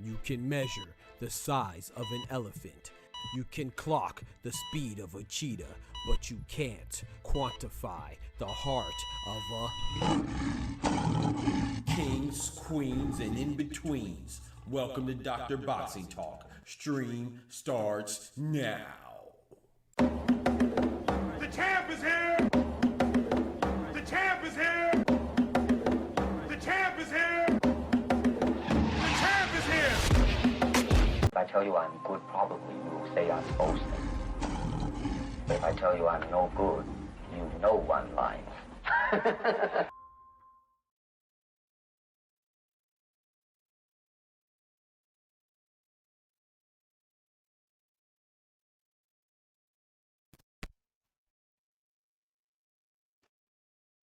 You can measure the size of an elephant. You can clock the speed of a cheetah, but you can't quantify the heart of a kings, queens, and in-betweens. Welcome to Dr. Boxing Talk. Stream starts now. The champ is here! The champ is here! The champ is here! The champ is here! If I tell you I'm good, probably you will say I'm boasting. But if I tell you I'm no good, you know one line.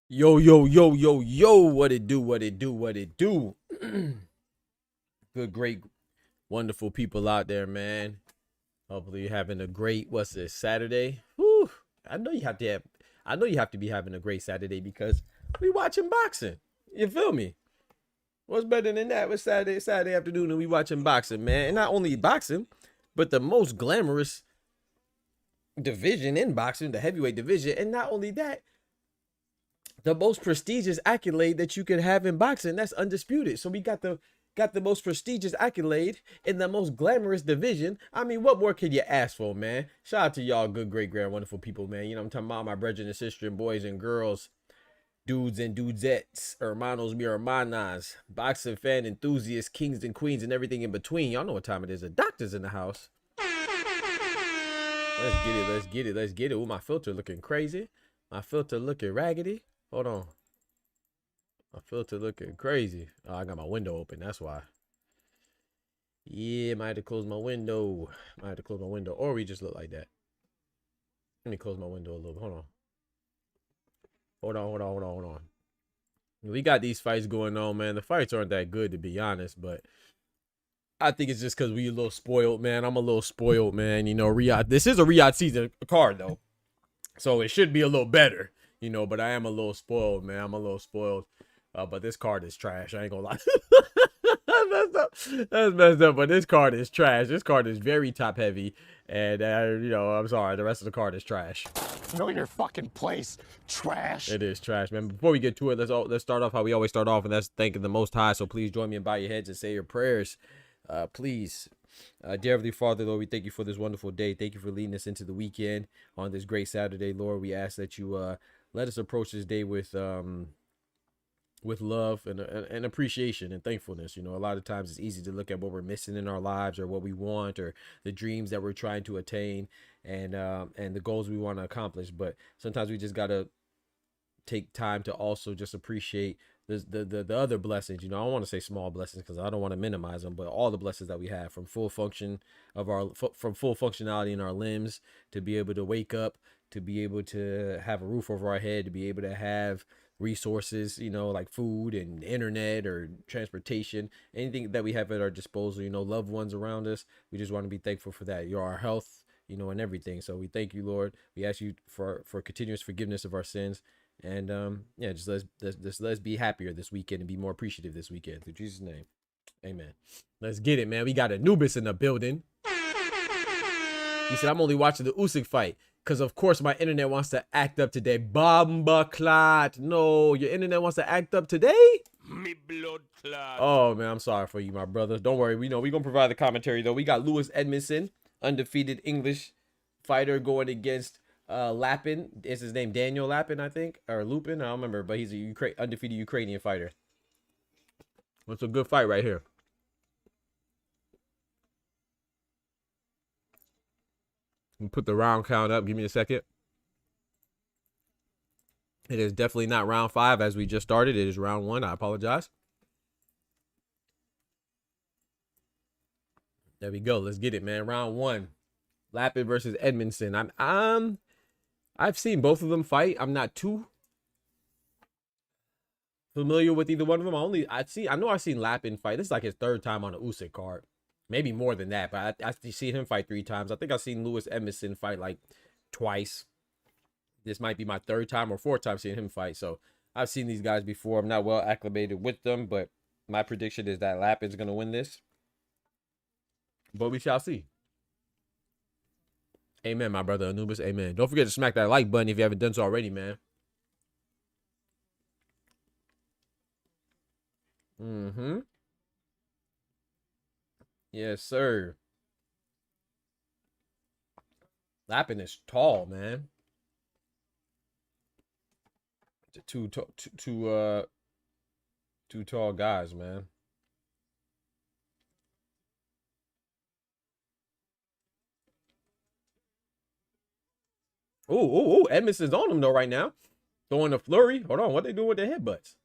Yo, yo, yo, yo, yo, what it do, what it do, what it do. Good, great, wonderful people out there, man. Hopefully you're having a great, what's this, Saturday? Whew. I know you have to be having a great Saturday because we watching boxing. You feel me? What's better than that? What's Saturday afternoon and we watching boxing, man. And not only boxing, but the most glamorous division in boxing, the heavyweight division. And not only that, the most prestigious accolade that you can have in boxing, that's undisputed. So we got the most prestigious accolade in the most glamorous division. I mean, what more could you ask for, man? Shout out to y'all good, great, grand, wonderful people, man. You know what I'm talking about, my brethren and sisters and boys and girls, dudes and dudettes, hermanos, mi hermanas, boxing fan enthusiasts, kings and queens, and everything in between. Y'all know what time it is. The doctor's in the house. Let's get it, let's get it, let's get it. Ooh, my filter looking crazy. My filter looking raggedy. Hold on. My filter looking crazy. Oh, I got my window open. That's why. Yeah, might have to close my window. Might have to close my window. Or we just look like that. Let me close my window a little bit. Hold on. Hold on. We got these fights going on, man. The fights aren't that good, to be honest. But I think it's just because we a little spoiled, man. I'm a little spoiled, man. You know, Riyadh. This is a Riyadh season card, though. So it should be a little better. You know, but I am a little spoiled, man. I'm a little spoiled. But this card is trash. I ain't gonna lie. That's messed up. That's messed up. But this card is trash. This card is very top heavy. And, you know, I'm sorry. The rest of the card is trash. Know your fucking place, trash. It is trash, man. Before we get to it, let's start off how we always start off. And that's thanking the Most High. So please join me and bow your heads and say your prayers. Please. Dear Heavenly Father, Lord, we thank you for this wonderful day. Thank you for leading us into the weekend on this great Saturday, Lord. We ask that you let us approach this day with love and appreciation and thankfulness. You know, a lot of times it's easy to look at what we're missing in our lives or what we want or the dreams that we're trying to attain and the goals we want to accomplish. But sometimes we just got to take time to also just appreciate the other blessings. You know, I don't want to say small blessings because I don't want to minimize them, but all the blessings that we have, from full function of our from full functionality in our limbs, to be able to wake up, to be able to have a roof over our head, to be able to have resources, you know, like food and internet or transportation, anything that we have at our disposal, you know, loved ones around us. We just want to be thankful for that. You're our health, you know, and everything. So we thank you, Lord. We ask you for continuous forgiveness of our sins. And yeah, just let's be happier this weekend and be more appreciative this weekend. Through Jesus' name. Amen. Let's get it, man. We got Anubis in the building. He said, I'm only watching the USYK fight because, of course, my internet wants to act up today. Bamba clot. No, your internet wants to act up today? Me blood clot. Oh, man, I'm sorry for you, my brother. Don't worry. We know we're going to provide the commentary, though. We got Lewis Edmondson, undefeated English fighter, going against Lapin. Is his name Daniel Lapin, I think? Or Lupin? I don't remember, but he's a undefeated Ukrainian fighter. It's a good fight right here. Put the round count up. Give me a second. It is definitely not round 5 as we just started. It is round 1. I apologize. There we go. Let's get it, man. Round 1. Lapin versus Edmondson. I've seen both of them fight. I'm not too familiar with either one of them. I know I've seen Lapin fight. This is like his 3rd time on the USYK card. Maybe more than that, but I've seen him fight 3 times. I think I've seen Lewis Edmondson fight like twice. This might be my 3rd time or 4th time seeing him fight. So I've seen these guys before. I'm not well acclimated with them, but my prediction is that Lapin's going to win this. But we shall see. Amen, my brother Anubis. Amen. Don't forget to smack that like button if you haven't done so already, man. Mm-hmm. Yes, sir. Lapin is tall, man. Two tall guys, man. Oh, Edmondson's on him though right now. Throwing a flurry. Hold on, what they doing with their headbutts?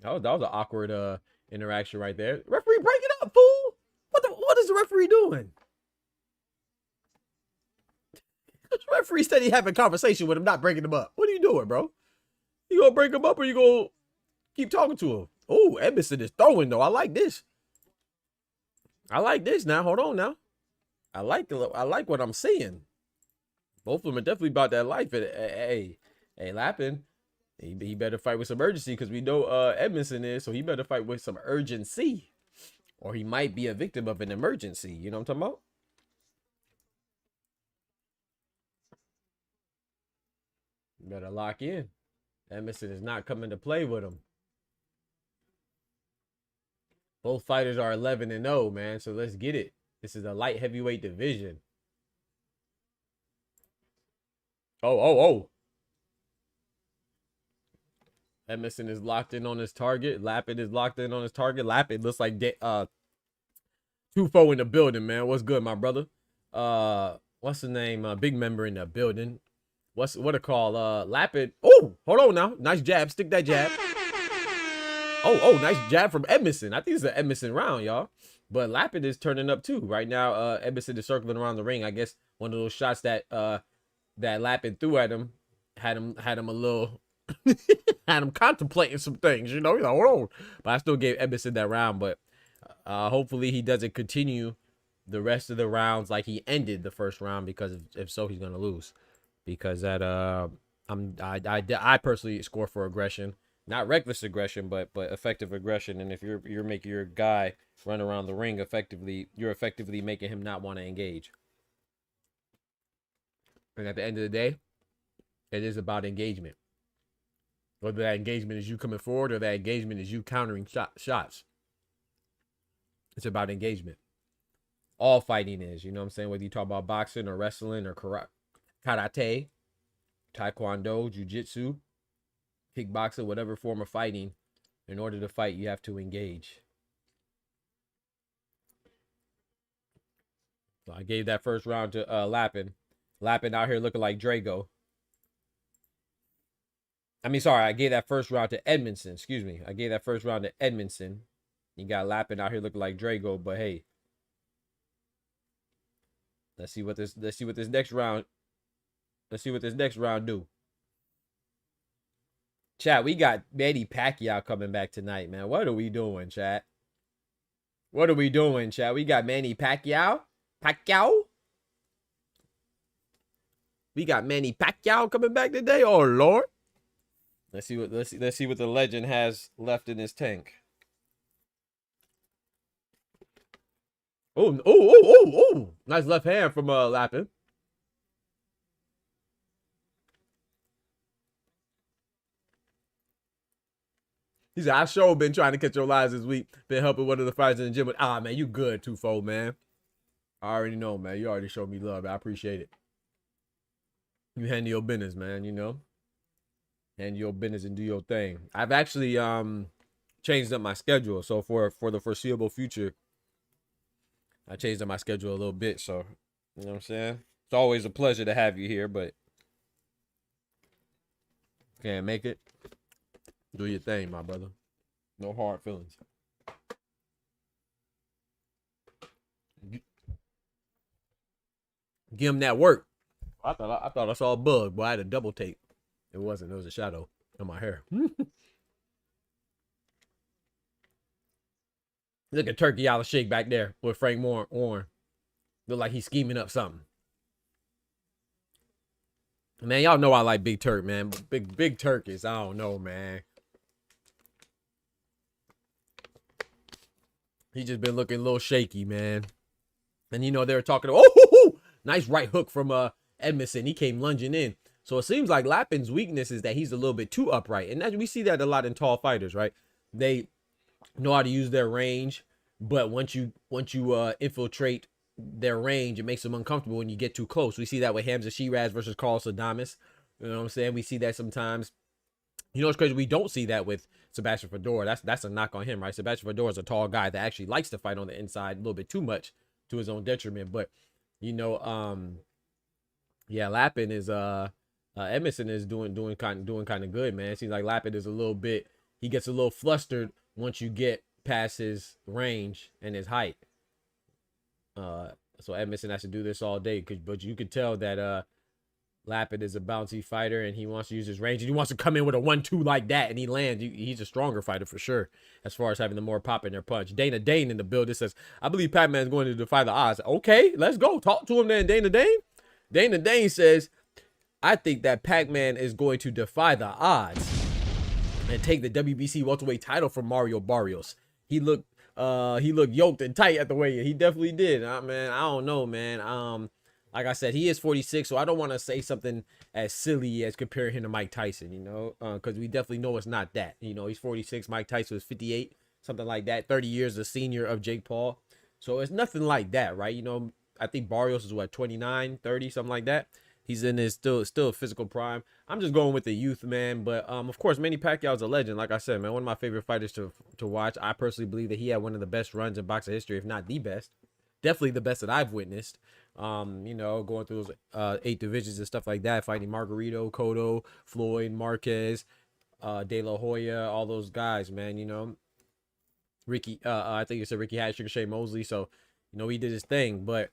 That was an awkward interaction right there. Referee, break it up, fool. What is the referee doing? The referee said he having a conversation with him, not breaking him up. What are you doing, bro? You gonna break him up or you gonna keep talking to him? Oh, Edmondson is throwing though. I like this. I like this now. Hold on now. I like what I'm seeing. Both of them are definitely about that life. Hey, Lapin, he better fight with some urgency because we know Edmondson is, so he better fight with some urgency. Or he might be a victim of an emergency. You know what I'm talking about? You better lock in. Edmondson is not coming to play with him. Both fighters are 11-0, man. So let's get it. This is a light heavyweight division. Oh. Edmondson is locked in on his target. Lapin is locked in on his target. Lapin looks like Tufo in the building, man. What's good, my brother? What's the name? Big member in the building. What it called? Lapin. Oh, hold on now. Nice jab. Stick that jab. Oh, nice jab from Edmondson. I think it's an Edmondson round, y'all. But Lapin is turning up too. Right now, Edmondson is circling around the ring. I guess one of those shots that Lapin threw at him had him a little had him contemplating some things, you know. He's like, hold on. But I still gave Edmondson that round, but hopefully he doesn't continue the rest of the rounds like he ended the first round, because if so, he's gonna lose. Because that I personally score for aggression, not reckless aggression, but effective aggression. And if you're making your guy run around the ring effectively, you're effectively making him not want to engage. And at the end of the day, it is about engagement. Whether that engagement is you coming forward or that engagement is you countering shots. It's about engagement. All fighting is, you know what I'm saying? Whether you talk about boxing or wrestling or karate, taekwondo, jiu-jitsu, kickboxing, whatever form of fighting, in order to fight, you have to engage. So I gave that first round to Lapin. Lapin out here looking like Drago. I mean, sorry, I gave that first round to Edmondson. Excuse me. I gave that first round to Edmondson. You got Lappin out here looking like Drago, but hey. Let's see what this next round do. Chat, we got Manny Pacquiao coming back tonight, man. What are we doing, chat? What are we doing, chat? We got Manny Pacquiao. We got Manny Pacquiao coming back today. Oh Lord. Let's see what the legend has left in his tank. Oh. Nice left hand from Lappin. He said, I sure been trying to catch your lies this week. Been helping one of the fighters in the gym. But, man, you good, twofold, man. I already know, man. You already showed me love. I appreciate it. You handle your business, man, you know. Handle your business and do your thing. I've actually changed up my schedule. So for the foreseeable future, I changed up my schedule a little bit. So, you know what I'm saying? It's always a pleasure to have you here, but can't make it. Do your thing, my brother. No hard feelings. Give him that work. I thought I saw a bug, but I had a double take. It wasn't. It was a shadow on my hair. Look at Turkey out of shake back there with Frank Warren. Look like he's scheming up something. Man, y'all know I like Big Turk, man. Big Turkeys. I don't know, man. He just been looking a little shaky, man. And you know they were talking about, nice right hook from Edmondson. He came lunging in. So it seems like Lappin's weakness is that he's a little bit too upright. And we see that a lot in tall fighters, right? They know how to use their range, but once you infiltrate their range, it makes them uncomfortable when you get too close. We see that with Hamza Shiraz versus Carlos Adames. You know what I'm saying? We see that sometimes. You know what's crazy? We don't see that with Sebastian Fedor. That's a knock on him, right? Sebastian Fedor is a tall guy that actually likes to fight on the inside a little bit too much to his own detriment. But you know, yeah, Lappin is Edmondson is doing kind of good, man. It seems like Lappin is he gets a little flustered once you get past his range and his height. So Edmondson has to do this all day, but you could tell that Lappin is a bouncy fighter and he wants to use his range and he wants to come in with a 1-2 like that and he lands. He's a stronger fighter for sure as far as having the more pop in their punch. Dana Dane in the building says, I believe Pac-Man is going to defy the odds. Okay, let's go. Talk to him then, Dana Dane. Dana Dane says, I think that Pac-Man is going to defy the odds and take the WBC welterweight title from Mario Barrios. He looked yoked and tight at the weigh-in. He definitely did. Man, I don't know, man. Like I said, he is 46, so I don't want to say something as silly as comparing him to Mike Tyson, you know, because we definitely know it's not that. You know, he's 46. Mike Tyson was 58, something like that. 30 years a senior of Jake Paul. So it's nothing like that, right? You know, I think Barrios is what, 29, 30, something like that. He's in his still physical prime. I'm just going with the youth, man. But of course, Manny Pacquiao is a legend. Like I said, man, one of my favorite fighters to watch. I personally believe that he had one of the best runs in boxing history, if not the best. Definitely the best that I've witnessed. You know, going through those 8 divisions and stuff like that, fighting Margarito, Cotto, Floyd, Marquez, De La Hoya, all those guys, man. You know, Ricky, I think you said Ricky had Sugar Shane Mosley. So, you know, he did his thing, but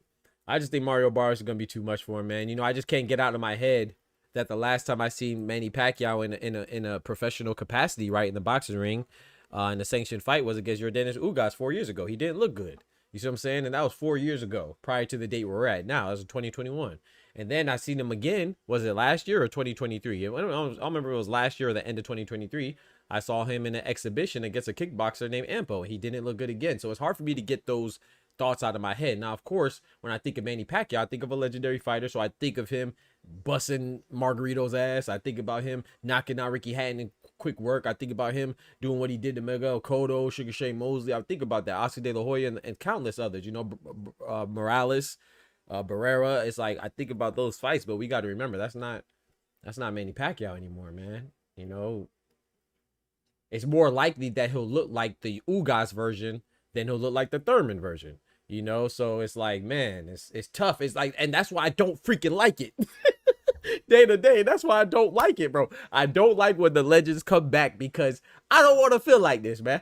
I just think Mario Barrios is gonna be too much for him, man. You know, I just can't get out of my head that the last time I seen Manny Pacquiao in a professional capacity, right, in the boxing ring, in the sanctioned fight was against Yordenis Ugas 4 years ago. He didn't look good. You see what I'm saying? And that was 4 years ago, prior to the date we're at now. That was 2021. And then I seen him again. Was it last year or 2023? I don't remember if it was last year or the end of 2023. I saw him in an exhibition against a kickboxer named Ampo. He didn't look good again. So it's hard for me to get those thoughts out of my head. Now, of course, when I think of Manny Pacquiao, I think of a legendary fighter. So I think of him busting Margarito's ass. I think about him knocking out Ricky Hatton in quick work. I think about him doing what he did to Miguel Cotto, Sugar Shane Mosley. I think about that, Oscar De La Hoya, and countless others. You know, Morales, Barrera. It's like I think about those fights, but we got to remember that's not Manny Pacquiao anymore, man. You know, it's more likely that he'll look like the Ugas version than he'll look like the Thurman version. You know, so it's like, man, it's tough. It's like, and that's why I don't freaking like it. day to day. That's why I don't like it, bro. I don't like when the legends come back because I don't want to feel like this, man.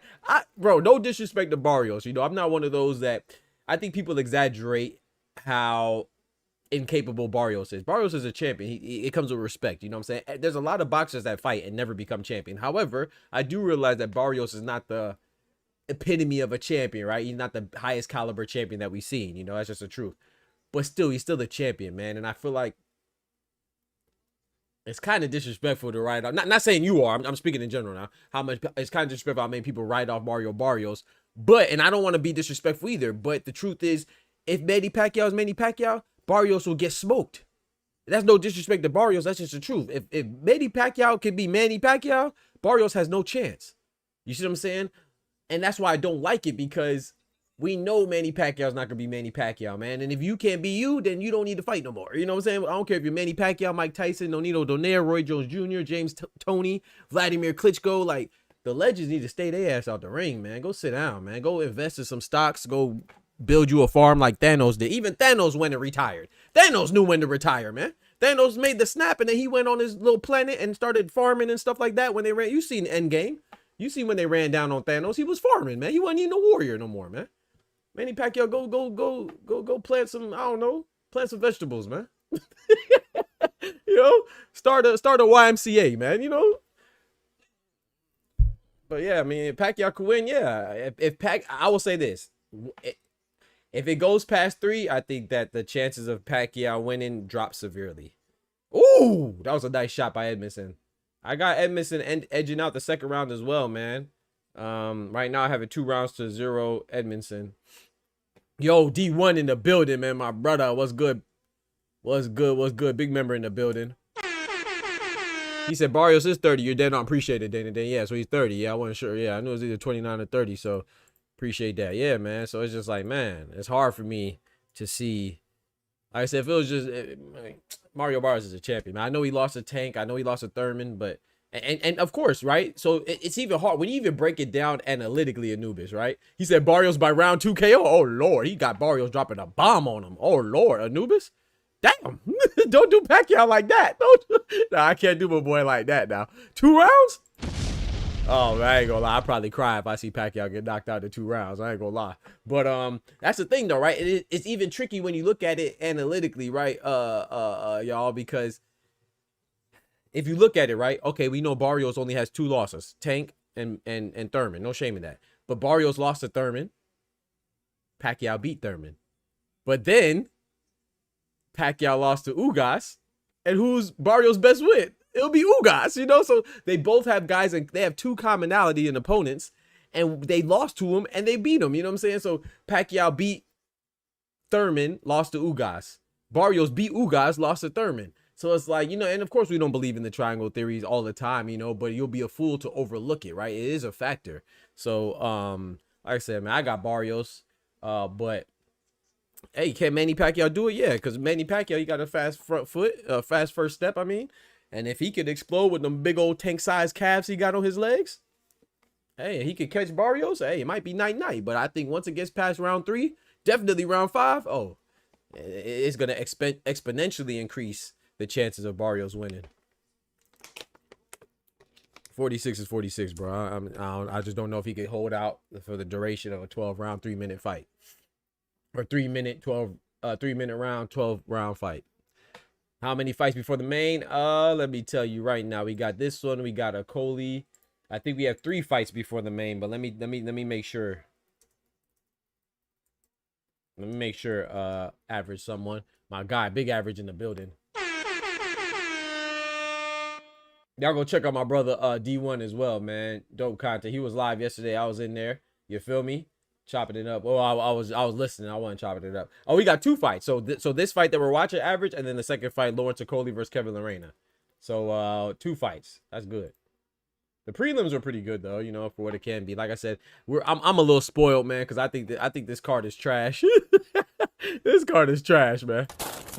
Bro, no disrespect to Barrios. You know, I'm not one of those that I think people exaggerate how incapable Barrios is. Barrios is a champion. It comes with respect. You know what I'm saying? There's a lot of boxers that fight and never become champion. However, I do realize that Barrios is not the epitome of a champion, right? He's not the highest caliber champion that we've seen. You know, that's just the truth. But still, he's still the champion, man. And I feel like it's kind of disrespectful to write off. Not saying you are. I'm speaking in general now. How much it's kind of disrespectful how many people write off Mario Barrios. But, and I don't want to be disrespectful either. But the truth is, if Manny Pacquiao is Manny Pacquiao, Barrios will get smoked. That's no disrespect to Barrios. That's just the truth. If Manny Pacquiao can be Manny Pacquiao, Barrios has no chance. You see what I'm saying? And that's why I don't like it, because we know Manny Pacquiao's not going to be Manny Pacquiao, man. And if you can't be you, then you don't need to fight no more. You know what I'm saying? I don't care if you're Manny Pacquiao, Mike Tyson, Nonito Donaire, Roy Jones Jr., James Toney, Vladimir Klitschko. Like, the legends need to stay their ass out the ring, man. Go sit down, man. Go invest in some stocks. Go build you a farm like Thanos did. Even Thanos went and retired. Thanos knew when to retire, man. Thanos made the snap, and then he went on his little planet and started farming and stuff like that when they ran. You seen Endgame. You see when they ran down on Thanos, he was farming, man. He wasn't even a warrior no more, man. Manny Pacquiao, go plant some, I don't know, plant some vegetables, man. You know, start a YMCA, man, you know. But yeah, I mean, if Pacquiao could win, yeah. I will say this. If it goes past 3, I think that the chances of Pacquiao winning drop severely. Ooh, that was a nice shot by Edmondson. I got Edmondson edging out the second round as well, man. Right now I have it 2-0 Edmondson. Yo, D1 in the building, man. My brother, what's good? What's good? Big member in the building. He said Barrios is 30. You're dead on. Appreciate it, Dana. Yeah, so he's 30. Yeah, I wasn't sure. Yeah, I knew it was either 29 or 30. So appreciate that. Yeah, man. So it's just like, man, it's hard for me to see. Like I said, if it was just Mario Barrios is a champion, man. I know he lost a Tank. I know he lost a Thurman, but and of course, right? So it's even hard when you even break it down analytically. Anubis, right? He said Barrios by round 2 KO. Oh Lord, he got Barrios dropping a bomb on him. Oh Lord, Anubis. Damn, don't do Pacquiao like that. No, I can't do my boy like that now. 2 rounds? Oh, man, I ain't gonna lie. I'd probably cry if I see Pacquiao get knocked out in 2 rounds. I ain't gonna lie. But that's the thing though, right? It's even tricky when you look at it analytically, right? Y'all, because if you look at it, right? Okay, we know Barrios only has 2 losses, Tank and Thurman. No shame in that. But Barrios lost to Thurman. Pacquiao beat Thurman. But then Pacquiao lost to Ugas, and who's Barrios' best win? It'll be Ugas, you know? So they both have guys, and they have 2 commonality in opponents, and they lost to him, and they beat him, you know what I'm saying? So Pacquiao beat Thurman, lost to Ugas. Barrios beat Ugas, lost to Thurman. So it's like, you know, and of course we don't believe in the triangle theories all the time, you know, but you'll be a fool to overlook it, right? It is a factor. So, like I said, man, I got Barrios, but hey, can Manny Pacquiao do it? Yeah, because Manny Pacquiao, he got a fast front foot, fast first step, I mean. And if he could explode with them big old tank-sized calves he got on his legs, hey, he could catch Barrios. Hey, it might be night-night. But I think once it gets past round 3, definitely round 5, oh, it's going to exponentially increase the chances of Barrios winning. 46 is 46, bro. I just don't know if he could hold out for the duration of a 12-round, 3-minute fight. Or 3-minute round, 12-round fight. How many fights before the main? Let me tell you right now. We got this one. We got a Coley. I think we have 3 fights before the main, but let me make sure. Let me make sure. Average someone. My guy, big average in the building. Y'all go check out my brother D1 as well, man. Dope content. He was live yesterday. I was in there. You feel me? Chopping it up. Oh, I was listening. I wasn't chopping it up. Oh, we got 2 fights. So this fight that we're watching, average, and then the second fight, Lawrence Okoli versus Kevin Lorena. So 2 fights. That's good. The prelims are pretty good though, you know, for what it can be. Like I said, I'm a little spoiled, man, because I think this card is trash. This card is trash, man.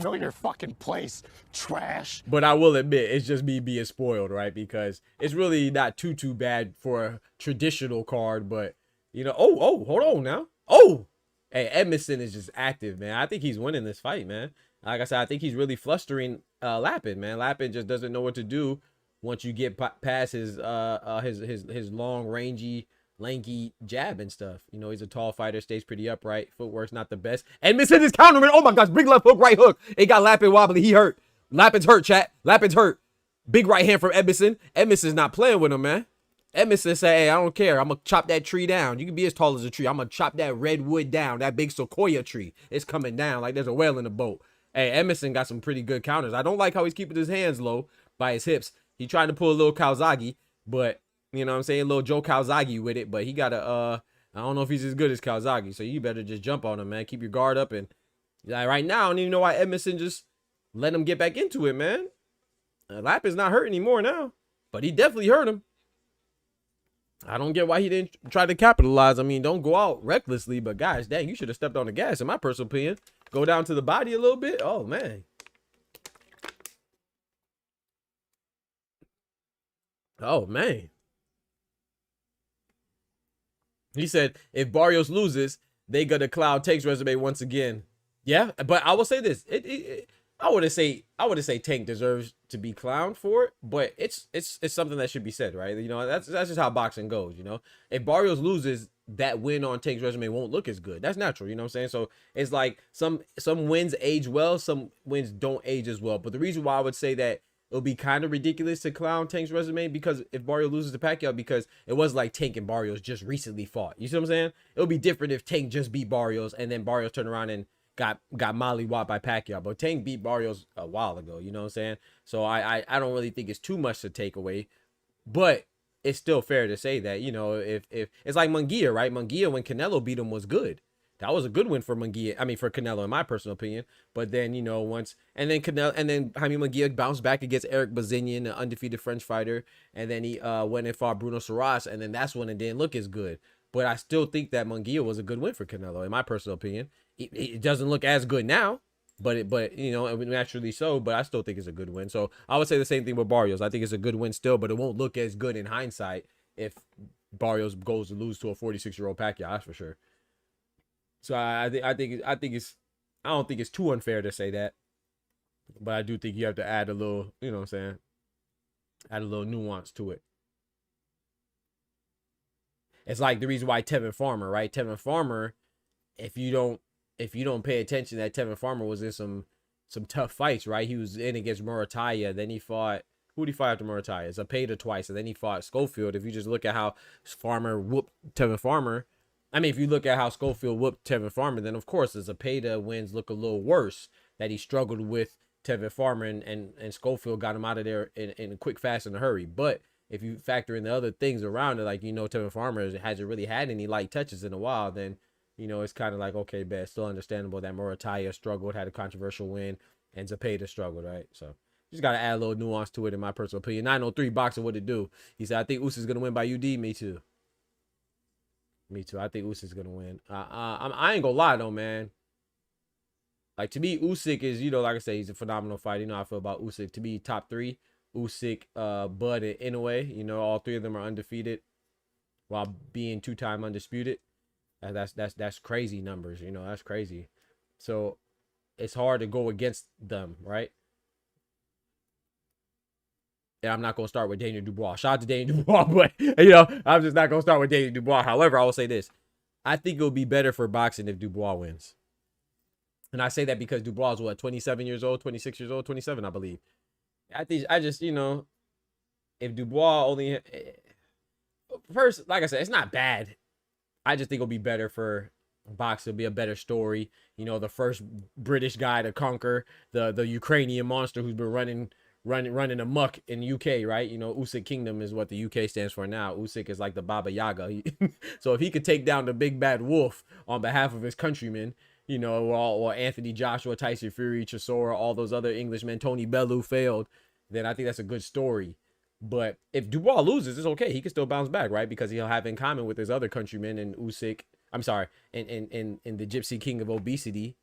Know your fucking place, trash. But I will admit, it's just me being spoiled, right? Because it's really not too bad for a traditional card, but you know, oh, hold on now. Oh, hey, Edmondson is just active, man. I think he's winning this fight, man. Like I said, I think he's really flustering Lappin, man. Lappin just doesn't know what to do once you get past his long, rangy, lanky jab and stuff. You know, he's a tall fighter, stays pretty upright. Footwork's not the best. And missing his counter, man. Oh my gosh, big left hook, right hook. It got Lappin wobbly. He hurt. Lappin's hurt, chat. Lappin's hurt. Big right hand from Edmondson. Edmondson's not playing with him, man. Edmondson say, hey, I don't care. I'm going to chop that tree down. You can be as tall as a tree. I'm going to chop that redwood down. That big sequoia tree. It's coming down like there's a whale in the boat. Hey, Edmondson got some pretty good counters. I don't like how he's keeping his hands low by his hips. He trying to pull a little Kawasaki, but, you know what I'm saying, a little Joe Kawasaki with it. But he got a, I don't know if he's as good as Kawasaki. So you better just jump on him, man. Keep your guard up. And like, right now, I don't even know why Edmondson just let him get back into it, man. Lappin's not hurt anymore now, but he definitely hurt him. I don't get why he didn't try to capitalize. I mean, don't go out recklessly, but guys, dang, you should have stepped on the gas, in my personal opinion. Go down to the body a little bit. Oh, man. Oh, man. He said, if Barrios loses, they got to cloud Tank's resume once again. Yeah, but I will say this. I wouldn't say Tank deserves to be clowned for it, but it's something that should be said, right? You know, that's just how boxing goes, you know. If Barrios loses, that win on Tank's resume won't look as good. That's natural, you know what I'm saying? So it's like some wins age well, some wins don't age as well. But the reason why I would say that it'll be kind of ridiculous to clown Tank's resume because if Barrios loses to Pacquiao, because it was like Tank and Barrios just recently fought. You see what I'm saying? It'll be different if Tank just beat Barrios and then Barrios turned around and got mollywopped by Pacquiao, but Tank beat Barrios a while ago, you know what I'm saying? So I don't really think it's too much to take away, but it's still fair to say that, you know, if it's like Munguia, right? Munguia, when Canelo beat him, was good. That was a good win for Munguia. I mean, for Canelo, in my personal opinion. But then, you know, and then Jaime Munguia bounced back against Eric Bazinian, an undefeated French fighter, and then he went and fought Bruno Saras, and then that's when it didn't look as good. But I still think that Munguia was a good win for Canelo, in my personal opinion. It doesn't look as good now, but you know, naturally so. But I still think it's a good win. So I would say the same thing with Barrios. I think it's a good win still, but it won't look as good in hindsight if Barrios goes to lose to a 46-year-old Pacquiao. That's for sure. So I don't think it's too unfair to say that, but I do think you have to add a little, you know what I'm saying, add a little nuance to it. It's like the reason why Tevin Farmer, right? Tevin Farmer, if you don't pay attention, that Tevin Farmer was in some tough fights, right? He was in against Murataya, then he fought, who did he fight after Murataya? Zepeda twice, and then he fought Schofield. If you just look at how Farmer whooped Tevin Farmer, I mean, if you look at how Schofield whooped Tevin Farmer, then of course the Zepeda wins look a little worse, that he struggled with Tevin Farmer and Schofield got him out of there in a quick, fast, and a hurry. But if you factor in the other things around it, like, you know, Tevin Farmer hasn't really had any light touches in a while, then, you know, it's kind of like, okay, bet, still understandable that Murataya struggled, had a controversial win, and Zepeda struggled, right? So just got to add a little nuance to it, in my personal opinion. 903 boxer, what it do? He said, I think Usyk's going to win by UD. Me too. Me too. I think Usyk's going to win. I ain't going to lie, though, man. Like, to me, Usyk is, you know, like I say, he's a phenomenal fighter. You know how I feel about Usyk. To me, top three, Usyk, Bud, and Inoue. You know, all three of them are undefeated while being two-time undisputed. That's crazy numbers, you know, that's crazy. So it's hard to go against them, right? And I'm not going to start with Daniel Dubois. Shout out to Daniel Dubois, but, you know, I'm just not going to start with Daniel Dubois. However, I will say this. I think it'll be better for boxing if Dubois wins. And I say that because Dubois is, what, 27 years old, 26 years old, 27, I believe. I just, you know, if Dubois only... First, like I said, it's not bad. I just think it'll be better for boxing. It'll be a better story. You know, the first British guy to conquer the Ukrainian monster who's been running amok in the UK, right? You know, Usyk Kingdom is what the UK stands for now. Usyk is like the Baba Yaga. So if he could take down the big bad wolf on behalf of his countrymen, you know, or Anthony Joshua, Tyson Fury, Chisora, all those other Englishmen, Tony Bellew failed, then I think that's a good story. But if Dubois loses, it's okay. He can still bounce back, right? Because he'll have in common with his other countrymen in Usyk. I'm sorry, in the Gypsy King of Obesity,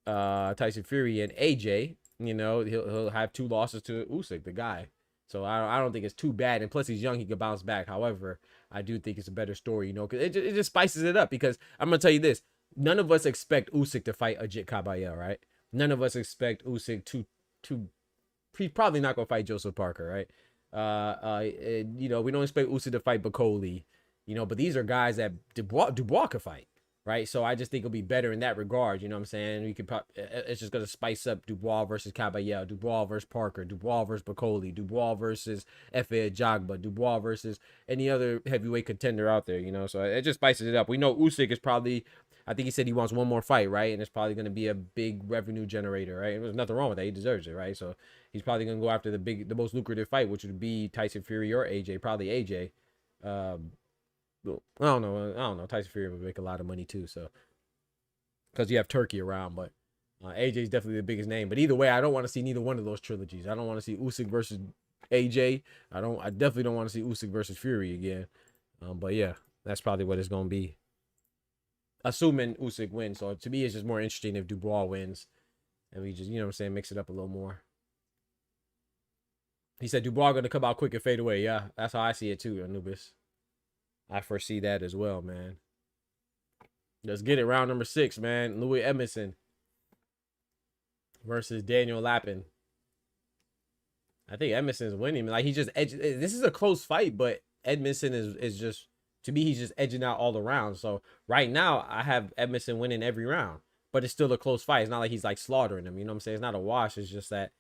Tyson Fury and AJ. You know, he'll have two losses to Usyk, the guy. So I don't think it's too bad. And plus, he's young; he can bounce back. However, I do think it's a better story, you know, because it just spices it up. Because I'm gonna tell you this: none of us expect Usyk to fight Ajit Kabayel, right? none of us expect Usyk to he's probably not gonna fight Joseph Parker, right? You know, we don't expect Usyk to fight Bacoli, you know, but these are guys that Dubois could fight, right? So I just think it'll be better in that regard. You know what I'm saying? We could it's just gonna spice up Dubois versus Caballero, Dubois versus Parker, Dubois versus Bacoli, Dubois versus Efe Ajagba, Dubois versus any other heavyweight contender out there. You know, so it just spices it up. We know Usyk is probably. I think he said he wants one more fight, right? And it's probably going to be a big revenue generator, right? There's nothing wrong with that. He deserves it, right? So he's probably going to go after the most lucrative fight, which would be Tyson Fury or AJ, probably AJ. I don't know. Tyson Fury would make a lot of money too, so because you have Turkey around, but AJ is definitely the biggest name. But either way, I don't want to see neither one of those trilogies. I don't want to see Usyk versus AJ. I definitely don't want to see Usyk versus Fury again. But yeah, that's probably what it's going to be. Assuming Usyk wins. So to me, it's just more interesting if Dubois wins. And we just, you know what I'm saying, mix it up a little more. He said Dubois going to come out quick and fade away. Yeah, that's how I see it too, Anubis. I foresee that as well, man. Let's get it. Round number 6, man. Louis Edmondson versus Daniel Lappin. I think Edmondson's winning. Like, he just this is a close fight, but Edmondson is just, to me, he's just edging out all the rounds. So right now, I have Edmondson winning every round, but it's still a close fight. It's not like he's like slaughtering him. You know what I'm saying? It's not a wash. It's just that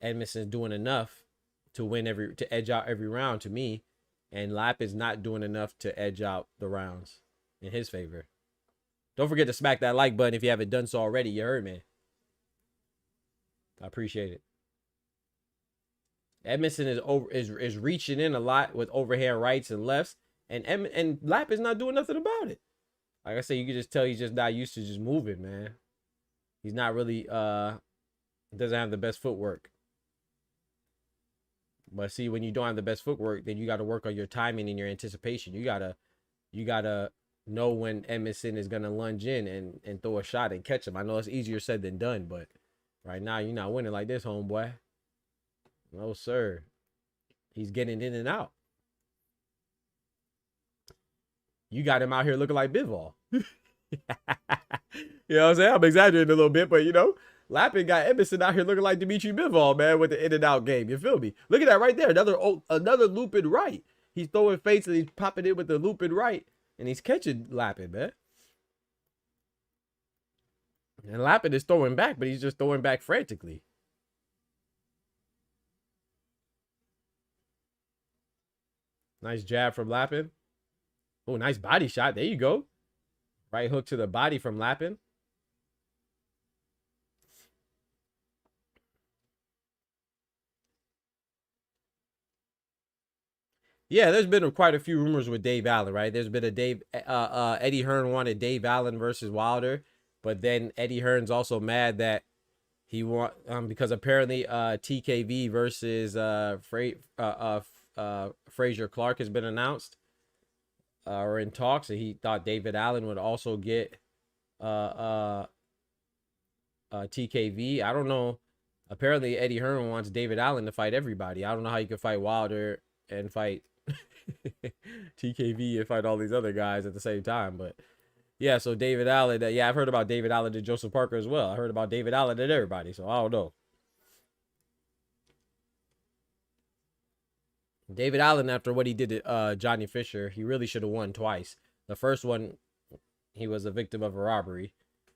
Edmondson's doing enough to win to edge out every round to me, and Lappin's not doing enough to edge out the rounds in his favor. Don't forget to smack that like button if you haven't done so already. You heard me. I appreciate it. Edmondson is reaching in a lot with overhand rights and lefts. And Lap is not doing nothing about it. Like I said, you can just tell he's just not used to just moving, man. He's not really doesn't have the best footwork. But see, when you don't have the best footwork, then you got to work on your timing and your anticipation. You gotta know when Edmondson is gonna lunge in and throw a shot and catch him. I know it's easier said than done, but right now you're not winning like this, homeboy. No, sir. He's getting in and out. You got him out here looking like Bivol. You know what I'm saying? I'm exaggerating a little bit, but you know, Lappin got Edmondson out here looking like Dimitri Bivol, man, with the in and out game. You feel me? Look at that right there. Another looping right. He's throwing feints and he's popping in with the looping right, and he's catching Lappin, man. And Lappin is throwing back, but he's just throwing back frantically. Nice jab from Lappin. Oh, nice body shot. There you go. Right hook to the body from Lappin. Yeah, there's been quite a few rumors with Dave Allen, right? There's been a Eddie Hearn wanted Dave Allen versus Wilder, but then Eddie Hearn's also mad that he because apparently TKV versus Frazier Clark has been announced. Or in talks, and he thought David Allen would also get TKV. I don't know. Apparently, Eddie Hearn wants David Allen to fight everybody. I don't know how you could fight Wilder and fight TKV and fight all these other guys at the same time. But yeah, so David Allen. Yeah, I've heard about David Allen and Joseph Parker as well. I heard about David Allen and everybody, so I don't know. David Allen, after what he did to Johnny Fisher, he really should have won twice. The first one, he was a victim of a robbery.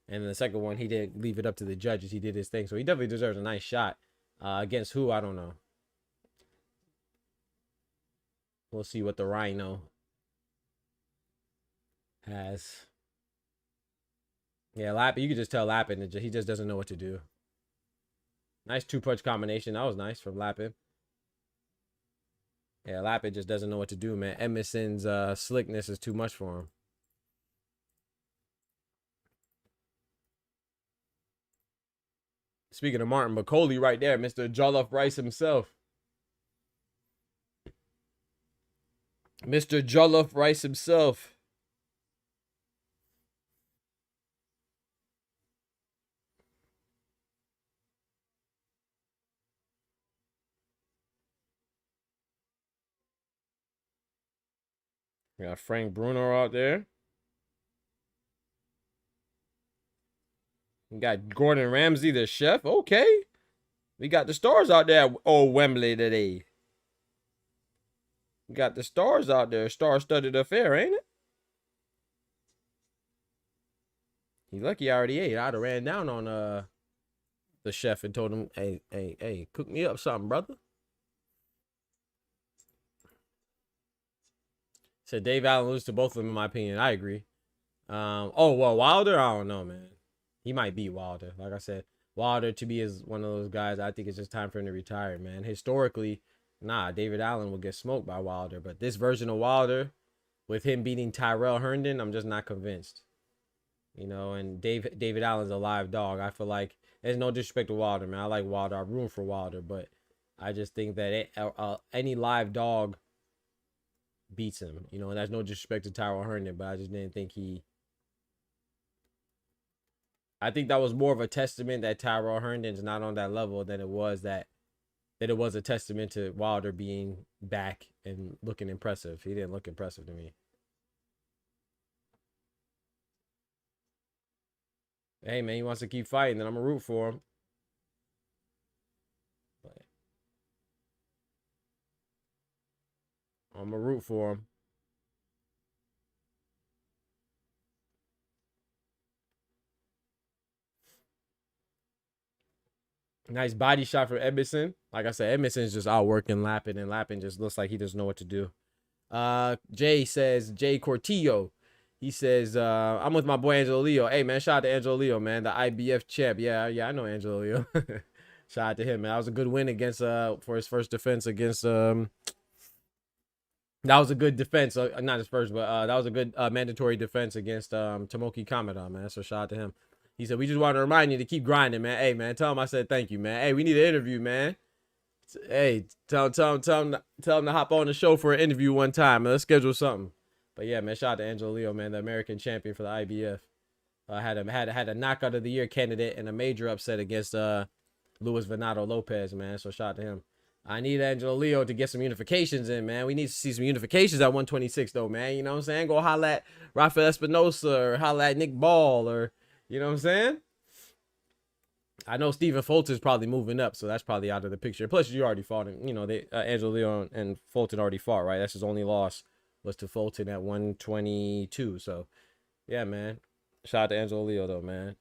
And the second one, he didn't leave it up to the judges. He did his thing. So he definitely deserves a nice shot. Against who? I don't know. We'll see what the Rhino has. Yeah, Lappin, you can just tell Lappin, he just doesn't know what to do. Nice two-punch combination. That was nice from Lappin. Yeah, Lappin just doesn't know what to do, man. Edmondson's slickness is too much for him. Speaking of Martin Bacoli right there, Mr. Jollof Rice himself. Mr. Jollof Rice himself. We got Frank Bruno out there. We got Gordon Ramsay, the chef. Okay. We got the stars out there at old Wembley today. We got the stars out there. Star-studded affair, ain't it? He lucky I already ate. I'd have ran down on the chef and told him, hey, cook me up something, brother. Said Dave Allen lose to both of them, in my opinion. I agree. Oh, well, Wilder, I don't know, man. He might beat Wilder. Like I said, Wilder to be is one of those guys, I think it's just time for him to retire, man. Historically, nah, David Allen will get smoked by Wilder. But this version of Wilder, with him beating Tyrell Herndon, I'm just not convinced. You know, and David Allen's a live dog. I feel like, there's no disrespect to Wilder, man. I like Wilder. I'm rooting for Wilder. But I just think that any live dog beats him. You know, and there's no disrespect to Tyrell Herndon, but I just didn't think I think that was more of a testament that Tyrell Herndon's not on that level than it was that it was a testament to Wilder being back and looking impressive. He didn't look impressive to me. Hey, man, he wants to keep fighting, then I'm going to root for him. But I'm going to root for him. Nice body shot from Edmondson. Like I said, Edmondson's just out working Lappin, and Lappin just looks like he doesn't know what to do. Jay says, Jay Cortillo. He says, I'm with my boy Angelo Leo. Hey, man, shout out to Angelo Leo, man. The IBF champ. Yeah, I know Angelo Leo. Shout out to him, man. That was a good win against, for his first defense against, that was a good defense. Not his first, but that was a good mandatory defense against Tomoki Kamada, man. So shout out to him. He said, we just want to remind you to keep grinding, man. Hey, man, tell him I said thank you, man. Hey, we need an interview, man. Hey, tell him to hop on the show for an interview one time. Let's schedule something. But yeah, man, shout out to Angelo Leo, man, the American champion for the IBF. Had a knockout of the year candidate and a major upset against Luis Venado Lopez, man. So shout out to him. I need Angelo Leo to get some unifications in, man. We need to see some unifications at 126, though, man. You know what I'm saying? Go holla at Rafael Espinosa or holla at Nick Ball or, you know what I'm saying? I know Stephen Fulton's probably moving up, so that's probably out of the picture. Plus, you already fought him. You know, Angelo Leo and Fulton already fought, right? That's his only loss was to Fulton at 122. So, yeah, man. Shout out to Angelo Leo, though, man.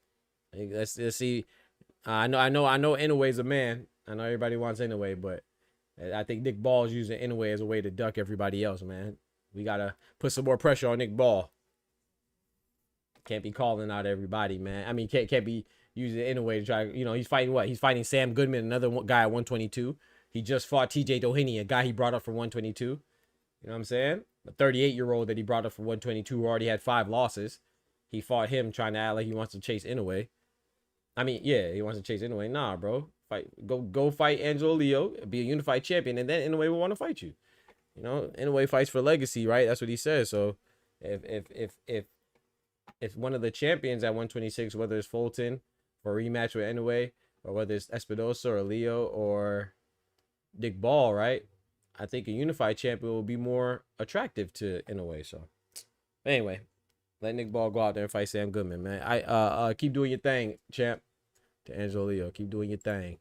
Let's see. I know Inoue's a man. I know everybody wants Inoue, but I think Nick Ball's using Inoue as a way to duck everybody else, man. We got to put some more pressure on Nick Ball. Can't be calling out everybody, man. I mean, can't be using Inoue to try. You know, he's fighting what? He's fighting Sam Goodman, another guy at 122. He just fought TJ Doheny, a guy he brought up for 122. You know what I'm saying? A 38-year-old that he brought up for 122 who already had 5 losses. He fought him trying to act like he wants to chase Inoue. I mean, yeah, he wants to chase Inoue. Nah, bro. Go fight Angelo Leo, be a unified champion, and then Inoue will want to fight you. You know, Inoue fights for legacy, right? That's what he says. So if one of the champions at 126, whether it's Fulton for a rematch with Inoue, or whether it's Espinosa or Leo or Nick Ball, right? I think a unified champion will be more attractive to Inoue. So anyway, let Nick Ball go out there and fight Sam Goodman, man. I keep doing your thing, champ. To Angelo Leo, keep doing your thing.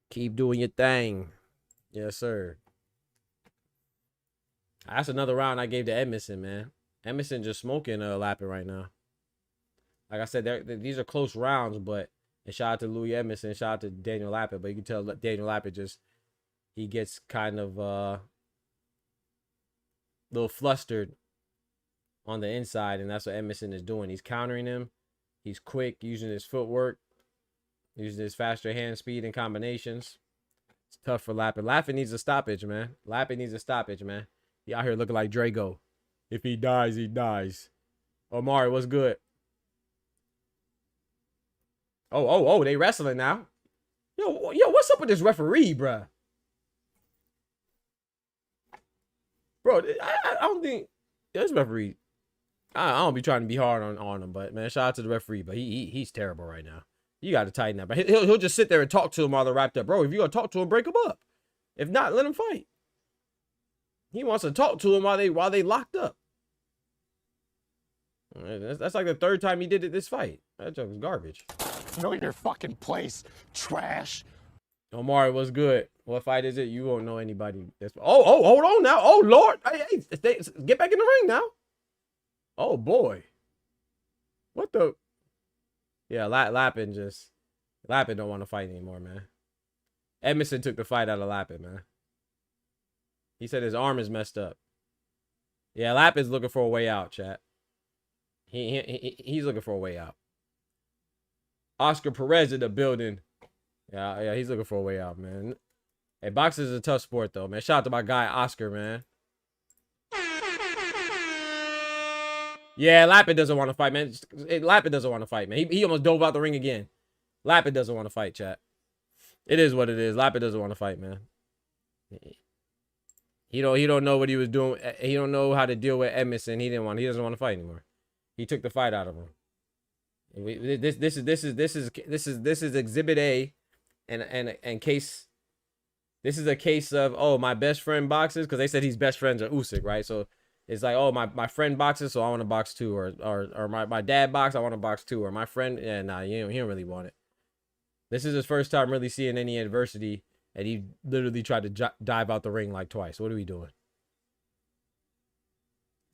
Keep doing your thing. Yes, sir. That's another round I gave to Edmondson, man. Edmondson just smoking Lappin right now. Like I said, these are close rounds, but and shout out to Louis Edmondson, shout out to Daniel Lappin, but you can tell Daniel Lappin he gets kind of a little flustered on the inside, and that's what Edmondson is doing. He's countering him. He's quick, using his footwork, using his faster hand speed and combinations. It's tough for Lappin. Lappin needs a stoppage, man. Lappin needs a stoppage, man. He out here looking like Drago. If he dies, he dies. Omari, what's good? Oh, they wrestling now. Yo, what's up with this referee, bruh? Bro, I don't think this referee. I don't be trying to be hard on him, but man, shout out to the referee. But he's terrible right now. You got to tighten that. But he'll just sit there and talk to him while they're wrapped up, bro. If you gonna talk to him, break him up. If not, let him fight. He wants to talk to him while they locked up. That's like the third time he did it this fight. That joke is garbage. Know your fucking place, trash. Omari, what's good? What fight is it? You won't know anybody. Hold on now. Oh, Lord. Hey, get back in the ring now. Oh, boy. What the? Yeah, Lappin don't want to fight anymore, man. Edmondson took the fight out of Lappin, man. He said his arm is messed up. Yeah, Lappin's looking for a way out, chat. He's looking for a way out. Oscar Perez in the building. Yeah, he's looking for a way out, man. Hey, boxing is a tough sport, though, man. Shout out to my guy, Oscar, man. Yeah, Lappin doesn't want to fight, man. Lappin doesn't want to fight, man. He almost dove out the ring again. Lappin doesn't want to fight, chat. It is what it is. Lappin doesn't want to fight, man. He don't know what he was doing. He don't know how to deal with Edmondson. He doesn't want to fight anymore. He took the fight out of him. This is Exhibit A, and case. This is a case of, oh, my best friend boxes, because they said he's best friends with USYK, right? So it's like, oh, my friend boxes, so I want to box too, or my dad box, I want to box too, or my friend, yeah, nah, he don't really want it. This is his first time really seeing any adversity, and he literally tried to dive out the ring like twice. What are we doing?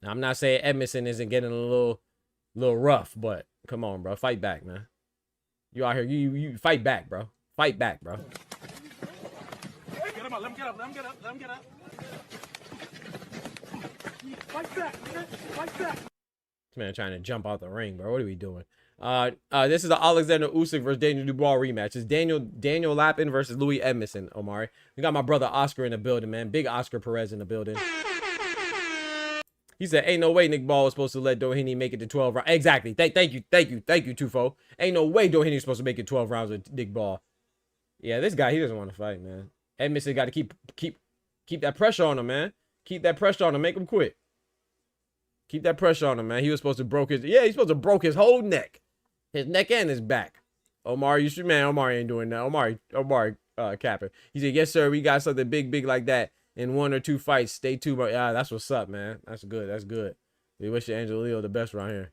Now, I'm not saying Edmondson isn't getting a little rough, but come on, bro, fight back, man. You out here, you fight back, bro. Fight back, bro. Get him up, let him get up, let him get up, let him get up. Fight back, fight back. This man trying to jump out the ring, bro. What are we doing? This is the Alexander Usyk versus Daniel Dubois rematch. It's Daniel Lappin versus Louis Edmondson, Omari. We got my brother Oscar in the building, man. Big Oscar Perez in the building. He said, ain't no way Nick Ball was supposed to let Doheny make it to 12 rounds. Exactly. Thank you, Tufo. Ain't no way Doheny was supposed to make it 12 rounds with Nick Ball. Yeah, this guy, he doesn't want to fight, man. Edmondson got to keep that pressure on him, man. Keep that pressure on him. Make him quit. Keep that pressure on him, man. He was supposed to he's supposed to broke his whole neck. His neck and his back. Omari, Omari ain't doing that. Omari capping. He said, yes, sir, we got something big like that in 1 or 2 fights. Stay tuned. Yeah, that's what's up, man. That's good. That's good. We wish Angelo Leo the best around here.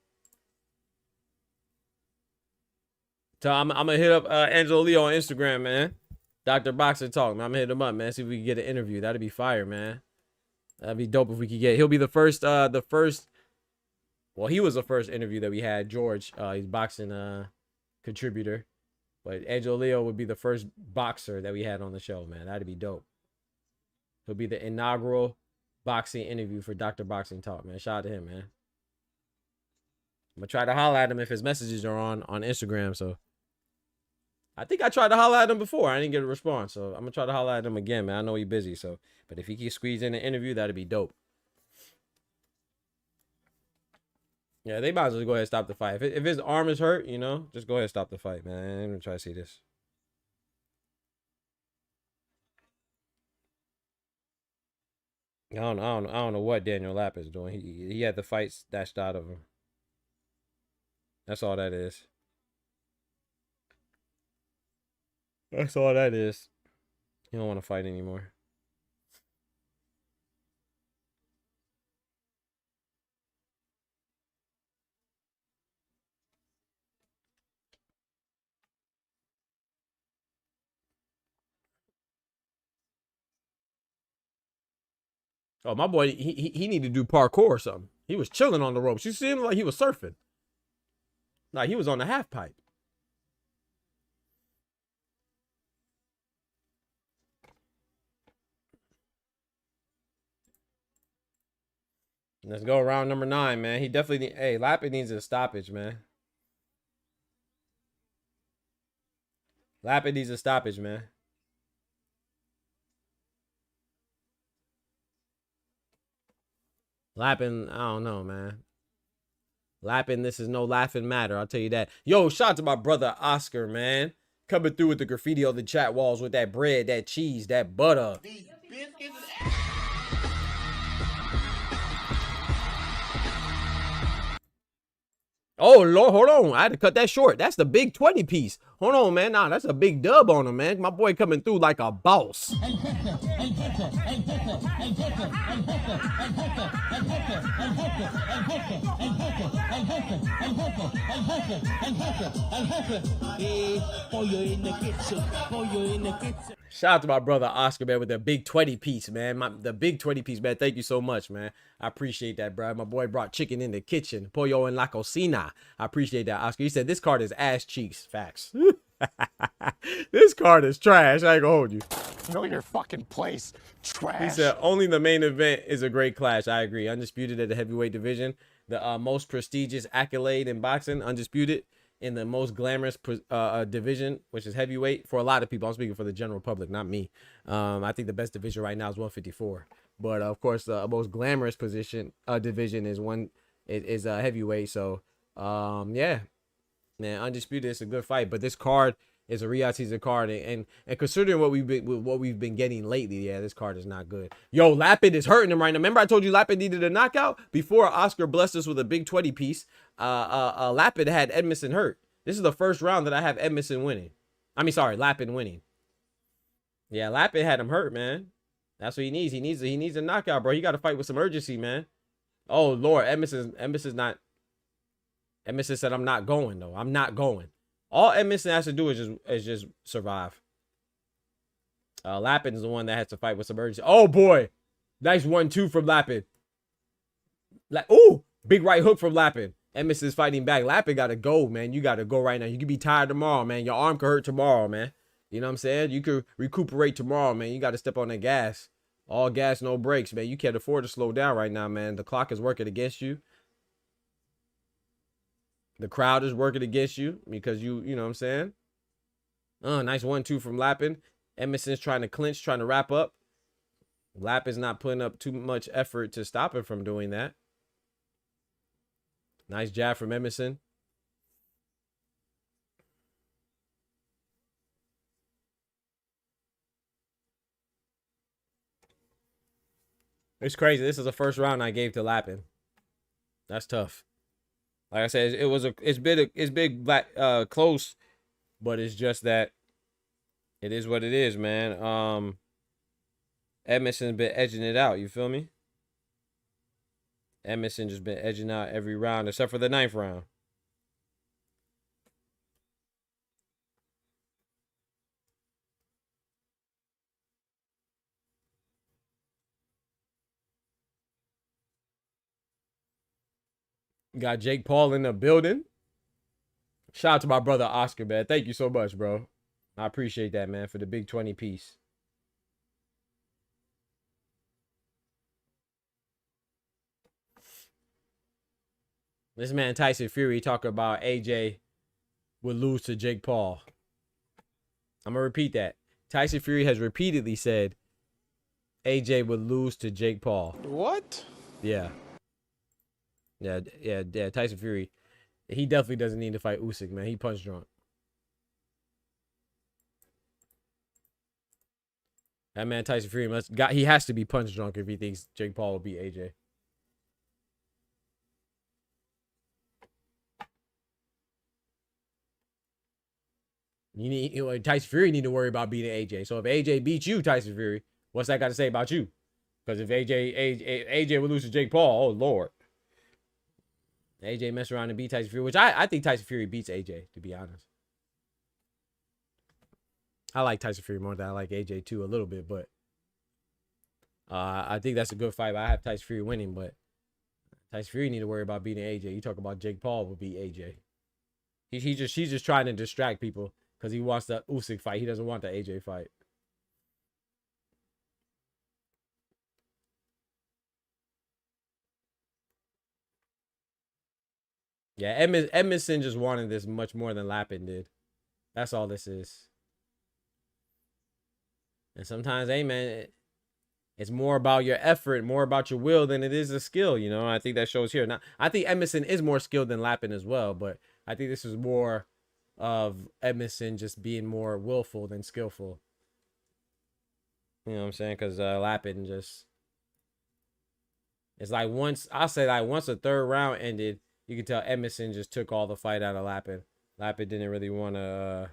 So I'm going to hit up Angelo Leo on Instagram, man. Dr. Boxer Talk, man. I'm going to hit him up, man. See if we can get an interview. That'd be fire, man. That'd be dope if we could get. He'll be the first. Well, he was the first interview that we had. George, he's boxing contributor, but Angelo Leo would be the first boxer that we had on the show, man. That'd be dope. He'll be the inaugural boxing interview for Dr. Boxing Talk, man. Shout out to him, man. I'm gonna try to holler at him if his messages are on Instagram. So I think I tried to holler at him before. I didn't get a response, so I'm gonna try to holler at him again, man. I know he's busy, so but if he can squeeze in an interview, that'd be dope. Yeah, they might as well go ahead and stop the fight. If his arm is hurt, you know, just go ahead and stop the fight, man. I'm gonna try to see this. I don't know what Daniel Lapp is doing. He had the fight snatched out of him. That's all that is. That's all that is. He don't want to fight anymore. Oh, my boy, he needed to do parkour or something. He was chilling on the ropes. You see him like he was surfing. Like he was on the half pipe. Let's go round number 9, man. He definitely hey, Lappin needs a stoppage, man. Lappin needs a stoppage, man. Lappin, I don't know, man. Lappin, this is no laughing matter. I'll tell you that. Yo, shout out to my brother Oscar, man. Coming through with the graffiti on the chat walls with that bread, that cheese, that butter. Oh, Lord, hold on. I had to cut that short. That's the big 20 piece. Hold on, man. Nah, that's a big dub on him, man. My boy coming through like a boss. Shout out to my brother Oscar, man, with the big 20 piece, man. The big 20 piece, man. Thank you so much, man. I appreciate that, bro. My boy brought chicken in the kitchen. Pollo en la cocina. I appreciate that, Oscar. He said this card is ass cheeks. Facts. This card is trash. I ain't gonna hold you. Know your fucking place, trash. He said only the main event is a great clash. I agree. Undisputed at the heavyweight division. The most prestigious accolade in boxing. Undisputed in the most glamorous division, which is heavyweight. For a lot of people, I'm speaking for the general public, not me. I think the best division right now is 154. But of course, the most glamorous division is heavyweight. So yeah, man, Undisputed is a good fight. But this card is a Riyadh season card, and considering what we've been getting lately, yeah, this card is not good. Yo, Lapid is hurting him right now. Remember I told you Lapid needed a knockout before Oscar blessed us with a big 20 piece. Lapid had Edmondson hurt. This is the first round that I have Edmondson winning. I mean, sorry, Lapid winning. Yeah, Lapid had him hurt, man. That's what he needs. He needs a knockout, bro. He got to fight with some urgency, man. Oh Lord, Edmondson's not. Edmondson said, "I'm not going though. I'm not going." All Edmondson has to do is just survive. Lapid is the one that has to fight with some urgency. Oh boy, nice 1-2 from Lapid. Ooh, big right hook from Lapid. Edmondson's fighting back. Lapid got to go, man. You got to go right now. You could be tired tomorrow, man. Your arm could hurt tomorrow, man. You know what I'm saying? You could recuperate tomorrow, man. You got to step on that gas. All gas, no brakes, man. You can't afford to slow down right now, man. The clock is working against you. The crowd is working against you because you know what I'm saying? Nice 1-2 from Lapid. Edmondson's trying to clinch, trying to wrap up. Lapid's not putting up too much effort to stop him from doing that. Nice jab from Edmondson. It's crazy. This is the first round I gave to Lapid. That's tough. Like I said, it's big black close, but it's just that it is what it is, man. Edmondson's been edging it out, you feel me? Edmondson just been edging out every round except for the 9th round. Got Jake Paul in the building. Shout out to my brother Oscar, man. Thank you so much, bro. I appreciate that, man, for the big 20 piece. This man Tyson Fury talking about AJ would lose to Jake Paul. I'm going to repeat that. Tyson Fury has repeatedly said AJ would lose to Jake Paul. What? Yeah. Yeah. Tyson Fury, he definitely doesn't need to fight USYK, man. He punch drunk. That man Tyson Fury he has to be punch drunk if he thinks Jake Paul will beat AJ. Tyson Fury need to worry about beating AJ. So if AJ beats you, Tyson Fury, what's that got to say about you? Because if AJ would lose to Jake Paul, oh Lord. AJ mess around and beat Tyson Fury, which I think Tyson Fury beats AJ, to be honest. I like Tyson Fury more than I like AJ too, a little bit, but I think that's a good fight. I have Tyson Fury winning, but Tyson Fury need to worry about beating AJ. You talk about Jake Paul will beat AJ. He's just trying to distract people because he wants the USYK fight. He doesn't want the AJ fight. Yeah, Edmondson just wanted this much more than Lapid did. That's all this is. And sometimes, hey, man, it's more about your effort, more about your will than it is a skill, you know? I think that shows here. Now, I think Edmondson is more skilled than Lapid as well, but I think this is more of Edmondson just being more willful than skillful. You know what I'm saying? Because Lapid just... It's like once the third round ended, you could tell Edmondson just took all the fight out of Lapid. Lapid didn't really want to...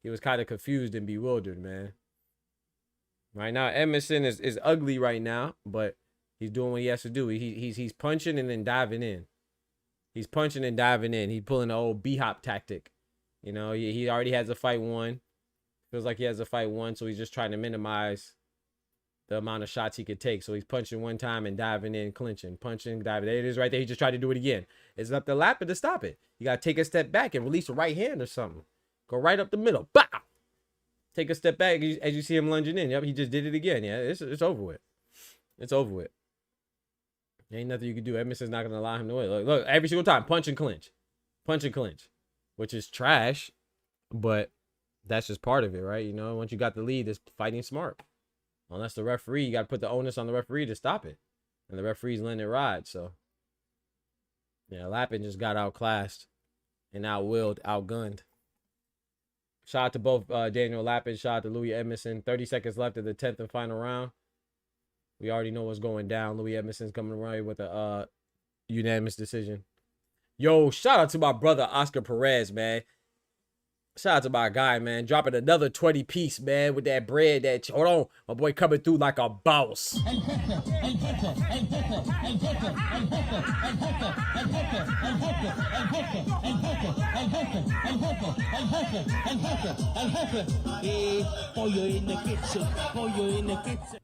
he was kind of confused and bewildered, man. Right now, Emerson is ugly right now, but he's doing what he has to do. He's punching and then diving in. He's punching and diving in. He's pulling the old B-hop tactic. You know, he already has a fight won. Feels like he has a fight won, so he's just trying to minimize the amount of shots he could take. So he's punching one time and diving in, clinching, punching, diving. There it is right there. He just tried to do it again. It's up the lap to stop it. You got to take a step back and release a right hand or something. Go right up the middle. Bow! Take a step back as you see him lunging in. Yep, he just did it again. Yeah, it's over with. It's over with. Ain't nothing you can do. Emerson's not going to allow him to win. Look, every single time, punch and clinch. Punch and clinch. Which is trash, but that's just part of it, right? You know, once you got the lead, it's fighting smart. Unless the referee, you got to put the onus on the referee to stop it. And the referee's letting it ride, so. Yeah, Lappin just got outclassed and outwilled, outgunned. Shout out to both Daniel Lappin. Shout out to Louis Emerson. 30 seconds left of the 10th and final round. We already know what's going down. Louis Emerson's coming around with a unanimous decision. Yo, shout out to my brother Oscar Perez, man. Shout out to my guy, man. Dropping another 20 piece, man, with that bread. Hold on, my boy coming through like a boss.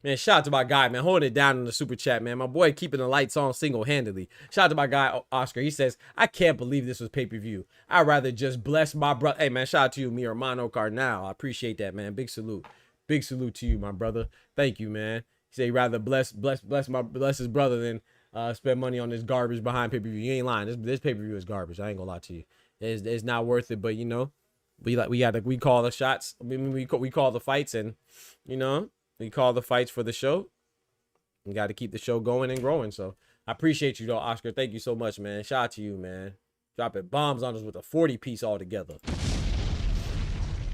Man, shout out to my guy, man. Holding it down in the super chat, man. My boy keeping the lights on single-handedly. Shout out to my guy, Oscar. He says, I can't believe this was pay-per-view. I'd rather just bless my brother. Hey, man, shout out to you, mi hermano Carnal. I appreciate that, man. Big salute. Big salute to you, my brother. Thank you, man. He said he'd rather bless his brother than spend money on this garbage behind pay-per-view. You ain't lying. This pay-per-view is garbage. I ain't gonna lie to you. It's not worth it, but you know, we call the shots. I mean, we call the fights, and you know, we call the fights for the show. We got to keep the show going and growing. So I appreciate you though, Oscar. Thank you so much, man. Shout out to you, man. Dropping bombs on us with a 40 piece altogether.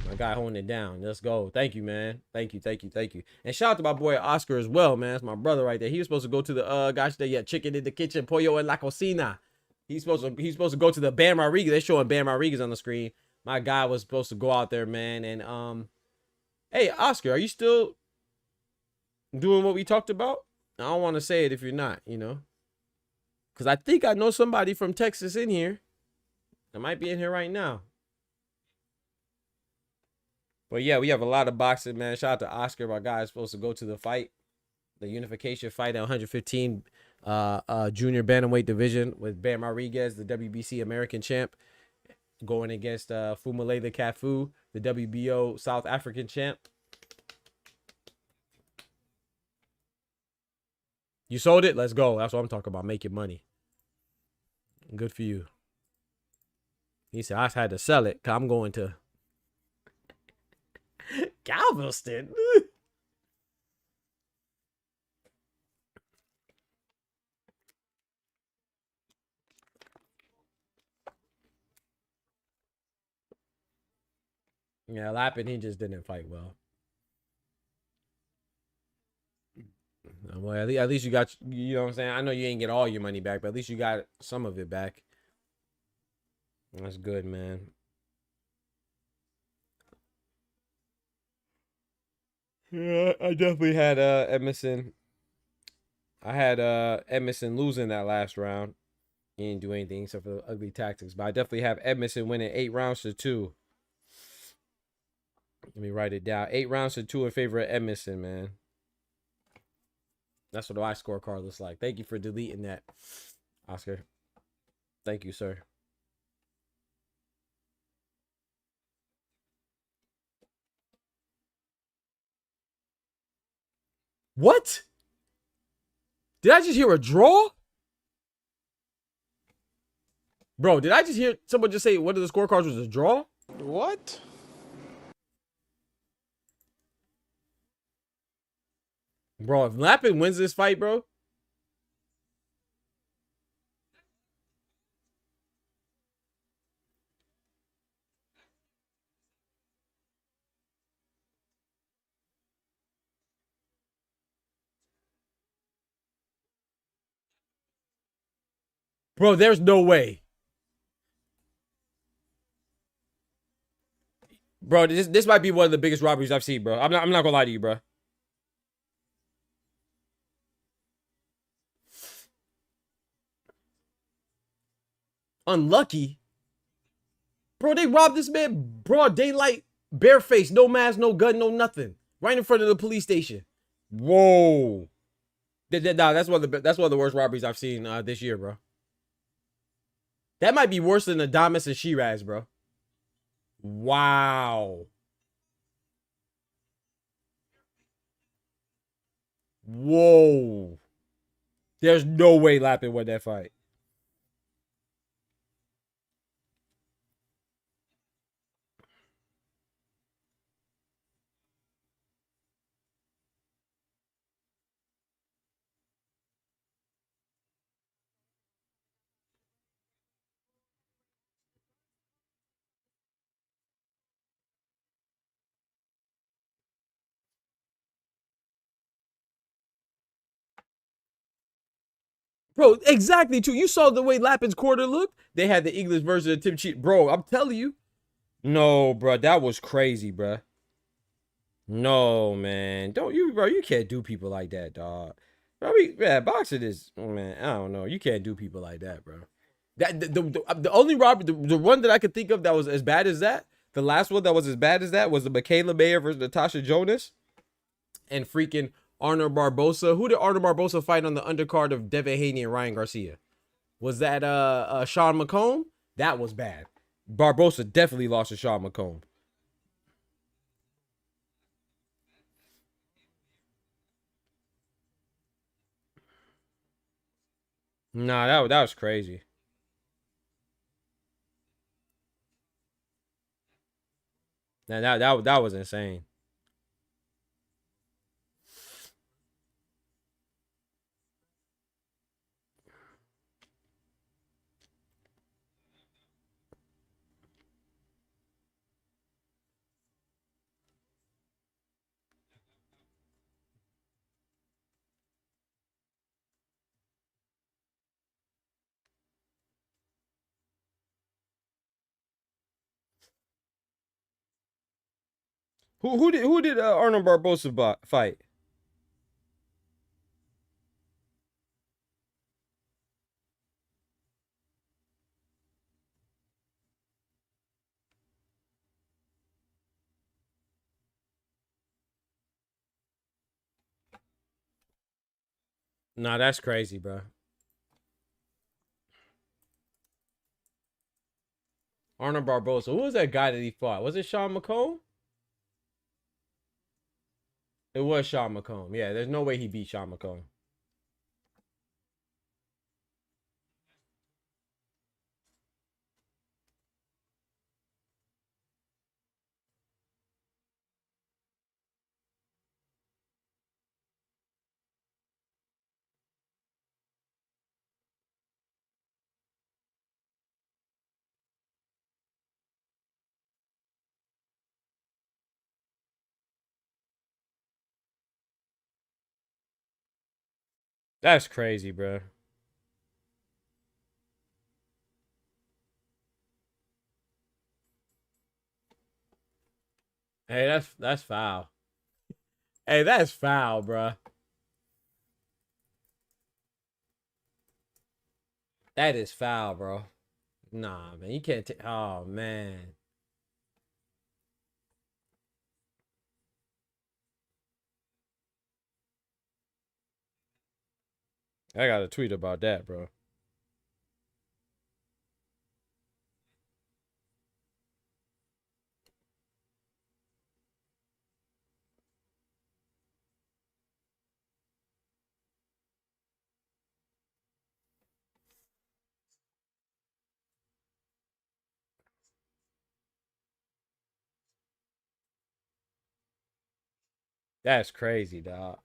My guy holding it down. Let's go. Thank you, man. Thank you. And shout out to my boy Oscar as well, man. It's my brother right there. He was supposed to go to the gosh, they got chicken in the kitchen, pollo en la cocina. He's supposed to go to the Bam Rodriguez. They're showing Bam Rodriguez on the screen. My guy was supposed to go out there, man. And hey, Oscar, are you still doing what we talked about? I don't want to say it if you're not, you know. Because I think I know somebody from Texas in here. I might be in here right now. But yeah, we have a lot of boxing, man. Shout out to Oscar. My guy is supposed to go to the fight, the unification fight at 115 junior bantamweight division with Bam Rodriguez, the WBC American champ, going against PHUMELELA CAFU, the WBO South African champ. You sold it? Let's go. That's what I'm talking about. Making money. Good for you. He said, I had to sell it because I'm going to Galveston. Yeah, Lappin, he just didn't fight well. Well, at least you got, you know what I'm saying? I know you ain't get all your money back, but at least you got some of it back. That's good, man. Yeah, I definitely had Emerson. I had Emerson losing that last round. He didn't do anything except for the ugly tactics. But I definitely have Emerson winning 8-2. Let me write it down. 8-2 in favor of Emerson, man. That's what my scorecard looks like. Thank you for deleting that, Oscar. Thank you, sir. What? Did I just hear a draw? Bro, did I just hear someone just say one of the scorecards was a draw? What? Bro, if Lappin wins this fight, bro. Bro, there's no way. Bro, this might be one of the biggest robberies I've seen, bro. I'm not gonna lie to you, bro. Unlucky? Bro, they robbed this man broad daylight, barefaced, no mask, no gun, no nothing. Right in front of the police station. Whoa. Nah, that's one of the worst robberies I've seen this year, bro. That might be worse than Adamas and Shiraz, bro. Wow. Whoa. There's no way Lappin won that fight. Bro, exactly, too. You saw the way Lappin's quarter looked? They had the English version of Tim Cheat. Bro, I'm telling you. No, bro, that was crazy, bro. No, man. Don't you, bro, you can't do people like that, dog. Bro, yeah, boxing is, man, I don't know. You can't do people like that, bro. That the only robbery, the one that I could think of that was as bad as that, the last one that was as bad as that was the Michaela Mayer versus Natasha Jonas and freaking Arnold Barbosa. Who did Arnold Barbosa fight on the undercard of Devin Haney and Ryan Garcia? Was that Sean McComb? That was bad. Barbosa definitely lost to Sean McComb. Nah, that was crazy. Nah, that was insane. Who did Arnold Barbosa fight? Nah, that's crazy, bro. Arnold Barbosa. Who was that guy that he fought? Was it Sean McComb? It was Sean McComb. Yeah, there's no way he beat Sean McComb. That's crazy, bro. Hey, that's foul. Hey, that's foul, bro. That is foul, bro. Nah, man, you can't take. Oh man, I got a tweet about that, bro. That's crazy, dog.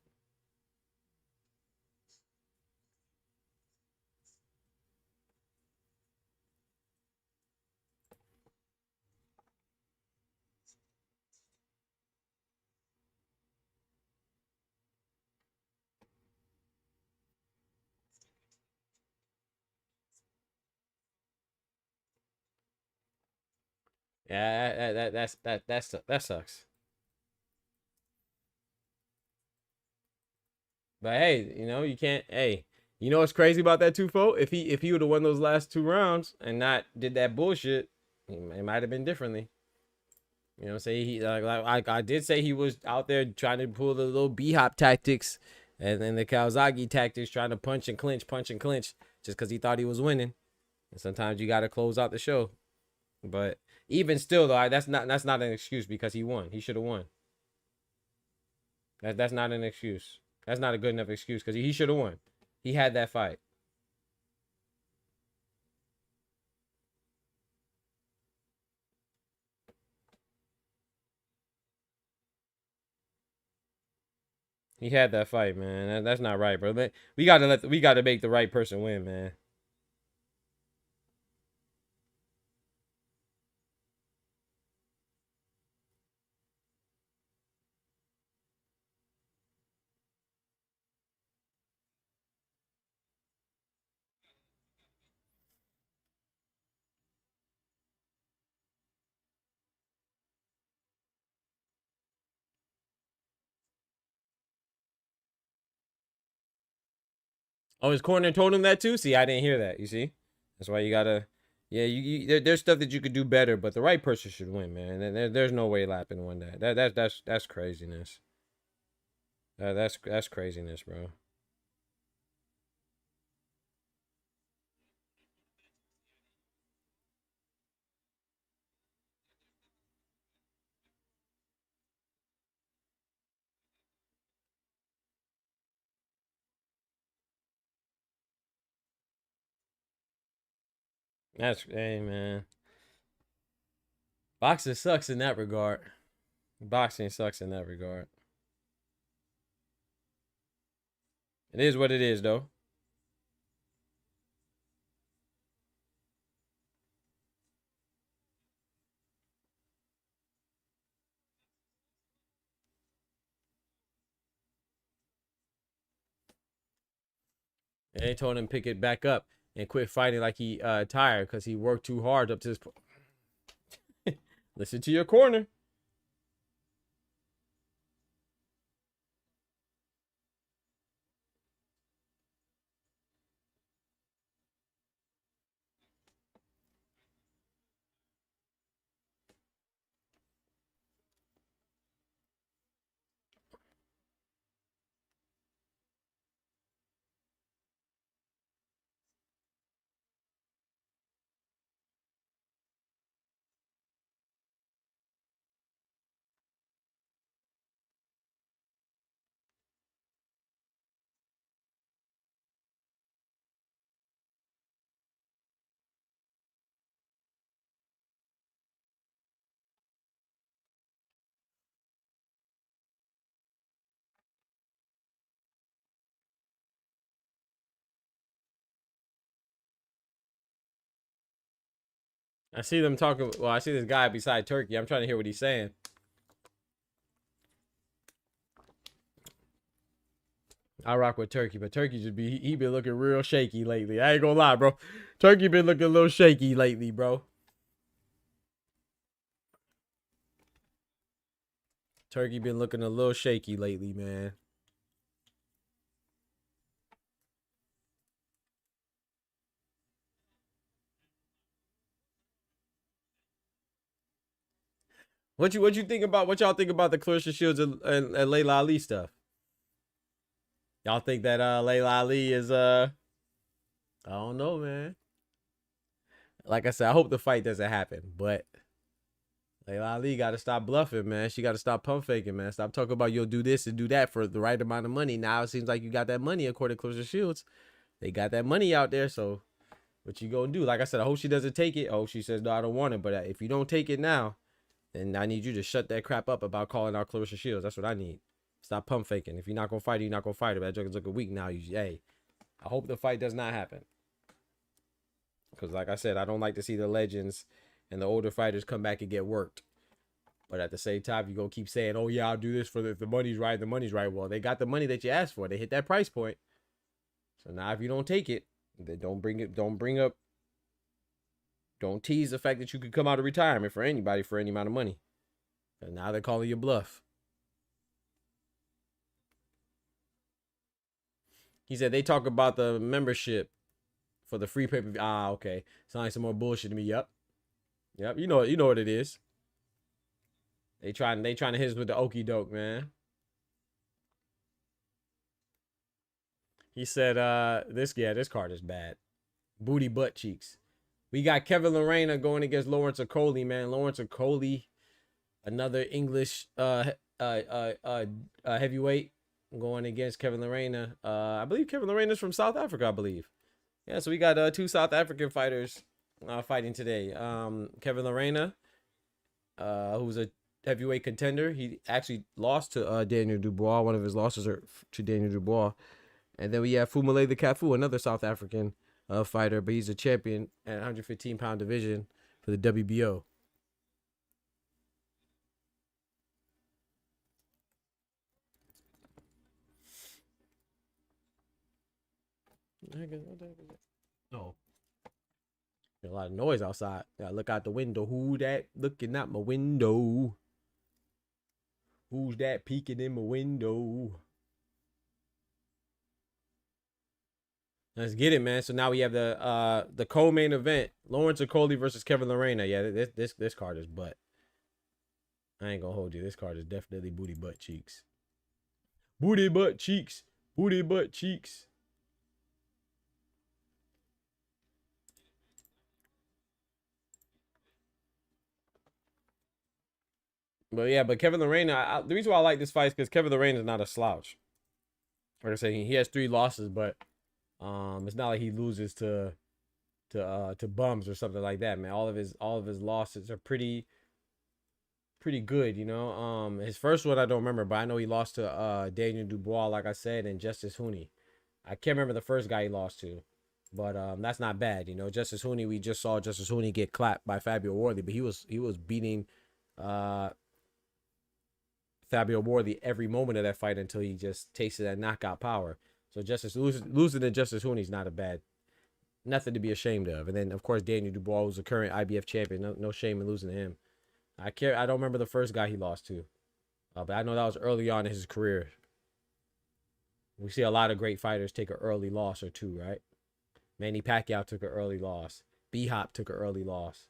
Yeah, that sucks. But hey, you know, you can't. Hey, You know what's crazy about that 2-4? If he would have won those last 2 rounds and not did that bullshit, it might have been differently. You know what I'm saying? He like I did say he was out there trying to pull the little B-hop tactics and then the Kawasaki tactics, trying to punch and clinch just because he thought he was winning. And sometimes you got to close out the show. But even still, though, that's not an excuse because he won. He should have won. That's not an excuse. That's not a good enough excuse because he should have won. He had that fight. He had that fight, man. That's not right, bro. We gotta make the right person win, man. Oh, his corner told him that too? See, I didn't hear that. You see? That's why you gotta... Yeah, there's stuff that you could do better, but the right person should win, man. There's no way Lappin won that. That's craziness. That's craziness, bro. Hey, man. Boxing sucks in that regard. Boxing sucks in that regard. It is what it is, though. And they told him pick it back up and quit fighting like he tired because he worked too hard up to this point. Listen to your corner. I see them talking. Well, I see this guy beside Turkey. I'm trying to hear what he's saying. I rock with Turkey, but Turkey he been looking real shaky lately. I ain't gonna lie, bro. Turkey been looking a little shaky lately, bro. Turkey been looking a little shaky lately, man. What you think about what y'all think about the Clarissa Shields and Layla Ali stuff? Y'all think that Layla Ali is I don't know, man. Like I said, I hope the fight doesn't happen, but Layla Ali got to stop bluffing, man. She got to stop pump faking, man. Stop talking about you'll do this and do that for the right amount of money. Now it seems like you got that money, according to Clarissa Shields. They got that money out there, so what you gonna do? Like I said, I hope she doesn't take it. Oh, she says, no, I don't want it. But if you don't take it now, then I need you to shut that crap up about calling out Clarissa Shields. That's what I need. Stop pump faking. If you're not gonna fight her, you're not gonna fight her. That joker's looking weak now. Hey, I hope the fight does not happen. Because like I said, I don't like to see the legends and the older fighters come back and get worked. But at the same time, you gonna keep saying, oh yeah, I'll do this for the money's right, the money's right. Well, they got the money that you asked for. They hit that price point. So now if you don't take it, then don't tease the fact that you could come out of retirement for anybody for any amount of money. And now they're calling you bluff. He said they talk about the membership for the free pay-per-view. Ah, okay. Sound like some more bullshit to me. Yep. Yep. You know what it is. They trying to hit us with the okey doke, man. He said, this card is bad. Booty butt cheeks. We got Kevin Lorena going against Lawrence Okoli, man. Lawrence Okoli, another English heavyweight, going against Kevin Lorena. I believe Kevin Lorena's from South Africa, I believe. Yeah, so we got two South African fighters fighting today. Kevin Lorena, who's a heavyweight contender. He actually lost to Daniel Dubois. One of his losses are to Daniel Dubois. And then we have PHUMELELA CAFU, another South African fighter, but he's a champion at 115-pound division for the WBO. No. A lot of noise outside. Gotta look out the window. Who that looking out my window? Who's that peeking in my window? Let's get it, man. So now we have the co-main event: Lawrence Okoli versus Kevin Lorena. Yeah, this card is butt. I ain't gonna hold you. This card is definitely booty butt cheeks. Booty butt cheeks. Booty butt cheeks. But yeah, but Kevin Lorena, the reason why I like this fight is because Kevin Lorena is not a slouch. Like I say, he has 3 losses, but it's not like he loses to bums or something like that, man. All of his losses are pretty good, you know. His first one I don't remember, but I know he lost to Daniel Dubois, like I said, and Justice Hooney. I can't remember the first guy he lost to, but that's not bad, you know. Justice Hooney, we just saw Justice Hooney get clapped by Fabio Worthy, but he was beating Fabio Worthy every moment of that fight until he just tasted that knockout power. So losing to Justice Hooney is not a bad, nothing to be ashamed of. And then of course Daniel Dubois was a current IBF champion. No shame in losing to him. I don't remember the first guy he lost to, but I know that was early on in his career. We see a lot of great fighters take an early loss or two, right? Manny Pacquiao took an early loss. B-Hop took an early loss.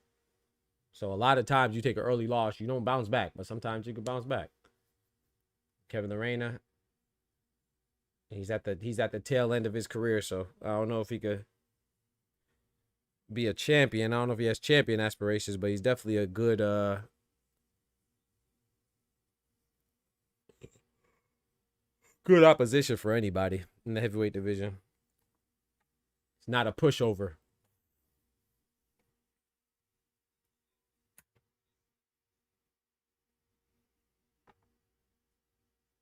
So a lot of times you take an early loss, you don't bounce back, but sometimes you can bounce back. Kevin Lorena, he's at the tail end of his career, so I don't know if he could be a champion. I don't know if he has champion aspirations, but he's definitely a good good opposition for anybody in the heavyweight division. It's not a pushover.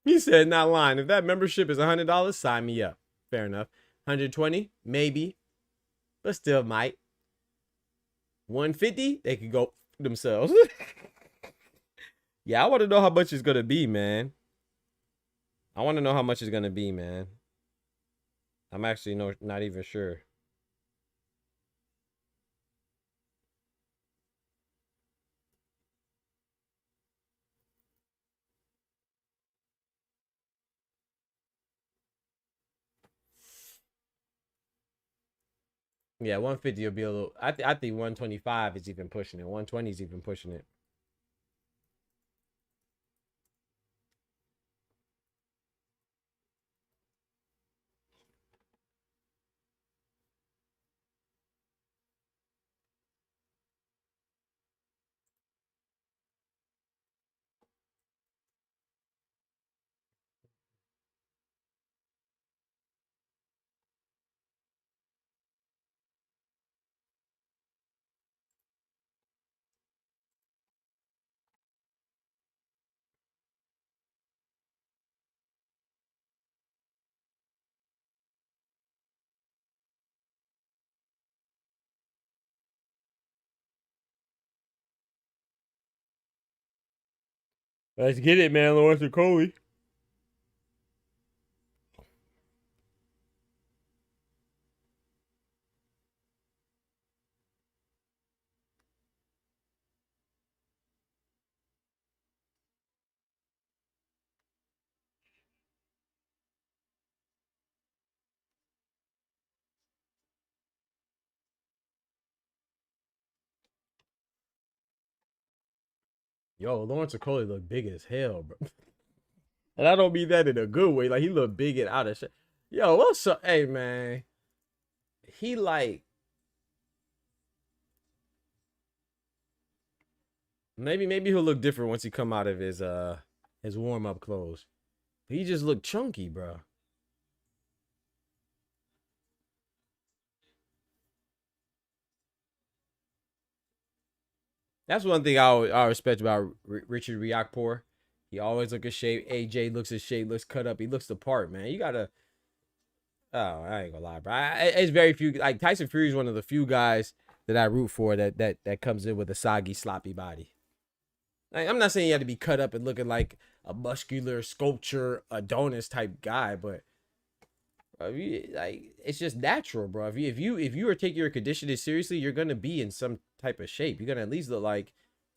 He said, not lying. If that membership is $100, sign me up. Fair enough. 120, maybe, but still might. 150, they could go themselves. Yeah, I want to know how much it's gonna be, man. I want to know how much it's gonna be, man. I'm actually not even sure. Yeah, 150 will be a little. I think 125 is even pushing it. 120 is even pushing it. Let's get it, man. Lawrence Okoli. Yo, Lawrence Okolie look big as hell, bro. And I don't mean that in a good way. Like, he look big and out of shape. Yo, what's up? Hey, man. He like... Maybe he'll look different once he come out of his warm-up clothes. He just looked chunky, bro. That's one thing I respect about Richard Riakporhe. He always look in shape. AJ looks in shape, looks cut up. He looks the part, man. You gotta... Oh, I ain't gonna lie, bro. It's very few. Like, Tyson Fury is one of the few guys that I root for that comes in with a soggy, sloppy body. Like, I'm not saying you have to be cut up and looking like a muscular sculpture Adonis type guy, but like, it's just natural, bro. If you are taking your conditioning seriously, you're gonna be in some type of shape. You're gonna at least look like,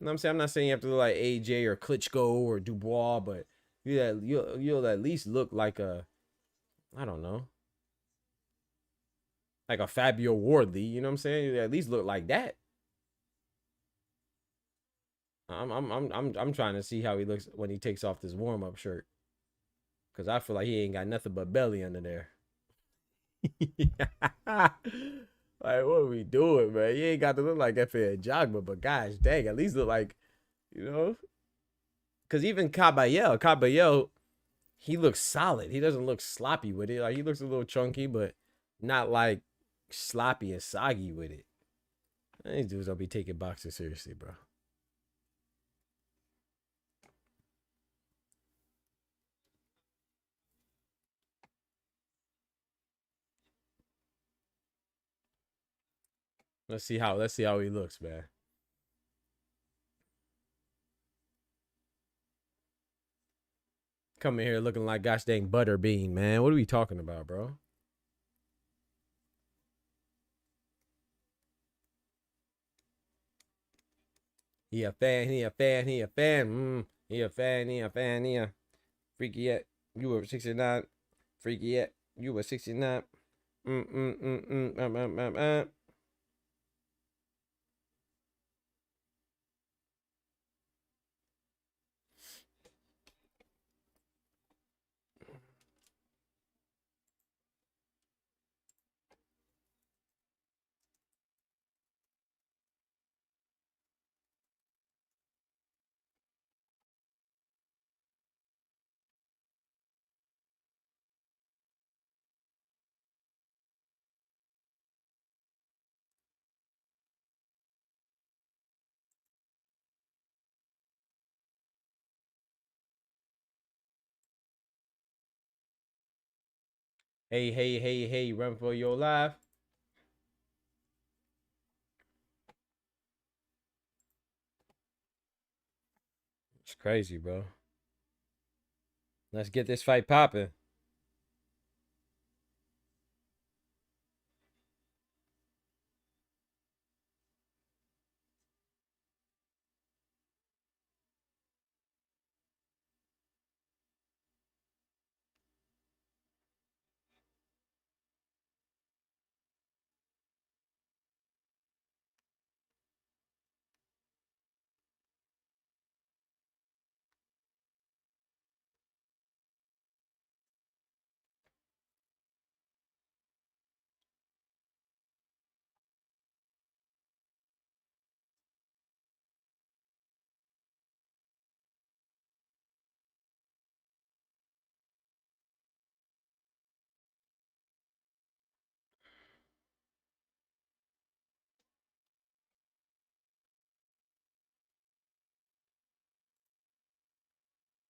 you know what I'm saying? I'm not saying you have to look like AJ or Klitschko or Dubois, but you'll at least look like a, I don't know, like a Fabio Wardley. You know what I'm saying? You at least look like that. I'm trying to see how he looks when he takes off this warm-up shirt, because I feel like he ain't got nothing but belly under there. Like, what are we doing, man? You ain't got to look like F.A. Jogba, but gosh dang, at least look like, you know, because even Caballero, he looks solid. He doesn't look sloppy with it. Like, he looks a little chunky, but not like sloppy and soggy with it. These dudes don't be taking boxing seriously, bro. Let's see how he looks, man. Coming here looking like gosh dang Butterbean, man. What are we talking about, bro? He a fan. He a fan. He a fan. He a fan. He a fan. He a freaky yet. You were 69. Freaky yet. You were 69. Hey, run for your life. It's crazy, bro. Let's get this fight popping.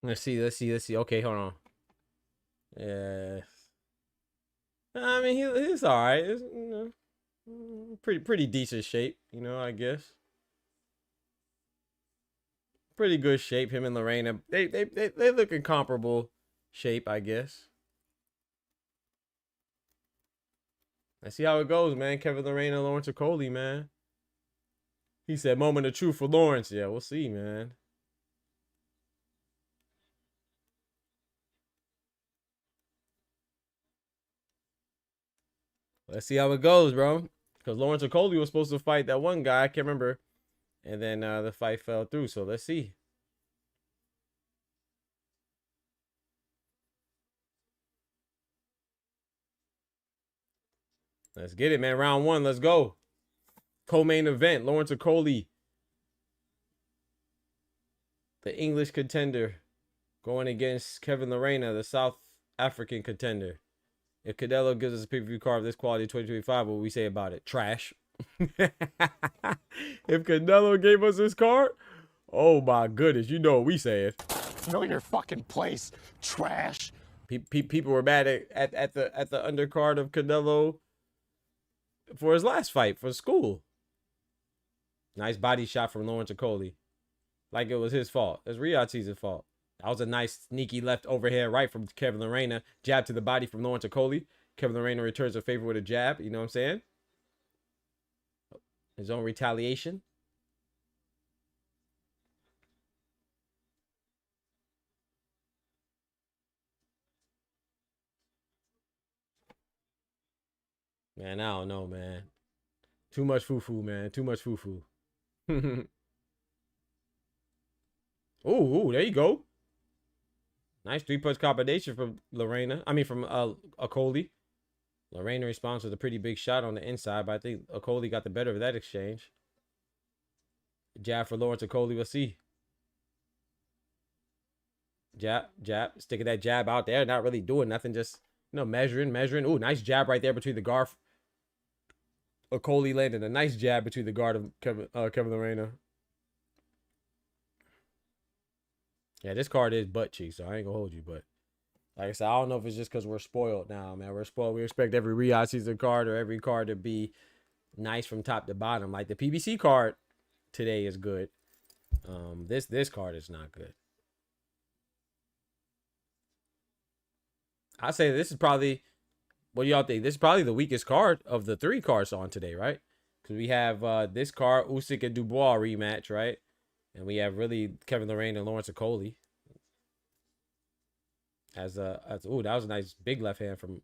Let's see. Okay, hold on. Yeah. I mean, he's all right. It's, you know, pretty decent shape, you know, I guess. Pretty good shape. Him and Lorena, they look in comparable shape, I guess. Let's see how it goes, man. Kevin Lorena, Lawrence Okolie, man. He said, moment of truth for Lawrence. Yeah, we'll see, man. Let's see how it goes, bro. Because Lawrence Okolie was supposed to fight that one guy. I can't remember. And then the fight fell through. So let's see. Let's get it, man. Round 1. Let's go. Co-main event. Lawrence Okolie, the English contender, going against Kevin Lerena, the South African contender. If Canelo gives us a pay-per-view card of this quality 2025, what will we say about it? Trash. If Canelo gave us this card, oh my goodness, you know what we said. Know your fucking place, trash. People were mad at the undercard of Canelo for his last fight for school. Nice body shot from Lawrence Okolie. Like it was his fault. It's Riyad's fault. That was a nice sneaky left overhand right from Kevin Lerena. Jab to the body from Lawrence Okolie. Kevin Lerena returns a favor with a jab. You know what I'm saying? His own retaliation. Man, I don't know, man. Too much foo-foo, man. Too much foo-foo. Ooh, there you go. Nice 3-punch combination from Lerena. I mean, from Okolie. Lerena responds with a pretty big shot on the inside, but I think Okolie got the better of that exchange. Jab for Lawrence Okolie. We'll see. Jab. Sticking that jab out there. Not really doing nothing. Just, you know, measuring. Ooh, nice jab right there between the guard. Okolie landed a nice jab between the guard of Kevin Lerena. Yeah, this card is butt cheeks, so I ain't gonna hold you. But like I said, I don't know if it's just because we're spoiled now, man. We're spoiled. We expect every Riyadh season card or every card to be nice from top to bottom. Like the PBC card today is good. This card is not good. I say this is probably, what do y'all think? This is probably the weakest card of the 3 cards on today, right? Because we have this card, USYK and DUBOIS rematch, right? And we have really Kevin Lerena and Lawrence Okolie. Ooh, that was a nice big left hand from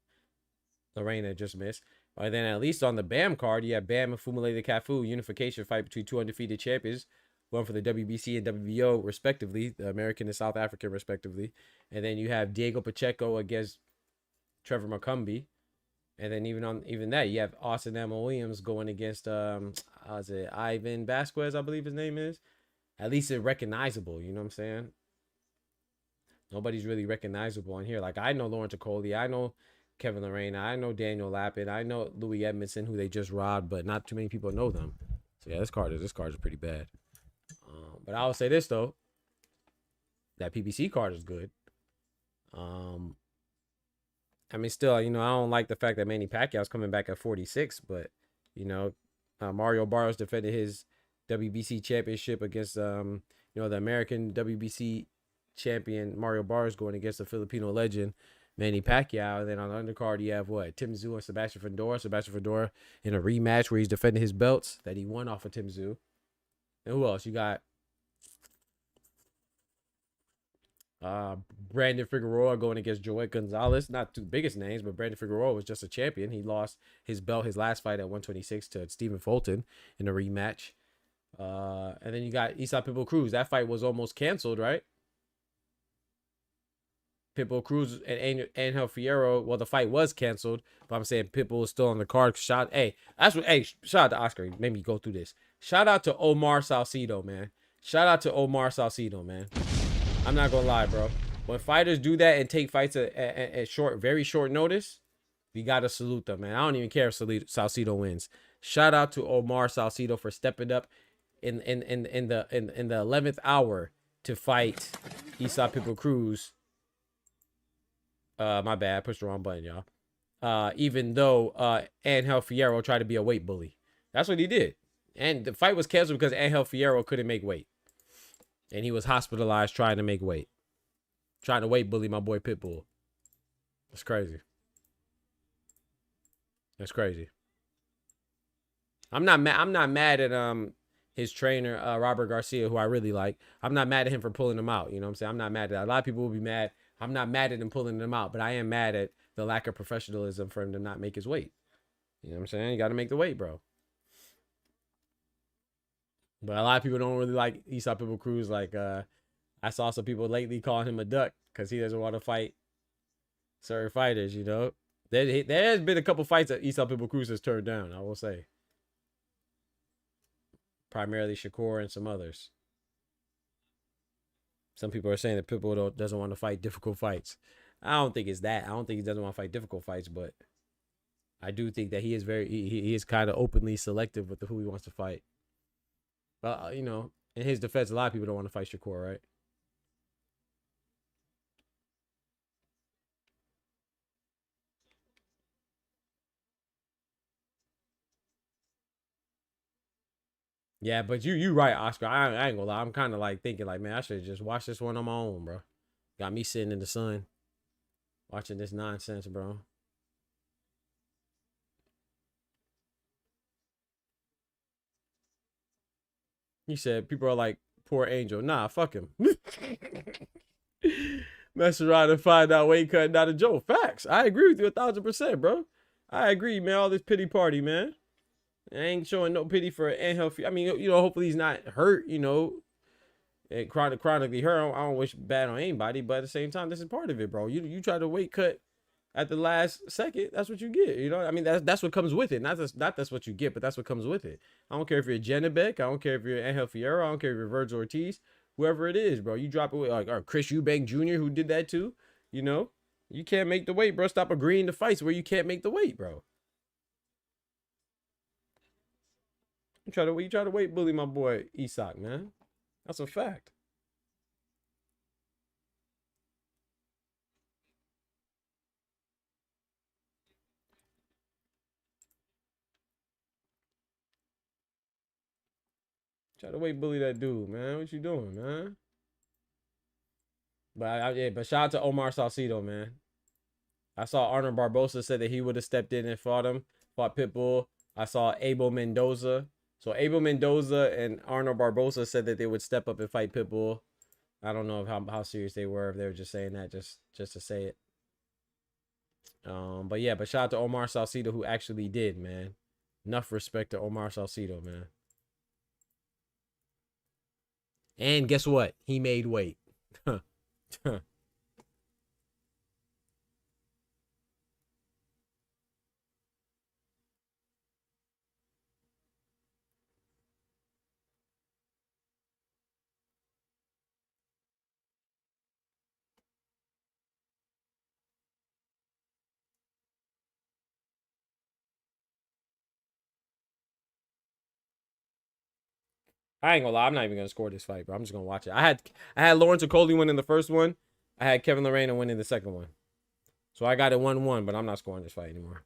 Lerena, just missed. And then at least on the BAM card, you have BAM and PHUMELELA CAFU, unification fight between 2 undefeated champions, one for the WBC and WBO respectively, the American and South African respectively. And then you have Diego Pacheco against Trevor McCumbee. And then even that, you have Austin Emma Williams going against how's it, Ivan Vasquez, I believe his name is. At least it's recognizable, you know what I'm saying? Nobody's really recognizable on here. Like, I know Lawrence Okolie, I know Kevin Lerena, I know Daniel Lappin, I know Louis Edmondson, who they just robbed, but not too many people know them. So yeah, this card is pretty bad. But I will say this though, that PBC card is good. I mean, still, you know, I don't like the fact that Manny Pacquiao is coming back at 46, but you know, Mario Barrios defended his WBC championship against you know, the American WBC champion Mario Barrios going against the Filipino legend Manny Pacquiao. And then on the undercard you have what, Tim Tszyu and Sebastian Fedora in a rematch where he's defending his belts that he won off of Tim Tszyu. And who else? You got Brandon Figueroa going against Joet Gonzalez. Not the biggest names, but Brandon Figueroa was just a champion. He lost his belt his last fight at 126 to Stephen Fulton in a rematch. And then you got Isaac Pitbull Cruz. That fight was almost canceled, right? Pitbull Cruz and Angel Fierro. Well, the fight was canceled, but I'm saying Pitbull is still on the card. Hey, shout out to Oscar. He made me go through this. Shout out to Omar Salcido, man. Man. I'm not gonna lie, bro. When fighters do that and take fights at very short notice, we gotta salute them, man. I don't even care if Salcido wins. Shout out to Omar Salcido for stepping up in the 11th hour to fight Isaac Pitbull Cruz. My bad, I pushed the wrong button, y'all. Even though Angel Fierro tried to be a weight bully. That's what he did. And the fight was canceled because Angel Fierro couldn't make weight. And he was hospitalized trying to make weight. Trying to weight bully my boy Pitbull. That's crazy. That's crazy. I'm not mad at his trainer, Robert Garcia, who I really like. I'm not mad at him for pulling him out. You know what I'm saying? I'm not mad at that. A lot of people will be mad. I'm not mad at him pulling him out, but I am mad at the lack of professionalism for him to not make his weight. You know what I'm saying? You got to make the weight, bro. But a lot of people don't really like Isaac Pitbull Cruz. Like, I saw some people lately calling him a duck because he doesn't want to fight certain fighters, you know? There has been a couple fights that Eastside Pitbull Cruz has turned down, I will say. Primarily Shakur and some others. Some people are saying that Pitbull doesn't want to fight difficult fights. I don't think it's that. I don't think he doesn't want to fight difficult fights, but I do think that he is he is kind of openly selective with who he wants to fight. Well, you know, in his defense, a lot of people don't want to fight Shakur, right? Yeah, but you right, Oscar. I ain't gonna lie. I'm kind of like thinking like, man, I should just watch this one on my own, bro. Got me sitting in the sun watching this nonsense, bro. He said people are like, poor Angel. Nah, fuck him. Mess around and find out weight cut not a joke. Facts. I agree with you 1000%, bro. I agree, man. All this pity party, man. I ain't showing no pity for Angel. I mean, you know, hopefully he's not hurt, you know, and chronically hurt. I don't wish bad on anybody, but at the same time, this is part of it, bro. You try to weight cut at the last second, that's what you get. You know, I mean, that's what comes with it. Not that's what you get, but that's what comes with it. I don't care if you're Janabek. I don't care if you're Angel Fierro. I don't care if you're Virgil Ortiz. Whoever it is, bro, you drop it like or Chris Eubank Jr. who did that too. You know, you can't make the weight, bro. Stop agreeing to fights where you can't make the weight, bro. You try to weight bully my boy USYK, man. That's a fact. Try to weight bully that dude, man. What you doing, man? But yeah, but shout out to Omar Salcido, man. I saw Arnold Barbosa said that he would have stepped in and fought Pitbull. I saw Abel Mendoza. So Abel Mendoza and Arnold Barbosa said that they would step up and fight Pitbull. I don't know how serious they were, if they were just saying that just to say it. But yeah, but shout out to Omar Salcido who actually did, man. Enough respect to Omar Salcido, man. And guess what? He made weight. I ain't gonna lie, I'm not even gonna score this fight, bro. I'm just gonna watch it. I had Lawrence Okoli winning the first one. I had Kevin Lorena winning the second one. So I got it 1-1, but I'm not scoring this fight anymore.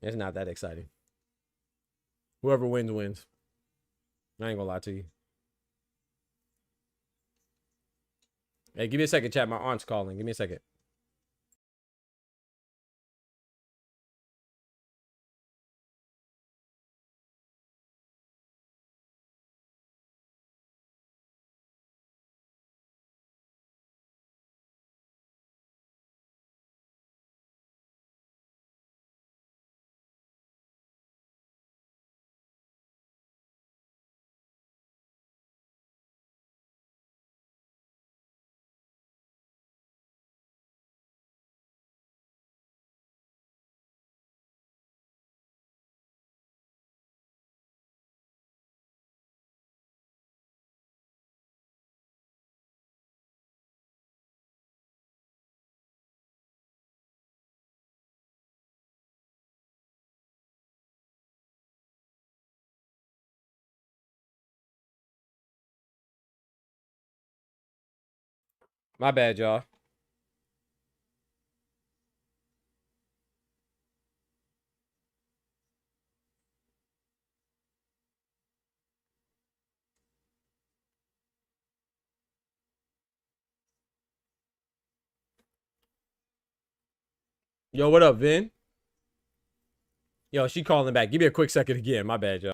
It's not that exciting. Whoever wins, wins. I ain't gonna lie to you. Hey, give me a second, chat. My aunt's calling. Give me a second. My bad, y'all. Yo, what up, Vin? Yo, she calling back. Give me a quick second again. My bad, y'all.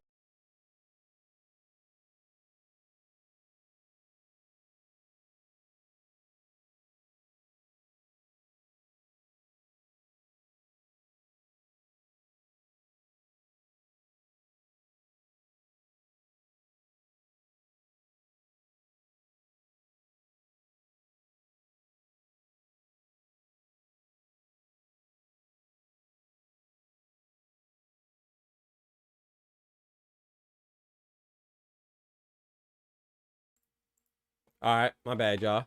All right, my bad, y'all.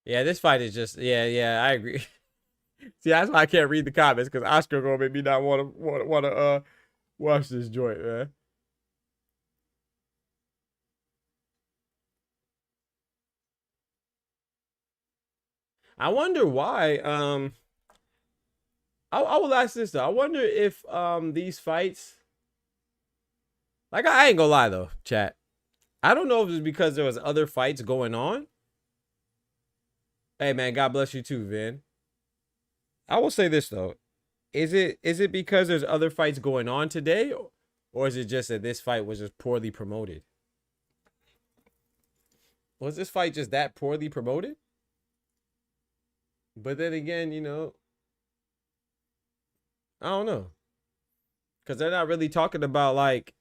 Yeah, this fight is just yeah, I agree. See, that's why I can't read the comments because Oscar gonna make me not want to watch this joint, man. I wonder why. I will ask this though. I wonder if these fights, like I ain't gonna lie though, chat. I don't know if it's because there was other fights going on. Hey man, God bless you too, Vin. I will say this though. Is it because there's other fights going on today, or is it just that this fight was just poorly promoted? Was this fight just that poorly promoted? But then again, you know, I don't know. Because they're not really talking about, like,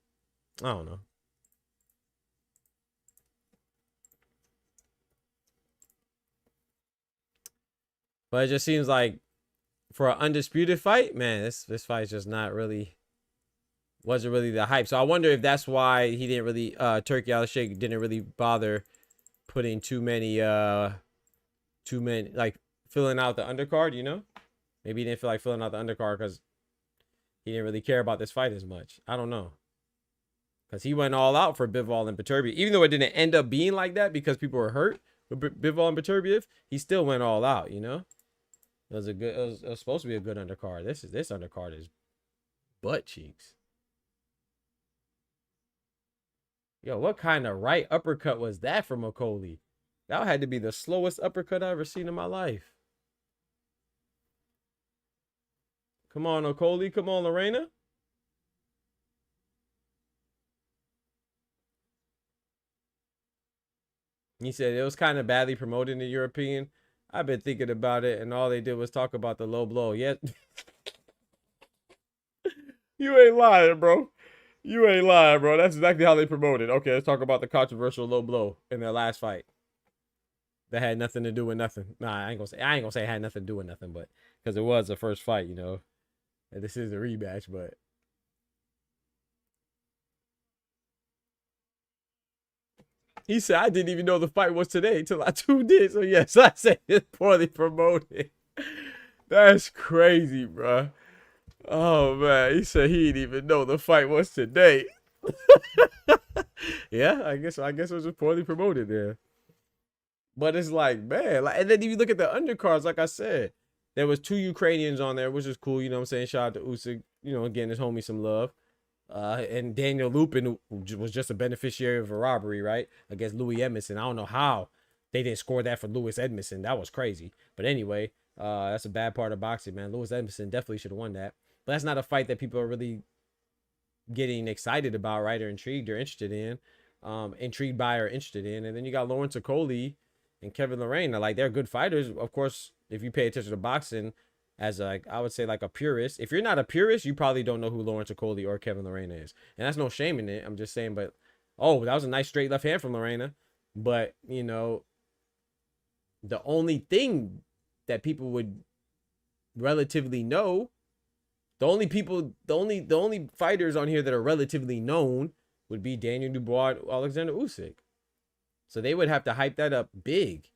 I don't know. But it just seems like for an undisputed fight, man, this fight's just not really, wasn't really the hype. So I wonder if that's why he didn't really, Turkey Al-Sheikh didn't really bother putting too many, like, filling out the undercard, you know? Maybe he didn't feel like filling out the undercard because he didn't really care about this fight as much. I don't know. Because he went all out for Bivol and Beterbiev. Even though it didn't end up being like that because people were hurt with Bivol and Beterbiev, he still went all out, you know? It was a good, it was supposed to be a good undercard. This undercard is butt cheeks. Yo, what kind of right uppercut was that from Okoli? That had to be the slowest uppercut I ever seen in my life. Come on, Okoli. Come on, Lorena. He said it was kind of badly promoted in the European. I've been thinking about it, and all they did was talk about the low blow. Yeah. You ain't lying, bro. You ain't lying, bro. That's exactly how they promoted. Okay, let's talk about the controversial low blow in their last fight. That had nothing to do with nothing. Nah, I ain't gonna say it had nothing to do with nothing, but because it was the first fight, you know. And this is a rematch, but he said I didn't even know the fight was today until I tuned in. So yes, I say it's poorly promoted. That's crazy, bro. Oh man, he said he didn't even know the fight was today. Yeah, I guess it was just poorly promoted there. But it's like, man, like, and then if you look at the undercards, like I said, there was 2 Ukrainians on there, which is cool. You know what I'm saying? Shout out to USYK, you know, getting his homie some love. And Daniel Lupin was just a beneficiary of a robbery, right? Against Louis Edmondson. I don't know how they didn't score that for Louis Edmondson. That was crazy. But anyway, that's a bad part of boxing, man. Louis Edmondson definitely should have won that. But that's not a fight that people are really getting excited about, right? Or intrigued or interested in. Intrigued by or interested in. And then you got Lawrence Okoli and Kevin Lorraine. Like, they're good fighters. Of course, if you pay attention to boxing, as like I would say like a purist. If you're not a purist, you probably don't know who Lawrence Okoli or Kevin Lorena is. And that's no shame in it. I'm just saying, but oh, that was a nice straight left hand from Lorena. But, you know, the only thing that people would relatively know, the only fighters on here that are relatively known would be Daniel Dubois, Alexander Usyk. So they would have to hype that up big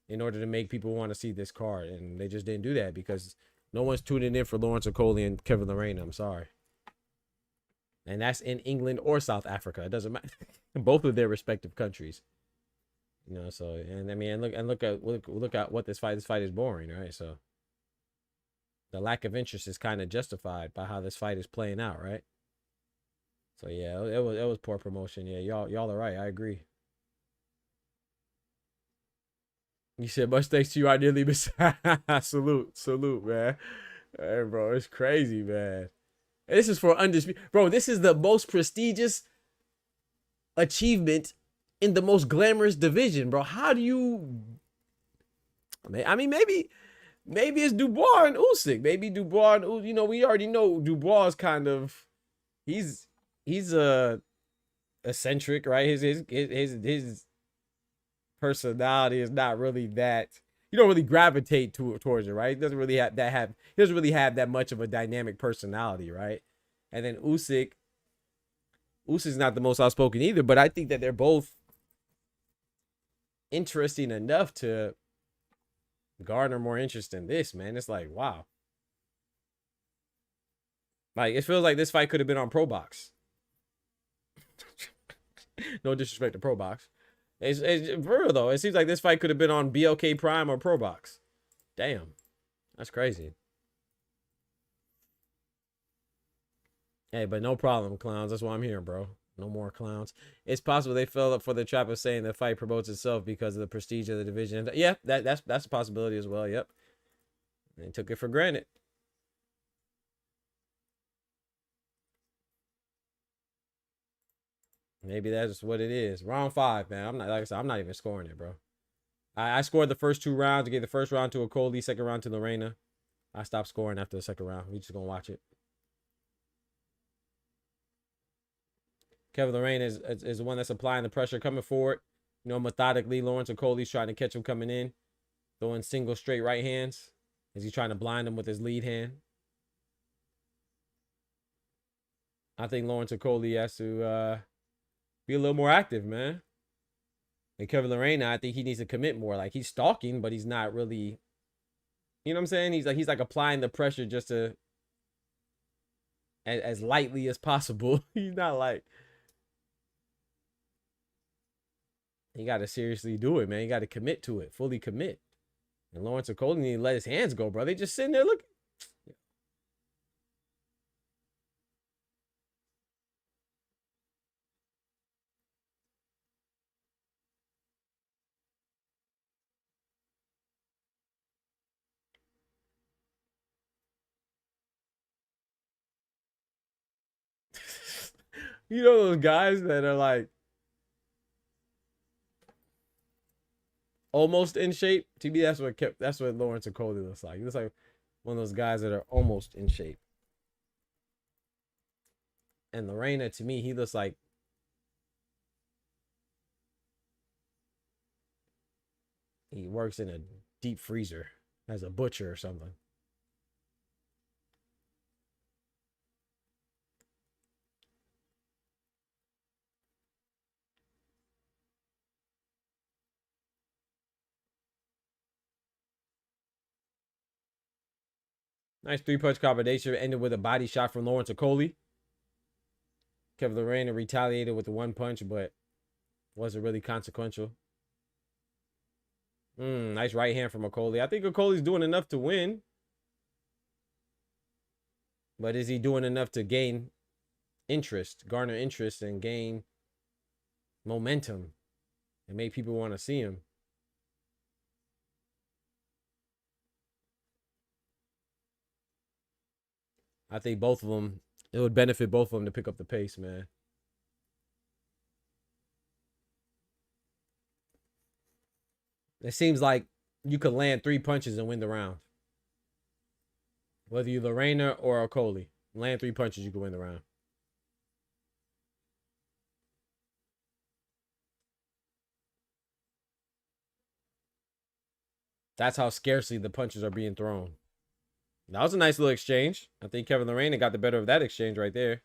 in order to make people want to see this card. And they just didn't do that because no one's tuning in for Lawrence Okoli and Kevin Lorena. I'm sorry. And that's in England or South Africa. It doesn't matter. Both of their respective countries. You know, so, and I mean, look at what this fight is boring, right? So the lack of interest is kind of justified by how this fight is playing out, right? So yeah, it was poor promotion. Yeah, y'all are right. I agree. You said much thanks to you. I nearly missed. Salute, man. Hey, bro, it's crazy, man. This is for undisputed. Bro, this is the most prestigious achievement in the most glamorous division, bro. How do you... I mean, maybe it's Dubois and Usyk. Maybe Dubois and, you know, we already know Dubois is kind of... He's eccentric, right? His personality is not really that... You don't really gravitate towards it, right? He doesn't really have that much of a dynamic personality, right? And then Usyk's not the most outspoken either, but I think that they're both interesting enough to garner more interest in this, man. It's like, wow. Like, it feels like this fight could have been on Pro Box. No disrespect to Pro Box. It's for real though. It seems like this fight could have been on BLK Prime or Pro Box. Damn, that's crazy. Hey, but no problem, clowns. That's why I'm here, bro. No more clowns. It's possible they fell up for the trap of saying the fight promotes itself because of the prestige of the division. Yeah, that's a possibility as well. Yep. They took it for granted. Maybe that's what it is. Round 5, man. I'm not, like I said, I'm not even scoring it, bro. I scored the first 2 rounds. I gave the first round to Okoli, second round to Lorena. I stopped scoring after the second round. We just gonna watch it. Kevin Lorraine is the one that's applying the pressure, coming forward. You know, methodically. Lawrence Okoli's trying to catch him coming in. Throwing single straight right hands. Is he trying to blind him with his lead hand? I think Lawrence Okoli has to be a little more active, man. And Kevin Lorraine, I think he needs to commit more. Like, he's stalking, but he's not really... You know what I'm saying? He's like applying the pressure just to... As lightly as possible. He's not like... You got to seriously do it, man. You got to commit to it. Fully commit. And Lawrence Okoli need to let his hands go, bro. They just sitting there looking. You know those guys that are like almost in shape? To me, that's what Lawrence Okoli looks like. He looks like one of those guys that are almost in shape. And Lorena, to me, he looks like he works in a deep freezer as a butcher or something. Nice 3-punch combination. Ended with a body shot from Lawrence Okoli. Kevin Lorena retaliated with the 1 punch, but wasn't really consequential. Nice right hand from Okoli. I think Okoli's doing enough to win. But is he doing enough to gain interest, garner interest, and gain momentum and make people want to see him? I think both of them, it would benefit both of them to pick up the pace, man. It seems like you could land 3 punches and win the round. Whether you're Lorena or Okoli, land 3 punches, you can win the round. That's how scarcely the punches are being thrown. That was a nice little exchange. I think Kevin Lorena got the better of that exchange right there.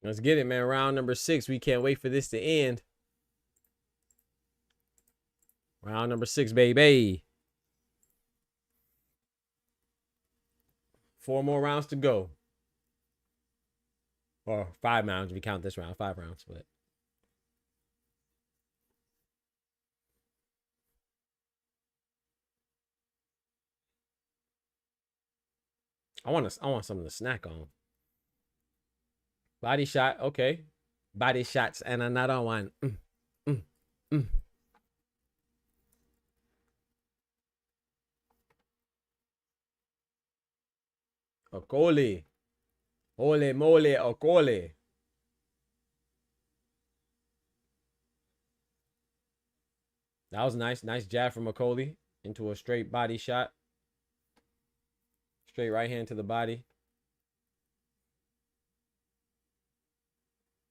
Let's get it, man. Round number 6. We can't wait for this to end. Round number 6, baby. 4 more rounds to go. Or 5 rounds if you count this round. 5 rounds, but I want something to snack on. Body shot, okay. Body shots and another one. Okole. Ole mole okole. That was nice. Nice jab from Okole into a straight body shot. Straight right hand to the body.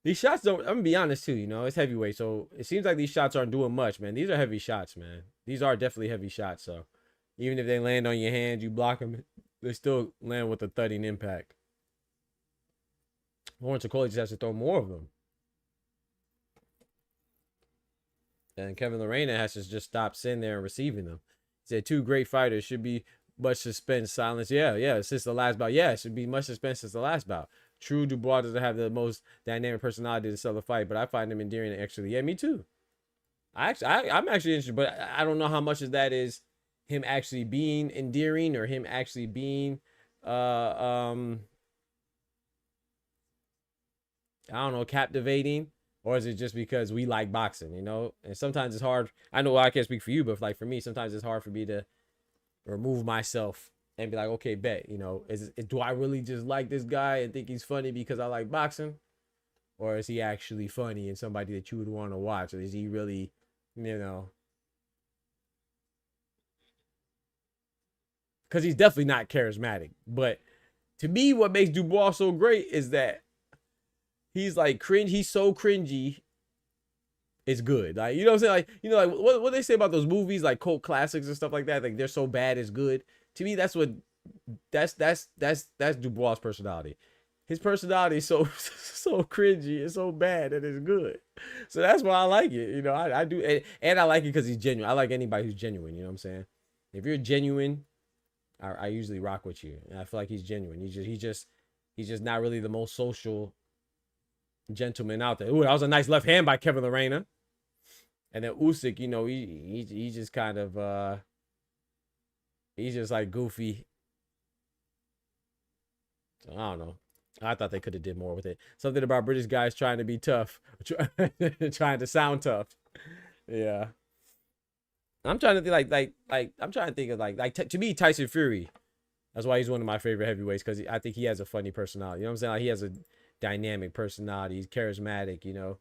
These shots don't, I'm gonna be honest too, you know, it's heavyweight. So it seems like these shots aren't doing much, man. These are heavy shots, man. These are definitely heavy shots. So even if they land on your hand, you block them, they still land with a thudding impact. Lawrence Okole just has to throw more of them. And Kevin Lorena has to just stop sitting there and receiving them. He said 2 great fighters, should be much suspense, silence. Yeah, since the last bout. Yeah, it should be much suspense since the last bout. True, Dubois doesn't have the most dynamic personality to sell the fight, but I find him endearing actually. Yeah, me too. I'm actually interested, but I don't know how much of that is him actually being endearing or him actually being I don't know, captivating, or is it just because we like boxing, you know? And sometimes it's hard. I know I can't speak for you, but like for me, sometimes it's hard for me to remove myself and be like, okay, bet, you know, do I really just like this guy and think he's funny because I like boxing? Or is he actually funny and somebody that you would want to watch? Or is he really, you know? Because he's definitely not charismatic. But to me, what makes Dubois so great is that he's like cringe. He's so cringy. It's good. Like, you know what I'm saying? Like, you know, like what they say about those movies, like cult classics and stuff like that. Like they're so bad it's good. To me, that's Dubois' personality. His personality is so cringy and so bad that it's good. So that's why I like it. You know, I do, and I like it because he's genuine. I like anybody who's genuine. You know what I'm saying? If you're genuine, I usually rock with you. And I feel like he's genuine. He's just not really the most social gentleman out there. Ooh, that was a nice left hand by Kevin Lorena. And then USYK, you know, he just kind of he's just like goofy. So, I don't know. I thought they could have did more with it. Something about British guys trying to be tough, trying to sound tough. Yeah. I'm trying to think I'm trying to think of like to me, Tyson Fury. That's why he's one of my favorite heavyweights, because I think he has a funny personality. You know what I'm saying? Like, he has a dynamic personality. He's charismatic, you know.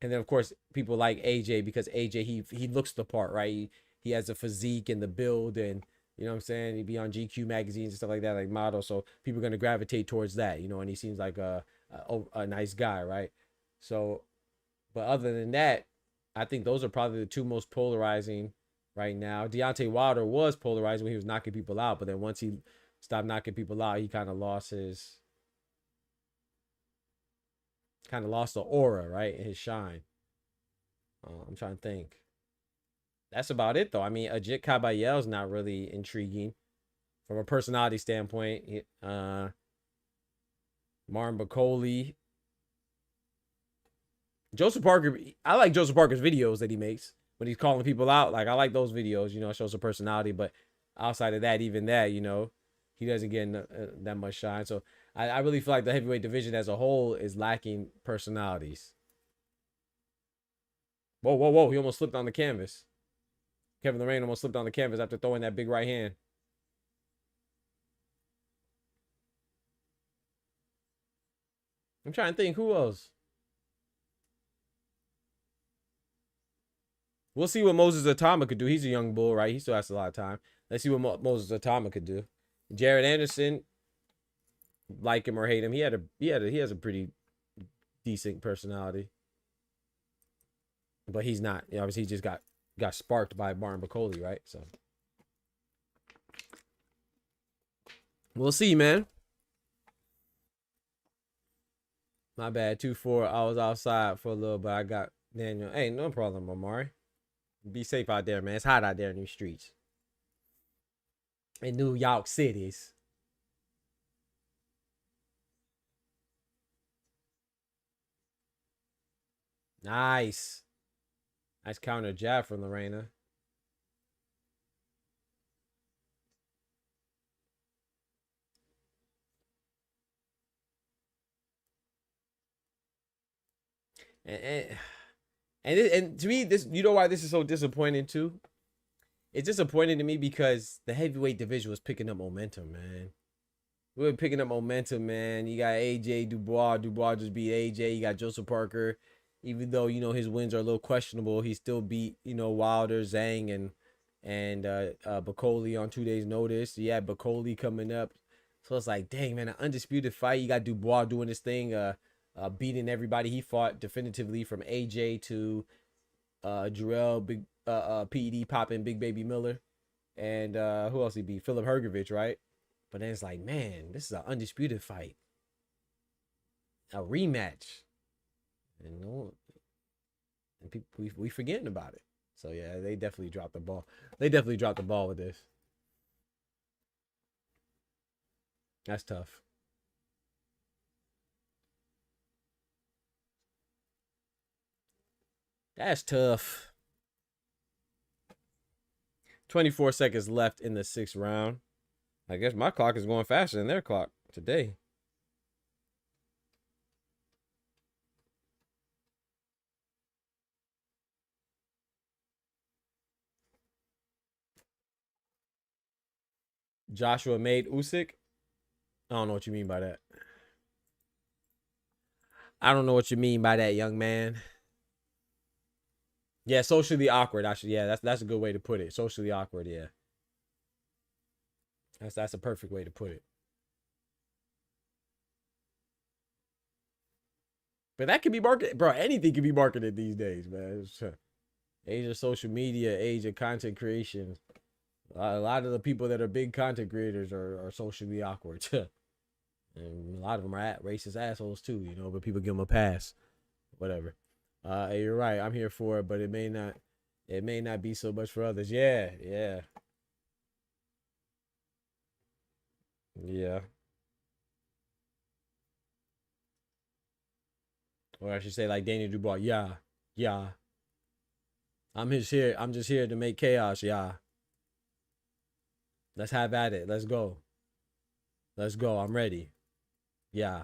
And then of course people like AJ because AJ he looks the part, right? He has a physique and the build, and you know what I'm saying, he'd be on GQ magazines and stuff like that, like model, so people are going to gravitate towards that, you know, and he seems like a nice guy, right? So, but other than that, I think those are probably the 2 most polarizing right now. Deontay Wilder was polarizing when he was knocking people out, but then once he stopped knocking people out, he kind of lost the aura, right? His shine. I'm trying to think. That's about it, though. I mean, Ajit Kabayel's not really intriguing from a personality standpoint. Martin Bakole. Joseph Parker. I like Joseph Parker's videos that he makes when he's calling people out. Like, I like those videos, you know, it shows some personality. But outside of that, even that, you know, he doesn't get that much shine. So I really feel like the heavyweight division as a whole is lacking personalities. Whoa. He almost slipped on the canvas. Kevin Lorraine almost slipped on the canvas after throwing that big right hand. I'm trying to think who else. We'll see what Moses Atama could do. He's a young bull, right? He still has a lot of time. Let's see what Moses Atama could do. Jared Anderson, like him or hate him, he has a pretty decent personality, but he's not. You know, obviously, he just got sparked by Martin Bakole, right? So We'll see, man. My bad. 2-4. I was outside for a little bit. I got Daniel. Hey, no problem, Omari. Be safe out there, man. It's hot out there in these streets. In New York cities. Nice. Nice counter jab from Lorena. And to me, this, you know why this is so disappointing too? It's disappointing to me because the heavyweight division was picking up momentum, man. We were picking up momentum, man. You got AJ Dubois. Dubois just beat AJ. You got Joseph Parker. Even though, you know, his wins are a little questionable, he still beat, you know, Wilder, Zhang, and Bacoli on 2 days' notice. You had Bacoli coming up. So it's like, dang, man, an undisputed fight. You got Dubois doing this thing, beating everybody he fought definitively, from AJ to Jarrell, Big PED popping Big Baby Miller. And who else he beat? Philip Hergovich, right? But then it's like, man, this is an undisputed fight. A rematch. And no, and people, we forgetting about it. So yeah, they definitely dropped the ball. They definitely dropped the ball with this. That's tough. That's tough. 24 seconds left in the 6th round. I guess my clock is going faster than their clock today. Joshua made Usyk. I don't know what you mean by that. I don't know what you mean by that, young man. Yeah, socially awkward. Actually, yeah, that's a good way to put it. Socially awkward, yeah. That's a perfect way to put it. But that could be marketed, bro. Anything can be marketed these days, man. It's, age of social media, age of content creation. A lot of the people that are big content creators are socially awkward. And a lot of them are racist assholes too, you know, but people give them a pass. Whatever. Hey, you're right. I'm here for it, but it may not be so much for others. Yeah, yeah. Yeah. Or I should say like Daniel Dubois. Yeah. Yeah. I'm just here to make chaos. Yeah. Let's have at it. Let's go. Let's go. I'm ready. Yeah.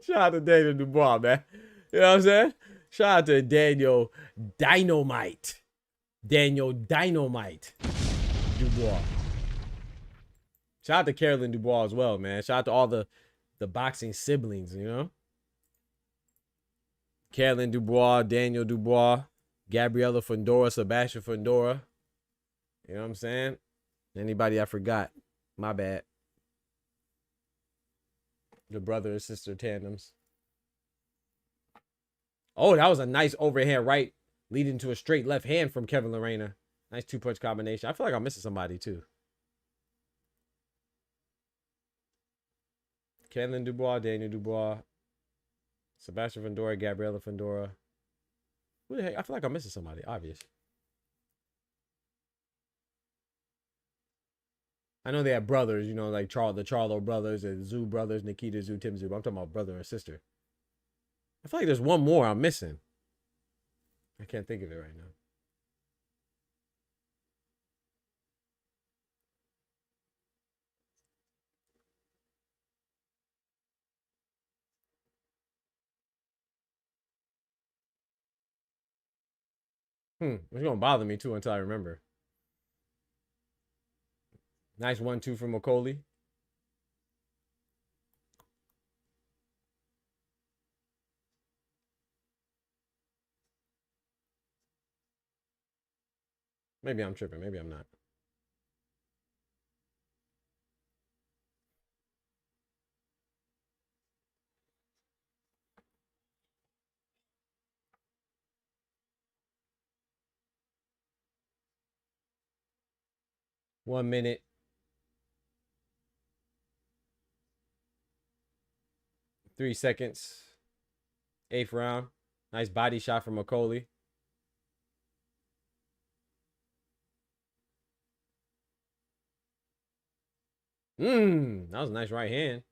Shout out to Daniel Dubois, man. You know what I'm saying? Shout out to Daniel Dynamite. Daniel Dynamite Dubois. Shout out to Carolyn Dubois as well, man. Shout out to all the boxing siblings, you know? Carolyn Dubois, Daniel Dubois, Gabriela Fundora, Sebastian Fundora. You know what I'm saying? Anybody I forgot, my bad. The brother and sister tandems. Oh, that was a nice overhand right leading to a straight left hand from Kevin Lorena. Nice 2-punch combination. I feel like I'm missing somebody too. Carolyn Dubois, Daniel Dubois, Sebastian Fundora, Gabriela Fundora. Who the heck? I feel like I'm missing somebody. Obvious. I know they have brothers, you know, like the Charlo brothers and Zoo brothers, Nikita Zoo, Tim Zoo. But I'm talking about brother and sister. I feel like there's one more I'm missing. I can't think of it right now. It's gonna bother me too until I remember. Nice 1-2 from Okoli. Maybe I'm tripping. Maybe I'm not. One minute 3 seconds. 8th round. Nice body shot from McCauley. That was a nice right hand.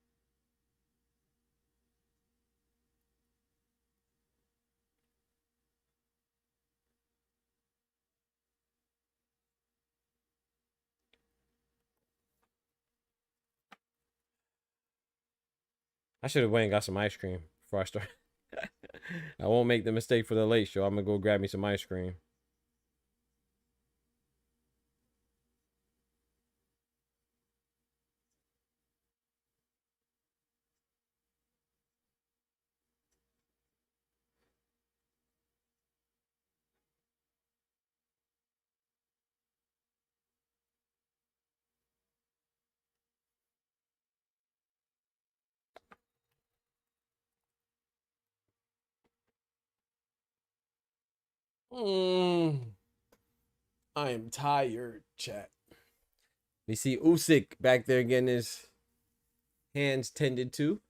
I should have went and got some ice cream before I start. I won't make the mistake for the late show. I'm gonna go grab me some ice cream. I am tired, chat. We see Usyk back there getting his hands tended to.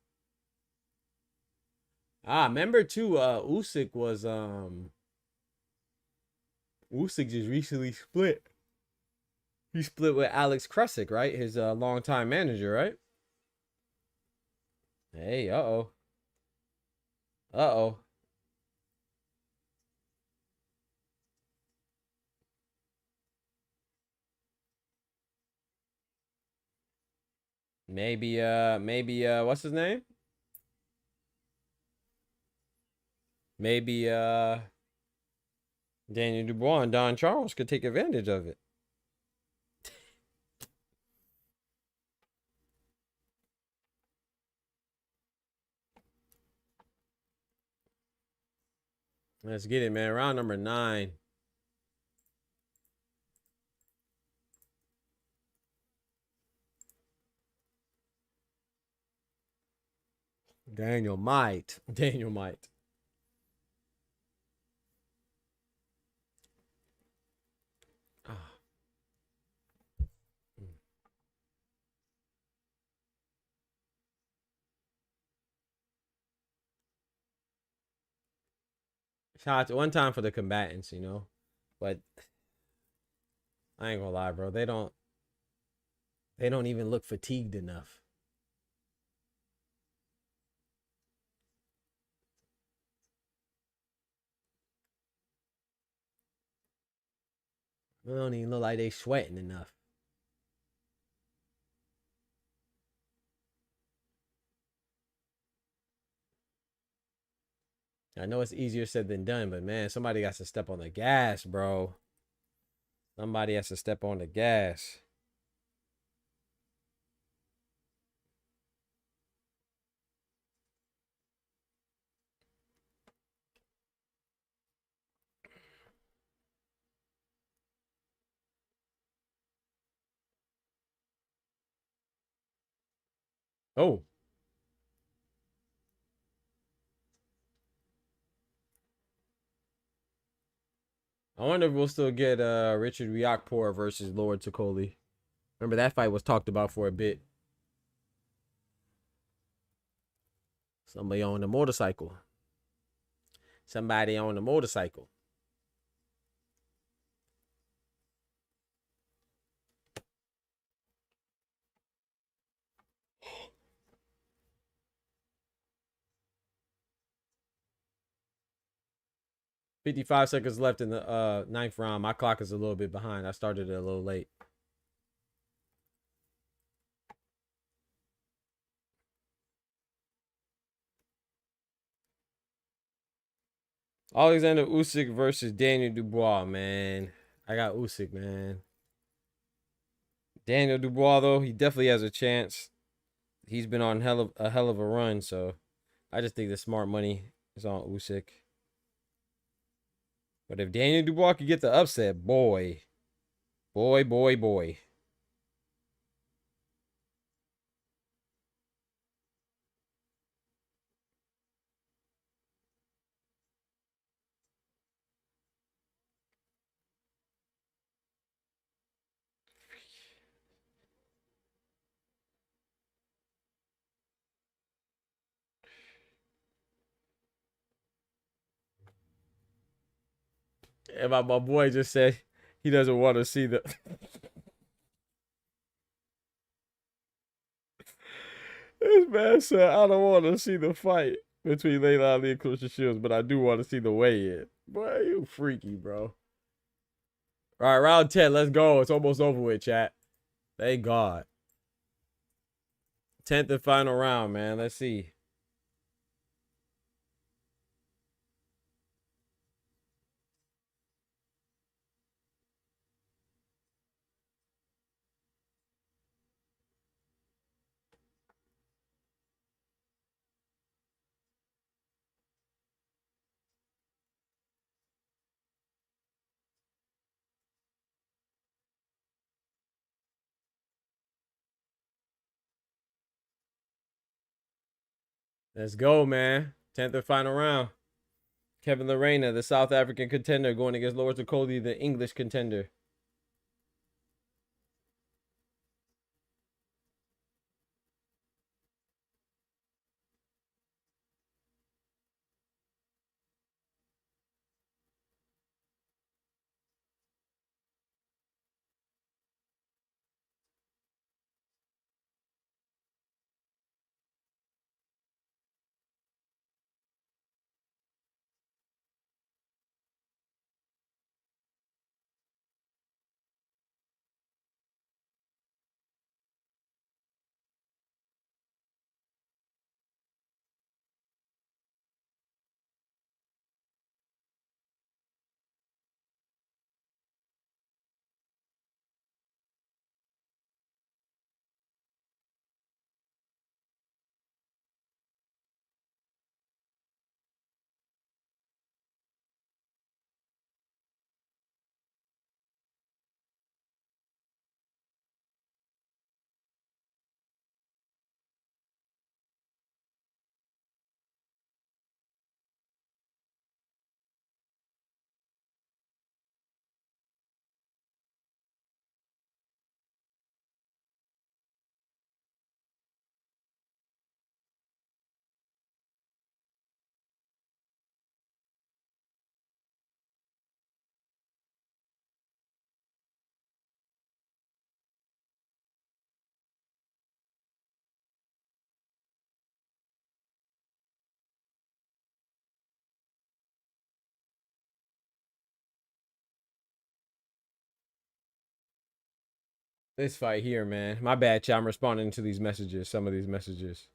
Remember too, Usyk just recently split. He split with Alex Krusik, right? His longtime manager, right? Hey, uh-oh. Uh-oh. Maybe, what's his name? Maybe, Daniel Dubois and Don Charles could take advantage of it. Let's get it, man. Round number 9. Daniel might. Daniel might. Shout out to one time for the combatants, you know. But I ain't gonna lie, bro. They don't even look fatigued enough. They don't even look like they sweating enough. I know it's easier said than done, but man, somebody got to step on the gas, bro. Somebody has to step on the gas. Oh. I wonder if we'll still get Richard Riakporhe versus Lord Tokoli. Remember that fight was talked about for a bit. Somebody on the motorcycle. Somebody on the motorcycle. $55 seconds left in the 9th round. My clock is a little bit behind. I started it a little late. Alexander Usyk versus Daniel Dubois, man. I got Usyk, man. Daniel Dubois, though, he definitely has a chance. He's been on a hell of a run, so I just think the smart money is on Usyk. But if Daniel Dubois could get the upset, boy. Boy, boy, boy. And my boy just said he doesn't want to see the. This man said, I don't want to see the fight between Layla Ali and Claressa Shields, but I do want to see the weigh-in. Boy, you freaky, bro. All right, round 10. Let's go. It's almost over with, chat. Thank God. 10th and final round, man. Let's see. Let's go, man. 10th and final round. Kevin Lerena, the South African contender, going against Lawrence Okoli, the English contender. This fight here, man. My bad, chat. I'm responding to these messages. Some of these messages.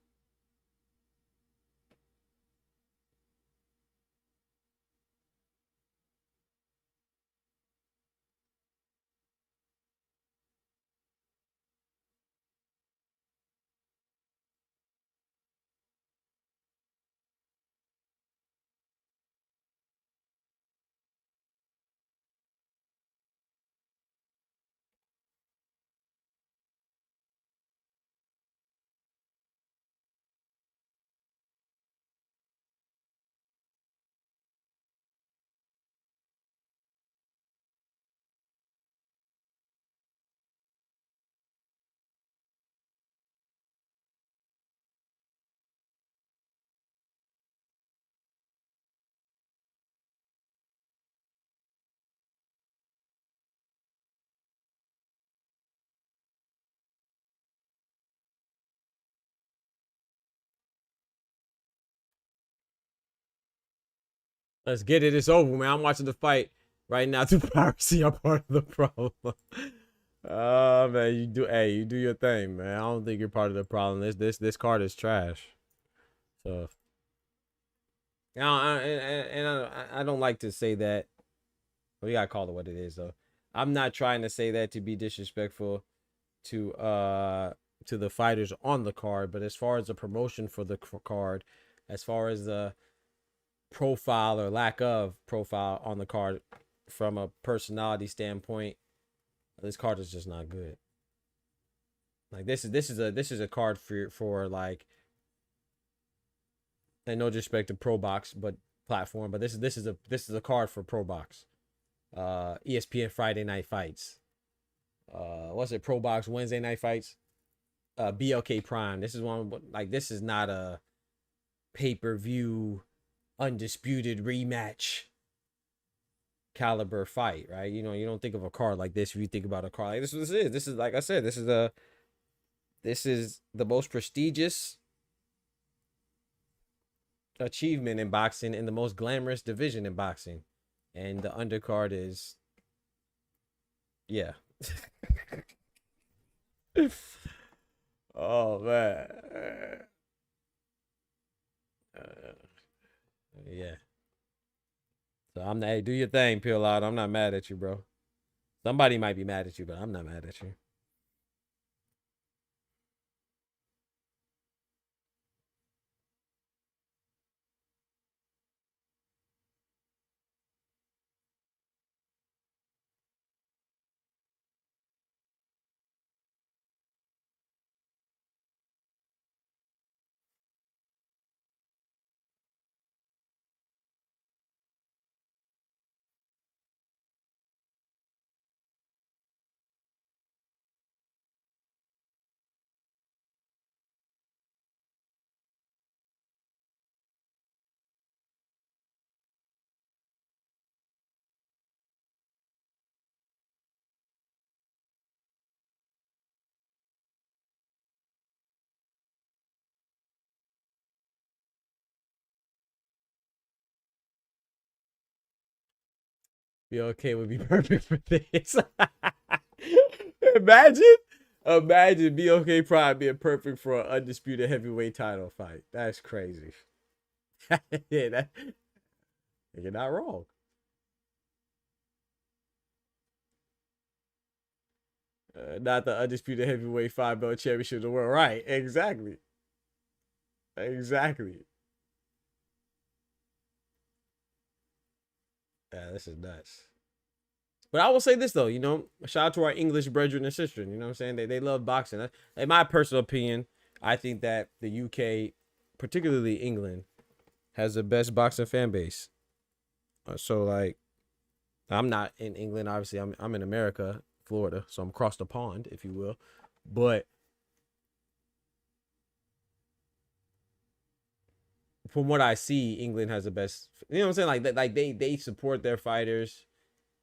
Let's get it. It's over, man. I'm watching the fight right now through piracy. I'm part of the problem. Oh man, you do. Hey, you do your thing, man. I don't think you're part of the problem. This card is trash. So, I don't like to say that. We gotta call it what it is, though. I'm not trying to say that to be disrespectful to the fighters on the card, but as far as the promotion for the card, as far as the profile or lack of profile on the card from a personality standpoint, this card is just not good. Like this is a card for like, and no disrespect to Pro Box but platform, but this is a card for Pro Box. ESPN Friday Night Fights. What's it? Pro Box Wednesday Night Fights. BLK Prime. This is one, like, this is not a pay-per-view undisputed rematch caliber fight, right? You know, you don't think of a card like this if you think about a card like this. This is like I said, this is the most prestigious achievement in boxing and the most glamorous division in boxing, and the undercard is, yeah. Oh man, yeah. So I'm not. Hey, do your thing, Peel Out. I'm not mad at you, bro. Somebody might be mad at you, but I'm not mad at you. Be okay would be perfect for this. Imagine, imagine BOK Prime being perfect for an undisputed heavyweight title fight. That's crazy. Yeah, you're not wrong. Not the undisputed heavyweight 5-belt championship of the world. Right? Exactly. Exactly. Yeah, this is nuts. But I will say this though, you know, shout out to our English brethren and sisters. You know what I'm saying? They love boxing. In my personal opinion, I think that the UK, particularly England, has the best boxing fan base. So like, I'm not in England, obviously. I'm in America, Florida, so I'm across the pond, if you will. But from what I see, England has the best. You know what I'm saying? Like they support their fighters,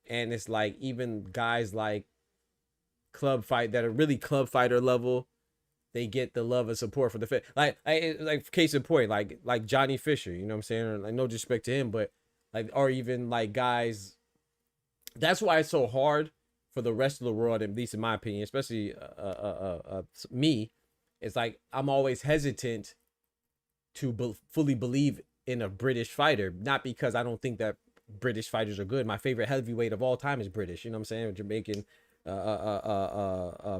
and it's like even guys like club fight that are really club fighter level, they get the love and support for the fit. Like case in point, like Johnny Fisher. You know what I'm saying? Or, like, no disrespect to him, but like, or even like guys. That's why it's so hard for the rest of the world, at least in my opinion, especially me. It's like I'm always hesitant to fully believe in a British fighter, not because I don't think that British fighters are good. My favorite heavyweight of all time is British. You know what I'm saying? Jamaican,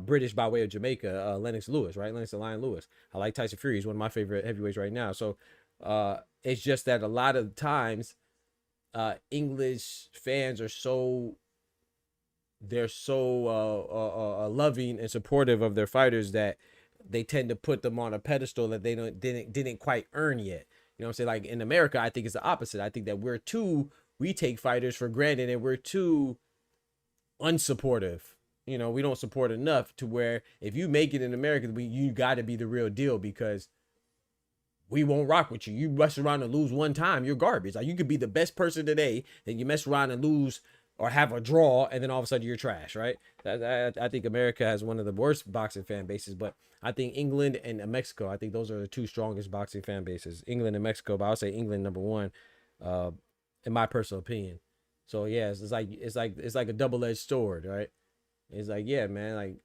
British by way of Jamaica, Lennox Lewis, right? Lennox the Lion Lewis. I like Tyson Fury. He's one of my favorite heavyweights right now. So it's just that a lot of times English fans are so loving and supportive of their fighters that they tend to put them on a pedestal that they didn't quite earn yet. You know what I'm saying? Like in America, I think it's the opposite. I think that we take fighters for granted and we're too unsupportive. You know, we don't support enough to where if you make it in America, you got to be the real deal because we won't rock with you. You mess around and lose one time, you're garbage. Like you could be the best person today, then you mess around and lose or have a draw, and then all of a sudden you're trash, right? I think America has one of the worst boxing fan bases, but I think England and Mexico, I think those are the two strongest boxing fan bases. England and Mexico, but I'll say England number one, in my personal opinion. So yeah, it's like a double-edged sword, right? It's like, yeah, man, like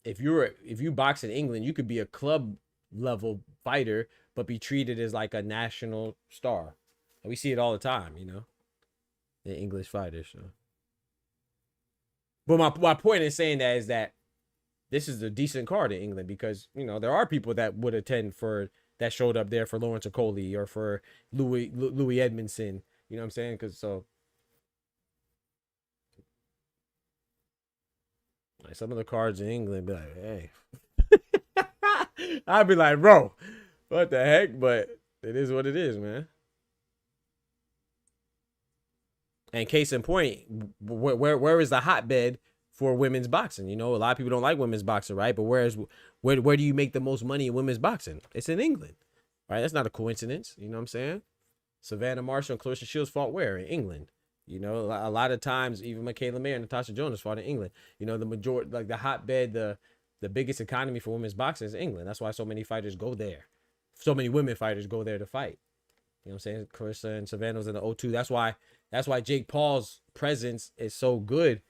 if you box in England, you could be a club level fighter, but be treated as like a national star. And we see it all the time, you know, the English fighters. So. But my point in saying that is that this is a decent card in England because, you know, there are people that would attend that showed up there for Lawrence Okoli or for Louis Edmondson. You know what I'm saying? Because so like some of the cards in England be like, hey. I'd be like, bro, what the heck? But it is what it is, man. And case in point, where is the hotbed for women's boxing? You know, a lot of people don't like women's boxing, right? But where do you make the most money in women's boxing? It's in England, right? That's not a coincidence. You know what I'm saying? Savannah Marshall and Clarissa Shields fought where? In England. You know, a lot of times, even Michaela Mayer and Natasha Jonas fought in England. You know, the majority, like the hotbed, the biggest economy for women's boxing is England. That's why so many fighters go there. So many women fighters go there to fight. You know what I'm saying? Carissa and Savannah was in the O2. That's why Jake Paul's presence is so good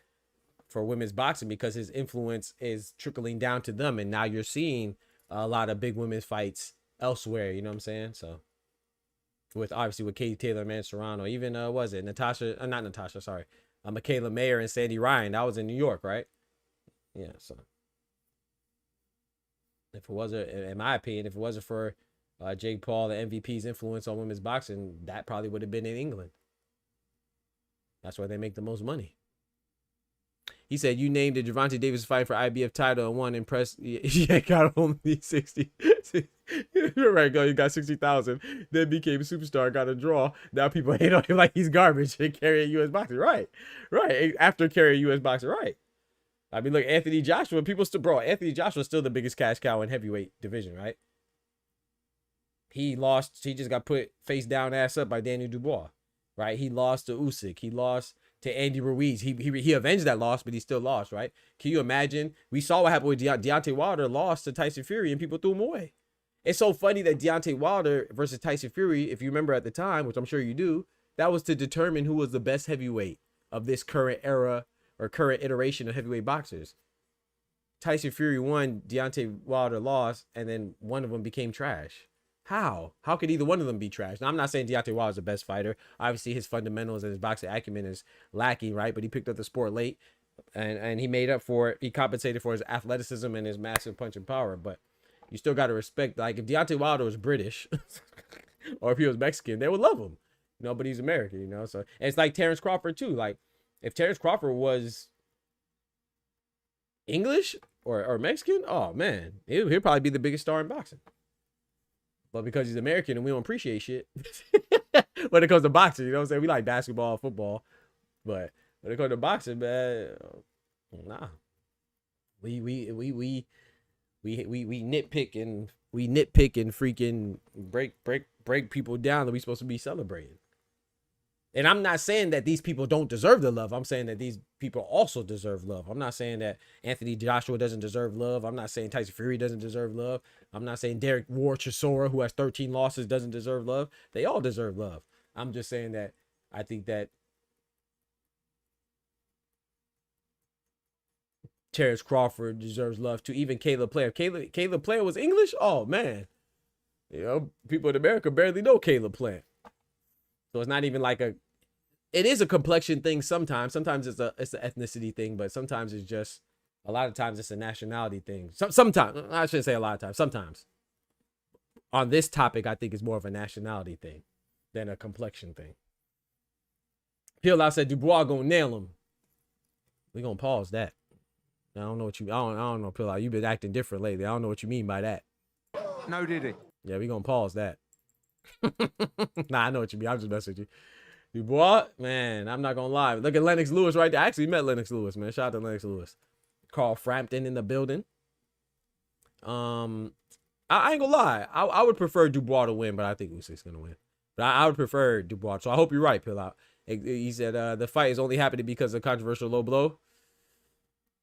for women's boxing, because his influence is trickling down to them. And now you're seeing a lot of big women's fights elsewhere. You know what I'm saying? So with Katie Taylor, Amanda Serrano, even was it Natasha? Not Natasha, sorry, Michaela Mayer and Sandy Ryan. That was in New York, right? Yeah. So if it wasn't, in my opinion, if it wasn't for Jake Paul, the MVP's influence on women's boxing, that probably would have been in England. That's where they make the most money. He said, you named the Gervonta Davis fight for IBF title and won. Impressed. Yeah, got only 60. You're right, go. You got 60,000. Then became a superstar, got a draw. Now people hate on him like he's garbage and carrying U.S. boxing. Right. After carrying U.S. boxing. Right. I mean, look, Anthony Joshua, Anthony Joshua is still the biggest cash cow in heavyweight division, right? He lost. He just got put face down, ass up by Daniel Dubois, right? He lost to Usyk. He lost to Andy Ruiz. He avenged that loss, but he still lost, right? Can you imagine? We saw what happened with Deontay Wilder lost to Tyson Fury, and people threw him away. It's so funny that Deontay Wilder versus Tyson Fury, if you remember at the time, which I'm sure you do, that was to determine who was the best heavyweight of this current era or current iteration of heavyweight boxers. Tyson Fury won, Deontay Wilder lost, and then one of them became trash. How could either one of them be trash? Now, I'm not saying Deontay Wilder is the best fighter. Obviously, his fundamentals and his boxing acumen is lacking, right? But he picked up the sport late, and he made up for it. He compensated for his athleticism and his massive punching power. But you still got to respect, like, if Deontay Wilder was British or if he was Mexican, they would love him. You know, but he's American, you know? So, and it's like Terrence Crawford, too. Like, if Terrence Crawford was English or Mexican, oh, man, he'll probably be the biggest star in boxing. But because he's American and we don't appreciate shit when it comes to boxing, you know what I'm saying? We like basketball, football, but when it comes to boxing, man, nah. We nitpick and freaking break people down that we supposed to be celebrating. And I'm not saying that these people don't deserve the love. I'm saying that these people also deserve love. I'm not saying that Anthony Joshua doesn't deserve love. I'm not saying Tyson Fury doesn't deserve love. I'm not saying Derek Ward Chisora, who has 13 losses, doesn't deserve love. They all deserve love. I'm just saying that I think that Terrence Crawford deserves love too. Even Caleb Player. Caleb Player was English? Oh, man. You know, people in America barely know Caleb Player. So it's not even like it is a complexion thing sometimes. Sometimes it's an ethnicity thing, but sometimes it's just, a lot of times it's a nationality thing. Sometimes, I shouldn't say a lot of times, sometimes. On this topic, I think it's more of a nationality thing than a complexion thing. Hill said Dubois gonna nail him. We gonna pause that. I don't know what you, I don't know, Pill. You've been acting different lately. I don't know what you mean by that. No, did he? Yeah, we gonna pause that. Nah, I know what you mean. I'm just messing with you. Dubois, man, I'm not gonna lie. Look at Lennox Lewis right there. I actually met Lennox Lewis, man. Shout out to Lennox Lewis. Carl Frampton in the building. I ain't gonna lie. I would prefer Dubois to win, but I think Usyk's gonna win. But I would prefer Dubois. So I hope you're right, Pill Out. He said the fight is only happening because of controversial low blow.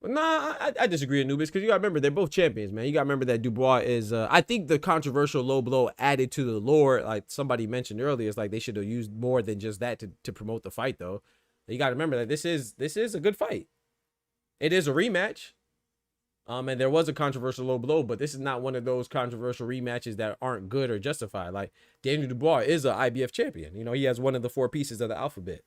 Nah, I disagree, Anubis, because you got to remember, they're both champions, man. You got to remember that Dubois is, I think the controversial low blow added to the lore, like somebody mentioned earlier, is like they should have used more than just that to promote the fight, though. You got to remember that this is a good fight. It is a rematch. And there was a controversial low blow, but this is not one of those controversial rematches that aren't good or justified. Like, Daniel Dubois is an IBF champion. You know, he has one of the 4 pieces of the alphabet,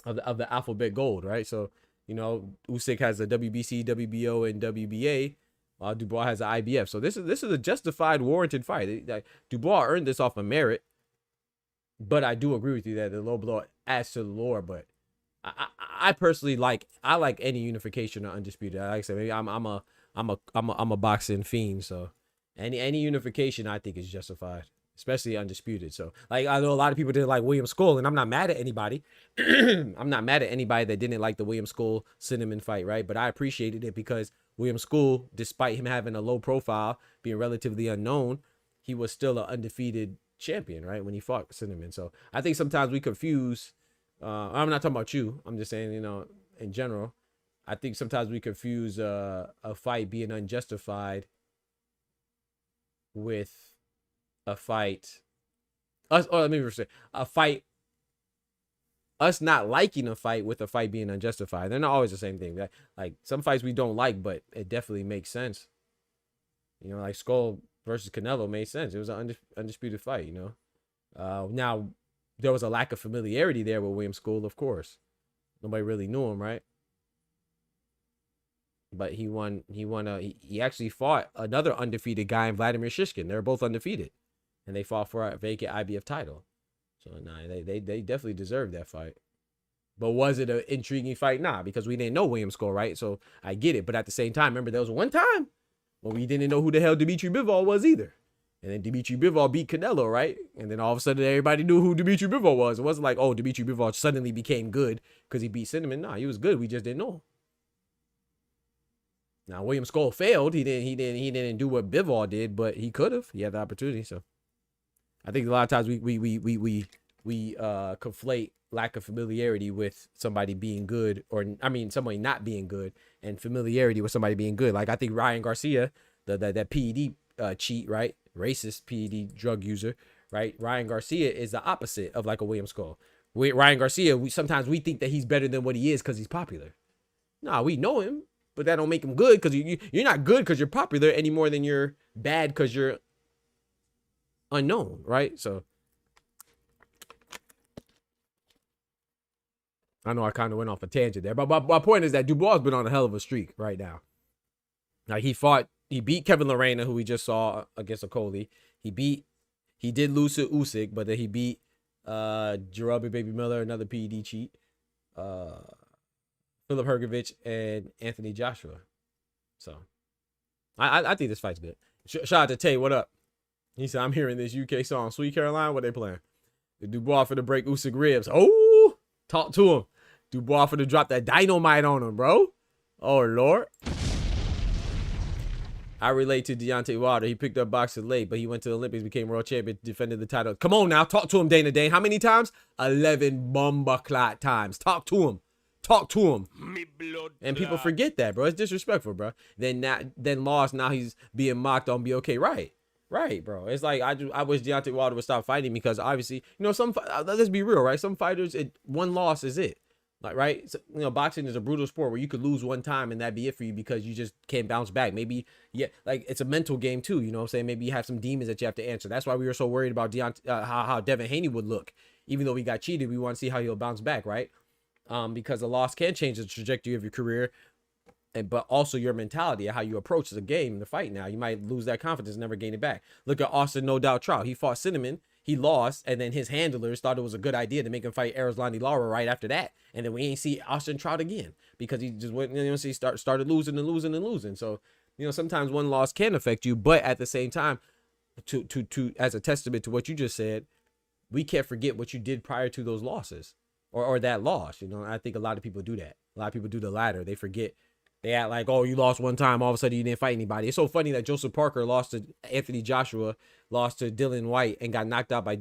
of the alphabet gold, right? So, you know, Usyk has a WBC, WBO, and WBA. Dubois has an IBF. So this is a justified, warranted fight. Dubois earned this off of merit. But I do agree with you that the low blow adds to the lore. But I personally like any unification or undisputed. Like I said, maybe I'm a boxing fiend. So any unification I think is justified, especially undisputed. So, like, I know a lot of people didn't like William Skull, and I'm not mad at anybody. I'm not mad at anybody that didn't like the William Skull Cinnamon fight, right? But I appreciated it because William Skull, despite him having a low profile, being relatively unknown, he was still an undefeated champion, right? When he fought Cinnamon. So I think sometimes we confuse I'm not talking about you. I'm just saying, you know, in general. I think sometimes we confuse a fight being unjustified with a fight. Let me say a fight. Us not liking a fight with a fight being unjustified. They're not always the same thing. Like some fights we don't like, but it definitely makes sense. You know, like Skull versus Canelo made sense. It was an undisputed fight, you know. Now, there was a lack of familiarity there with William Skull, of course. Nobody really knew him, right? But he won. He actually fought another undefeated guy in Vladimir Shishkin. They're both undefeated. And they fought for a vacant IBF title. So, nah, they definitely deserved that fight. But was it an intriguing fight? Nah, because we didn't know William Skull, right? So, I get it. But at the same time, remember, there was one time when we didn't know who the hell Dmitry Bivol was either. And then Dmitry Bivol beat Canelo, right? And then all of a sudden, everybody knew who Dmitry Bivol was. It wasn't like, oh, Dmitry Bivol suddenly became good because he beat Cinnamon. Nah, he was good. We just didn't know him. Now, William Skull failed. He didn't do what Bivol did, but he could have. He had the opportunity, so. I think a lot of times we conflate lack of familiarity with somebody being good, or I mean somebody not being good, and familiarity with somebody being good. Like I think Ryan Garcia, that PED cheat, right? Racist PED drug user, right? Ryan Garcia is the opposite of like a William Skull. Ryan Garcia, sometimes we think that he's better than what he is because he's popular. Nah, we know him, but that don't make him good because you're not good because you're popular any more than you're bad because you're unknown, right? So I know I kind of went off a tangent there, but my point is that Dubois has been on a hell of a streak right now. Like he beat Kevin Lorena, who we just saw against Okoli. He did lose to Usyk, but then he beat Gerald Baby Miller, another PED cheat, Philip Hergovich, and Anthony Joshua. So I think this fight's good. Shout out to Tay, what up? He said, I'm hearing this UK song, Sweet Caroline. What they playing? The Dubois for the break Usyk ribs. Oh, talk to him. Dubois for to drop that dynamite on him, bro. Oh, Lord. I relate to Deontay Wilder. He picked up boxing late, but he went to the Olympics, became world champion, defended the title. Come on now. Talk to him, Dana Dane. How many times? 11 bomba clot times. Talk to him. Talk to him. And people forget that, bro. It's disrespectful, bro. Then lost. Now he's being mocked on be okay. Right, bro. It's like I wish Deontay Wilder would stop fighting because obviously, you know, let's be real, right? Some fighters, one loss is it. Like, right? So, you know, boxing is a brutal sport where you could lose one time and that'd be it for you because you just can't bounce back. Maybe, yeah, like it's a mental game too, you know what I'm saying? Maybe you have some demons that you have to answer. That's why we were so worried about how Devin Haney would look. Even though we got cheated, we want to see how he'll bounce back, right? Because a loss can change the trajectory of your career. But also your mentality and how you approach the game, the fight now. You might lose that confidence and never gain it back. Look at Austin No Doubt Trout. He fought Cinnamon. He lost. And then his handlers thought it was a good idea to make him fight Erislandy Lara right after that. And then we ain't see Austin Trout again because he just went, you know, so he started losing and losing and losing. So, you know, sometimes one loss can affect you. But at the same time, to as a testament to what you just said, we can't forget what you did prior to those losses or that loss. You know, I think a lot of people do that. A lot of people do the latter. They forget. They act like, oh, you lost one time, all of a sudden you didn't fight anybody. It's so funny that Joseph Parker lost to Anthony Joshua, lost to Dylan White, and got knocked out by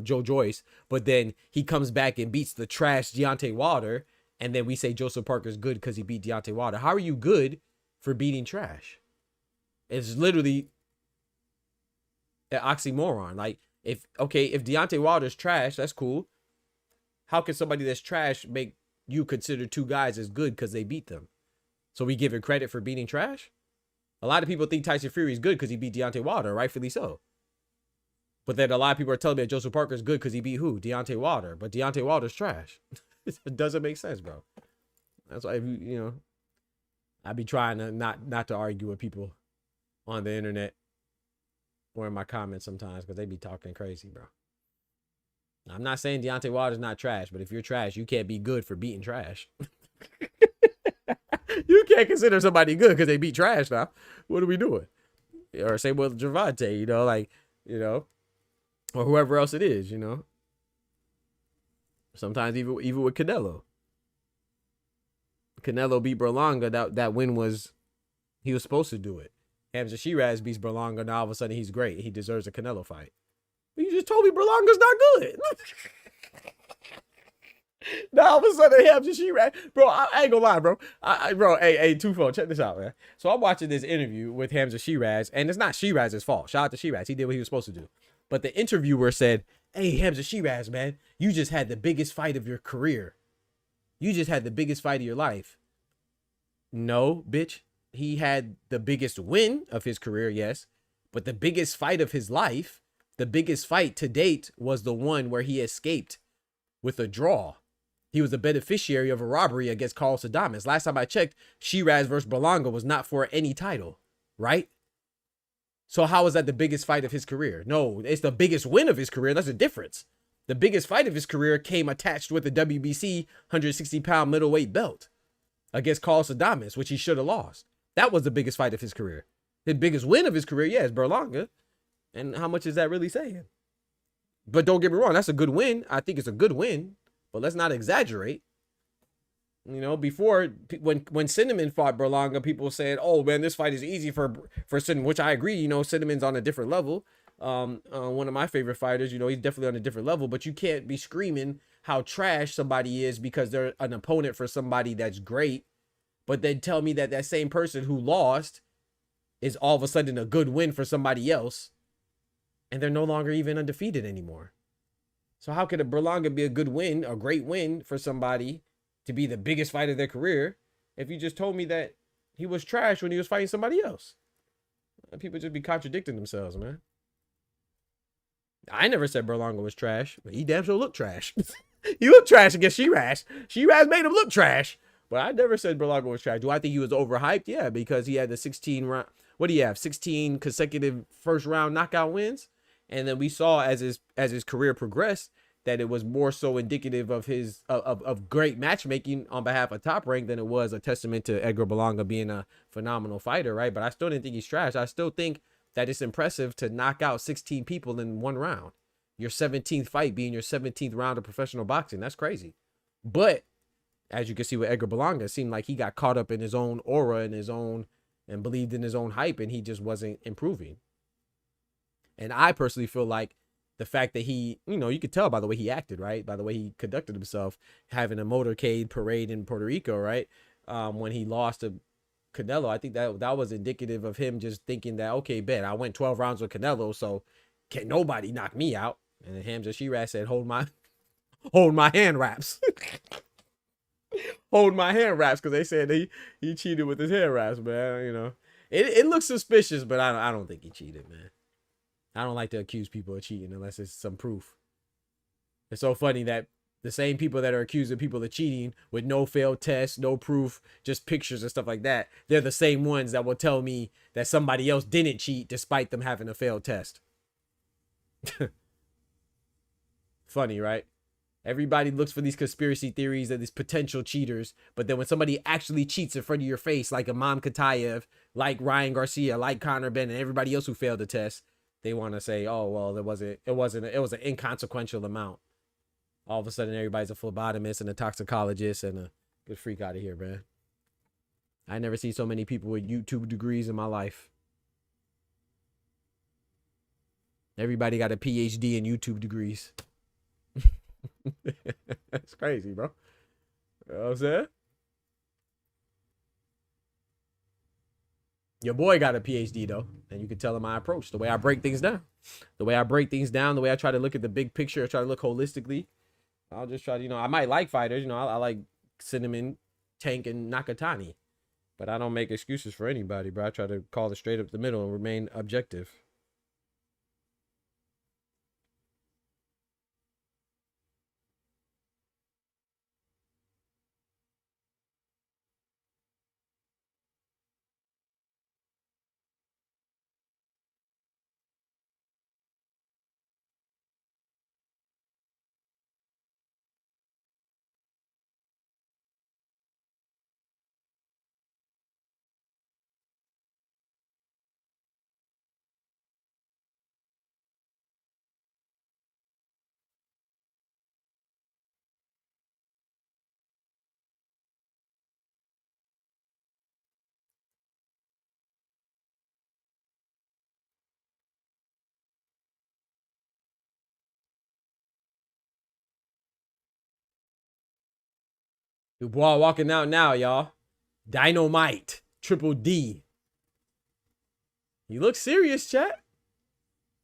Joe Joyce. But then he comes back and beats the trash Deontay Wilder, and then we say Joseph Parker's good because he beat Deontay Wilder. How are you good for beating trash? It's literally an oxymoron. Like, if Deontay Wilder's trash, that's cool. How can somebody that's trash make you consider two guys as good because they beat them? So we give him credit for beating trash? A lot of people think Tyson Fury is good because he beat Deontay Wilder, rightfully so. But then a lot of people are telling me that Joseph Parker is good because he beat who? Deontay Wilder. But Deontay Wilder's trash. It doesn't make sense, bro. That's why, you know, I be trying to not to argue with people on the internet or in my comments sometimes because they be talking crazy, bro. I'm not saying Deontay Wilder's not trash, but if you're trash, you can't be good for beating trash. You can't consider somebody good because they beat trash now. What are we doing? Or same with Gervonta, you know, like, you know, or whoever else it is, you know. Sometimes even with Canelo. Canelo beat Berlanga. That win was, he was supposed to do it. Hamza Shiraz beats Berlanga. Now all of a sudden he's great. He deserves a Canelo fight. But you just told me Berlanga's not good. Now all of a sudden, Hamza Shiraz, bro. I ain't gonna lie, bro. Bro, hey, twofold. Check this out, man. So I'm watching this interview with Hamza Shiraz, and it's not Shiraz's fault. Shout out to Shiraz. He did what he was supposed to do. But the interviewer said, "Hey, Hamza Shiraz, man, you just had the biggest fight of your career. You just had the biggest fight of your life." No, bitch. He had the biggest win of his career, yes, but the biggest fight of his life, the biggest fight to date, was the one where he escaped with a draw. He was the beneficiary of a robbery against Carlos Adames. Last time I checked, Shiraz versus Berlanga was not for any title, right? So how is that the biggest fight of his career? No, it's the biggest win of his career. That's a difference. The biggest fight of his career came attached with the WBC 160-pound middleweight belt against Carlos Adames, which he should have lost. That was the biggest fight of his career. The biggest win of his career, yeah, is Berlanga. And how much is that really saying? But don't get me wrong, that's a good win. I think it's a good win. But let's not exaggerate. You know, before, when Cinnamon fought Berlanga, people said, "Oh man, this fight is easy for Cinnamon," which I agree. You know, Cinnamon's on a different level. One of my favorite fighters. You know, he's definitely on a different level. But you can't be screaming how trash somebody is because they're an opponent for somebody that's great. But then tell me that same person who lost is all of a sudden a good win for somebody else, and they're no longer even undefeated anymore. So how could a Berlanga be a good win, a great win for somebody to be the biggest fight of their career if you just told me that he was trash when he was fighting somebody else? People just be contradicting themselves, man. I never said Berlanga was trash, but he damn sure looked trash. He looked trash against Shiraz. Shiraz made him look trash, but I never said Berlanga was trash. Do I think he was overhyped? Yeah, because he had the 16 round. What do you have? 16 consecutive first round knockout wins. And then we saw as his career progressed that it was more so indicative of his of great matchmaking on behalf of Top Rank than it was a testament to Edgar Berlanga being a phenomenal fighter, right? But I still didn't think he's trash. I still think that it's impressive to knock out 16 people in one round. Your 17th fight being your 17th round of professional boxing. That's crazy. But as you can see with Edgar Berlanga, it seemed like he got caught up in his own aura and believed in his own hype, and he just wasn't improving. And I personally feel like the fact that he, you know, you could tell by the way he acted, right? By the way he conducted himself, having a motorcade parade in Puerto Rico, right? When he lost to Canelo, I think that was indicative of him just thinking that, okay, bet I went 12 rounds with Canelo, so can nobody knock me out. And then Hamza Shiraz said, hold my hand wraps. Hold my hand wraps, because they said he cheated with his hand wraps, man. You know, it looks suspicious, but I don't think he cheated, man. I don't like to accuse people of cheating unless it's some proof. It's so funny that the same people that are accusing people of cheating with no failed tests, no proof, just pictures and stuff like that, they're the same ones that will tell me that somebody else didn't cheat despite them having a failed test. Funny, right? Everybody looks for these conspiracy theories of these potential cheaters, but then when somebody actually cheats in front of your face, like Imam Katayev, like Ryan Garcia, like Conor Benn, and everybody else who failed the test, they want to say, oh, well, it was an inconsequential amount. All of a sudden, everybody's a phlebotomist and a toxicologist and a good freak out of here, man. I never see so many people with YouTube degrees in my life. Everybody got a PhD in YouTube degrees. That's crazy, bro. You know what I'm saying? Your boy got a PhD, though, and you can tell him my approach, the way I break things down. The way I break things down, the way I try to look at the big picture, I try to look holistically. I'll just try to, you know, I might like fighters, you know, I like Cinnamon, Tank, and Nakatani, but I don't make excuses for anybody, bro. I try to call it straight up the middle and remain objective. Dubois walking out now, y'all. Dynamite. Triple D. He looks serious, chat.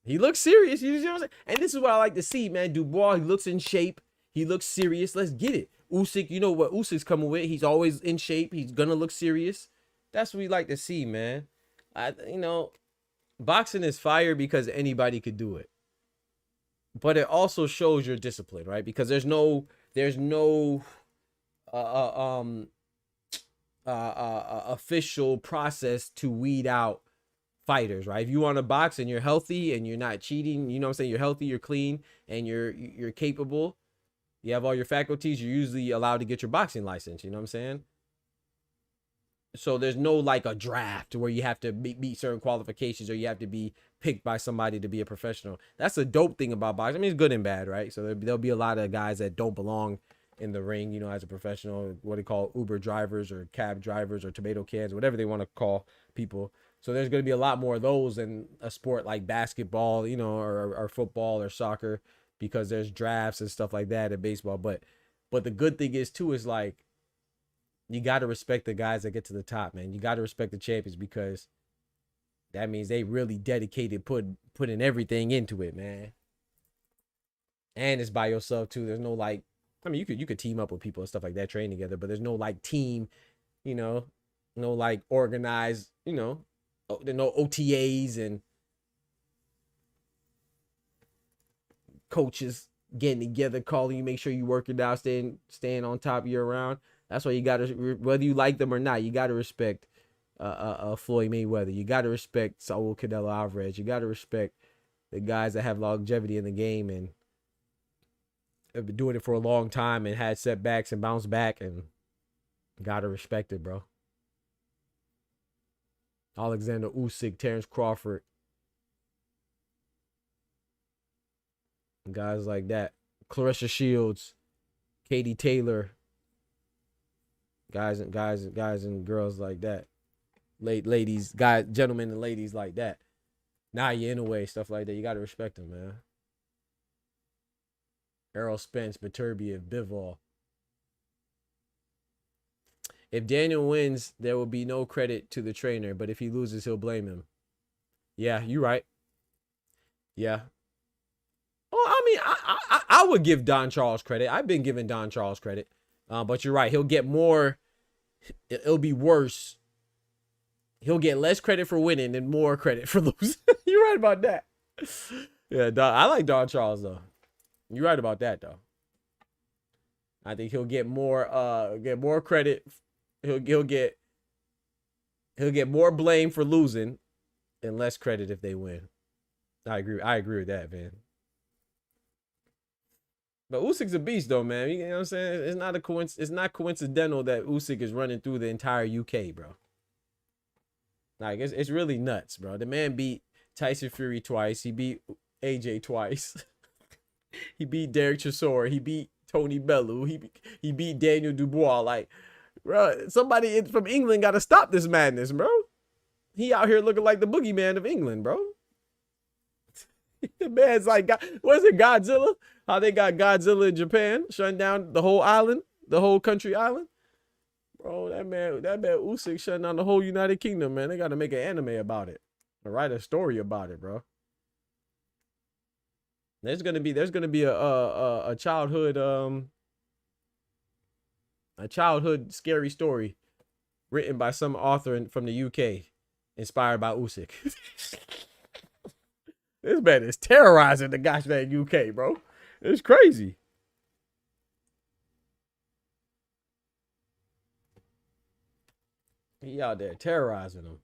He looks serious. You know what I'm saying? And this is what I like to see, man. Dubois, he looks in shape. He looks serious. Let's get it. Usyk, you know what Usyk's coming with. He's always in shape. He's gonna look serious. That's what we like to see, man. You know, boxing is fire because anybody could do it. But it also shows your discipline, right? Because there's no official process to weed out fighters, right? If you want to box and you're healthy and you're not cheating, you know what I'm saying? You're healthy, you're clean, and you're capable. You have all your faculties. You're usually allowed to get your boxing license. You know what I'm saying? So there's no like a draft where you have to meet certain qualifications or you have to be picked by somebody to be a professional. That's the dope thing about boxing. I mean, it's good and bad, right? So there'll be a lot of guys that don't belong in the ring, you know, as a professional, what they call Uber drivers or cab drivers or tomato cans, whatever they want to call people. So there's going to be a lot more of those in a sport like basketball, you know, or football or soccer, because there's drafts and stuff like that in baseball. But the good thing is too, is like, you got to respect the guys that get to the top, man. You got to respect the champions, because that means they really dedicated, putting everything into it, man. And it's by yourself too. There's no like, I mean, you could team up with people and stuff like that, train together, but there's no like team, you know, no like organized, you know, there are no OTAs and coaches getting together, calling you, make sure you working out, staying on top year round. That's why you got to, whether you like them or not, you got to respect Floyd Mayweather. You got to respect Saul Canelo Alvarez. You got to respect the guys that have longevity in the game and have been doing it for a long time and had setbacks and bounced back, and got to respect it, bro. Alexander Usyk, Terrence Crawford, guys like that. Clarissa Shields, Katie Taylor, guys and girls like that. Ladies, guys, gentlemen and ladies like that. Naya Inoue, stuff like that. You got to respect them, man. Errol Spence, Beterbiev, Bivol. If Daniel wins, there will be no credit to the trainer, but if he loses, he'll blame him. Yeah, you're right. Yeah. Well, I mean, I would give Don Charles credit. I've been giving Don Charles credit. But you're right. He'll get more. It'll be worse. He'll get less credit for winning and more credit for losing. You're right about that. Yeah, I like Don Charles, though. You're right about that, though. I think he'll get more credit. He'll get more blame for losing and less credit if they win. I agree with that, man. But Usyk's a beast, though, man. You know what I'm saying? It's not coincidental that Usyk is running through the entire UK, bro. Like, it's really nuts, bro. The man beat Tyson Fury twice. He beat AJ twice. He beat Derek Chisora. He beat Tony Bellew. He beat Daniel Dubois. Like, bro, somebody from England got to stop this madness, bro. He out here looking like the boogeyman of England, bro. The man's like, what is it, Godzilla? How they got Godzilla in Japan, shutting down the whole island, the whole country island. Bro, that man Usyk shutting down the whole United Kingdom, man. They got to make an anime about it, or write a story about it, bro. There's gonna be a childhood scary story written by some author from the UK, inspired by Usyk. This man is terrorizing the gosh dang UK, bro. It's crazy. He out there terrorizing them.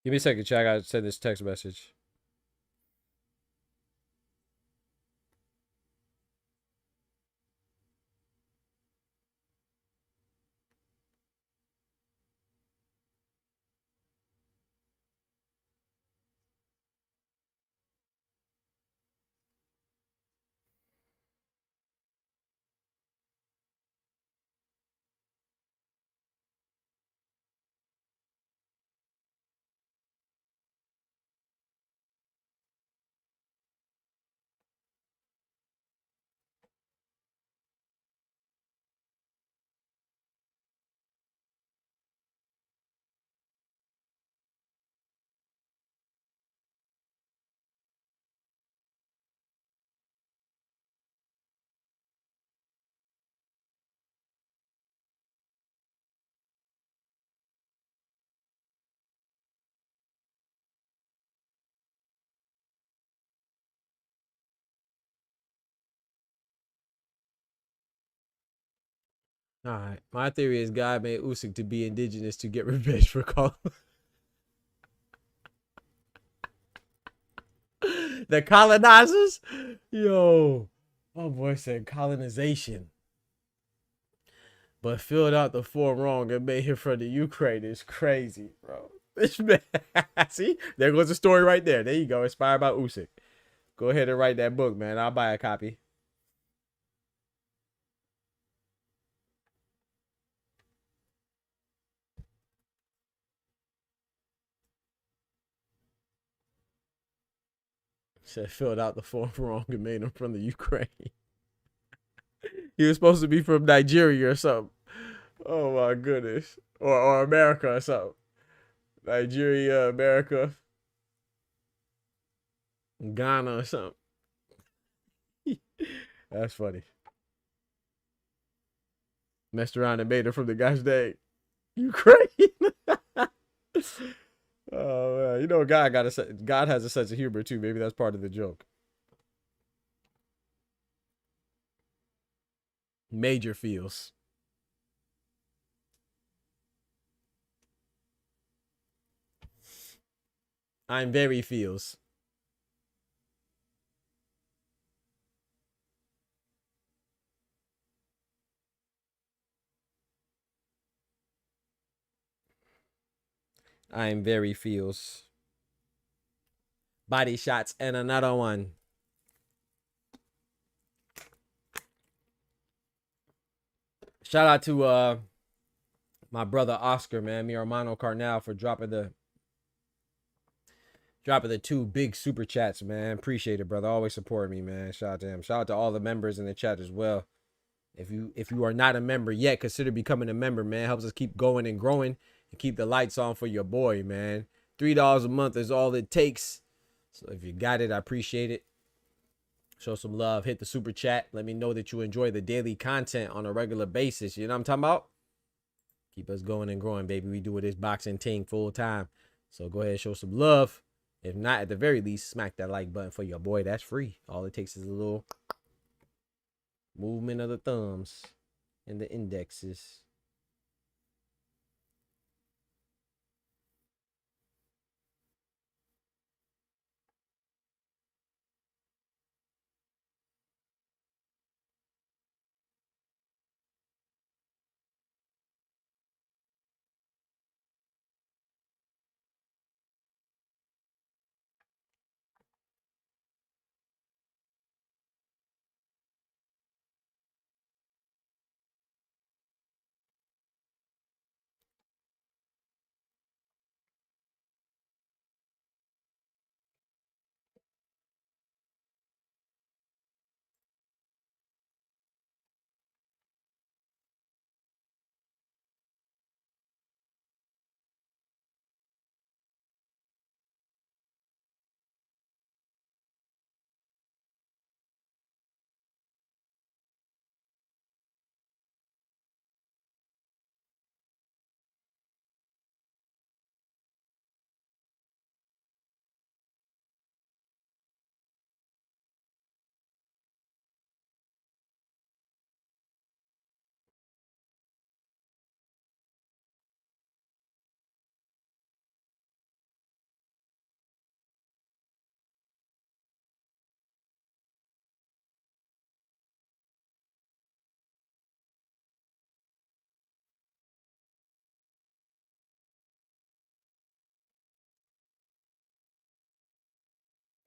Give me a second, chat. I gotta send this text message. All right. My theory is God made Usyk to be indigenous to get revenge for calling the colonizers. Yo, my boy said colonization, but filled out the form wrong and made him from the Ukraine. Is crazy, bro. This man, see, there goes the story right there. There you go. Inspired by Usyk. Go ahead and write that book, man. I'll buy a copy. Said filled out the form wrong and made him from the Ukraine. He was supposed to be from Nigeria or something. Oh my goodness. Or America or something. Nigeria, America, Ghana or something. That's funny. Messed around and made it from the guy's day. Ukraine. Oh man. You know God has a sense of humor too. Maybe that's part of the joke. Major feels. I'm very feels. I'm very feels. Body shots and another one. Shout out to my brother Oscar, man, mi hermano Carnal, for dropping the 2 big super chats, man. Appreciate it, brother. Always supporting me, man. Shout out to him. Shout out to all the members in the chat as well. If you are not a member yet, consider becoming a member, man. Helps us keep going and growing and keep the lights on for your boy, man. $3 a month is all it takes. So if you got it, I appreciate it. Show some love. Hit the super chat. Let me know that you enjoy the daily content on a regular basis. You know what I'm talking about? Keep us going and growing, baby. We do this boxing thing full time. So go ahead and show some love. If not, at the very least, smack that like button for your boy. That's free. All it takes is a little movement of the thumbs and the indexes.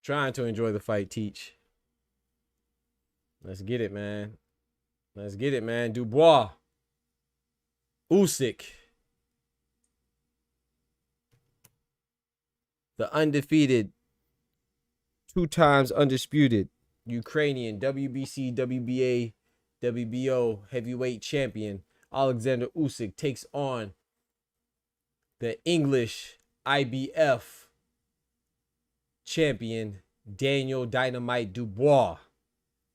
Trying to enjoy the fight, Teach. Let's get it, man. Let's get it, man. Dubois. USYK. The undefeated, 2 times undisputed Ukrainian WBC, WBA, WBO heavyweight champion Alexander Usyk takes on the English IBF champion Daniel Dynamite Dubois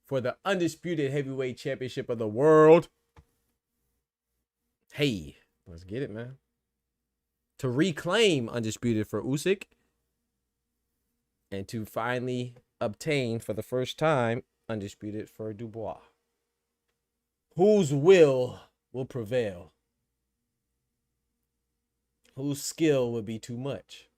for the undisputed heavyweight championship of the world. Hey, let's get it, man. To reclaim undisputed for Usyk and to finally obtain for the first time undisputed for Dubois. Whose will prevail? Whose skill would be too much?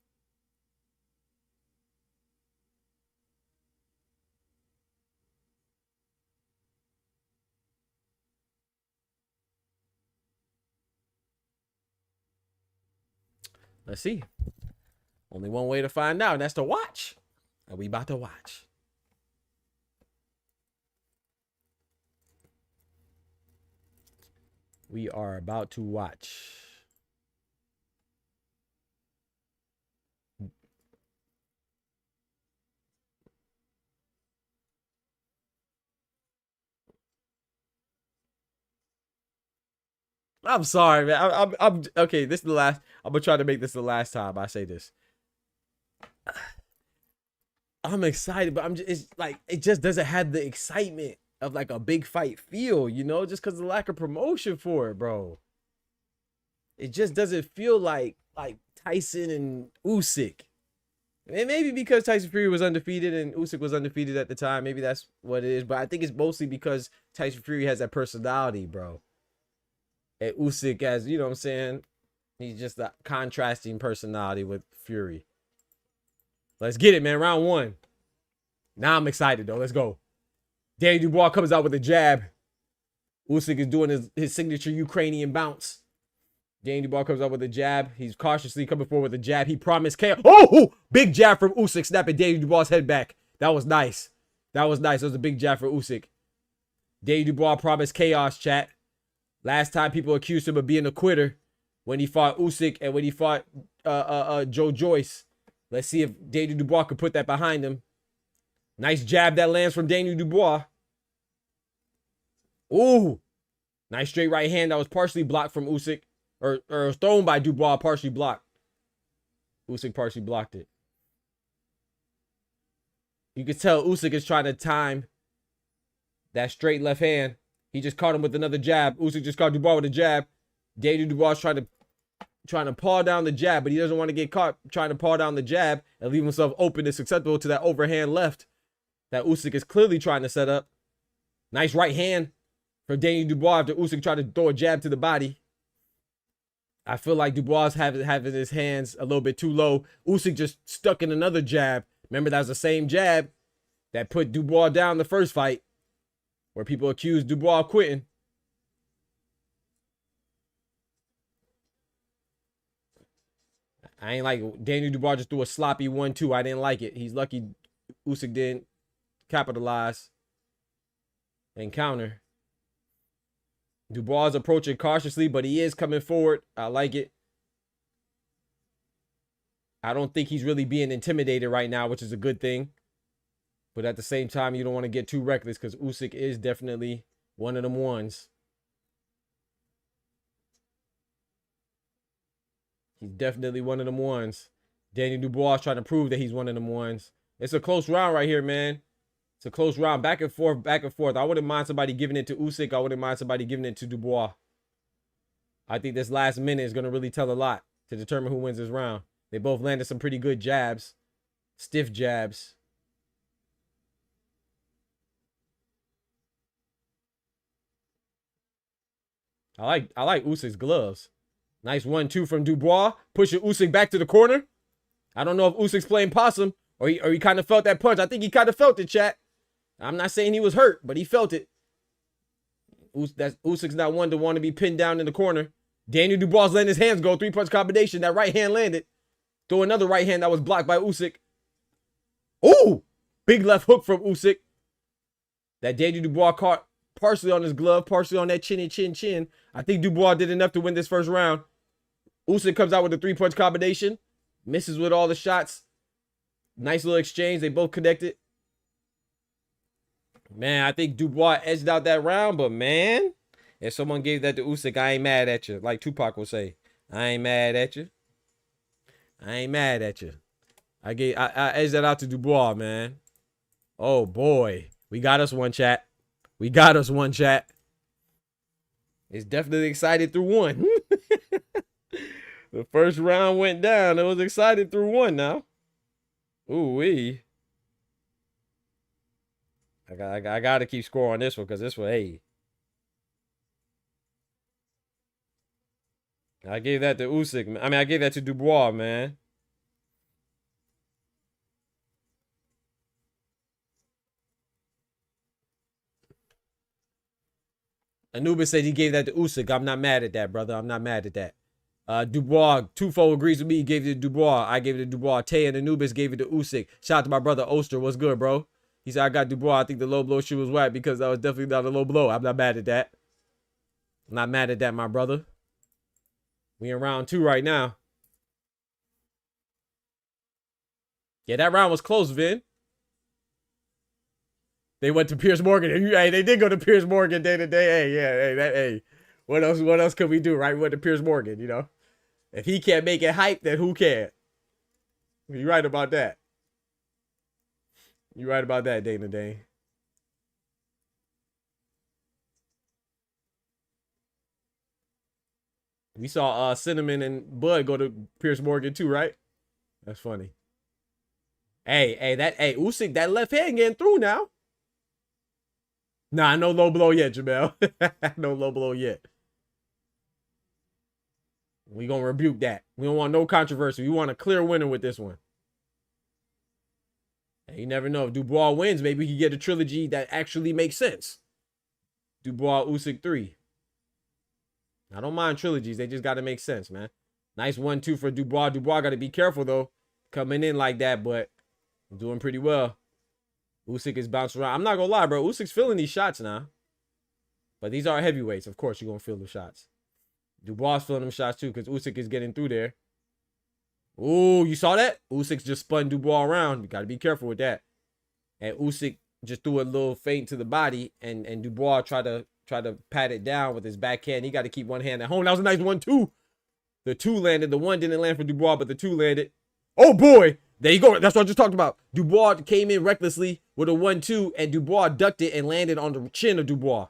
Let's see. Only one way to find out, and that's to watch. And we about to watch. We are about to watch. I'm sorry, man. I'm okay. This is the last. I'm gonna try to make this the last time I say this. I'm excited, but it's like it just doesn't have the excitement of like a big fight feel, you know, just because of the lack of promotion for it, bro. It just doesn't feel like Tyson and Usyk. And maybe because Tyson Fury was undefeated and Usyk was undefeated at the time, maybe that's what it is. But I think it's mostly because Tyson Fury has that personality, bro. And Usyk has, you know what I'm saying? He's just a contrasting personality with Fury. Let's get it, man. Round 1. Now I'm excited, though. Let's go. Danny Dubois comes out with a jab. Usyk is doing his signature Ukrainian bounce. Danny Dubois comes out with a jab. He's cautiously coming forward with a jab. He promised KO. Oh! Big jab from Usyk, snapping Danny Dubois' head back. That was nice. That was nice. That was a big jab for Usyk. Danny Dubois promised chaos, chat. Last time people accused him of being a quitter when he fought Usyk and when he fought Joe Joyce. Let's see if Danny Dubois could put that behind him. Nice jab that lands from Danny Dubois. Ooh. Nice straight right hand that was partially blocked from Usyk. Or thrown by Dubois, partially blocked. Usyk partially blocked it. You can tell Usyk is trying to time that straight left hand. He just caught him with another jab. Usyk just caught Dubois with a jab. Danny Dubois trying to paw down the jab, but he doesn't want to get caught trying to paw down the jab and leave himself open and susceptible to that overhand left that Usyk is clearly trying to set up. Nice right hand for Danny Dubois after Usyk tried to throw a jab to the body. I feel like Dubois having his hands a little bit too low. Usyk just stuck in another jab. Remember, that was the same jab that put Dubois down the first fight where people accused Dubois of quitting. I ain't like Daniel Dubois just threw a sloppy 1-2. I didn't like it. He's lucky Usyk didn't capitalize and counter. Dubois is approaching cautiously, but he is coming forward. I like it. I don't think he's really being intimidated right now, which is a good thing. But at the same time, you don't want to get too reckless because Usyk is definitely one of them ones. He's definitely one of them ones. Daniel Dubois trying to prove that he's one of them ones. It's a close round right here, man. It's a close round. Back and forth, back and forth. I wouldn't mind somebody giving it to Usyk. I wouldn't mind somebody giving it to Dubois. I think this last minute is going to really tell a lot to determine who wins this round. They both landed some pretty good jabs. Stiff jabs. I like Usyk's gloves. Nice 1-2 from Dubois. Pushing Usyk back to the corner. I don't know if Usyk's playing possum or he kind of felt that punch. I think he kind of felt it, chat. I'm not saying he was hurt, but he felt it. Usyk's not one to want to be pinned down in the corner. Daniel Dubois letting his hands go. 3-punch combination. That right hand landed. Throw another right hand that was blocked by Usyk. Ooh, big left hook from Usyk. That Daniel Dubois caught partially on his glove, partially on that chin. I think Dubois did enough to win this first round. Usyk comes out with a 3-punch combination. Misses with all the shots. Nice little exchange. They both connected. Man, I think Dubois edged out that round, but man, if someone gave that to Usyk, I ain't mad at you. Like Tupac would say, I ain't mad at you. I ain't mad at you. I edged that out to Dubois, man. Oh boy. We got us one, chat. We got us one, chat. It's definitely excited through one. The first round went down. It was excited through one now. Ooh wee. I gotta keep score on this one because this one, hey. I gave that to Usyk. I mean, I gave that to Dubois, man. Anubis said he gave that to Usyk. I'm not mad at that, brother. I'm not mad at that. Dubois, Tufo agrees with me. He gave it to Dubois. I gave it to Dubois. Tay and Anubis gave it to Usyk. Shout out to my brother Oster. What's good, bro? He said, I got Dubois. I think the low blow shoe was whack because that was definitely not a low blow. I'm not mad at that. I'm not mad at that, my brother. We in round 2 right now. Yeah, that round was close, Vin. They went to Piers Morgan. Hey, they did go to Piers Morgan day to day. Hey, yeah, hey. What else could we do, right? We went to Piers Morgan, you know? If he can't make it hype, then who can? You're right about that. You're right about that, Dana Dane. We saw Cinnamon and Bud go to Piers Morgan too, right? That's funny. Hey, Usyk, that left hand getting through now. Nah, no low blow yet, Jamel. No low blow yet. We gonna rebuke that. We don't want no controversy. We want a clear winner with this one. And you never know. If Dubois wins, maybe he get a trilogy that actually makes sense. Dubois, Usyk 3. I don't mind trilogies. They just got to make sense, man. Nice 1-2 for Dubois. Dubois got to be careful, though, coming in like that, but doing pretty well. Usyk is bouncing around. I'm not going to lie, bro. Usyk's feeling these shots now. But these are heavyweights. Of course, you're going to feel the shots. Dubois feeling them shots, too, because Usyk is getting through there. Ooh, you saw that? Usyk just spun Dubois around. You got to be careful with that. And Usyk just threw a little feint to the body, and Dubois tried to pat it down with his backhand. He got to keep one hand at home. That was a nice 1-2. The 2 landed. The 1 didn't land for Dubois, but the 2 landed. Oh, boy. There you go. That's what I just talked about. Dubois came in recklessly with a 1-2, and Dubois ducked it and landed on the chin of Dubois.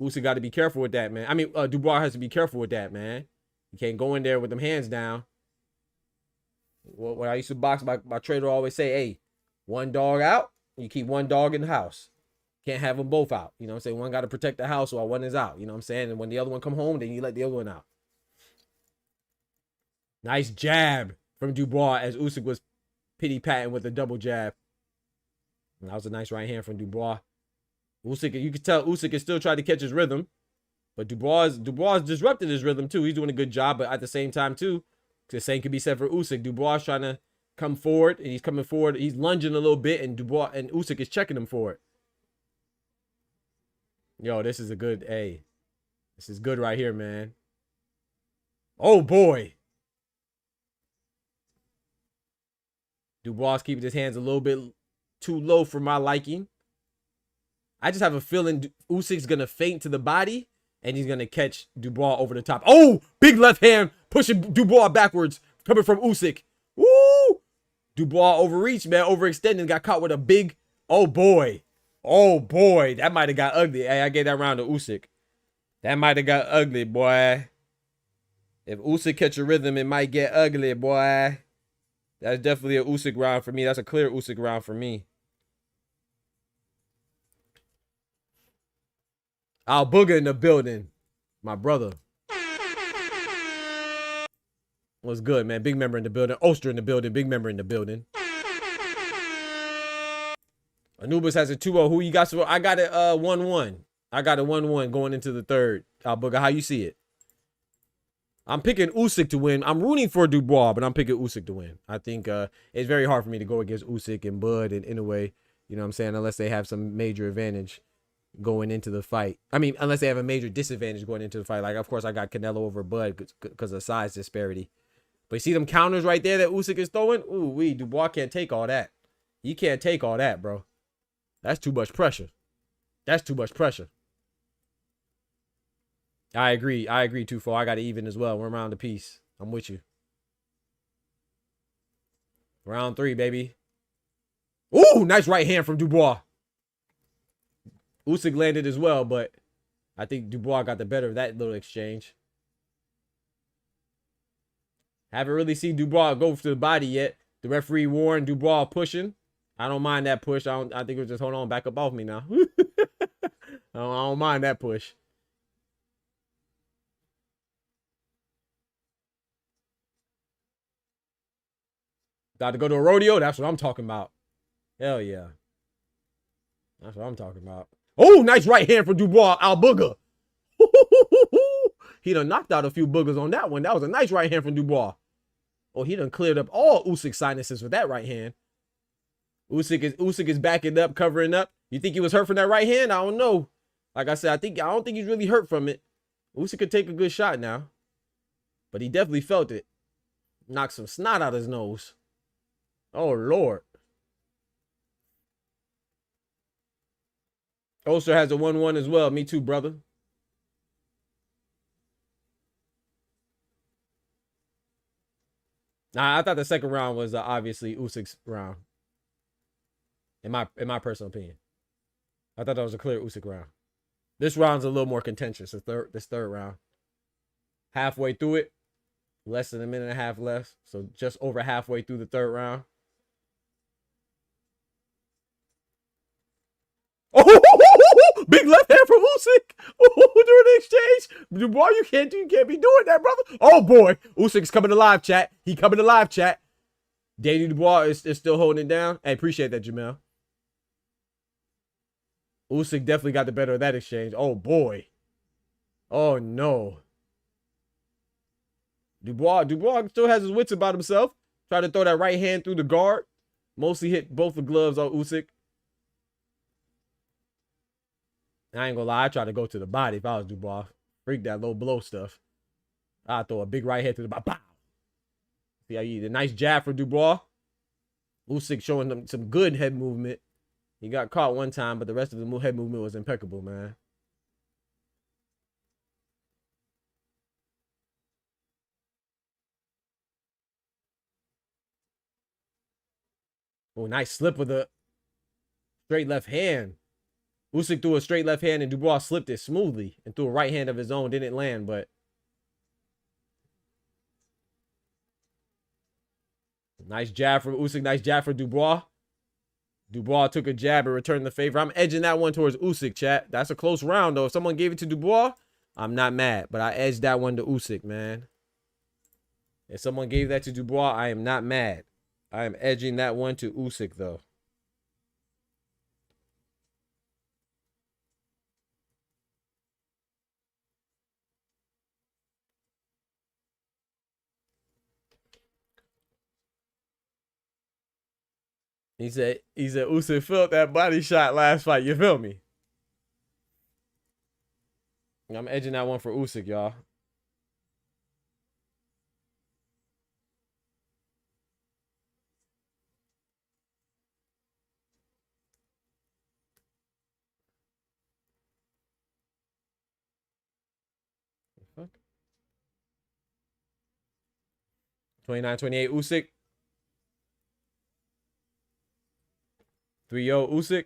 Usyk got to be careful with that, man. I mean, Dubois has to be careful with that, man. You can't go in there with them hands down. When I used to box, my trainer always say, hey, one dog out, you keep one dog in the house. Can't have them both out. You know what I'm saying? One got to protect the house while one is out. You know what I'm saying? And when the other one come home, then you let the other one out. Nice jab from Dubois as Usyk was pity-patting with a double jab. And that was a nice right hand from Dubois. Usyk, you can tell Usyk is still trying to catch his rhythm. But Dubois disrupted his rhythm too. He's doing a good job, but at the same time too, the same could be said for Usyk. Dubois trying to come forward, and he's coming forward. He's lunging a little bit, and Usyk is checking him for it. Yo, this is a good, hey. This is good right here, man. Oh, boy. Dubois keeping his hands a little bit too low for my liking. I just have a feeling Usyk's going to feint to the body, and he's going to catch Dubois over the top. Oh, big left hand pushing Dubois backwards, coming from Usyk. Woo! Dubois overreached, man, overextended, got caught with a big, oh, boy. Oh, boy, that might have got ugly. Hey, I gave that round to Usyk. That might have got ugly, boy. If Usyk catch a rhythm, it might get ugly, boy. That's definitely a Usyk round for me. That's a clear Usyk round for me. Al Booger in the building. My brother. What's good, man? Big member in the building. Oster in the building. Big member in the building. Anubis has a 2-0. Who you got? I got it 1-1. I got a 1-1 going into the third. Al Booger, how you see it? I'm picking Usyk to win. I'm rooting for Dubois, but I'm picking Usyk to win. I think it's very hard for me to go against Usyk and Bud and Inoue, you know what I'm saying, unless they have some major advantage going into the fight. I mean, unless they have a major disadvantage going into the fight. Like, of course, I got Canelo over Bud because of size disparity. But you see them counters right there that Usyk is throwing? Ooh, Dubois can't take all that. He can't take all that, bro. That's too much pressure. That's too much pressure. I agree. I agree, Tufo. I got it even as well. We're round apiece. I'm with you. Round 3, baby. Ooh, nice right hand from Dubois. Usyk landed as well, but I think Dubois got the better of that little exchange. Haven't really seen Dubois go to the body yet. The referee warned Dubois pushing. I don't mind that push. I think it was just, hold on, back up off me now. I don't mind that push. Got to go to a rodeo? That's what I'm talking about. Hell yeah. That's what I'm talking about. Oh, nice right hand for Dubois. Al Booger. He done knocked out a few boogers on that one. That was a nice right hand from Dubois. Oh, he done cleared up all Usyk's sinuses with that right hand. Usyk is backing up, covering up. You think he was hurt from that right hand? I don't know. Like I said, I don't think he's really hurt from it. Usyk could take a good shot now. But he definitely felt it. Knocked some snot out his nose. Oh, Lord. Oster has a 1-1 as well. Me too, brother. Nah, I thought the second round was obviously Usyk's round. In my personal opinion. I thought that was a clear Usyk round. This round's a little more contentious. This third round. Halfway through it. Less than a minute and a half left. So just over halfway through the third round. Oh, big left hand from Usyk. Oh, during the exchange. Dubois, you can't be doing that, brother. Oh, boy. Usyk's coming to live chat. He coming to live chat. Danny Dubois is still holding it down. Hey, appreciate that, Jamel. Usyk definitely got the better of that exchange. Oh, boy. Oh, no. Dubois still has his wits about himself. Tried to throw that right hand through the guard. Mostly hit both the gloves on Usyk. I ain't gonna lie, I tried to go to the body if I was Dubois. Freak that low blow stuff. I'd throw a big right hand to the body. Bow. See how you, the nice jab for Dubois. Usyk showing them some good head movement. He got caught one time, but the rest of the head movement was impeccable, man. Oh, nice slip with a straight left hand. Usyk threw a straight left hand and Dubois slipped it smoothly and threw a right hand of his own. Didn't land, but nice jab from Usyk. Nice jab for Dubois. Dubois took a jab and returned the favor. I'm edging that one towards Usyk, chat. That's a close round, though. If someone gave it to Dubois, I'm not mad. But I edged that one to Usyk, man. If someone gave that to Dubois, I am not mad. I am edging that one to Usyk, though. He said Usyk felt that body shot last fight. You feel me? I'm edging that one for Usyk, y'all. Fuck. 29-28 Usyk. 3-0 Usyk.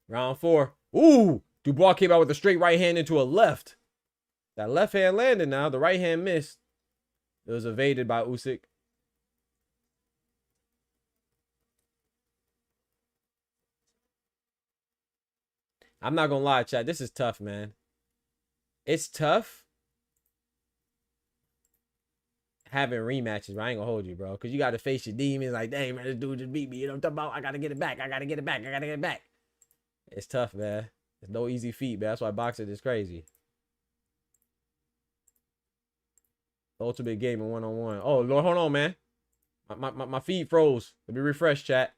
Round 4. Ooh! Dubois came out with a straight right hand into a left. That left hand landed now. The right hand missed. It was evaded by Usyk. I'm not gonna lie, chat. This is tough, man. It's tough having rematches, but I ain't gonna hold you, bro. Because you got to face your demons. Like, dang, man, this dude just beat me. You know what I'm talking about? I got to get it back. I got to get it back. I got to get it back. It's tough, man. It's no easy feat, man. That's why boxing is crazy. Ultimate Gaming 1-on-1. Oh, Lord, hold on, man. My feed froze. Let me refresh, chat.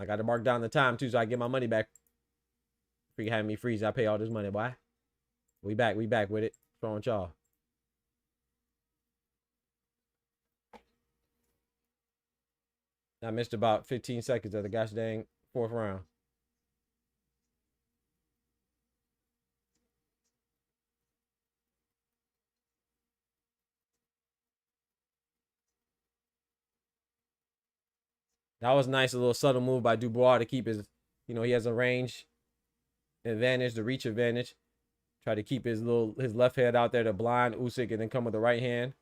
I got to mark down the time, too, so I get my money back. Freaking having me freeze. I pay all this money, boy. We back with it. What's wrong with y'all? I missed about 15 seconds of the gosh dang 4th round. That was nice, a little subtle move by Dubois to keep his, you know, he has a range advantage, the reach advantage. Try to keep his left hand out there to blind Usyk and then come with the right hand.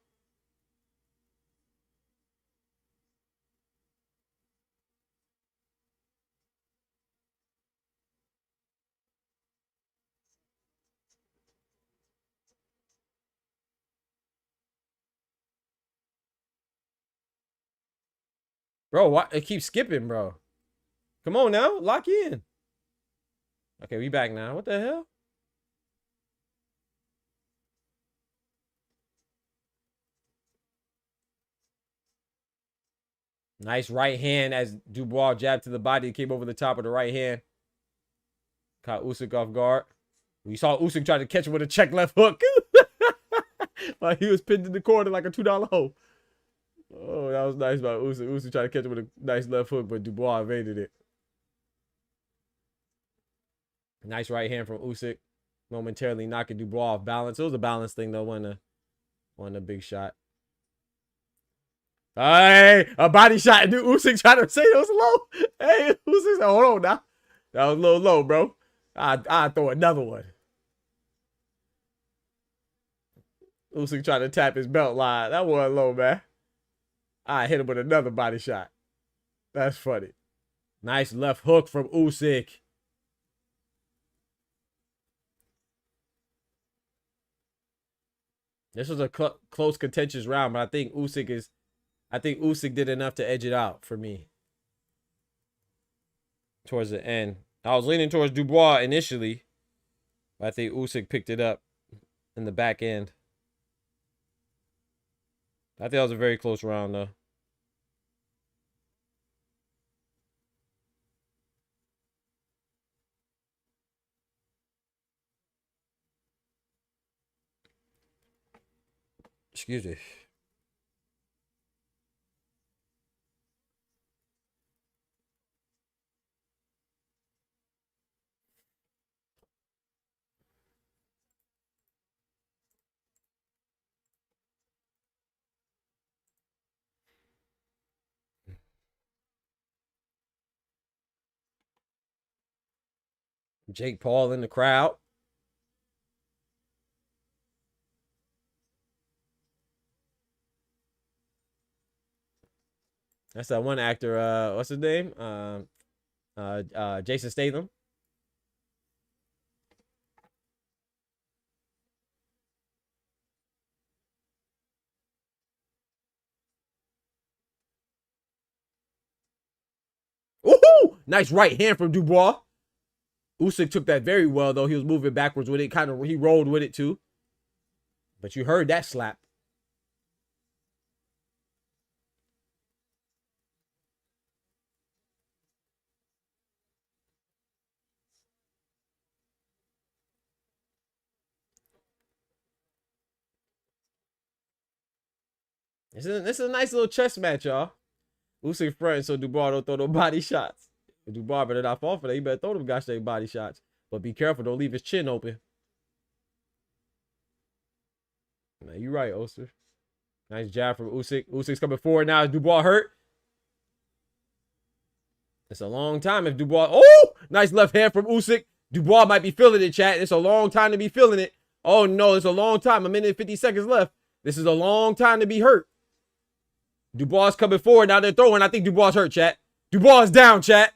Bro, why it keeps skipping, bro? Come on now, lock in. Okay, we back now. What the hell? Nice right hand as Dubois jabbed to the body. Came over the top of the right hand. Caught Usyk off guard. We saw Usyk try to catch him with a check left hook. Like he was pinned in the corner like a $2 hole. Oh, that was nice by Usyk. Usyk tried to catch him with a nice left hook, but Dubois evaded it. Nice right hand from Usyk. Momentarily knocking Dubois off balance. It was a balance thing, though. Wasn't a big shot. Hey, a body shot. Dude, Usyk tried to say it was low. Hey, Usyk said, hold on now. That was a little low, bro. I'd throw another one. Usyk tried to tap his belt line. That wasn't low, man. I hit him with another body shot. That's funny. Nice left hook from Usyk. This was a close, contentious round, but I think Usyk did enough to edge it out for me. Towards the end. I was leaning towards Dubois initially, but I think Usyk picked it up in the back end. I think that was a very close round, though. Excuse me. Jake Paul in the crowd. That's that one actor, what's his name? Jason Statham. Ooh! Nice right hand from Dubois. Usyk took that very well, though. He was moving backwards with it. He rolled with it, too. But you heard that slap. This is a nice little chess match, y'all. Usyk front, so Dubois don't throw no body shots. Dubois better not fall for that. He better throw them gosh dang body shots. But be careful, don't leave his chin open. Now you right, Oster. Nice jab from Usyk. Usyk's coming forward now. Is Dubois hurt? It's a long time if Dubois. Oh! Nice left hand from Usyk. Dubois might be feeling it, chat. It's a long time to be feeling it. Oh no, it's a long time. 1 minute and 50 seconds left. This is a long time to be hurt. Dubois coming forward. Now they're throwing. I think Dubois hurt, chat. Dubois is down, chat.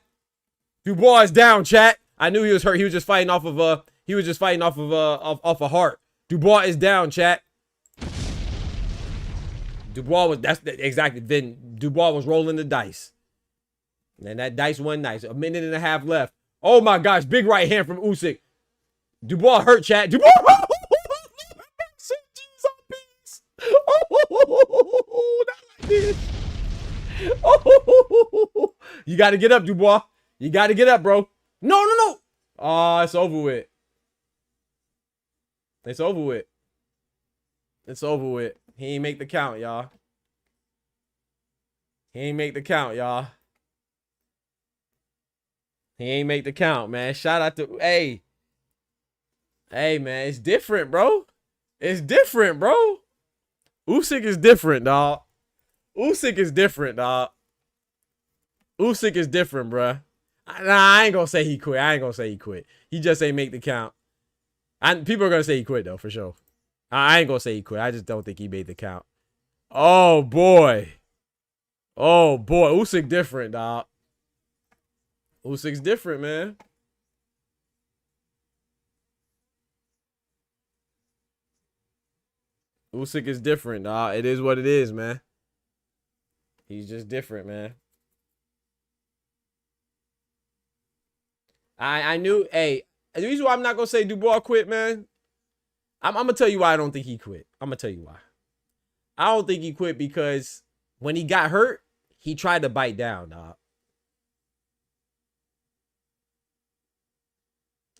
Dubois is down, chat. I knew he was hurt. He was just fighting off of off a heart. Dubois is down, chat. Dubois was exactly. Then Dubois was rolling the dice. And that dice won nice. 1.5 minutes left. Oh my gosh, big right hand from Usyk. Dubois hurt, chat. Dubois. You got to get up, Dubois. You got to get up, bro. No, no, no. Oh, it's over with. It's over with. It's over with. He ain't make the count, y'all. He ain't make the count, y'all. He ain't make the count, man. Shout out to, hey. Hey, man, it's different, bro. It's different, bro. USYK is different, dog. USYK is different, dog. USYK is different, bruh. Nah, I ain't gonna say he quit. I ain't gonna say he quit. He just ain't make the count. People are gonna say he quit, though, for sure. I ain't gonna say he quit. I just don't think he made the count. Oh, boy. Oh, boy. USYK different, dog. USYK's different, man. USYK is different, dog. It is what it is, man. He's just different, man. I knew, hey, the reason why I'm not going to say Dubois quit, man, I'm going to tell you why I don't think he quit. I'm going to tell you why. I don't think he quit because when he got hurt, he tried to bite down, dog.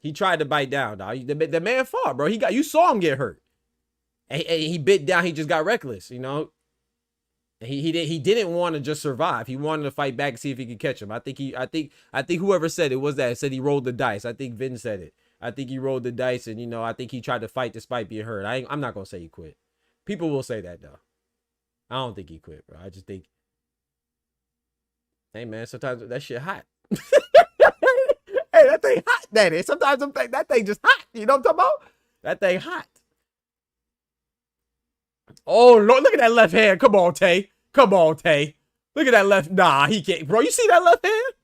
He tried to bite down, dog. The man fought, bro. You saw him get hurt. And he bit down. He just got reckless, you know. He didn't want to just survive. He wanted to fight back and see if he could catch him. I think whoever said it was that said he rolled the dice. I think Vin said it. I think he rolled the dice, and you know, I think he tried to fight despite being hurt. I'm not gonna say he quit. People will say that though. I don't think he quit, bro. I just think, hey man, sometimes that shit hot. Hey, that thing hot, daddy. Sometimes that thing just hot. You know what I'm talking about? That thing hot. Oh, Lord, look at that left hand. Come on, Tay. Come on, Tay. Look at that left. Nah, he can't. Bro, you see that left hand?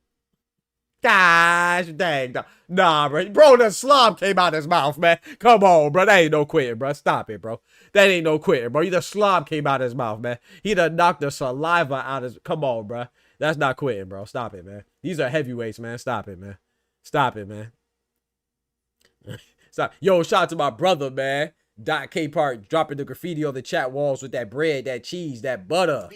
Gosh, dang. Nah, bro. Bro, the slob came out his mouth, man. Come on, bro. That ain't no quitting, bro. Stop it, bro. That ain't no quitting, bro. The slob came out his mouth, man. He done knocked the saliva out his... Come on, bro. That's not quitting, bro. Stop it, man. These are heavyweights, man. Stop it, man. Stop it, man. Stop. Yo, shout out to my brother, man. Doc K Park dropping the graffiti on the chat walls with that bread, that cheese, that butter.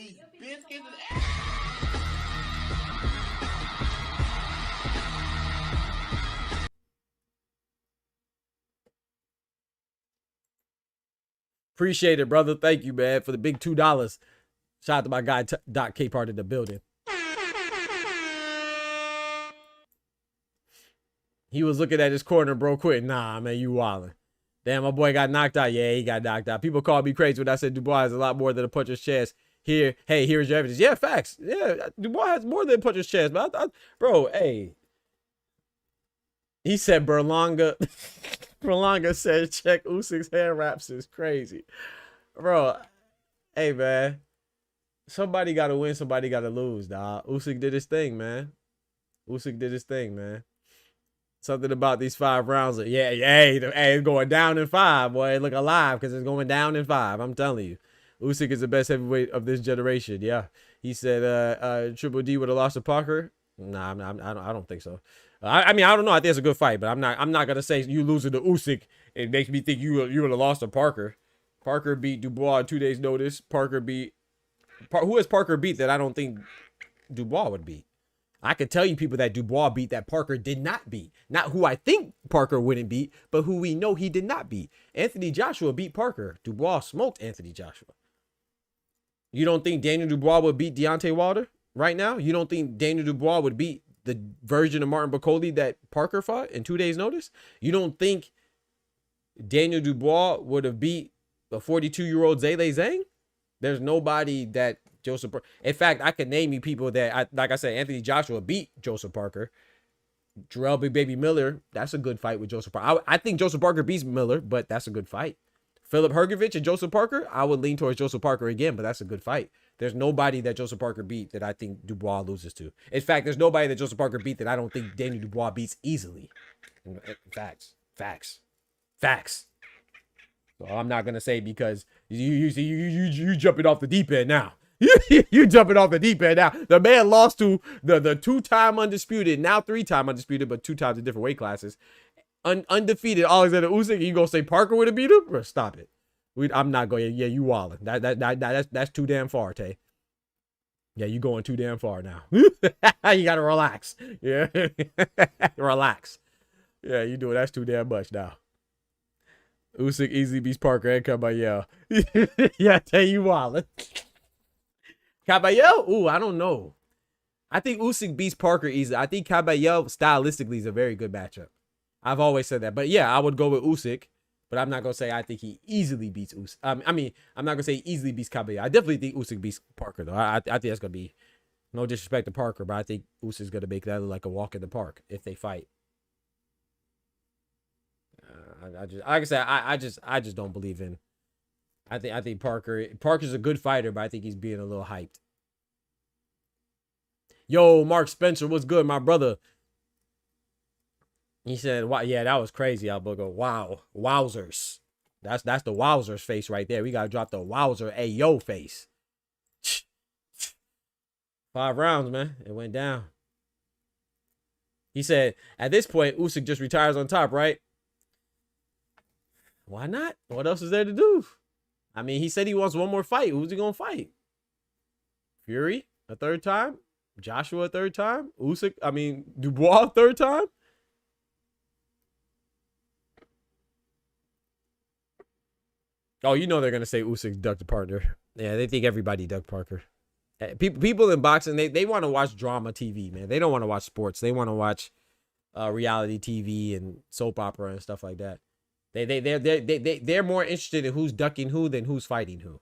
Appreciate it, brother. Thank you, man, for the big $2. Shout out to my guy, Doc K Park in the building. He was looking at his corner, bro, quit. Nah, man, you wildin'. Damn, my boy got knocked out. Yeah, he got knocked out. People called me crazy when I said Dubois has a lot more than a puncher's chest. Here, hey, here's your evidence. Yeah, facts. Yeah, Dubois has more than a puncher's chest. But bro, hey. He said Berlanga. Berlanga said check Usyk's hair wraps is crazy. Bro, hey, man. Somebody got to win. Somebody got to lose, dog. Usyk did his thing, man. Usyk did his thing, man. Something about these 5 rounds. Yeah, hey, it's going down in 5, boy. Look alive because it's going down in 5. I'm telling you. Usyk is the best heavyweight of this generation. Yeah. He said Triple D would have lost to Parker. Nah, I don't think so. I mean, I don't know. I think it's a good fight, but I'm not going to say you losing to Usyk. It makes me think you would have lost to Parker. Parker beat Dubois on 2 days' notice. Parker beat... Who has Parker beat that I don't think Dubois would beat? I could tell you people that Dubois beat that Parker did not beat. Not who I think Parker wouldn't beat, but who we know he did not beat. Anthony Joshua beat Parker. Dubois smoked Anthony Joshua. You don't think Daniel Dubois would beat Deontay Wilder right now? You don't think Daniel Dubois would beat the version of Martin Bakoli that Parker fought in 2 days' notice? You don't think Daniel Dubois would have beat a 42-year-old Zhilei Zhang? There's nobody that Joseph Parker. In fact, I could name you people that, like I said, Anthony Joshua beat Joseph Parker. Jarrell Big Baby Miller, that's a good fight with Joseph Parker. I think Joseph Parker beats Miller, but that's a good fight. Philip Hergovich and Joseph Parker, I would lean towards Joseph Parker again, but that's a good fight. There's nobody that Joseph Parker beat that I think Dubois loses to. In fact, there's nobody that Joseph Parker beat that I don't think Daniel Dubois beats easily. Facts. So I'm not gonna say because you jumping off the deep end now. You jumping off the deep end now. The man lost to the 2-time undisputed, now 3-time undisputed, but 2 times in different weight classes. Undefeated Alexander Usyk. You gonna say Parker would have beat him? Bro, stop it. I'm not going. Yeah, you wildin'. That's too damn far, Tay. Yeah, you going too damn far now. You gotta relax. Yeah, relax. Yeah, you doing that's too damn much now. Usyk easily beats Parker and Caballero. Yeah, I tell you what. Caballero? Ooh, I don't know. I think Usyk beats Parker easily. I think Caballero stylistically is a very good matchup. I've always said that. But yeah, I would go with Usyk. But I'm not going to say I think he easily beats Usyk. I mean, I'm not going to say he easily beats Caballero. I definitely think Usyk beats Parker, though. I think that's going to be no disrespect to Parker, but I think Usyk's going to make that like a walk in the park if they fight. I just, like I said, I just don't believe in. I think Parker's a good fighter, but I think he's being a little hyped. Yo, Mark Spencer, what's good, my brother? He said, "Wow, yeah, that was crazy." Albogo, wow, wowzers. That's the wowzers face right there. We gotta drop the wowzer, hey yo face. 5 rounds, man. It went down. He said, at this point, Usyk just retires on top, right? Why not? What else is there to do? I mean, he said he wants one more fight. Who's he gonna fight? Fury a third time? Joshua a third time? Dubois a third time? Oh, you know they're gonna say Usyk ducked the partner. Yeah, they think everybody ducked Parker. People in boxing, they want to watch drama TV, man. They don't want to watch sports. They want to watch reality TV and soap opera and stuff like that. They're more interested in who's ducking who than who's fighting who.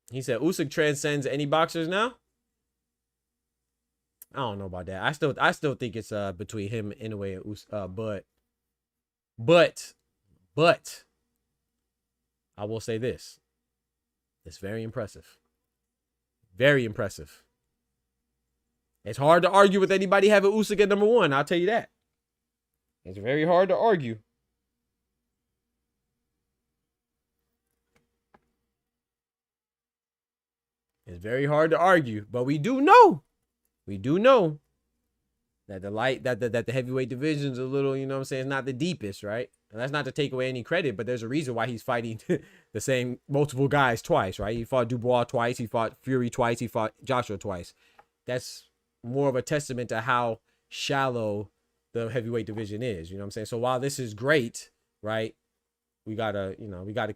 He said Usyk transcends any boxers now. I don't know about that. I still think it's between him anyway and Usyk. But I will say this. It's very impressive. Very impressive. It's hard to argue with anybody having Usyk at number 1. I'll tell you that. It's very hard to argue. It's very hard to argue, but we do know that the heavyweight division's a little, you know what I'm saying, it's not the deepest, right? And that's not to take away any credit, but there's a reason why he's fighting the same multiple guys twice, right? He fought Dubois twice, he fought Fury twice, he fought Joshua twice. That's more of a testament to how shallow the heavyweight division is, you know what I'm saying? So while this is great, right? We gotta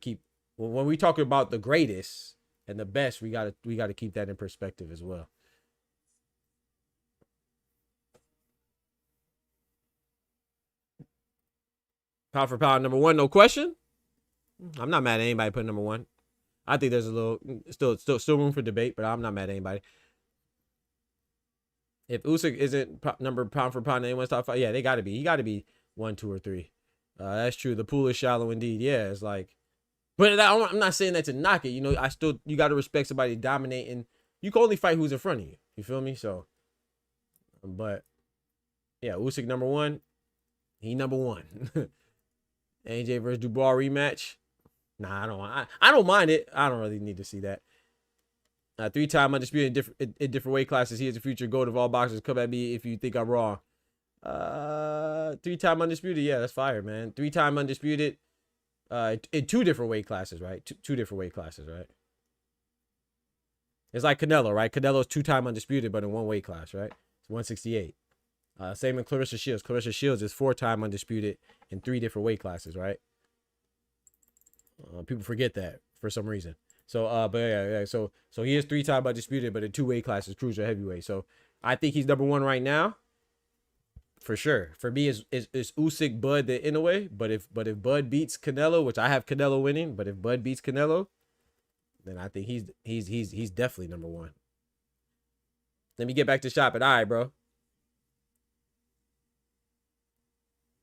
keep, when we talk about the greatest and the best, we gotta keep that in perspective as well. Pound for pound, number 1, no question. I'm not mad at anybody putting number 1. I think there's a little still room for debate, but I'm not mad at anybody. If Usyk isn't number pound for pound in anyone's top 5, yeah, they got to be. He got to be 1, 2, or 3. That's true. The pool is shallow indeed. Yeah, it's like, but I'm not saying that to knock it. You know, you got to respect somebody dominating. You can only fight who's in front of you. You feel me? So, but yeah, Usyk number 1. He number 1. AJ versus Dubois rematch. Nah, I don't mind it. I don't really need to see that. 3-time undisputed in different weight classes. He is the future GOAT of all boxers. Come at me if you think I'm wrong. 3-time undisputed. Yeah, that's fire, man. 3-time undisputed. In 2 different weight classes, right? Two different weight classes, right? It's like Canelo, right? Canelo's 2-time undisputed, but in 1 weight class, right? It's 168. Same in Clarissa Shields. Clarissa Shields is 4-time undisputed in 3 different weight classes, right? People forget that for some reason. So, but yeah. So he is 3-time undisputed, but in 2 weight classes, cruiser heavyweight. So I think he's number 1 right now, for sure. For me, it's Usyk, Bud, the Inoue. But if Bud beats Canelo, which I have Canelo winning, but if Bud beats Canelo, then I think he's definitely number 1. Let me get back to shopping. All right, bro.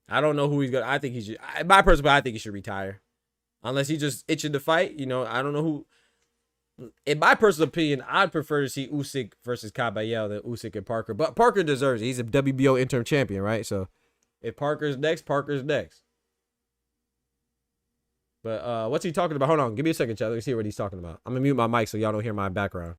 I don't know who he's gonna. I think he should. My personal, I think he should retire, unless he's just itching to fight. You know, I don't know who. In my personal opinion, I'd prefer to see Usyk versus Caballero than Usyk and Parker. But Parker deserves it. He's a WBO interim champion, right? So if Parker's next, Parker's next. But what's he talking about? Hold on, give me a second, chat. Let me see what he's talking about. I'm gonna mute my mic so y'all don't hear my background.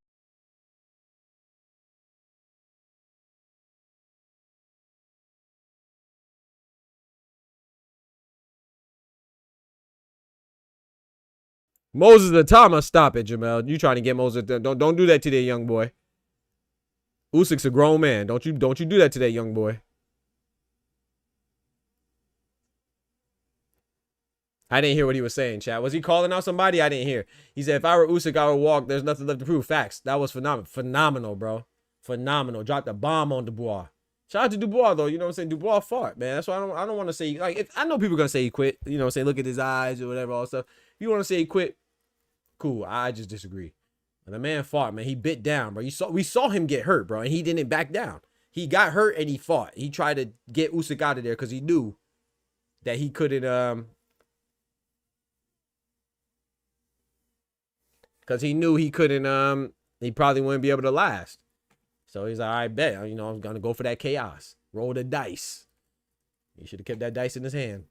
Moses Atama, stop it, Jamel. You trying to get Moses? Don't do that to that young boy. Usyk's a grown man. Don't you do that to that young boy. I didn't hear what he was saying, chat. Was he calling out somebody? I didn't hear. He said, if I were Usyk, I would walk. There's nothing left to prove. Facts. That was phenomenal. Phenomenal, bro. Phenomenal. Dropped a bomb on Dubois. Shout out to Dubois, though. You know what I'm saying? Dubois fought, man. That's why I don't want to say, like, I know people are going to say he quit. You know what I'm saying? Look at his eyes or whatever, all that stuff. If you want to say he quit, cool. I just disagree. And the man fought, man. He bit down, bro. We saw him get hurt, bro, and he didn't back down. He got hurt and he fought. He tried to get Usyk out of there because he knew that he couldn't, because he knew he couldn't, he probably wouldn't be able to last. So he's like, I bet, you know, I'm going to go for that chaos. Roll the dice. He should have kept that dice in his hand.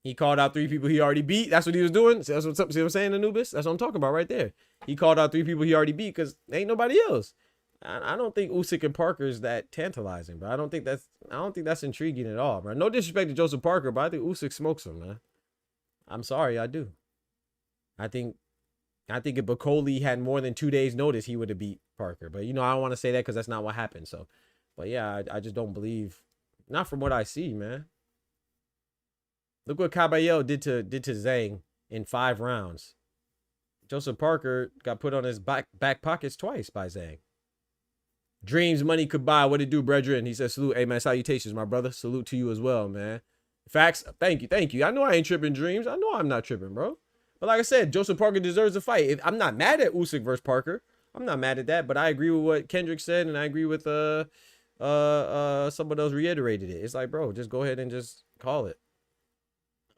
He called out 3 people he already beat. That's what he was doing. See what I'm saying, Anubis? That's what I'm talking about right there. He called out 3 people he already beat because ain't nobody else. I don't think Usyk and Parker is that tantalizing, bro. I don't think that's intriguing at all, bro. No disrespect to Joseph Parker, but I think Usyk smokes him, man. I'm sorry, I do. I think if Bacoli had more than 2 days notice, he would have beat Parker. But, you know, I don't want to say that because that's not what happened. So, but yeah, I just don't believe, not from what I see, man. Look what Caballero did to Zhang in 5 rounds. Joseph Parker got put on his back pockets twice by Zhang. Dreams money could buy. What it do, brethren? He says, salute. Hey, man, salutations, my brother. Salute to you as well, man. Facts. Thank you. I know I ain't tripping, Dreams. I know I'm not tripping, bro. But like I said, Joseph Parker deserves a fight. I'm not mad at Usyk versus Parker. I'm not mad at that, but I agree with what Kendrick said, and I agree with someone else reiterated it. It's like, bro, just go ahead and just call it.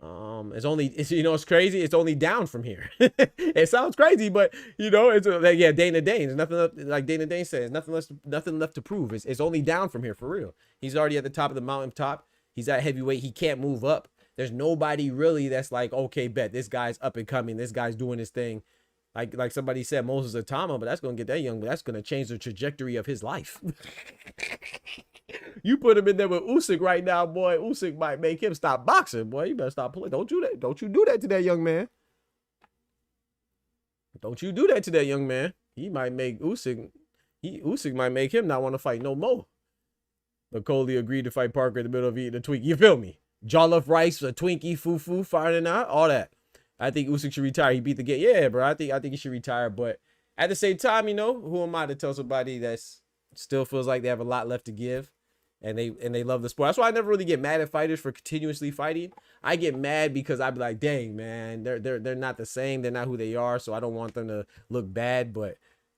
It's crazy. It's only down from here. It sounds crazy, but you know, it's like, yeah, Dana Dane. There's nothing left, like Dana Dane says, nothing left to prove. It's only down from here for real. He's already at the top of the mountain top. He's at heavyweight. He can't move up. There's nobody really that's like, okay, bet this guy's up and coming. This guy's doing his thing. Like somebody said, Moses Atama, but that's going to get that young, but that's going to change the trajectory of his life. You put him in there with Usyk right now, boy. Usyk might make him stop boxing, boy. You better stop pulling. Don't do that. Don't you do that to that young man. Don't you do that to that young man. He might make Usyk might make him not want to fight no more. But Coley agreed to fight Parker in the middle of eating a Twinkie. You feel me? Jollof rice, a Twinkie, fufu, firing out, all that. I think Usyk should retire. He beat the game. Yeah, bro. I think he should retire. But at the same time, you know, who am I to tell somebody that's still feels like they have a lot left to give, and they love the sport? That's why I never really get mad at fighters for continuously fighting. I get mad because I be like, dang, man, they're not the same. They're not who they are. So I don't want them to look bad. But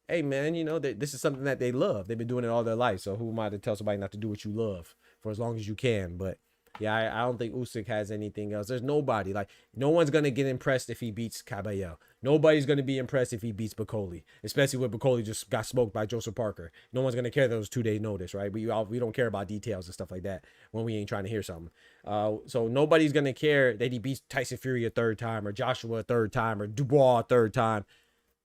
hey, man, you know, this is something that they love. They've been doing it all their life. So who am I to tell somebody not to do what you love for as long as you can? But yeah, I don't think Usyk has anything else. There's nobody. Like, no one's going to get impressed if he beats Caballero. Nobody's going to be impressed if he beats Bacoli, especially when Bacoli just got smoked by Joseph Parker. No one's going to care that was 2 days notice, right? We don't care about details and stuff like that when we ain't trying to hear something. So nobody's going to care that he beats Tyson Fury a 3rd time, or Joshua a 3rd time, or Dubois a 3rd time.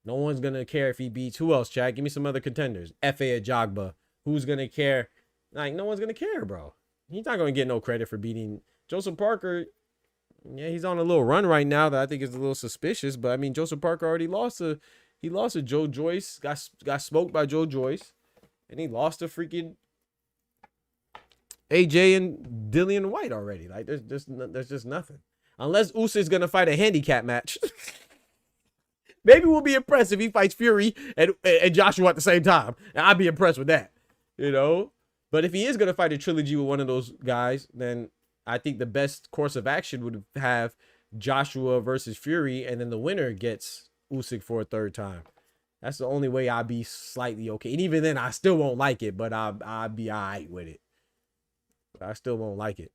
No one's going to care if he beats, who else, Chad? Give me some other contenders. F.A. Ajagba. Who's going to care? Like, no one's going to care, bro. He's not going to get no credit for beating Joseph Parker. Yeah, he's on a little run right now that I think is a little suspicious. But, I mean, Joseph Parker already lost to Joe Joyce. Got smoked by Joe Joyce. And he lost to freaking AJ and Dillian White already. Like, there's just nothing. Unless Usyk's going to fight a handicap match. Maybe we'll be impressed if he fights Fury and Joshua at the same time. And I'd be impressed with that, you know? But if he is going to fight a trilogy with one of those guys, then I think the best course of action would have Joshua versus Fury, and then the winner gets Usyk for a 3rd time. That's the only way I'd be slightly okay. And even then, I still won't like it, but I'd be all right with it. I still won't like it.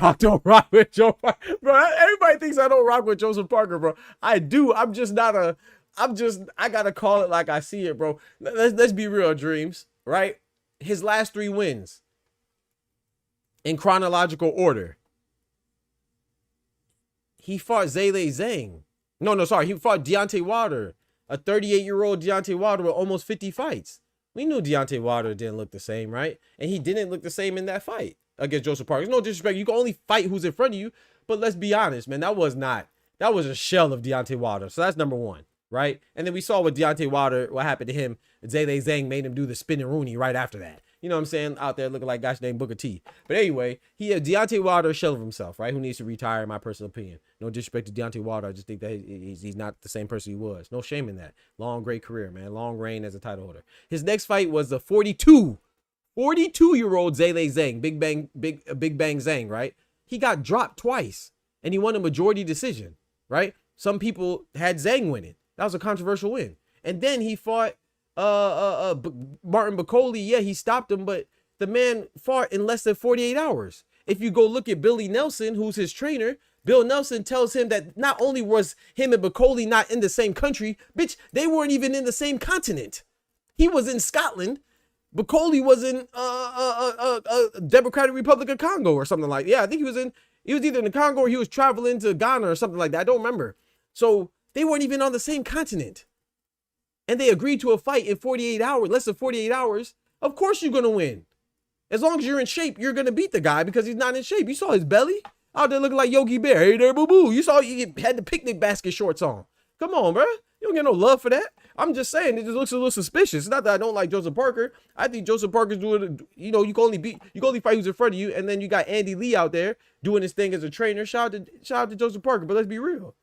I don't rock with Joe Parker. Bro, everybody thinks I don't rock with Joseph Parker, bro. I do. I got to call it like I see it, bro. Let's be real, Dreams, right? His last 3 wins in chronological order. He fought Zhale Zhang. No, sorry. He fought Deontay Wilder, a 38-year-old Deontay Wilder with almost 50 fights. We knew Deontay Wilder didn't look the same, right? And he didn't look the same in that fight against Joseph Parker. No disrespect. You can only fight who's in front of you. But let's be honest, man, that was a shell of Deontay Wilder. So that's number one, right? And then we saw with Deontay Wilder, what happened to him. Zhang Zhang made him do the spinning Rooney right after that. You know what I'm saying? Out there looking like gosh dang Booker T. But anyway, he had Deontay Wilder, a shell of himself, right? Who needs to retire, in my personal opinion. No disrespect to Deontay Wilder. I just think that he's not the same person he was. No shame in that. Long, great career, man. Long reign as a title holder. His next fight was the 42-year-old Zhang Zhang. Big Bang Zhang, right? He got dropped twice, and he won a majority decision, right? Some people had Zhang winning. That was a controversial win. And then he fought Martin Bakole. Yeah, he stopped him, but the man fought in less than 48 hours. If you go look at Billy Nelson, who's his trainer, Bill Nelson tells him that not only was him and Bakole not in the same country, bitch, they weren't even in the same continent. He was in Scotland. Bakole was in Democratic Republic of Congo or something like that. Yeah, I think he was either in the Congo or he was traveling to Ghana or something like that. I don't remember. So they weren't even on the same continent. And they agreed to a fight in 48 hours, less than 48 hours. Of course you're going to win. As long as you're in shape, you're going to beat the guy because he's not in shape. You saw his belly out there looking like Yogi Bear. Hey there, boo-boo. You saw he had the picnic basket shorts on. Come on, bro. You don't get no love for that. I'm just saying, it just looks a little suspicious. It's not that I don't like Joseph Parker. I think Joseph Parker's doing, you know, you can only fight who's in front of you. And then you got Andy Lee out there doing his thing as a trainer. Shout out to Joseph Parker, but let's be real.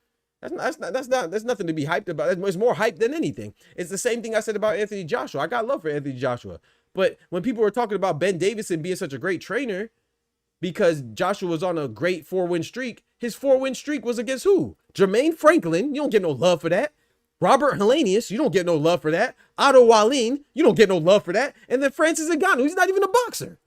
That's nothing to be hyped about. It's more hype than anything. It's the same thing I said about Anthony Joshua. I got love for Anthony Joshua. But when people were talking about Ben Davison being such a great trainer because Joshua was on a great 4-win streak, his 4-win streak was against who? Jermaine Franklin. You don't get no love for that. Robert Helenius, you don't get no love for that. Otto Wallin, you don't get no love for that. And then Francis Ngannou, he's not even a boxer.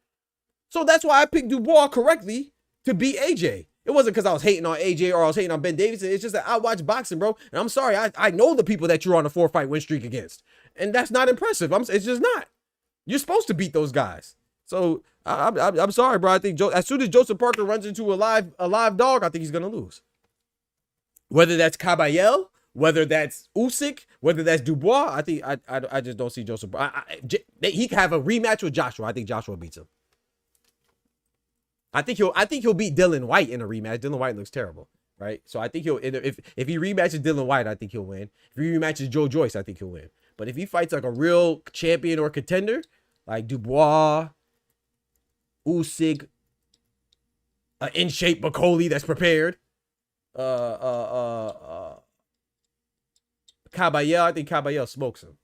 So that's why I picked Dubois correctly to beat AJ. It wasn't because I was hating on AJ or I was hating on Ben Davison. It's just that I watch boxing, bro. And I'm sorry, I know the people that you're on a 4-fight win streak against. And that's not impressive. It's just not. You're supposed to beat those guys. So I'm sorry, bro. I think as soon as Joseph Parker runs into a live dog, I think he's going to lose. Whether that's Caballel, whether that's USYK, whether that's Dubois, I think I just don't see Joseph. He can have a rematch with Joshua. I think Joshua beats him. I think he'll beat Dylan White in a rematch. Dylan White looks terrible, right? So I think if he rematches Dylan White, I think he'll win. If he rematches Joe Joyce, I think he'll win. But if he fights like a real champion or contender, like Dubois, USYK, in shape Bakole that's prepared, Caballel, I think Caballel smokes him.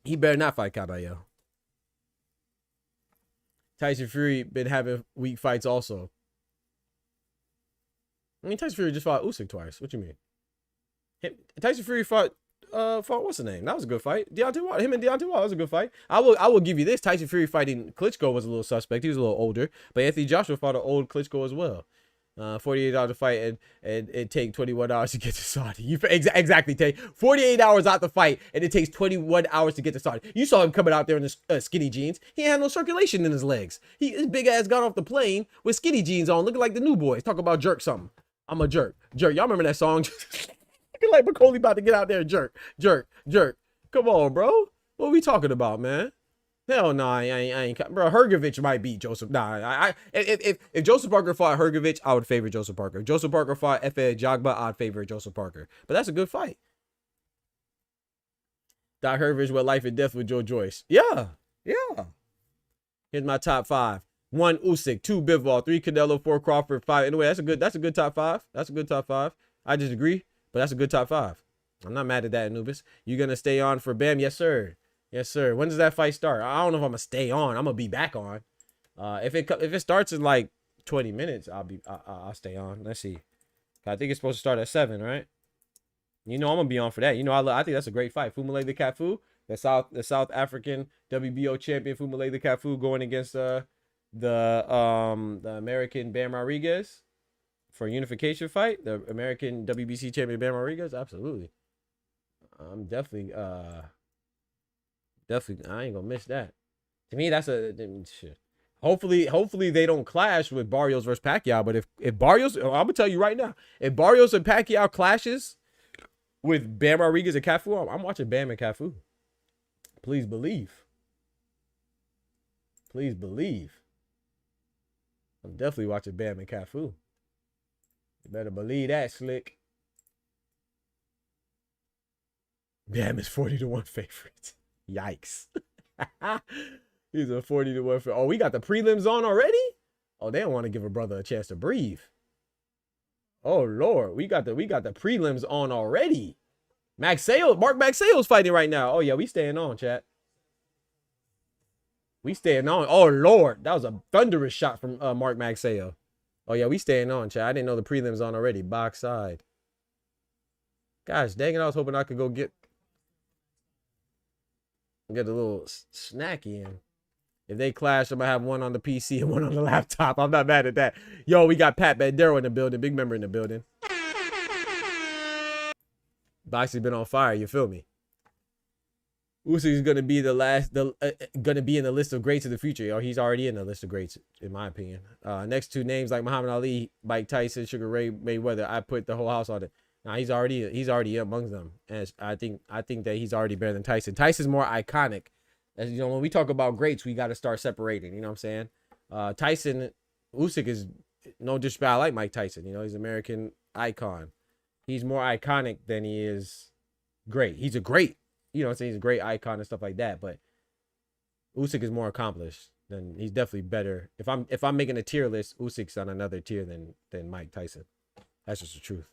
He better not fight Caballel. Tyson Fury been having weak fights also. I mean, Tyson Fury just fought Usyk twice. What you mean? Tyson Fury fought what's the name? That was a good fight. Deontay Wilder. Him and Deontay Wilder was a good fight. I will give you this. Tyson Fury fighting Klitschko was a little suspect. He was a little older, but Anthony Joshua fought an old Klitschko as well. 48 hours to fight and it take 21 hours to get to Saudi. Exactly, Tay. 48 hours out the fight and it takes 21 hours to get to Saudi. You saw him coming out there in the skinny jeans. He had no circulation in his legs. His big ass got off the plane with skinny jeans on, looking like the New Boys. Talk about jerk something. I'm a jerk. Jerk. Y'all remember that song? Looking like Bakole about to get out there and jerk. Jerk. Jerk. Come on, bro. What are we talking about, man? Hell no, I ain't. Bro, Hrgovic might beat Joseph. Nah, if Joseph Parker fought Hrgovic, I would favor Joseph Parker. If Joseph Parker fought Efe Jagba, I'd favor Joseph Parker. But that's a good fight. Doc Hrgovic went life and death with Joe Joyce. Yeah. Here's my top 5. 1 Usyk, 2 Bivol, 3 Canelo, 4 Crawford, 5. Anyway, that's a good top 5. That's a good top 5. I disagree, but that's a good top 5. I'm not mad at that, Anubis. You gonna stay on for Bam? Yes, sir. Yes, sir. When does that fight start? I don't know if I'm gonna stay on. I'm gonna be back on. If it starts in like 20 minutes, I'll stay on. Let's see. I think it's supposed to start at 7, right? You know I'm gonna be on for that. You know I think that's a great fight. Phumelela Cafu, the South African WBO champion Phumelela Cafu going against the American Bam Rodriguez for a unification fight. The American WBC champion Bam Rodriguez. Absolutely. I'm definitely I ain't gonna miss that. To me, that's a shit. Hopefully they don't clash with Barrios versus Pacquiao. But if Barrios, I'm gonna tell you right now, if Barrios and Pacquiao clashes with Bam Rodriguez and Cafu, I'm watching Bam and Cafu. Please believe. Please believe. I'm definitely watching Bam and Cafu. You better believe that, Slick. Bam is 40-1 favorite. Yikes. He's a 40-1 favorite. Oh, we got the prelims on already? Oh, they don't want to give a brother a chance to breathe. Oh Lord, we got the prelims on already. Mark Maxayo's fighting right now. Oh yeah, we staying on, chat. We staying on. Oh Lord, that was a thunderous shot from Mark Maxayo. Oh yeah, we staying on, chat. I didn't know the prelims on already. Box side. Gosh, dang it, I was hoping I could go get a little snacky in. If they clash, I'm gonna have one on the PC and one on the laptop. I'm not mad at that. Yo, we got Pat Bandero in the building, big member in the building. Boxy's been on fire, you feel me? Usyk is gonna be gonna be in the list of greats of the future. Yo, he's already in the list of greats, in my opinion. Next to names like Muhammad Ali, Mike Tyson, Sugar Ray Mayweather, I put the whole house on it. Now he's already among them, and I think that he's already better than Tyson. Tyson's more iconic. As you know, when we talk about greats, we got to start separating. You know what I'm saying? Usyk is no disrespect. I like Mike Tyson. You know, he's an American icon. He's more iconic than he is great. He's a great, you know what I'm saying? He's a great icon and stuff like that. But Usyk is more accomplished. Then he's definitely better. If I'm making a tier list, Usyk's on another tier than Mike Tyson. That's just the truth.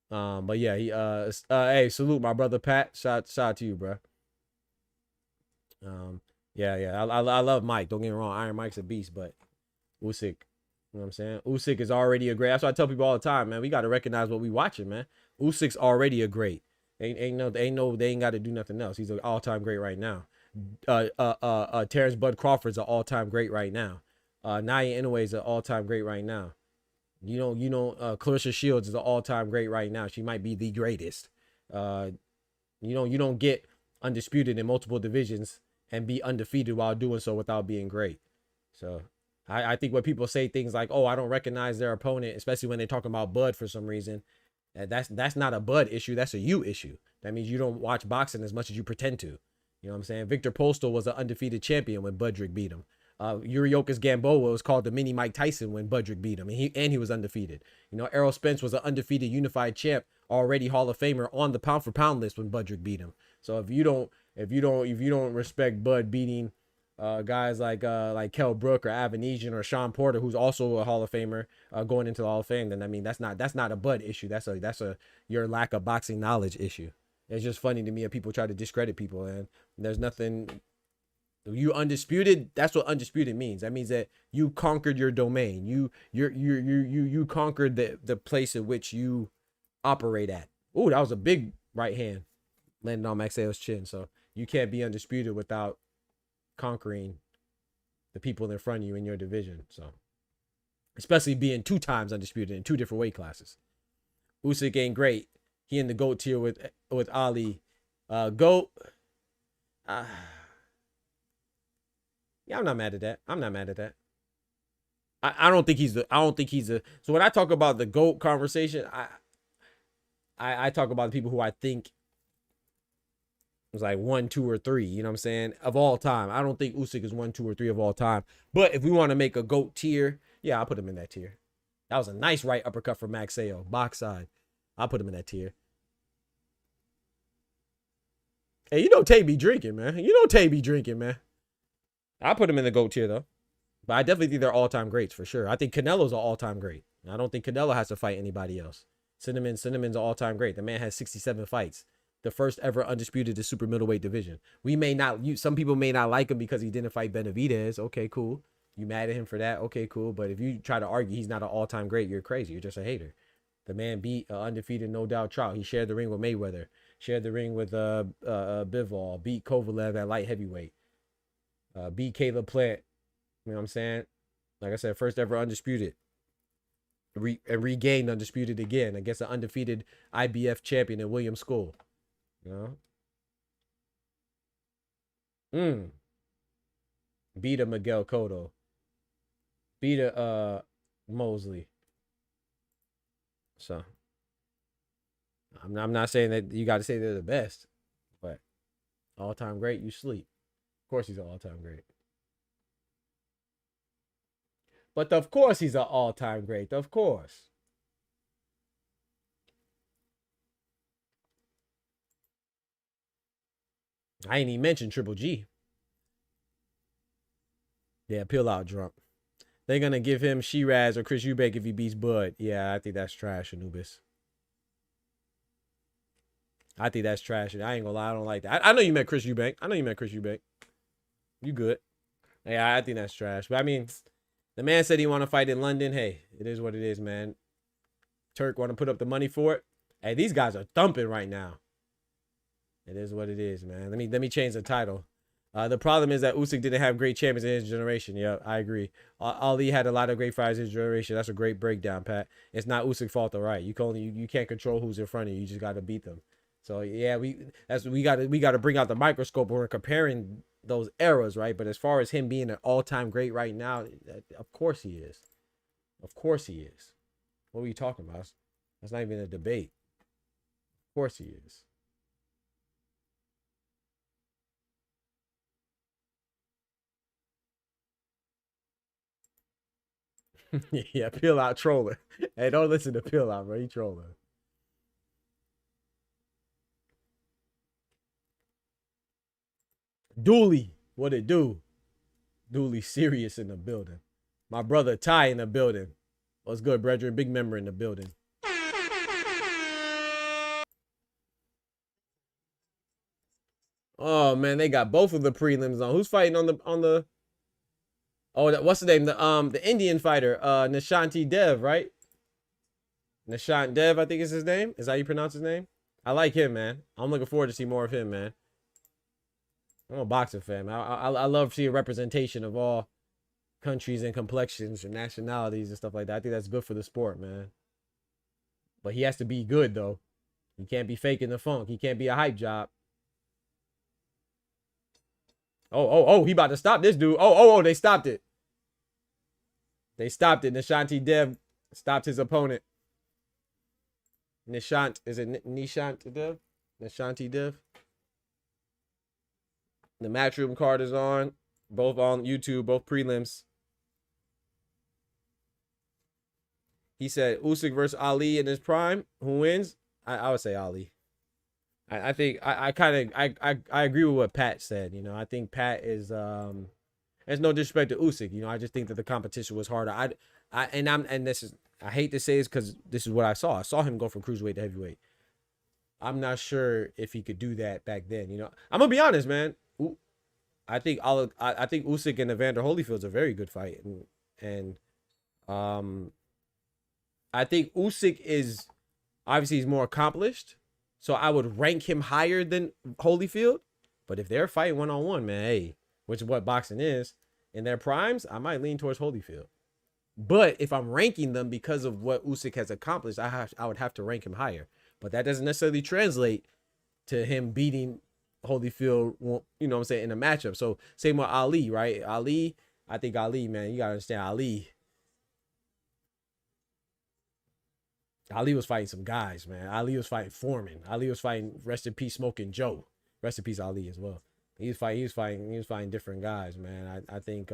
But yeah, hey, salute my brother Pat. Shout out to you, bro. Yeah, I love Mike. Don't get me wrong, Iron Mike's a beast, but Usyk, you know what I'm saying? Usyk is already a great. That's what I tell people all the time, man. We got to recognize what we watching, man. Usyk's already a great. They ain't got to do nothing else. He's an all-time great right now. Terrence Bud Crawford's an all-time great right now. Nia Inouye's an all-time great right now. Clarissa Shields is an all-time great right now. She might be the greatest. You don't get undisputed in multiple divisions and be undefeated while doing so without being great. So I think when people say things like, oh, I don't recognize their opponent, especially when they're talking about Bud for some reason, that's not a Bud issue. That's a you issue. That means you don't watch boxing as much as you pretend to. You know what I'm saying? Victor Postal was an undefeated champion when Budrick beat him. Yuriorkis Gamboa was called the mini Mike Tyson when Budrick beat him, and he was undefeated. You know, Errol Spence was an undefeated unified champ, already Hall of Famer on the pound for pound list when Budrick beat him. So if you don't respect Bud beating guys like Kell Brook or Avanesian or Sean Porter, who's also a Hall of Famer going into the Hall of Fame, then I mean that's not a Bud issue. That's a your lack of boxing knowledge issue. It's just funny to me if people try to discredit people, and there's nothing. You undisputed, that's what undisputed means. That means that you conquered your domain. You conquered the place in which you operate at. Oh, that was a big right hand landing on Maxayo's chin. So you can't be undisputed without conquering the people in front of you in your division. So especially being 2 times undisputed in 2 different weight classes. Usyk ain't great. He in the GOAT tier with Ali. GOAT. Yeah, I'm not mad at that. I don't think he's the. So when I talk about the GOAT conversation, I talk about the people who I think was like 1, 2, or 3. You know what I'm saying? Of all time, I don't think Usyk is 1, 2, or 3 of all time. But if we want to make a GOAT tier, yeah, I'll put him in that tier. That was a nice right uppercut from Maxayo, box side. I'll put him in that tier. Hey, you know Tay be drinking, man. I put him in the GOAT tier, though. But I definitely think they're all-time greats, for sure. I think Canelo's an all-time great. I don't think Canelo has to fight anybody else. Cinnamon's an all-time great. The man has 67 fights. The first ever undisputed the super middleweight division. Some people may not like him because he didn't fight Benavidez. Okay, cool. You mad at him for that? Okay, cool. But if you try to argue he's not an all-time great, you're crazy. You're just a hater. The man beat undefeated No Doubt Trout. He shared the ring with Mayweather. Shared the ring with Bivol. Beat Kovalev at light heavyweight. Beat Caleb Plant. You know what I'm saying? Like I said, first ever undisputed. And regained undisputed again against an undefeated IBF champion in William School. You know? Beat a Miguel Cotto. Beat a Mosley. So I'm not saying that you got to say they're the best, but all-time great, you sleep. Of course he's an all-time great. But of course he's an all-time great. Of course. I ain't even mentioned Triple G. Yeah, peel out drunk. They're going to give him Shiraz or Chris Eubank if he beats Bud. Yeah, I think that's trash, Anubis. I think that's trash. I ain't gonna lie, I don't like that. I know you met Chris Eubank. I know you met Chris Eubank. You good. Yeah, I think that's trash. But I mean, the man said he want to fight in London. Hey, it is what it is, man. Turk want to put up the money for it. Hey, these guys are thumping right now. It is what it is, man. Let me change the title. The problem is that Usyk didn't have great champions in his generation. Yeah, I agree. Ali had a lot of great fighters in his generation. That's a great breakdown, Pat. It's not Usyk's fault, all right. You can't control who's in front of you. You just got to beat them. So yeah, we got to bring out the microscope when we're comparing those eras, right? But as far as him being an all-time great right now, of course he is. Of course he is. What are you talking about? That's not even a debate. Of course he is. Yeah, peel out troller. Hey, don't listen to peel out, bro. He trolling. Dooley, what it do? Dooley serious in the building. My brother Ty in the building. What's good, brethren? Big member in the building. Oh man, they got both of the prelims on. Who's fighting on the? Oh, what's the name? The Indian fighter, Nishanti Dev, right? Nishant Dev, I think is his name. Is that how you pronounce his name? I like him, man. I'm looking forward to see more of him, man. I'm a boxing fan, man. I love seeing representation of all countries and complexions and nationalities and stuff like that. I think that's good for the sport, man. But he has to be good, though. He can't be faking the funk. He can't be a hype job. Oh, he about to stop this dude. Oh, they stopped it. They stopped it. Nishanti Dev stopped his opponent. Nishant, is it Nishant Dev? Nishanti Dev? The Matchroom card is on. Both on YouTube, both prelims. He said Usyk versus Ali in his prime. Who wins? I would say Ali. I think I agree with what Pat said. You know, I think Pat is there's no disrespect to Usyk. You know, I just think that the competition was harder. I hate to say this because this is what I saw. I saw him go from cruiserweight to heavyweight. I'm not sure if he could do that back then. You know, I'm gonna be honest, man. I think Usyk and Evander Holyfield's a very good fight, and I think Usyk is obviously he's more accomplished, so I would rank him higher than Holyfield. But if they're fighting one-on-one, man, hey, which is what boxing is, in their primes, I might lean towards Holyfield. But if I'm ranking them because of what Usyk has accomplished, I would have to rank him higher. But that doesn't necessarily translate to him beating Holyfield, you know what I'm saying, in a matchup. So same with Ali, right? Ali, I think Ali, man, you gotta understand Ali. Ali was fighting some guys, man. Ali was fighting Foreman. Ali was fighting, rest in peace, Smoking Joe. Rest in peace, Ali as well. He was fighting different guys, man. I think,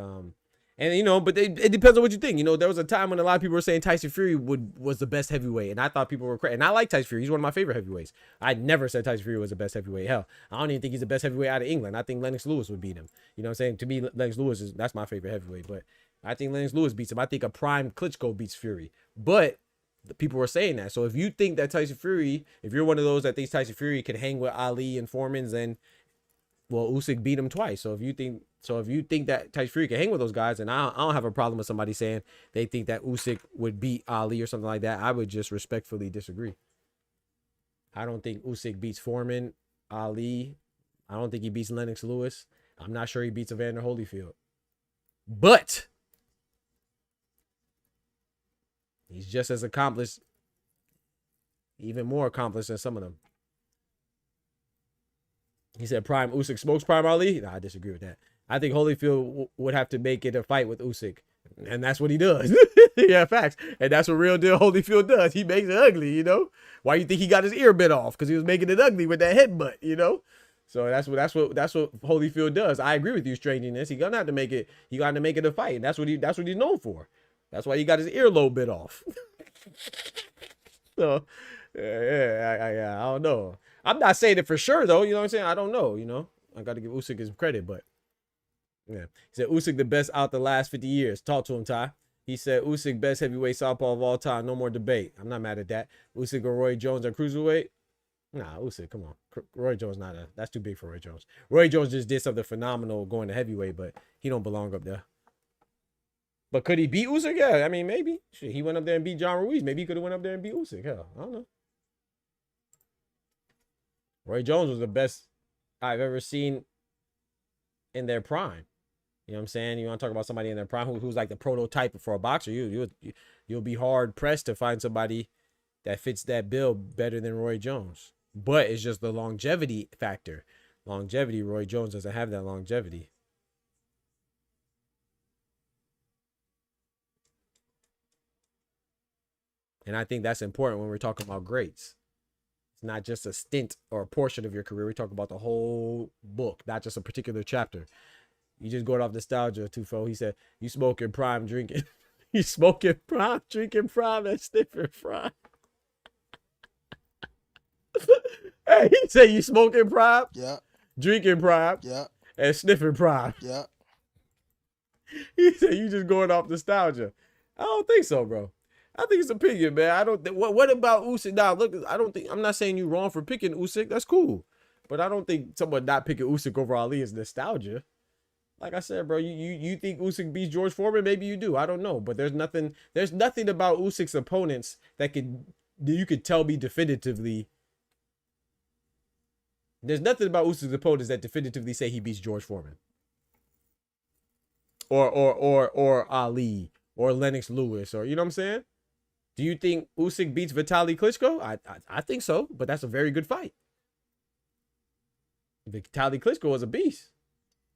and you know, but it depends on what you think. You know, there was a time when a lot of people were saying Tyson Fury was the best heavyweight, and I thought people were crazy. And I like Tyson Fury. He's one of my favorite heavyweights. I never said Tyson Fury was the best heavyweight. Hell, I don't even think he's the best heavyweight out of England. I think Lennox Lewis would beat him. You know what I'm saying? To me, Lennox Lewis that's my favorite heavyweight. But I think Lennox Lewis beats him. I think a prime Klitschko beats Fury. But the people were saying that. So if you think that Tyson Fury, if you're one of those that thinks Tyson Fury can hang with Ali and Foreman's, then well, Usyk beat him twice. So if you think that Tyson Fury can hang with those guys, and I don't have a problem with somebody saying they think that Usyk would beat Ali or something like that. I would just respectfully disagree. I don't think Usyk beats Foreman, Ali. I don't think he beats Lennox Lewis. I'm not sure he beats Evander Holyfield. But he's just as accomplished, even more accomplished than some of them. He said prime Usyk smokes prime Ali. No, I disagree with that. I think Holyfield would have to make it a fight with Usyk. And that's what he does. Yeah, facts. And that's what real deal Holyfield does. He makes it ugly, you know? Why you think he got his ear bit off? Because he was making it ugly with that headbutt, you know? So that's what Holyfield does. I agree with you, strangeness. He gonna have to make it. He got to make it a fight. And that's what he's known for. That's why he got his earlobe bit off. So, yeah, I don't know. I'm not saying it for sure, though. You know what I'm saying? I don't know, you know. I got to give Usyk his credit, but yeah. He said Usyk the best out the last 50 years. Talk to him, Ty. He said Usyk best heavyweight southpaw of all time. No more debate. I'm not mad at that. Usyk or Roy Jones at cruiserweight? Nah, Usyk, come on. Roy Jones that's too big for Roy Jones. Roy Jones just did something phenomenal going to heavyweight, but he don't belong up there. But could he beat Usyk? Yeah, I mean, maybe. Shit, he went up there and beat John Ruiz. Maybe he could have went up there and beat Usyk. Hell, I don't know. Roy Jones was the best I've ever seen in their prime. You know what I'm saying? You want to talk about somebody in their prime who's like the prototype for a boxer? You'll be hard pressed to find somebody that fits that bill better than Roy Jones. But it's just the longevity factor. Longevity, Roy Jones doesn't have that longevity. And I think that's important when we're talking about greats. It's not just a stint or a portion of your career. We talk about the whole book, not just a particular chapter. You just going off nostalgia, Tufo. He said, you smoking prime, drinking. You smoking prime, drinking prime, and sniffing prime. Hey, he said you smoking prime, Yeah, drinking prime, yeah, and sniffing prime. yeah. He said you just going off nostalgia. I don't think so, bro. I think it's opinion, man. I don't think. What about Usyk? Now, look, I don't think. I'm not saying you wrong for picking Usyk. That's cool, but I don't think someone not picking Usyk over Ali is nostalgia. Like I said, bro, you think Usyk beats George Foreman? Maybe you do. I don't know, but there's nothing about Usyk's opponents that you could tell me definitively. There's nothing about Usyk's opponents that definitively say he beats George Foreman, or Ali, or Lennox Lewis, or you know what I'm saying? Do you think Usyk beats Vitaly Klitschko? I think so, but that's a very good fight. Vitaly Klitschko was a beast.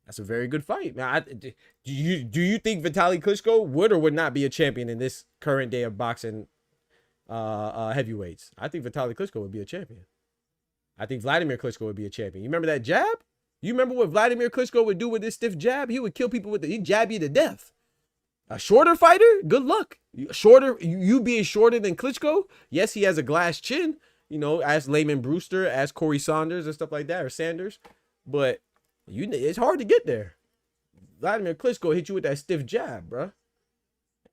That's a very good fight. Now, do you think Vitaly Klitschko would or would not be a champion in this current day of boxing heavyweights? I think Vitaly Klitschko would be a champion. I think Vladimir Klitschko would be a champion. You remember that jab? You remember what Vladimir Klitschko would do with this stiff jab? He would kill people with he'd jab you to death. A shorter fighter? Good luck. Shorter, you being shorter than Klitschko? Yes, he has a glass chin. You know, as Layman Brewster, as Corey Saunders and stuff like that, or Sanders. But it's hard to get there. Vladimir Klitschko hit you with that stiff jab, bro.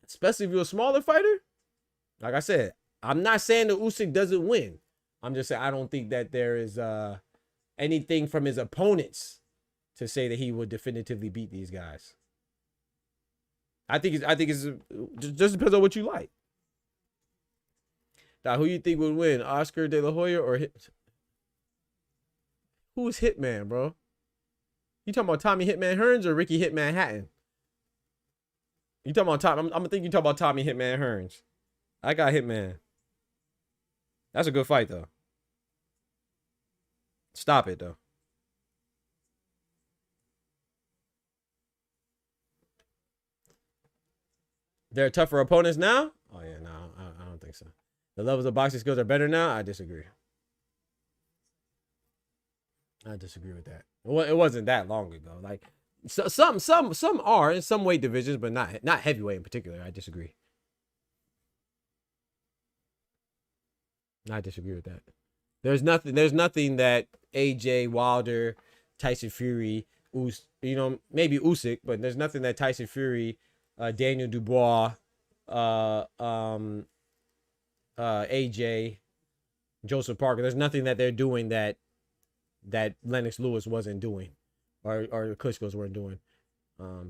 Especially if you're a smaller fighter. Like I said, I'm not saying that Usyk doesn't win. I'm just saying I don't think that there is anything from his opponents to say that he would definitively beat these guys. I think it's just depends on what you like. Now, who you think would win, Oscar De La Hoya or who is Hitman, bro? You talking about Tommy Hitman Hearns or Ricky Hitman Hatton? You talking about Tom? I'm gonna think you talking about Tommy Hitman Hearns. I got Hitman. That's a good fight though. Stop it though. They're tougher opponents now? Oh yeah, no, I don't think so. The levels of boxing skills are better now? I disagree. I disagree with that. Well, it wasn't that long ago. Like some are in some weight divisions, but not heavyweight in particular. I disagree. I disagree with that. There's nothing that AJ, Wilder, Tyson Fury, maybe Usyk, but there's nothing that Tyson Fury, Daniel Dubois, AJ, Joseph Parker. There's nothing that they're doing that Lennox Lewis wasn't doing, or the Klitschko's weren't doing.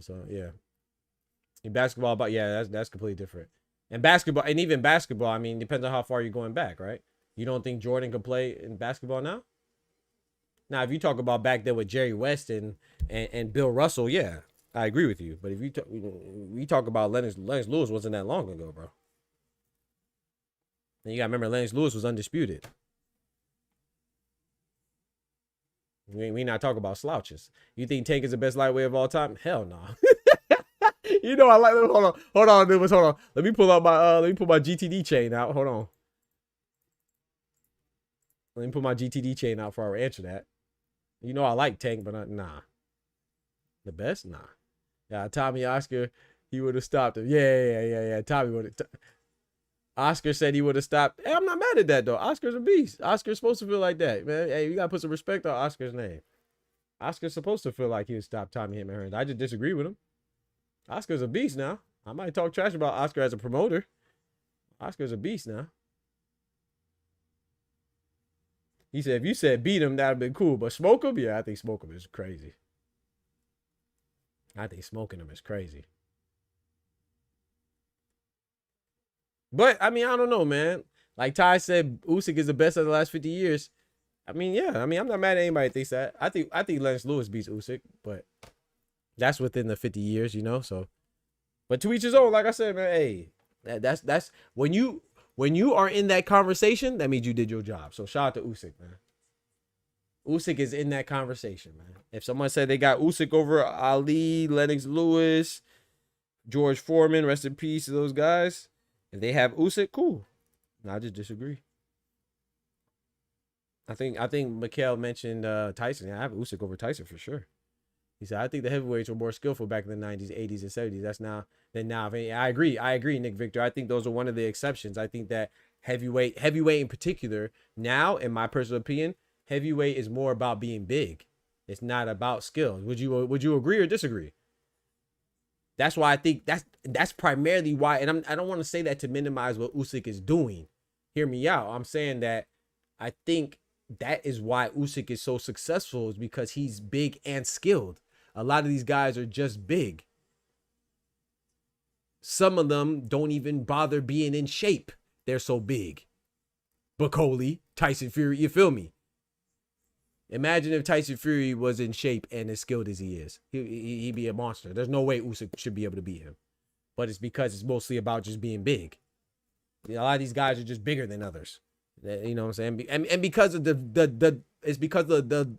So yeah, in basketball, but yeah, that's completely different. And basketball, and even basketball, I mean, depends on how far you're going back, right? You don't think Jordan can play in basketball now? Now, if you talk about back then with Jerry West and Bill Russell, yeah, I agree with you. But if we talk about Lennox Lewis wasn't that long ago, bro. And you got to remember, Lennox Lewis was undisputed. We not talk about slouches. You think Tank is the best lightweight of all time? Hell no. You know I like. Hold on, Lewis. Hold on. Let me pull out my GTD chain out. Hold on. Let me put my GTD chain out before I answer that. You know I like Tank, but nah. The best? Nah. Yeah, Tommy Oscar. He would have stopped him. Yeah. Tommy would have. Oscar said he would have stopped. Hey, I'm not mad at that though. Oscar's a beast. Oscar's supposed to feel like that, man. Hey, you gotta put some respect on Oscar's name. Oscar's supposed to feel like he would stop Tommy Hitman Hearns. I just disagree with him. Oscar's a beast now. I might talk trash about Oscar as a promoter. Oscar's a beast now. He said, if you said beat him, that'd been cool. But smoke him? Yeah, I think smoke him is crazy. I think smoking him is crazy. But, I mean, I don't know, man. Like Ty said, Usyk is the best of the last 50 years. I mean, yeah. I mean, I'm not mad at anybody that thinks that. I think Lennox Lewis beats Usyk, but that's within the 50 years, you know? So, but to each his own. Like I said, man, hey, that's when you are in that conversation, that means you did your job. So shout out to Usyk, man. Usyk is in that conversation, man. If someone said they got Usyk over Ali, Lennox Lewis, George Foreman, rest in peace to those guys. If they have Usyk, cool. I just disagree. I think Mikhail mentioned Tyson. Yeah, I have Usyk over Tyson for sure. He said, I think the heavyweights were more skillful back in the 90s, 80s, and 70s. That's now than now. I agree, Nick Victor. I think those are one of the exceptions. I think that heavyweight in particular, now, in my personal opinion, heavyweight is more about being big. It's not about skill. Would you agree or disagree? That's why I think that's primarily why, and I don't want to say that to minimize what Usyk is doing. Hear me out. I'm saying that I think that is why Usyk is so successful, is because he's big and skilled. A lot of these guys are just big. Some of them don't even bother being in shape. They're so big. Bacoli, Tyson Fury, you feel me? Imagine if Tyson Fury was in shape and as skilled as he is. He'd be a monster. There's no way Usyk should be able to beat him. But it's because it's mostly about just being big. You know, a lot of these guys are just bigger than others. You know what I'm saying? And because of it's because of the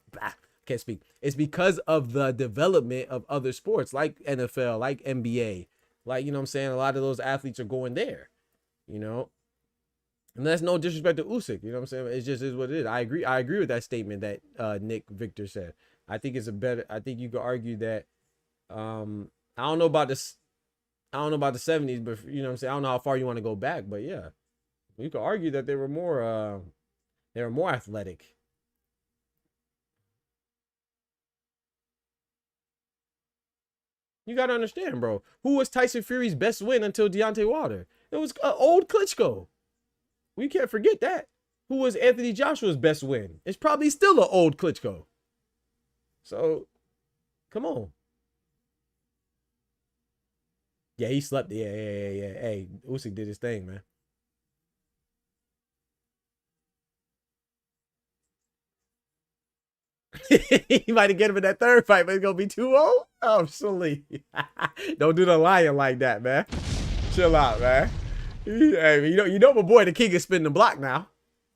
can't speak. It's because of the development of other sports like NFL, like NBA. Like, you know what I'm saying? A lot of those athletes are going there, you know? And that's no disrespect to Usyk, you know what I'm saying? It just is what it is. I agree with that statement that Nick Victor said. I think you could argue that I don't know about the 70s, but you know what I'm saying? I don't know how far you want to go back, but yeah. You could argue that they were more athletic. You got to understand, bro. Who was Tyson Fury's best win until Deontay Wilder? It was old Klitschko. We can't forget that. Who was Anthony Joshua's best win? It's probably still an old Klitschko. So, come on. Yeah, he slept. Yeah. Hey, Usyk did his thing, man. He might have get him in that third fight, but it's gonna be too old. Oh, silly. Don't do the lion like that, man. Chill out, man. Hey, you know my boy the king is spinning the block now.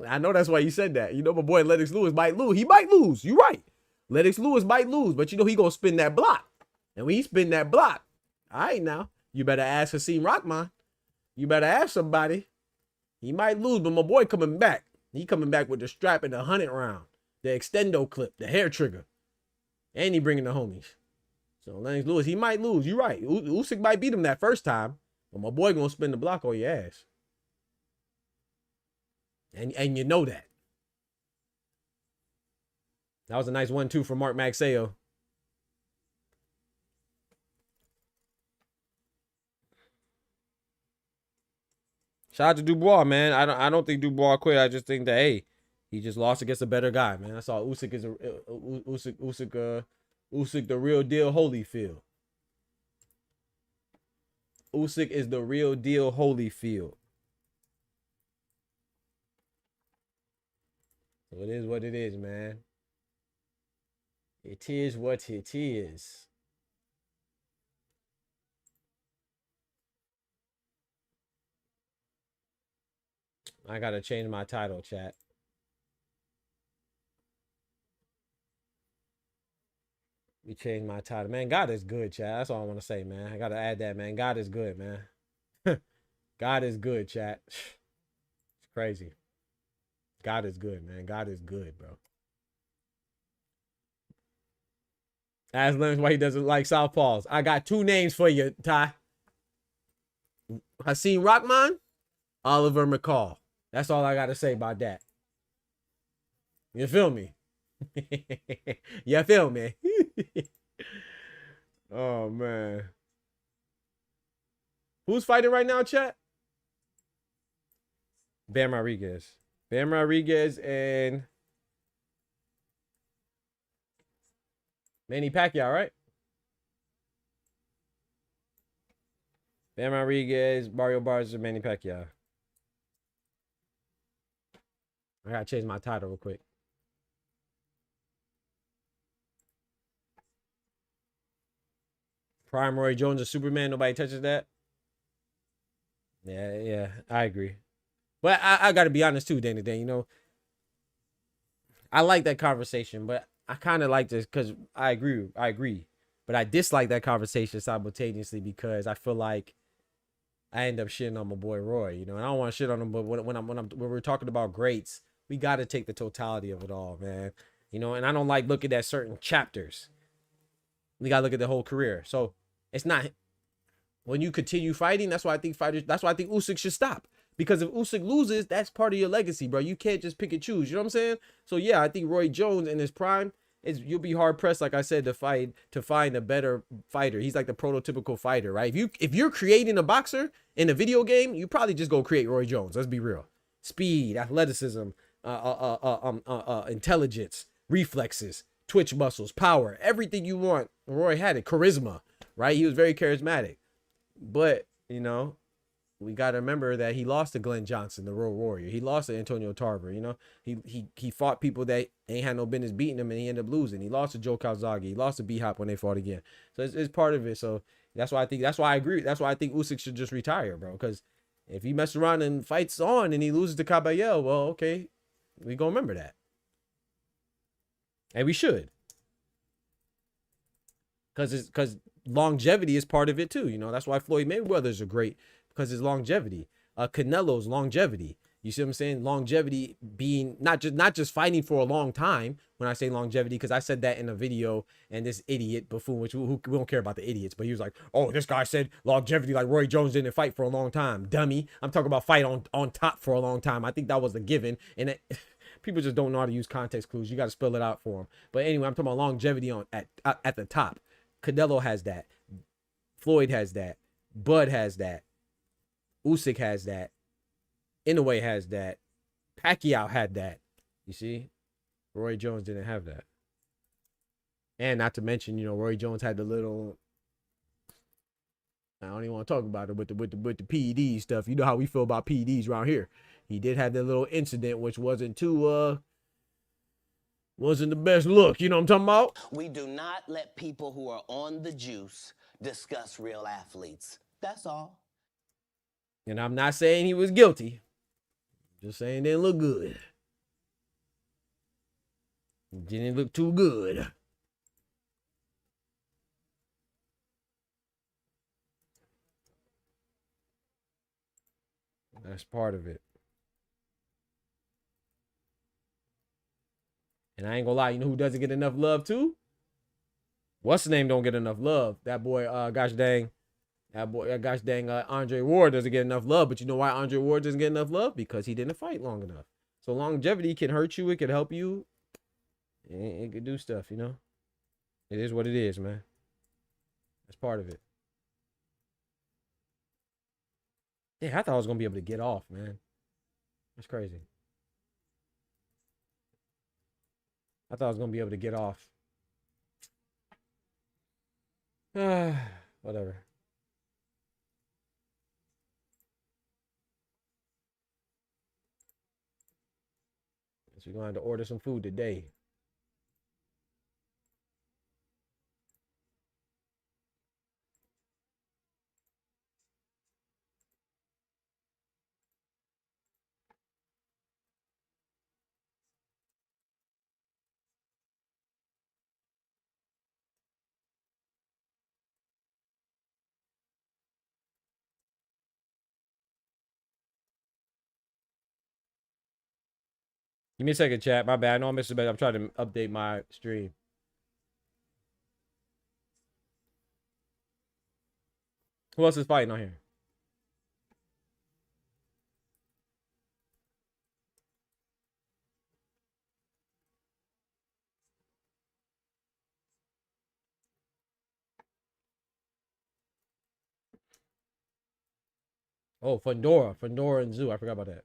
I know that's why you said that. You know my boy Lennox Lewis might lose. He might lose. You're right. Lennox Lewis might lose, but you know he gonna spin that block. And when he spin that block, all right now, you better ask Hakeem Rahman. You better ask somebody. He might lose, but my boy coming back. He coming back with the strap and the 100 round. The extendo clip, the hair trigger. And he bringing the homies. So Lennox Lewis, he might lose. You're right. Usyk might beat him that first time. But my boy gonna spin the block on your ass. And you know that. That was a nice 1-2 from Mark Maxeo. Shout out to Dubois, man. I don't think Dubois quit. I just think that, hey, he just lost against a better guy, man. I saw Usyk is Usyk the real deal Holyfield. Usyk is the real deal Holyfield. So it is what it is, man. It is what it is. I gotta change my title, chat. You changed my title. Man, God is good, chat. That's all I want to say, man. I got to add that, man. God is good, man. God is good, chat. It's crazy. God is good, man. God is good, bro. Ask Lennox why he doesn't like Southpaws. I got 2 names for you, Ty. Hakeem Rahman, Oliver McCall. That's all I got to say about that. You feel me? You feel me? Oh, man. Who's fighting right now, chat? Bam Rodriguez. Bam Rodriguez and Manny Pacquiao, right? Bam Rodriguez, Barrios, and Manny Pacquiao. I gotta change my title real quick. Prime Roy Jones or Superman. Nobody touches that. Yeah, I agree. But I gotta be honest too, Danny. You know, I like that conversation, but I kind of like this because I agree. But I dislike that conversation simultaneously because I feel like I end up shitting on my boy Roy, you know, and I don't want to shit on him, but when we're talking about greats, we got to take the totality of it all, man. You know, and I don't like looking at certain chapters. We got to look at the whole career. So it's not when you continue fighting. That's why I think USYK should stop, because if USYK loses, that's part of your legacy, bro. You can't just pick and choose. You know what I'm saying? So yeah, I think Roy Jones in his prime, you'll be hard pressed, like I said, to find a better fighter. He's like the prototypical fighter, right? If you're creating a boxer in a video game, you probably just go create Roy Jones. Let's be real. Speed, athleticism, intelligence, reflexes, twitch muscles, power, everything you want. Roy had it. Charisma, right? He was very charismatic. But, you know, we got to remember that he lost to Glenn Johnson, the Road Warrior. He lost to Antonio Tarver. You know, he fought people that ain't had no business beating him, and he ended up losing. He lost to Joe Calzaghe. He lost to B-Hop when they fought again. So it's part of it. So that's why I agree. That's why I think USYK should just retire, bro. Because if he messes around and fights on and he loses to Caballero, well, okay, we gonna remember that, and we should, because longevity is part of it too. You know, that's why Floyd Mayweather's are great, because his longevity. Canelo's longevity. You see what I'm saying? Longevity being not just fighting for a long time. When I say longevity, because I said that in a video, and this idiot buffoon, which we don't care about the idiots, but he was like, "Oh, this guy said longevity like Roy Jones didn't fight for a long time, dummy." I'm talking about fight on top for a long time. I think that was a given, and people just don't know how to use context clues. You got to spell it out for them. But anyway, I'm talking about longevity at the top. Canelo has that. Floyd has that. Bud has that. USYK has that. Inoue has that. Pacquiao had that. You see? Roy Jones didn't have that. And not to mention, you know, Roy Jones had the little, I don't even want to talk about it with the PED stuff. You know how we feel about PEDs around here. He did have that little incident, which wasn't the best look. You know what I'm talking about? We do not let people who are on the juice discuss real athletes. That's all. And I'm not saying he was guilty. Just saying it didn't look good. It didn't look too good. That's part of it. And I ain't gonna lie, you know who doesn't get enough love too? What's the name don't get enough love? That boy, gosh dang, Andre Ward doesn't get enough love. But you know why Andre Ward doesn't get enough love? Because he didn't fight long enough. So longevity can hurt you. It can help you. It can do stuff, you know. It is what it is, man. That's part of it. Yeah, I thought I was gonna be able to get off, man. That's crazy. I thought I was gonna be able to get off. Whatever. So we're gonna have to order some food today. Give me a second, chat. My bad. I know I missed it, but I'm trying to update my stream. Who else is fighting on here? Oh, Fundora and Zoo. I forgot about that.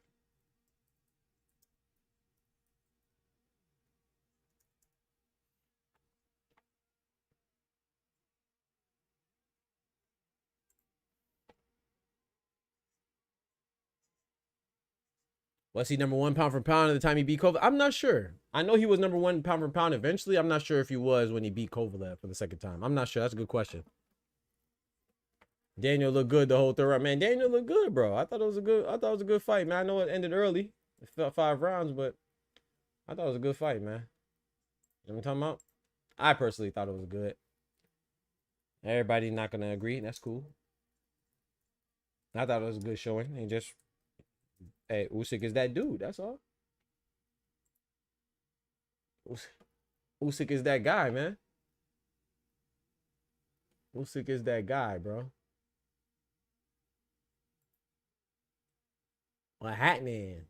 Was he number 1 pound for pound at the time he beat Kovalev? I'm not sure. I know he was number 1 pound for pound eventually. I'm not sure if he was when he beat Kovalev for the second time. I'm not sure. That's a good question. Daniel looked good the whole third round. Man, Daniel looked good, bro. I thought it was a good fight, man. I know it ended early. It felt 5 rounds, but I thought it was a good fight, man. You know what I'm talking about? I personally thought it was good. Everybody's not gonna agree. That's cool. I thought it was a good showing. And just, hey, Usyk is that dude. That's all. Usyk is that guy, man. Usyk is that guy, bro. What happening?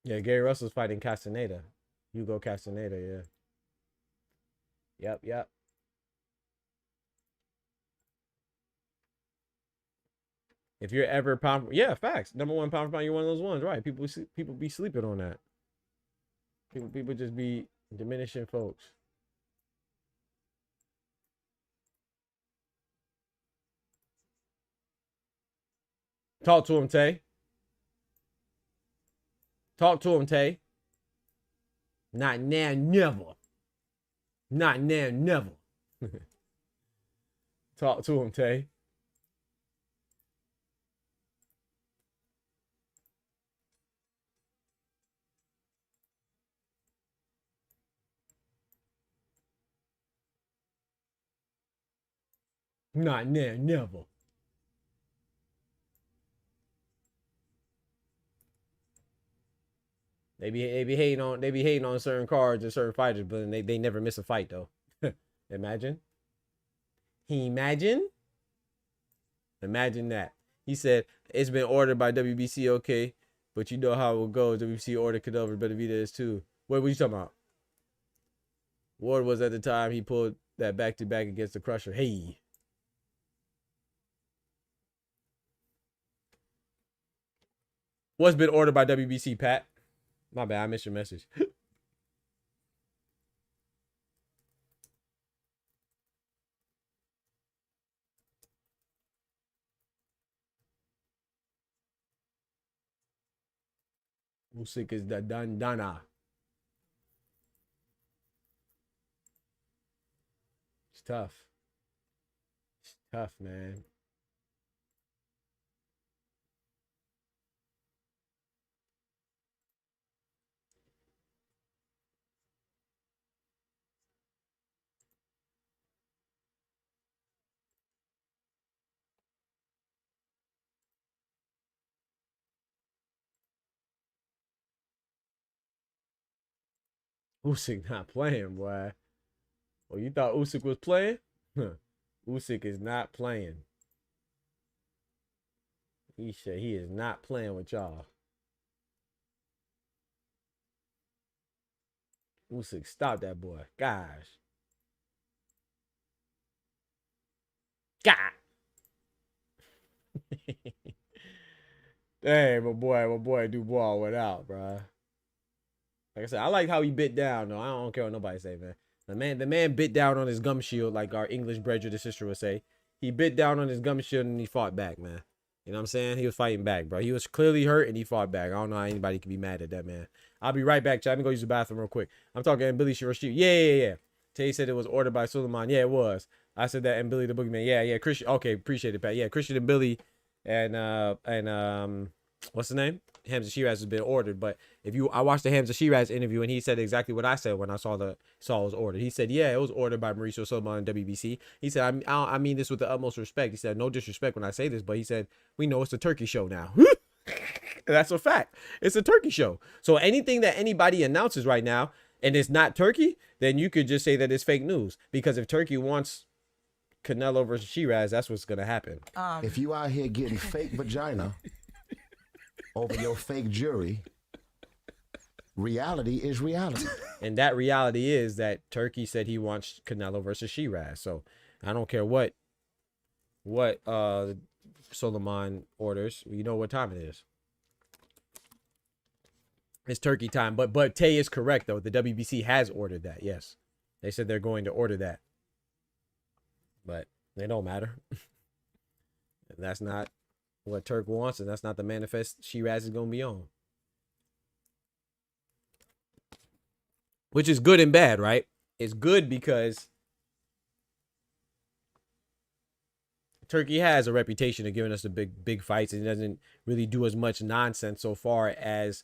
Yeah, Gary Russell's fighting Castaneda. Hugo Castaneda, yeah. Yep. If you're ever pound, yeah, facts. Number 1 pound for pound, you're one of those ones, right? People be sleeping on that. People just be diminishing folks. Talk to him, Tay. Talk to him, Tay. Not now, never. Not now, never. Talk to him, Tay. Not now, never. They be hating on certain cards and certain fighters, but they never miss a fight though. Imagine. Imagine that. He said it's been ordered by WBC, okay, but you know how it will go. WBC ordered Canelo, Benavidez too. What were you talking about? Ward was at the time he pulled that back-to-back against the Crusher. Hey. What's been ordered by WBC, Pat? My bad, I missed your message. Usyk is the Dana. It's tough. It's tough, man. Usyk not playing, boy. Oh, you thought Usyk was playing? Usyk is not playing. He said he is not playing with y'all. Usyk, stop that boy. Gosh. God. Dang, my boy Dubois went out, bro. Like I said, I like how he bit down, though. I don't care what nobody say, man. The man bit down on his gum shield, like our English Bredger sister would say. He bit down on his gum shield and he fought back, man. You know what I'm saying? He was fighting back, bro. He was clearly hurt and he fought back. I don't know how anybody can be mad at that, man. I'll be right back, chat. I'm gonna go use the bathroom real quick. I'm talking Billy Shiroshi. Yeah. Tay said it was ordered by Suleiman. Yeah, it was. I said that and Billy the Boogeyman. Yeah. Christian. Okay, appreciate it, Pat. Yeah, Christian and Billy and what's the name? Hamza Shiraz has been ordered, but I watched the Hamza Shiraz interview and he said exactly what I said when I saw it was ordered. He said, yeah, it was ordered by Mauricio Silva and WBC. He said, I mean this with the utmost respect. He said, no disrespect when I say this, but he said, we know it's a turkey show now. That's a fact. It's a turkey show. So anything that anybody announces right now and it's not turkey, then you could just say that it's fake news. Because if Turkey wants Canelo versus Shiraz, that's what's going to happen. If you out here getting fake vagina over your fake jury, Reality is reality. And that reality is that Turkey said he wants Canelo versus Shiraz. So I don't care what Suleiman orders. You know what time it is. It's Turkey time. But Tay is correct though. The WBC has ordered that. Yes. They said they're going to order that. But it don't matter. That's not what Turk wants, and that's not the manifest Shiraz is gonna be on. Which is good and bad, right? It's good because Turkey has a reputation of giving us the big fights, and it doesn't really do as much nonsense so far as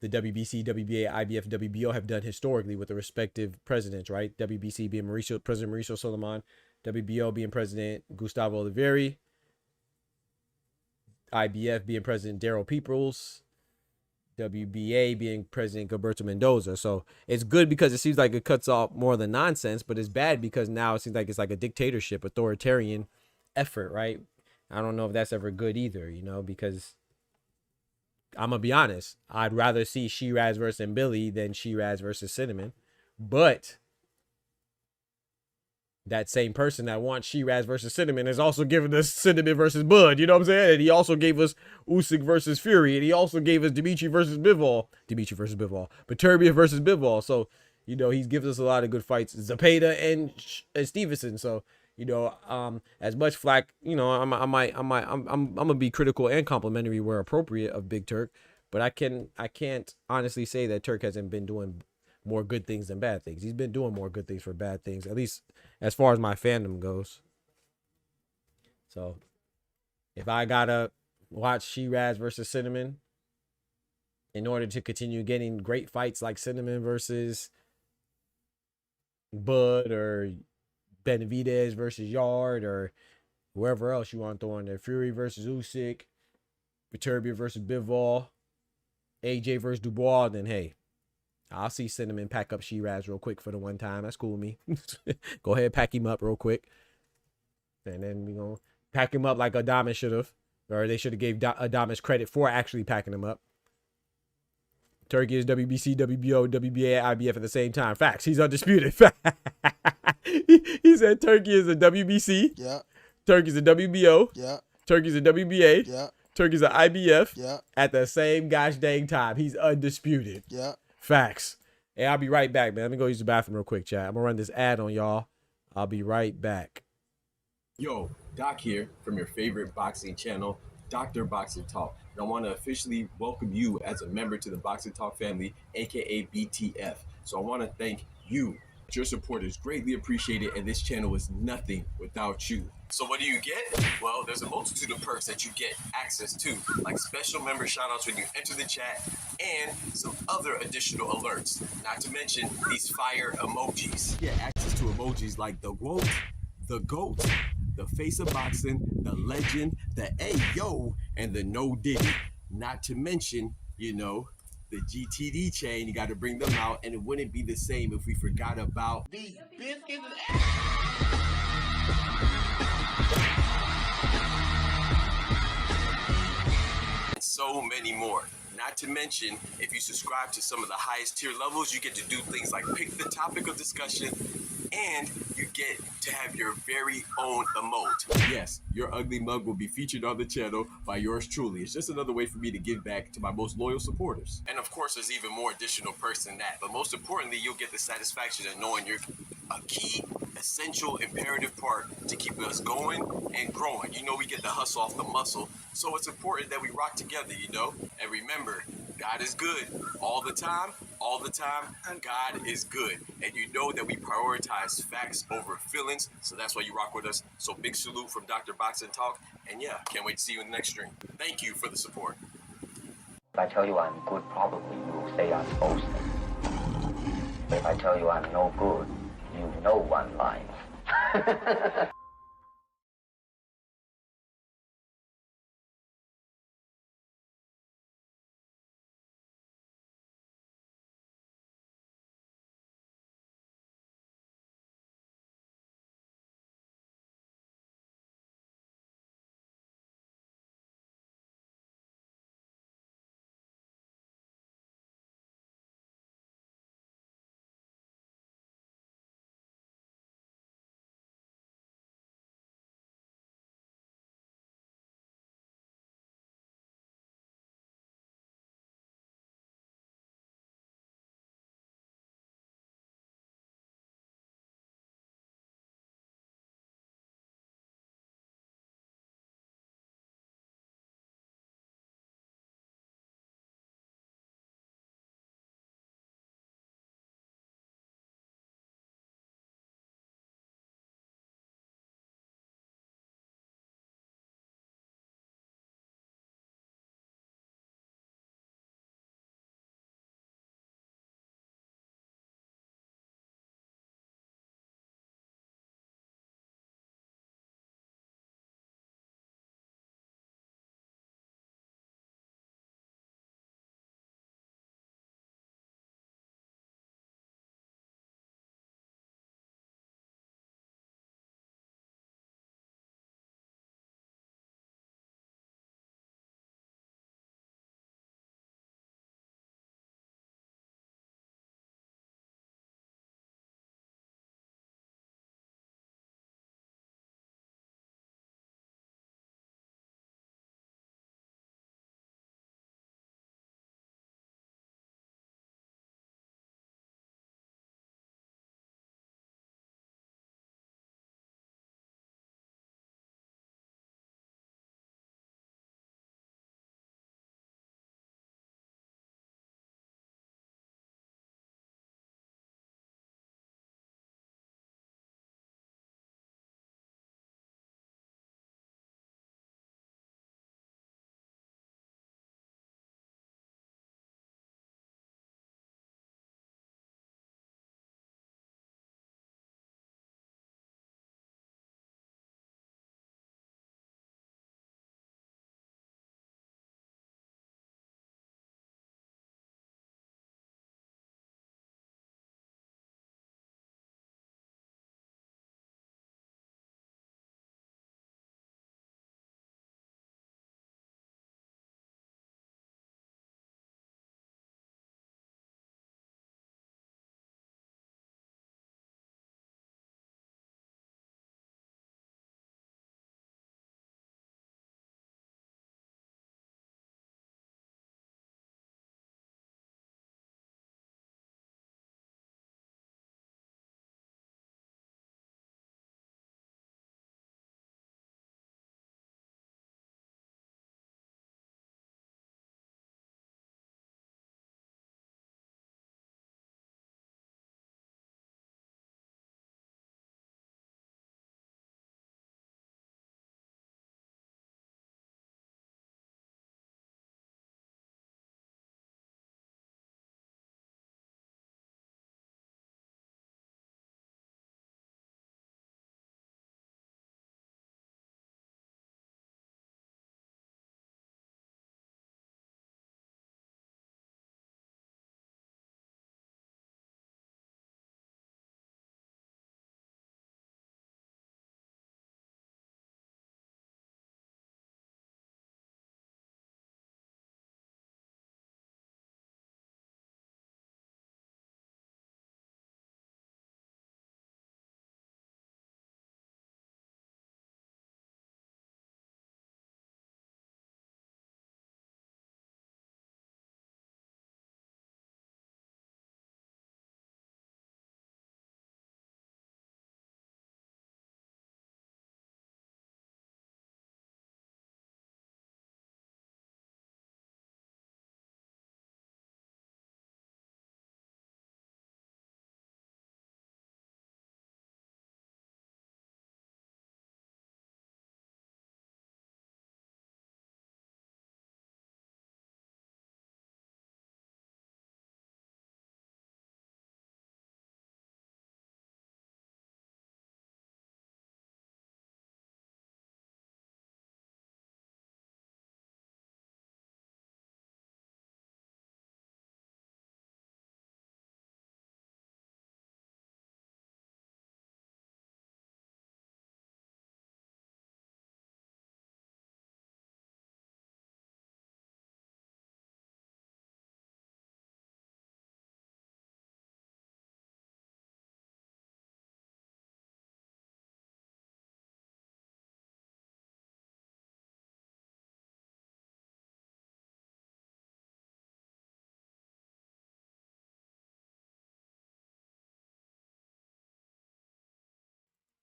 the WBC, WBA, IBF, WBO have done historically with the respective presidents, right? WBC being President Mauricio Suleiman, WBO being President Gustavo Olivieri, IBF being President Daryl Peoples, WBA being President Gilberto Mendoza. So it's good because it seems like it cuts off more of the nonsense, but it's bad because now it seems like it's like a dictatorship, authoritarian effort, right? I don't know if that's ever good either, you know, because I'm gonna be honest, I'd rather see Shiraz versus Billy than Shiraz versus Cinnamon. But that same person that wants Shiraz versus Cinnamon is also giving us Cinnamon versus Bud. You know what I'm saying? And he also gave us Usyk versus Fury. And he also gave us Dimitri versus Bivol. But Turbia versus Bivol. So, you know, he gives us a lot of good fights. Zepeda and Stevenson. So, you know, as much flack, you know, I'm gonna be critical and complimentary where appropriate of Big Turk. But I can't honestly say that Turk hasn't been doing more good things than bad things. He's been doing more good things for bad things, at least as far as my fandom goes. So if I gotta watch Shiraz versus Cinnamon in order to continue getting great fights like Cinnamon versus Bud or Benavidez versus Yard or whoever else you want to throw in there, Fury versus Usyk, Viterbia versus Bivol, AJ versus Dubois, then hey, I'll see Cinnamon pack up Shiraz real quick for the one time. That's cool with me. Go ahead, pack him up real quick. And then, you know, pack him up like Adamas should have. Or they should have gave Adamas credit for actually packing him up. Turkey is WBC, WBO, WBA, IBF at the same time. Facts. He's undisputed. He said Turkey is a WBC. Yeah. Turkey's a WBO. Yeah. Turkey's a WBA. Yeah. Turkey's a IBF. Yeah. At the same gosh dang time. He's undisputed. Yeah. Facts. Hey, I'll be right back, man. Let me go use the bathroom real quick, chat. I'm gonna run this ad on y'all. I'll be right back. Yo, Doc here from your favorite boxing channel, Dr. Boxing Talk. And I want to officially welcome you as a member to the Boxing Talk family, aka BTF. So I want to thank you. Your support is greatly appreciated, and this channel is nothing without you. So what do you get? Well, there's a multitude of perks that you get access to, like special member shoutouts when you enter the chat, and some other additional alerts. Not to mention these fire emojis. Get access to emojis like the WOAT, the GOAT, the face of boxing, the legend, the Ayo, and the no diddy. Not to mention, you know, the GTD chain. You got to bring them out, and it wouldn't be the same if we forgot about These biscuits and so many more. Not to mention, if you subscribe to some of the highest tier levels, you get to do things like pick the topic of discussion, and you get to have your very own emote. Yes, your ugly mug will be featured on the channel by yours truly. It's just another way for me to give back to my most loyal supporters. And of course, there's even more additional perks than that. But most importantly, you'll get the satisfaction of knowing you're a key, essential, imperative part to keep us going and growing. You know, we get the hustle off the muscle. So it's important that we rock together, you know? And remember, God is good all the time, and God is good. And you know that we prioritize facts over feelings, so that's why you rock with us. So big salute from Dr. Boxing Talk, and yeah, can't wait to see you in the next stream. Thank you for the support. If I tell you I'm good, probably you'll say I'm boasting. If I tell you I'm no good, you know one line.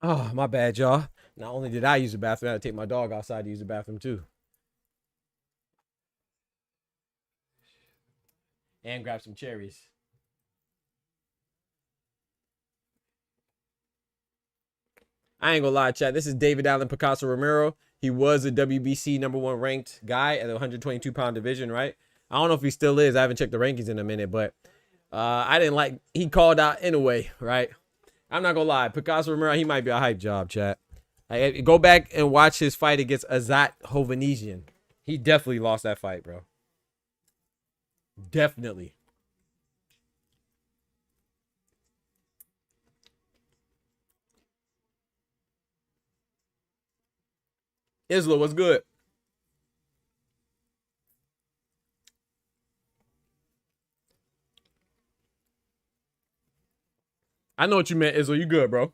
Oh, my bad, y'all. Not only did I use the bathroom, I had to take my dog outside to use the bathroom too. And grab some cherries. I ain't gonna lie, chat. This is David Allen Picasso Romero. He was a WBC #1 ranked guy at the 122-pound division, right? I don't know if he still is. I haven't checked the rankings in a minute, but I didn't like. He called out anyway, right? I'm not gonna lie, Picasso Romero, he might be a hype job, chat. Like, go back and watch his fight against Azat Hovhannisyan. He definitely lost that fight, bro. Definitely. Isla, what's good? I know what you meant, Isla. You good, bro?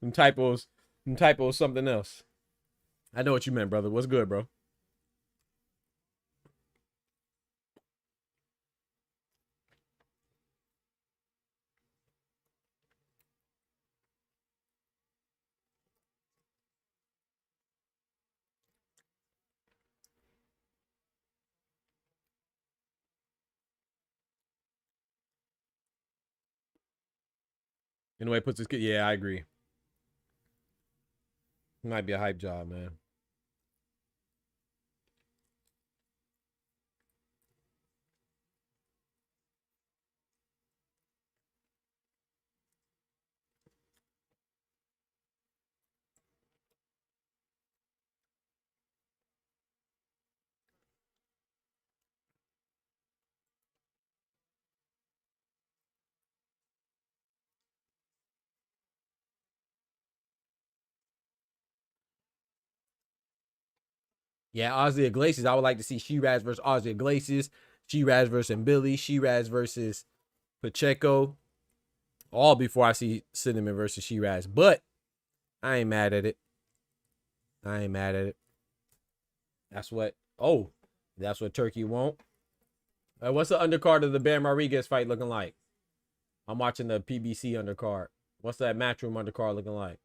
Them typos, something else. I know what you meant, brother. What's good, bro? In the way it puts his kid. Yeah, I agree. It might be a hype job, man. Yeah, Ozzy Iglesias. I would like to see Shiraz versus Ozzy Iglesias, Shiraz versus Billy, Shiraz versus Pacheco, all before I see Cinnamon versus Shiraz. But I ain't mad at it. I ain't mad at it. That's what. Oh, that's what Turkey won't. What's the undercard of the Bam Rodriguez fight looking like? I'm watching the PBC undercard. What's that Matchroom undercard looking like?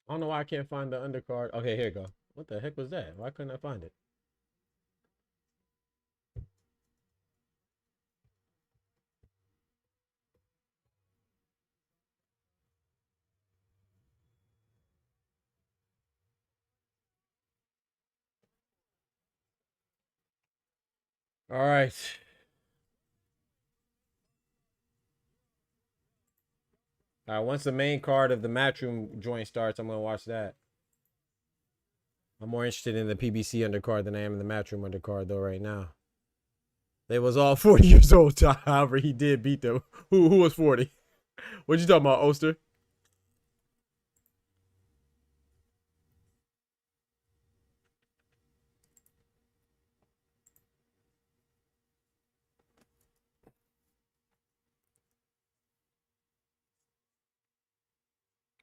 I don't know why I can't find the undercard. Okay, here you go. What the heck was that? Why couldn't I find it? All right. All right. Once the main card of the Matchroom joint starts, I'm going to watch that. I'm more interested in the PBC undercard than I am in the Matchroom undercard, though, right now. They was all 40 years old. However, he did beat them. Who was 40? What you talking about, Oster?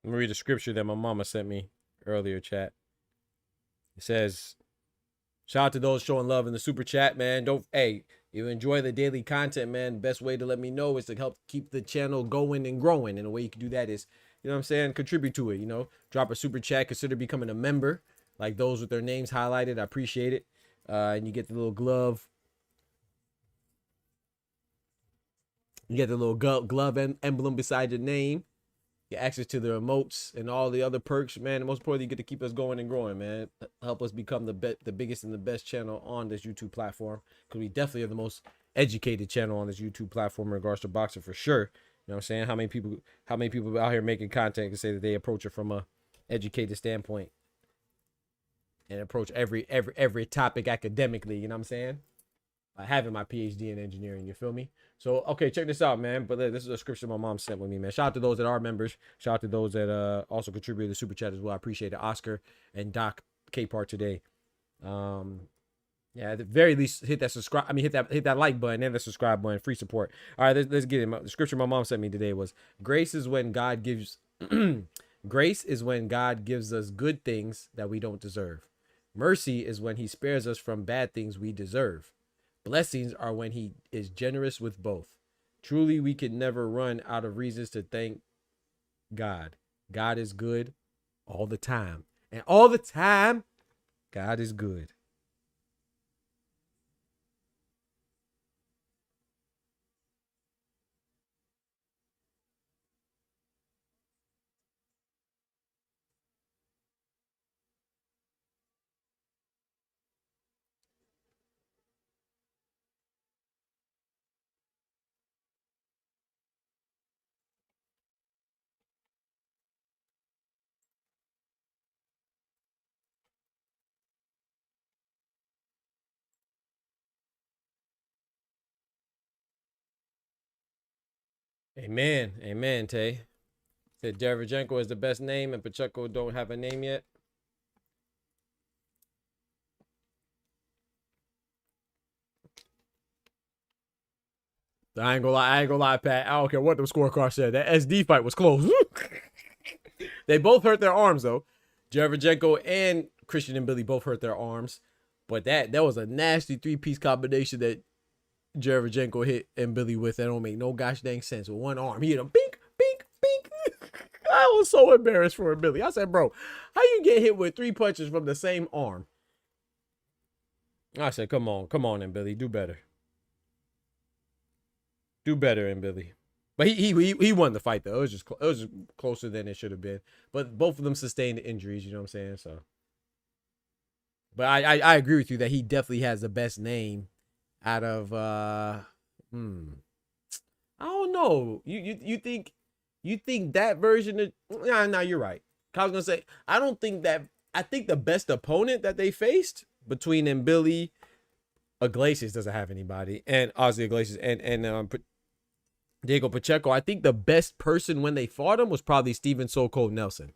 Let me read the scripture that my mama sent me earlier, chat. It says, shout out to those showing love in the super chat, man. Hey, you enjoy the daily content, man. Best way to let me know is to help keep the channel going and growing. And the way you can do that is, you know what I'm saying, contribute to it, you know. Drop a super chat, consider becoming a member, like those with their names highlighted. I appreciate it. And you get the little glove. You get the little glove emblem beside your name. get access to the emotes and all the other perks, man. And most importantly, you get to keep us going and growing, man. Help us become the biggest and the best channel on this YouTube platform, because we definitely are the most educated channel on this YouTube platform in regards to boxing, for sure. You know what I'm saying? How many people out here making content can say that they approach it from a educated standpoint and approach every topic academically, you know what I'm saying? By having my PhD in engineering, you feel me? So, okay, check this out, man. But this is a scripture my mom sent with me, man. Shout out to those that are members. Shout out to those that also contributed to the super chat as well. I appreciate it. Oscar and Doc K part today. Yeah, at the very least, hit that subscribe. I mean, hit that like button and the subscribe button. Free support. All right, let's get it. The scripture my mom sent me today was, grace is when God gives grace is when God gives us good things that we don't deserve. Mercy is when he spares us from bad things we deserve. Blessings are when he is generous with both. Truly, we can never run out of reasons to thank God. God is good all the time. And all the time, God is good. Amen. Amen, Tay. Said Derevchenko is the best name and Pacheco don't have a name yet. I ain't gonna lie, Pat. I don't care what the scorecard said. That SD fight was close. They both hurt their arms, though. Derevchenko and Christian and Billy both hurt their arms. But that was a nasty three-piece combination that Derevchenko hit and Billy with. That don't make no gosh dang sense. With one arm, he hit him, bink, bink, bink. I was so embarrassed for Billy. I said, bro, how you get hit with 3 punches from the same arm? I said, come on, and Billy, do better. Do better, and Billy. But he won the fight, though. It was just closer than it should have been. But both of them sustained injuries, you know what I'm saying? So, but I agree with you that he definitely has the best name out of I don't know. You think that version of nah, you're right. I was gonna say I think the best opponent that they faced between them, Billy, Iglesias doesn't have anybody, and Ozzy Iglesias and Diego Pacheco. I think the best person when they fought him was probably Steven So Cold Nelson.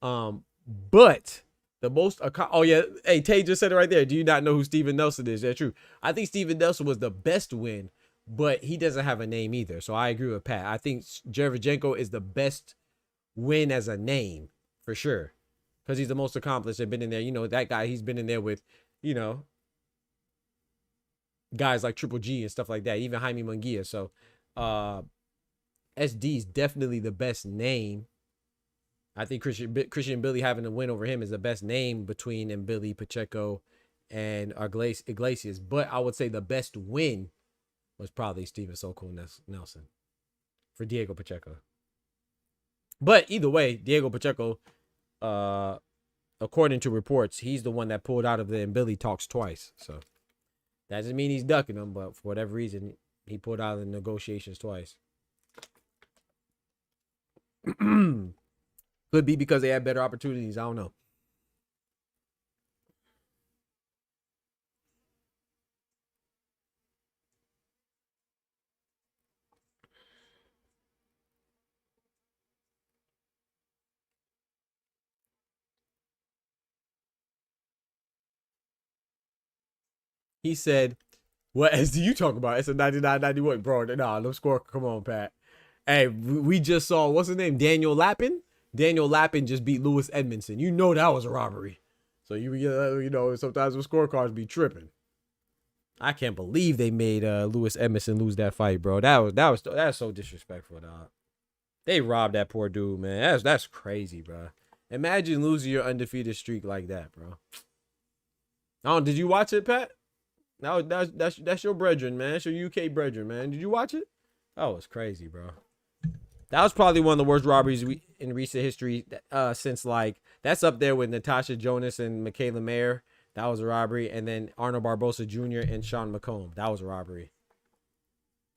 But the most hey, Tay just said it right there. Do you not know who Steven Nelson is? That's true. I think Steven Nelson was the best win, but he doesn't have a name either. So I agree with Pat. I think Derevchenko is the best win as a name for sure, because he's the most accomplished and been in there. You know, that guy, he's been in there with, you know, guys like Triple G and stuff like that, even Jaime Munguia. So SD is definitely the best name. I think Christian Billy having a win over him is the best name between him, Billy, Pacheco, and Iglesias. But I would say the best win was probably Steven So Cold Nelson for Diego Pacheco. But either way, Diego Pacheco, according to reports, he's the one that pulled out of there, and Billy talks twice. So that doesn't mean he's ducking them, but for whatever reason, he pulled out of the negotiations twice. Could be because they had better opportunities. I don't know. He said, what SD you talking about? It's a 99-91. Bro, nah, no score. Come on, Pat. Hey, we just saw, what's his name? Daniel Lappin? Daniel Lappin just beat Lewis Edmondson. You know that was a robbery. So, you know, sometimes the scorecards be tripping. I can't believe they made Lewis Edmondson lose that fight, bro. That's so disrespectful, dog. They robbed that poor dude, man. That's crazy, bro. Imagine losing your undefeated streak like that, bro. Oh, did you watch it, Pat? That's your brethren, man. That's your UK brethren, man. Did you watch it? That was crazy, bro. That was probably one of the worst robberies in recent history. Since like that's up there with Natasha Jonas and Michaela Mayer. That was a robbery, and then Arnold Barbosa Jr. and Sean McComb. That was a robbery.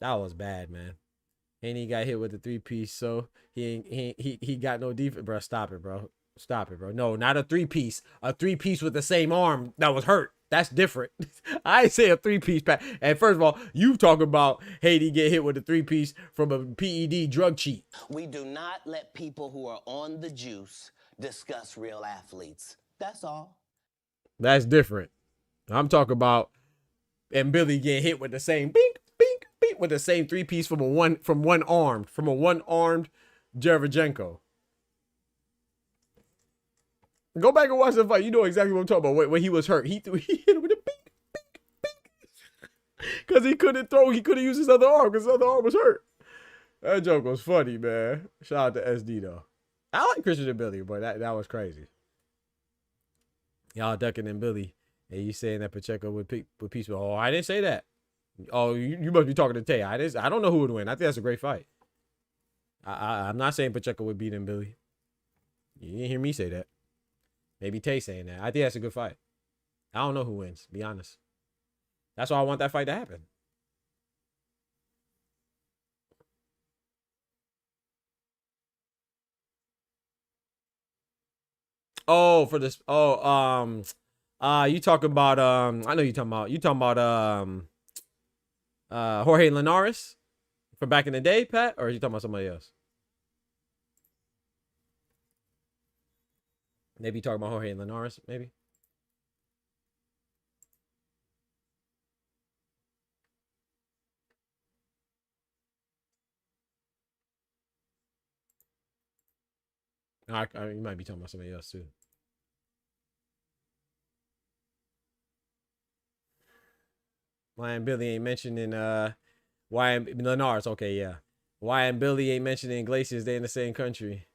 That was bad, man. And he got hit with the 3-piece, so he got no defense, bro. Stop it, bro. Stop it, bro. No, not a 3-piece. A 3-piece with the same arm that was hurt. That's different. I ain't say a 3-piece pack. And first of all, you talk about Haiti get hit with a 3-piece from a PED drug cheat. We do not let people who are on the juice discuss real athletes. That's all. That's different. I'm talking about and Billy get hit with the same bink, bink, bink with the same 3-piece from a one-armed Derevchenko. Go back and watch the fight. You know exactly what I'm talking about. When he was hurt, he hit him with a bink, bink, bink. Because he couldn't throw. He couldn't use his other arm because his other arm was hurt. That joke was funny, man. Shout out to SD, though. I like Christian and Billy, but that was crazy. Y'all ducking and Billy. And you saying that Pacheco would peace. Oh, I didn't say that. Oh, you must be talking to Tay. I don't know who would win. I think that's a great fight. I'm not saying Pacheco would beat him, Billy. You didn't hear me say that. Maybe Tay saying that. I think that's a good fight. I don't know who wins, to be honest. That's why I want that fight to happen. Oh, for this. Oh, you talking about I know you talking about Jorge Linares from back in the day, Pat, or are you talking about somebody else? Maybe you talking about Jorge Linares, maybe. You might be talking about somebody else too. Why and Billy ain't mentioning why and Linares? Okay, yeah. Why and Billy ain't mentioning Iglesias? They in the same country.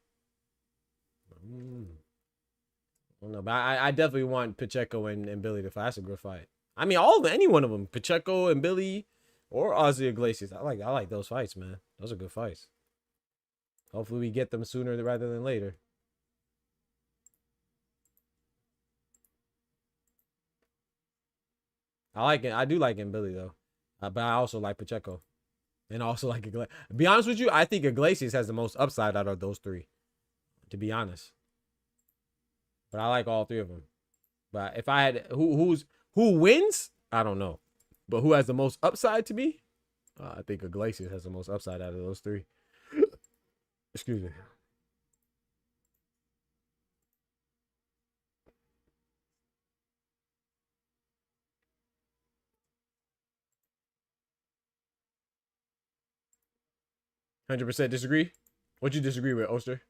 I don't know, but I definitely want Pacheco and Billy to fight. That's a good fight. I mean, any one of them, Pacheco and Billy, or Ozzy Iglesias. I like those fights, man. Those are good fights. Hopefully, we get them sooner rather than later. I like it. I do like him, Billy, though. But I also like Pacheco. And also like Iglesias. Be honest with you, I think Iglesias has the most upside out of those three. To be honest. But I like all three of them. But if I had... Who wins? I don't know. But who has the most upside to me? I think Iglesias has the most upside out of those three. Excuse me. %100 disagree? What'd you disagree with, Oster?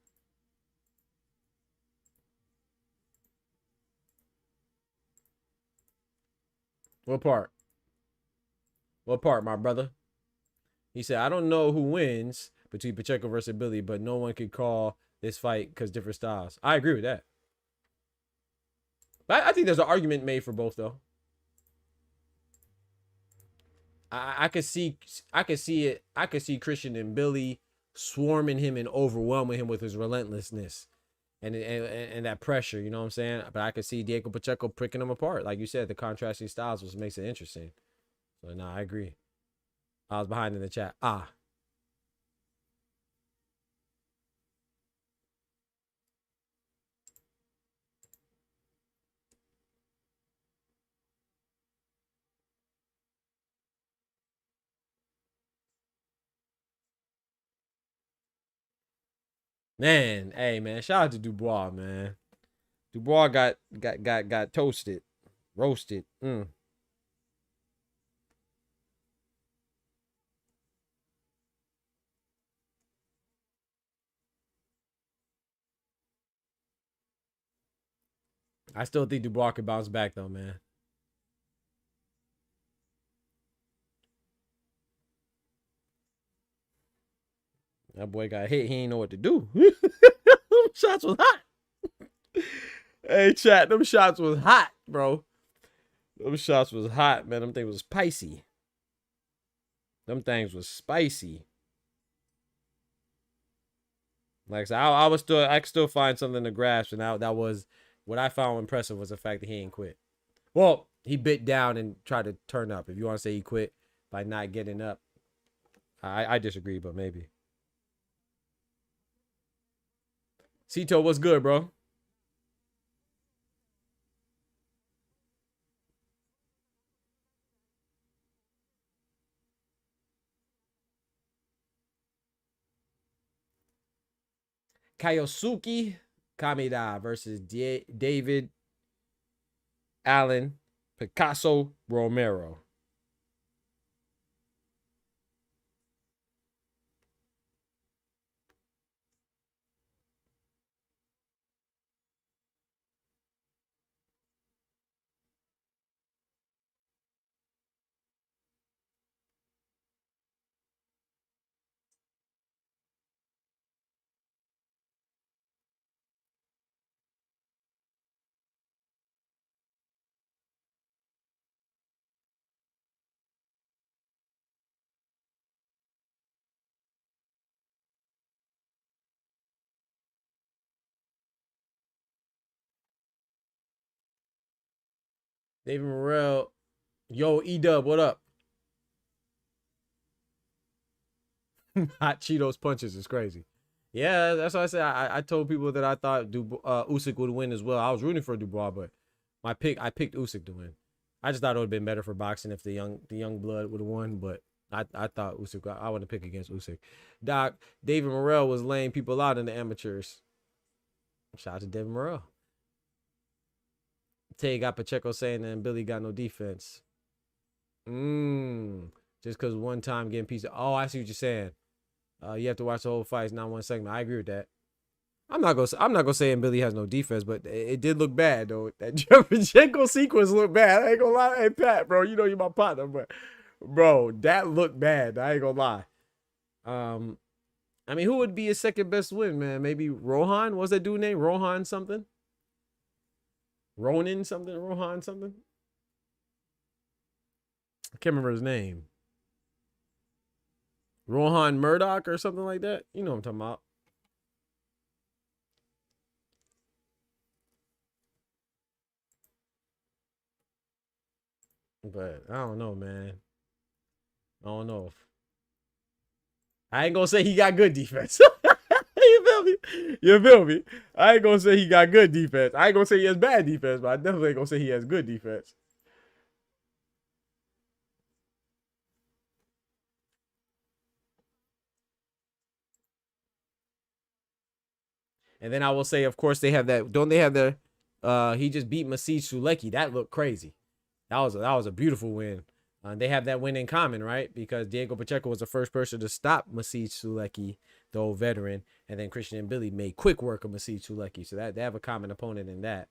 What part? What part, my brother? He said, I don't know who wins between Pacheco versus Billy, but no one could call this fight because different styles. I agree with that. But I think there's an argument made for both, though. I could see it. I could see Christian and Billy swarming him and overwhelming him with his relentlessness and that pressure. You know what I'm saying? But I could see Diego Pacheco pricking them apart, like you said. The contrasting styles, which makes it interesting. So no, I agree. I was behind in the chat. Man, hey man, shout out to Dubois, man. Dubois got toasted, roasted. I still think Dubois could bounce back though, man. That boy got hit. He ain't know what to do. Them shots was hot. Hey, chat. Them shots was hot, bro. Them shots was hot, man. Them things was spicy. Them things was spicy. Like I said, I could still find something to grasp, and that was what I found impressive was the fact that he ain't quit. Well, he bit down and tried to turn up. If you want to say he quit by not getting up, I disagree, but maybe. Cito, what's good, bro? Kayosuke Kameda versus David Allen Picasso Romero. David Morrell. Yo, E-Dub, what up? Hot Cheetos punches is crazy. Yeah, that's what I said. I told people that I thought Usyk would win as well. I was rooting for Dubois, but I picked Usyk to win. I just thought it would have been better for boxing if the young blood would have won, but I thought Usyk. I want to pick against Usyk. Doc, David Morrell was laying people out in the amateurs. Shout out to David Morrell. Tay got Pacheco saying that Billy got no defense. Just because one time getting piece of. Oh, I see what you're saying. You have to watch the whole fight, it's not one segment. I agree with that. I'm not gonna say Billy has no defense, but it did look bad though. That Pacheco sequence looked bad. I ain't gonna lie. Hey Pat, bro, you know you're my partner, but bro, that looked bad. I ain't gonna lie. I mean, who would be his second best win, man? Maybe Rohan? What's that dude name? Rohan something? Ronan something? Rohan something? I can't remember his name. Rohan Murdoch or something like that. You know what I'm talking about. But I don't know, man. I don't know. I ain't gonna say he got good defense. You feel me? You feel me? I ain't gonna say he got good defense. I ain't gonna say he has bad defense, but I definitely ain't gonna say he has good defense. And then I will say, of course, they have that. Don't they have the? He just beat Masih Sulecki. That looked crazy. That was a beautiful win. They have that win in common, right? Because Diego Pacheco was the first person to stop Masih Sulecki, the old veteran, and then Christian and Billy made quick work of Masih Sulecki. So that they have a common opponent in that.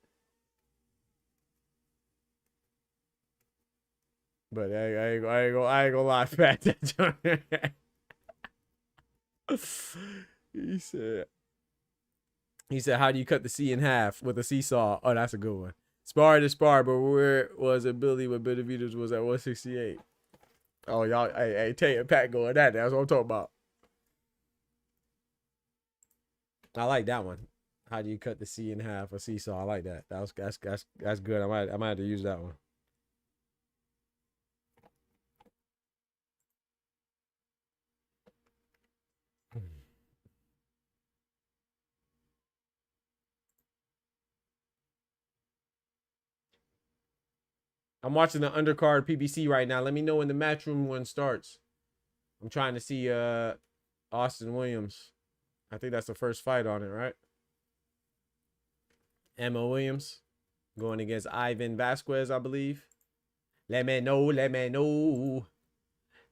But I ain't gonna lie, Fat. He said, how do you cut the C in half with a seesaw? Oh, that's a good one. Spar to spar, but where was it Billy when Benavidez was at 168? Oh, y'all, hey, Tay and Pat going at that. That's what I'm talking about. I like that one. How do you cut the C in half? A seesaw. I like that. That's good. I might have to use that one. I'm watching the undercard PBC right now. Let me know when the Matchroom one starts. I'm trying to see Austin Williams. I think that's the first fight on it, right? Emma Williams going against Ivan Vasquez, I believe. Let me know. Let me know.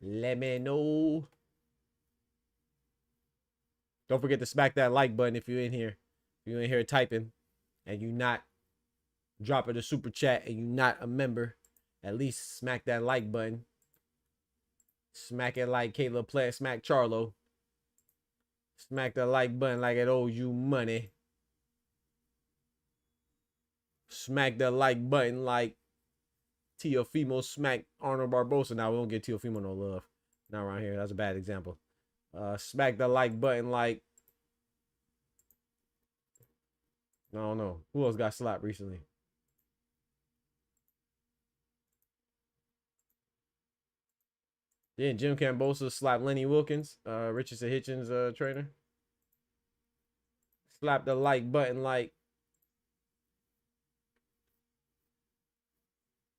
Let me know. Don't forget to smack that like button if you're in here. If you're in here typing and you not dropping a super chat and you not a member, at least smack that like button. Smack it like Caleb Plant, smack Charlo. Smack the like button like it owes you money. Smack the like button like Teofimo smack Arnold Barbosa. Now we don't get Teofimo no love. Not around here. That's a bad example. Smack the like button like I don't know. Who else got slapped recently? Yeah, Jim Cambosa slapped Lenny Wilkins, Richardson Hitchens trainer. Slap the like button like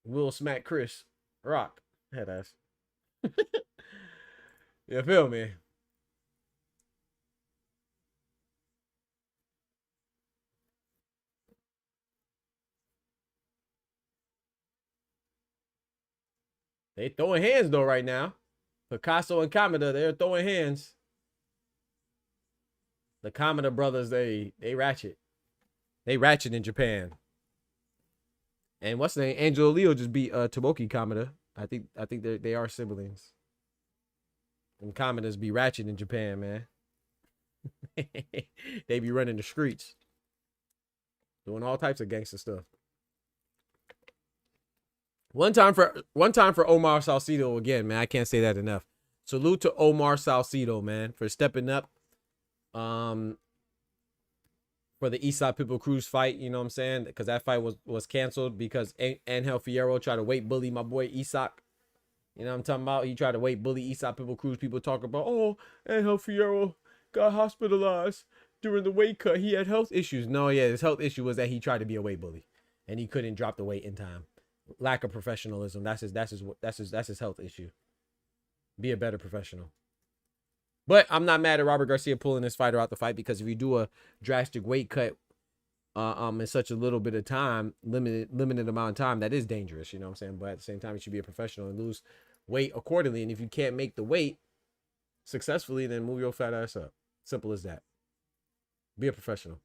Will smack Chris Rock. Head ass. You feel me? They throwing hands though right now. Picasso and Kamada, they're throwing hands. The Kamada brothers, they ratchet. They ratchet in Japan. And what's the name? Angelo Leo just beat Tomoki Kamada. I think they are siblings. And Kamadas be ratchet in Japan, man. They be running the streets. Doing all types of gangster stuff. One time for Omar Salcido again, man. I can't say that enough. Salute to Omar Salcido, man, for stepping up. For the Eastside Pitbull Cruz fight, you know what I'm saying? Because that fight was canceled because Angel Fierro tried to weight bully my boy Isak. You know what I'm talking about? He tried to weight bully Eastside Pitbull Cruz. People talk about, oh, Angel Fierro got hospitalized during the weight cut. He had health issues. No, yeah, his health issue was that he tried to be a weight bully and he couldn't drop the weight in time. Lack of professionalism. That's his health issue. Be a better professional. But I'm not mad at Robert Garcia pulling this fighter out the fight, because if you do a drastic weight cut in such a little bit of time, limited amount of time, that is dangerous, you know what I'm saying? But at the same time, you should be a professional and lose weight accordingly. And if you can't make the weight successfully, then move your fat ass up. Simple as that. Be a professional.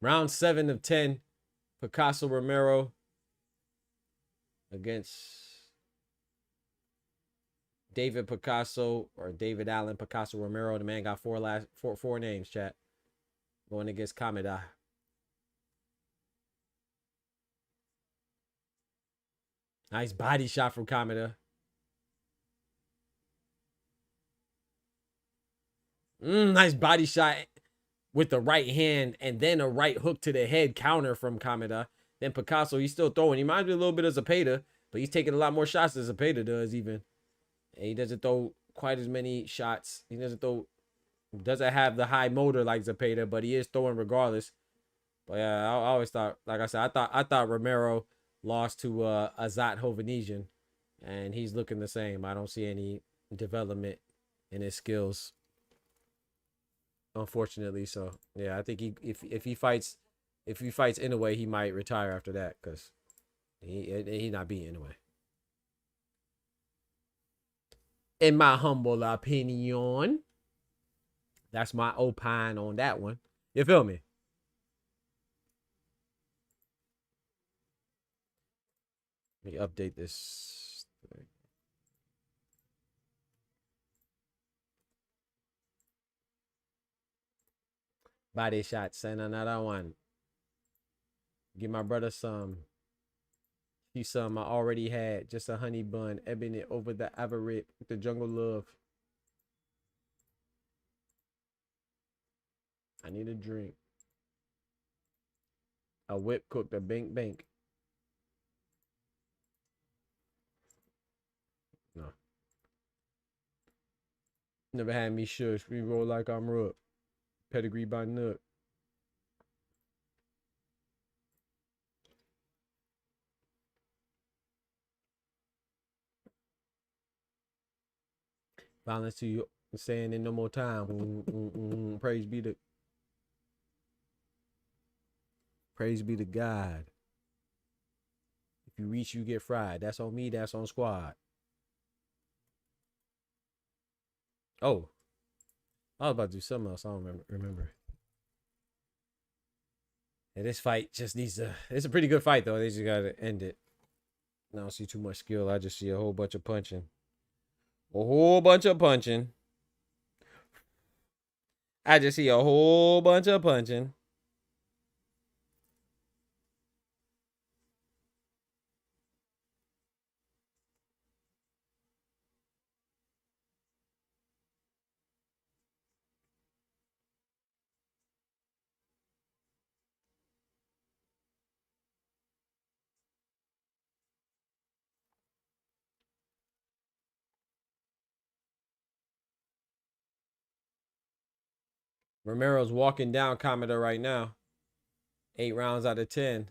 Round 7 of 10, Picasso Romero against David Picasso, or David Allen Picasso Romero. The man got four names, chat. Going against Kamada. Nice body shot from Kamada. Nice body shot with the right hand, and then a right hook to the head counter from Kamada. Then Picasso, he's still throwing. He reminds me a little bit of Zepeda, but he's taking a lot more shots than Zepeda does even. And he doesn't throw quite as many shots. He doesn't have the high motor like Zepeda, but he is throwing regardless. But yeah, I always thought, like I said, I thought Romero lost to Azat Hovhannisyan, and he's looking the same. I don't see any development in his skills, unfortunately. So yeah, I think if he fights Inoue, he might retire after that, because he not beating Inoue. In my humble opinion, that's my opine on that one. You feel me? Let me update this thing. Body shot, send another one. Give my brother some. He some I already had. Just a honey bun. Ebbing it over the average. The jungle love. I need a drink. A whip cooked a bank. No. Never had me shush. We roll like I'm Rook. Pedigree by Nook. Violence to you, saying in no more time. Praise be to God. If you reach, you get fried. That's on me. That's on squad. Oh, I was about to do something else. I don't remember. And this fight just needs to. It's a pretty good fight though. They just gotta end it. I don't see too much skill. I just see a whole bunch of punching. I just see a whole bunch of punching. Romero's walking down Commodore right now. 8 rounds out of 10.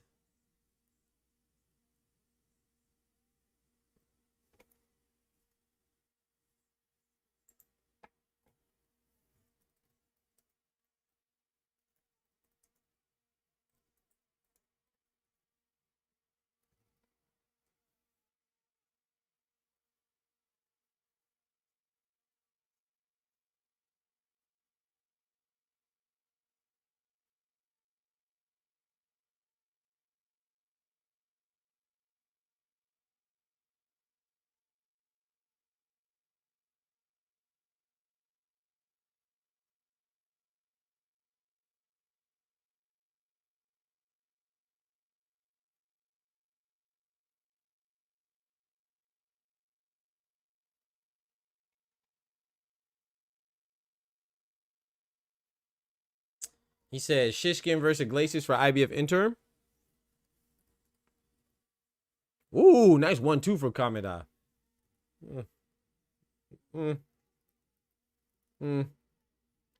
He said Shishkin versus Iglesias for IBF interim. Ooh, nice 1-2 for Kameda.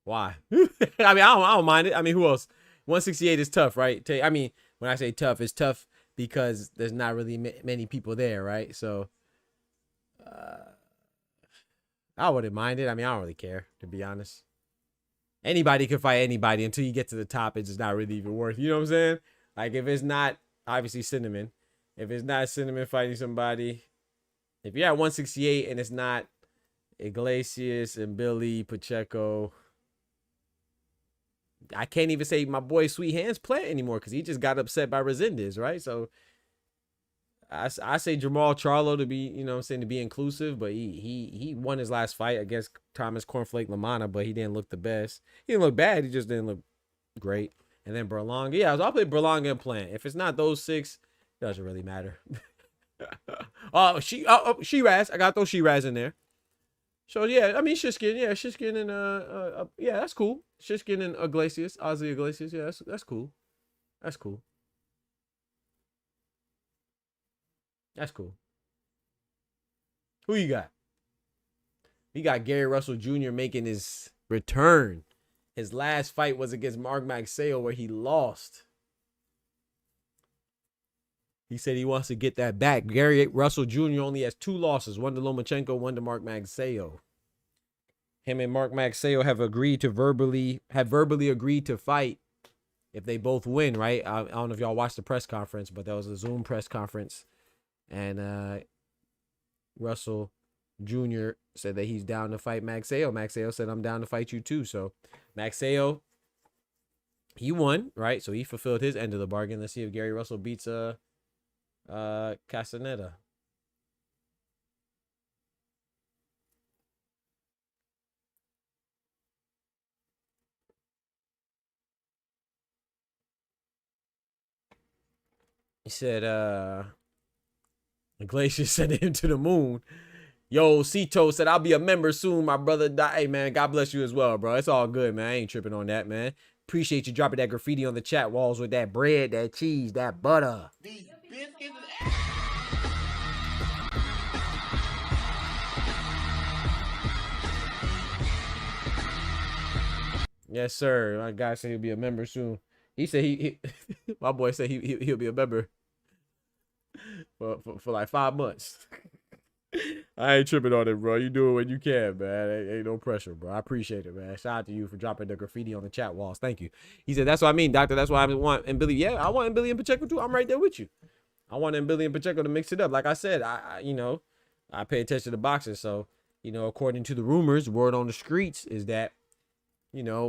Why? I mean, I don't mind it. I mean, who else? 168 is tough, right? I mean, when I say tough, it's tough because there's not really many people there, right? So, I wouldn't mind it. I mean, I don't really care, to be honest. Anybody can fight anybody until you get to the top. It's just not really even worth. You know what I'm saying? Like, if it's not obviously Cinnamon, if it's not Cinnamon fighting somebody, if you're at 168 and it's not Iglesias and Billy Pacheco, I can't even say my boy Sweet Hands Plant anymore because he just got upset by Resendez, right? So I say Jamal Charlo to be, you know what I'm saying, to be inclusive, but he won his last fight against Thomas Cornflake Lamana, but he didn't look the best. He didn't look bad, he just didn't look great. And then Berlanga, yeah, I'll play Berlanga and Plant. If it's not those 6, it doesn't really matter. Shiraz, I got those Shiraz in there. So yeah, I mean Shishkin, yeah, Shishkin and yeah, that's cool. Shishkin and Iglesias, Ozzy Iglesias, yeah, that's cool. That's cool. That's cool. Who you got? We got Gary Russell Jr. making his return. His last fight was against Mark Magsayo where he lost. He said he wants to get that back. Gary Russell Jr. only has 2 losses, one to Lomachenko, one to Mark Magsayo. Him and Mark Magsayo have verbally agreed to fight if they both win, right? I don't know if y'all watched the press conference, but that was a Zoom press conference. And Russell Jr. said that he's down to fight Magsayo. Magsayo said, I'm down to fight you too. So Magsayo, he won, right? So he fulfilled his end of the bargain. Let's see if Gary Russell beats Castaneda. He said, Iglesias sent him to the moon. Yo, Cito said, I'll be a member soon, my brother. Hey, man, God bless you as well, bro. It's all good, man. I ain't tripping on that, man. Appreciate you dropping that graffiti on the chat walls with that bread, that cheese, that butter. These biscuits. Yes, sir. My guy said he'll be a member soon. He said he my boy said he'll be a member for like 5 months. I ain't tripping on it, bro. You do it when you can, man. Ain't no pressure, bro. I appreciate it, man. Shout out to you for dropping the graffiti on the chat walls. Thank you. He said, that's what I mean, doctor. That's why I want and Billy. Yeah, I want Billy and Pacheco too. I'm right there with you. I want Billy and Pacheco to mix it up. Like I said, I pay attention to boxing. So, according to the rumors, word on the streets is that,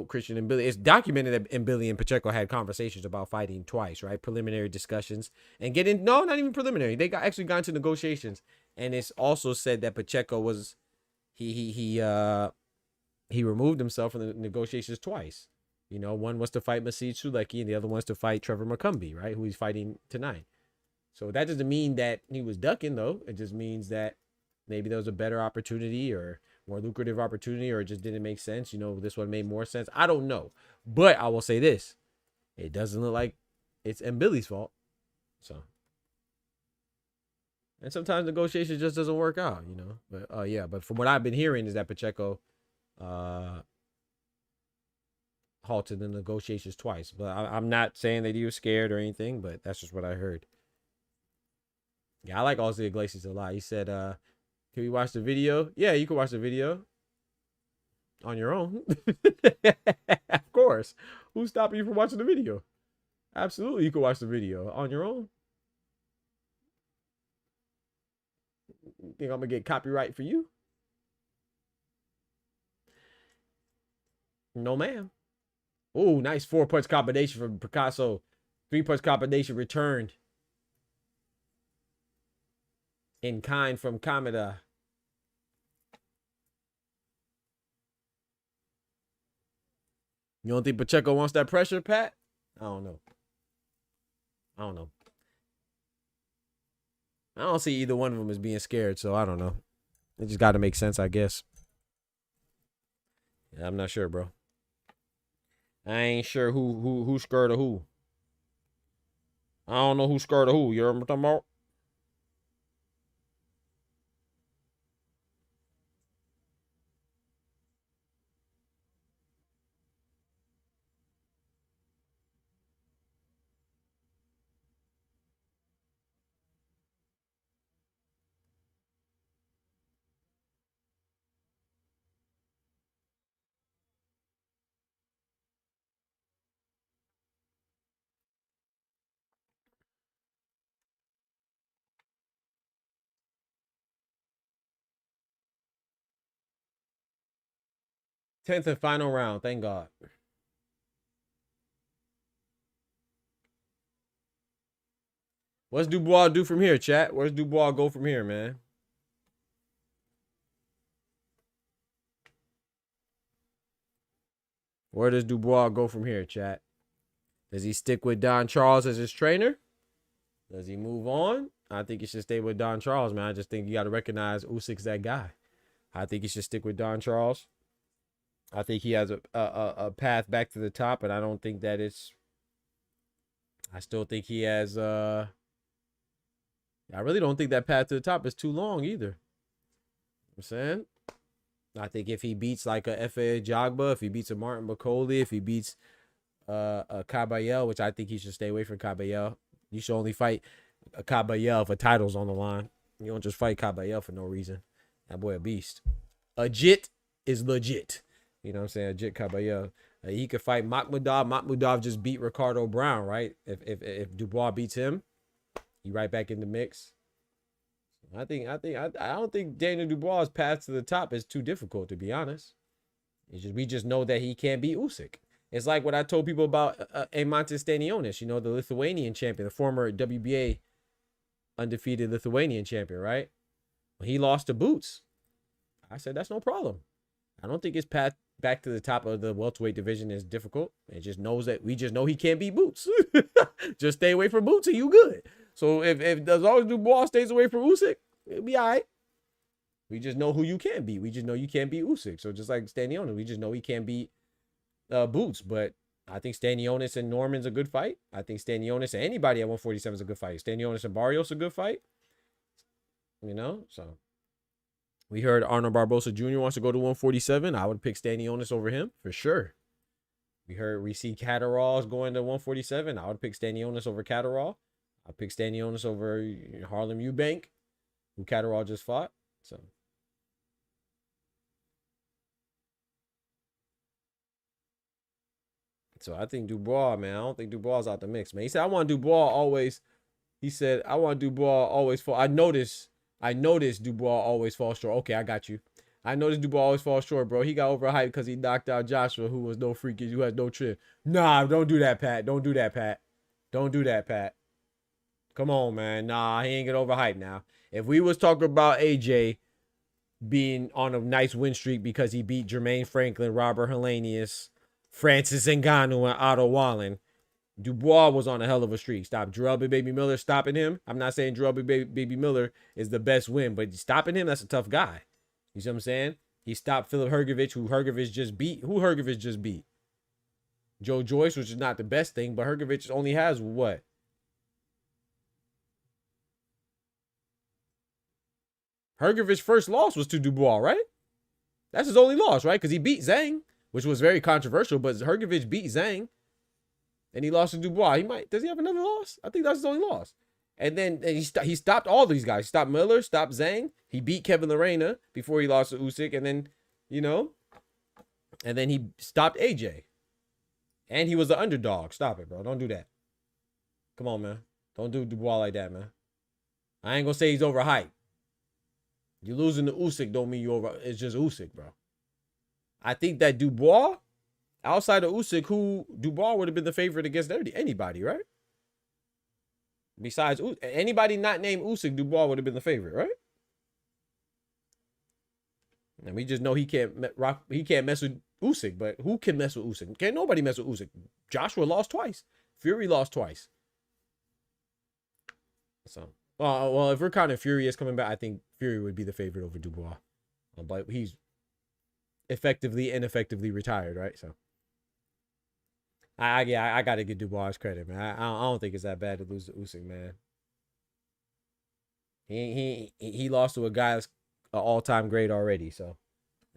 Christian and Billy, it's documented that Billy and Pacheco had conversations about fighting twice, right? Preliminary discussions and not even preliminary. They actually got into negotiations. And it's also said that Pacheco was, he removed himself from the negotiations twice. One was to fight Masid Sulecki and the other one's to fight Trevor McCumbee, right? Who he's fighting tonight. So that doesn't mean that he was ducking, though. It just means that maybe there was a better opportunity or more lucrative opportunity, or it just didn't make sense. This one made more sense. I don't know. But I will say this. It doesn't look like it's Billy's fault. So. And sometimes negotiation just doesn't work out, But yeah, but from what I've been hearing is that Pacheco halted the negotiations twice. But I'm not saying that he was scared or anything, but that's just what I heard. Yeah, I like Oscar Iglesias a lot. He said, can we watch the video? Yeah, you can watch the video on your own. Of course. Who's stopping you from watching the video? Absolutely, you can watch the video on your own. You think I'm gonna get copyright for you? No, ma'am. Oh, nice 4-punch combination from Picasso. 3-punch combination returned in kind from Kameda. You don't think Pacheco wants that pressure, Pat? I don't know. I don't know. I don't see either one of them as being scared, so I don't know. It just got to make sense, I guess. Yeah, I'm not sure, bro. I ain't sure who's scared of who. I don't know who's scared of who. You know what I'm talking about? Tenth and final round. Thank God. What's Dubois do from here, chat? Where's Dubois go from here, man? Where does Dubois go from here, chat? Does he stick with Don Charles as his trainer? Does he move on? I think he should stay with Don Charles, man. I just think you got to recognize Usyk's that guy. I think he should stick with Don Charles. I think he has a path back to the top, and I don't think that it's... I still think he has... I really don't think that path to the top is too long either. You know what I'm saying? I think if he beats like a F.A. Jogba, if he beats a Martin McCauley, if he beats a Caballero, which I think he should stay away from Caballero. You should only fight a Caballero if a title's on the line. You don't just fight Caballero for no reason. That boy a beast. A Jit is legit. You know what I'm saying? A Jit Caballero. He could fight Makhmudov. Makhmudov just beat Ricardo Brown, right? If Dubois beats him, he right back in the mix. I don't think Daniel Dubois' path to the top is too difficult, to be honest. We just know that he can't beat Usyk. It's like what I told people about Eimantas Stanionis, you know, the Lithuanian champion, the former WBA undefeated Lithuanian champion, right? When he lost to Boots, I said that's no problem. I don't think his path back to the top of the welterweight division is difficult. It just knows that we just know he can't beat Boots. Just stay away from Boots and you good. So if as long as Dubois stays away from Usyk, it'll be all right. We just know who you can beat. We just know you can't beat Usyk. So just like Stanionis, we just know he can't beat Boots. But I think Stanionis and Norman's a good fight. I think Stanionis and anybody at 147 is a good fight. Stanionis and Barrios a good fight. You know, so we heard Arnold Barbosa Jr. wants to go to 147. I would pick Stanionis over him for sure. We see Catterall's going to 147. I would pick Stanionis over Catterall. I pick Stanionis over Harlem Eubank, who Catterall just fought. So I think Dubois, man. I don't think Dubois is out the mix, man. He said, I want Dubois always. He said, I want Dubois always fall. I noticed Dubois always falls short. Okay, I got you. I noticed Dubois always falls short, bro. He got overhyped because he knocked out Joshua, who was no freaking, who had no trip. Nah, don't do that, Pat. Don't do that, Pat. Don't do that, Pat. Come on, man. Nah, he ain't get overhyped now. If we was talking about AJ being on a nice win streak because he beat Jermaine Franklin, Robert Helenius, Francis Ngannou, and Otto Wallen, Dubois was on a hell of a streak. Stop Jarrell Baby Miller stopping him. I'm not saying Jarrell Baby Miller is the best win, but stopping him, that's a tough guy. You see what I'm saying? He stopped Philip Hrgovic, who Hrgovic just beat. Who Hrgovic just beat? Joe Joyce, which is not the best thing, but Hrgovic only has what? Hrgovic's first loss was to Dubois, right? That's his only loss, right? Because he beat Zhang. which was very controversial. But Hrgovic beat Zhang, and he lost to Dubois. Does he have another loss? I think that's his only loss. And then he stopped all these guys. He stopped Miller, stopped Zhang. He beat Kevin Lerena before he lost to Usyk, and then and then he stopped AJ. And he was the underdog. Stop it, bro. Don't do that. Come on, man. Don't do Dubois like that, man. I ain't gonna say he's overhyped. You losing to Usyk don't mean you over. It's just Usyk, bro. I think that Dubois, outside of Usyk, Dubois would have been the favorite against anybody, right? Besides anybody not named Usyk, Dubois would have been the favorite, right? And we just know he can't mess with Usyk, but who can mess with Usyk? Can't nobody mess with Usyk. Joshua lost twice. Fury lost twice. So, well, if we're counting Fury as coming back, I think Fury would be the favorite over Dubois. But he's effectively, ineffectively retired, right? So, I gotta give Dubois credit, man. I don't think it's that bad to lose to Usyk, man. He lost to a guy that's an all-time great already, so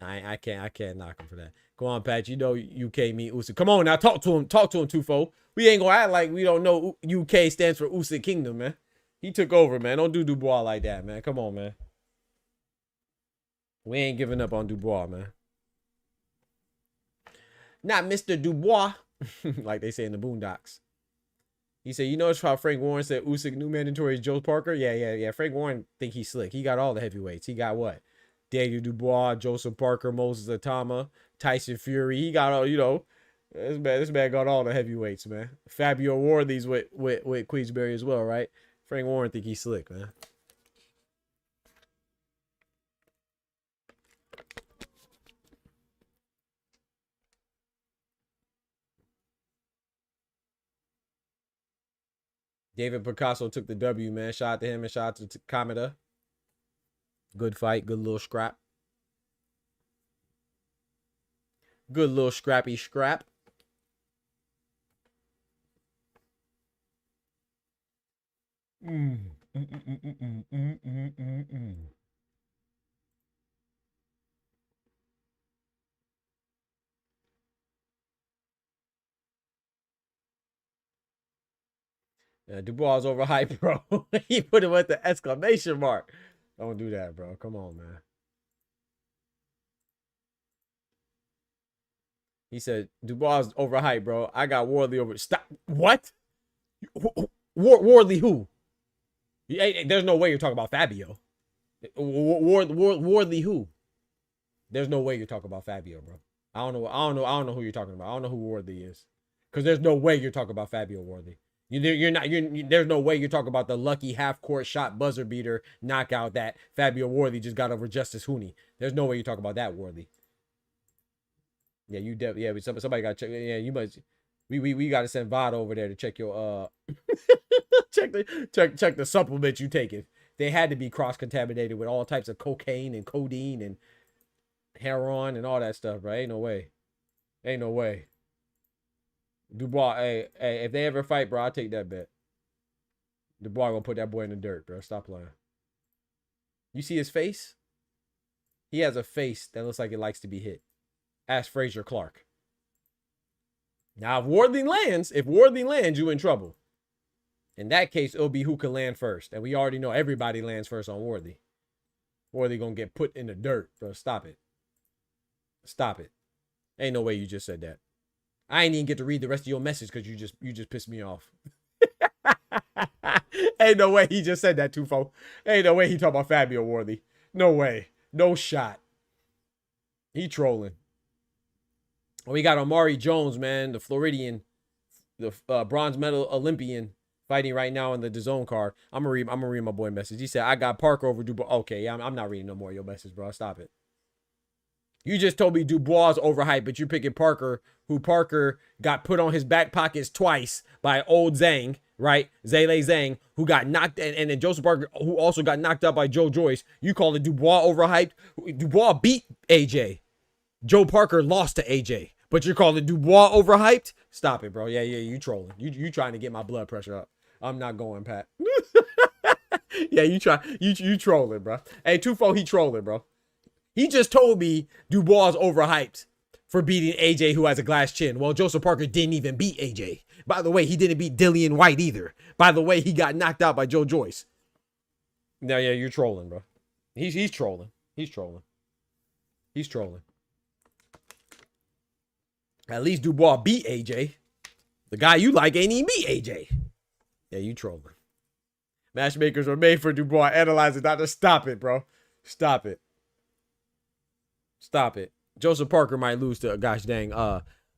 I can't knock him for that. Go on, Pat. You know UK meet Usyk. Come on now, talk to him, Tufo. We ain't gonna act like we don't know UK stands for Usyk Kingdom, man. He took over, man. Don't do Dubois like that, man. Come on, man. We ain't giving up on Dubois, man. Not Mr. Dubois, like they say in the Boondocks. He said, you notice how Frank Warren said Usyk new mandatory is Joe Parker? Yeah. Frank Warren think he's slick. He got all the heavyweights. He got what? Daniel Dubois, Joseph Parker, Moses Atama, Tyson Fury. He got all, this man got all the heavyweights, man. Fabio Wardley's with Queensberry as well, right? Frank Warren think he's slick, man. David Picasso took the W, man. Shout out to him and shout out to Kameda. Good fight. Good little scrap. Good little scrappy scrap. Dubois is overhyped, bro. He put him with the exclamation mark. Don't do that, bro. Come on, man. He said, Dubois is overhyped, bro. I got Wardley over. Stop. What? Wardley who? There's no way you're talking about Fabio. Wardley who? There's no way you're talking about Fabio, bro. I don't know who you're talking about. I don't know who Wardley is. Because there's no way you're talking about Fabio Wardley. There's no way you're talking about the lucky half-court shot buzzer beater knockout that Fabio Wardley just got over Justice Hooney. There's no way you're talking about that Wardley. Yeah, somebody got to check. Yeah, you must. We got to send Vada over there to check your check the supplements you taking. They had to be cross-contaminated with all types of cocaine and codeine and heroin and all that stuff, bro. Ain't no way. Dubois, hey, if they ever fight, bro, I'll take that bet. Dubois gonna put that boy in the dirt, bro. Stop playing. You see his face? He has a face that looks like it likes to be hit. Ask Frazier Clark. Now, if Wardley lands, you in trouble. In that case, it'll be who can land first. And we already know everybody lands first on Wardley. Wardley gonna get put in the dirt, bro. Stop it. Stop it. Ain't no way you just said that. I ain't even get to read the rest of your message because you just pissed me off. Ain't no way he just said that, Tufo. Ain't no way he talking about Fabio Wardley. No way. No shot. He trolling. We got Omari Jones, man, the Floridian, the bronze medal Olympian, fighting right now in the DAZN card. I'm gonna read my boy message. He said, I got Parker over Dubois. Okay, yeah, I'm not reading no more of your message, bro. Stop it. You just told me Dubois is overhyped, but you're picking Parker, who Parker got put on his back pockets twice by old Zhang, right? Zele Zhang, who got knocked, and then Joseph Parker, who also got knocked out by Joe Joyce. You call it Dubois overhyped? Dubois beat AJ. Joe Parker lost to AJ, but you're calling Dubois overhyped? Stop it, bro. Yeah, you trolling. You trying to get my blood pressure up. I'm not going, Pat. Yeah, you trolling, bro. Hey, Tufo, he trolling, bro. He just told me Dubois overhyped for beating AJ, who has a glass chin. Well, Joseph Parker didn't even beat AJ. By the way, he didn't beat Dillian White either. By the way, he got knocked out by Joe Joyce. Now, yeah, you're trolling, bro. He's trolling. He's trolling. He's trolling. At least Dubois beat AJ. The guy you like ain't even beat AJ. Yeah, you trolling. Matchmakers were made for Dubois. Analyze it, doctor. Stop it, bro. Stop it. Stop it. Joseph Parker might lose to, gosh dang,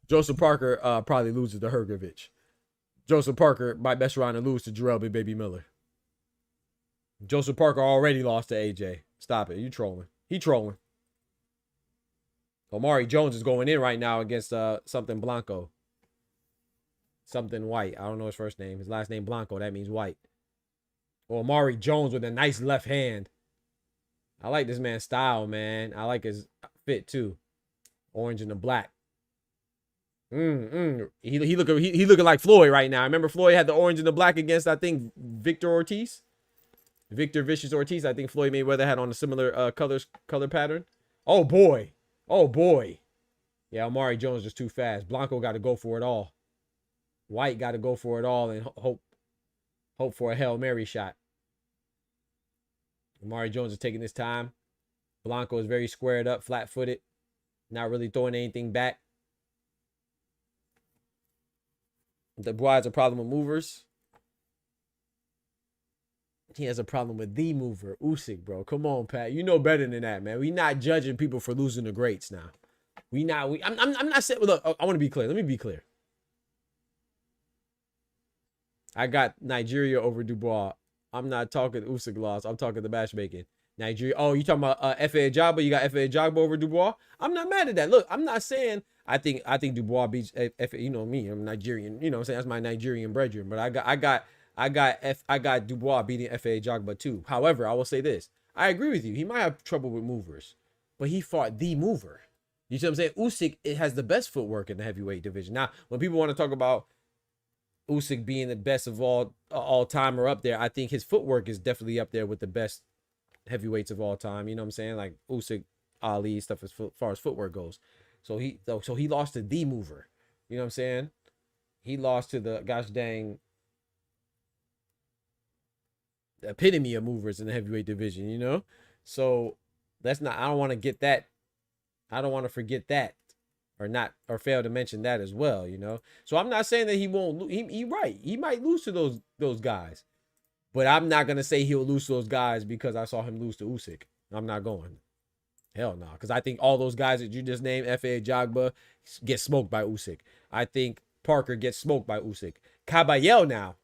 Joseph Parker probably loses to Hergovich. Joseph Parker might best around and lose to Jarrell Big Baby Miller. Joseph Parker already lost to AJ. Stop it. You trolling. He trolling. Omari Jones is going in right now against something Blanco. Something White. I don't know his first name. His last name Blanco. That means white. Or Omari Jones with a nice left hand. I like this man's style, man. I like his fit too. Orange and the black. He looking like Floyd right now. Remember Floyd had the orange and the black against, I think, Victor Ortiz? Victor Vicious Ortiz. I think Floyd Mayweather had on a similar color pattern. Oh boy. Oh boy. Yeah, Omari Jones just too fast. Blanco got to go for it all. White got to go for it all and hope for a Hail Mary shot. Omari Jones is taking his time. Blanco is very squared up, flat-footed. Not really throwing anything back. Dubois has a problem with movers. He has a problem with the mover, Usyk, bro. Come on, Pat. You know better than that, man. We not judging people for losing the greats now. I'm not saying. Look, I want to be clear. Let me be clear. I got Nigeria over Dubois. I'm not talking Usyk loss. I'm talking the matchmaking. Nigeria. Oh, you talking about F.A. Ajagba? You got F.A. Ajagba over Dubois? I'm not mad at that. Look, I'm not saying I think Dubois beats F.A. You know me. I'm Nigerian. You know what I'm saying? That's my Nigerian brethren. But I got Dubois beating F.A. Ajagba too. However, I will say this. I agree with you. He might have trouble with movers, but he fought the mover. You see what I'm saying? Usyk, it has the best footwork in the heavyweight division. Now, when people want to talk about Usyk being the best of all time or up there, I think his footwork is definitely up there with the best heavyweights of all time. You know what I'm saying? Like Usyk, Ali, stuff as far as footwork goes. So he lost to the mover. You know what I'm saying? He lost to the gosh dang the epitome of movers in the heavyweight division, you know? So that's not, I don't want to get that. I don't want to forget that or fail to mention that as well, you know? So I'm not saying that he won't lose. He right. He might lose to those guys. But I'm not going to say he'll lose to those guys because I saw him lose to Usyk. I'm not going. Hell no. Because I think all those guys that you just named, F.A. Ajagba, get smoked by Usyk. I think Parker gets smoked by Usyk. Caballero now.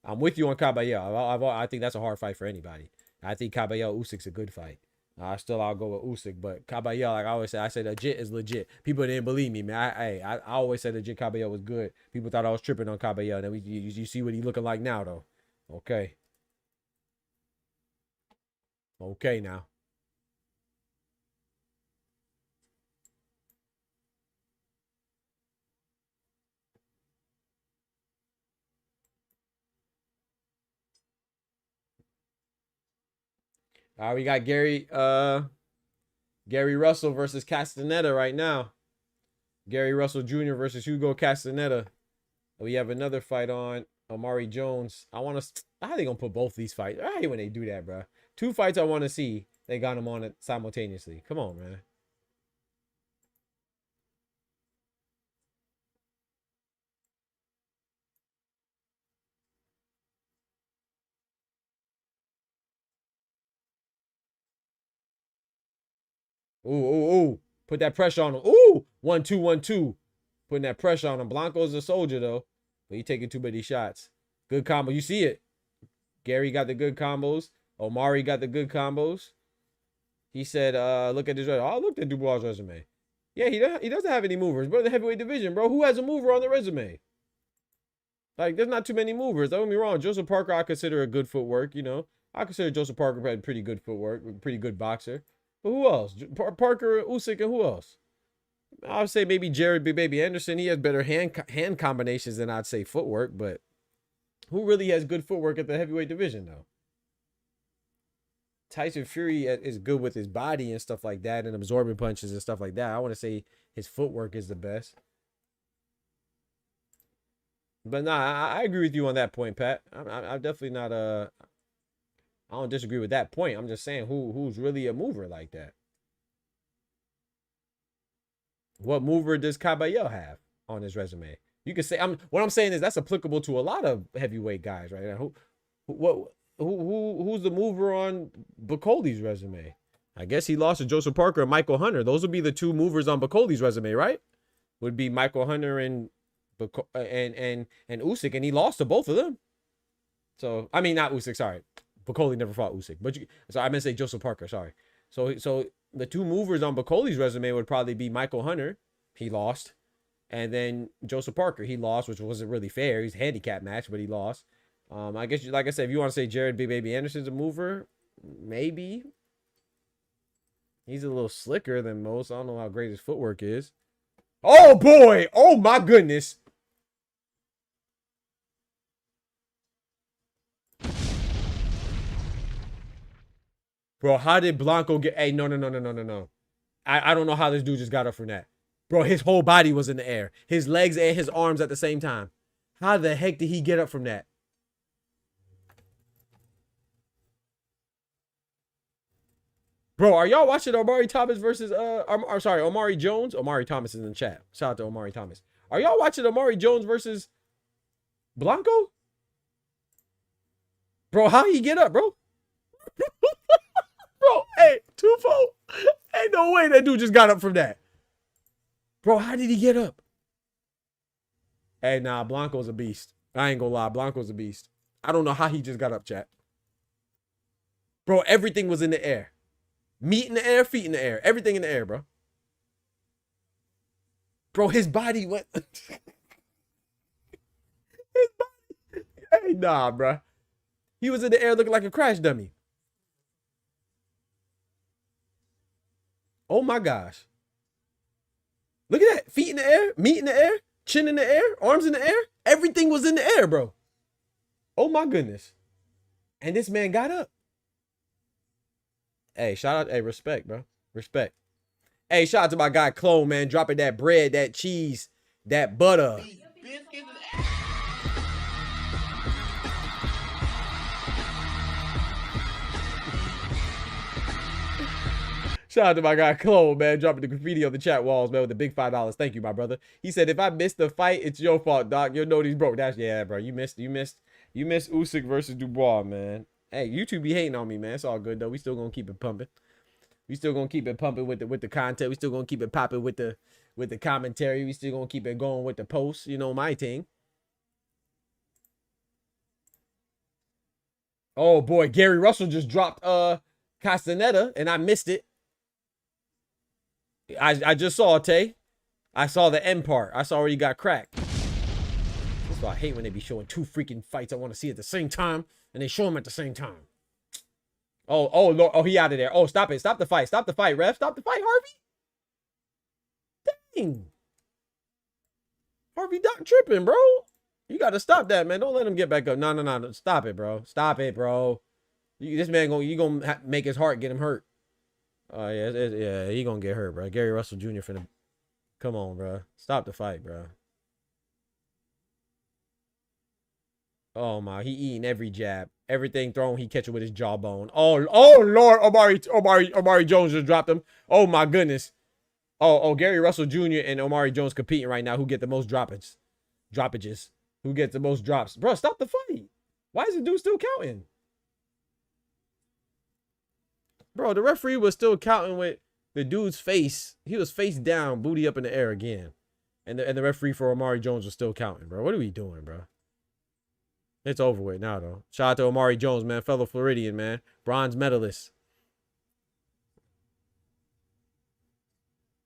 I'm with you on Caballero. I think that's a hard fight for anybody. I think Caballero Usyk's a good fight. I'll go with Usyk, but Caballero, like I always say, I say legit is legit. People didn't believe me, man. I always said legit Caballero was good. People thought I was tripping on Caballero. Then you see what he looking like now, though. Okay. Okay, now. All right, we got Gary Russell versus Castaneda right now. Gary Russell Jr. versus Hugo Castaneda. We have another fight on. Omari Jones. How they gonna put both these fights? I hate when they do that, bro. Two fights I want to see. They got them on it simultaneously. Come on, man. Ooh. Put that pressure on him. Ooh. 1-2, 1-2. Putting that pressure on him. Blanco's a soldier, though. But he taking too many shots. Good combo. You see it. Gary got the good combos. Omari got the good combos. He said, look at this resume. Oh, look at Dubois' resume. Yeah, he doesn't have any movers. Bro, the heavyweight division, bro. Who has a mover on the resume? Like, there's not too many movers. Don't get me wrong. Joseph Parker, I consider a good footwork, you know. I consider Joseph Parker had pretty good footwork, pretty good boxer. But who else? Parker, Usyk, and who else? I would say maybe Jared Big Baby Anderson. He has better hand combinations than I'd say footwork, but who really has good footwork at the heavyweight division, though? Tyson Fury is good with his body and stuff like that, and absorbing punches and stuff like that. I want to say his footwork is the best. But nah, I agree with you on that point, Pat. I'm definitely not I don't disagree with that point. I'm just saying who's really a mover like that. What mover does Caballero have on his resume? You can say what I'm saying is that's applicable to a lot of heavyweight guys right now. Who's the mover on Bacoli's resume? I guess he lost to Joseph Parker and Michael Hunter. Those would be the two movers on Bacoli's resume, right? Would be Michael Hunter and Usyk, and he lost to both of them. So I mean, not Usyk, sorry. Bacoli never fought Usyk, but so I meant to say Joseph Parker, sorry. So the two movers on Bacoli's resume would probably be Michael Hunter, he lost, and then Joseph Parker, he lost, which wasn't really fair. He's a handicap match, but he lost. I guess, like I said, if you want to say Jared Big Baby Anderson's a mover, maybe. He's a little slicker than most. I don't know how great his footwork is. Oh boy! Oh my goodness! Bro, how did Blanco get... Hey, no. I don't know how this dude just got up from that. Bro, his whole body was in the air. His legs and his arms at the same time. How the heck did he get up from that? Bro, are y'all watching Omari Thomas versus... I'm sorry, Omari Jones? Omari Thomas is in the chat. Shout out to Omari Thomas. Are y'all watching Omari Jones versus Blanco? Bro, how he get up, bro? Bro, hey, twofold. Ain't no way that dude just got up from that. Bro, how did he get up? Hey, nah, Blanco's a beast. I ain't gonna lie, Blanco's a beast. I don't know how he just got up, chat. Bro, everything was in the air. Meat in the air, feet in the air. Everything in the air, bro. Bro, his body went... his body... Hey, nah, bro. He was in the air looking like a crash dummy. Oh my gosh. Look at that. Feet in the air, meat in the air, chin in the air, arms in the air. Everything was in the air, bro. Oh my goodness. And this man got up. Hey, shout out. Hey, respect, bro. Respect. Hey, shout out to my guy Clone, man. Dropping that bread, that cheese, that butter. Shout out to my guy Clone, man, dropping the graffiti on the chat walls, man, with the big $5. Thank you, my brother. He said, if I missed the fight, it's your fault, Doc. You'll know these broke. That's, yeah, bro. You missed Usyk versus Dubois, man. Hey, YouTube be hating on me, man. It's all good though. We still gonna keep it pumping. We still gonna keep it pumping with the content. We still gonna keep it popping with the commentary. We still gonna keep it going with the posts. You know my thing. Oh boy, Gary Russell just dropped Castaneda, and I missed it. I just saw it, Tay. I saw the end part. I saw where he got cracked. That's why I hate when they be showing two freaking fights I want to see at the same time, and they show them at the same time. Oh, Lord. Oh, he out of there. Oh, stop it. Stop the fight. Stop the fight, ref. Stop the fight, Harvey. Dang. Harvey Doc tripping, bro. You got to stop that, man. Don't let him get back up. No. Stop it, bro. Stop it, bro. This man gonna make his heart get him hurt. Oh, yeah, he gonna get hurt, bro. Gary Russell Jr. finna... Come on, bro. Stop the fight, bro. Oh, my. He eating every jab. Everything thrown, he catch it with his jawbone. Oh, Lord. Omari Jones just dropped him. Oh, my goodness. Oh, Gary Russell Jr. and Omari Jones competing right now. Who get the most droppages? Who gets the most drops? Bro, stop the fight. Why is the dude still counting? Bro, the referee was still counting with the dude's face. He was face down, booty up in the air again. And the referee for Omari Jones was still counting, bro. What are we doing, bro? It's over with now, though. Shout out to Omari Jones, man. Fellow Floridian, man. Bronze medalist.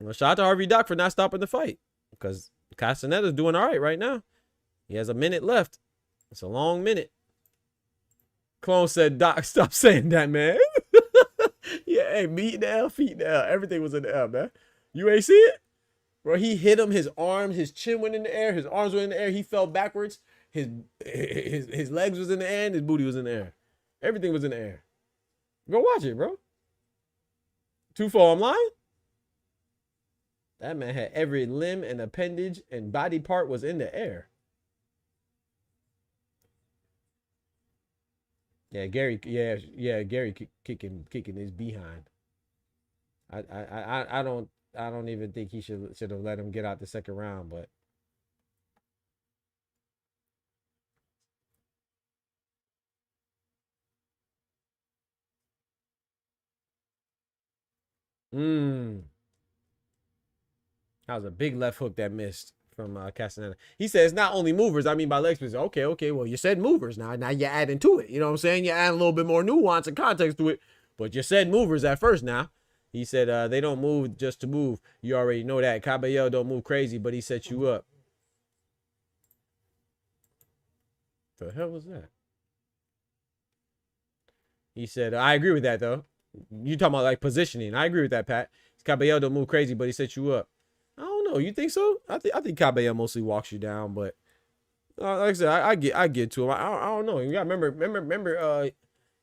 Well, shout out to Harvey Doc for not stopping the fight. Because Castaneda's doing all right now. He has a minute left. It's a long minute. Clone said, Doc, stop saying that, man. Yeah, hey, meat in the L, feet in the L. Everything was in the L, man. You ain't see it? Bro, he hit him. His arms, his chin went in the air. His arms went in the air. He fell backwards. His legs was in the air and his booty was in the air. Everything was in the air. Go watch it, bro. 2-4, I'm lying? That man had every limb and appendage and body part was in the air. Yeah, Gary. Yeah, Gary kicking his behind. I don't even think he should have let him get out the second round, but that was a big left hook that missed from Castaneda. He says not only movers, I mean by leg spins. Okay, well you said movers now you're adding to it. You know what I'm saying? You're adding a little bit more nuance and context to it, but you said movers at first now. He said they don't move just to move. You already know that. Caballero don't move crazy, but he set you up. The hell was that? He said, I agree with that, though. You talking about, like, positioning. I agree with that, Pat. Caballero don't move crazy, but he set you up. I don't know. You think so? I think Caballero mostly walks you down, but like I said, I get to him. I don't know. You got remember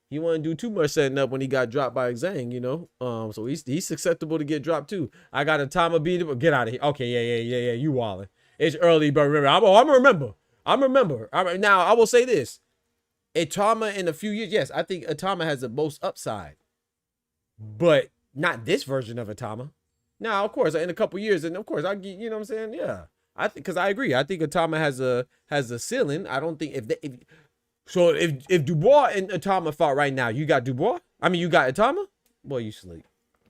he wouldn't do too much setting up when he got dropped by Zhang, you know. So he's susceptible to get dropped too. I got a time of beat him. Get out of here. Okay, yeah. You wildin'. It's early, but remember, I'm remember. Now I will say this: Itama in a few years, yes, I think Itama has the most upside, but not this version of Itama. Now, of course, in a couple years, and of course, I get, you know what I'm saying? Yeah, because I agree. I think Itama has a ceiling. I don't think if Dubois and Itama fought right now, you got Dubois? I mean, you got Itama? Boy, you sleep.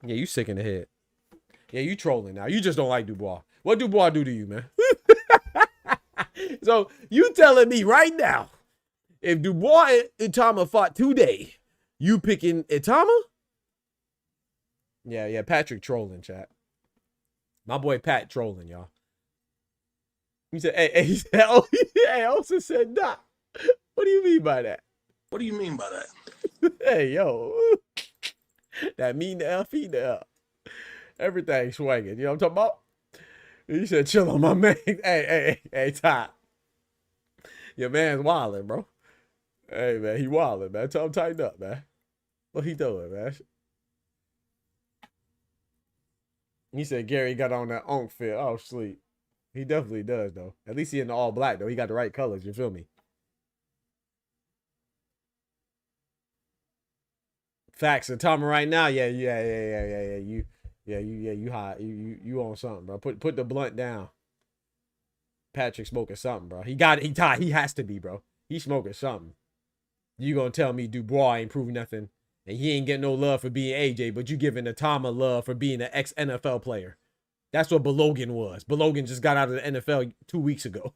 Yeah, you sick in the head. Yeah, you trolling now. You just don't like Dubois. What Dubois do to you, man? So, you telling me right now, if Dubois and Itama fought today, you picking Itama? Yeah, Patrick trolling, chat. My boy Pat trolling, y'all. He said, he said, Elsa said, nah. What do you mean by that? What do you mean by that? Hey, yo. That mean the L, feed the L. Everything swinging. You know what I'm talking about? He said, chill on my man. Hey, Ty. Your man's wilding, bro. Hey, man, he wilding, man. Tell him tighten up, man. What he doing, man? He said Gary got on that onk fit. Oh, sleep. He definitely does, though. At least he in the all black, though. He got the right colors. You feel me? Facts. And Tom right now, yeah. You hot. You on something, bro. Put the blunt down. Patrick smoking something, bro. He has to be, bro. He smoking something. You gonna tell me Dubois ain't proving nothing, and he ain't getting no love for being AJ, but you giving Itama love for being an ex-NFL player. That's what Balogan was. Balogan just got out of the NFL 2 weeks ago.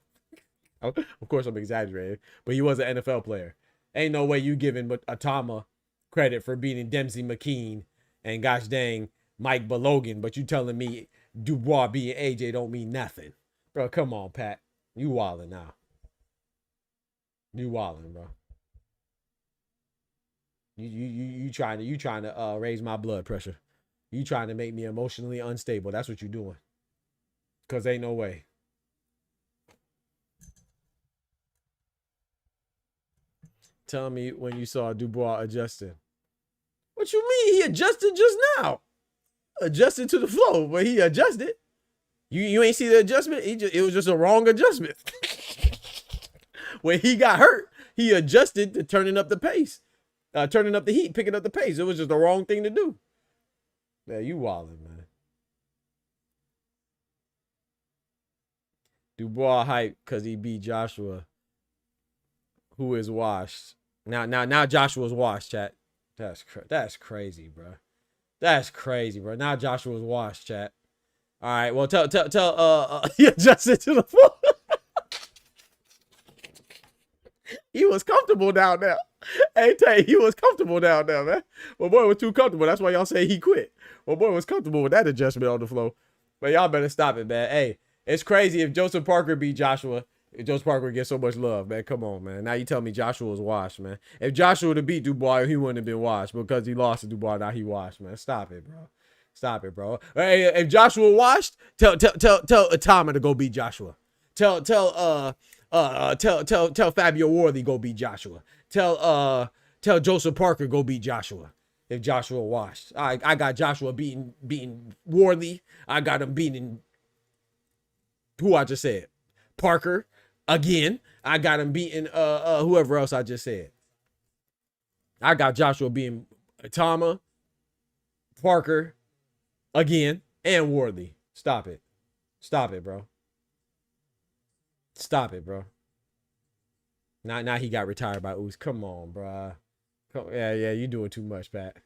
Of course, I'm exaggerating, but he was an NFL player. Ain't no way you giving Itama credit for beating Dempsey McKean and gosh dang Mike Balogan, but you telling me Dubois being AJ don't mean nothing. Bro, come on, Pat. You wildin' now. You wildin', bro. You trying to raise my blood pressure. You trying to make me emotionally unstable. That's what you doing. Cause ain't no way. Tell me when you saw Dubois adjusting. What you mean? He adjusted just now. Adjusted to the flow, but he adjusted. You ain't see the adjustment? It was just a wrong adjustment. When he got hurt, he adjusted to turning up the pace. Turning up the heat, picking up the pace. It was just the wrong thing to do. Man, you wildin', man. Dubois hype because he beat Joshua, who is washed. Now Joshua's washed, chat. That's crazy, bro. That's crazy, bro. Now Joshua's washed, chat. All right, well, tell he adjusted to the floor. He was comfortable down there. Hey, Tay, he was comfortable down there, man. My boy was too comfortable. That's why y'all say he quit. My boy was comfortable with that adjustment on the floor. But y'all better stop it, man. Hey, it's crazy if Joseph Parker beat Joshua. If Joseph Parker gets so much love, man. Come on, man. Now you tell me Joshua was washed, man. If Joshua would have beat Dubois, he wouldn't have been washed because he lost to Dubois. Now he washed, man. Stop it, bro. Stop it, bro. Hey, if Joshua washed, tell Itama to go beat Joshua. Tell Fabio Worthy go beat Joshua. Tell Joseph Parker go beat Joshua. if Joshua washed. I got Joshua beating Worley. I got him beating who I just said. Parker again. I got him beating whoever else I just said. I got Joshua beating Tama, Parker again, and Worley. Stop it. Stop it, bro. Stop it, bro. Now he got retired by Usyk. Come on, bro. Yeah, you doing too much, Pat.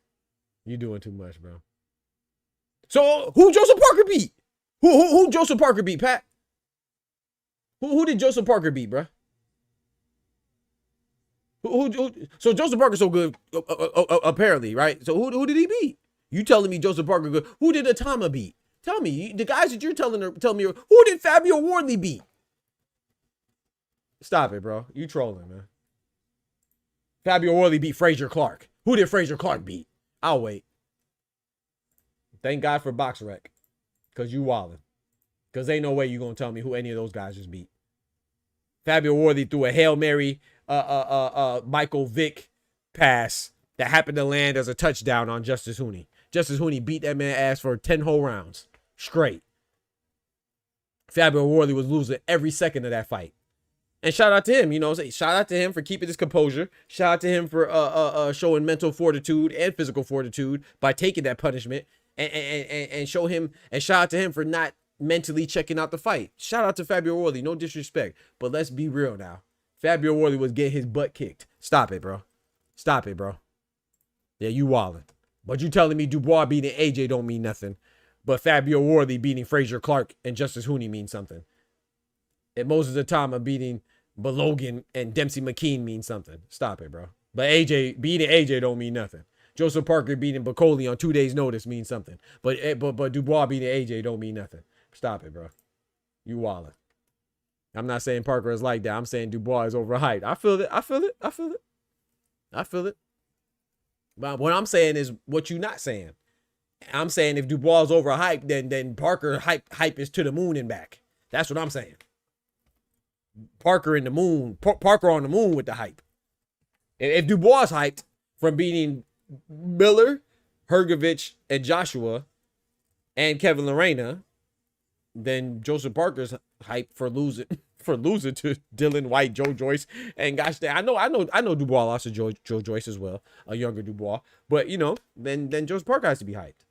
You doing too much, bro. So who Joseph Parker beat? Who Joseph Parker beat, Pat? Who did Joseph Parker beat, bro? So Joseph Parker's so good, apparently, right? So who did he beat? You telling me Joseph Parker good? Who did Atama beat? Tell me, the guys that you're telling me, who did Fabio Worley beat? Stop it, bro. You trolling, man. Fabio Worley beat Frazier Clark. Who did Frazier Clark beat? I'll wait. Thank God for BoxRec. Because you wildin'. Because ain't no way you going to tell me who any of those guys just beat. Fabio Worley threw a Hail Mary Michael Vick pass that happened to land as a touchdown on Justice Hooney. Justice Hooney beat that man ass for 10 whole rounds. Straight. Fabio Worley was losing every second of that fight. And shout out to him, you know, shout out to him for keeping his composure. Shout out to him for showing mental fortitude and physical fortitude by taking that punishment. And show him, and shout out to him for not mentally checking out the fight. Shout out to Fabio Worley, no disrespect. But let's be real now. Fabio Worley was getting his butt kicked. Stop it, bro. Stop it, bro. Yeah, you wildin'. But you telling me Dubois beating AJ don't mean nothing. But Fabio Worley beating Frazier Clark and Justice Hooney means something. And Moses Atama beating Balogan and Dempsey McKean means something. Stop it, bro. But AJ beating AJ don't mean nothing. Joseph Parker beating Bacoli on 2 days' notice means something. But Dubois beating AJ don't mean nothing. Stop it, bro. You wildin'. I'm not saying Parker is like that. I'm saying Dubois is overhyped. I feel it. I feel it. I feel it. I feel it. But what I'm saying is what you're not saying. I'm saying if Dubois is overhyped, then Parker hype is to the moon and back. That's what I'm saying. Parker in the moon. Parker on the moon with the hype. If Dubois hyped from beating Miller, Hergovich, and Joshua, and Kevin Lorena, then Joseph Parker's hype for losing to Dylan White, Joe Joyce, and gosh dang, I know Dubois lost to Joe Joyce as well, a younger Dubois, but you know, then Joseph Parker has to be hyped.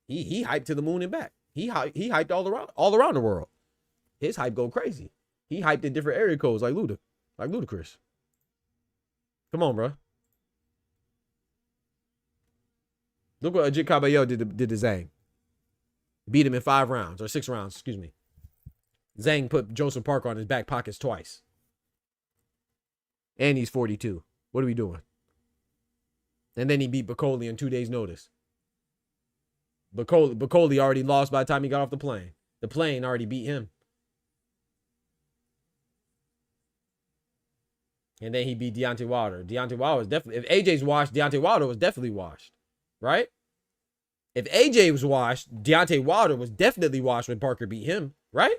He hyped to the moon and back. He hyped all around the world. His hype go crazy. He hyped in different area codes like Ludacris. Come on, bro. Look what Ajit Caballero did to Zhang. Beat him in 5 rounds, or 6 rounds, excuse me. Zhang put Joseph Parker on his back pockets twice. And he's 42. What are we doing? And then he beat Bacoli on 2 days' notice. Bacoli already lost by the time he got off the plane. The plane already beat him. And then he beat Deontay Wilder. Deontay Wilder was definitely, if AJ's washed, Deontay Wilder was definitely washed. Right? If AJ was washed, Deontay Wilder was definitely washed when Parker beat him. Right?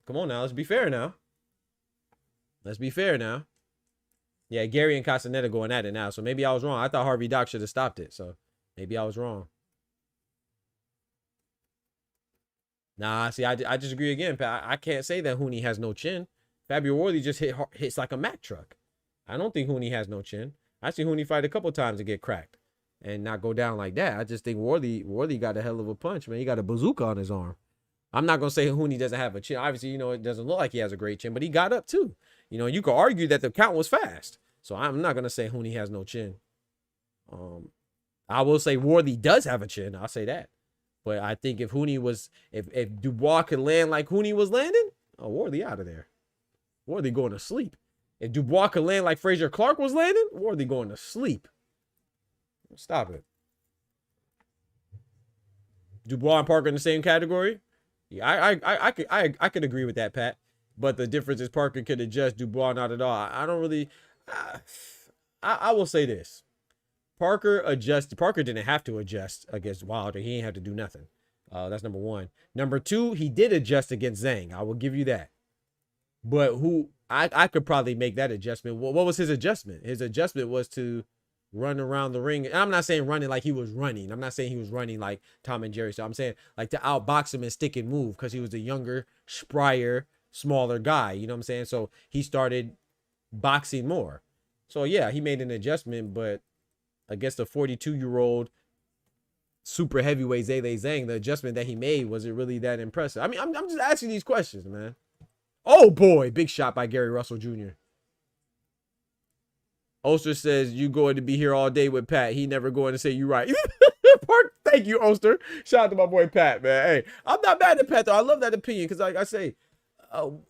Come on now. Let's be fair now. Let's be fair now. Yeah, Gary and Castaneda going at it now. So maybe I was wrong. I thought Harvey Doc should have stopped it. So maybe I was wrong. Nah, see, I disagree again. I can't say that Hooney has no chin. Fabio Worley just hits like a Mack truck. I don't think Hooney has no chin. I seen Hooney fight a couple times and get cracked and not go down like that. I just think Worley got a hell of a punch, man. He got a bazooka on his arm. I'm not going to say Hooney doesn't have a chin. Obviously, you know, it doesn't look like he has a great chin, but he got up too. You know, you could argue that the count was fast. So I'm not going to say Hooney has no chin. I will say Worley does have a chin. I'll say that. But I think if Hooney was, if Dubois could land like Hooney was landing, oh, Worley out of there. Worley going to sleep. If Dubois could land like Frazier Clark was landing, Worley going to sleep. Stop it. Dubois and Parker in the same category? Yeah, I could agree with that, Pat. But the difference is Parker could adjust, Dubois not at all. I don't really. I will say this. Parker didn't have to adjust against Wilder. He ain't have to do nothing. That's number one. Number two, he did adjust against Zhang. I will give you that. But I could probably make that adjustment. What was his adjustment? His adjustment was to run around the ring. And I'm not saying running like he was running. I'm not saying he was running like Tom and Jerry. So I'm saying like to outbox him and stick and move because he was a younger, sprier, smaller guy. You know what I'm saying? So he started boxing more. So yeah, he made an adjustment, but against a 42-year-old super heavyweight Zele Zhang, the adjustment that he made, was it really that impressive? I mean, I'm just asking these questions, man. Oh boy, big shot by Gary Russell Jr. Oster says, you going to be here all day with Pat. He never going to say you right. Park, thank you, Oster. Shout out to my boy Pat, man. Hey, I'm not mad at Pat, though. I love that opinion because, like I say,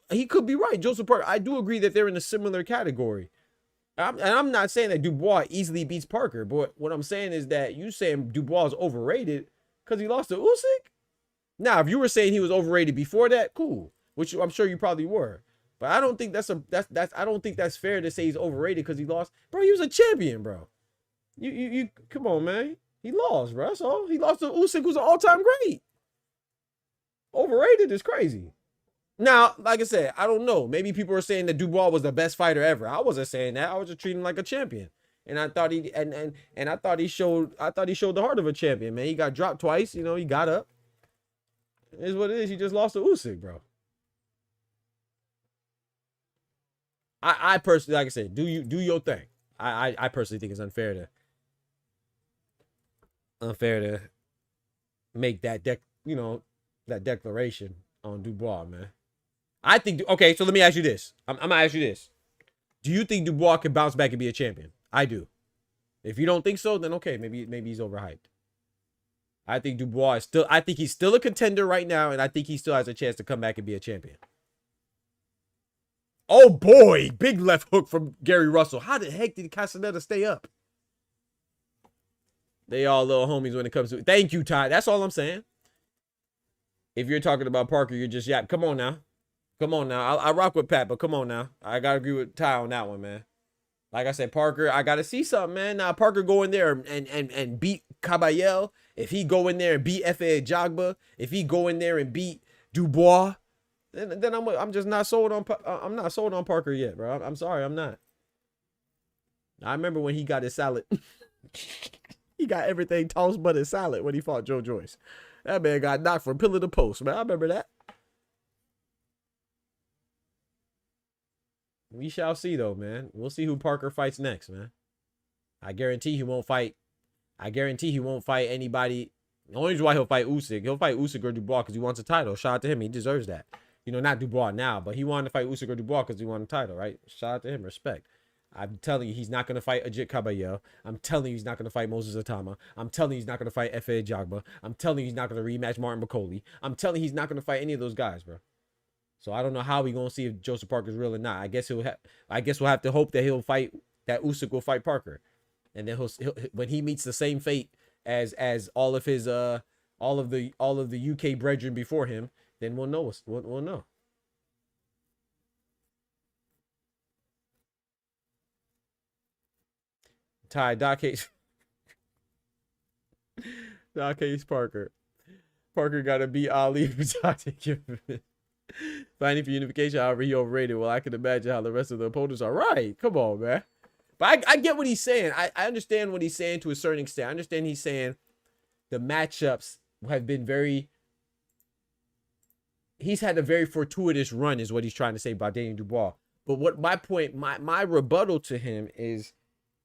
he could be right. Joseph Parker, I do agree that they're in a similar category. And I'm not saying that Dubois easily beats Parker, but what I'm saying is that you saying Dubois is overrated because he lost to Usyk? Now, if you were saying he was overrated before that, cool. Which I'm sure you probably were. But I don't think that's I don't think that's fair to say he's overrated because he lost. Bro, he was a champion, bro. You come on, man. He lost, bro. That's all. He lost to Usyk, who's an all-time great. Overrated is crazy. Now, like I said, I don't know. Maybe people are saying that Dubois was the best fighter ever. I wasn't saying that. I was just treating him like a champion. And I thought he I thought he showed the heart of a champion, man. He got dropped twice, you know, he got up. It is what it is. He just lost to Usyk, bro. I personally, like I said, do your thing. I personally think it's unfair to make that declaration on Dubois, man. I think, okay, so let me ask you this. I'm gonna ask you this. Do you think Dubois can bounce back and be a champion? I do. If you don't think so, then okay, maybe he's overhyped. I think Dubois is I think he's still a contender right now, and I think he still has a chance to come back and be a champion. Oh boy, big left hook from Gary Russell. How the heck did Castaneda stay up? They all little homies when it comes to it. Thank you, Ty. That's all I'm saying. If you're talking about Parker, you're just yap. Come on now. Come on now. I rock with Pat, but come on now. I gotta agree with Ty on that one, man. Like I said, Parker, I gotta see something, man. Now Parker go in there and beat Caballel. If he go in there and beat F.A. Jagba, if he go in there and beat Dubois, then I'm just not sold on. I'm not sold on Parker yet, bro. I'm sorry, I'm not. I remember when he got his salad. He got everything tossed but his salad when he fought Joe Joyce. That man got knocked from pillar to post, man. I remember that. We shall see, though, man. We'll see who Parker fights next, man. I guarantee he won't fight. I guarantee he won't fight anybody. The only reason why he'll fight Usyk, he'll fight Usyk or Dubois because he wants a title. Shout out to him. He deserves that. You know, not Dubois now, but he wanted to fight Usyk or Dubois because he won a title, right? Shout out to him. Respect. I'm telling you, he's not going to fight Ajit Caballel. I'm telling you, he's not going to fight Moses Atama. I'm telling you, he's not going to fight F.A. Jagba. I'm telling you, he's not going to rematch Martin McCauley. I'm telling you, he's not going to fight any of those guys, bro. So I don't know how we going to see if Joseph Parker's real or not. I guess we'll have to hope that that Usyk will fight Parker. And then he'll when he meets the same fate as all of the UK brethren before him, then we'll know. We'll know. Ty, Doc Case Parker. Parker got to beat Ali for fighting for unification. However, he overrated. Well, I can imagine how the rest of the opponents are. Right. Come on, man. But I get what he's saying. I understand what he's saying to a certain extent. I understand he's saying the matchups have been he's had a very fortuitous run is what he's trying to say about Daniel Dubois. But what my point, my rebuttal to him is,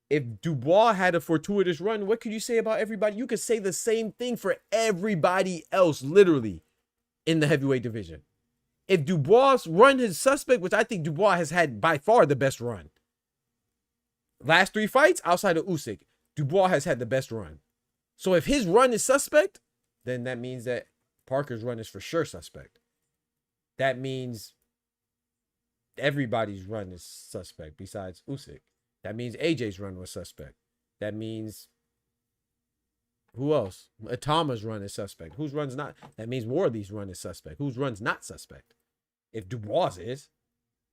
if Dubois had a fortuitous run, what could you say about everybody? You could say the same thing for everybody else, literally, in the heavyweight division. If Dubois' run is suspect, which I think Dubois has had by far the best run. Last 3 fights, outside of Usyk, Dubois has had the best run. So if his run is suspect, then that means that Parker's run is for sure suspect. That means everybody's run is suspect besides Usyk. That means AJ's run was suspect. That means who else? Atama's run is suspect. Whose run's not? That means Warley's run is suspect. Whose run's not suspect? If Dubois is.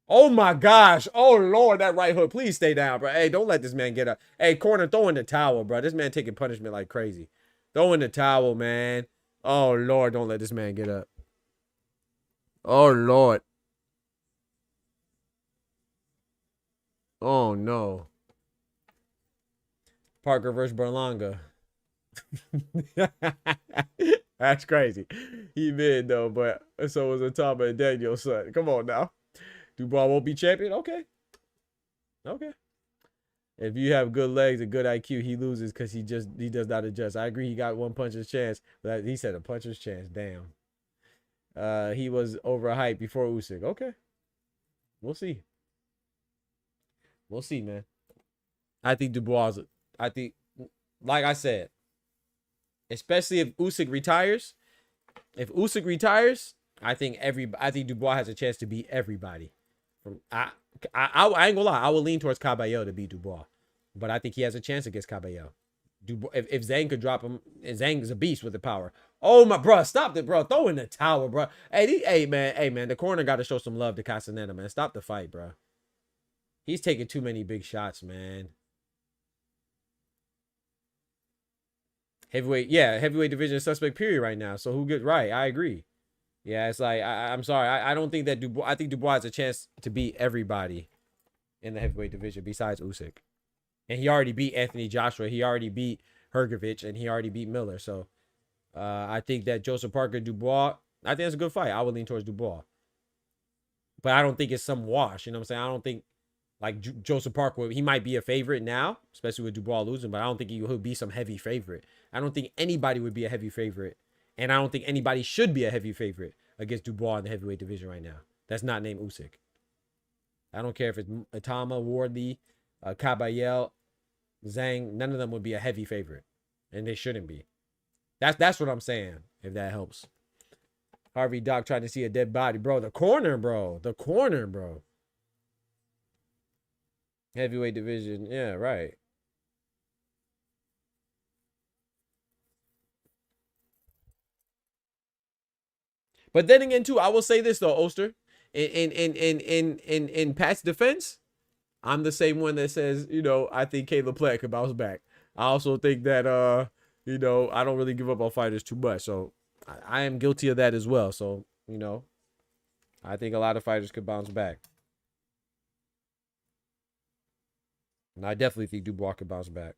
Oh my gosh. Oh Lord, that right hook. Please stay down, bro. Hey, don't let this man get up. Hey, corner, throw in the towel, bro. This man taking punishment like crazy. Throw in the towel, man. Oh Lord, don't let this man get up. Oh Lord. Oh no. Parker versus Berlanga. That's crazy. He mid though, but so was Atama and Daniel's son. Come on now. Dubois won't be champion? Okay. Okay. If you have good legs and good IQ, he loses because he does not adjust. I agree he got one puncher's chance, but he said a puncher's chance. Damn. He was overhyped before Usyk. Okay. We'll see. We'll see, man. I think Dubois, like I said, especially if Usyk retires. If Usyk retires, I think Dubois has a chance to beat everybody. I ain't gonna lie, I will lean towards Caballero to beat Dubois, but I think he has a chance against Caballero. Dubois, if Zhang could drop him, Zhang is a beast with the power. Oh my, bro, stop it, bro. Throw in the towel, bro. Hey, man, the corner got to show some love to Castaneda, man. Stop the fight, bro. He's taking too many big shots, man. Heavyweight division suspect period right now. So who gets right? I agree. Yeah, it's like I'm sorry. I don't think that Dubois. I think Dubois has a chance to beat everybody in the heavyweight division besides Usyk, and he already beat Anthony Joshua. He already beat Hrgovic, and he already beat Miller. So I think that Joseph Parker Dubois. I think it's a good fight. I would lean towards Dubois, but I don't think it's some wash. You know what I'm saying? I don't think like Joseph Parker. He might be a favorite now, especially with Dubois losing, but I don't think he'll be some heavy favorite. I don't think anybody would be a heavy favorite. And I don't think anybody should be a heavy favorite against Dubois in the heavyweight division right now. That's not named Usyk. I don't care if it's Atama, Wardley, Caballero, Zhang. None of them would be a heavy favorite. And they shouldn't be. That's what I'm saying, if that helps. Harvey Doc trying to see a dead body. Bro, the corner, bro. The corner, bro. Heavyweight division. Yeah, right. But then again, too, I will say this though, Oster, in Pat's defense, I'm the same one that says, you know, I think Caleb Plant could bounce back. I also think that, you know, I don't really give up on fighters too much, so I am guilty of that as well. So, you know, I think a lot of fighters could bounce back, and I definitely think Dubois could bounce back.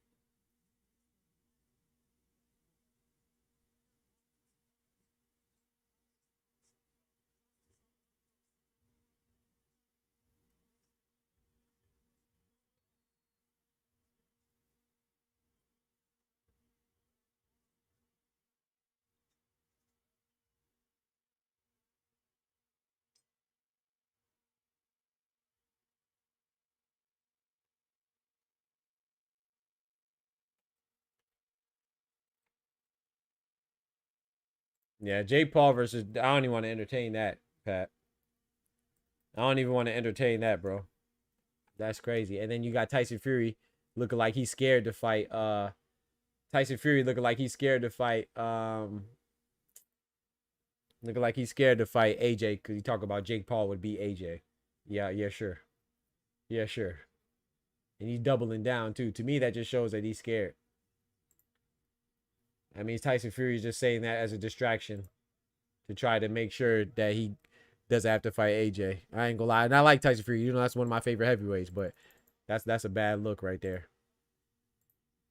Yeah, Jake Paul versus, I don't even want to entertain that, Pat. I don't even want to entertain that, bro. That's crazy. And then you got Tyson Fury looking like he's scared to fight. Tyson Fury looking like he's scared to fight. Looking like he's scared to fight AJ because he talk about Jake Paul would beat AJ. Yeah, sure. Yeah, sure. And he's doubling down too. To me, that just shows that he's scared. I mean, Tyson Fury is just saying that as a distraction to try to make sure that he doesn't have to fight AJ. I ain't gonna lie. And I like Tyson Fury. You know, that's one of my favorite heavyweights, but that's a bad look right there.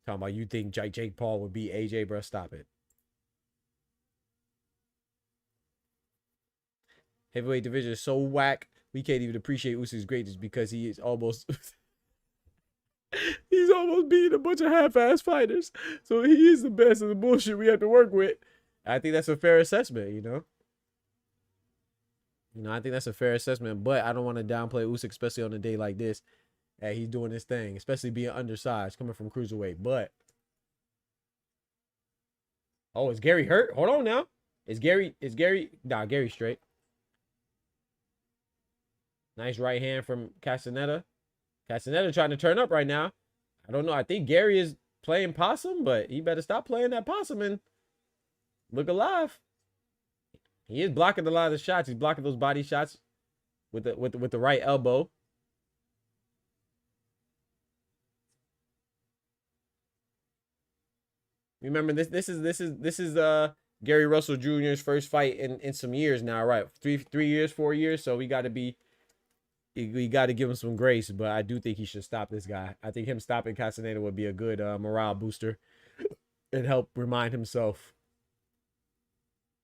Talking about you think Jake Paul would beat AJ, bro. Stop it. Heavyweight division is so whack. We can't even appreciate Usyk's greatness because he is almost... he's almost beating a bunch of half-ass fighters. So he is the best of the bullshit we have to work with. I think that's a fair assessment, you know? I think that's a fair assessment, but I don't want to downplay Usyk, especially on a day like this. Hey, he's doing his thing, especially being undersized, coming from cruiserweight. But, oh, is Gary hurt? Hold on now. Nah, Gary's straight. Nice right hand from Castaneda. Castaneda trying to turn up right now. I don't know. I think Gary is playing possum, but he better stop playing that possum and look alive. He is blocking a lot of the shots. He's blocking those body shots with the right elbow. Remember this is Gary Russell Jr.'s first fight in some years now, right? 3 years, 4 years. So we got to be we got to give him some grace, but I do think he should stop this guy. I think him stopping Castaneda would be a good morale booster and help remind himself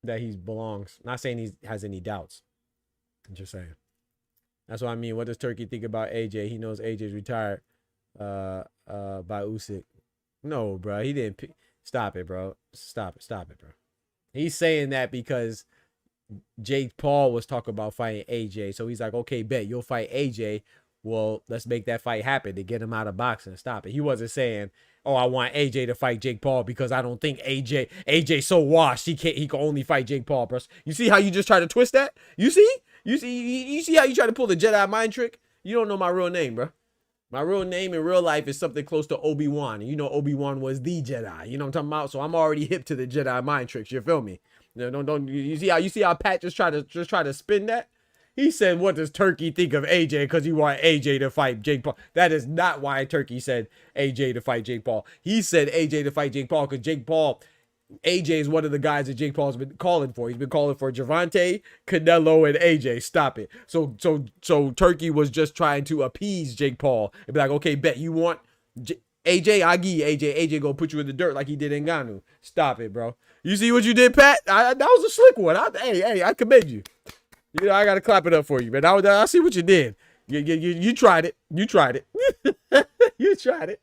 that he belongs. Not saying he has any doubts. I'm just saying. That's what I mean. What does Turkey think about AJ? He knows AJ's retired by USYK. No, bro. He didn't. Stop it, bro. Stop it, bro. He's saying that because Jake Paul was talking about fighting AJ. So he's like, okay, bet you'll fight AJ. Well, let's make that fight happen to get him out of boxing. Stop it. He wasn't saying, oh, I want AJ to fight Jake Paul because I don't think AJ's so washed. He can only fight Jake Paul, bro. You see how you just try to twist that? You see how you try to pull the Jedi mind trick? You don't know my real name, bro. My real name in real life is something close to Obi-Wan. You know Obi-Wan was the Jedi. You know what I'm talking about? So I'm already hip to the Jedi mind tricks. You feel me? Don't you see how Pat just try to spin that? He said, what does Turkey think of AJ because he want AJ to fight Jake Paul? That is not why Turkey said AJ to fight Jake Paul. He said AJ to fight Jake Paul because AJ is one of the guys that Jake Paul's been calling for. He's been calling for Gervonta, Canelo, and AJ. Stop it. So Turkey was just trying to appease Jake Paul and be like, okay, bet you want AJ, I give you AJ. AJ gonna put you in the dirt like he did in Ngannou. Stop it, bro. You see what you did, Pat? That was a slick one. Hey, I commend you. You know, I gotta clap it up for you, man. I see what you did. You tried it. You tried it. You tried it.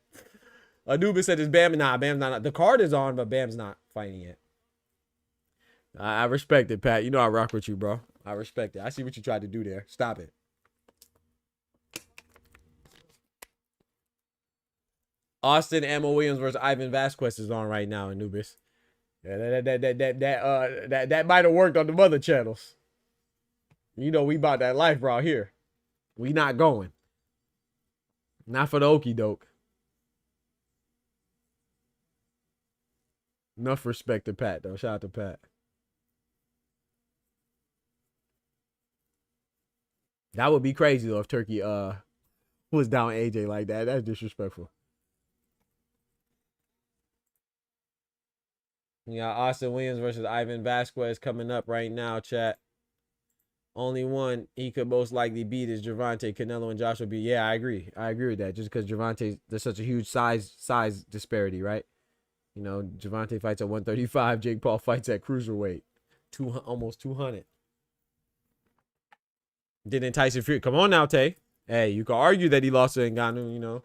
Anubis said, "Is Bam's not. The card is on, but Bam's not fighting yet." I respect it, Pat. You know I rock with you, bro. I respect it. I see what you tried to do there. Stop it. Austin Ammo Williams versus Ivan Vasquez is on right now, Anubis. Yeah, that might have worked on the other channels. You know we about that life right here. We not going. Not for the okie doke. Enough respect to Pat, though. Shout out to Pat. That would be crazy, though, if Turkey was down AJ like that. That's disrespectful. We got Austin Williams versus Ivan Vasquez coming up right now, chat. Only one he could most likely beat is Gervonta. Canelo and Joshua B. Yeah, I agree. I agree with that. Just because Gervonta, there's such a huge size disparity, right? You know, Gervonta fights at 135. Jake Paul fights at cruiserweight. Almost 200. Didn't Tyson Fury. Come on now, Tay. Hey, you can argue that he lost to Ngannou, you know.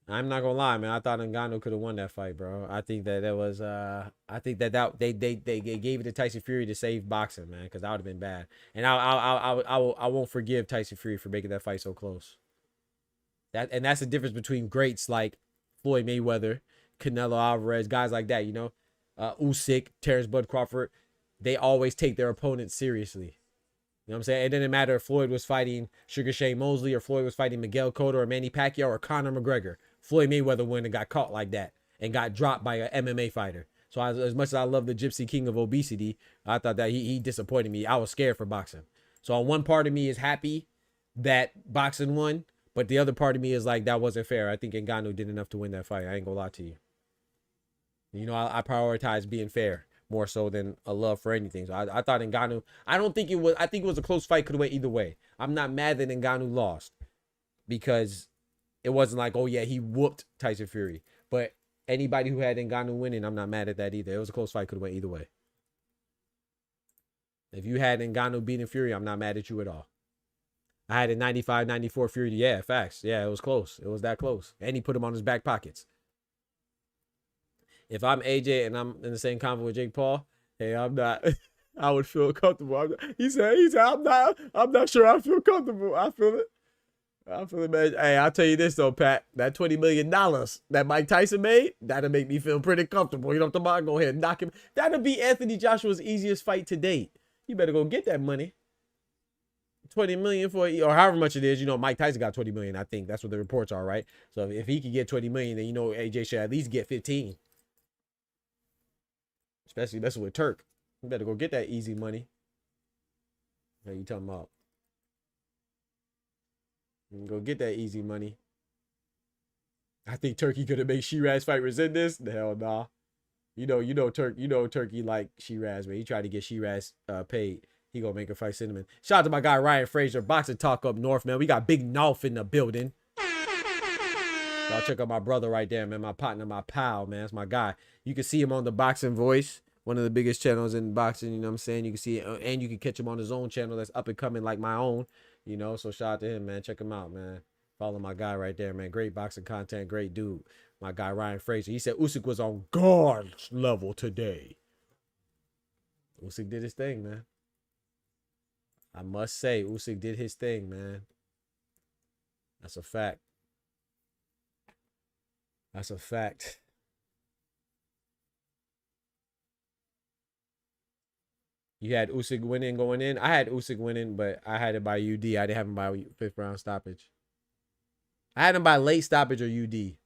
I'm not gonna lie, man. I thought Ngannou could have won that fight, bro. I think that was I think that they gave it to Tyson Fury to save boxing, man, because that would have been bad. And I won't forgive Tyson Fury for making that fight so close. That's the difference between greats like Floyd Mayweather, Canelo Alvarez, guys like that, you know. Usyk, Terrence Bud Crawford, they always take their opponents seriously. You know what I'm saying? It didn't matter if Floyd was fighting Sugar Shane Mosley or Floyd was fighting Miguel Cotto or Manny Pacquiao or Conor McGregor. Floyd Mayweather went and got caught like that and got dropped by an MMA fighter. So as much as I love the Gypsy King of obesity, I thought that he disappointed me. I was scared for boxing. So on one part of me is happy that boxing won, but the other part of me is like, that wasn't fair. I think Ngannou did enough to win that fight. I ain't gonna lie to you. You know, I prioritize being fair more so than a love for anything. So I thought Ngannou, I think it was a close fight, could have went either way. I'm not mad that Ngannou lost because it wasn't like, oh yeah, he whooped Tyson Fury. But anybody who had Ngannou winning, I'm not mad at that either. It was a close fight, could have went either way. If you had Ngannou beating Fury, I'm not mad at you at all. I had a 95-94 Fury. Yeah, facts. Yeah, it was close. It was that close. And he put him on his back pockets. If I'm AJ and I'm in the same convo with Jake Paul, hey, I'm not. I would feel comfortable. He said, I'm not sure I feel comfortable. I feel it, man. Hey, I'll tell you this though, Pat. That $20 million that Mike Tyson made, that'll make me feel pretty comfortable. You know what I'm talking about? Go ahead and knock him. That'll be Anthony Joshua's easiest fight to date. You better go get that money. 20 million for, or however much it is. You know, Mike Tyson got 20 million. I think that's what the reports are, right? So if he could get 20 million, then you know AJ should at least get 15. Especially messing with Turk. You better go get that easy money. What are you talking about? You can go get that easy money. I think Turkey could have made Shiraz fight resent this. The hell nah. You know Turkey like Shiraz, man. He tried to get Shiraz paid. He gonna make a fight Cinnamon. Shout out to my guy Ryan Frazier, Boxing Talk up north, man. We got Big North in the building. Y'all check out my brother right there, man. My partner, my pal, man. That's my guy. You can see him on the Boxing Voice, one of the biggest channels in boxing. You know what I'm saying? You can see it, and you can catch him on his own channel that's up and coming like my own. You know, so shout out to him, man. Check him out, man. Follow my guy right there, man. Great boxing content, great dude. My guy Ryan Frazier. He said Usyk was on God's level today. Usyk did his thing, man. I must say, Usyk did his thing, man. That's a fact. That's a fact. You had Usyk winning going in. I had Usyk winning, but I had it by UD. I didn't have him by 5th round stoppage. I had him by late stoppage or UD.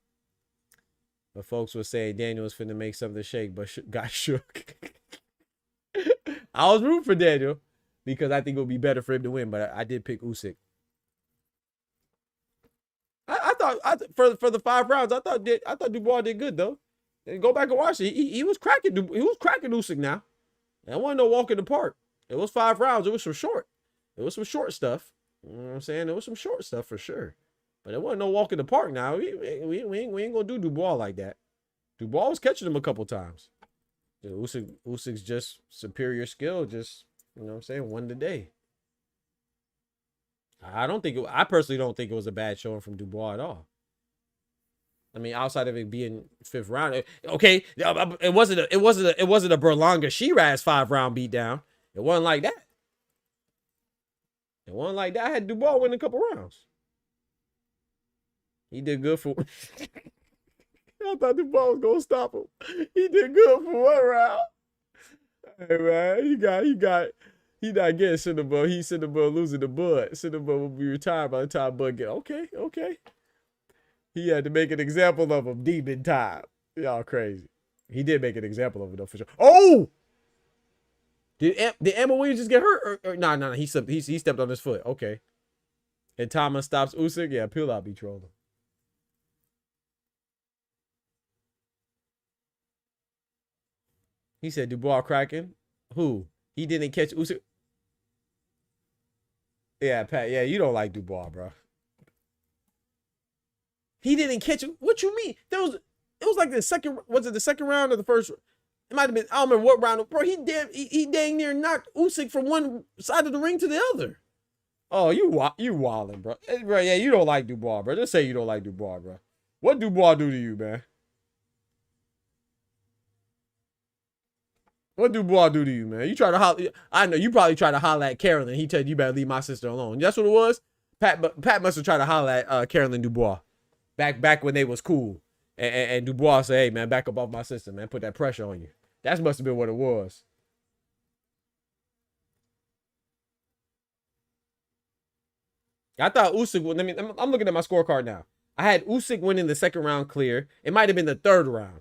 But folks were saying Daniel was finna make something shake, but got shook. I was rooting for Daniel because I think it would be better for him to win, but I did pick Usyk. I thought for the 5 rounds, I thought Dubois did good though. And go back and watch it. He was cracking. He was cracking Usyk now. That wasn't no walk in the park. It was 5 rounds. It was some short. It was some short stuff. You know what I'm saying? It was some short stuff for sure. But it wasn't no walk in the park now. We ain't gonna do Dubois like that. Dubois was catching him a couple times. Usyk's just superior skill. Just, you know what I'm saying, won the day. I personally don't think it was a bad showing from Dubois at all. I mean, outside of it being 5th round, okay, it wasn't a Berlanga Shiraz 5 round beatdown. It wasn't like that. It wasn't like that. I had Dubois win a couple rounds. He did good for. I thought Dubois was gonna stop him. He did good for 1 round. Hey man, he not getting Cinnabon. He Cinnabon losing the Bud. Cinnabon will be retired by the time Bud get. Okay. He had to make an example of him deep in time. Y'all crazy. He did make an example of it though for sure. Oh! Did Emma Williams just get hurt? Or no. He stepped on his foot. Okay. And Thomas stops Usyk. Yeah, Peel out be trolling. He said Dubois cracking. Who? He didn't catch Usyk. Yeah, Pat. Yeah, you don't like Dubois, bro. He didn't catch it. What you mean? It was like the second. Was it the second round or the first? It might have been. I don't remember what round. Bro, he dang near knocked Usyk from one side of the ring to the other. Oh, you wildin', bro. Bro, yeah, you don't like Dubois, bro. Just say you don't like Dubois, bro. What Dubois do to you, man? What Dubois do to you, man? You try to holler. I know you probably try to holler at Carolyn. He told you better leave my sister alone. That's what it was. Pat must have tried to holler at Carolyn Dubois back when they was cool. And Dubois said, "Hey, man, back up off my sister, man. Put that pressure on you." That must have been what it was. I thought Usyk would. I'm looking at my scorecard now. I had Usyk winning the 2nd round clear. It might have been the 3rd round.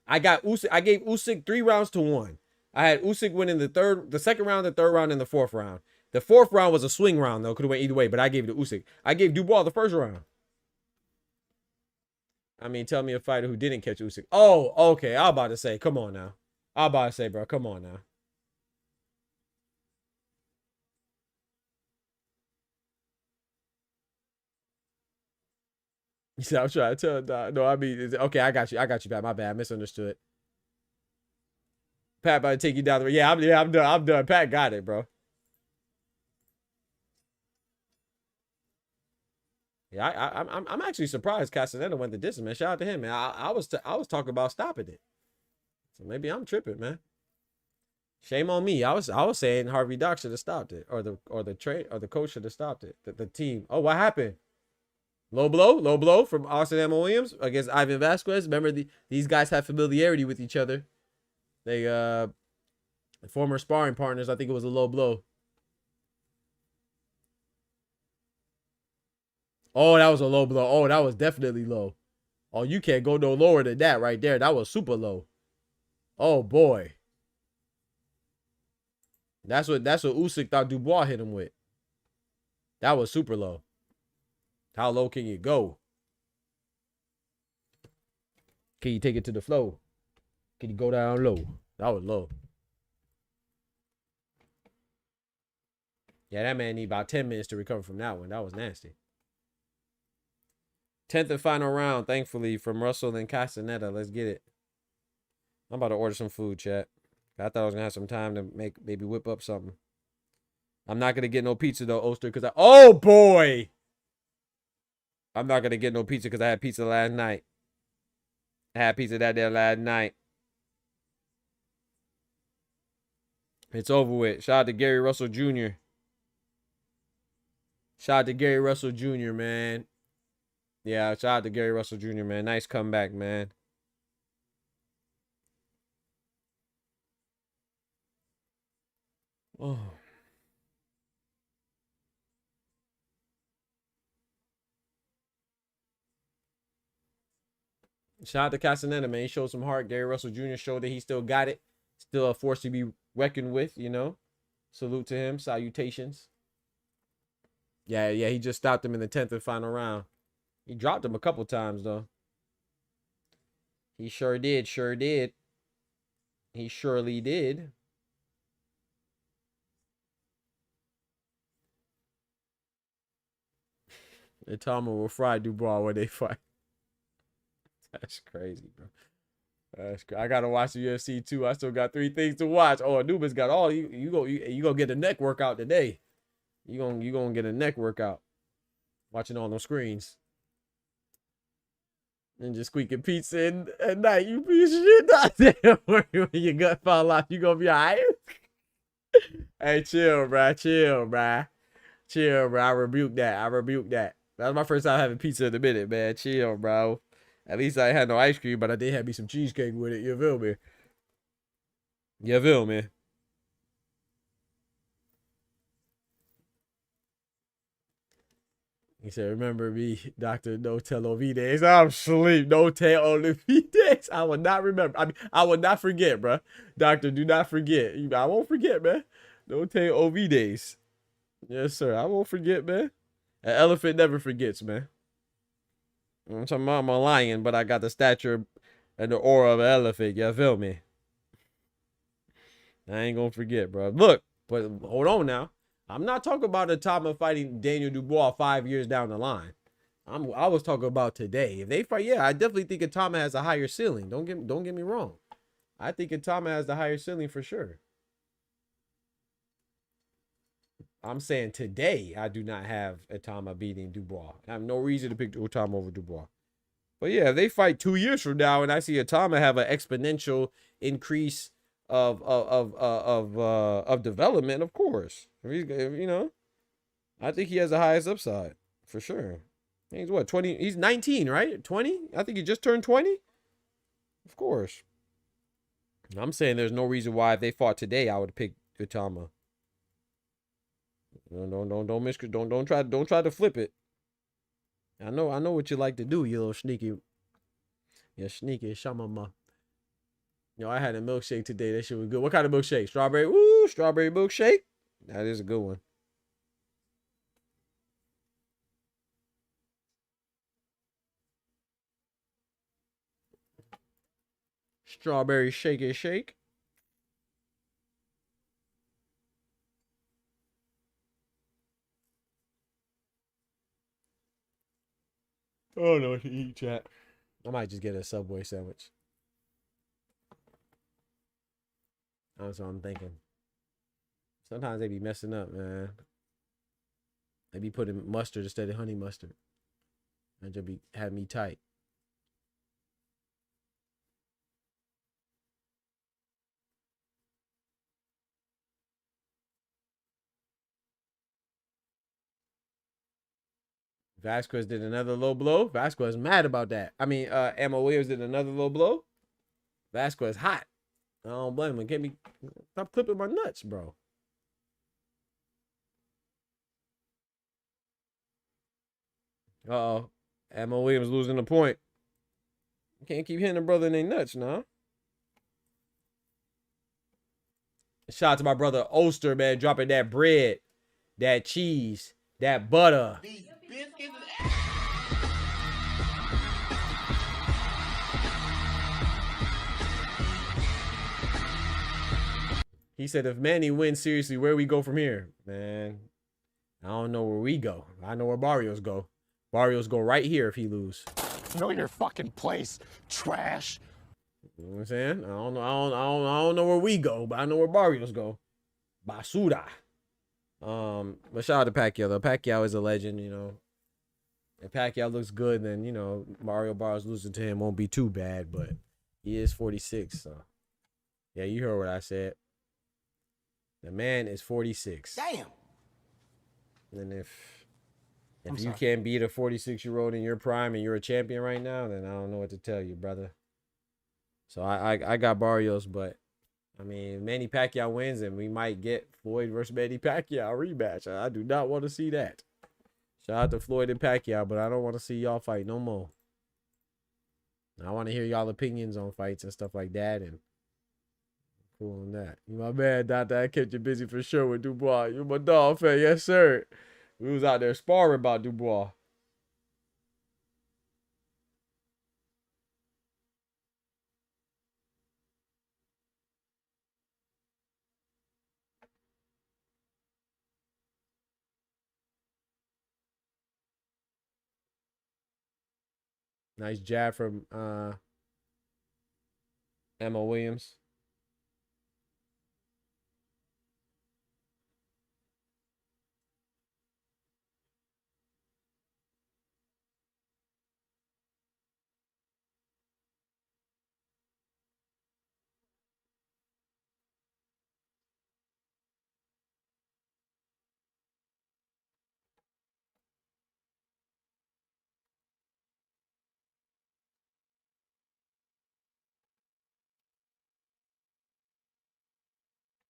I gave Usyk 3 rounds to 1. I had Usyk winning the 2nd round, the 3rd round, and the 4th round. The 4th round was a swing round though. Could have went either way, but I gave it to Usyk. I gave Dubois the 1st round. I mean, tell me a fighter who didn't catch Usyk. Oh, okay. I was about to say, come on now. I was about to say, bro, come on now. You said I'm trying to tell. No, I mean, okay, I got you, Pat. My bad, I misunderstood. Pat about to take you down the road. Yeah, I'm done. Pat got it, bro. Yeah, I'm actually surprised Castaneda went the distance, man. Shout out to him, man. I was talking about stopping it, so maybe I'm tripping, man. Shame on me. I was saying Harvey Doc should have stopped it, or the coach should have stopped it. The team. Oh, what happened? Low blow from Austin M. Williams against Ivan Vasquez. Remember, these guys have familiarity with each other. They former sparring partners. I think it was a low blow. Oh, that was a low blow. Oh, that was definitely low. Oh, you can't go no lower than that right there. That was super low. Oh boy. That's what Usyk thought Dubois hit him with. That was super low. How low can you go? Can you take it to the floor? Can you go down low? That was low. Yeah, that man need about 10 minutes to recover from that one. That was nasty. 10th and final round, thankfully, from Russell and Castaneda. Let's get it. I'm about to order some food, chat. I thought I was going to have some time to maybe whip up something. I'm not going to get no pizza, though, Oster, because oh, boy! I'm not going to get no pizza because I had pizza last night. I had pizza that day last night. It's over with. Shout out to Gary Russell Jr. Shout out to Gary Russell Jr., man. Yeah, shout out to Gary Russell Jr., man. Nice comeback, man. Oh. Shout out to Castaneda, man. He showed some heart. Gary Russell Jr. showed that he still got it. Still a force to be reckoned with, you know. Salute to him. Salutations. Yeah, he just stopped him in the 10th and final round. He dropped him a couple times, though. He sure did. He surely did. And Tama will fry Dubois when they fight. That's crazy, bro. I gotta watch the UFC too. I still got 3 things to watch. Oh, Anubis got all you gonna get a neck workout today. You gonna get a neck workout. Watching all those screens. And just squeaking pizza at night. You piece of shit. Damn, when your gut fall off, you gonna be alright. Hey, chill, bro. Chill, bro. I rebuke that. That was my first time having pizza in a minute, man. Chill, bro. At least I had no ice cream, but I did have me some cheesecake with it. You feel me? You feel me? He said, remember me, Dr. No Telovides. I'm asleep. No Telovides. I will not remember. I mean, I will not forget, bro. Doctor, do not forget. I won't forget, man. No Telovides. Yes, sir. I won't forget, man. An elephant never forgets, man. I'm talking about I'm a lion, but I got the stature and the aura of an elephant. You feel me? I ain't gonna forget, bro. Look, but hold on now. I'm not talking about the time of fighting Daniel Dubois 5 years down the line. I was talking about today. If they fight, yeah, I definitely think Atama has a higher ceiling. Don't get me wrong. I think Atama has the higher ceiling for sure. I'm saying today, I do not have Atama beating Dubois. I have no reason to pick Atama over Dubois. But yeah, if they fight 2 years from now and I see Atama have an exponential increase of development, of course. You know, I think he has the highest upside for sure. He's what, 20? He's 19, right? 20? I think he just turned 20. Of course. I'm saying there's no reason why if they fought today, I would pick Atama. Don't try to flip it. I know what you like to do, you little sneaky shamama. Yo, I had a milkshake today. That shit was good. What kind of milkshake? Strawberry? Ooh, strawberry milkshake. That is a good one. Strawberry shake. Oh no, to eat, chat. I might just get a Subway sandwich. That's what I'm thinking. Sometimes they be messing up, man. They be putting mustard instead of honey mustard. And just have me tight. Vasquez did another low blow. Vasquez mad about that. I mean, Emma Williams did another low blow. Vasquez hot. I don't blame him. Get me, stop clipping my nuts, bro. Uh-oh. Emma Williams losing the point. You can't keep hitting a brother in their nuts, nah. Shout out to my brother Oster, man, dropping that bread, that cheese, that butter. He said, if Manny wins, seriously, where we go from here? Man, I don't know where we go. I know where Barrios go. Barrios go right here if he lose. Know your fucking place, trash. You know what I'm saying? I don't know where we go, but I know where Barrios go. Basura. But shout out to Pacquiao though. Pacquiao is a legend, you know. If Pacquiao looks good, then you know Mario Barrios losing to him won't be too bad, but he is 46, so yeah, you heard what I said. The man is 46. Damn. And if you can't beat a 46-year-old in your prime and you're a champion right now, then I don't know what to tell you, brother. So I got Barrios, but I mean, Manny Pacquiao wins, and we might get Floyd versus Manny Pacquiao rematch. I do not want to see that. Shout out to Floyd and Pacquiao, but I don't want to see y'all fight no more. I want to hear y'all opinions on fights and stuff like that, and cool on that. You my man, Doctor. I kept you busy for sure with Dubois. You my dog fan, yes sir. We was out there sparring about Dubois. Nice jab from Emma Williams.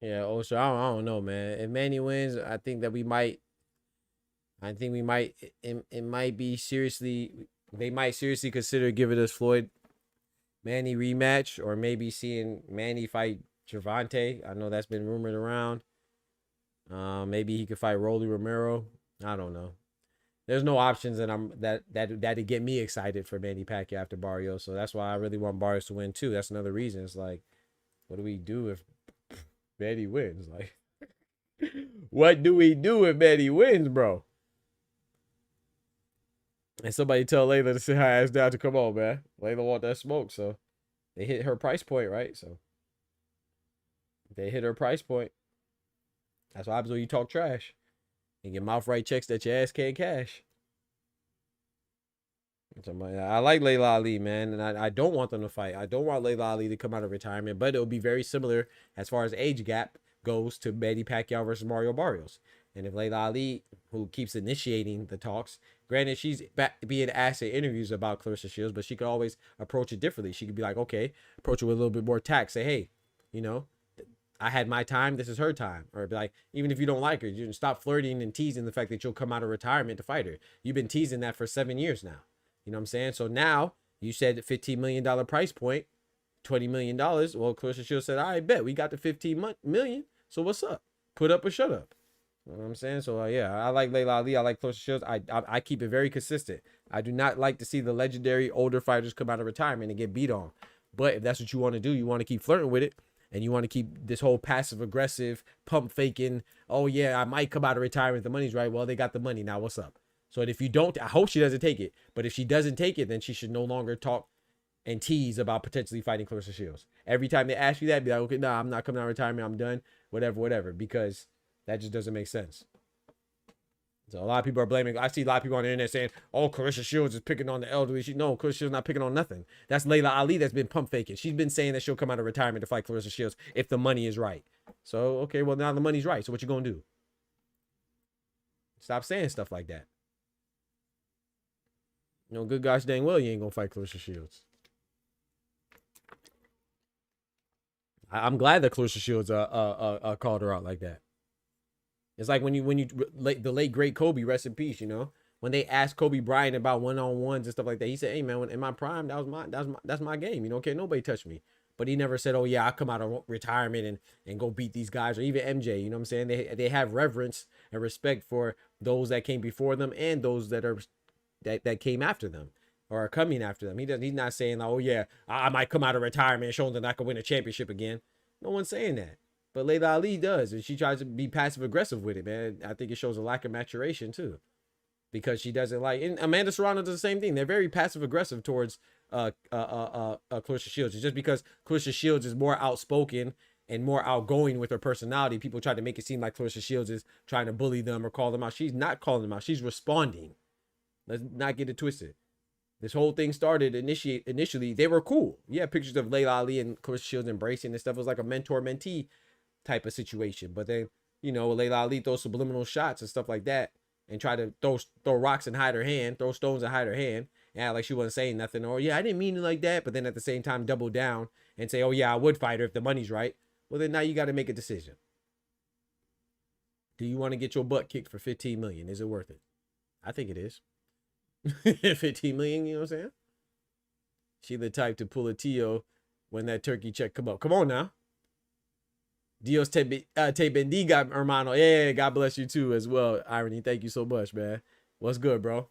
Yeah, also I don't know, man. If Manny wins, I think that we might. I think we might. It might be seriously. They might seriously consider giving us Floyd Manny rematch, or maybe seeing Manny fight Gervonta. I know that's been rumored around. Maybe he could fight Rolly Romero. I don't know. There's no options that'd get me excited for Manny Pacquiao after Barrios. So that's why I really want Barrios to win too. That's another reason. It's like, what do we do if Manny wins? Like, what do we do if Manny wins, bro? And somebody tell Layla to sit her ass down to come on, man. Layla want that smoke, so they hit her price point, right? So they hit her price point. That's what happens when you talk trash and your mouth right checks that your ass can't cash. I like Layla Ali, man, and I don't want them to fight. I don't want Layla Ali to come out of retirement, but it'll be very similar as far as age gap goes to Manny Pacquiao versus Mario Barrios. And if Layla Ali, who keeps initiating the talks, granted she's being asked in interviews about Clarissa Shields, but she could always approach it differently. She could be like, okay, approach it with a little bit more tact. Say, hey, you know, I had my time. This is her time. Or be like, even if you don't like her, you can stop flirting and teasing the fact that you'll come out of retirement to fight her. You've been teasing that for 7 years now. You know what I'm saying? So now you said $15 million price point, $20 million. Well, Clarissa Shields said, I bet we got the 15 million. So what's up? Put up or shut up. You know what I'm saying? So yeah, I like Layla Ali. I like Clarissa Shields. I keep it very consistent. I do not like to see the legendary older fighters come out of retirement and get beat on. But if that's what you want to do, you want to keep flirting with it, and you want to keep this whole passive aggressive pump faking. Oh yeah, I might come out of retirement. The money's right. Well, they got the money now. What's up? So if you don't, I hope she doesn't take it. But if she doesn't take it, then she should no longer talk and tease about potentially fighting Clarissa Shields. Every time they ask you that, be like, okay, nah, I'm not coming out of retirement. I'm done. Whatever. Because that just doesn't make sense. So a lot of people are blaming. I see a lot of people on the internet saying, oh, Clarissa Shields is picking on the elderly. No, Clarissa Shields not picking on nothing. That's Layla Ali that's been pump faking. She's been saying that she'll come out of retirement to fight Clarissa Shields if the money is right. So, okay, well, now the money's right. So what you going to do? Stop saying stuff like that. You know, good gosh dang well you ain't going to fight Clarissa Shields. I'm glad that Clarissa Shields called her out like that. It's like when the late great Kobe, rest in peace, you know, when they asked Kobe Bryant about one-on-ones and stuff like that, he said, hey man, when in my prime, that's my game, you know, okay, nobody touched me. But he never said, oh yeah, I come out of retirement and go beat these guys, or even MJ, you know what I'm saying? They have reverence and respect for those that came before them and those that came after them or are coming after them. He's not saying, oh yeah, I might come out of retirement and show them that I can win a championship again. No one's saying that. But Layla Ali does, and she tries to be passive aggressive with it, man. I think it shows a lack of maturation too, because she doesn't like. And Amanda Serrano does the same thing. They're very passive aggressive towards Clarissa Shields. It's just because Clarissa Shields is more outspoken and more outgoing with her personality. People try to make it seem like Clarissa Shields is trying to bully them or call them out. She's not calling them out. She's responding. Let's not get it twisted. This whole thing started initially. They were cool. Yeah, pictures of Layla Ali and Clarissa Shields embracing and stuff. It was like a mentor-mentee type of situation. But then, you know, Layla Ali throws subliminal shots and stuff like that and try to throw rocks and hide her hand, throw stones and hide her hand. Yeah, like she wasn't saying nothing. Or, yeah, I didn't mean it like that. But then at the same time, double down and say, oh, yeah, I would fight her if the money's right. Well, then now you got to make a decision. Do you want to get your butt kicked for 15 million? Is it worth it? I think it is. 15 million, you know what I'm saying? She the type to pull a Tio when that turkey check come up. Come on now. Dios te bendiga, hermano. Yeah, God bless you too as well. Irony, thank you so much, man. What's good, bro?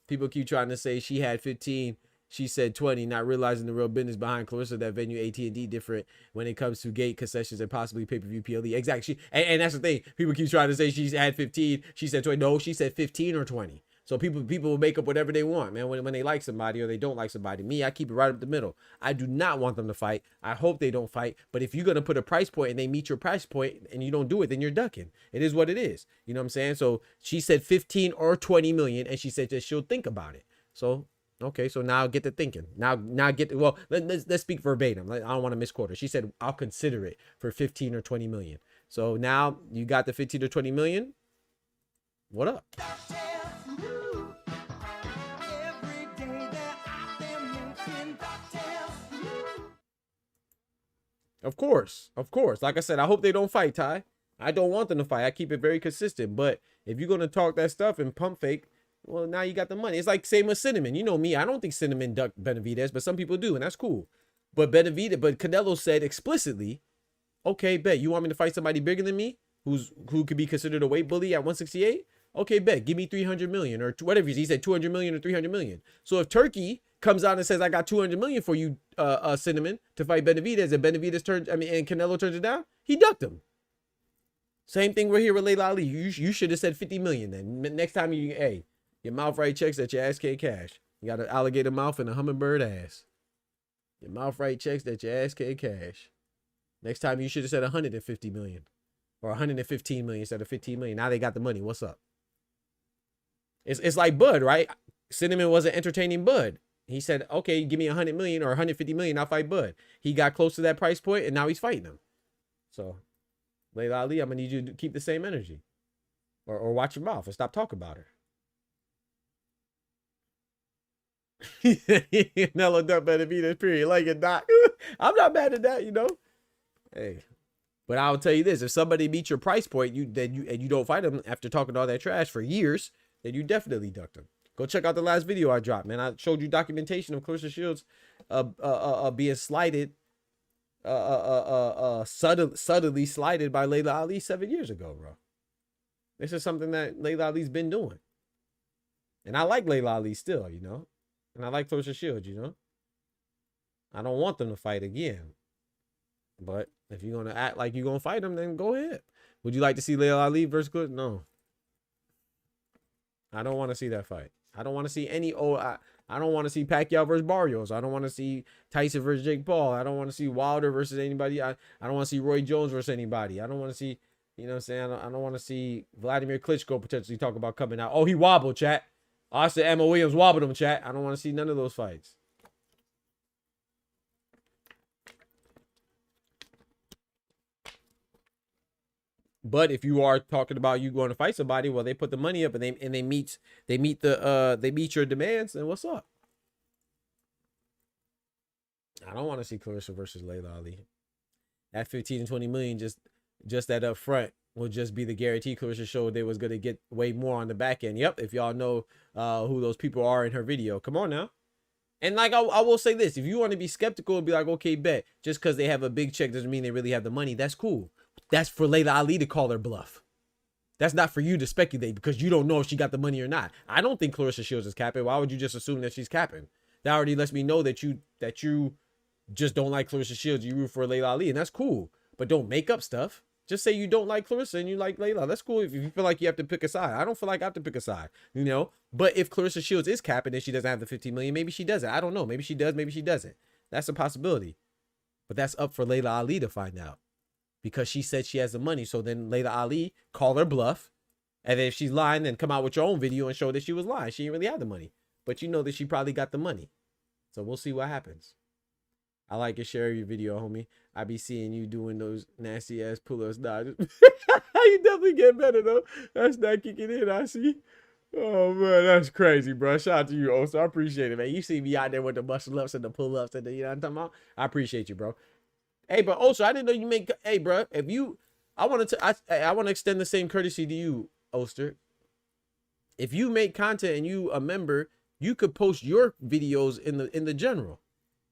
People keep trying to say she had 15. She said 20, not realizing the real business behind Clarissa, that venue AT&T different when it comes to gate concessions and possibly pay-per-view PLE. Exactly. And that's the thing. People keep trying to say she's had 15. She said 20. No, she said 15 or 20. So people will make up whatever they want, man, when they like somebody or they don't like somebody. Me, I keep it right up the middle. I do not want them to fight. I hope they don't fight. But if you're going to put a price point and they meet your price point and you don't do it, then you're ducking. It is what it is. You know what I'm saying? So she said 15 or 20 million, and she said that she'll think about it. So, okay, so now get to thinking. Now get, well, let's speak verbatim. I don't want to misquote her. She said, I'll consider it for 15 or 20 million. So now you got the 15 or 20 million. What up? Of course. Like I said, I hope they don't fight, Ty. I don't want them to fight. I keep it very consistent. But if you're going to talk that stuff and pump fake, well, now you got the money. It's like same with Cinnamon. You know me. I don't think Cinnamon ducked Benavidez, but some people do, and that's cool. But Canelo said explicitly, okay, bet. You want me to fight somebody bigger than me who could be considered a weight bully at 168? Okay, bet. Give me 300 million or whatever. He said 200 million or 300 million. So if Turkey comes out and says, I got 200 million for you, Cinnamon, to fight Benavidez, and and Canelo turns it down, he ducked him. Same thing we're here with Layla Ali. You should have said 50 million then. Next time hey, your mouth right checks that your ass can't cash. You got an alligator mouth and a hummingbird ass. Your mouth right checks that your ass can't cash. Next time you should have said 150 million or 115 million instead of 15 million. Now they got the money. What's up? It's like Bud, right? Cinnamon wasn't entertaining Bud. He said, okay, give me 100 million or 150 million, I'll fight Bud. He got close to that price point, and now he's fighting him. So, Layla Ali, I'm going to need you to keep the same energy. Or watch your mouth and stop talking about her. Canelo duck Benavidez, period. Like it not. I'm not mad at that, you know. Hey. But I'll tell you this. If somebody meets your price point, you don't fight them after talking all that trash for years, then you definitely duck them. Go check out the last video I dropped, man. I showed you documentation of Clarissa Shields being slighted, subtly slighted by Layla Ali 7 years ago, bro. This is something that Layla Ali's been doing. And I like Layla Ali still, you know. And I like Clarissa Shields, you know. I don't want them to fight again. But if you're going to act like you're going to fight them, then go ahead. Would you like to see Layla Ali versus Clarissa? No. I don't want to see that fight. I don't want to see any I don't want to see Pacquiao versus Barrios. I don't want to see Tyson versus Jake Paul. I don't want to see Wilder versus anybody. I don't want to see Roy Jones versus anybody. I don't want to see, you know what I'm saying? I don't want to see Vladimir Klitschko potentially talk about coming out. Oh, he wobbled, chat. Austin Emma Williams wobbled him, chat. I don't want to see none of those fights. But if you are talking about you going to fight somebody, well, they put the money up and they meet your demands, then what's up? I don't want to see Clarissa versus Layla Ali. That 15 and 20 million, just that up front will just be the guarantee. Clarissa showed they was gonna get way more on the back end. Yep, if y'all know who those people are in her video, come on now. And like I will say this, if you want to be skeptical and be like, okay, bet, just because they have a big check doesn't mean they really have the money. That's cool. That's for Layla Ali to call their bluff. That's not for you to speculate because you don't know if she got the money or not. I don't think Clarissa Shields is capping. Why would you just assume that she's capping? That already lets me know that you just don't like Clarissa Shields. You root for Layla Ali, and that's cool. but don't make up stuff. Just say you don't like Clarissa and you like Layla. That's cool if you feel like you have to pick a side. I don't feel like I have to pick a side, you know? But if Clarissa Shields is capping and she doesn't have the 15 million, maybe she doesn't. I don't know. Maybe she does, maybe she doesn't. That's a possibility. But that's up for Layla Ali to find out. Because she said she has the money. So then Layla Ali call her bluff. And then if she's lying, then come out with your own video and show that she was lying. She didn't really have the money. But you know that she probably got the money. So we'll see what happens. I like and share your video, homie. I be seeing you doing those nasty ass pull-ups. Nah, you definitely get better though. That's not kicking in, I see. Oh man, that's crazy, bro. Shout out to you, Osa. I appreciate it, man. You see me out there with the muscle ups and the pull-ups and the, you know what I'm talking about? I appreciate you, bro. Hey, but Osa, I didn't know you make. Hey, bro, if you, I want to extend the same courtesy to you, Oster. If you make content and you a member, you could post your videos in the general.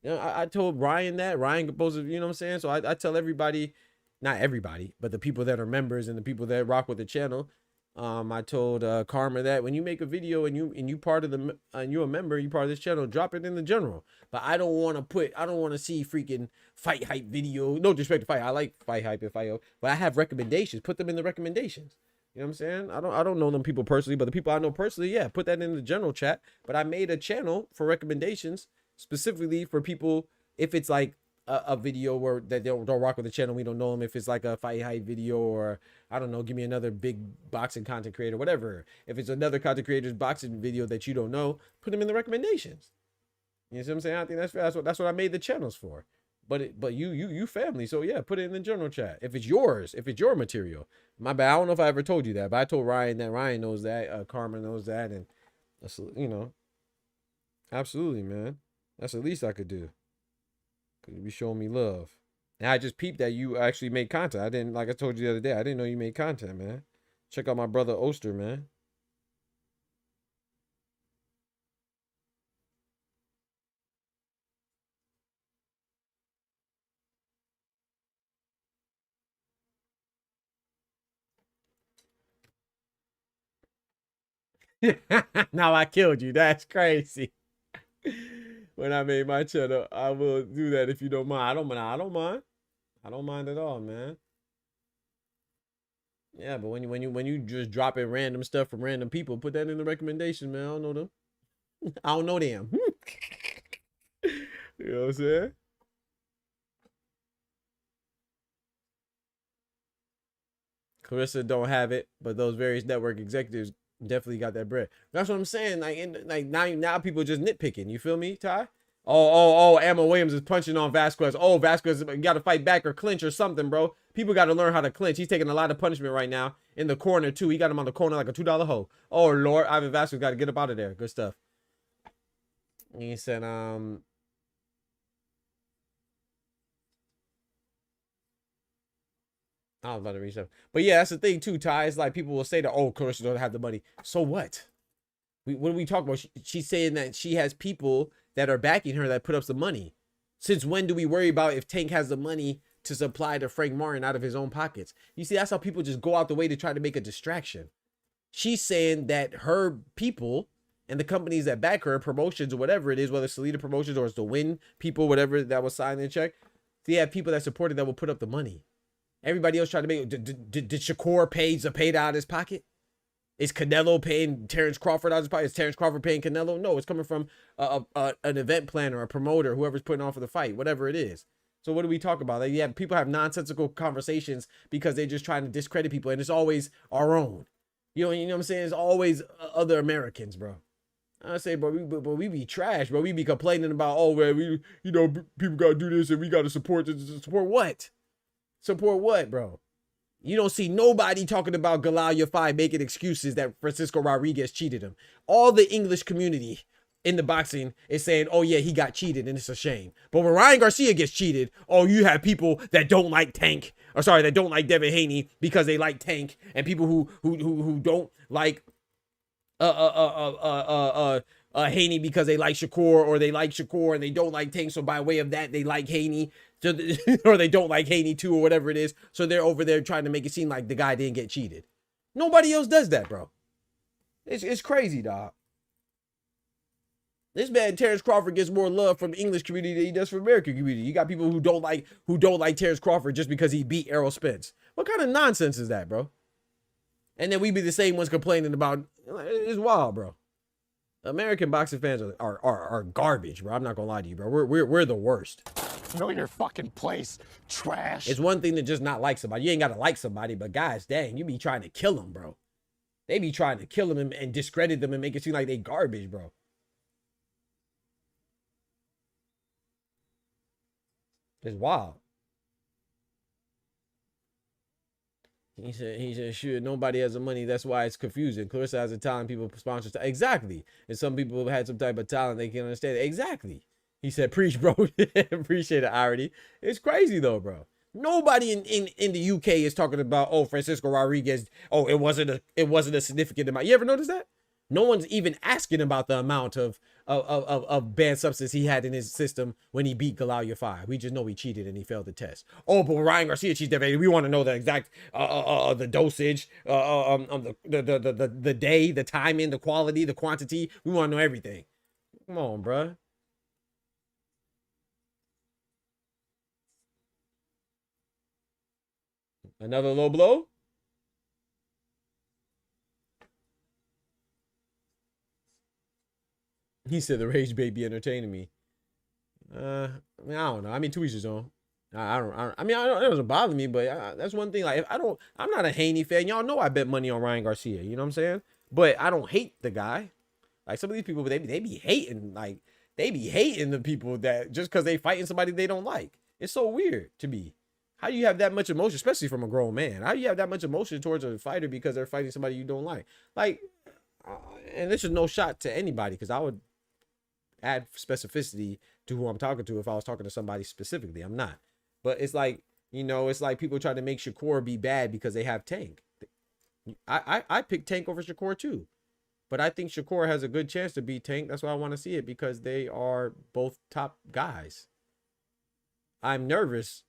You know, I told Ryan that. Ryan could post it, you know what I'm saying? So I tell everybody, not everybody, but the people that are members and the people that rock with the channel. I told Karma that when you make a video and you part of the and you're a member, you part of this channel, drop it in the general. But I don't want to see freaking fight hype video. No disrespect to fight. I like fight hype and fight, but I have recommendations. Put them in the recommendations. You know what I'm saying? I don't know them people personally, but the people I know personally, yeah, put that in the general chat. But I made a channel for recommendations specifically for people if it's like a video where that don't rock with the channel, we don't know them. If it's like a fight hype video, or I don't know, give me another big boxing content creator, whatever. If it's another content creator's boxing video that you don't know, put them in the recommendations. You know what I'm saying? I think that's fair. That's what I made the channels for. But you family, so yeah, put it in the general chat if it's yours, if it's your material. My bad, I don't know if I ever told you that, but I told Ryan that. Ryan knows that. Karma knows that, and that's, you know, absolutely, man. That's the least I could do. Cause you be showing me love. And I just peeped that you actually made content. I didn't, like I told you the other day, I didn't know you made content, man. Check out my brother Oster, man. Now I killed you. That's crazy. When I made my channel, I will do that if you don't mind. I don't mind. I don't mind at all, man. Yeah, but when you just drop in random stuff from random people, put that in the recommendation, man. I don't know them. I don't know them. You know what I'm saying? Clarissa don't have it, but those various network executives definitely got that bread. That's what I'm saying. Like now people just nitpicking. You feel me, Ty? Oh, Emma Williams is punching on Vasquez. Oh, Vasquez got to fight back or clinch or something, bro. People got to learn how to clinch. He's taking a lot of punishment right now in the corner too. He got him on the corner like a $2 hoe. Oh Lord, Ivan Vasquez got to get up out of there. Good stuff. He said, I was about to reach up. But yeah, that's the thing too, Ty. It's like people will say that, oh, Clarissa don't have the money. So what? What are we talking about? She's saying that she has people that are backing her that put up some money. Since when do we worry about if Tank has the money to supply to Frank Martin out of his own pockets? You see, that's how people just go out the way to try to make a distraction. She's saying that her people and the companies that back her, promotions or whatever it is, whether it's Salida Promotions or it's the Win people, whatever that was signed in check, they have people that supported that will put up the money. Everybody else tried to make did Shakur pay out of his pocket? Is Canelo paying Terrence Crawford out of his pocket? Is Terrence Crawford paying Canelo? No, it's coming from an event planner, a promoter, whoever's putting on for the fight, whatever it is. So what do we talk about? Like, yeah, people have nonsensical conversations because they're just trying to discredit people, and it's always our own. You know what I'm saying? It's always other Americans, bro. I say, bro, we be trash, bro. We be complaining about, oh, man, people gotta do this and we gotta support this. Support what? Support what, bro? You don't see nobody talking about Galalia 5 making excuses that Francisco Rodriguez cheated him. All the English community in the boxing is saying, oh yeah, he got cheated and it's a shame. But when Ryan Garcia gets cheated, oh, you have people that don't like Tank, or sorry, that don't like Devin Haney because they like Tank, and people who don't like Haney because they like Shakur, or they like Shakur and they don't like Tank, so by way of that they like Haney, or they don't like Haney too, or whatever it is. So they're over there trying to make it seem like the guy didn't get cheated. Nobody else does that, bro. It's crazy, dog. This man Terrence Crawford gets more love from the English community than he does from the American community. You got people who don't like Terrence Crawford just because he beat Errol Spence. What kind of nonsense is that, bro? And then we be the same ones complaining about. It's wild, bro. American boxing fans are garbage, bro. I'm not gonna lie to you, bro. We're the worst. Know your fucking place, trash. It's one thing to just not like somebody. You ain't gotta like somebody, but guys, dang, you be trying to kill them, bro. They be trying to kill them and discredit them and make it seem like they garbage, bro. It's wild. He said, sure, nobody has the money. That's why it's confusing. Clarissa has the talent. People sponsor. Exactly. And some people have had some type of talent. They can understand it. Exactly. He said, preach, bro. Appreciate it, irony. It's crazy, though, bro. Nobody in the UK is talking about, oh, Francisco Rodriguez. Oh, it wasn't a significant amount. You ever notice that? No one's even asking about the amount of banned substance he had in his system when he beat Galal 5. We just know he cheated and he failed the test. Oh, but Ryan Garcia cheated. We want to know the exact the dosage, the day, the timing, the quality, the quantity. We want to know everything. Come on, bruh. Another low blow. He said the Rage Baby entertaining me. I mean, I don't know. I mean, to each his own. I don't. It doesn't bother me, but that's one thing. Like, I'm not a Haney fan. Y'all know I bet money on Ryan Garcia. You know what I'm saying? But I don't hate the guy. Like, some of these people, they be hating. Like, they be hating the people that just because they fighting somebody they don't like. It's so weird to me. How do you have that much emotion, especially from a grown man? How do you have that much emotion towards a fighter because they're fighting somebody you don't like? Like, and this is no shot to anybody, because I would add specificity to who I'm talking to if I was talking to somebody specifically. I'm not. But it's like, you know, it's like people try to make Shakur be bad because they have Tank. I picked Tank over Shakur too. But I think Shakur has a good chance to beat Tank. That's why I want to see it, because they are both top guys. I'm nervous.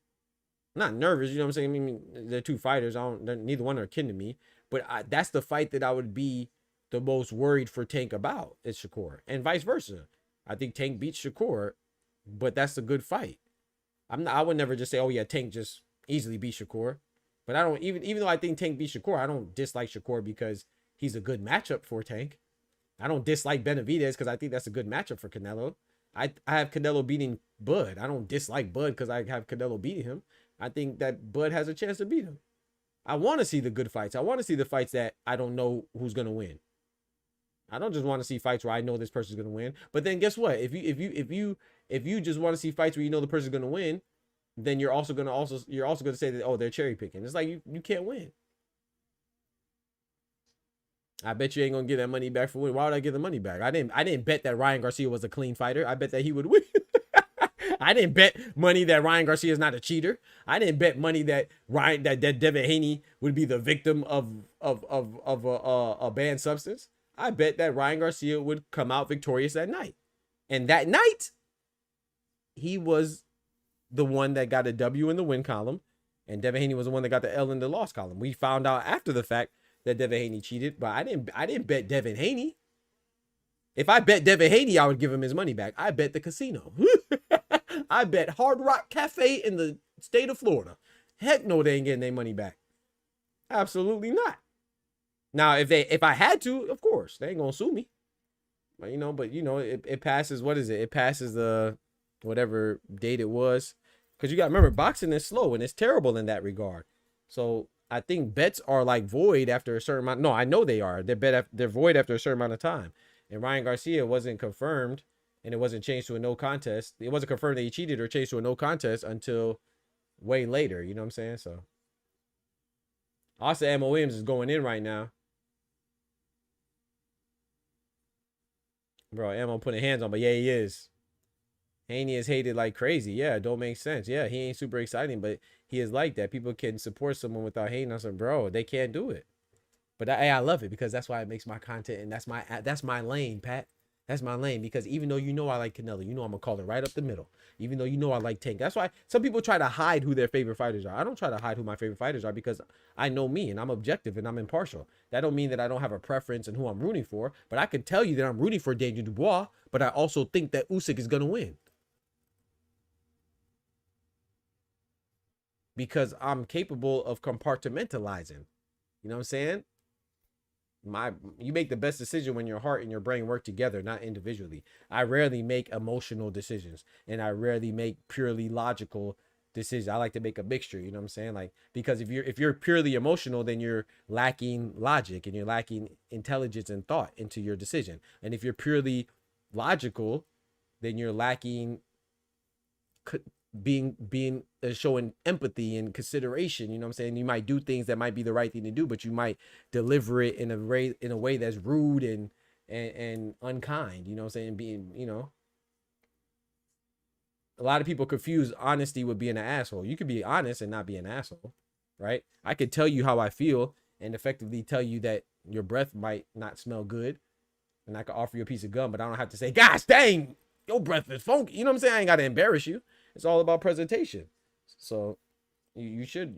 Not nervous, you know what I'm saying? I mean, they're two fighters. Neither one are kin to me. But that's the fight that I would be the most worried for Tank about, is Shakur. And vice versa. I think Tank beats Shakur, but that's a good fight. I would never just say, oh yeah, Tank just easily beat Shakur. But I don't, even though I think Tank beats Shakur, I don't dislike Shakur because he's a good matchup for Tank. I don't dislike Benavidez because I think that's a good matchup for Canelo. I have Canelo beating Bud. I don't dislike Bud because I have Canelo beating him. I think that Bud has a chance to beat him. I want to see the good fights. I want to see the fights that I don't know who's going to win. I don't just want to see fights where I know this person's going to win. But then guess what? If you just want to see fights where you know the person's going to win, then you're also going to say that, oh, they're cherry picking. It's like you can't win. I bet you ain't going to get that money back for winning. Why would I get the money back? I didn't bet that Ryan Garcia was a clean fighter. I bet that he would win. I didn't bet money that Ryan Garcia is not a cheater. I didn't bet money that Devin Haney would be the victim of a banned substance. I bet that Ryan Garcia would come out victorious that night. And that night, he was the one that got a W in the win column, and Devin Haney was the one that got the L in the loss column. We found out after the fact that Devin Haney cheated, but I didn't bet Devin Haney. If I bet Devin Haney, I would give him his money back. I bet the casino. I bet Hard Rock Cafe in the state of Florida. Heck no, they ain't getting their money back. Absolutely not. Now, if I had to, of course, they ain't gonna sue me. But it passes. What is it? It passes the whatever date it was, because you got to remember, boxing is slow and it's terrible in that regard. So I think bets are like void after a certain amount. No, I know they are. They're void after a certain amount of time. And Ryan Garcia wasn't confirmed, and it wasn't changed to a no contest. It wasn't confirmed that he cheated or changed to a no contest until way later. You know what I'm saying? So also, Ammo Williams is going in right now. Bro, Ammo putting hands on, but yeah, he is. Haney is hated like crazy. Yeah, it don't make sense. Yeah, he ain't super exciting, but he is like that. People can support someone without hating on some, bro. They can't do it. But I love it, because that's why it makes my content, and that's my lane, Pat. That's my lane, because even though you know I like Canelo, you know I'm gonna call it right up the middle. Even though you know I like Tank. That's why some people try to hide who their favorite fighters are. I don't try to hide who my favorite fighters are, because I know me and I'm objective and I'm impartial. That don't mean that I don't have a preference in who I'm rooting for, but I can tell you that I'm rooting for Daniel Dubois, but I also think that Usyk is gonna win. Because I'm capable of compartmentalizing. You know what I'm saying? You make the best decision when your heart and your brain work together, not individually. I rarely make emotional decisions, and I rarely make purely logical decisions. I like to make a mixture, you know what I'm saying? Like, because if you're purely emotional, then you're lacking logic and you're lacking intelligence and thought into your decision. And if you're purely logical, then you're lacking being showing empathy and consideration. You know what I'm saying? You might do things that might be the right thing to do, but you might deliver it in a way that's rude and unkind. You know what I'm saying? Being, you know, a lot of people confuse honesty with being an asshole. You could be honest and not be an asshole, right? I could tell you how I feel and effectively tell you that your breath might not smell good, and I could offer you a piece of gum, but I don't have to say, gosh dang, your breath is funky. You know what I'm saying? I ain't got to embarrass you. It's all about presentation. So you should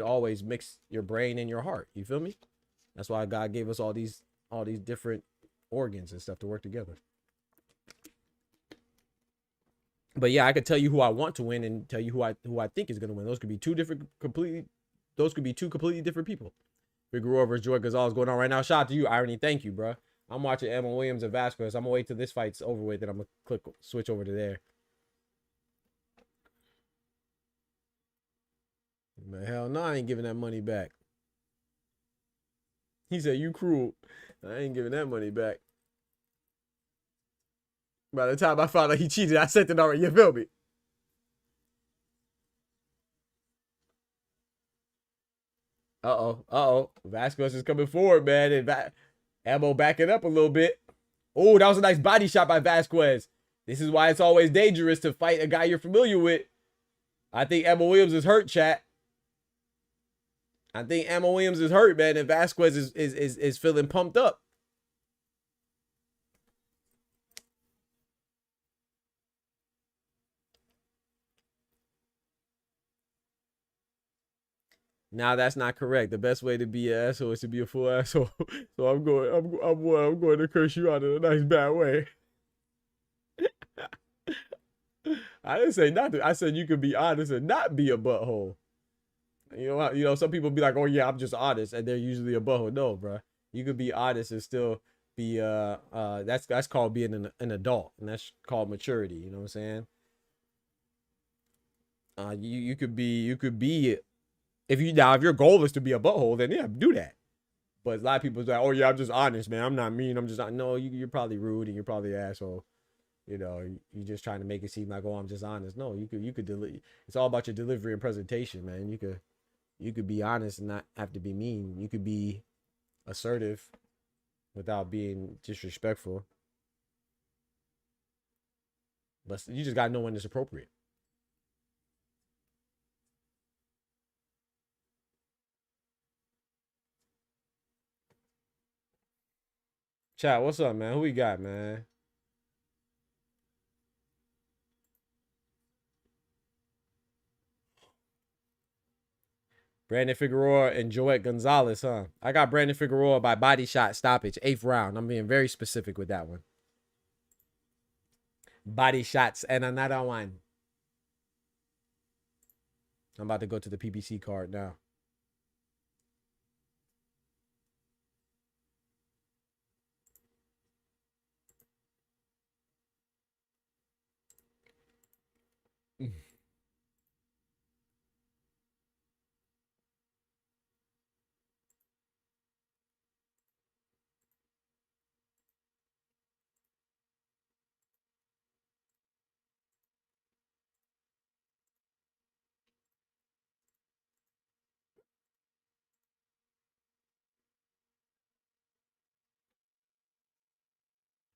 always mix your brain and your heart. You feel me? That's why God gave us all these different organs and stuff to work together. But yeah, I could tell you who I want to win and tell you who I think is going to win. Those could be two completely different people. Figueroa versus Joy Gonzalez going on right now. Shout out to you, Irony. Thank you, bro. I'm watching Emma Williams and Vasquez. I'm gonna wait till this fight's over with, then I'm gonna switch over to there. But hell no, I ain't giving that money back. He said, you cruel. I ain't giving that money back. By the time I found out he cheated, I sent it already. You feel me? Uh-oh. Vasquez is coming forward, man. And Ammo backing up a little bit. Oh, that was a nice body shot by Vasquez. This is why it's always dangerous to fight a guy you're familiar with. I think Ammo Williams is hurt, chat. I think Ammo Williams is hurt, man, and Vasquez is feeling pumped up. Now that's not correct. The best way to be an asshole is to be a full asshole. So I'm going to curse you out in a nice bad way. I didn't say not to. I said you could be honest and not be a butthole. You know, some people be like, "Oh yeah, I'm just honest," and they're usually a butthole. No, bro. You could be honest and still be that's called being an adult, and that's called maturity. You know what I'm saying? You could be. If your goal is to be a butthole, then yeah, do that. But a lot of people say, "Oh yeah, I'm just honest, man. I'm not mean. I'm just not." No, you're probably rude and you're probably an asshole. You know, you're just trying to make it seem like, "Oh, I'm just honest." No, you could it's all about your delivery and presentation, man. You could be honest and not have to be mean. You could be assertive without being disrespectful. But you just gotta know when it's appropriate. Chat, what's up, man? Who we got, man? Brandon Figueroa and Joette Gonzalez, huh? I got Brandon Figueroa by body shot stoppage, 8th round. I'm being very specific with that one. Body shots and another one. I'm about to go to the PBC card now.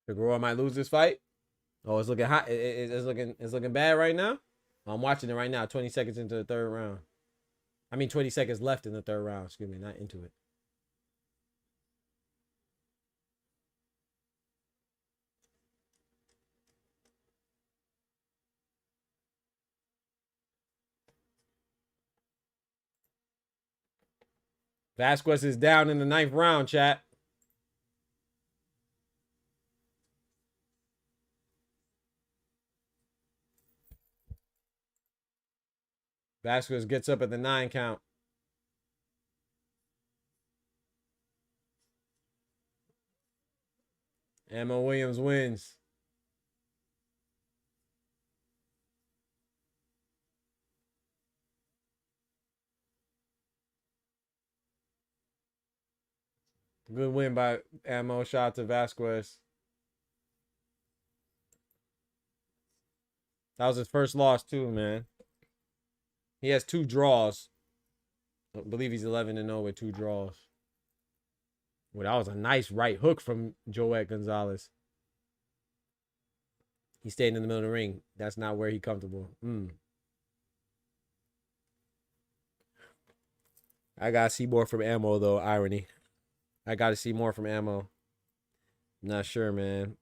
Figueroa might lose this fight. Oh, it's looking hot. It's looking bad right now. I'm watching it right now. 20 seconds into the 3rd round. I mean, 20 seconds left in the 3rd round. Excuse me, not into it. Vasquez is down in the 9th round, chat. Vasquez gets up at the 9 count. Emma Williams wins. Good win by Ammo. Shout out to Vasquez. That was his first loss too, man. He has 2 draws. I believe he's 11-0 with 2 draws. Well, that was a nice right hook from Joet Gonzalez. He stayed in the middle of the ring. That's not where he comfortable. I gotta see more from Ammo though. Irony. I gotta see more from Ammo. Not sure, man.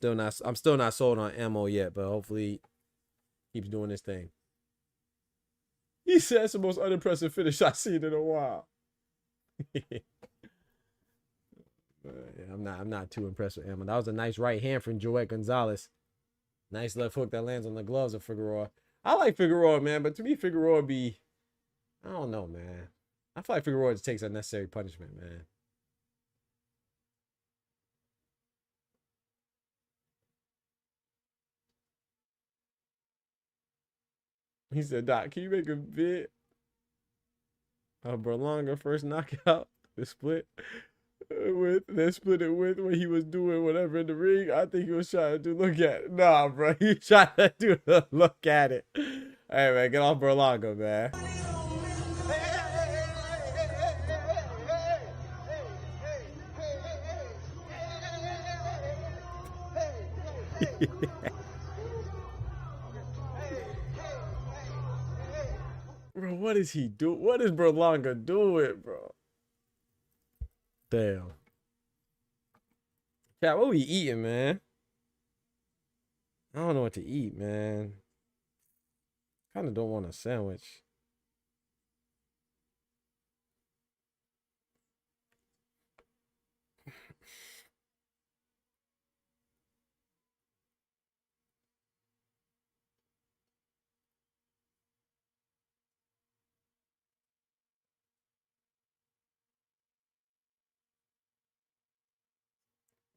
I'm still not sold on Ammo yet, but hopefully he keeps doing this thing. He said it's the most unimpressive finish I've seen in a while. I'm not too impressed with Ammo. That was a nice right hand from Joet Gonzalez. Nice left hook that lands on the gloves of Figueroa. I like Figueroa, man, but to me, Figueroa be, I don't know, man. I feel like Figueroa just takes unnecessary punishment, man. He said, Doc, can you make a vid of Berlanga first knockout, the split with, then split it with when he was doing whatever in the ring? I think he was trying to do, look at it. Nah, bro, he trying to do the look at it. Hey, man, get off Berlanga, man. Bro, what is he doing? What is Berlanga doing, bro? Damn. Chat, what we eating, man? I don't know what to eat, man. Kind of don't want a sandwich.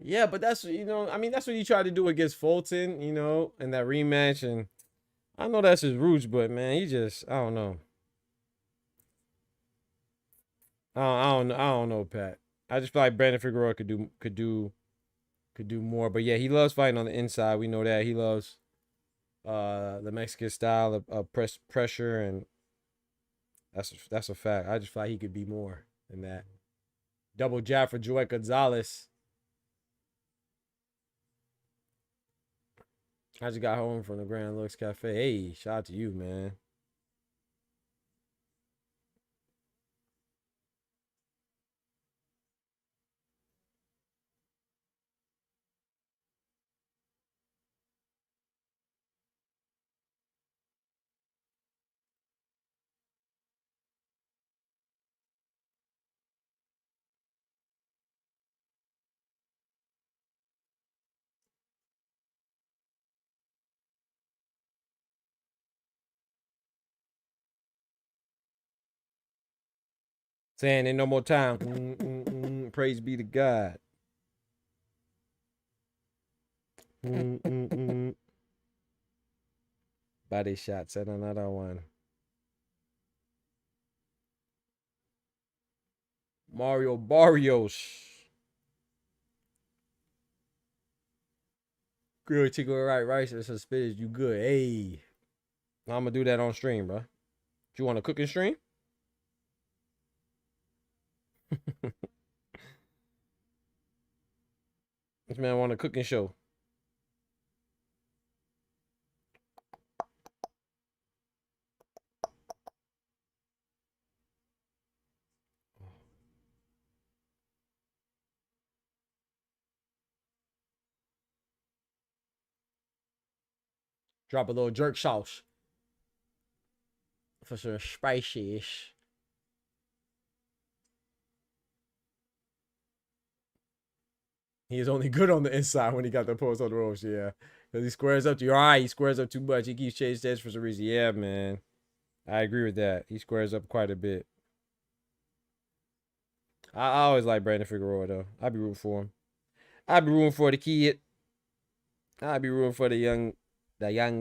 Yeah, but that's, you know, I mean, that's what he tried to do against Fulton, you know, in that rematch. And I know that's his roots, but man, he just, I don't know. I don't know, Pat. I just feel like Brandon Figueroa could do more. But yeah, he loves fighting on the inside. We know that. He loves the Mexican style of pressure, and that's a fact. I just feel like he could be more than that. Double jab for Joet Gonzalez. I just got home from the Grand Lux Cafe. Hey, shout out to you, man. Saying ain't no more time. Praise be to God. Body shot. Set another one. Mario Barrios. Grilled chicken with rice and some spinach. You good. Hey. I'm going to do that on stream, bro. You want a cooking stream? This man want a cooking show. Drop a little jerk sauce for some spicy-ish. He is only good on the inside when he got the post on the ropes, yeah. Because he squares up to you. All right, he squares up too much. He keeps chasing stance for some reason. Yeah, man. I agree with that. He squares up quite a bit. I always like Brandon Figueroa, though. I'd be rooting for him. I'd be rooting for the kid. I'd be rooting for the young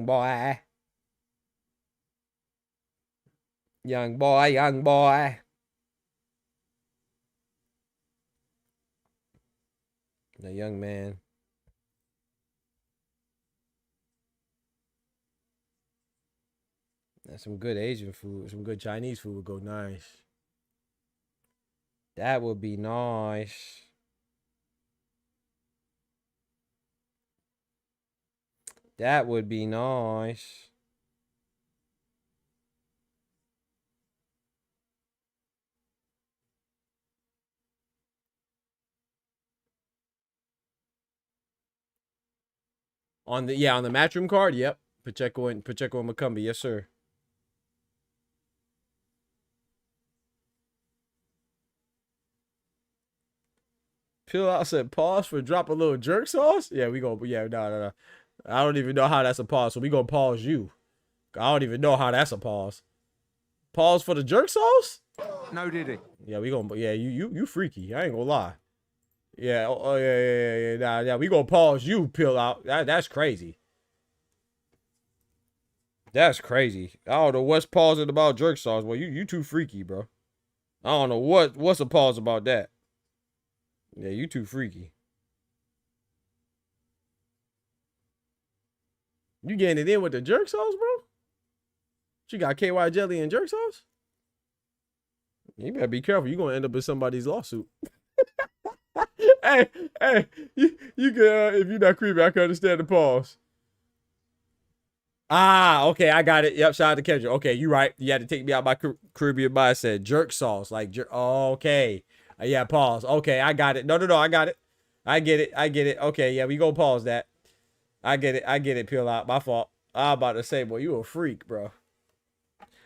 boy. Young boy. The young man. That's some good Asian food. Some good Chinese food would go nice. That would be nice. That would be nice. On the Matchroom card, yep. Pacheco and Macumbi, yes sir. Pill out said pause for drop a little jerk sauce. Yeah, we go. Yeah, no. I don't even know how that's a pause, so we gonna pause you. I don't even know how that's a pause. Pause for the jerk sauce? No, did he? Yeah, we gonna. Yeah, you freaky. I ain't gonna lie. Yeah. Oh yeah. Nah, we gonna pause you. Pill out. That's crazy. That's crazy. I don't know what's pausing about jerk sauce. Well, you too freaky, bro. I don't know what's a pause about that. Yeah, you too freaky. You getting it in with the jerk sauce, bro? You got KY jelly and jerk sauce? You better be careful. You're gonna end up in somebody's lawsuit. hey, you can if you're not creepy, I can understand the pause. Ah, okay, I got it. Yep, shout out to Kendra. Okay, you right. You had to take me out my Caribbean mindset. Jerk sauce, like jerk. Okay, yeah, pause. Okay, I got it. No, I got it. I get it. Okay, yeah, we gonna pause that. I get it. Peel out. My fault. I'm about to say, boy, you a freak, bro.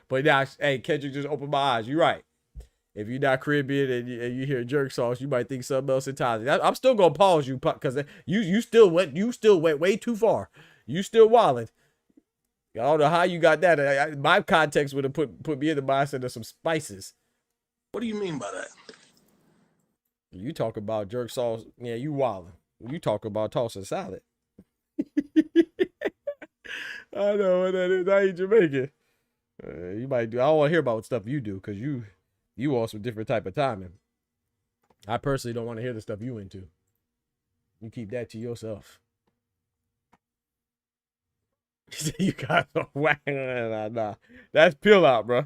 But now, hey, Kendrick just opened my eyes. You right. If you're not Caribbean and you hear jerk sauce, you might think something else entirely. I'm still gonna pause you because you still went way too far. You still wilding. I don't know how you got that. My context would have put me in the mindset of some spices. What do you mean by that? You talk about jerk sauce. Yeah, you wilding. You talk about tossing salad. I know what that is. I ain't Jamaican. You might do. I don't want to hear about stuff you do because you on some different type of timing. I personally don't want to hear the stuff you into. You keep that to yourself. You got a whack. Nah. That's peel out, bro.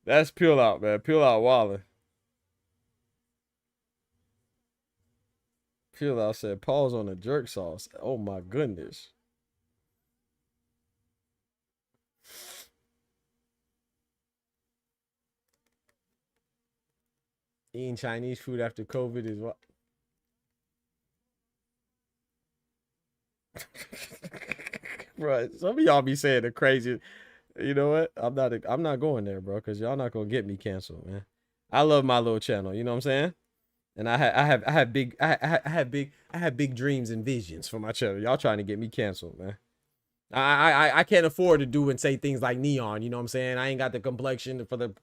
That's peel out, man. Peel out wildin'. Peel out said pause on the jerk sauce. Oh my goodness. Eating Chinese food after COVID is what? Bro, some of y'all be saying the crazy. You know what? I'm not going there, bro, because y'all not gonna get me canceled, man. I love my little channel. You know what I'm saying? And I have big dreams and visions for my channel. Y'all trying to get me canceled, man. I can't afford to do and say things like neon. You know what I'm saying? I ain't got the complexion for the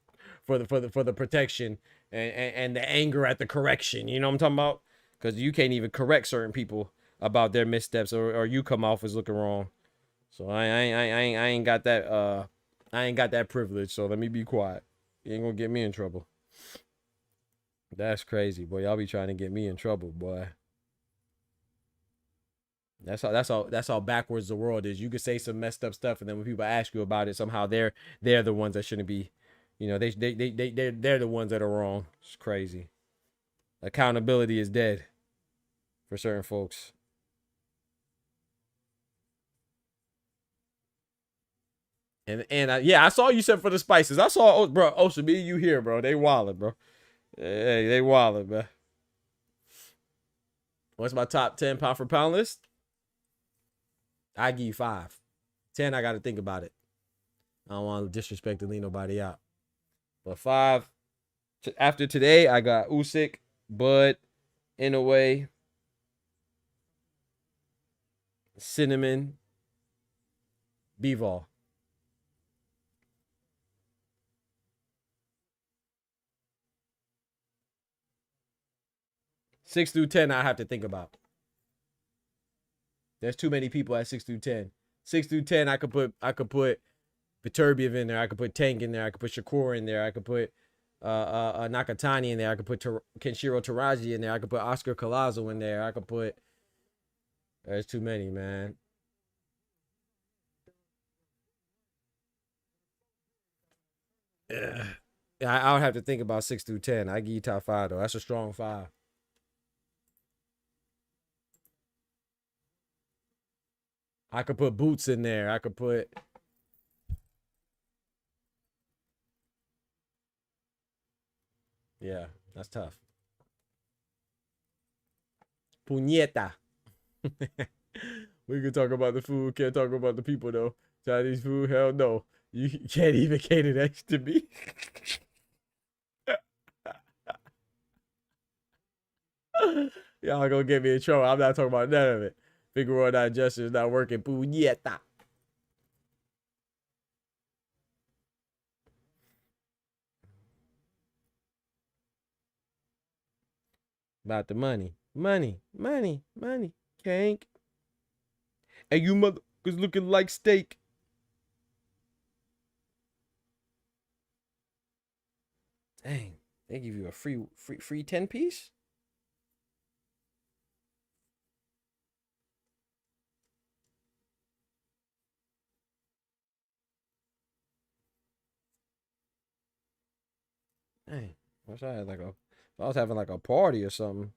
protection and the anger at the correction. You know what I'm talking about? Because you can't even correct certain people about their missteps, or you come off as looking wrong. So I ain't got that privilege. So let me be quiet. You ain't gonna get me in trouble. That's crazy, boy. Y'all be trying to get me in trouble, boy. That's how backwards the world is. You could say some messed up stuff, and then when people ask you about it, somehow they're the ones that shouldn't be. You know, they're the ones that are wrong. It's crazy. Accountability is dead for certain folks. And yeah, I saw you said for the spices. I saw, bro, Ocean, me and you here, bro. They wildin', bro. Hey, they wildin', man. What's my top 10 pound for pound list? I give you 5. 10, I got to think about it. I don't want to disrespect and leave nobody out. But 5, after today, I got USYK, Bud, Inouye, cinnamon, Bivol. 6 through 10, I have to think about. There's too many people at 6 through 10. 6 through 10, I could put Viturbiev in there. I could put Tank in there. I could put Shakur in there. I could put Nakatani in there. I could put Kenshiro Taraji in there. I could put Oscar Collazo in there. I could put. There's too many, man. Yeah, I would have to think about 6 through 10. I give you top 5 though. That's a strong 5. I could put Boots in there. I could put. Yeah, that's tough. Puñeta. We can talk about the food. Can't talk about the people though. Chinese food, hell no. You can't even cater that to me. Y'all gonna get me in trouble. I'm not talking about none of it. Figueroa digestion is not working. Puñeta. About the money. Money. Kank. And you motherfuckers looking like steak. Dang. They give you a free 10 piece? Dang. Wish I had like a. If I was having like a party or something,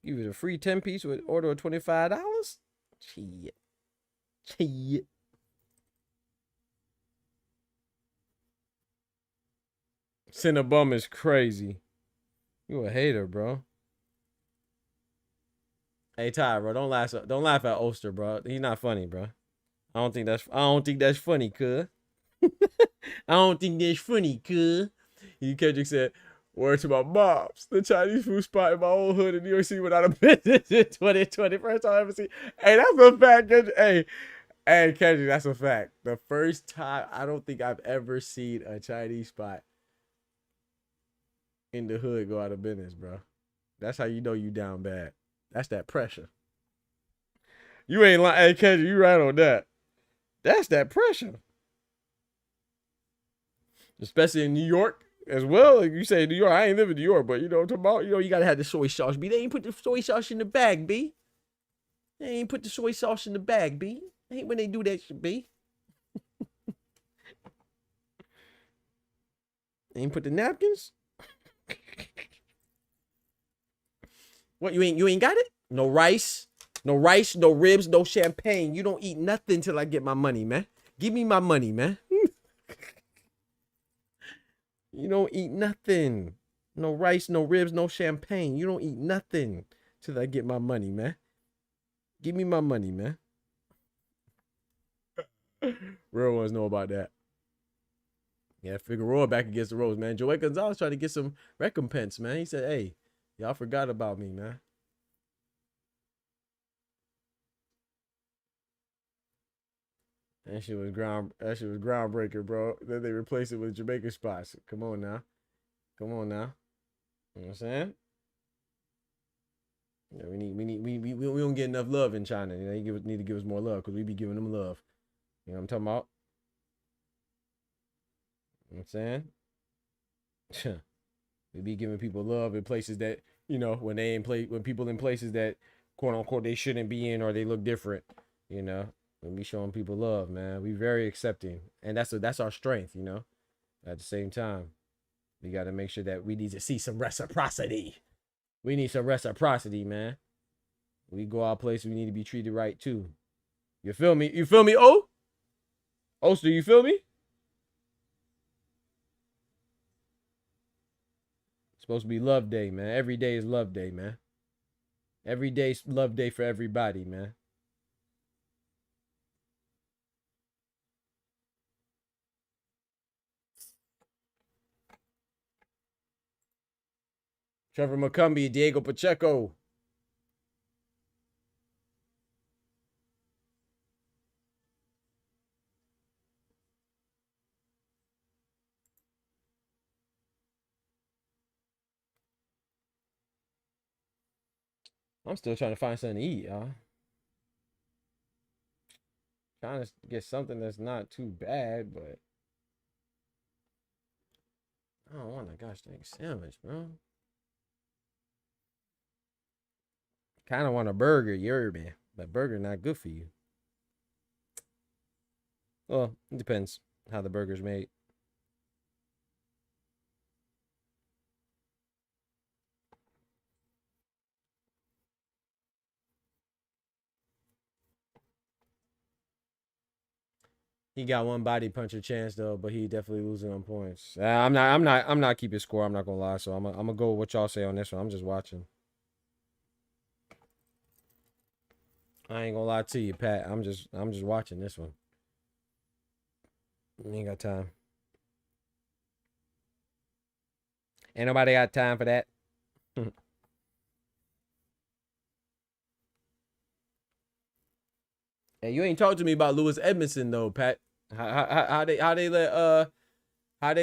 give you a free 10 piece with order of $25. Shit. Cinnabum is crazy. You a hater, bro. Hey Ty, bro, don't laugh at Oster, bro. He's not funny, bro. I don't think that's funny, cuz. I don't think that's funny, cuz. Kendrick said, word to my moms. The Chinese food spot in my old hood in New York City without a business in 2020. First time I ever seen. Hey, that's a fact, Kendrick. Hey, Kendrick, that's a fact. The first time I don't think I've ever seen a Chinese spot in the hood go out of business, bro. That's how you know you down bad. That's that pressure. You ain't lying. Hey, Kendrick, you right on that. That's that pressure. Especially in New York as well. Like you say New York, I ain't live in New York, but you know what I'm talking about? You know, you gotta have the soy sauce, B. They ain't put the soy sauce in the bag, B. They ain't put the soy sauce in the bag, B. I hate when they do that shit, B. They ain't put the napkins? What, you ain't got it? No rice, no ribs, no champagne. You don't eat nothing till I get my money, man. Give me my money, man. You don't eat nothing. No rice, no ribs, no champagne. You don't eat nothing till I get my money, man. Give me my money, man. Real ones know about that. Yeah, Figueroa back against the ropes, man. Joey Gonzalez trying to get some recompense, man. He said, hey, y'all forgot about me, man. That shit was groundbreaker, bro. Then they replaced it with Jamaican spots. Come on now. You know what I'm saying? Yeah, we don't get enough love in China. You know, they need to give us more love because we be giving them love. You know what I'm talking about? You know what I'm saying? We be giving people love in places that, you know, when people in places that quote unquote they shouldn't be in or they look different, you know. We be showing people love, man. We very accepting. And that's our strength, you know. At the same time, we got to make sure that we need to see some reciprocity. We need some reciprocity, man. We go our place, we need to be treated right too. You feel me? You feel me, O? Oster, you feel me? It's supposed to be love day, man. Every day is love day, man. Every day's love day for everybody, man. Trevor McCumbee, Diego Pacheco. I'm still trying to find something to eat, y'all. Trying to get something that's not too bad, but I don't want a gosh dang sandwich, bro. Kind of want a burger, you're man. But burger not good for you. Well, it depends how the burger's made. He got one body puncher chance though, but he definitely losing on points. I'm not keeping score. I'm not gonna lie. So I'm gonna go with what y'all say on this one. I'm just watching. I ain't gonna lie to you, Pat. I'm just watching this one. Ain't got time. Ain't nobody got time for that. Hey, you ain't talked to me about Lewis Edmondson though, Pat. How they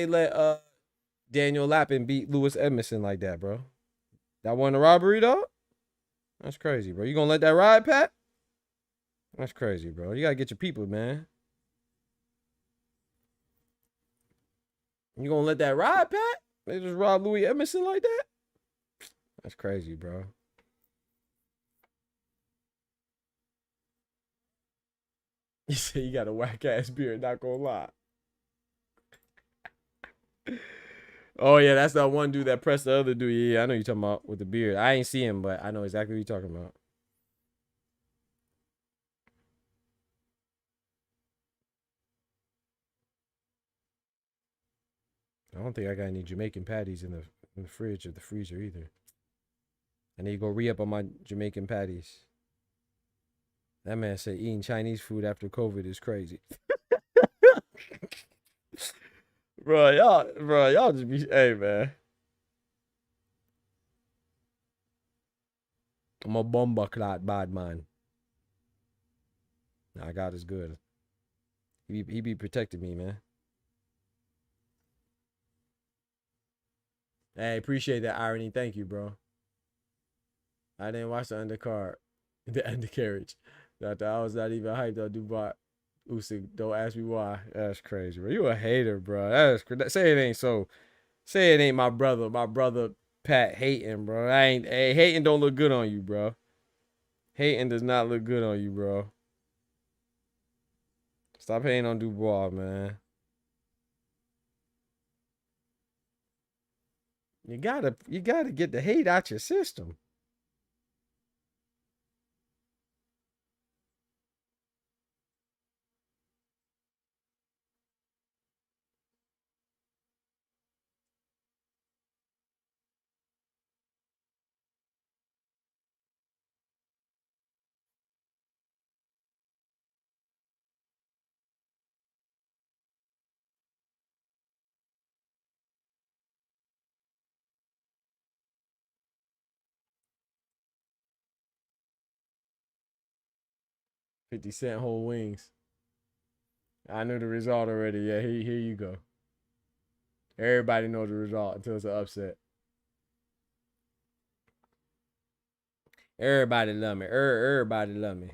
let Daniel Lappin beat Lewis Edmondson like that, bro? That won the robbery, dog? That's crazy, bro. You gonna let that ride, Pat? That's crazy, bro. You gotta get your people, man. You gonna let that ride, Pat? They just robbed Louis Edmondson like that? That's crazy, bro. You say you got a whack ass beard, not gonna lie. Oh yeah, that's that one dude that pressed the other dude. Yeah, I know you're talking about with the beard. I ain't see him, but I know exactly what you're talking about. I don't think I got any Jamaican patties in the fridge or the freezer either. I need to go re-up on my Jamaican patties. That man said eating Chinese food after COVID is crazy. Bro, y'all just be, hey, man. I'm a bomber clot bad man. Nah, God is good. He be protecting me, man. Hey, appreciate that irony. Thank you, bro. I didn't watch the undercard, the undercarriage. I was not even hyped on DUBOIS. USYK, don't ask me why. That's crazy, bro. You a hater, bro. Say it ain't so. Say it ain't my brother. My brother Pat hating, bro. Hey, hating don't look good on you, bro. Hating does not look good on you, bro. Stop hating on DUBOIS, man. You gotta get the hate out your system. $50 whole wings. I knew the result already. Yeah, here you go. Everybody knows the result until it's an upset. Everybody love me. Everybody love me.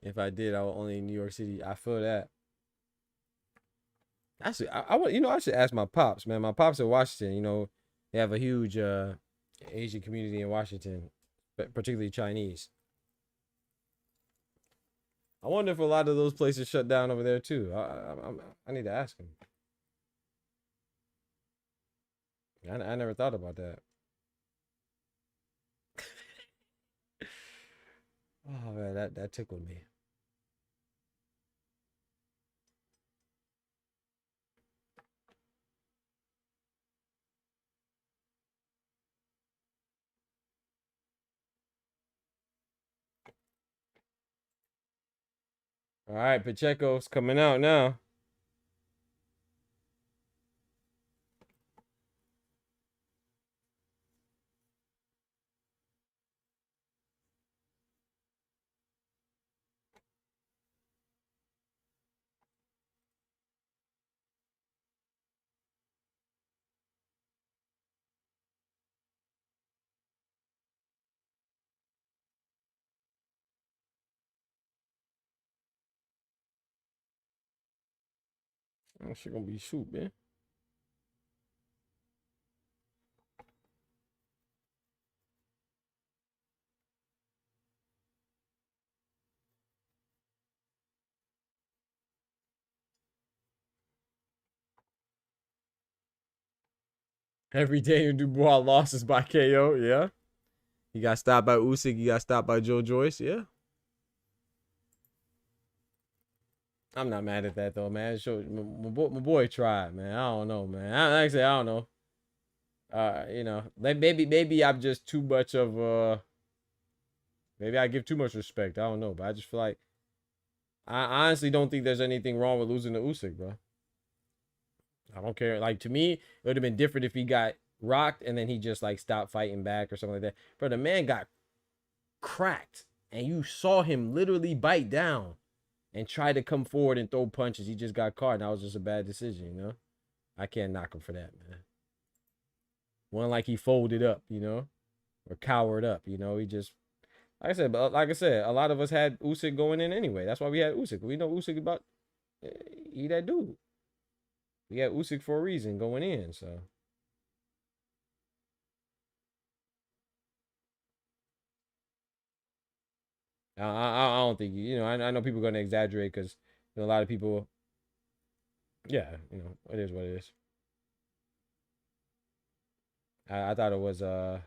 If I did, I would only in New York City. I feel that. Actually, I should ask my pops, man. My pops in Washington, they have a huge Asian community in Washington, particularly Chinese. I wonder if a lot of those places shut down over there too. I need to ask him. I never thought about that. Oh man, that tickled me. All right, Pacheco's coming out now. That shit gonna be shoot, man. Every Daniel Dubois losses by KO, yeah. He got stopped by Usyk. He got stopped by Joe Joyce, yeah. I'm not mad at that though, man. My boy tried, man. I don't know, man. Like I said, I don't know. You know, like maybe I'm just too much of maybe I give too much respect. I don't know, but I just feel like I honestly don't think there's anything wrong with losing to Usyk, bro. I don't care. Like, to me, it would have been different if he got rocked and then he just like stopped fighting back or something like that. But the man got cracked and you saw him literally bite down and try to come forward and throw punches. He just got caught, and that was just a bad decision, you know? I can't knock him for that, man. One like he folded up, you know? Or cowered up, you know? He just, like I said, a lot of us had Usyk going in anyway. That's why we had Usyk. We know Usyk about, he that dude. We had Usyk for a reason going in, so. I don't think, you know, I know people are going to exaggerate because, you know, a lot of people, yeah, you know, it is what it is. I thought it was, I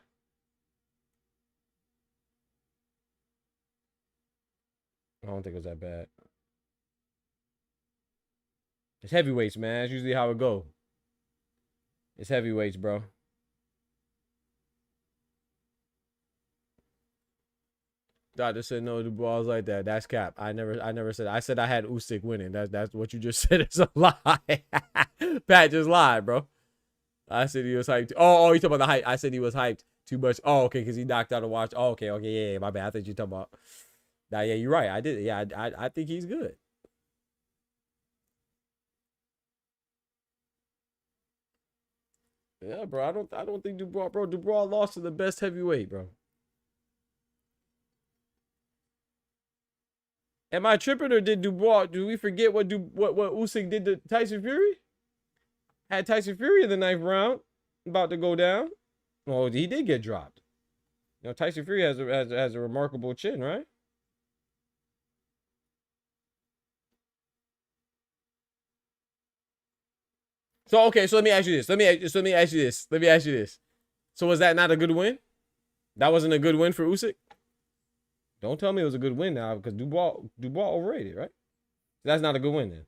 don't think it was that bad. It's heavyweights, man. That's usually how it go. It's heavyweights, bro. Doctor said no Dubois like that. That's cap. I never said. I said I had Usyk winning. That's what you just said. It's a lie. Pat just lied, bro. I said he was hyped. Oh, you talking about the hype? I said he was hyped too much. Oh, okay, because he knocked out a watch. Oh, okay, yeah, my bad. I thought you talking about. Nah, yeah, you're right. I did. Yeah, I think he's good. Yeah, bro. I don't think Dubois, bro. Dubois lost to the best heavyweight, bro. Am I tripping, or did Dubois? Do we forget what Usyk did to Tyson Fury? Had Tyson Fury in the 9th round, about to go down. Well, he did get dropped. You know, Tyson Fury has a remarkable chin, right? So okay, so let me ask you this. Let me ask you this. So was that not a good win? That wasn't a good win for Usyk? Don't tell me it was a good win now, because Dubois overrated, right? That's not a good win then.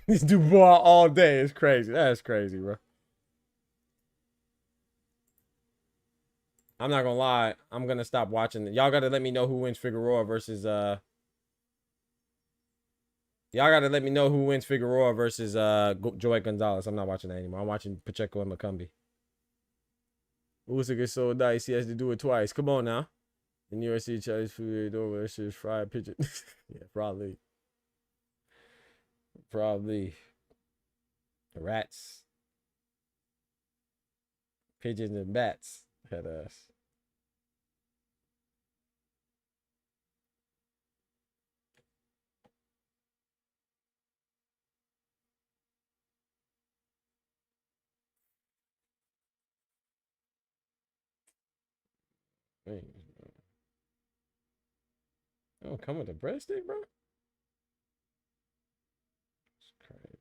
He's Dubois all day. It's crazy. That's crazy, bro. I'm not gonna lie. I'm gonna stop watching. Y'all gotta let me know who wins Figueroa versus Y'all gotta let me know who wins Figueroa versus Joey Gonzalez. I'm not watching that anymore. I'm watching Pacheco and Macumbi. Usyk is so nice. He has to do it twice. Come on now. The New York City Chinese food over. That shit is fried pigeon. Yeah, probably. Probably. Rats. Pigeons and bats. Head ass. Wait, they don't come with a breadstick, bro? It's crazy.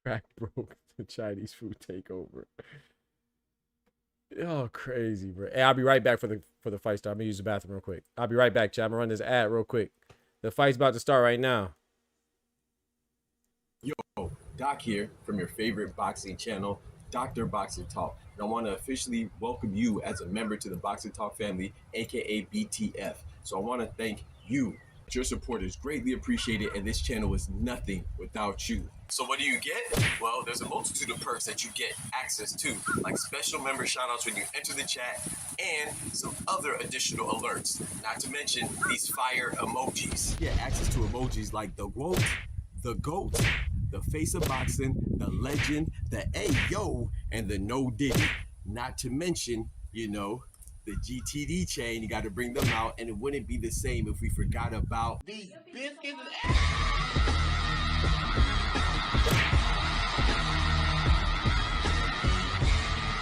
Crack broke the Chinese food takeover. Oh, crazy, bro. Hey, I'll be right back for the fight start. I'm gonna use the bathroom real quick. I'll be right back, chat. I'm gonna run this ad real quick. The fight's about to start right now. Yo, Doc here from your favorite boxing channel, Dr. Boxing Talk. And I want to officially welcome you as a member to the Boxing Talk family, aka BTF. So I want to thank you But your support is greatly appreciated, and this channel is nothing without you. So what do you get? Well, there's a multitude of perks that you get access to, like special member shoutouts when you enter the chat, and some other additional alerts. Not to mention these fire emojis. You get access to emojis like the GOAT, the GOAT, the face of boxing, the legend, the Ayo, and the no diddy. Not to mention, you know, the GTD chain. You got to bring them out, and it wouldn't be the same if we forgot about These biscuits.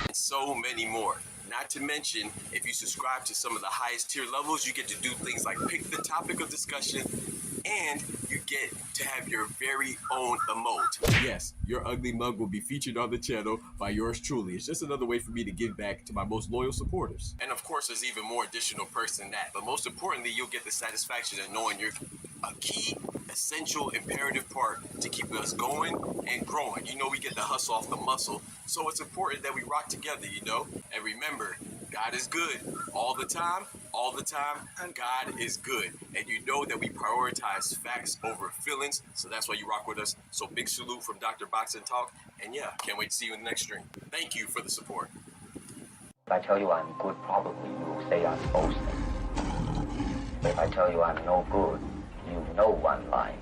and so many more. Not to mention, if you subscribe to some of the highest tier levels, you get to do things like pick the topic of discussion, and you get to have your very own emote. Yes, your ugly mug will be featured on the channel by yours truly. It's just another way for me to give back to my most loyal supporters. And of course, there's even more additional perks than that. But most importantly, you'll get the satisfaction of knowing you're a key, essential, imperative part to keep us going and growing. You know, we get the hustle off the muscle. So it's important that we rock together, you know? And remember, God is good all the time, and God is good. And you know that we prioritize facts over feelings, so that's why you rock with us. So big salute from Dr. Box and Talk, and yeah, can't wait to see you in the next stream. Thank you for the support. If I tell you I'm good, probably you will say I'm boasting. If I tell you I'm no good, you know one line.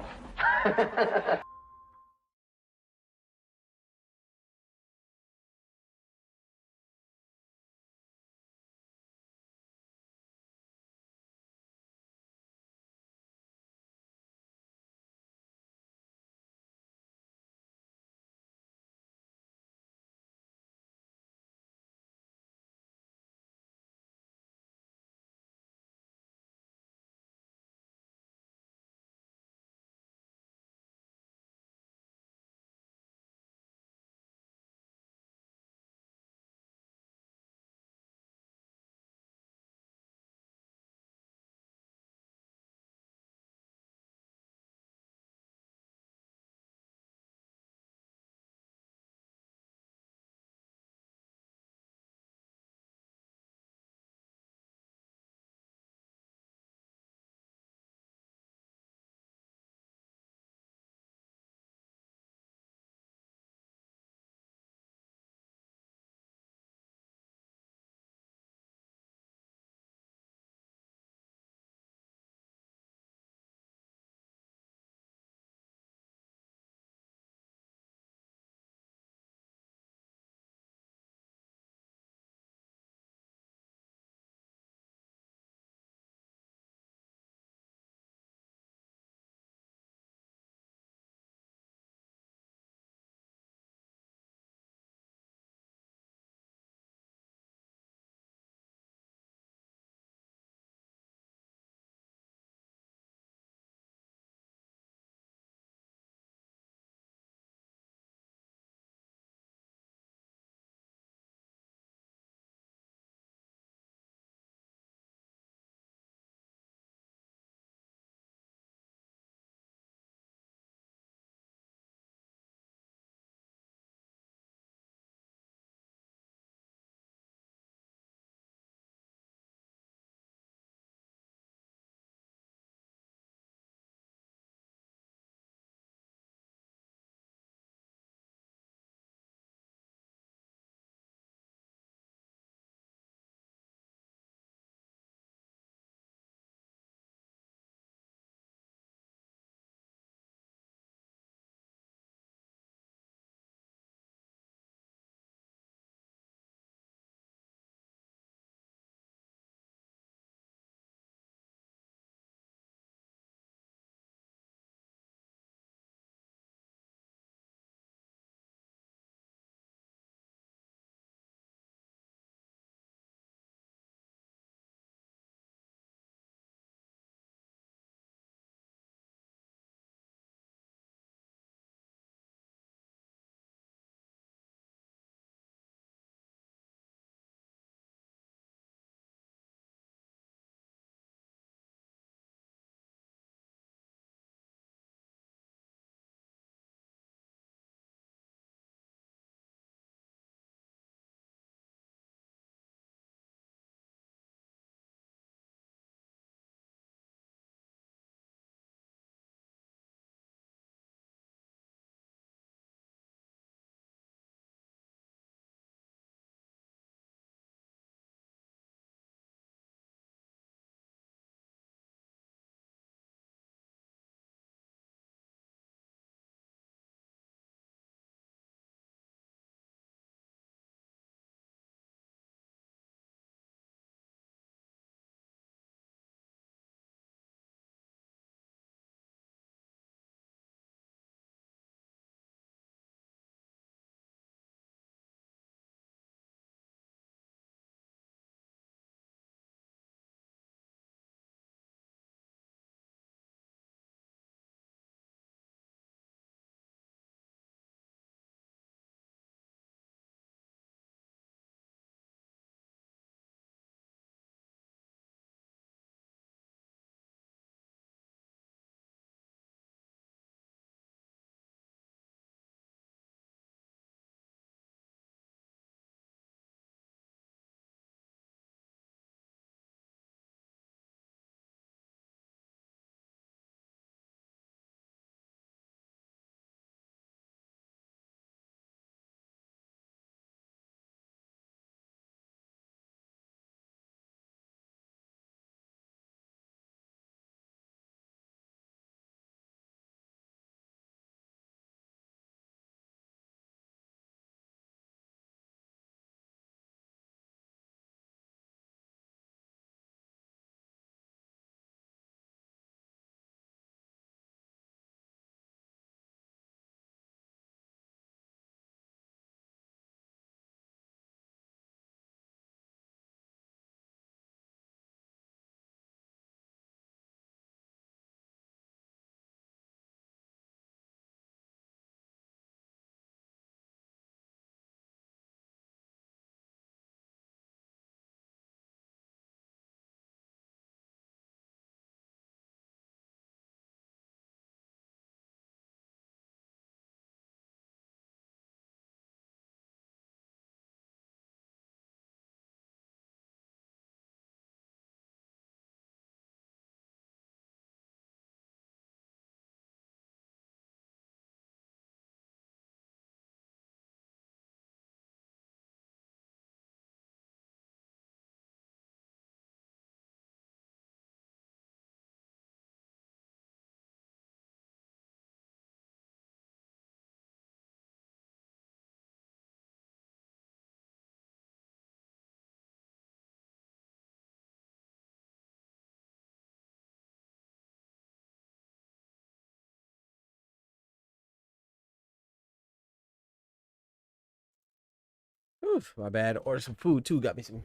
Oof, my bad. Ordered some food too. Got me some.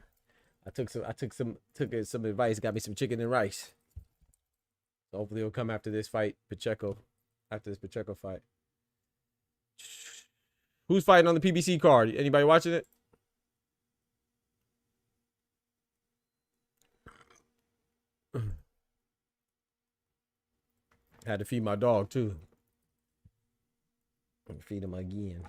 I took some advice. Got me some chicken and rice. So hopefully he'll come after this fight, Pacheco. After this Pacheco fight. Who's fighting on the PBC card? Anybody watching it? Had to feed my dog too. Feed him again.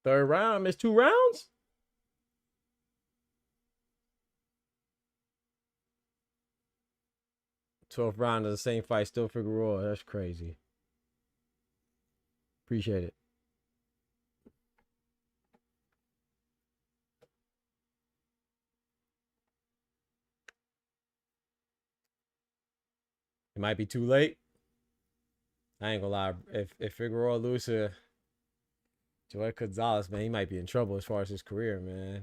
Third round, missed 2 rounds? Twelfth round of the same fight, still Figueroa. That's crazy. Appreciate it. It might be too late. I ain't gonna lie. If Figueroa loses to Joel Gonzalez, man, he might be in trouble as far as his career, man.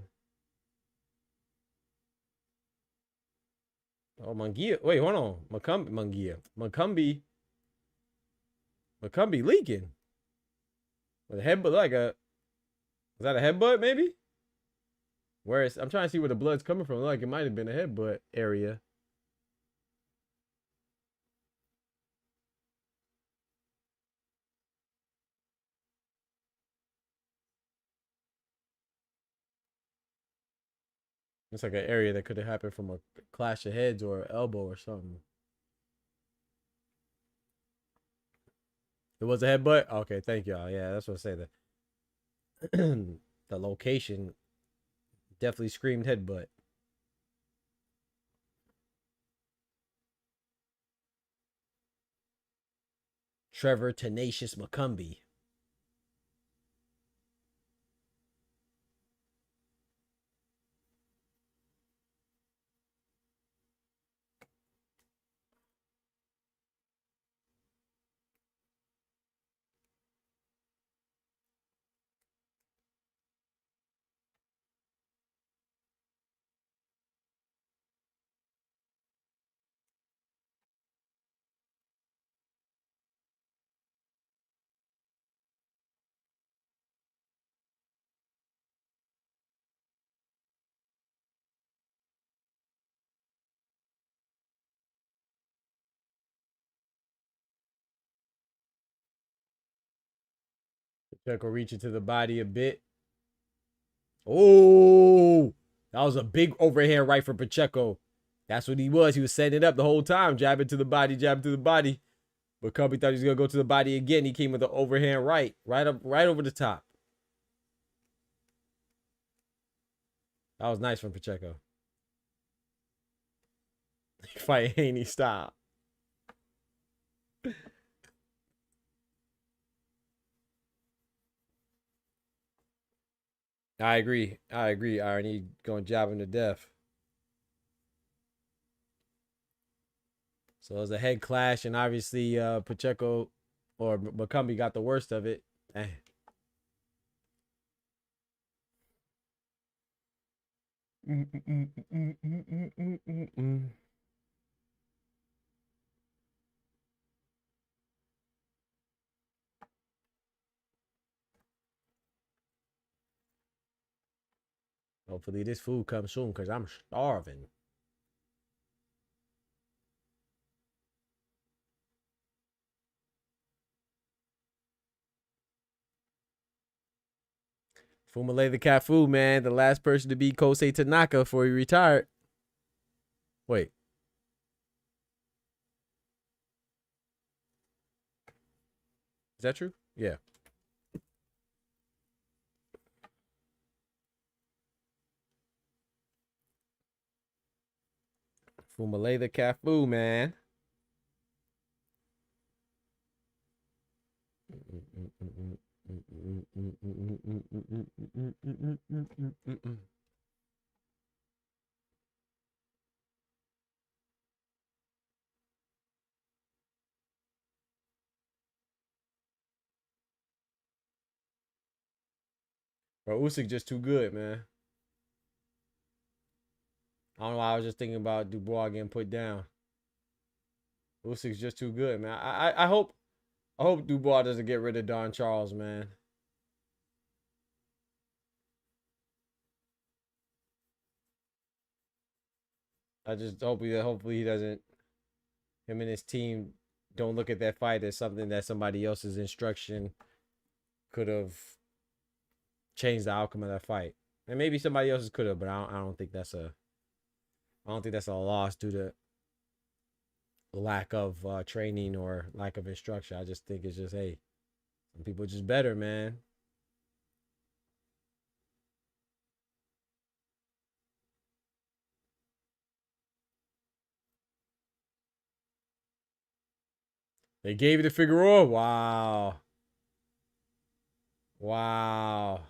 Oh, Munguia. Wait, hold on. Munguia. Macumbi leaking. With a headbutt, like a... Was that a headbutt, maybe? Where it's... I'm trying to see where the blood's coming from. Like, it might have been a headbutt area. It's like an area that could have happened from a clash of heads or an elbow or something. It was a headbutt? Okay, thank y'all. Yeah, that's what I say. The location definitely screamed headbutt. Trevor Tenacious Macumbi. Pacheco reaching to the body a bit. Oh, that was a big overhand right for Pacheco. That's what he was. He was setting it up the whole time. Jabbing to the body, jabbing to the body. But Cubby thought he was going to go to the body again. He came with the overhand right. Right over the top. That was nice from Pacheco. Fight Haney style. I agree. Iron, he going to jab him to death. So it was a head clash, and obviously Pacheco or Macumbi got the worst of it. Hopefully this food comes soon because I'm starving. Phumele Cafu, man, the last person to beat Kosei Tanaka before he retired. Wait. Is that true? Yeah. Phumele Cafu, man. Bro, Usyk just too good, man. I don't know why I was just thinking about Dubois getting put down. Usyk's just too good, man. I hope Dubois doesn't get rid of Don Charles, man. I just hope hopefully he doesn't. Him and his team don't look at that fight as something that somebody else's instruction could have changed the outcome of that fight. And maybe somebody else's could have, but I don't think that's a loss due to lack of training or lack of instruction. I just think it's just, hey, some people are just better, man. They gave it to Figueroa. Wow. Wow.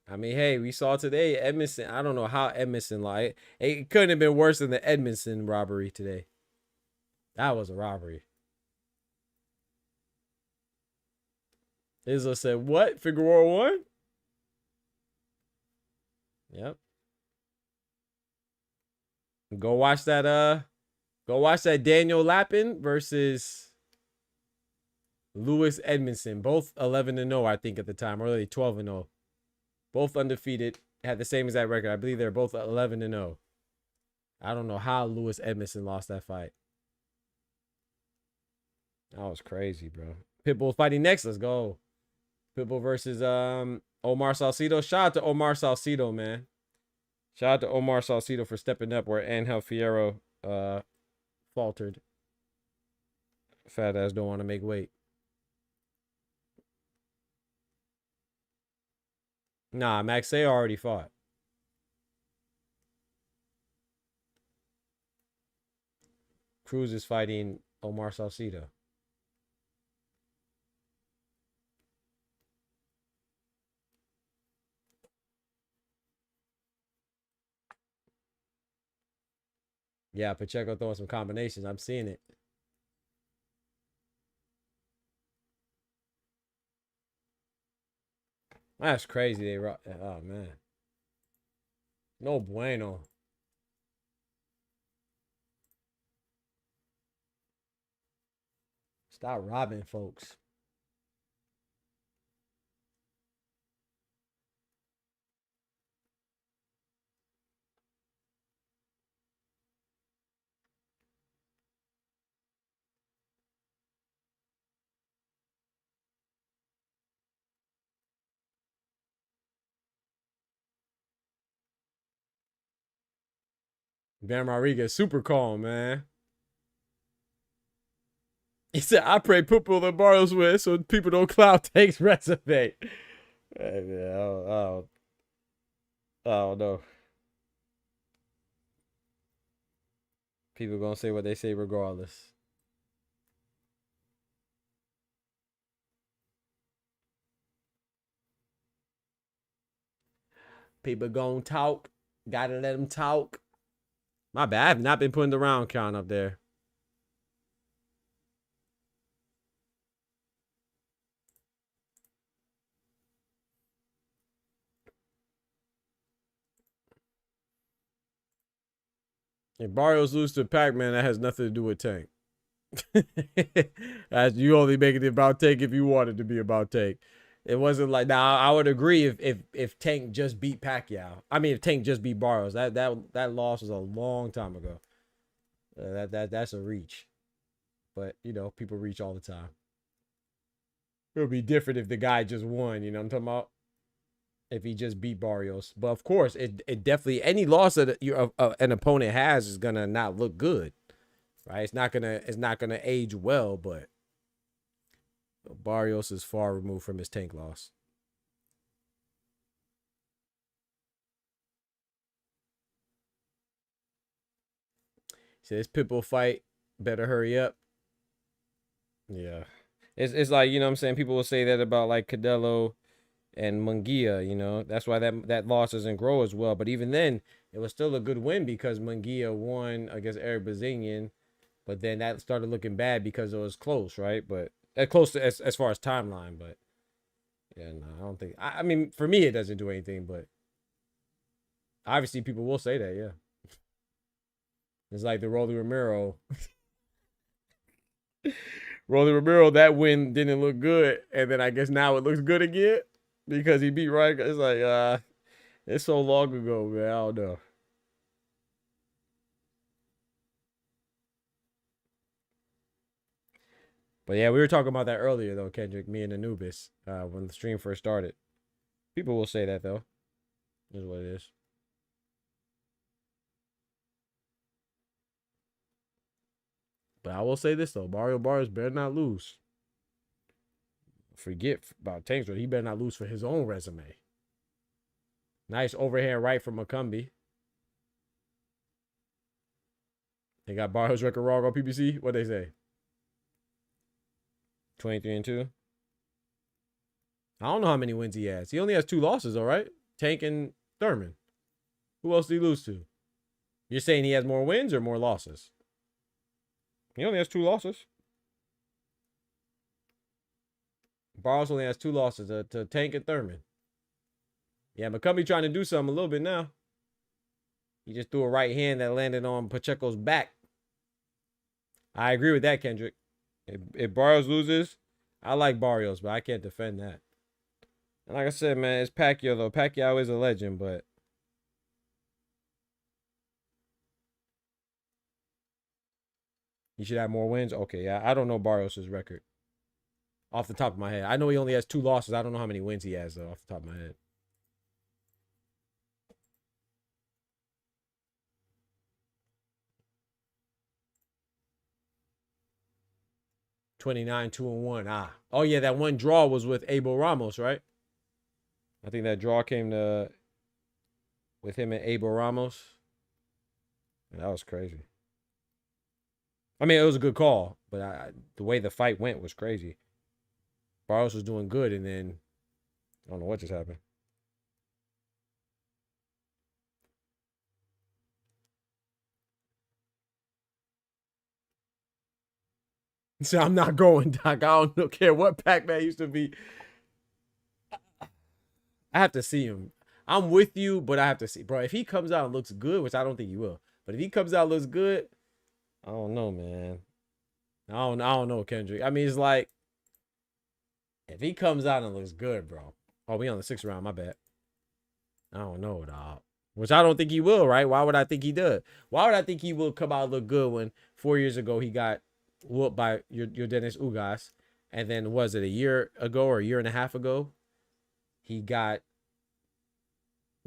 I mean, hey, we saw today Edmondson. I don't know how Edmondson lied. It couldn't have been worse than the Edmondson robbery today. That was a robbery. Isla said, what? Figueroa won? Yep. Go watch that Daniel Lappin versus Lewis Edmondson. Both 11-0, I think, at the time. Or really 12-0. Both undefeated. Had the same exact record. I believe they're both 11-0. I don't know how Lewis Edmondson lost that fight. That was crazy, bro. Pitbull fighting next. Let's go. Pitbull versus Omar Salcido. Shout out to Omar Salcido, man. Shout out to Omar Salcido for stepping up where Angel Fierro faltered. Fat ass don't want to make weight. Nah, Maxey already fought. Cruz is fighting Omar Salcido. Yeah, Pacheco throwing some combinations. I'm seeing it. That's crazy. Oh, man. No bueno. Stop robbing folks. Van Rodriguez, super calm, man. He said, I pray Pitbull and Barrios win so people don't clout Tank's resume. Oh, no. People gonna say what they say regardless. People gonna talk. Gotta let them talk. My bad. I have not been putting the round count up there. If Barrios lose to Pac-Man, that has nothing to do with Tank. As you only make it about Tank if you want it to be about Tank. It wasn't like, now I would agree if Tank just beat Pacquiao. I mean, if Tank just beat Barrios, that loss was a long time ago. That's a reach. But you know, people reach all the time. It would be different if the guy just won. You know what I'm talking about? If he just beat Barrios. But of course, it definitely, any loss that an opponent has is gonna not look good, right? It's not gonna age well. But Barrios is far removed from his Tank loss. So this Pitbull fight better hurry up. Yeah, it's like, you know what I'm saying, people will say that about like Canelo and Munguia, you know. That's why that loss doesn't grow as well. But even then, it was still a good win because Munguia won against Eric Bazinian. But then that started looking bad because it was close, right? But close to as far as timeline. But Yeah, no, I don't think. I mean, for me, it doesn't do anything, but obviously, people will say that. Yeah, it's like the Rolly Romero. Rolly Romero, that win didn't look good, and then I guess now it looks good again because he beat Ryan. It's like, it's so long ago, man. I don't know. But yeah, we were talking about that earlier, though, Kendrick, me and Anubis, when the stream first started. People will say that, though. Is what it is. But I will say this, though. Mario Barrios better not lose. Forget about Tank's, he better not lose for his own resume. Nice overhand right from McCumbee. They got Barrios record wrong on PBC. What'd they say? 23-2. I don't know how many wins he has. He only has 2 losses, all right? Tank and Thurman. Who else did he lose to? You're saying he has more wins or more losses? He only has 2 losses. Barrios only has 2 losses to Tank and Thurman. Yeah, McCumbee trying to do something a little bit now. He just threw a right hand that landed on Pacheco's back. I agree with that, Kendrick. If Barrios loses, I like Barrios, but I can't defend that. And like I said, man, it's Pacquiao, though. Pacquiao is a legend, but he should have more wins. Okay, yeah, I don't know Barrios' record off the top of my head. I know he only has 2 losses. I don't know how many wins he has, though, off the top of my head. $29, 2-1. Oh yeah, that one draw was with Abel Ramos, right? I think that draw came with him and Abel Ramos. And that was crazy. I mean, it was a good call, but the way the fight went was crazy. Barrios was doing good, and then I don't know what just happened. So I'm not going, Doc. I don't care what Pac-Man used to be. I have to see him. I'm with you, but I have to see. Bro, if he comes out and looks good, which I don't think he will, but if he comes out and looks good, I don't know, man. I don't know, Kendrick. I mean, it's like, if he comes out and looks good, bro. Oh, we on the 6th round, my bad. I don't know, dog. Which I don't think he will, right? Why would I think he does? Why would I think he will come out and look good when 4 years ago he got whooped by your Dennis Ugas, and then was it a year ago or a year and a half ago he got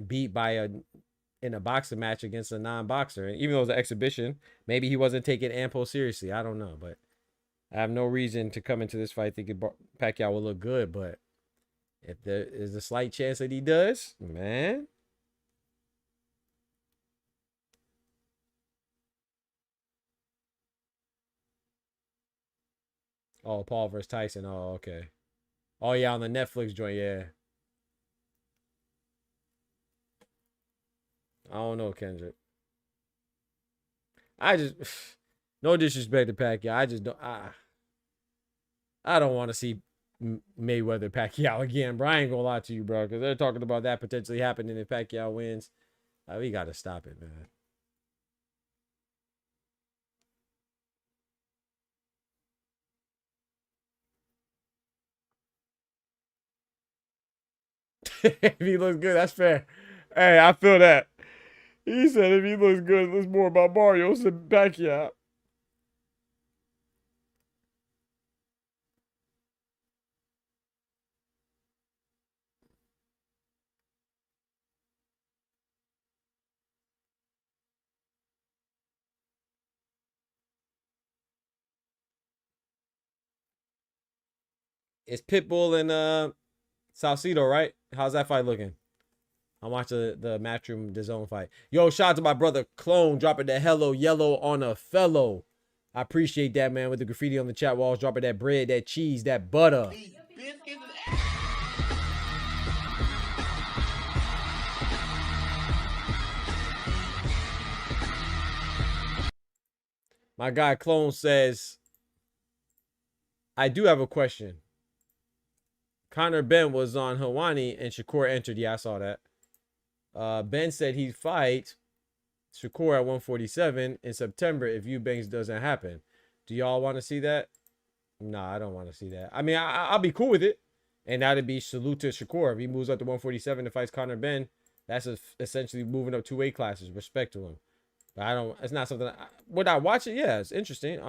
beat by in a boxing match against a non-boxer? And even though it was an exhibition, maybe he wasn't taking Ampo seriously. I don't know, but I have no reason to come into this fight thinking Pacquiao will look good. But if there is a slight chance that he does, man. Oh, Paul versus Tyson. Oh, okay. Oh, yeah, on the Netflix joint, yeah. I don't know, Kendrick. I just, no disrespect to Pacquiao. I just don't, I don't want to see Mayweather Pacquiao again, bro. I ain't gonna lie to you, bro, because they're talking about that potentially happening if Pacquiao wins. We got to stop it, man. If he looks good, that's fair. Hey, I feel that. He said if he looks good, it's more about Barrios than Pacquiao. It's Pitbull and Salcido, right? How's that fight looking? I'm watching the Matchroom DAZN fight. Yo, shout out to my brother Clone dropping that hello yellow on a fellow. I appreciate that, man, with the graffiti on the chat walls, dropping that bread, that cheese, that butter. My guy Clone says, I do have a question. Conor Ben was on Hawani and Shakur entered. Yeah, I saw that. Ben said he'd fight Shakur at 147 in September if Eubanks doesn't happen. Do y'all want to see that? Nah, I don't want to see that. I mean, I'll be cool with it. And that'd be salute to Shakur. If he moves up to 147 and fights Conor Ben, that's essentially moving up 2 weight classes. Respect to him. But I don't, it's not something, would I watch it? Yeah, it's interesting.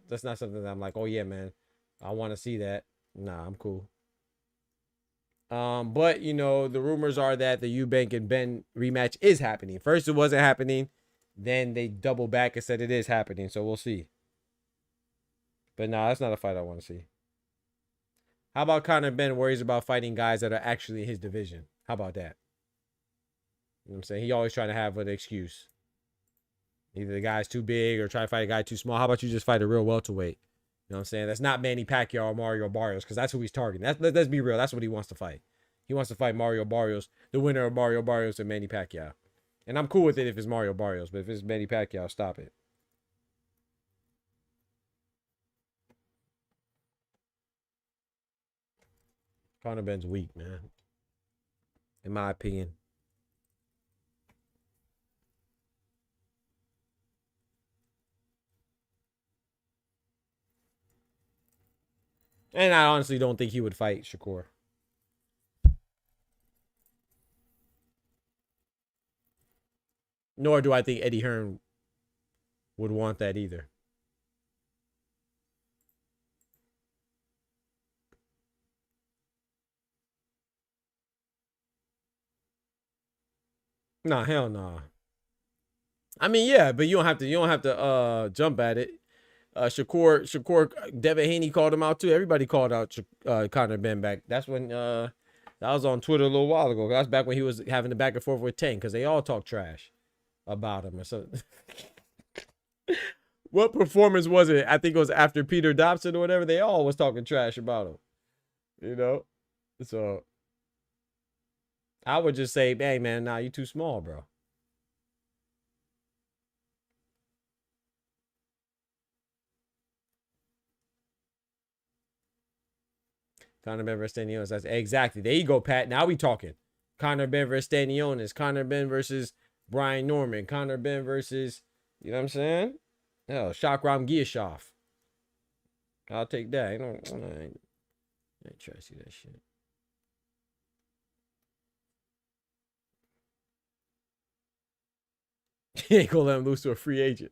That's not something that I'm like, oh yeah, man, I want to see that. Nah, I'm cool. But you know, the rumors are that the Eubank and Ben rematch is happening. First it wasn't happening, then they double back and said it is happening. So we'll see. But nah, that's not a fight I want to see. How about Conor Ben worries about fighting guys that are actually in his division? How about that? You know what I'm saying? He always trying to have an excuse. Either the guy's too big or try to fight a guy too small. How about you just fight a real welterweight? You know what I'm saying? That's not Manny Pacquiao or Mario Barrios, because that's who he's targeting. Let's be real. That's what he wants to fight. He wants to fight Mario Barrios, the winner of Mario Barrios and Manny Pacquiao. And I'm cool with it if it's Mario Barrios, but if it's Manny Pacquiao, stop it. Conor Ben's weak, man. In my opinion. And I honestly don't think he would fight Shakur. Nor do I think Eddie Hearn would want that either. Nah, hell nah. I mean, yeah, but you don't have to jump at it. Shakur, Devin Haney called him out too. Everybody called out Conor Ben back. That's when that was on Twitter a little while ago. That's back when he was having the back and forth with Tank, because they all talk trash about him or something. What performance was it? I think it was after Peter Dobson or whatever. They all was talking trash about him. You know? So I would just say, hey man, nah, you too small, bro. Conor Ben versus Stanionis. That's exactly. There you go, Pat. Now we talking. Conor Ben versus Stanionis. Conor Ben versus Brian Norman. Conor Ben versus, you know what I'm saying? Hell, Shakram Giyashov. I'll take that. I ain't try to see that shit. He ain't gonna let him lose to a free agent.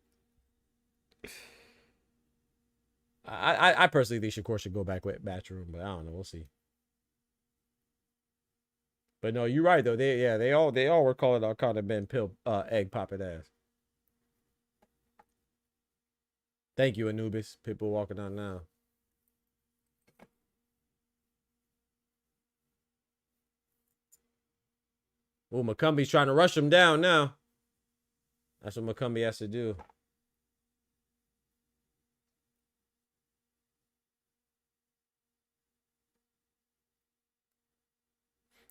I personally think Shakur should go back with Matchroom, but I don't know. We'll see. But no, you're right though. They all were calling out Conor Ben egg popping ass. Thank you, Anubis. People walking on now. Oh, McCumbie's trying to rush him down now. That's what McCumbie has to do.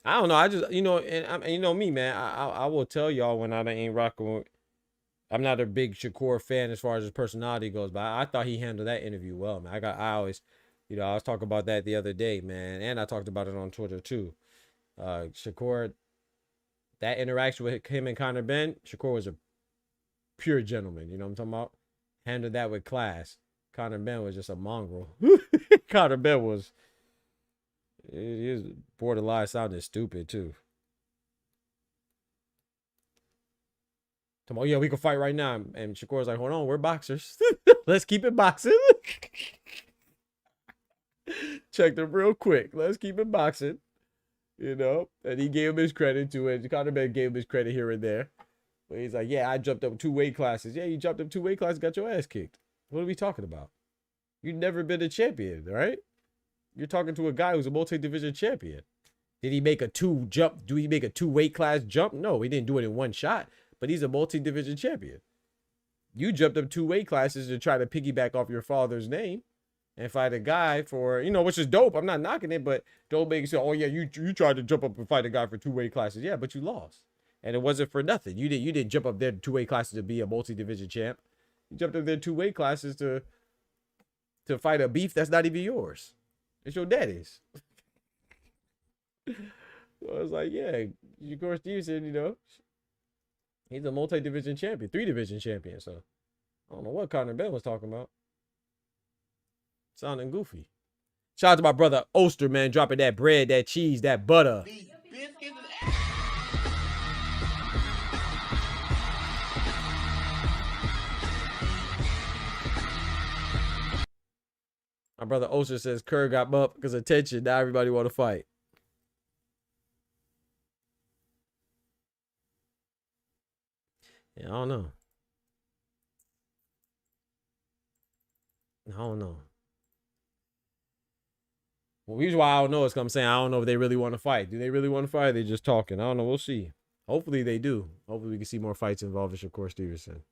I don't know. I just, you know, and you know me, man. I will tell y'all when I ain't rocking with. I'm not a big Shakur fan as far as his personality goes, but I thought he handled that interview well, man. I always, you know, I was talking about that the other day, man, and I talked about it on Twitter too. Shakur, that interaction with him and Conor Ben, Shakur was a pure gentleman. You know what I'm talking about? Handled that with class. Conor Ben was just a mongrel. Conor Ben was. He was borderline sounding stupid too. Oh yeah, we can fight right now. And Shakur's like, hold on, we're boxers. Let's keep it boxing. Checked him real quick. Let's keep it boxing. You know, and he gave him his credit to it. Conor Ben gave him his credit here and there. But he's like, yeah, I jumped up 2 weight classes. Yeah, you jumped up 2 weight classes, got your ass kicked. What are we talking about? You've never been a champion, right? You're talking to a guy who's a multi-division champion. Did he make a 2 jump? Do he make a 2 weight class jump? No, he didn't do it in one shot. But he's a multi-division champion. You jumped up 2 weight classes to try to piggyback off your father's name and fight a guy for, you know, which is dope. I'm not knocking it, but don't make it say, oh yeah, you tried to jump up and fight a guy for 2 weight classes. Yeah, but you lost. And it wasn't for nothing. You didn't jump up there 2 weight classes to be a multi-division champ. You jumped up there 2 weight classes to fight a beef that's not even yours. It's your daddy's. So I was like, yeah, Shakur Stevenson, you know, he's a multi-division champion, 3-division champion. So I don't know what Conor Ben was talking about. Sounding goofy. Shout out to my brother Oster, man, dropping that bread, that cheese, that butter. My brother Oster says Kerr got up because of tension. Now everybody want to fight. Yeah, I don't know. I don't know. Well, the reason why I don't know is because I'm saying I don't know if they really want to fight. Do they really want to fight? They just talking. I don't know. We'll see. Hopefully they do. Hopefully we can see more fights involving Shakur Stevenson.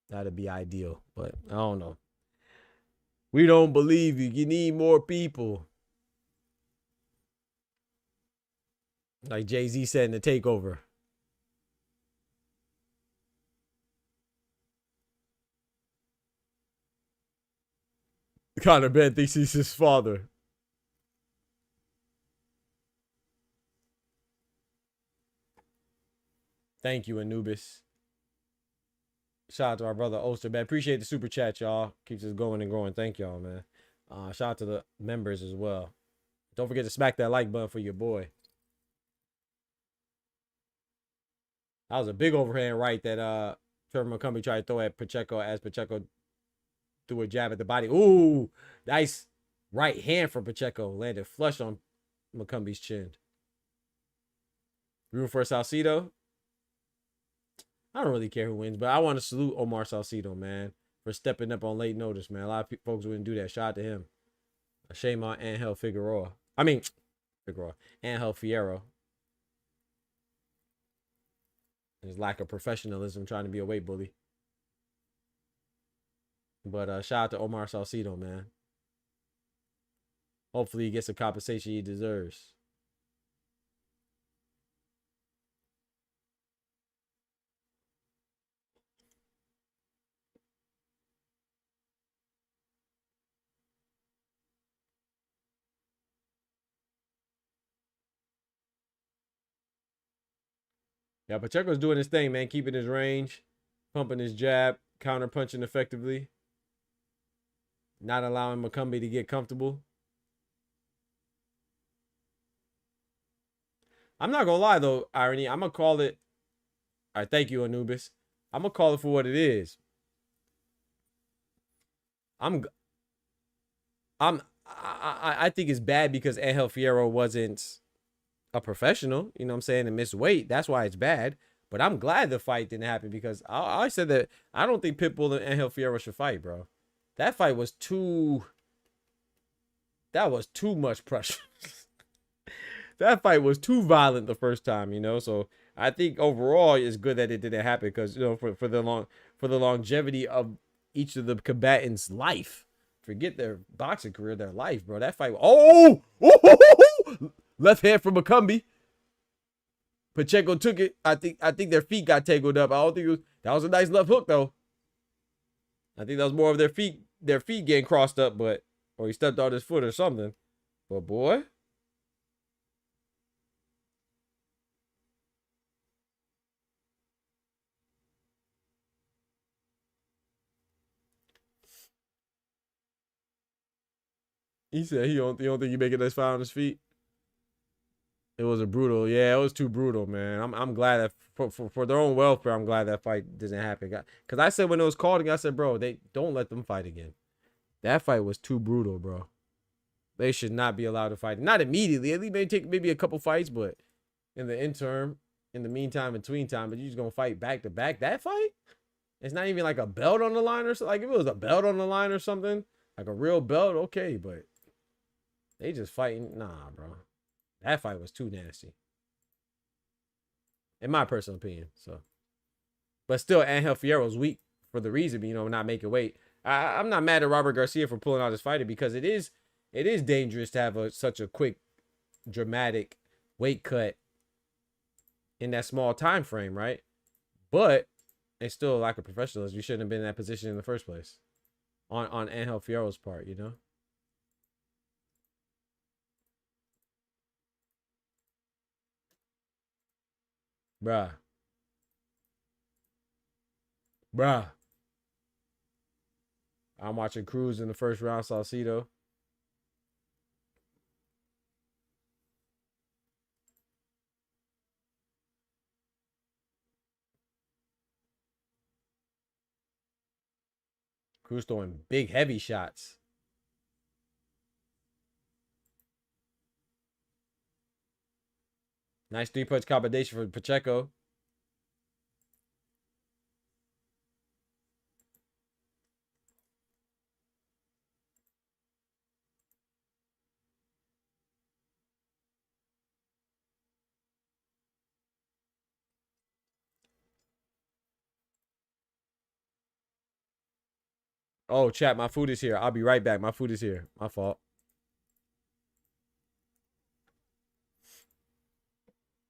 That'd be ideal, but I don't know. We don't believe you. You need more people. Like Jay-Z said in the Takeover. Conor Ben thinks he's his father. Thank you, Anubis. Shout out to our brother Oster, man. Appreciate the super chat, y'all. Keeps us going and growing. Thank y'all, man. Shout out to the members as well. Don't forget to smack that like button for your boy. That was a big overhand right that Trevor McCumbee tried to throw at Pacheco as Pacheco threw a jab at the body. Ooh, nice right hand from Pacheco. Landed flush on McCumbie's chin. Room for Salcido. I don't really care who wins, but I want to salute Omar Salcido, man, for stepping up on late notice, man. A lot of folks wouldn't do that. Shout out to him. A shame on Angel Figueroa. Angel Fierro. His lack of professionalism trying to be a weight bully. But shout out to Omar Salcido, man. Hopefully he gets the compensation he deserves. Yeah, Pacheco's doing his thing, man. Keeping his range, pumping his jab, counter punching effectively. Not allowing McCumbee to get comfortable. I'm not going to lie, though, Irony. I'm going to call it. All right, thank you, Anubis. I'm going to call it for what it is. I think it's bad because Angel Fierro wasn't a professional, you know what I'm saying, and missed weight. That's why it's bad. But I'm glad the fight didn't happen because I said that I don't think Pitbull and Angel Fierro should fight, bro. That fight was too much pressure. That fight was too violent the first time, you know. So I think overall it's good that it didn't happen because, you know, for the longevity of each of the combatants' life. Forget their boxing career, their life, bro. That fight. Oh! Left hand from McCumbee. Pacheco took it. I think their feet got tangled up. I don't think that was a nice left hook though. I think that was more of their feet getting crossed up, or he stepped on his foot or something. But boy. He said he don't think he making this foul on his feet. It was a brutal, yeah, it was too brutal, man. I'm glad that for their own welfare, I'm glad that fight doesn't happen. Because I said when it was called, I said, bro, they don't let them fight again. That fight was too brutal, bro. They should not be allowed to fight. Not immediately. At least maybe a couple fights, but in the interim, in the meantime, between time, but you just gonna fight back to back. That fight? It's not even like a belt on the line or something. Like if it was a belt on the line or something, like a real belt, okay, but they just fighting. Nah, bro. That fight was too nasty. In my personal opinion. So, but still, Angel Fierro's weak for the reason, you know, not making weight. I'm not mad at Robert Garcia for pulling out his fighter because it is dangerous to have such a quick, dramatic weight cut in that small time frame, right? But it's still a lack of professionalism. You shouldn't have been in that position in the first place on Angel Fierro's part, you know? Bruh. Bruh. I'm watching Cruz in the first round, Salcido. Cruz throwing big, heavy shots. Nice 3-punch combination for Pacheco. Oh, chat, my food is here. I'll be right back. My food is here. My fault.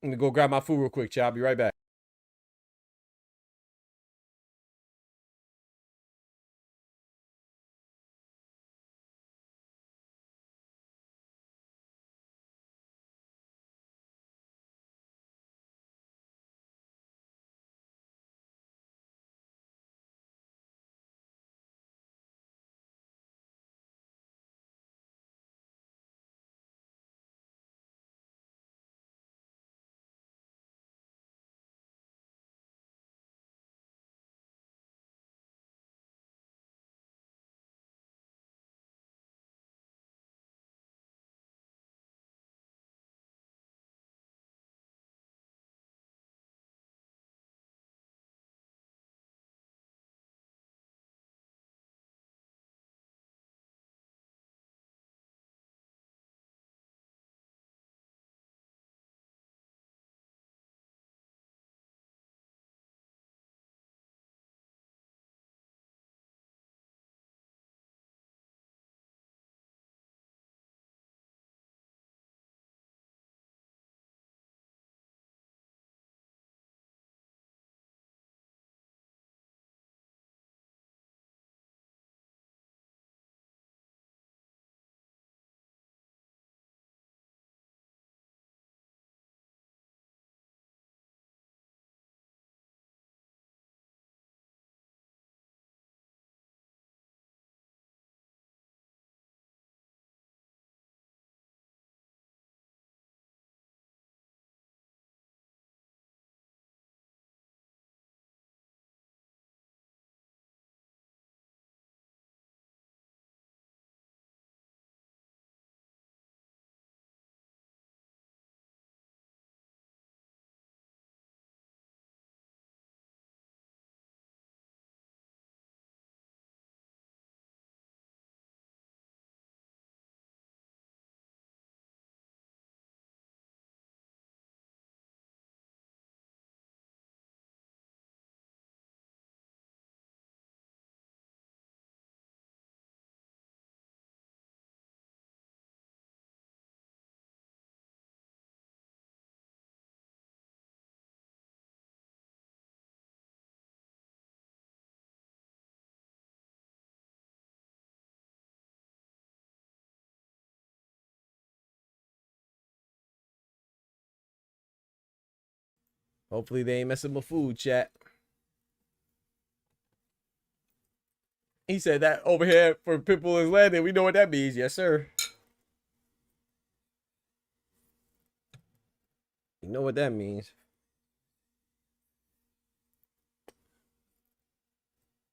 I'm gonna go grab my food real quick, chat. I'll be right back. Hopefully they ain't messing with food, chat. He said that over here for Pitbull is landing. We know what that means. Yes, sir. You know what that means.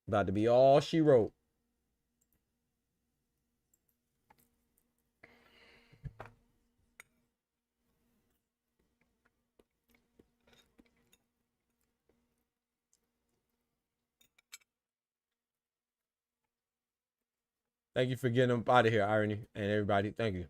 About to be all she wrote. Thank you for getting them out of here, Irony, and everybody. Thank you.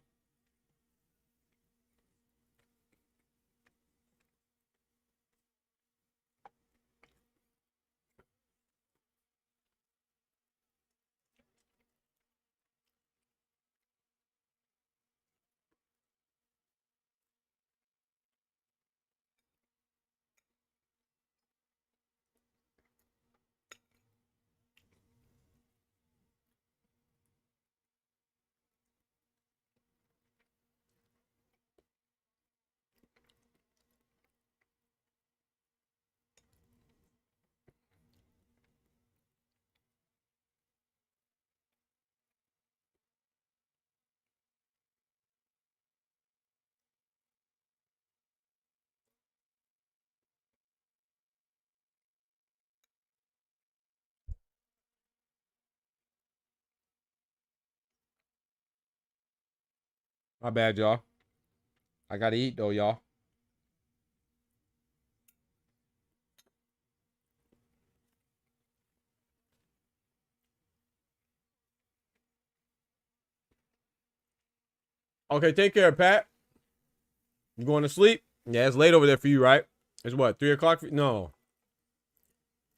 My bad, y'all. I gotta eat though, y'all. Okay, take care, Pat. You going to sleep? Yeah, it's late over there for you, right? It's what, 3 o'clock for you? No.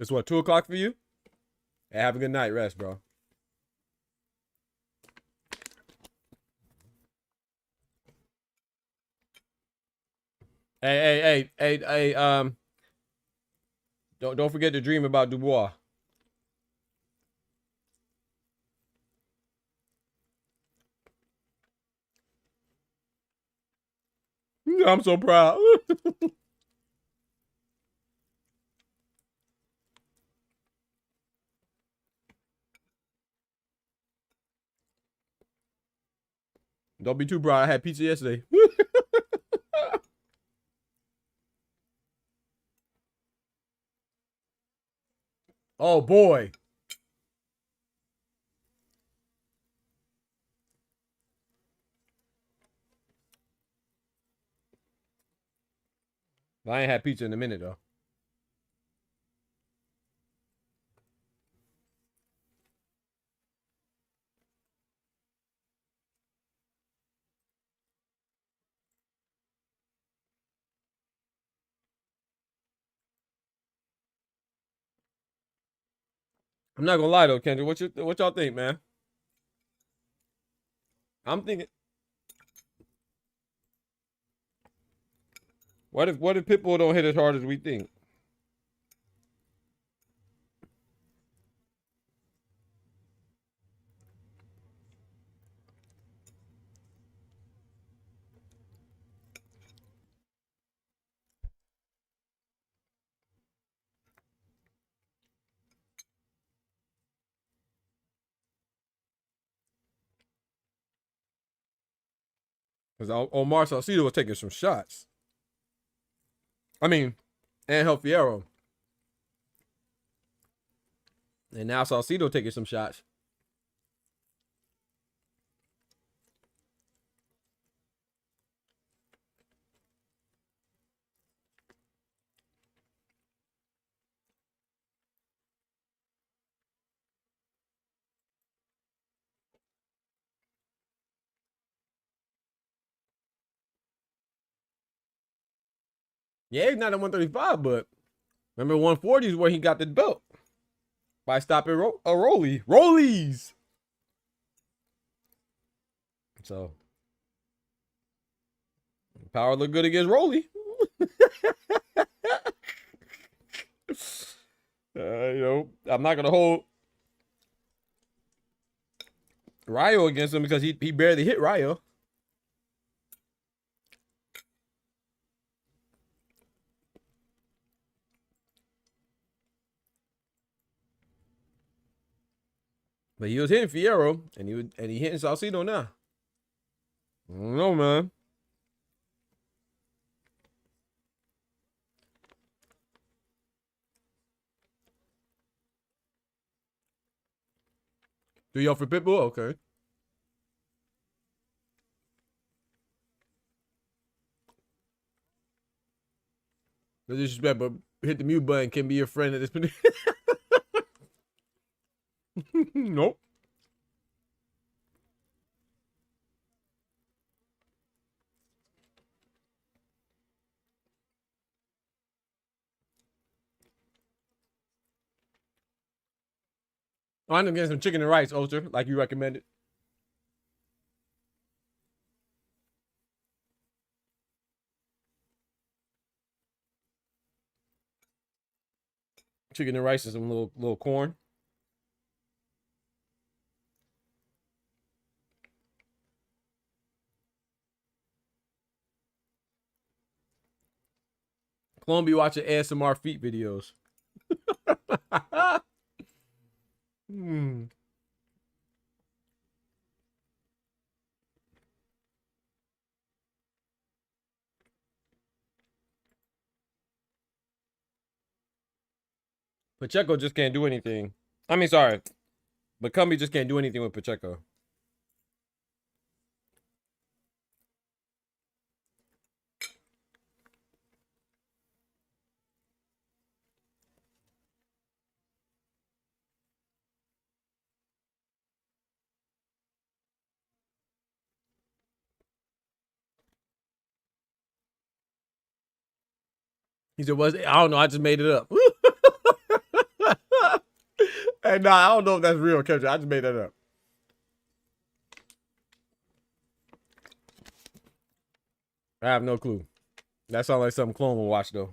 It's what, 2 o'clock for you? Hey, have a good night. Rest, bro. Hey, don't forget to dream about Dubois. I'm so proud. Don't be too proud. I had pizza yesterday. Oh boy. I ain't had pizza in a minute though. I'm not gonna lie though, Kendra. What y'all think, man? I'm thinking. What if Pitbull don't hit as hard as we think? Because Omar Salcido was taking some shots. I mean, Angel Fierro. And now Salcido taking some shots. Yeah, he's not at 135, but remember 140 is where he got the belt. By stopping Rollies. So, power look good against Rolly. I'm not going to hold Rayo against him because he barely hit Rayo. But he was hitting Fierro, and he hitting Salcido now. I don't know, man. Do y'all for Pitbull? Okay. No disrespect, but hit the mute button can be your friend at this point. Nope. I ended up getting some chicken and rice, Ulster, like you recommended. Chicken and rice and some little corn. Clone be watching ASMR feet videos. Pacheco just can't do anything. I mean, sorry. But Cumbie just can't do anything with Pacheco. He said, "Was it? I don't know. I just made it up." Hey, nah, I don't know if that's real, Kevin. I just made that up. I have no clue. That sounds like something Clone will watch, though.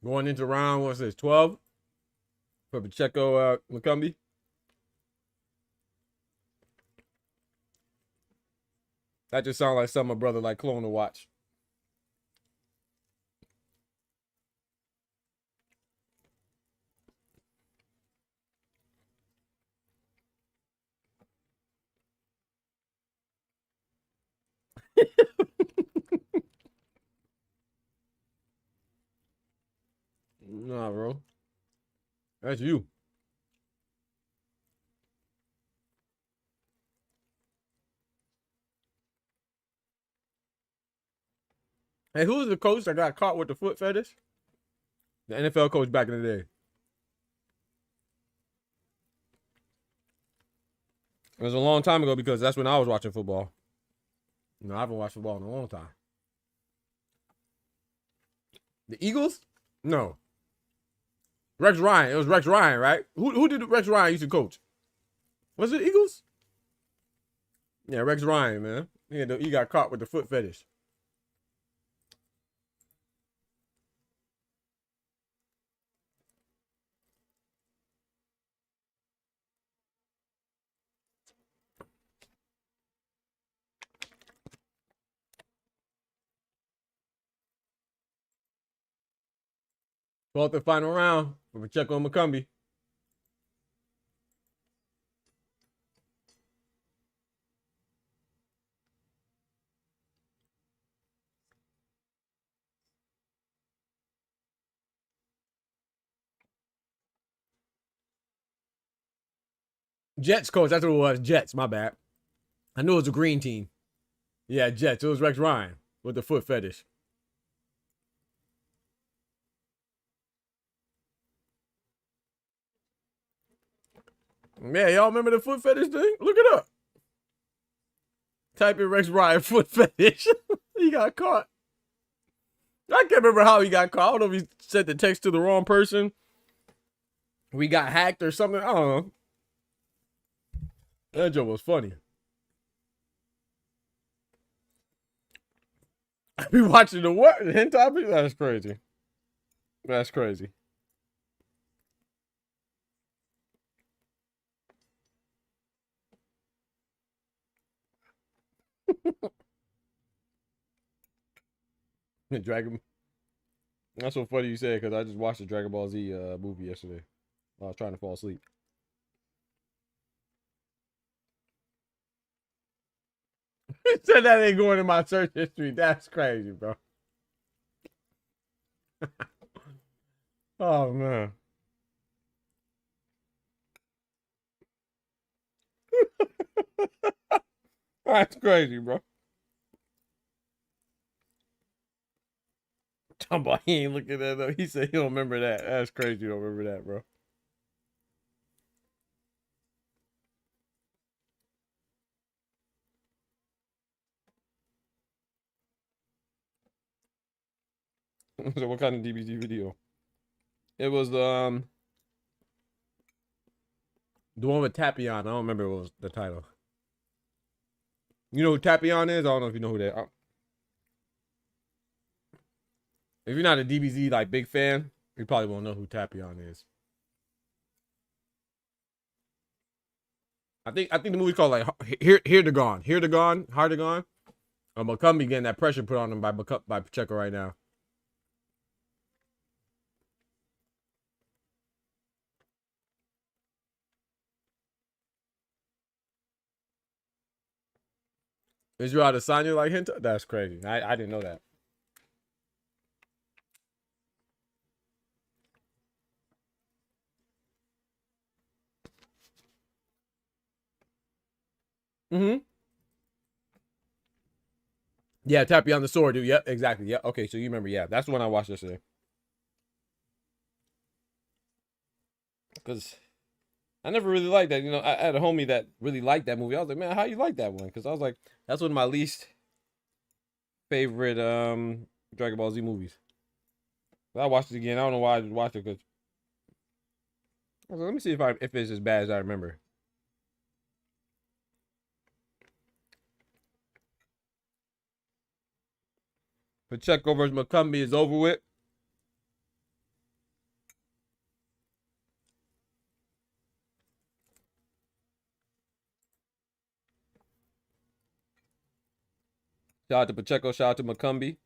Going into round, what's this, 12? For Pacheco, McCumbie. That just sounds like something a brother like Clone to watch. Nah, bro. That's you. Hey, who was the coach that got caught with the foot fetish? The NFL coach back in the day. It was a long time ago because that's when I was watching football. You know, I haven't watched football in a long time. The Eagles? No. Rex Ryan. It was Rex Ryan, right? Who did Rex Ryan used to coach? Was it Eagles? Yeah, Rex Ryan, man. He got caught with the foot fetish. Fourth and final round for Pacheco and McCumbie. Jets coach, that's what it was. Jets, my bad. I knew it was a green team. Yeah, Jets. It was Rex Ryan with the foot fetish. Man, y'all remember the foot fetish thing? Look it up. Type in Rex Ryan foot fetish. He got caught. I can't remember how he got caught. I don't know if he sent the text to the wrong person. We got hacked or something. I don't know. That joke was funny. I be watching the what? The hentai? That's crazy. That's crazy. Dragon. That's so funny you said because I just watched the Dragon Ball Z movie yesterday. I was trying to fall asleep. He said that ain't going in my search history. That's crazy, bro. Oh man. That's crazy, bro. Talking about he ain't looking at that. He said he don't remember that. That's crazy. You don't remember that, bro. So what kind of DVD video? It was the one with Tapion. I don't remember what was the title. You know who Tapion is? I don't know if you know who that. If you're not a DBZ like big fan, you probably won't know who Tapion is. I think the movie's called like Here to Gone. Hard to Gone. McCumbie getting that pressure put on him by Pacheco right now. Israel Adesanya like Hinta? That's crazy. I didn't know that. Mm-hmm. Yeah, Tappy on the sword, dude. Yep, exactly. Yep. Okay, so you remember, yeah. That's the one I watched yesterday. Because I never really liked that. You know, I had a homie that really liked that movie. I was like, man, how you like that one? Because I was like, that's one of my least favorite Dragon Ball Z movies. But I watched it again. I don't know why I just watched it because I was like, let me see if it's as bad as I remember. Pacheco versus McCumbee is over with. Shout out to Pacheco. Shout out to McCumbee.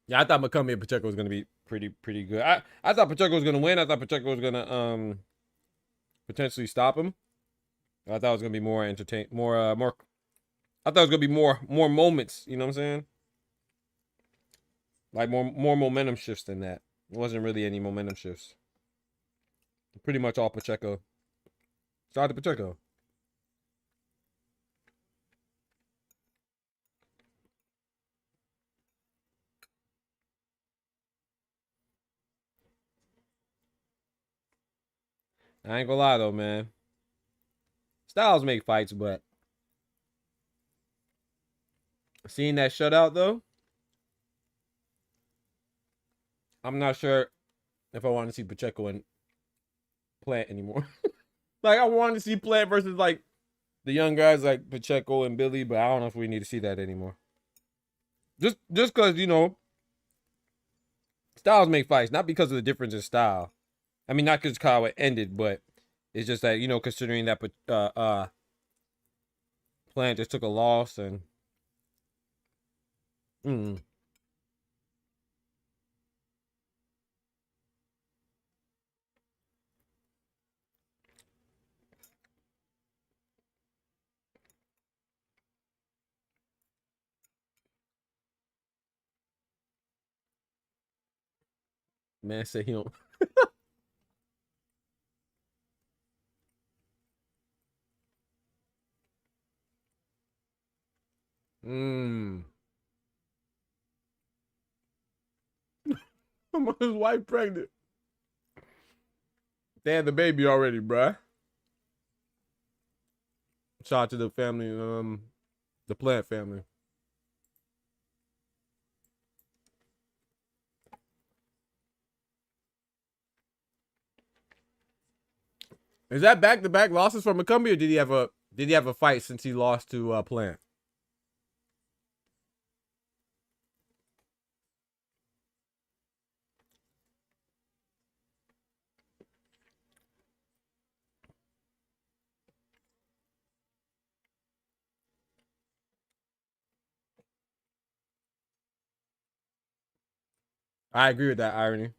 Yeah, I thought McCumbee and Pacheco was gonna be pretty good. I thought Pacheco was gonna win. I thought Pacheco was gonna potentially stop him. I thought it was gonna be more more. I thought it was gonna be more moments. You know what I'm saying? Like more momentum shifts than that. It wasn't really any momentum shifts. Pretty much all Pacheco. Shout out to Pacheco. I ain't gonna lie though, man. Styles make fights, but seeing that shutout though, I'm not sure if I want to see Pacheco and Plant anymore. Like I wanted to see Plant versus like the young guys like Pacheco and Billy, but I don't know if we need to see that anymore. Just because, you know, styles make fights, not because of the difference in style. I mean, not because how it ended, but it's just that, you know, considering that Plant just took a loss and man said he don't. His wife pregnant. They had the baby already, bruh. Shout out to the family, the Plant family. Is that back-to-back losses for McCumbee, or did he have a fight since he lost to Plant? I agree with that irony.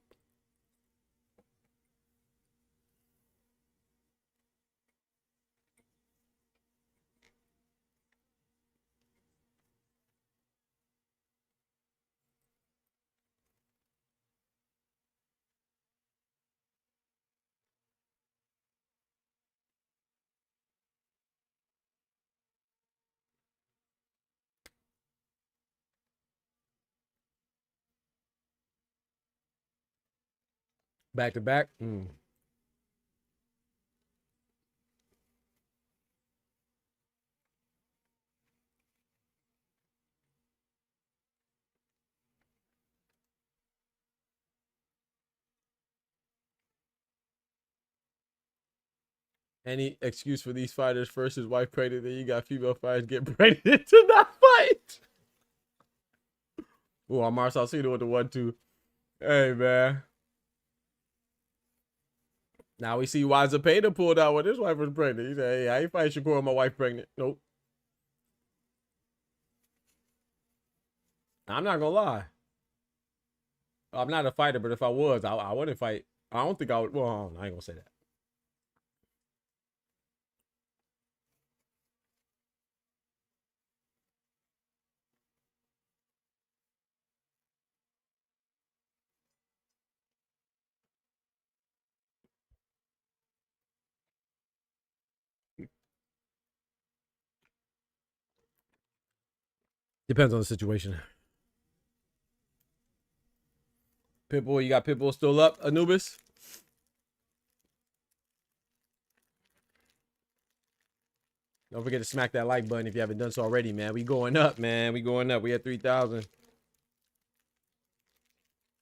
Back to back. Any excuse for these fighters? First, his wife pregnant, then you got female fighters get pregnant to not fight. Oh, Amar Salcido with the 1-2. Hey, man. Now we see why Zepeda pulled out when his wife was pregnant. He said, hey, I ain't fighting Shakur with my wife pregnant. Nope. I'm not gonna lie. I'm not a fighter, but if I was, I wouldn't fight. I don't think I would. Well, I ain't gonna say that. Depends on the situation. Pitbull, you got Pitbull still up, Anubis? Don't forget to smack that like button if you haven't done so already, man. We going up, man. We going up. We at 3,000.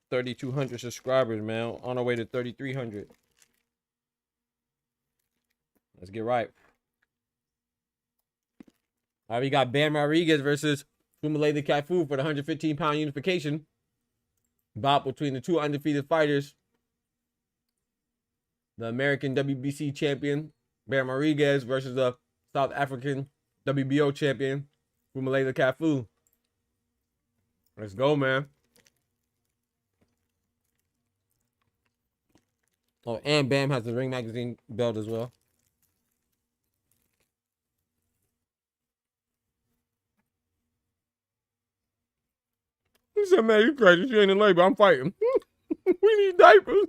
3,200 subscribers, man. On our way to 3,300. Let's get right. All right, we got Bam Rodriguez versus PHUMELELA CAFU for the 115-pound unification bout between the two undefeated fighters. The American WBC champion, Bam Rodriguez, versus the South African WBO champion, PHUMELELA CAFU. Let's go, man. Oh, and Bam has the Ring Magazine belt as well. He said, man, you crazy. She ain't in labor. I'm fighting. We need diapers.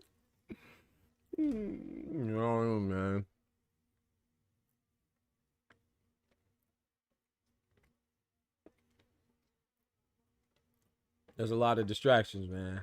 No, man. There's a lot of distractions, man.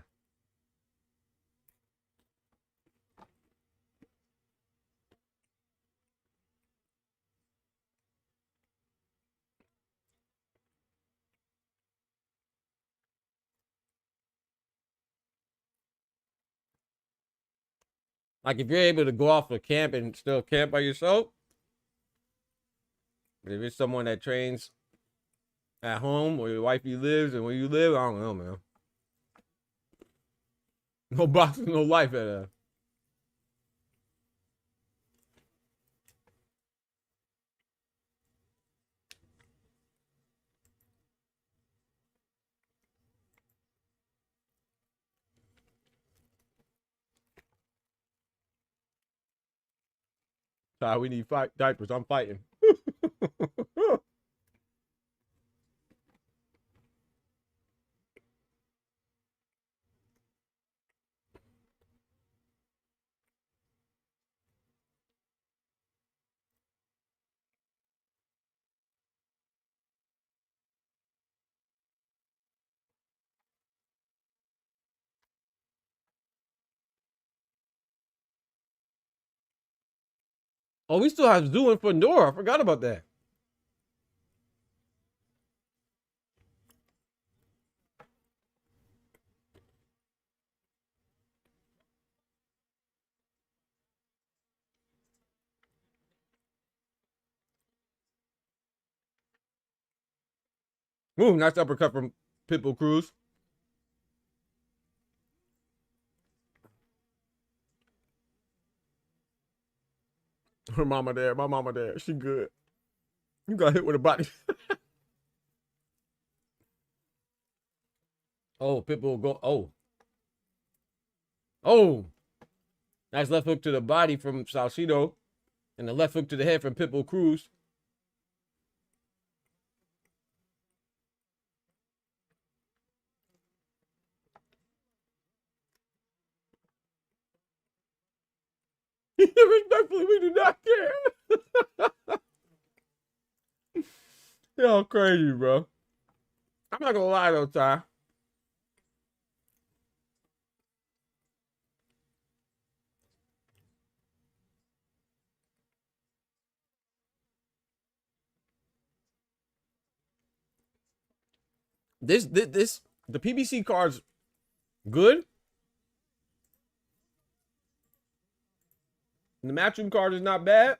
Like, if you're able to go off a camp and still camp by yourself, but if it's someone that trains at home where your wifey lives and where you live, I don't know, man. No boxing, no life at that. We need diapers. I'm fighting. Oh, we still have Zoo and Fandora. I forgot about that. Ooh, nice uppercut from Pitbull Cruz. Her mama there. My mama there. She good. You got hit with a body. Oh, Pitbull go. Oh. Oh. Nice left hook to the body from Salcido. And the left hook to the head from Pitbull Cruz. Respectfully, we do not care. Y'all crazy, bro. I'm not gonna lie though, Ty. The PBC card's good. The matchroom card is not bad.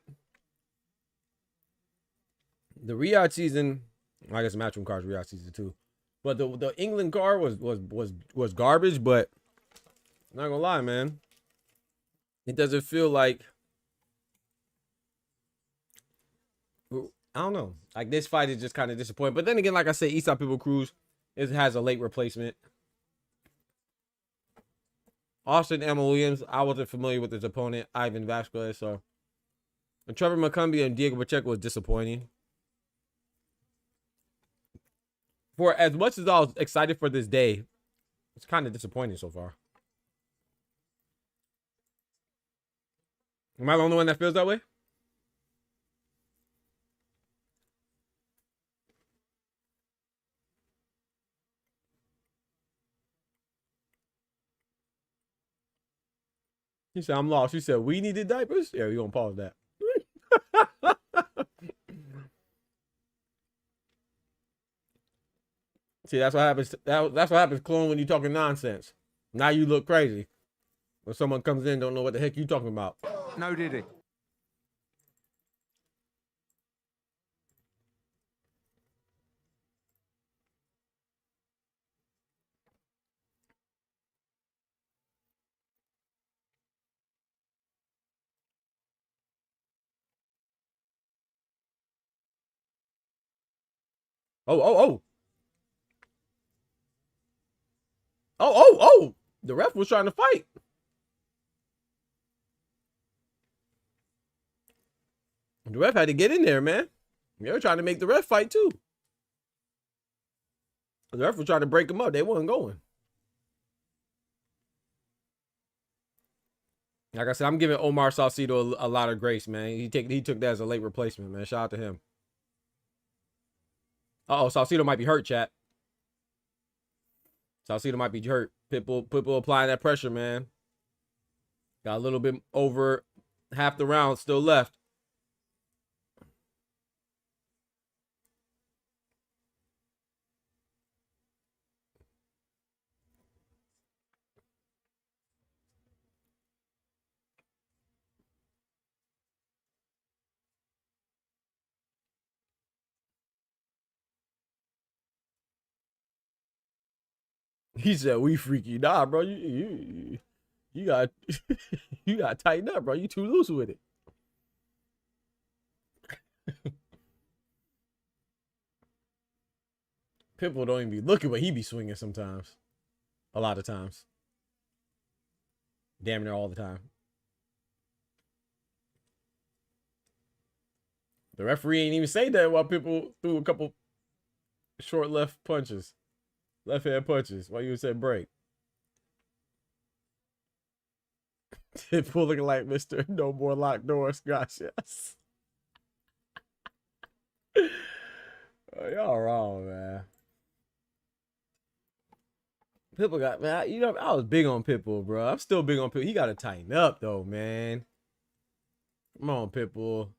The Riyadh season, I guess the matchroom card is Riyadh season too. But the England card was garbage. But I'm not gonna lie, man. It doesn't feel like, I don't know. Like, this fight is just kind of disappointing. But then again, like I said, Eastside Pitbull Cruz has a late replacement. Austin Emma Williams, I wasn't familiar with his opponent, Ivan Vasquez. So, and Trevor McCumbee and Diego Pacheco was disappointing. For as much as I was excited for this day, it's kind of disappointing so far. Am I the only one that feels that way? He said, I'm lost. She said, we needed diapers? Yeah, we gonna pause that. See, that's what happens. That's what happens, clone, when you talking nonsense. Now you look crazy. When someone comes in, don't know what the heck you talking about. No, did he? Oh, oh, oh. Oh, oh, oh. The ref was trying to fight. The ref had to get in there, man. They were trying to make the ref fight too. The ref was trying to break them up. They wasn't going. Like I said, I'm giving Omar Salcido a lot of grace, man. He took that as a late replacement, man. Shout out to him. Uh-oh, Salcido might be hurt, chat. Salcido might be hurt. Pitbull applying that pressure, man. Got a little bit over half the round still left. He said, we freaky. Nah, bro. You got you got to tighten up, bro. You too loose with it. Pitbull don't even be looking, but he be swinging sometimes. A lot of times. Damn near all the time. The referee ain't even say that while Pitbull threw a couple short left punches. Left hand punches. Why you would say break? Pitbull looking like Mr. No More Locked Doors. Gracias. Oh, y'all wrong, man. Pitbull got, man, you know, I was big on Pitbull, bro. I'm still big on Pitbull. He got to tighten up, though, man. Come on, Pitbull.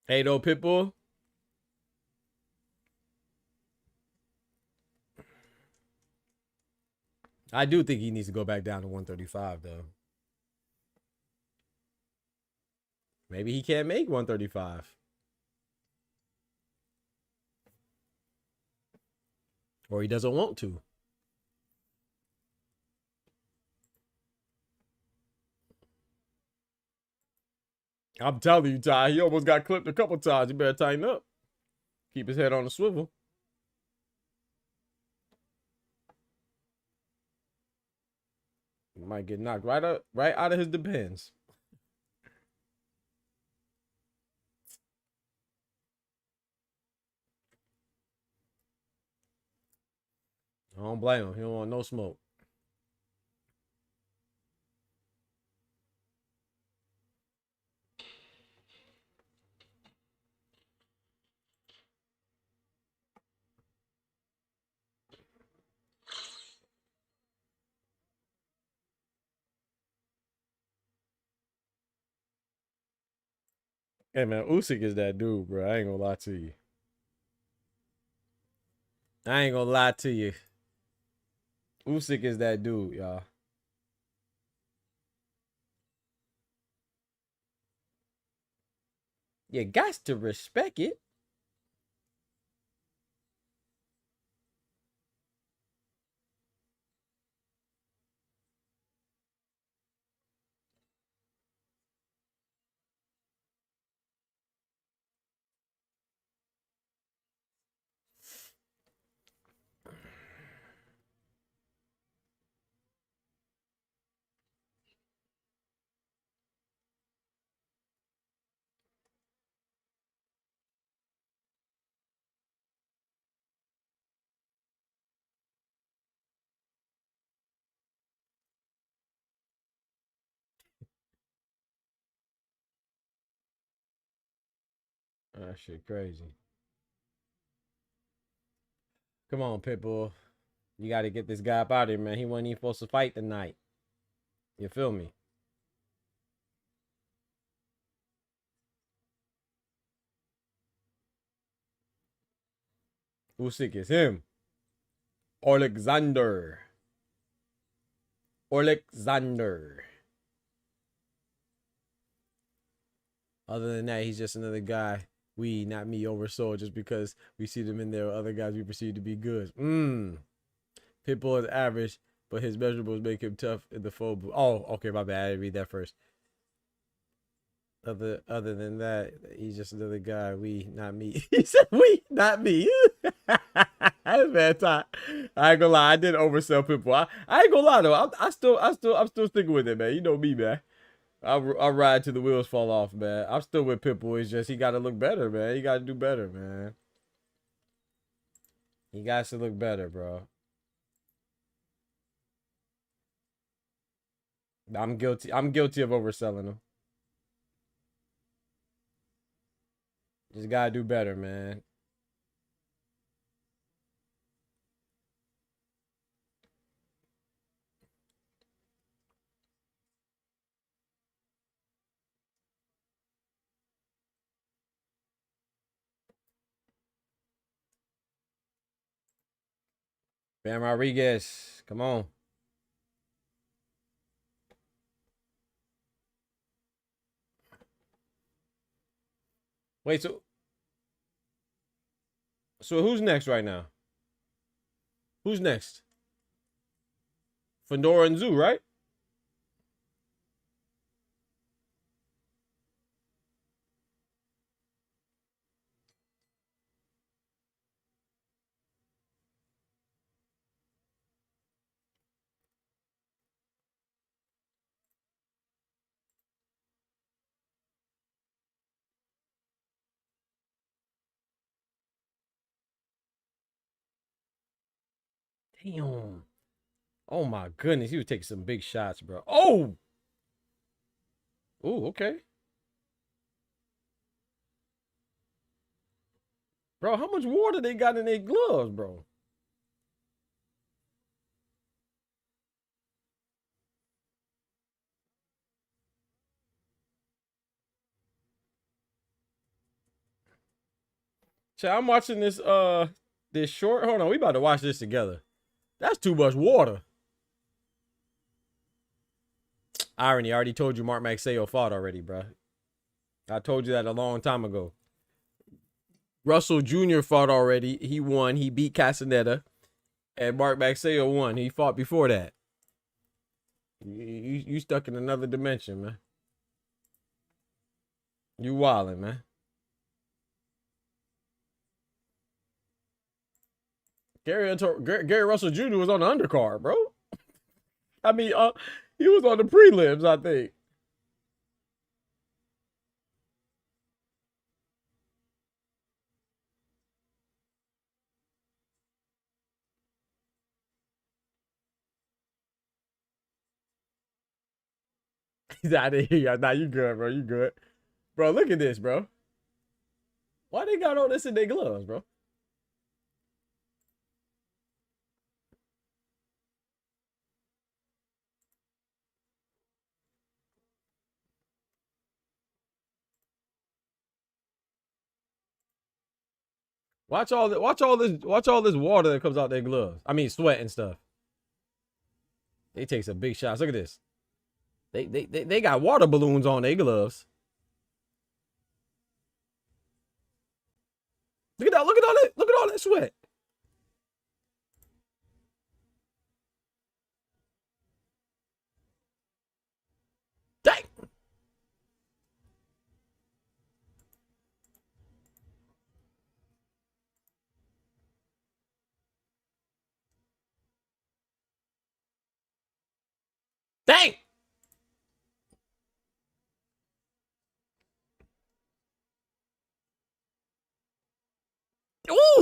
Hey, though, Pitbull. I do think he needs to go back down to 135, though. Maybe he can't make 135. Or he doesn't want to. I'm telling you, Ty, he almost got clipped a couple times. You better tighten up. Keep his head on the swivel. He might get knocked right out of his depends. I don't blame him. He don't want no smoke. Hey, man, Usyk is that dude, bro. I ain't gonna lie to you. I ain't gonna lie to you. Usyk is that dude, y'all. You got to respect it. That shit crazy. Come on, Pitbull. You got to get this guy up out of here, man. He wasn't even supposed to fight tonight. You feel me? USYK is him. OLEKSANDR. OLEKSANDR. Other than that, he's just another guy. We, not me, oversold just because we see them in there with other guys we perceive to be good. Pitbull is average, but his measurables make him tough in the full. Oh, okay, my bad. I didn't read that first. Other than that, he's just another guy. We, not me. He said we, not me. That's bad time. I ain't gonna lie, I did oversell Pitbull. I ain't gonna lie though. I'm still sticking with it, man. You know me, man. I'll ride till the wheels fall off, man. I'm still with Pitbull. It's just he got to look better, man. He got to do better, man. He got to look better, bro. I'm guilty. I'm guilty of overselling him. Just gotta do better, man. Bam Rodriguez, come on. Wait, so who's next right now? Who's next? Fedora and Zoo, right? Damn. Oh my goodness, he was taking some big shots, bro. Oh. Oh, okay. Bro, how much water they got in their gloves, bro? So I'm watching this short. Hold on, we about to watch this together. That's too much water. Irony, I already told you Mark Maxeo fought already, bro. I told you that a long time ago. Russell Jr. fought already. He won. He beat Castaneda. And Mark Maxeo won. He fought before that. You stuck in another dimension, man. You wildin', man. Gary Russell Jr. was on the undercard, bro. I mean, he was on the prelims, I think. He's out of here. Nah, you good, bro. You good. Bro, look at this, bro. Why they got all this in their gloves, bro? Watch all this water that comes out their gloves. I mean sweat and stuff. They take some big shots. Look at this. They got water balloons on their gloves. Look at that. Look at all that sweat. Dang. Dang.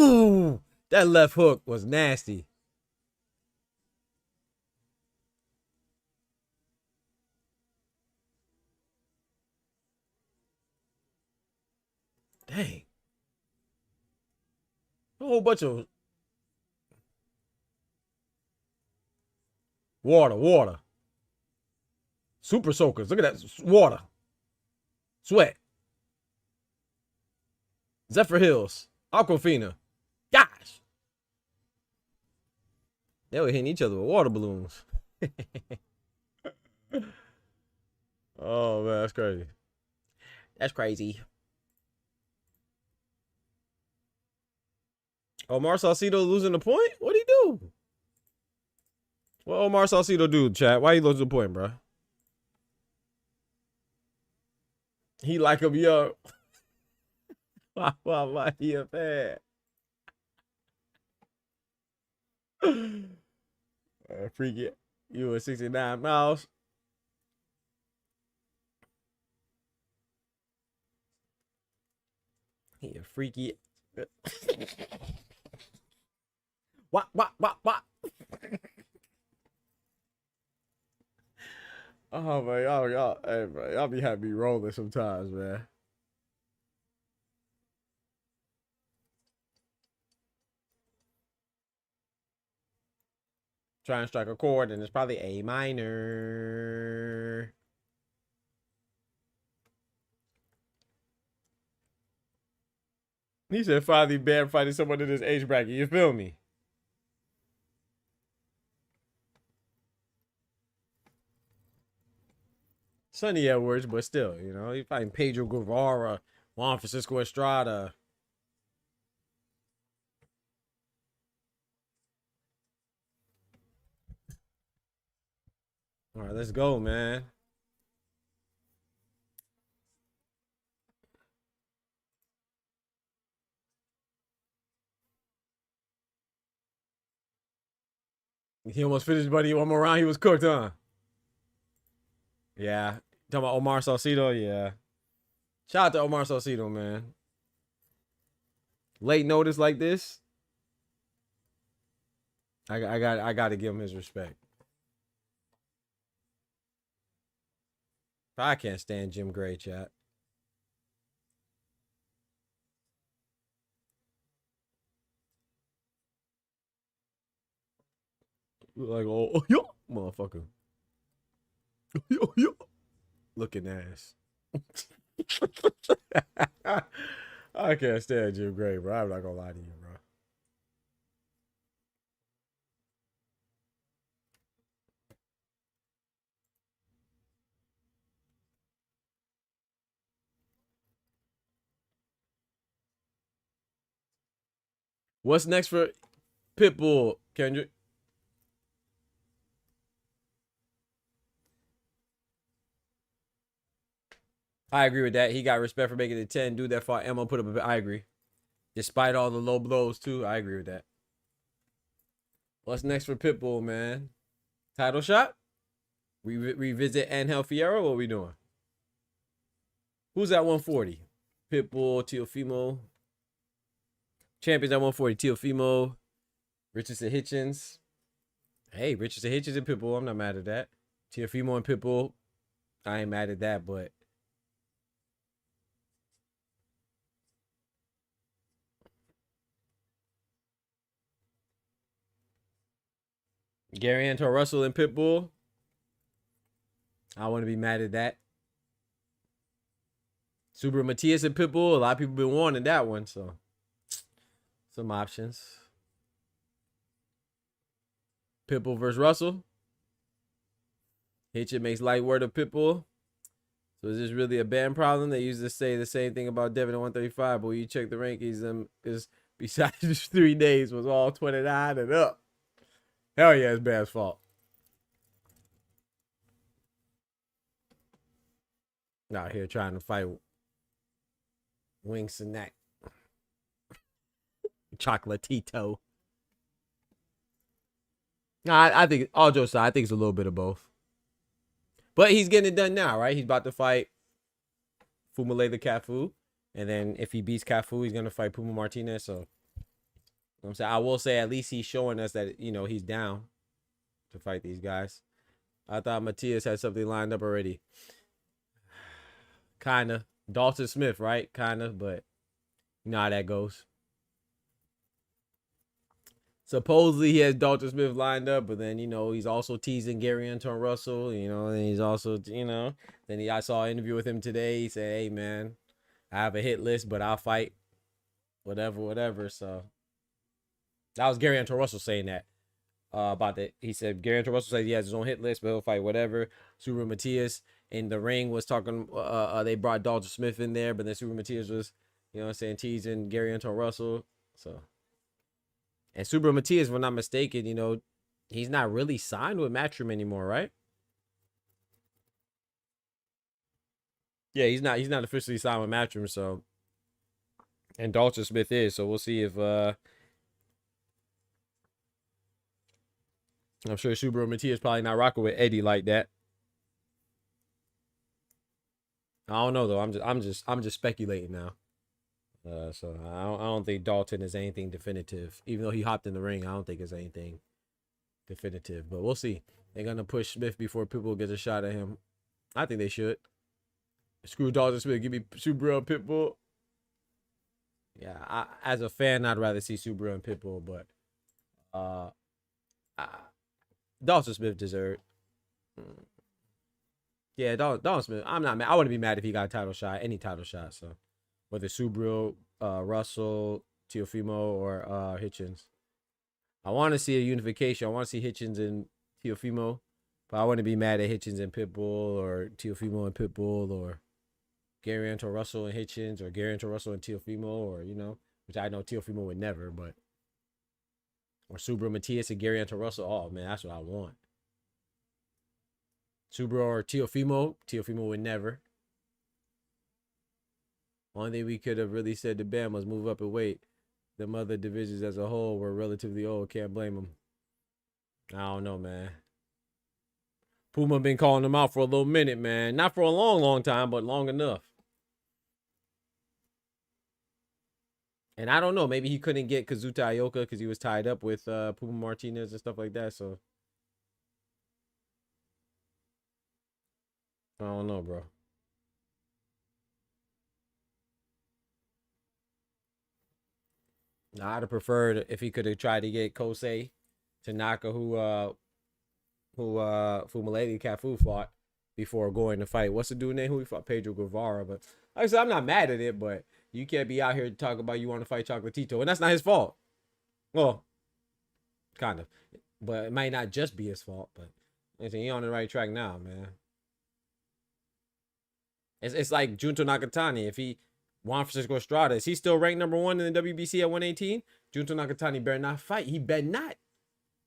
Ooh, that left hook was nasty. Dang. A whole bunch of Water, water. Super soakers. Look at that. Water. Sweat. Zephyr Hills. Aquafina. Gosh. They were hitting each other with water balloons. Oh, man. That's crazy. That's crazy. Omar Salcido losing the point? What'd he do? What Omar Salcido do, chat? Why he losing the point, bro? He like him, yo. Why he a fan? Freaky. You were 69 miles. He a freaky. What? Oh man, y'all, hey man, y'all be having me rolling sometimes, man. Try and strike a chord, and it's probably A minor. He said, finally bad fighting someone in this age bracket. You feel me? Sonny Edwards, but still, you know, he fighting Pedro Guevara, Juan Francisco Estrada. All right, let's go, man. He almost finished, buddy. One more round, he was cooked, huh? Yeah. Talking about Omar Salcido, yeah. Shout out to Omar Salcido, man. Late notice like this, I got to give him his respect. I can't stand Jim Gray, chat. Like, oh, yo, motherfucker. Yo. Looking ass. I can't stand Jim Gray, bro. I'm not gonna lie to you, bro. What's next for Pitbull, Kendrick? I agree with that. He got respect for making it 10. Dude that fought Emma put up a bit. I agree. Despite all the low blows, too. I agree with that. What's next for Pitbull, man? Title shot? We revisit Angel Fierro? What are we doing? Who's at 140? Pitbull, Teofimo. Champions at 140. Teofimo. Richardson Hitchens. Hey, Richardson Hitchens and Pitbull. I'm not mad at that. Teofimo and Pitbull. I ain't mad at that, but Gary Anton Russell and Pitbull. I want to be mad at that. Subaru Matias and Pitbull. A lot of people been wanting that one, so some options. Pitbull versus Russell. Hitchin makes light work of Pitbull. So is this really a band problem? They used to say the same thing about Devin at 135, but when you check the rankings, is besides just 3 days was all 29 and up. Hell yeah, it's Bam's fault. Out here trying to fight Wings and that. Chocolatito. Nah, I think, all jokes aside, I think it's a little bit of both. But he's getting it done now, right? He's about to fight PHUMELELA CAFU. And then if he beats CAFU, he's going to fight Puma Martinez. So, you know what I'm saying? I will say at least he's showing us that, you know, he's down to fight these guys. I thought Matias had something lined up already. Kind of. Dalton Smith, right? Kind of, but you know how that goes. Supposedly he has Dalton Smith lined up, but then, you know, he's also teasing Gary Anton Russell, you know, and he's also, you know, I saw an interview with him today. He said, hey, man, I have a hit list, but I'll fight whatever. So that was Gary Anton Russell saying that about that. He said Gary Anton Russell said he has his own hit list, but he'll fight whatever. Subaru Matias in the ring was talking, they brought Dalton Smith in there, but then Subaru Matias was, you know what I'm saying, teasing Gary Anton Russell. So, and Subaru Matias, if I'm not mistaken, you know, he's not really signed with Matchroom anymore, right? Yeah, he's not officially signed with Matchroom, so, and Dalton Smith is, so we'll see if I'm sure Subaru Matias probably not rocking with Eddie like that. I don't know though. I'm just speculating now. So I don't think Dalton is anything definitive. Even though he hopped in the ring, I don't think it's anything definitive. But we'll see. They're gonna push Smith before people get a shot at him. I think they should. Screw Dalton Smith. Give me Subaru and Pitbull. Yeah, as a fan, I'd rather see Subaru and Pitbull, but Dalton Smith deserved. Yeah, Dalton Smith. I'm not mad. I wouldn't be mad if he got a title shot, any title shot. So whether Subaru, Russell, Teofimo, or Hitchens. I want to see a unification. I want to see Hitchens and Teofimo, but I wouldn't be mad at Hitchens and Pitbull, or Teofimo and Pitbull, or Gary Anton Russell and Hitchens, or Gary Anton Russell and Teofimo, or, you know, which I know Teofimo would never, but, or Subaru Matias and Gary Anton Russell. Oh man, that's what I want. Subaru or Teofimo. Teofimo would never. Only thing we could have really said to Bam was move up and wait. Them other divisions as a whole were relatively old. Can't blame them. I don't know, man. Puma been calling them out for a little minute, man. Not for a long time, but long enough. And I don't know. Maybe he couldn't get Kazuta Ioka because he was tied up with Puma Martinez and stuff like that. So I don't know, bro. I'd have preferred if he could have tried to get Kosei Tanaka, who Phumelela Cafu fought before going to fight. What's the dude name who he fought? Pedro Guevara. But like I said, I'm not mad at it, but you can't be out here talking about you want to fight Chocolatito, and that's not his fault. Well, kind of, but it might not just be his fault. But he's on the right track now, man. It's like Junto Nakatani. If he Juan Francisco Estrada, is he still ranked #1 in the WBC at 118? Junto Nakatani better not fight. He better not.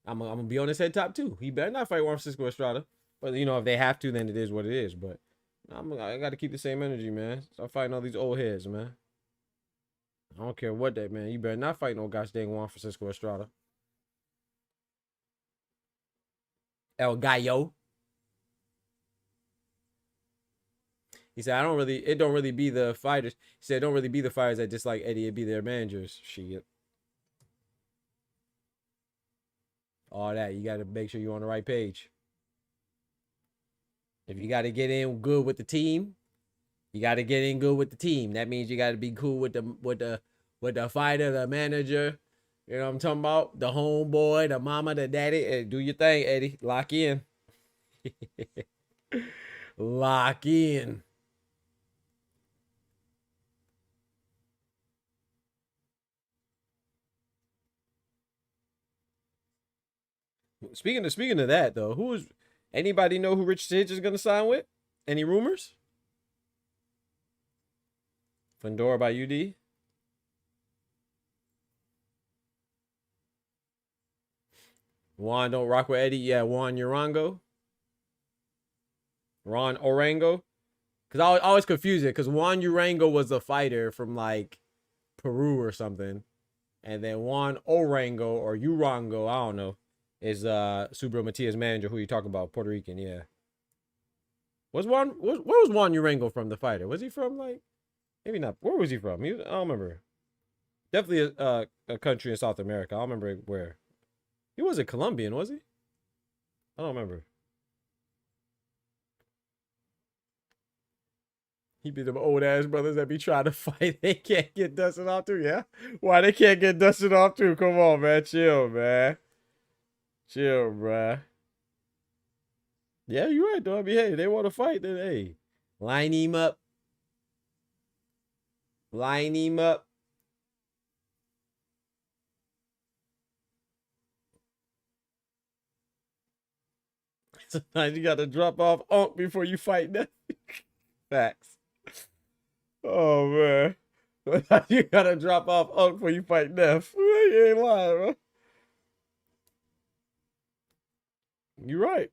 I'm gonna be on his head top too. He better not fight Juan Francisco Estrada. But you know, if they have to, then it is what it is. But I got to keep the same energy, man. Start fighting all these old heads, man. I don't care what that, man. You better not fight no gosh dang Juan Francisco Estrada. El Gallo. He said, it don't really be the fighters. He said, it don't really be the fighters that dislike Eddie. It be their managers. Shit. All that. You got to make sure you're on the right page. If you got to get in good with the team, you got to get in good with the team. That means you got to be cool with the fighter, the manager. You know what I'm talking about? The homeboy, the mama, the daddy. Hey, do your thing, Eddie. Lock in. Lock in. Speaking of that though, anybody know who Rich Hitch is gonna sign with? Any rumors? Fundora by UD. Juan don't rock with Eddie. Yeah, Juan Urango. Ron Orango. Because I always confuse it. Because Juan Urango was a fighter from like Peru or something. And then Juan Orango or Urango, I don't know, is Subaru Matias' manager, who you talking about, Puerto Rican, yeah. Where was Juan Urango from, the fighter? Was he from like, maybe not, where was he from? I don't remember. Definitely a country in South America. I don't remember where. He wasn't Colombian, was he? I don't remember. He be them old ass brothers that be trying to fight. They can't get dusted off too, yeah? Why they can't get dusted off too? Come on, man. Chill, man. Chill, bruh. Yeah, you're right, though. I mean, hey, they want to fight, then hey. Line him up. Line him up. Sometimes you gotta drop off Unk before you fight them. Facts. Oh man. You gotta drop off Unk before you fight Neff. You ain't lying, bro. You right.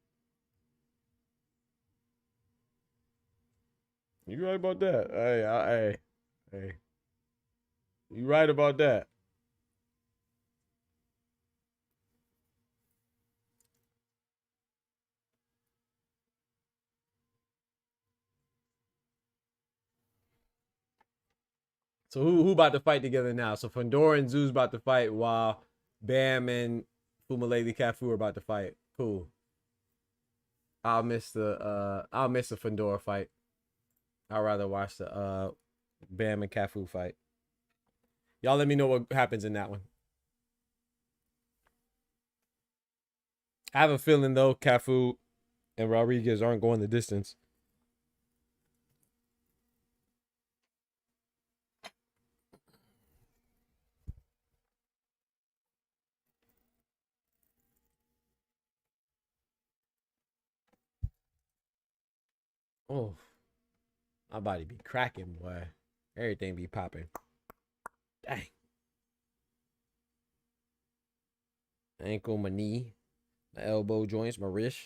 You right about that. Hey. You right about that. So who about to fight together now? So Fandora and Zoo's about to fight while Bam and PHUMELELA CAFU are about to fight. Cool. I'll miss the Fandora fight. I'd rather watch the Bam and CAFU fight. Y'all let me know what happens in that one. I have a feeling though CAFU and Rodriguez aren't going the distance. Oh, my body be cracking, boy. Everything be popping. Dang. Ankle, my knee, my elbow joints, my wrist.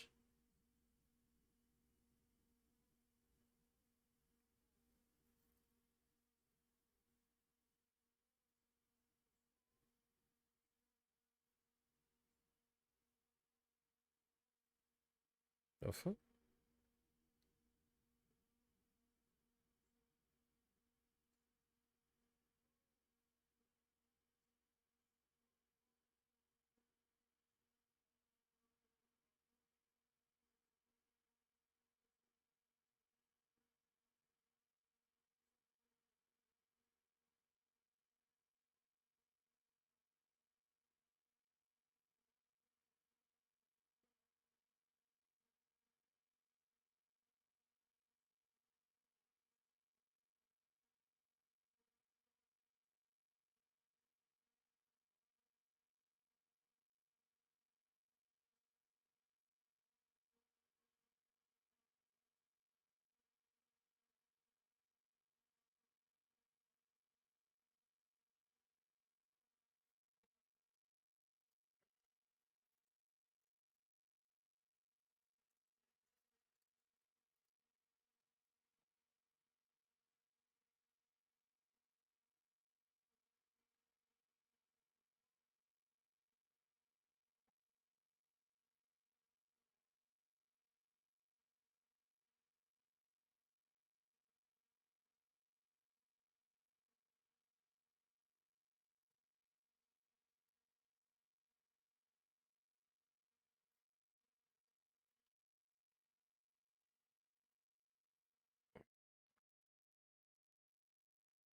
The fuck?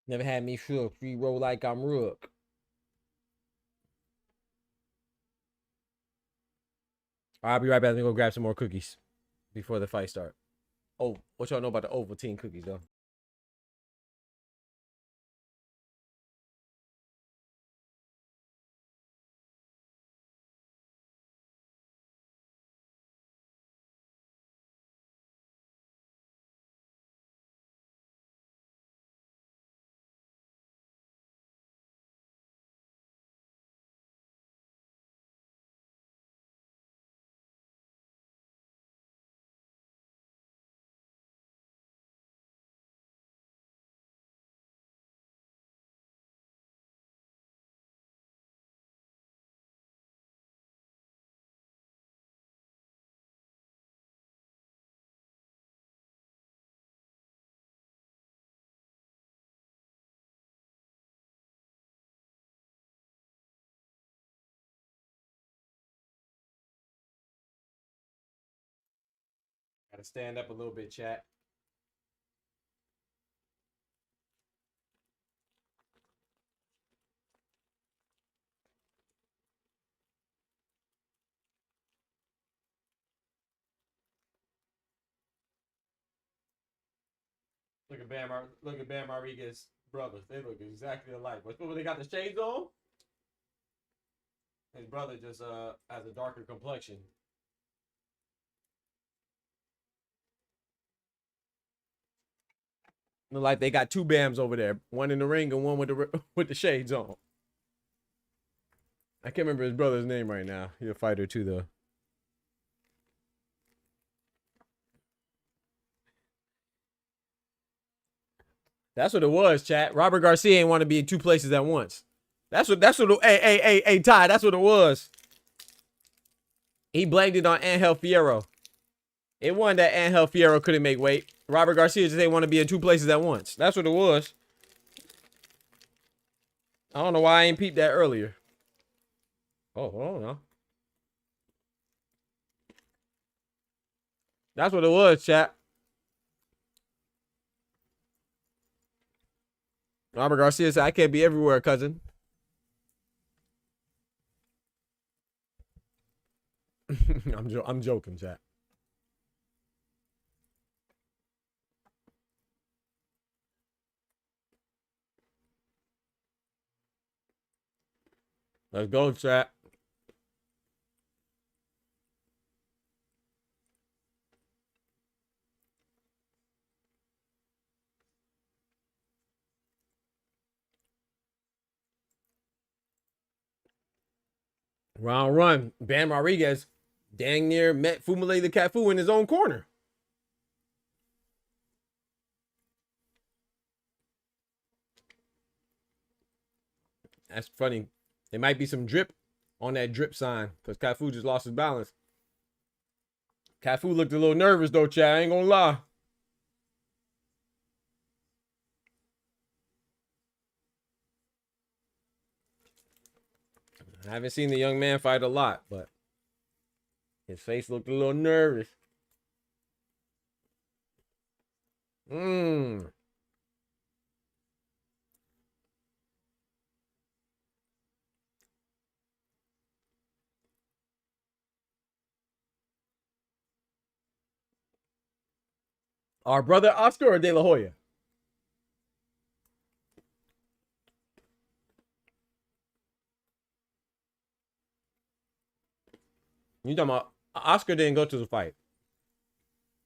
Never had me shook. Free roll like I'm Rook. I'll be right back. Let me go grab some more cookies before the fight start. Oh, what y'all know about the Ovaltine cookies though? Gotta stand up a little bit, chat. Look at Bam Rodriguez brothers. They look exactly alike. But when they got the shades on, his brother just has a darker complexion. Look like they got two Bams over there, one in the ring and one with the with the shades on. I can't remember his brother's name right now. He's a fighter too, though. That's what it was, chat. Robert Garcia ain't want to be in two places at once. That's what hey, Ty, that's what it was. He blamed it on Angel Fierro. It wasn't that Angel Fierro couldn't make weight. Robert Garcia just didn't want to be in two places at once. That's what it was. I don't know why I ain't peeped that earlier. Oh, hold on now. That's what it was, chat. Robert Garcia said, I can't be everywhere, cousin. I'm joking, chat. Let's go, chat. Round run. Bam Rodriguez dang near met Phumeleela Cafu in his own corner. That's funny. There might be some drip on that drip sign because Cafu just lost his balance. Cafu looked a little nervous though, chat. I ain't gonna lie. I haven't seen the young man fight a lot, but his face looked a little nervous. Our brother Oscar or De La Hoya? You talking about Oscar didn't go to the fight.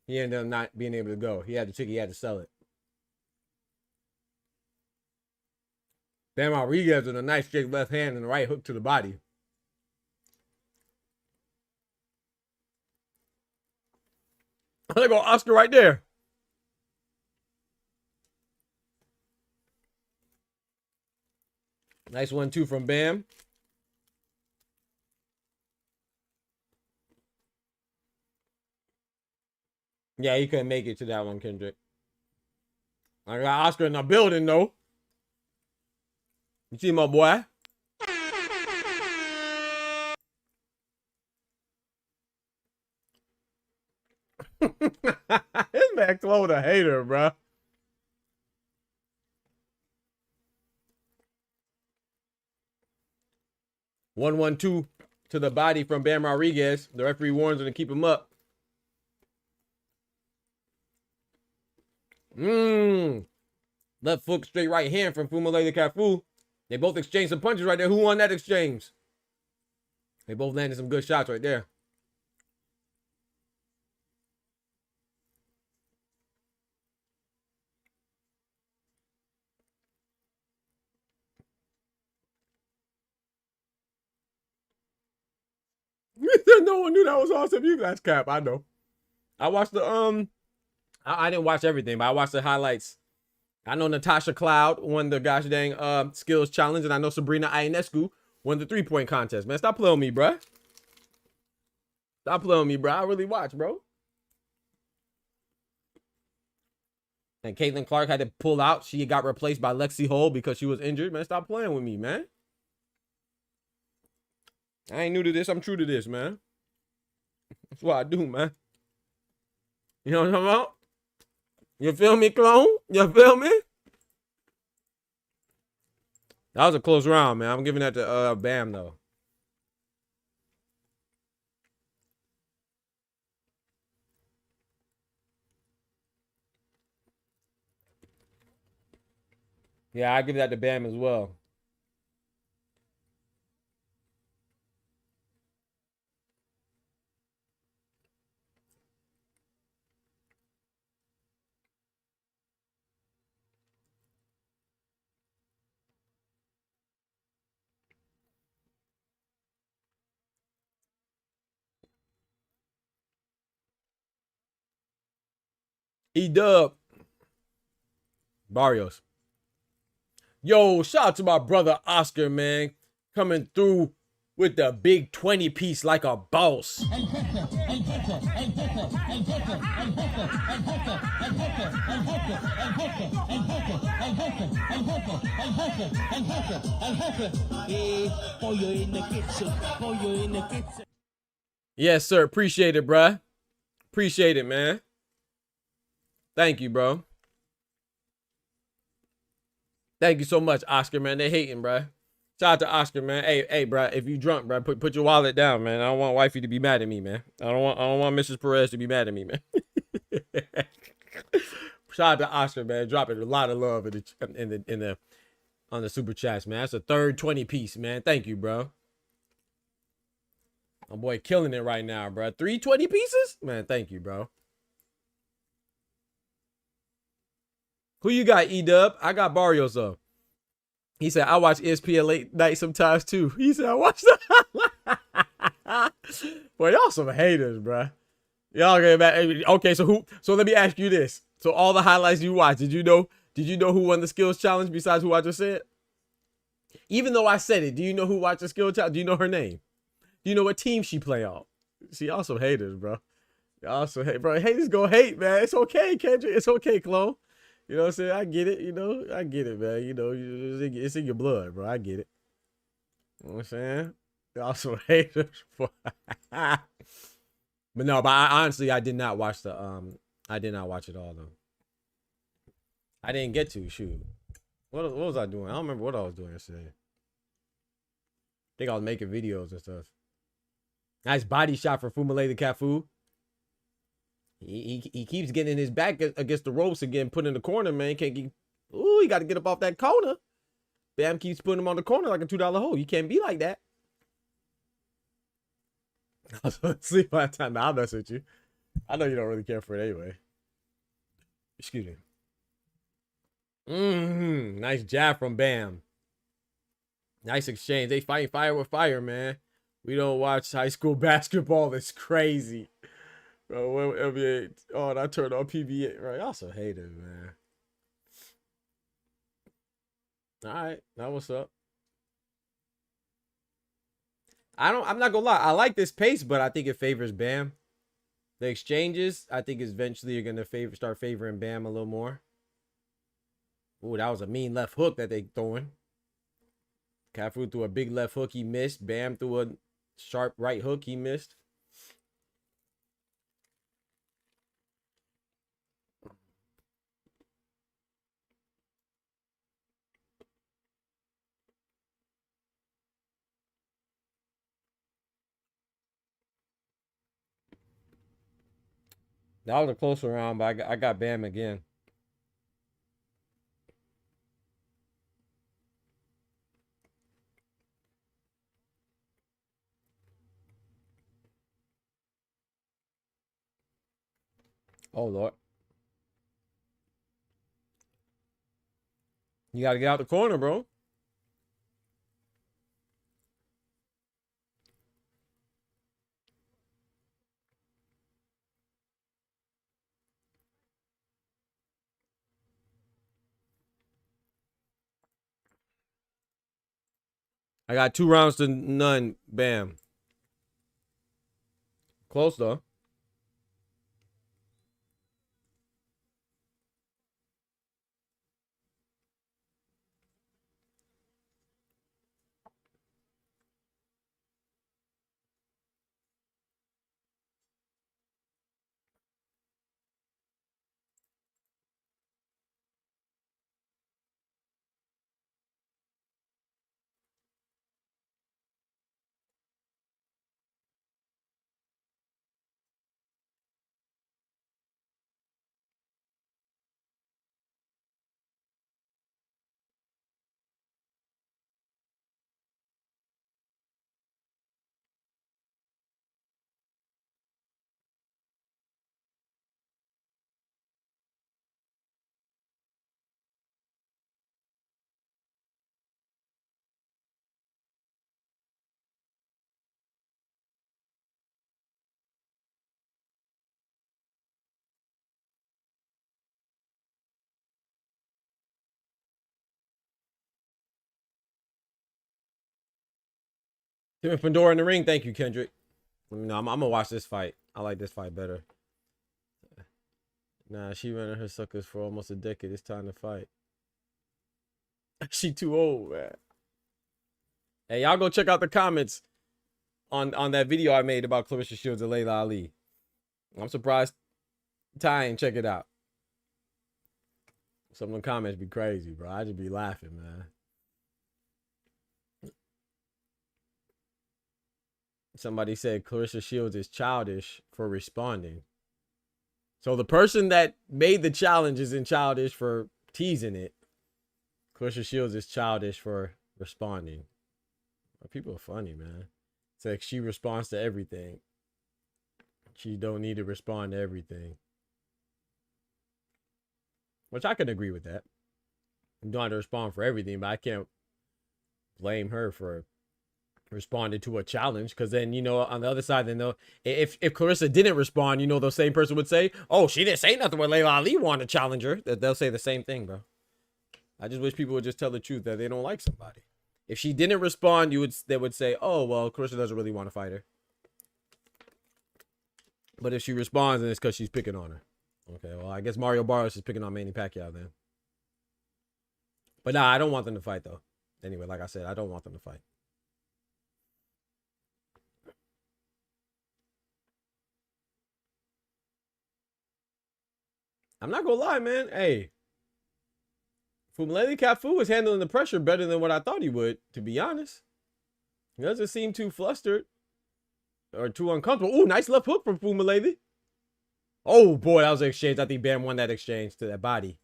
He ended up not being able to go. He had the ticket, he had to sell it. Bam Rodriguez with a nice straight left hand and a right hook to the body. There go Oscar right there. Nice 1-2 from Bam. Yeah, he couldn't make it to that one, Kendrick. I got Oscar in the building, though. You see my boy? This man Claude a hater, bro. One, 1-2 to the body from Bam Rodriguez. The referee warns him to keep him up. Left foot, straight right hand from Phumeleela Cafu. They both exchanged some punches right there. Who won that exchange? They both landed some good shots right there. No one knew that was awesome. You guys cap. I know. I watched the I didn't watch everything, but I watched the highlights. I know Natasha Cloud won the gosh dang skills challenge, and I know Sabrina Ionescu won the 3-point contest. Man, stop playing with me, bruh. Stop playing with me, bruh. I really watch, bro. And Caitlin Clark had to pull out. She got replaced by Lexi Hull because she was injured. Man, stop playing with me, man. I ain't new to this. I'm true to this, man. That's what I do, man. You know what I'm talking about? You feel me, clone? You feel me? That was a close round, man. I'm giving that to Bam, though. Yeah, I give that to Bam as well. E-Dub. Barrios. Yo, shout out to my brother Oscar, man. Coming through with the big 20 piece like a boss. Yes, sir. Appreciate it, bruh. Appreciate it, man. Thank you, bro. Thank you so much, Oscar, man. They hating, bruh. Shout out to Oscar, man. Hey, bruh, if you drunk, bruh, put your wallet down, man. I don't want wifey to be mad at me, man. I don't want Mrs. Perez to be mad at me, man. Shout out to Oscar, man. Dropping a lot of love on the super chats, man. That's a third 20 piece, man. Thank you, bro. My boy killing it right now, bro. 320 pieces? Man, thank you, bro. Who you got, E-Dub? I got Barrios, though. He said, I watch ESPN late night sometimes, too. He said, I watch that. Boy, y'all some haters, bro. Y'all get mad. Okay, so let me ask you this. So all the highlights you watched, did you know who won the skills challenge besides who I just said? Even though I said it, do you know who watched the skills challenge? Do you know her name? Do you know what team she play on? See, y'all some haters, bro. Y'all some hate, bro. Haters gonna hate, man. It's okay, Kendrick. It's okay, clone. You know what I'm saying? I get it, you know. I get it, man. You know, it's in your blood, bro. I get it. You know what I'm saying? Y'all some haters. But no, but honestly, I did not watch the I did not watch it all though. I didn't get to shoot. What was I doing? I don't remember what I was doing yesterday. I think I was making videos and stuff. Nice body shot for PHUMELELA CAFU. He keeps getting his back against the ropes and getting put in the corner, man. Can't get. Ooh, he got to get up off that corner. Bam keeps putting him on the corner like a $2 hole. You can't be like that. See by the time I'll mess with you. I know you don't really care for it anyway. Excuse me. Nice jab from Bam. Nice exchange. They fighting fire with fire, man. We don't watch high school basketball. It's crazy. Bro, NBA, oh, and I turned on PBA. Right, y'all some haters, man. All right, now what's up? I'm not gonna lie. I like this pace, but I think it favors Bam. The exchanges, I think eventually you're gonna start favoring Bam a little more. Ooh, that was a mean left hook that they throwing. Cafu threw a big left hook, he missed. Bam threw a sharp right hook, he missed. That was a closer round, but I got Bam again. Oh, Lord. You got to get out the corner, bro. I got 2 rounds to none. Bam. Close, though. Him and Fedor in the ring. Thank you, Kendrick. No, I'm gonna watch this fight. I like this fight better. Nah, she running her suckers for almost a decade. It's time to fight. She too old, man. Hey, y'all go check out the comments on that video I made about Claressa Shields and Layla Ali. I'm surprised Ty ain't check it out. Some of the comments be crazy, bro. I just be laughing, man. Somebody said Claressa Shields is childish for responding. So the person that made the challenge isn't childish for teasing it. Claressa Shields is childish for responding. People are funny, man. It's like she responds to everything. She don't need to respond to everything. Which I can agree with that. You don't have to respond for everything, but I can't blame her for responding to a challenge. Because then, you know, on the other side, then though, if Claressa didn't respond, you know, the same person would say, oh, she didn't say nothing when Layla Ali wanted to challenge her. They'll say the same thing, bro. I just wish people would just tell the truth that they don't like somebody. If she didn't respond, they would say, oh, well, Claressa doesn't really want to fight her. But if she responds, then it's because she's picking on her. Okay, well, I guess Mario Barrios is picking on Manny Pacquiao then. But nah, I don't want them to fight, though. Anyway, like I said, I don't want them to fight. I'm not gonna lie, man. Hey, PHUMELELA CAFU is handling the pressure better than what I thought he would, to be honest. He doesn't seem too flustered or too uncomfortable. Ooh, nice left hook from PHUMELELA. Oh, boy, that was an exchange. I think Bam won that exchange to that body.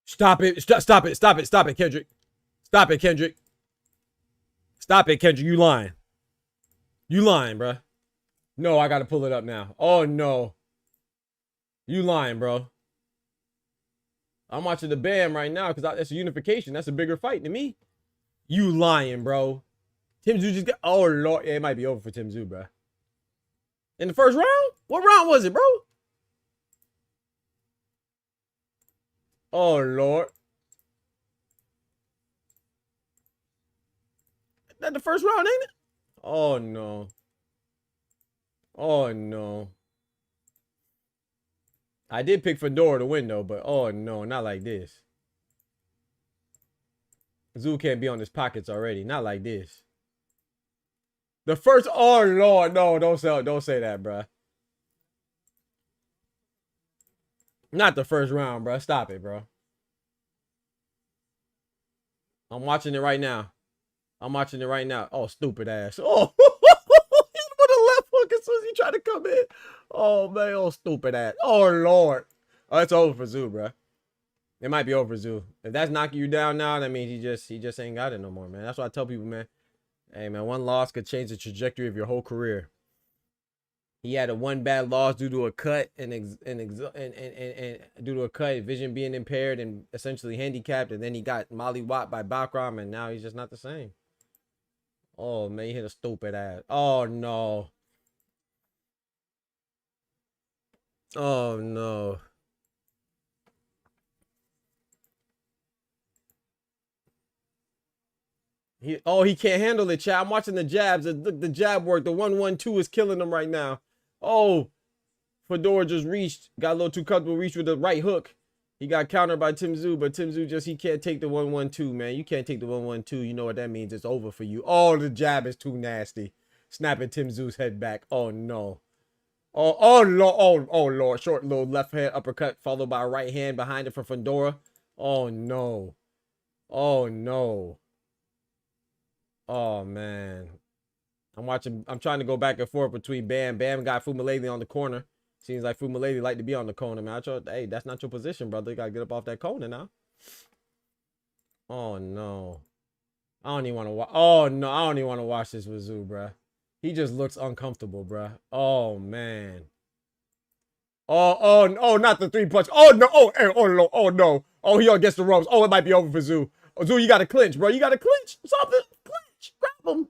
Stop it. Stop it. Stop it. Stop it, Kendrick. Stop it, Kendrick. Stop it, Kendrick. You lying. You lying, bro. No, I got to pull it up now. Oh, no. You lying, bro. I'm watching the Bam right now because that's a unification. That's a bigger fight to me. You lying, bro. Tim Tszyu just got... Oh, Lord. Yeah, it might be over for Tim Tszyu, bro. In the first round? What round was it, bro? Oh, Lord. That the first round, ain't it? Oh, no. Oh, no. I did pick Fedor to win, though, but oh, no, not like this. Tszyu can't be on his pockets already. Not like this. The first... Oh, Lord. No, don't say that, bruh. Not the first round, bro. Stop it, bro. I'm watching it right now. I'm watching it right now. Oh, stupid ass. Oh, with a left hook as soon as he tried to come in. Oh, man. Oh, stupid ass. Oh, Lord. Oh, it's over for Tszyu, bro. It might be over for Tszyu. If that's knocking you down now, that means he just ain't got it no more, man. That's what I tell people, man. Hey, man, one loss could change the trajectory of your whole career. He had a one bad loss due to a cut and due to a cut, vision being impaired and essentially handicapped, and then he got mollywopped by Bakram, and now he's just not the same. Oh man, he hit a stupid ass. Oh no. Oh no. He can't handle it, chat. I'm watching the jabs. The jab work. The 1-1-2 is killing him right now. Oh, Fedor just reached. Got a little too comfortable. Reached with the right hook. He got countered by Tim Tszyu, but Tim Tszyu he can't take the 1-1-2, man. You can't take the 1-1-2. You know what that means. It's over for you. Oh, the jab is too nasty. Snapping Tim Tszyu's head back. Oh, no. Oh, Lord. Oh, Lord. Short little left hand uppercut followed by a right hand behind it for Fedor. Oh, no. Oh, no. Oh, man. I'm trying to go back and forth between Bam. Bam got PHUMELELA on the corner. Seems like PHUMELELA like to be on the corner, man. Hey, that's not your position, brother. You got to get up off that corner now. Oh, no. I don't even want to watch. Oh, no. I don't even want to watch this with Tszyu, bruh. He just looks uncomfortable, bruh. Oh, man. Oh, not the 3-punch. Oh, no. Oh, no. Oh, no. Oh, he against the ropes. Oh, it might be over for Tszyu. Oh, Zoo, you got to clinch, bro. You got to clinch. Something. Clinch. Grab him.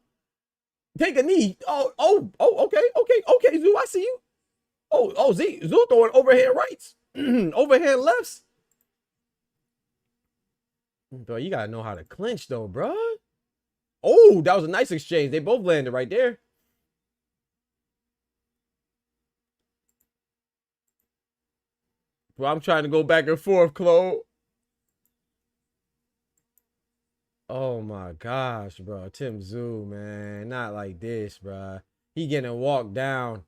Take a knee. Okay, Zoo, I see you. Zoo throwing overhand rights. Overhand lefts. Bro, you got to know how to clinch, though, bro. Oh, that was a nice exchange. They both landed right there. Bro, I'm trying to go back and forth, Chloe. Oh my gosh, bro. Tim Zoo, man. Not like this, bro. He getting walked down.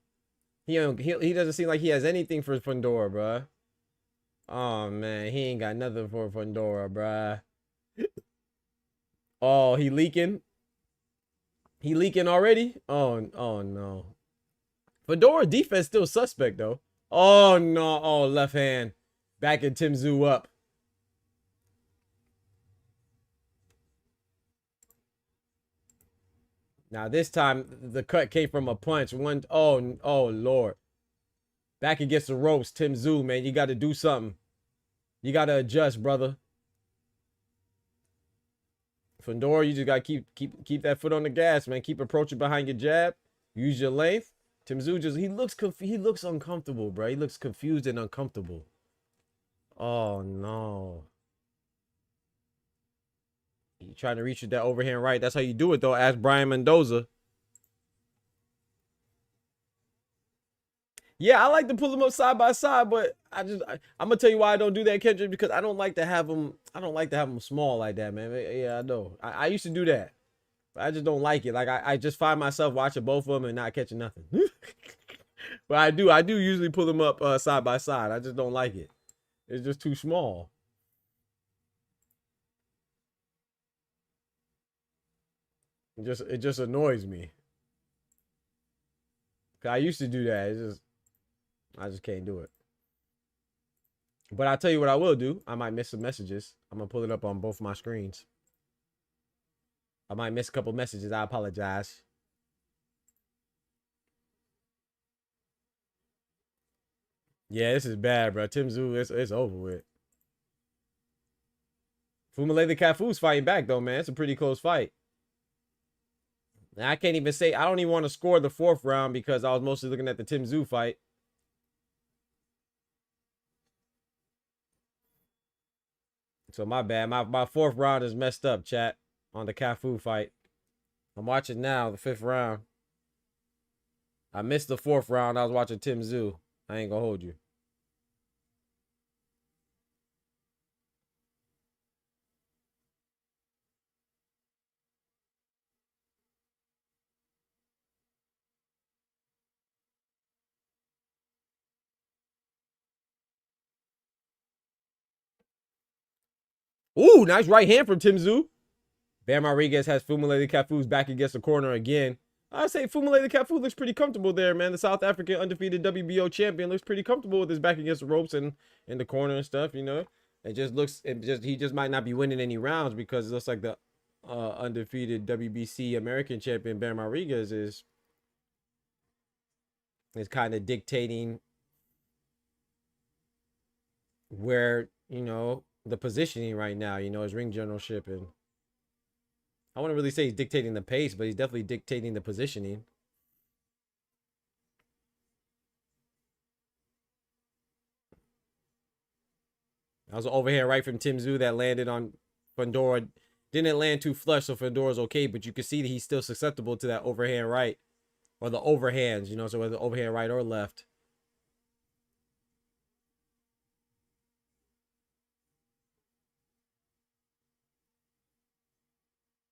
He doesn't seem like he has anything for Fundora, bro. Oh, man. He ain't got nothing for Fundora, bro. Oh, he leaking? He leaking already? Oh no. Fedora defense still suspect, though. Oh, no. Oh, left hand. Backing Tim Zoo up. Now, this time, the cut came from a punch. Oh, Lord. Back against the ropes, Tim Zoo, man. You got to do something. You got to adjust, brother. Fedora, you just got to keep that foot on the gas, man. Keep approaching behind your jab. Use your length. Tim Zoo he looks uncomfortable, bro. He looks confused and uncomfortable. Oh no. You trying to reach with that overhand right. That's how you do it though. Ask Brian Mendoza. Yeah, I like to pull them up side by side, but I'm gonna tell you why I don't do that, Kendrick, because I don't like to have them small like that, man. Yeah, I know. I used to do that. I just don't like it. Like I just find myself watching both of them and not catching nothing. But I do usually pull them up side by side. I just don't like it. It's just too small. It just annoys me. I used to do that. I just can't do it. But I'll tell you what I will do. I might miss some messages. I'm gonna pull it up on both my screens. I might miss a couple messages. I apologize. Yeah, this is bad, bro. Tim Zoo, it's over with. Phumelela Cafu's fighting back, though, man. It's a pretty close fight. Now, I can't even say, I don't even want to score the 4th round because I was mostly looking at the Tim Zoo fight. So, my bad. My 4th round is messed up, chat, on the Cafu fight. I'm watching now, the 5th round. I missed the 4th round. I was watching Tim Zoo. I ain't gonna hold you. Ooh, nice right hand from Tim Zoo. Bam Rodriguez has Phumelela Cafu's back against the corner again. I say Phumelela Cafu looks pretty comfortable there, man. The South African undefeated WBO champion looks pretty comfortable with his back against the ropes and in the corner and stuff, you know. He just might not be winning any rounds because it looks like the undefeated WBC American champion Bam Rodriguez is kind of dictating where, you know, the positioning right now, you know, his ring generalship, and I wouldn't really say he's dictating the pace, but he's definitely dictating the positioning. That was an overhand right from Tim Zoo that landed on Fundora. Didn't land too flush, so Fundora's okay, but you can see that he's still susceptible to that overhand right, or the overhands, you know, so whether overhand right or left.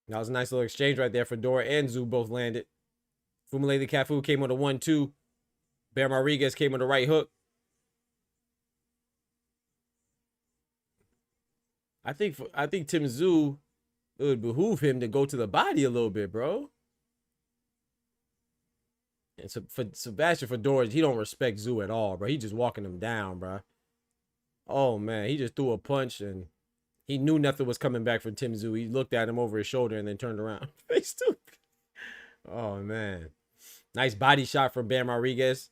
That was a nice little exchange right there. Fedora and Zoo both landed. Phumelela Cafu came with a 1-2. Bam Rodriguez came with a right hook. I think Tim Zoo, it would behoove him to go to the body a little bit, bro. And so for Sebastian Fedora, he don't respect Zoo at all, bro. He just walking him down, bro. Oh man, he just threw a punch and he knew nothing was coming back from Tim Zoo. He looked at him over his shoulder and then turned around. Face stupid. Oh, man. Nice body shot from Bam Rodriguez.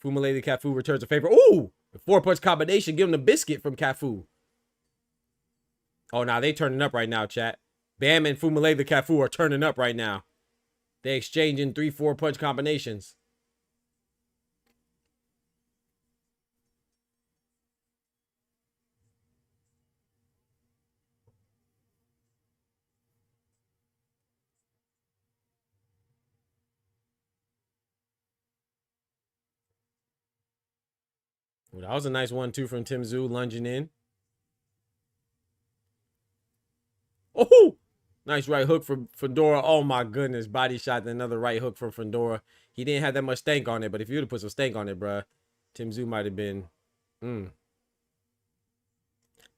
Phumelela Cafu returns a favor. Ooh! The 4-punch combination. Give him the biscuit from Cafu. Oh, nah, they turning up right now, chat. Bam and Phumelela CAFU are turning up right now. They exchanging 3-4 punch combinations. Well, that was a nice 1-2 from Tim Tszyu, lunging in. Oh, nice right hook from Fundora. Oh my goodness, body shot. Another right hook from Fundora. He didn't have that much stank on it, but if you would have put some stank on it, bruh, Tim Tszyu might have been.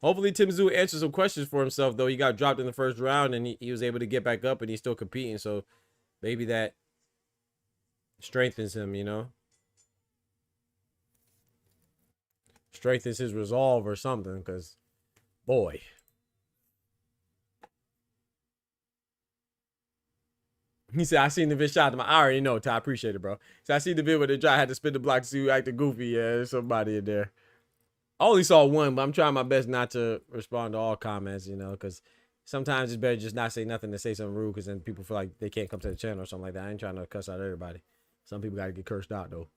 Hopefully Tim Tszyu answered some questions for himself, though. He got dropped in the first round, and he was able to get back up, and he's still competing. So maybe that strengthens him, you know? Strengthens his resolve or something, because, boy. He said, I seen the vid shot. I already know, Ty. I appreciate it, bro. So I seen the vid where the guy had to spin the block to see who acted goofy. Yeah, there's somebody in there. I only saw one, but I'm trying my best not to respond to all comments, you know, because sometimes it's better just not say nothing than say something rude, because then people feel like they can't come to the channel or something like that. I ain't trying to cuss out everybody. Some people got to get cursed out, though.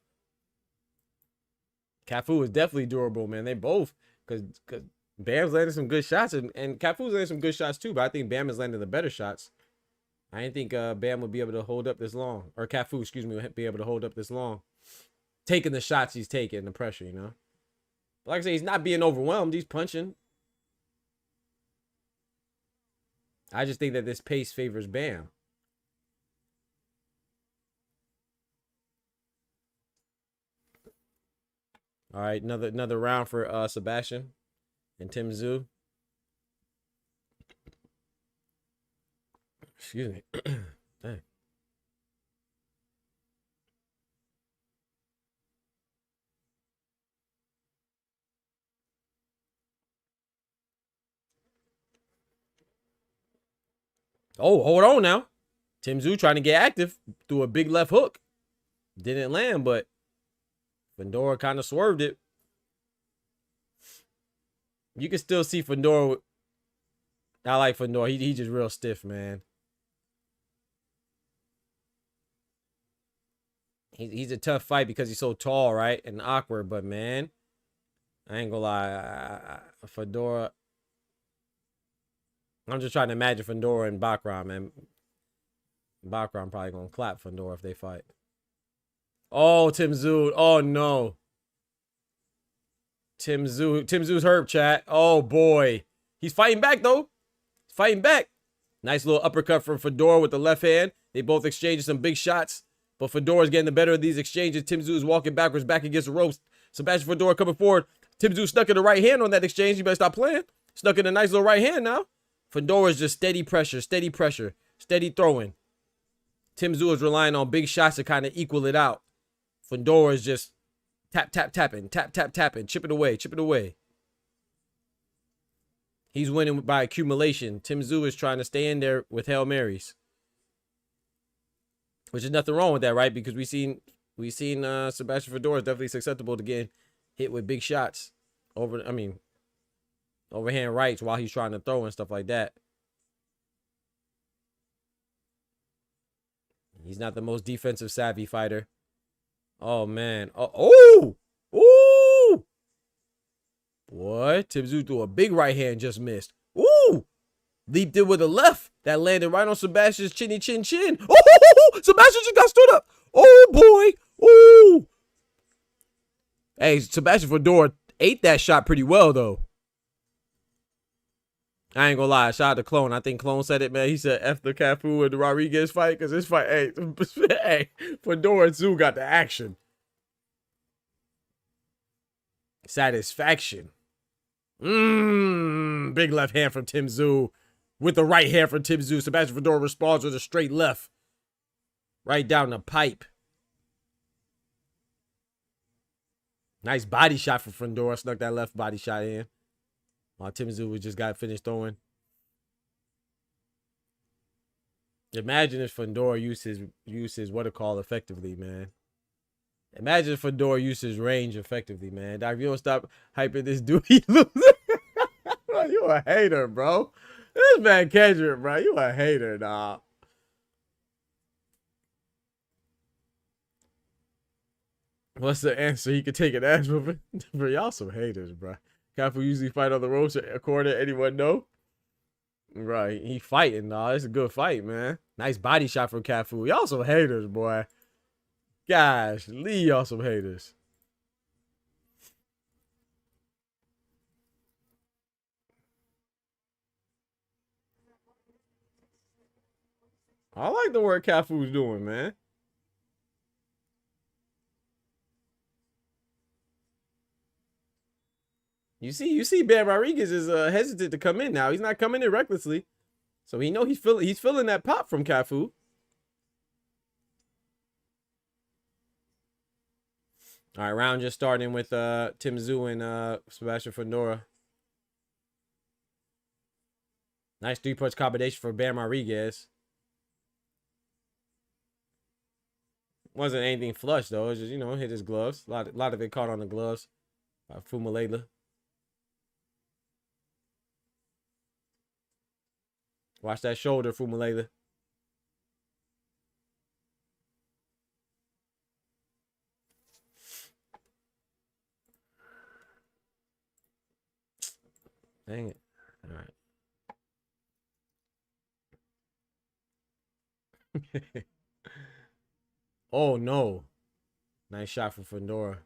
CAFU is definitely durable, man. They both, because Bam's landing some good shots, and CAFU's landing some good shots, too, but I think Bam is landing the better shots. I didn't think Bam would be able to hold up this long. Or CAFU, excuse me, would be able to hold up this long. Taking the shots he's taking, the pressure, you know. But like I say, he's not being overwhelmed. He's punching. I just think that this pace favors Bam. All right, another round for Sebastian and Tim Tszyu. Excuse me. Dang. Oh, hold on now. Tim Tszyu trying to get active through a big left hook. Didn't land, but Fundora kind of swerved it. You can still see Fundora. I like Fundora. He just real stiff, man. He's a tough fight because he's so tall, right? And awkward, but man, I ain't gonna lie. Fundora. I'm just trying to imagine Fundora and Bakram, man. Bakram probably gonna clap Fundora if they fight. Oh, Tim Tszyu. Oh no. Tim Tszyu's hurt, chat. Oh boy. He's fighting back though. He's fighting back. Nice little uppercut from Fundora with the left hand. They both exchanged some big shots. But Fundora's getting the better of these exchanges. Tim Tszyu is walking backwards, back against the ropes. Sebastian Fundora coming forward. Tim Tszyu snuck in the right hand on that exchange. You better stop playing. Snuck in a nice little right hand now. Fundora's just steady pressure, steady throwing. Tim Tszyu is relying on big shots to kind of equal it out. Fundora is just tapping, chip it away. He's winning by accumulation. Tim Tszyu is trying to stay in there with Hail Marys. Which is nothing wrong with that, right? Because we seen Sebastian Fundora is definitely susceptible to getting hit with big shots overhand rights while he's trying to throw and stuff like that. He's not the most defensive savvy fighter. Oh man. Oh! What? Tim Tszyu threw a big right hand, just missed. Ooh! Leaped in with a left. That landed right on Sebastian's chinny chin chin. Oh! Sebastian just got stood up. Oh boy. Ooh! Hey, Sebastian Fundora ate that shot pretty well though. I ain't gonna lie. Shout out to Clone. I think Clone said it, man. He said F the CAFU and the Rodriguez fight, because this fight, hey, Fundora and Tszyu got the action. Satisfaction. Big left hand from Tim Tszyu. With the right hand from Tim Tszyu. Sebastian Fundora responds with a straight left. Right down the pipe. Nice body shot from Fundora. Snuck that left body shot in. While Tim Tszyu just got finished throwing. Imagine if Fundora uses what to call effectively, man. Imagine if Fundora uses range effectively, man. Doc, if you don't stop hyping this dude, he loses. You a hater, bro. This man Kendrick, bro. You a hater, dog. What's the answer? He could take an ass whooping. Bro, y'all some haters, bro. Cafu usually fight on the ropes. According to anyone know? Right, he fighting, dog. It's a good fight, man. Nice body shot from Cafu. Y'all some haters, boy. Gosh, Lee, y'all some haters. I like the work Cafu's doing, man. You see, Bam Rodriguez is hesitant to come in now. He's not coming in recklessly, so he know he's feeling that pop from Cafu. All right, round just starting with Tim Tszyu and Sebastian Fundora. Nice 3-punch combination for Bam Rodriguez. Wasn't anything flush though. It was just, you know, hit his gloves. A lot of it caught on the gloves by Phumelela. Watch that shoulder, Phumelela. Dang it. All right. Oh, no. Nice shot from Fundora.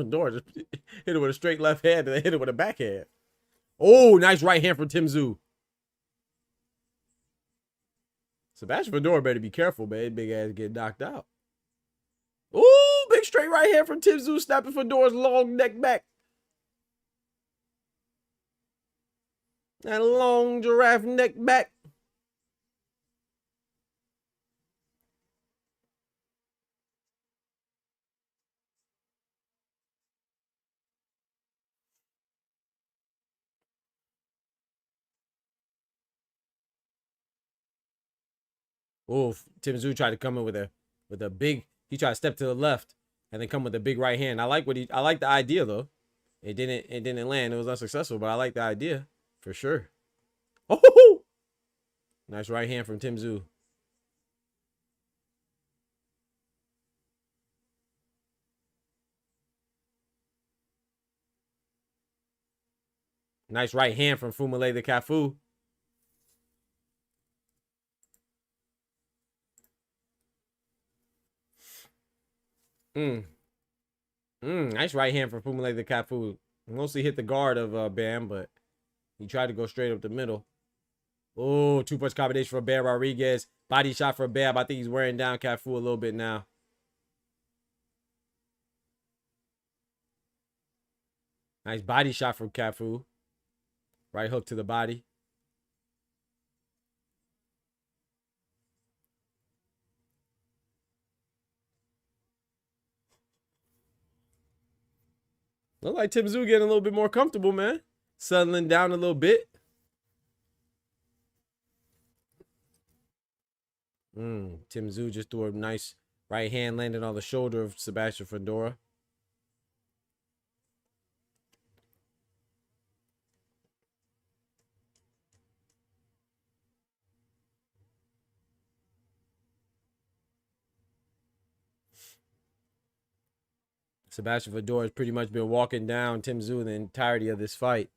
Fundora just hit it with a straight left hand and then hit it with a backhand. Oh, nice right hand from Tim Tszyu. Sebastian Fundora better be careful, man. Big ass get knocked out. Ooh, big straight right hand from Tim Tszyu, snapping Fundora's long neck back. That long giraffe neck back. Oh, Tim Tszyu tried to come in with a big. He tried to step to the left and then come with a big right hand. I like the idea though. It didn't land. It was unsuccessful, but I like the idea for sure. Oh, nice right hand from Tim Tszyu. Nice right hand from Phumelela Cafu. Nice right hand from Phumelela Cafu. Mostly hit the guard of Bam, but he tried to go straight up the middle. Oh, 2-punch combination for Bam Rodriguez. Body shot for Bam. I think he's wearing down Cafu a little bit now. Nice body shot from Cafu. Right hook to the body. Look like Tim Tszyu getting a little bit more comfortable, man. Settling down a little bit. Tim Tszyu just threw a nice right hand, landing on the shoulder of Sebastian Fundora. Sebastian Fundora has pretty much been walking down Tim Tszyu the entirety of this fight.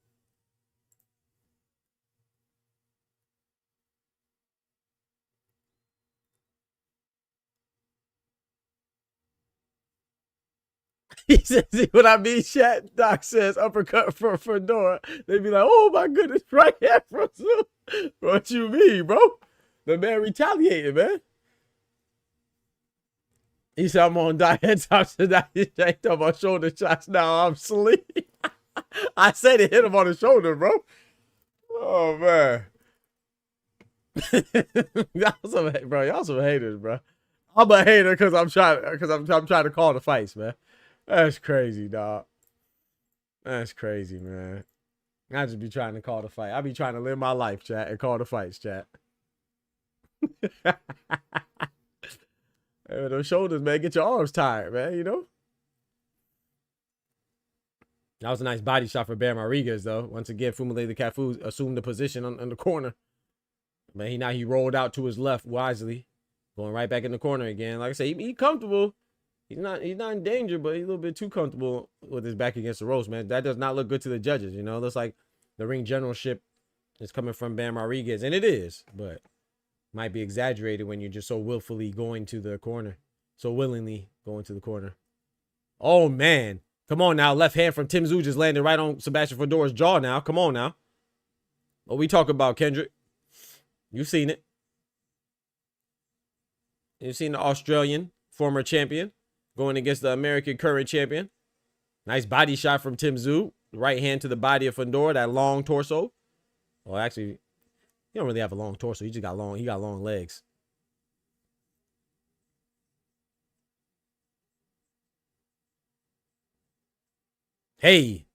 He says, see what I mean, chat? Doc says uppercut for Fundora. They be like, oh my goodness, right here from Tszyu. What you mean, bro? The man retaliated, man. He said, I'm on diet tops tonight. He's talking about shoulder shots. Now I'm asleep. I said it hit him on the shoulder, bro. Oh, man. Y'all some haters, bro. I'm a hater because I'm trying to call the fights, man. That's crazy, dog. That's crazy, man. I just be trying to call the fight. I be trying to live my life, chat, and call the fights, chat. Those shoulders, man, get your arms tired, man, you know? That was a nice body shot for Bam Rodriguez, though. Once again, Phumele Cafu assumed the position on the corner. But he rolled out to his left wisely. Going right back in the corner again. Like I said, he comfortable. He's not in danger, but he's a little bit too comfortable with his back against the ropes, man. That does not look good to the judges, you know. It looks like the ring generalship is coming from Bam Rodriguez, and it is, but might be exaggerated when you're just so willfully going to the corner. So willingly going to the corner. Oh, man. Come on now. Left hand from Tim Tszyu just landed right on Sebastian Fedora's jaw now. Come on now. What we talking about, Kendrick? You've seen it. You've seen the Australian former champion going against the American current champion. Nice body shot from Tim Tszyu. Right hand to the body of Fedora, that long torso. Well, actually, he don't really have a long torso. He got long legs. Hey.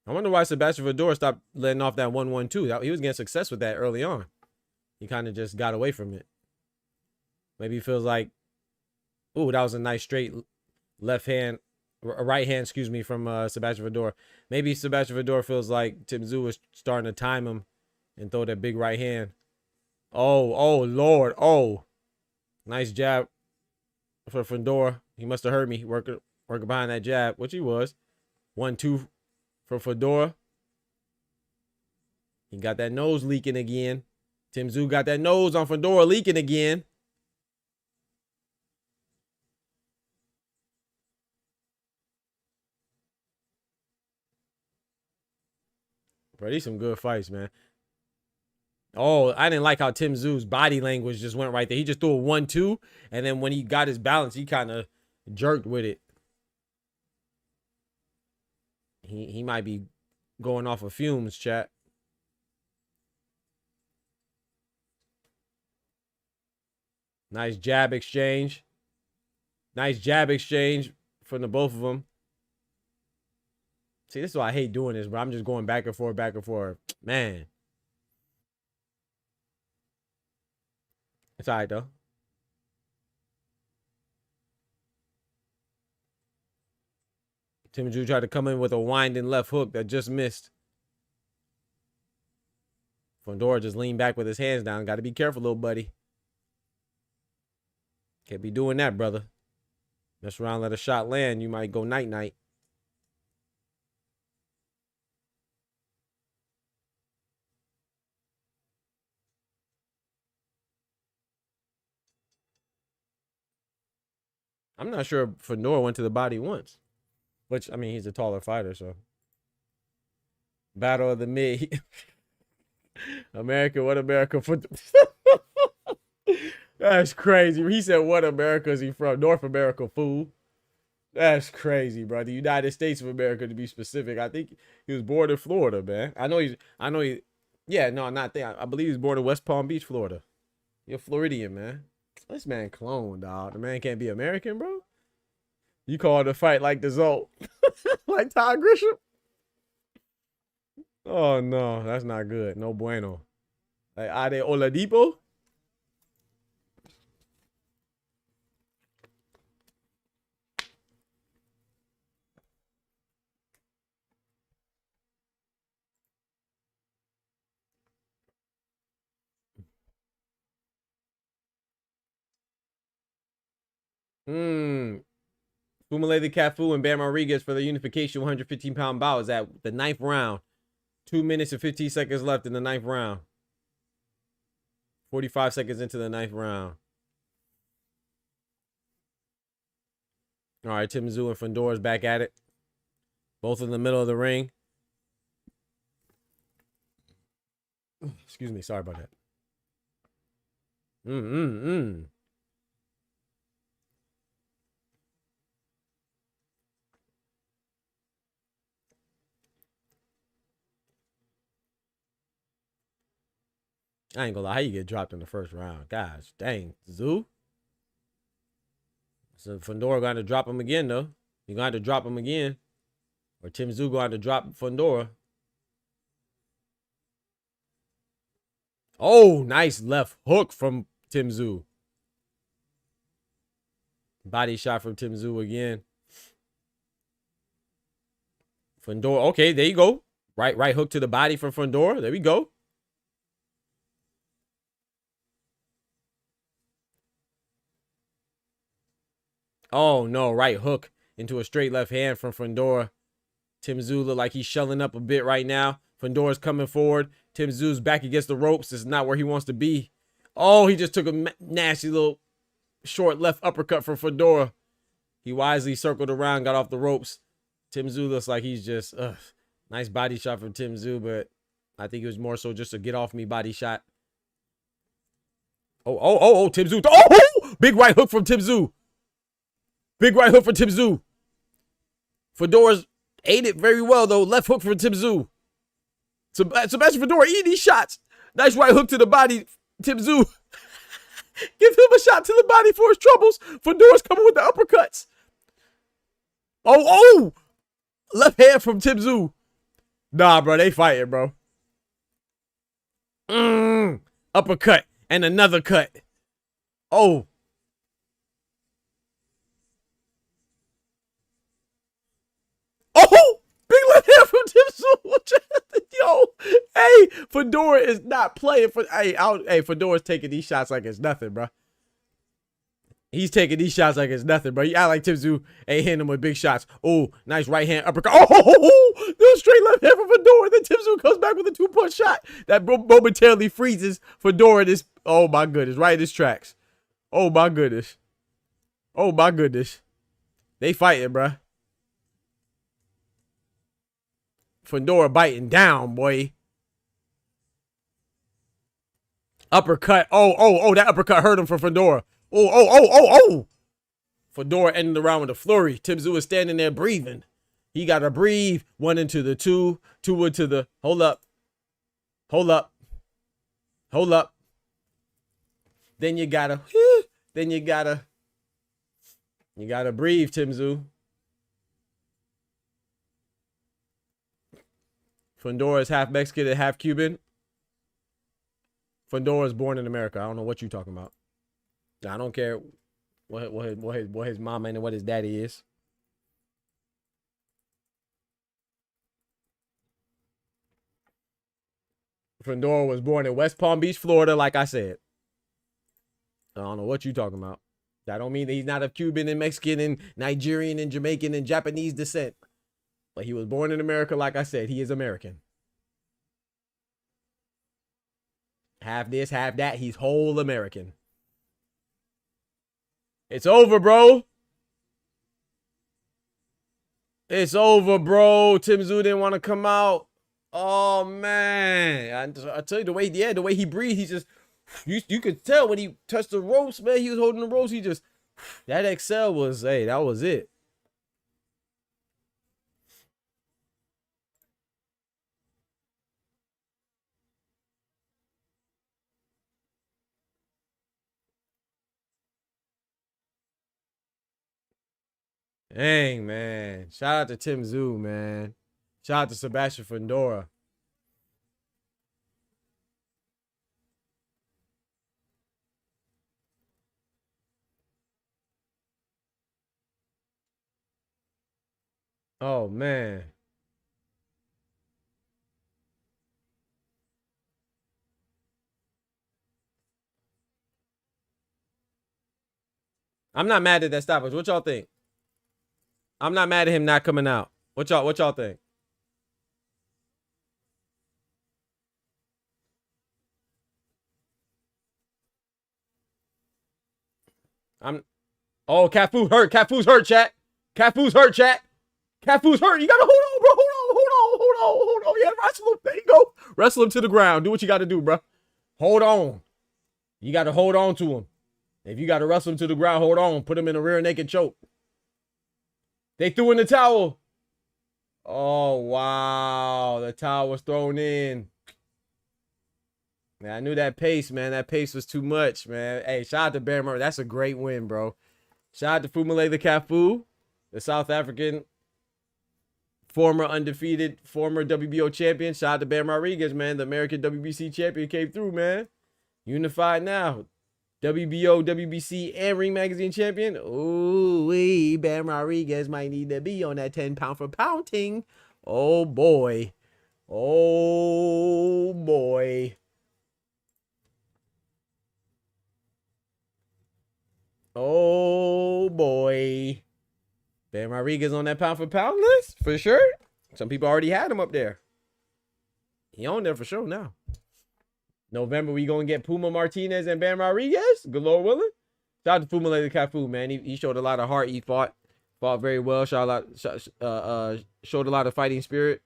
I wonder why Sebastian Fedora stopped letting off that 1-1-2. He was getting success with that early on. He kind of just got away from it. Maybe he feels like, ooh, that was a nice straight right hand, excuse me, from Sebastian Fedora. Maybe Sebastian Fedora feels like Tim Tszyu was starting to time him and throw that big right hand. Oh, Lord. Oh, nice jab for Fedora. He must have heard me working behind that jab, which he was. 1-2 for Fedora. He got that nose leaking again. Tim Tszyu got that nose on Fedora leaking again. Bro, these some good fights, man. Oh, I didn't like how Tim Tszyu's body language just went right there. He just threw a 1-2, and then when he got his balance, he kind of jerked with it. He might be going off of fumes, chat. Nice jab exchange. Nice jab exchange from the both of them. See, this is why I hate doing this, bro. I'm just going back and forth, back and forth. Man. It's all right, though. Tim Tszyu tried to come in with a winding left hook that just missed. Fedora just leaned back with his hands down. Got to be careful, little buddy. Can't be doing that, brother. Mess around, let a shot land. You might go night-night. I'm not sure if Fedora went to the body once. Which, I mean, he's a taller fighter, so. Battle of the Mid. America, what America for? That's crazy. He said, what America is he from? North America, fool. That's crazy, bro. The United States of America, to be specific. I think he was born in Florida, man. Yeah, no, not there. I believe he was born in West Palm Beach, Florida. You're Floridian, man. This man clone, dog. The man can't be American, bro. You call it a fight like the Zolt. Like Todd Grisham. Oh, no. That's not good. No bueno. Like Ade Oladipo. Phumele Cafu and Bam Rodriguez for the unification 115-pound bout is at the 9th round. 2 minutes and 15 seconds left in the 9th round. 45 seconds into the 9th round. All right, Tim Tszyu and Fedora's back at it. Both in the middle of the ring. Excuse me, sorry about that. I ain't gonna lie, how you get dropped in the first round? Gosh, dang, Tszyu. So Fedora going to drop him again, though. You're going to drop him again. Or Tim Tszyu going to drop Fedora. Oh, nice left hook from Tim Tszyu. Body shot from Tim Tszyu again. Fundora. Okay, there you go. Right hook to the body from Fundora. There we go. Oh, no. Right hook into a straight left hand from Fundora. Tim Tszyu look like he's shelling up a bit right now. Fundora's coming forward. Tim Tszyu's back against the ropes. This is not where he wants to be. Oh, he just took a nasty little short left uppercut from Fundora. He wisely circled around, got off the ropes. Tim Tszyu looks like he's just, nice body shot from Tim Tszyu, but I think it was more so just a get off me body shot. Oh, Tim Tszyu. Oh, big right hook from Tim Tszyu. Big right hook from Tim Tszyu. Fedora's ate it very well, though. Left hook from Tim Tszyu. Sebastian Fundora eating these shots. Nice right hook to the body. Tim Tszyu. Give him a shot to the body for his troubles. Fundora's coming with the uppercuts. Oh. Left hand from Tim Tszyu. Nah, bro. They fighting, bro. Uppercut. And another cut. Oh. Oh! Big left hand from Tim Tszyu. Yo. Hey, Fundora is not playing for. Hey, Fundora's taking these shots like it's nothing, bro. He's taking these shots like it's nothing, bro. You act like Tim Tszyu ain't hitting him with big shots. Oh, nice right hand uppercut. Oh, no straight left hand from Fundora. Then Tim Tszyu comes back with a 2-punch shot that momentarily freezes Fundora. This, oh my goodness, right in his tracks. Oh my goodness. Oh my goodness. They fighting, bro. Fundora biting down, boy. Uppercut. Oh, that uppercut hurt him for Fundora. Oh. Fundora ending the round with a flurry. Tim Tszyu is standing there breathing. He got to breathe. 1 into the 2. 2 into the, hold up. Then you gotta breathe, Tim Tszyu. Fundora is half Mexican and half Cuban. Fundora is born in America. I don't know what you're talking about. I don't care what his mama and what his daddy is. Fundora was born in West Palm Beach, Florida, like I said. I don't know what you're talking about. That don't mean that he's not of Cuban and Mexican and Nigerian and Jamaican and Japanese descent. But he was born in America, like I said. He is American. Half this, half that. He's whole American. It's over, bro. It's over, bro. Tim Tszyu didn't want to come out. Oh, man. I tell you, the way he breathed, he just, you could tell when he touched the ropes, man. He was holding the ropes. He just, that excel was, hey, that was it. Dang, man. Shout out to Tim Tszyu, man. Shout out to Sebastian Fundora. Oh, man. I'm not mad at that stoppage. What y'all think? I'm not mad at him not coming out. What y'all think? Oh, Cafu's hurt. Cafu's hurt, chat. Cafu's hurt, chat. Cafu's hurt. You gotta hold on, bro. Hold on. Yeah, wrestle him. There you go. Wrestle him to the ground. Do what you gotta do, bro. Hold on. You gotta hold on to him. If you gotta wrestle him to the ground, hold on. Put him in a rear naked choke. They threw in the towel. Oh, wow. The towel was thrown in. Man, I knew that pace, man. That pace was too much, man. Hey, shout out to Bear Murray. That's a great win, bro. Shout out to PHUMELELA CAFU, the South African former undefeated, former WBO champion. Shout out to Bam Rodriguez, man. The American WBC champion came through, man. Unified now. WBO, WBC, and Ring Magazine champion. Ooh, Bam Rodriguez might need to be on that 10 pound for pounding. Oh boy. Oh boy. Oh boy. Bam Rodriguez on that pound for pound list for sure. Some people already had him up there. He on there for sure now. November, we gonna get Puma Martinez and Bam Rodriguez. Good Lord willing. Shout out to Phumelela CAFU, man. He showed a lot of heart. He fought very well. Showed a lot of fighting spirit.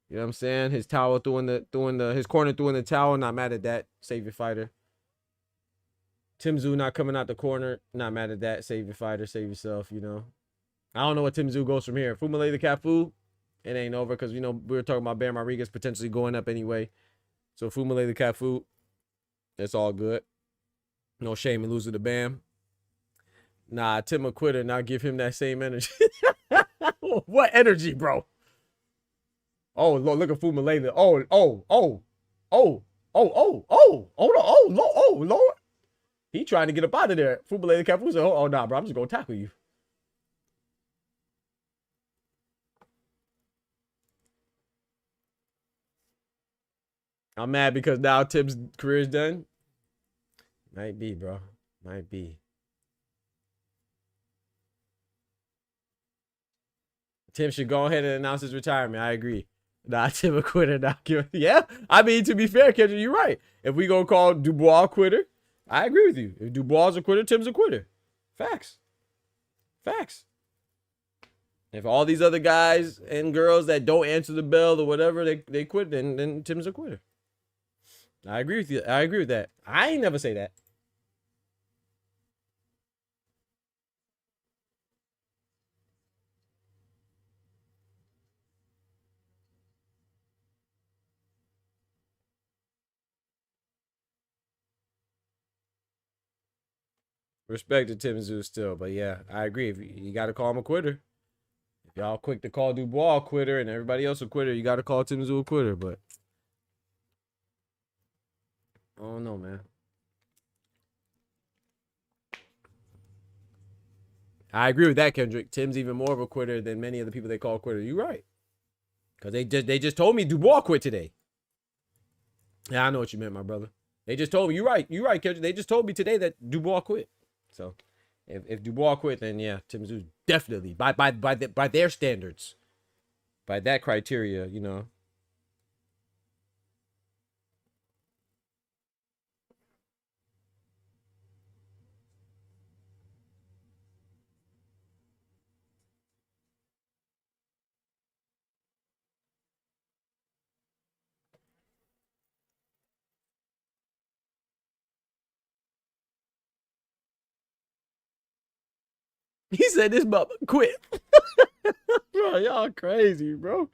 You know what I'm saying? His towel his corner throwing the towel. Not mad at that. Save your fighter. Tim Tszyu not coming out the corner. Not mad at that. Save your fighter. Save yourself. You know. I don't know what Tim Tszyu goes from here. Phumelela CAFU, it ain't over because, you know, we were talking about Bam Rodriguez potentially going up anyway. So Phumelela CAFU, it's all good. No shame in losing to Bam. Nah, Tim a quitter. Now give him that same energy. What energy, bro? Oh, look at Phumelela. Lord. He trying to get up out of there. Phumelela CAFU said, oh, nah, bro, I'm just going to tackle you. I'm mad because now Tim's career is done. Might be, bro. Might be. Tim should go ahead and announce his retirement. I agree. Nah, Tim a quitter. Nah, yeah. I mean, to be fair, Kendrick, you're right. If we gonna call Dubois a quitter, I agree with you. If Dubois is a quitter, Tim's a quitter. Facts. Facts. If all these other guys and girls that don't answer the bell or whatever, they quit, then Tim's a quitter. I agree with you. I agree with that. I ain't never say that. Respect to Tim Tszyu still, but yeah, I agree. If you got to call him a quitter. If y'all quick to call Dubois a quitter and everybody else a quitter, you got to call Tim Tszyu a quitter, but I don't know, man. I agree with that, Kendrick. Tim's even more of a quitter than many of the people they call quitter. You're right. Because they just told me Dubois quit today. Yeah, I know what you meant, my brother. They just told me. You're right, Kendrick. They just told me today that Dubois quit. So if Dubois quit, then yeah, Tim Tszyu definitely by their standards, by that criteria, you know. He said this bubba quit. Bro, y'all crazy, bro.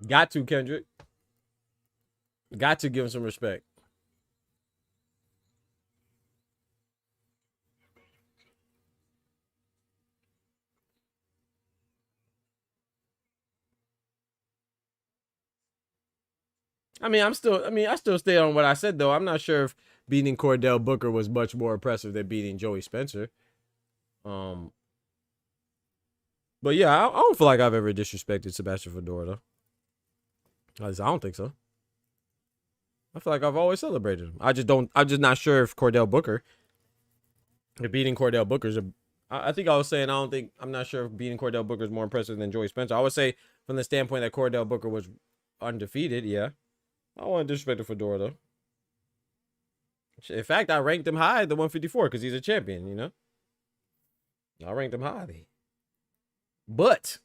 Got to, Kendrick. Got to give him some respect. I still stay on what I said, though. I'm not sure if beating Cordell Booker was much more impressive than beating Joey Spencer. But yeah, I don't feel like I've ever disrespected Sebastian Fedora, though. At least I don't think so. I feel like I've always celebrated him. I'm just not sure if beating Cordell Booker's I think I was saying I'm not sure if beating Cordell Booker is more impressive than Joey Spencer. I would say from the standpoint that Cordell Booker was undefeated, yeah. I don't want to disrespect the Fedora though. In fact, I ranked him high at the 154 because he's a champion, you know. I ranked him highly. But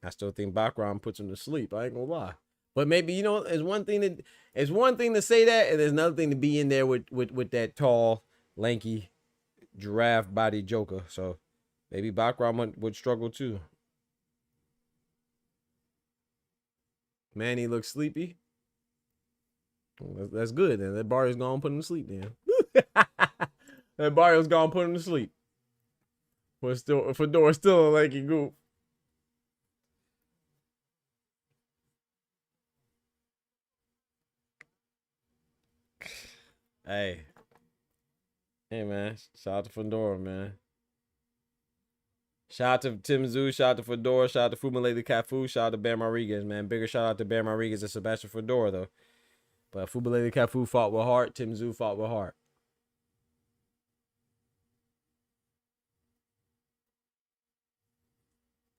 I still think Bakram puts him to sleep. I ain't gonna lie. But maybe, you know, it's one thing to say that, and there's another thing to be in there with that tall, lanky, giraffe body Joker. So maybe Bakram would struggle too. Manny looks sleepy. That's good. Then that Barrio's gonna put him to sleep. Then that Barrio's gonna put him to sleep. Fedora's still a lanky goof. Hey man, shout out to Fedora, man. Shout out to Tim Zoo, shout out to Fedora, shout out to Phumelela Cafu, shout out to Bam Rodriguez, man. Bigger shout out to Bam Rodriguez and Sebastian Fedora though. But Phumelela Cafu fought with heart, Tim Zoo fought with heart.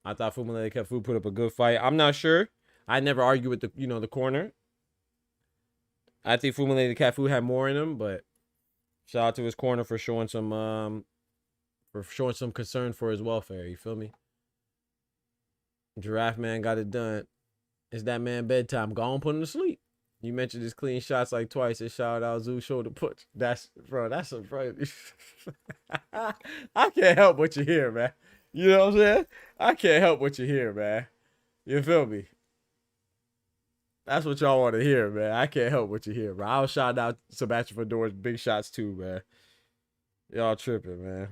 I thought Phumelela Cafu put up a good fight. I'm not sure. I never argue with the corner. I think Phumelela Cafu had more in him, but shout out to his corner for showing some concern for his welfare. You feel me? Giraffe Man got it done. It's that man bedtime. Go on, put him to sleep. You mentioned his clean shots like twice. It shout out Zoo shoulder punch. That's a bro. I can't help what you hear, man. You know what I'm saying? I can't help what you hear, man. You feel me? That's what y'all want to hear, man. I can't help what you hear, bro. I'll shout out Sebastian Fedora's big shots too, man. Y'all tripping, man.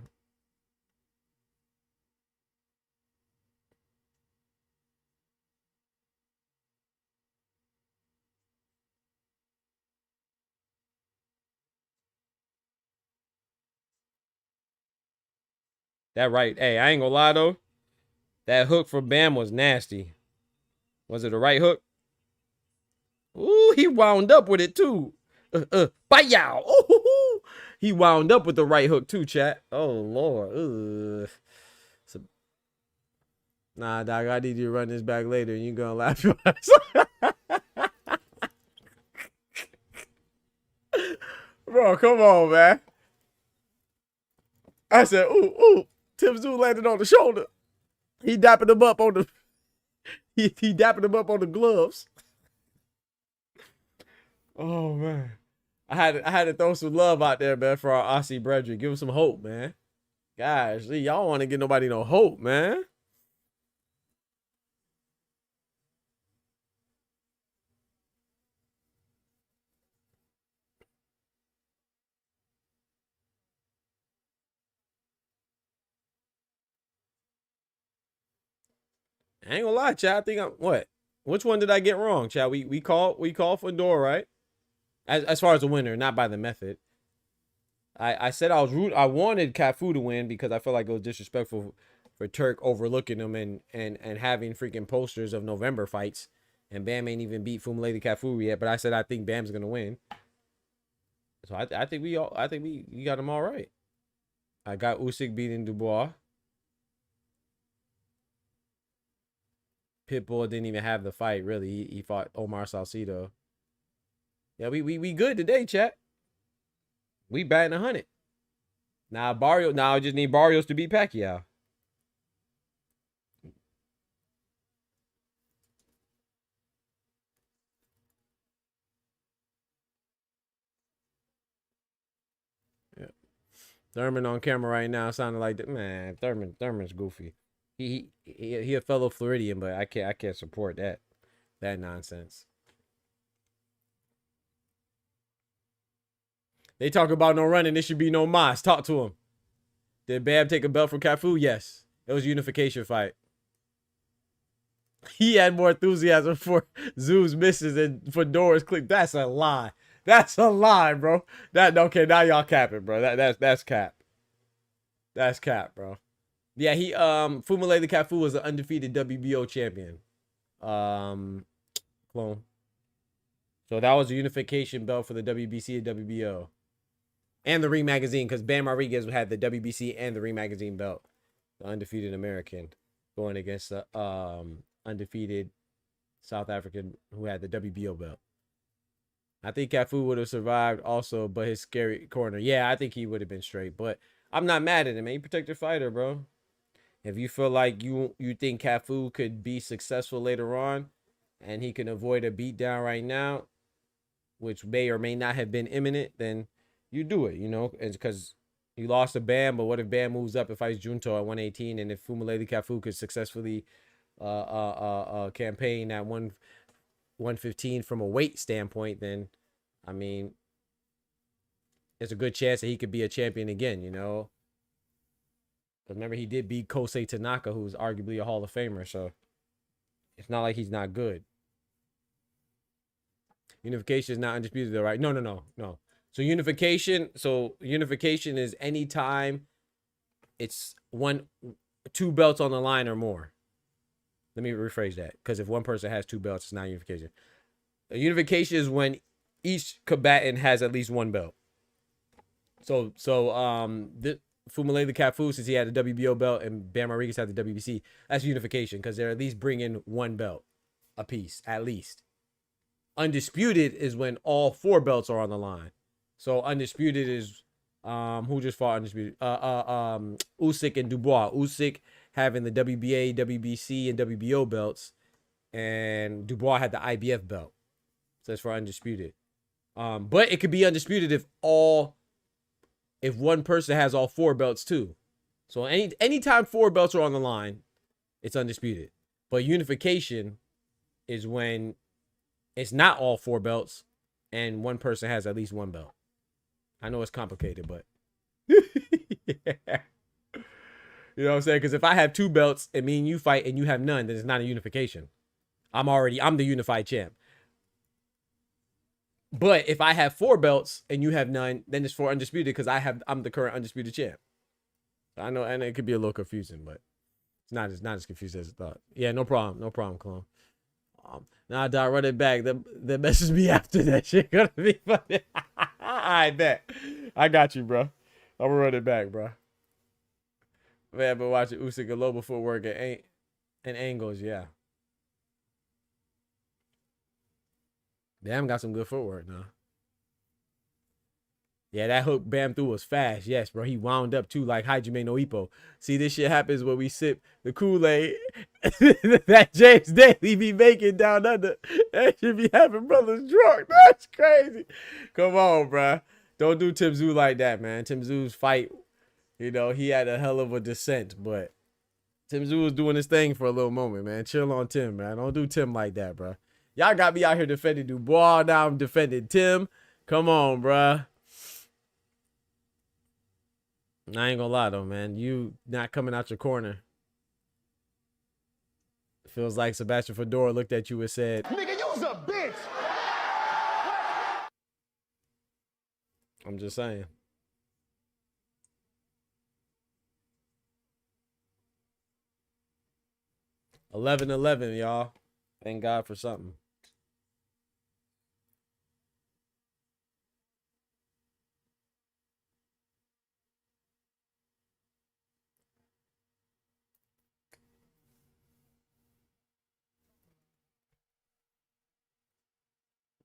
That right. Hey, I ain't gonna lie though. That hook from Bam was nasty. Was it a right hook? Ooh, he wound up with it too. Bye-yow. Ooh, he wound up with the right hook too, chat. Oh Lord. Nah, dog, I need you to run this back later and you gonna laugh your ass. Bro, come on, man. I said, ooh. Tim Zoo landed on the shoulder. He dapping him up on the he dapping him up on the gloves. Oh man. I had to throw some love out there, man, for our Aussie brethren. Give him some hope, man. Guys, y'all want to give nobody no hope, man. I ain't gonna lie, Chad. I think what? Which one did I get wrong, Chad? We call Fedora, right? As far as the winner, not by the method. I said I wanted Cafu to win because I felt like it was disrespectful for Turk overlooking him and having freaking posters of November fights, and Bam ain't even beat Phumelela Cafu yet. But I said I think Bam's gonna win. So I think we got them all right. I got USYK beating Dubois. Pitbull didn't even have the fight, really. He fought Omar Salcido. Yeah, we good today, chat. We batting 100. Now I just need Barrios to beat Pacquiao. Yeah. Thurman on camera right now sounding like that. Man, Thurman's goofy. He a fellow Floridian, but I can't support that nonsense. They talk about no running. There should be no mas. Talk to him. Did Bam take a belt from Cafu? Yes. It was a unification fight. He had more enthusiasm for Zoo's misses than Fedora's clip. That's a lie. That's a lie, bro. Okay, now y'all capping, bro. That's cap. That's cap, bro. Yeah, Phumelela Cafu was an undefeated WBO champion. Clone. So that was a unification belt for the WBC and WBO. And the Ring Magazine, because Bam Rodriguez had the WBC and the Ring Magazine belt. The undefeated American going against the undefeated South African who had the WBO belt. I think Cafu would have survived also, but his scary corner. Yeah, I think he would have been straight. But I'm not mad at him, man. He protect your fighter, bro. If you feel like you think Cafu could be successful later on and he can avoid a beatdown right now, which may or may not have been imminent, then you do it, you know, because you lost to Bam, but what if Bam moves up and fights Junto at 118, and if PHUMELELA CAFU could successfully campaign at 115 from a weight standpoint, then, I mean, there's a good chance that he could be a champion again, you know. Because remember, he did beat Kosei Tanaka, who's arguably a Hall of Famer, so it's not like he's not good. Unification is not undisputed though, right? No. So unification is any time it's two belts on the line or more. Let me rephrase that, because if one person has two belts, it's not unification. A unification is when each combatant has at least one belt. So PHUMELELA CAFU, since he had a WBO belt and Bam Rodriguez had the WBC, that's unification, because they're at least bringing one belt apiece, at least. Undisputed is when all four belts are on the line. So undisputed is who just fought undisputed? USYK and Dubois. USYK having the WBA, WBC, and WBO belts, and Dubois had the IBF belt. So that's for undisputed. But it could be undisputed if one person has all four belts too. So anytime four belts are on the line, it's undisputed. But unification is when it's not all four belts and one person has at least one belt. I know it's complicated, but yeah. You know what I'm saying? Because if I have two belts and me and you fight and you have none, then it's not a unification. I'm the unified champ. But if I have four belts and you have none, then it's for undisputed, because I'm the current undisputed champ. I know, and it could be a little confusing, but it's not as confusing as I thought. Yeah, no problem, clone. Nah, dog, run it back. The message me after that shit gonna be funny. I bet. I got you, bro. I'm gonna run it back, bro. Man, but watching Usyk global footwork and angles, yeah. Bam got some good footwork now. Yeah, that hook Bam threw was fast. Yes, bro. He wound up too, like Hajime no Ippo. See, this shit happens when we sip the Kool-Aid that James Daly be making down under. That should be having brothers drunk. That's crazy. Come on, bro. Don't do Tim Tszyu like that, man. Tim Tszyu's fight, you know, he had a hell of a descent, but Tim Tszyu was doing his thing for a little moment, man. Chill on Tim, man. Don't do Tim like that, bro. Y'all got me out here defending Dubois. Now I'm defending Tim. Come on, bruh. I ain't gonna lie, though, man. You not coming out your corner. Feels like Sebastian Fedora looked at you and said, Nigga, you's a bitch. I'm just saying. 11-11, y'all. Thank God for something.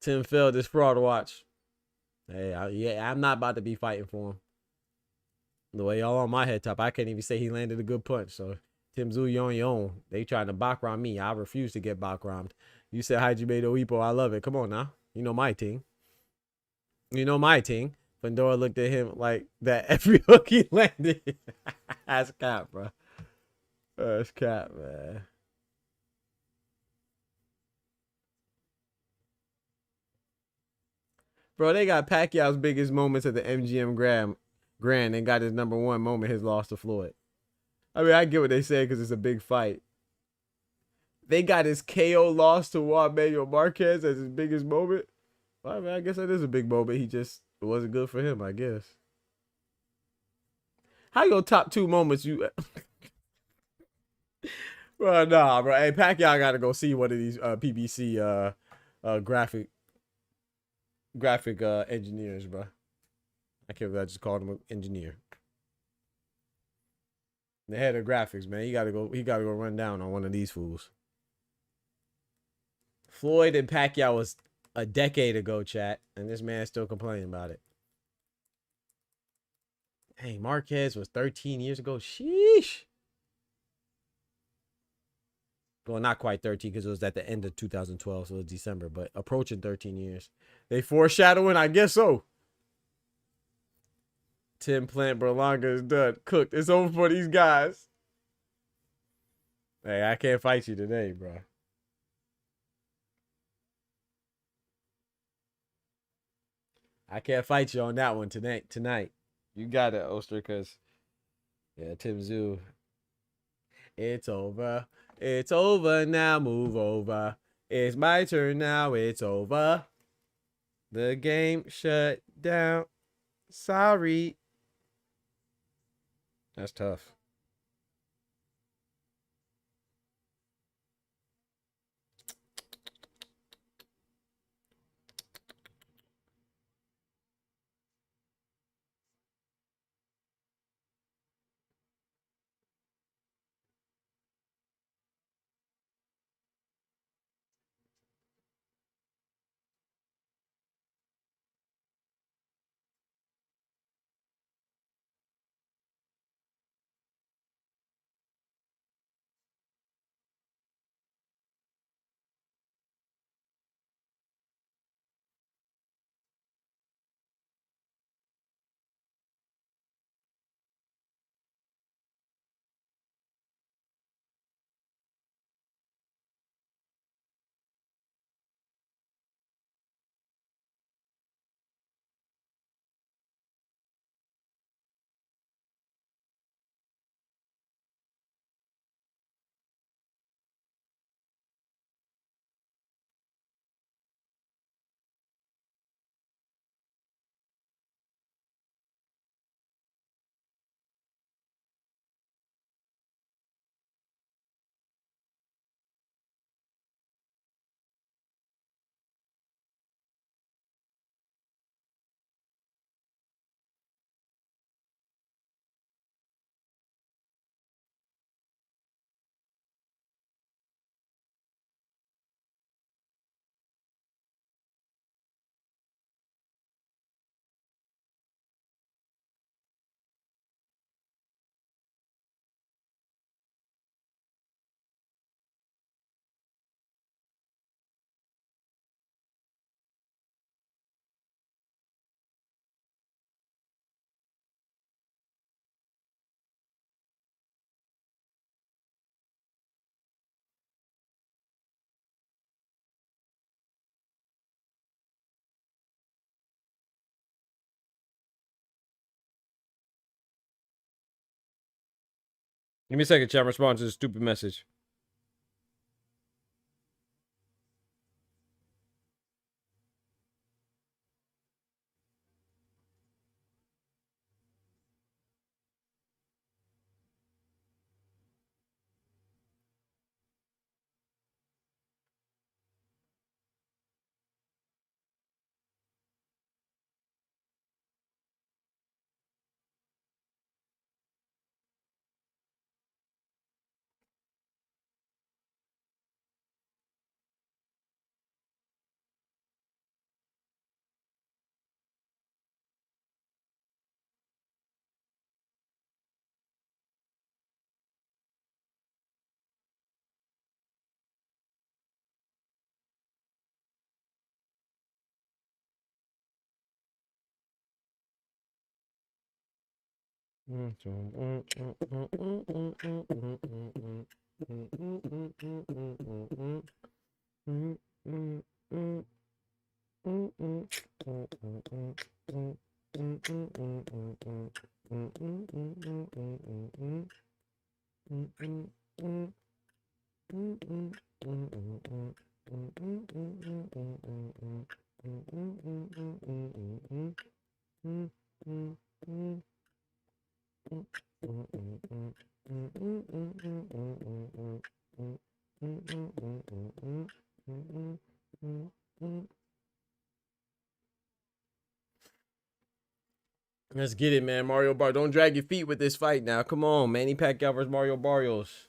Tim failed this fraud watch. Hey, I'm not about to be fighting for him. The way y'all on my head top, I can't even say he landed a good punch. So, Tim Tszyu, you on your own. They trying to background me. I refuse to get background. You said Hajime no Ippo. I love it. Come on now. You know my team. You know my team. Fedora looked at him like that every hook he landed. That's cap, bro. That's cap, man. Bro, they got Pacquiao's biggest moments at the MGM Grand and got his #1 moment, his loss to Floyd. I mean, I get what they say because it's a big fight. They got his KO loss to Juan Manuel Marquez as his biggest moment. Well, I mean, I guess that is a big moment. It wasn't good for him, I guess. How your top 2 moments you... Bro, nah, bro. Hey, Pacquiao got to go see one of these PBC graphic graphic engineers, bro. I can't believe I just called him an engineer. The head of graphics, man. He gotta go run down on one of these fools. Floyd and Pacquiao was a decade ago, chat, and this man's still complaining about it. Hey, Marquez was 13 years ago. Sheesh. Well, not quite 13 because it was at the end of 2012, so it was December, but approaching 13 years. They foreshadowing, I guess so. Tim Plant Berlanga is done. Cooked. It's over for these guys. Hey, I can't fight you today, bro. I can't fight you on that one tonight. You got it, Oster, because, yeah, Tim Zoo. It's over. It's over now. Move over. It's my turn now. It's over. The game shut down. Sorry. That's tough. Give me a second, chat. Respond to this stupid message. Let's get it, man. Mario Bar. Don't drag your feet with this fight now. Come on, Manny Pacquiao versus Mario Barrios.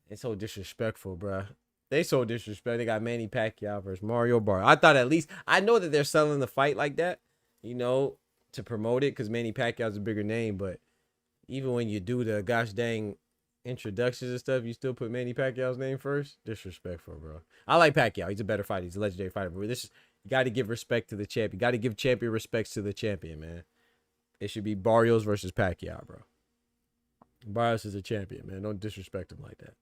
It's so disrespectful, bro. They so disrespectful. They got Manny Pacquiao versus Mario Bar. I thought at least, I know that they're selling the fight like that, you know, to promote it because Manny Pacquiao's a bigger name. But even when you do the gosh dang introductions and stuff, you still put Manny Pacquiao's name first. Disrespectful, bro. I like Pacquiao. He's a better fighter. He's a legendary fighter. But this, you got to give respect to the champion. You got to give champion respects to the champion, man. It should be Barrios versus Pacquiao, bro. Barrios is a champion, man. Don't disrespect him like that.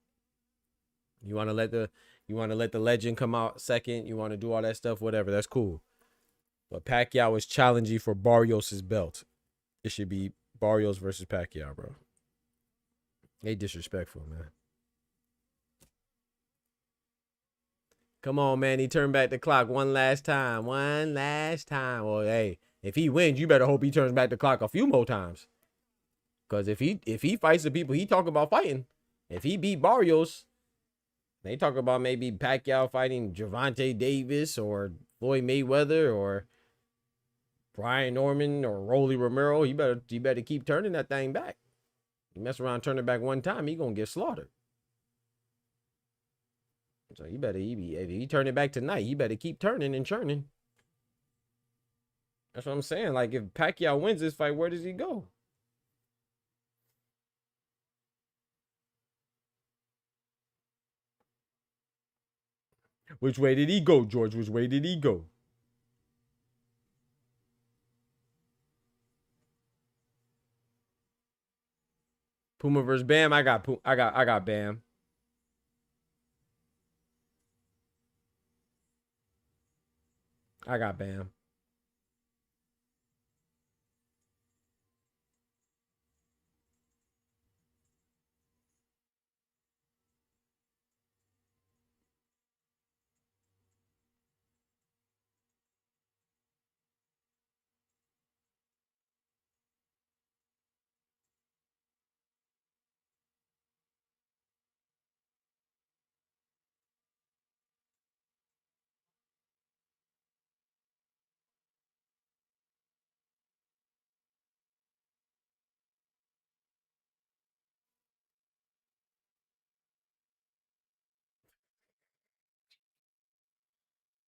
You want to let the legend come out second. You want to do all that stuff, whatever. That's cool. But Pacquiao is challenging for Barrios' belt. It should be Barrios versus Pacquiao, bro. They disrespectful, man. Come on, man. He turned back the clock one last time. One last time. Well, hey, if he wins, you better hope he turns back the clock a few more times. Because if he fights the people he talk about fighting, if he beat Barrios, they talk about maybe Pacquiao fighting Gervonta Davis or Floyd Mayweather or Brian Norman or Rolly Romero. You better keep turning that thing back. You mess around, turn it back one time, he gonna get slaughtered. So you better, if he turn it back tonight, you better keep turning and churning. That's what I'm saying. Like, if Pacquiao wins this fight, where does he go? Which way did he go, George? Which way did he go? Puma versus Bam. I got Bam. I got Bam.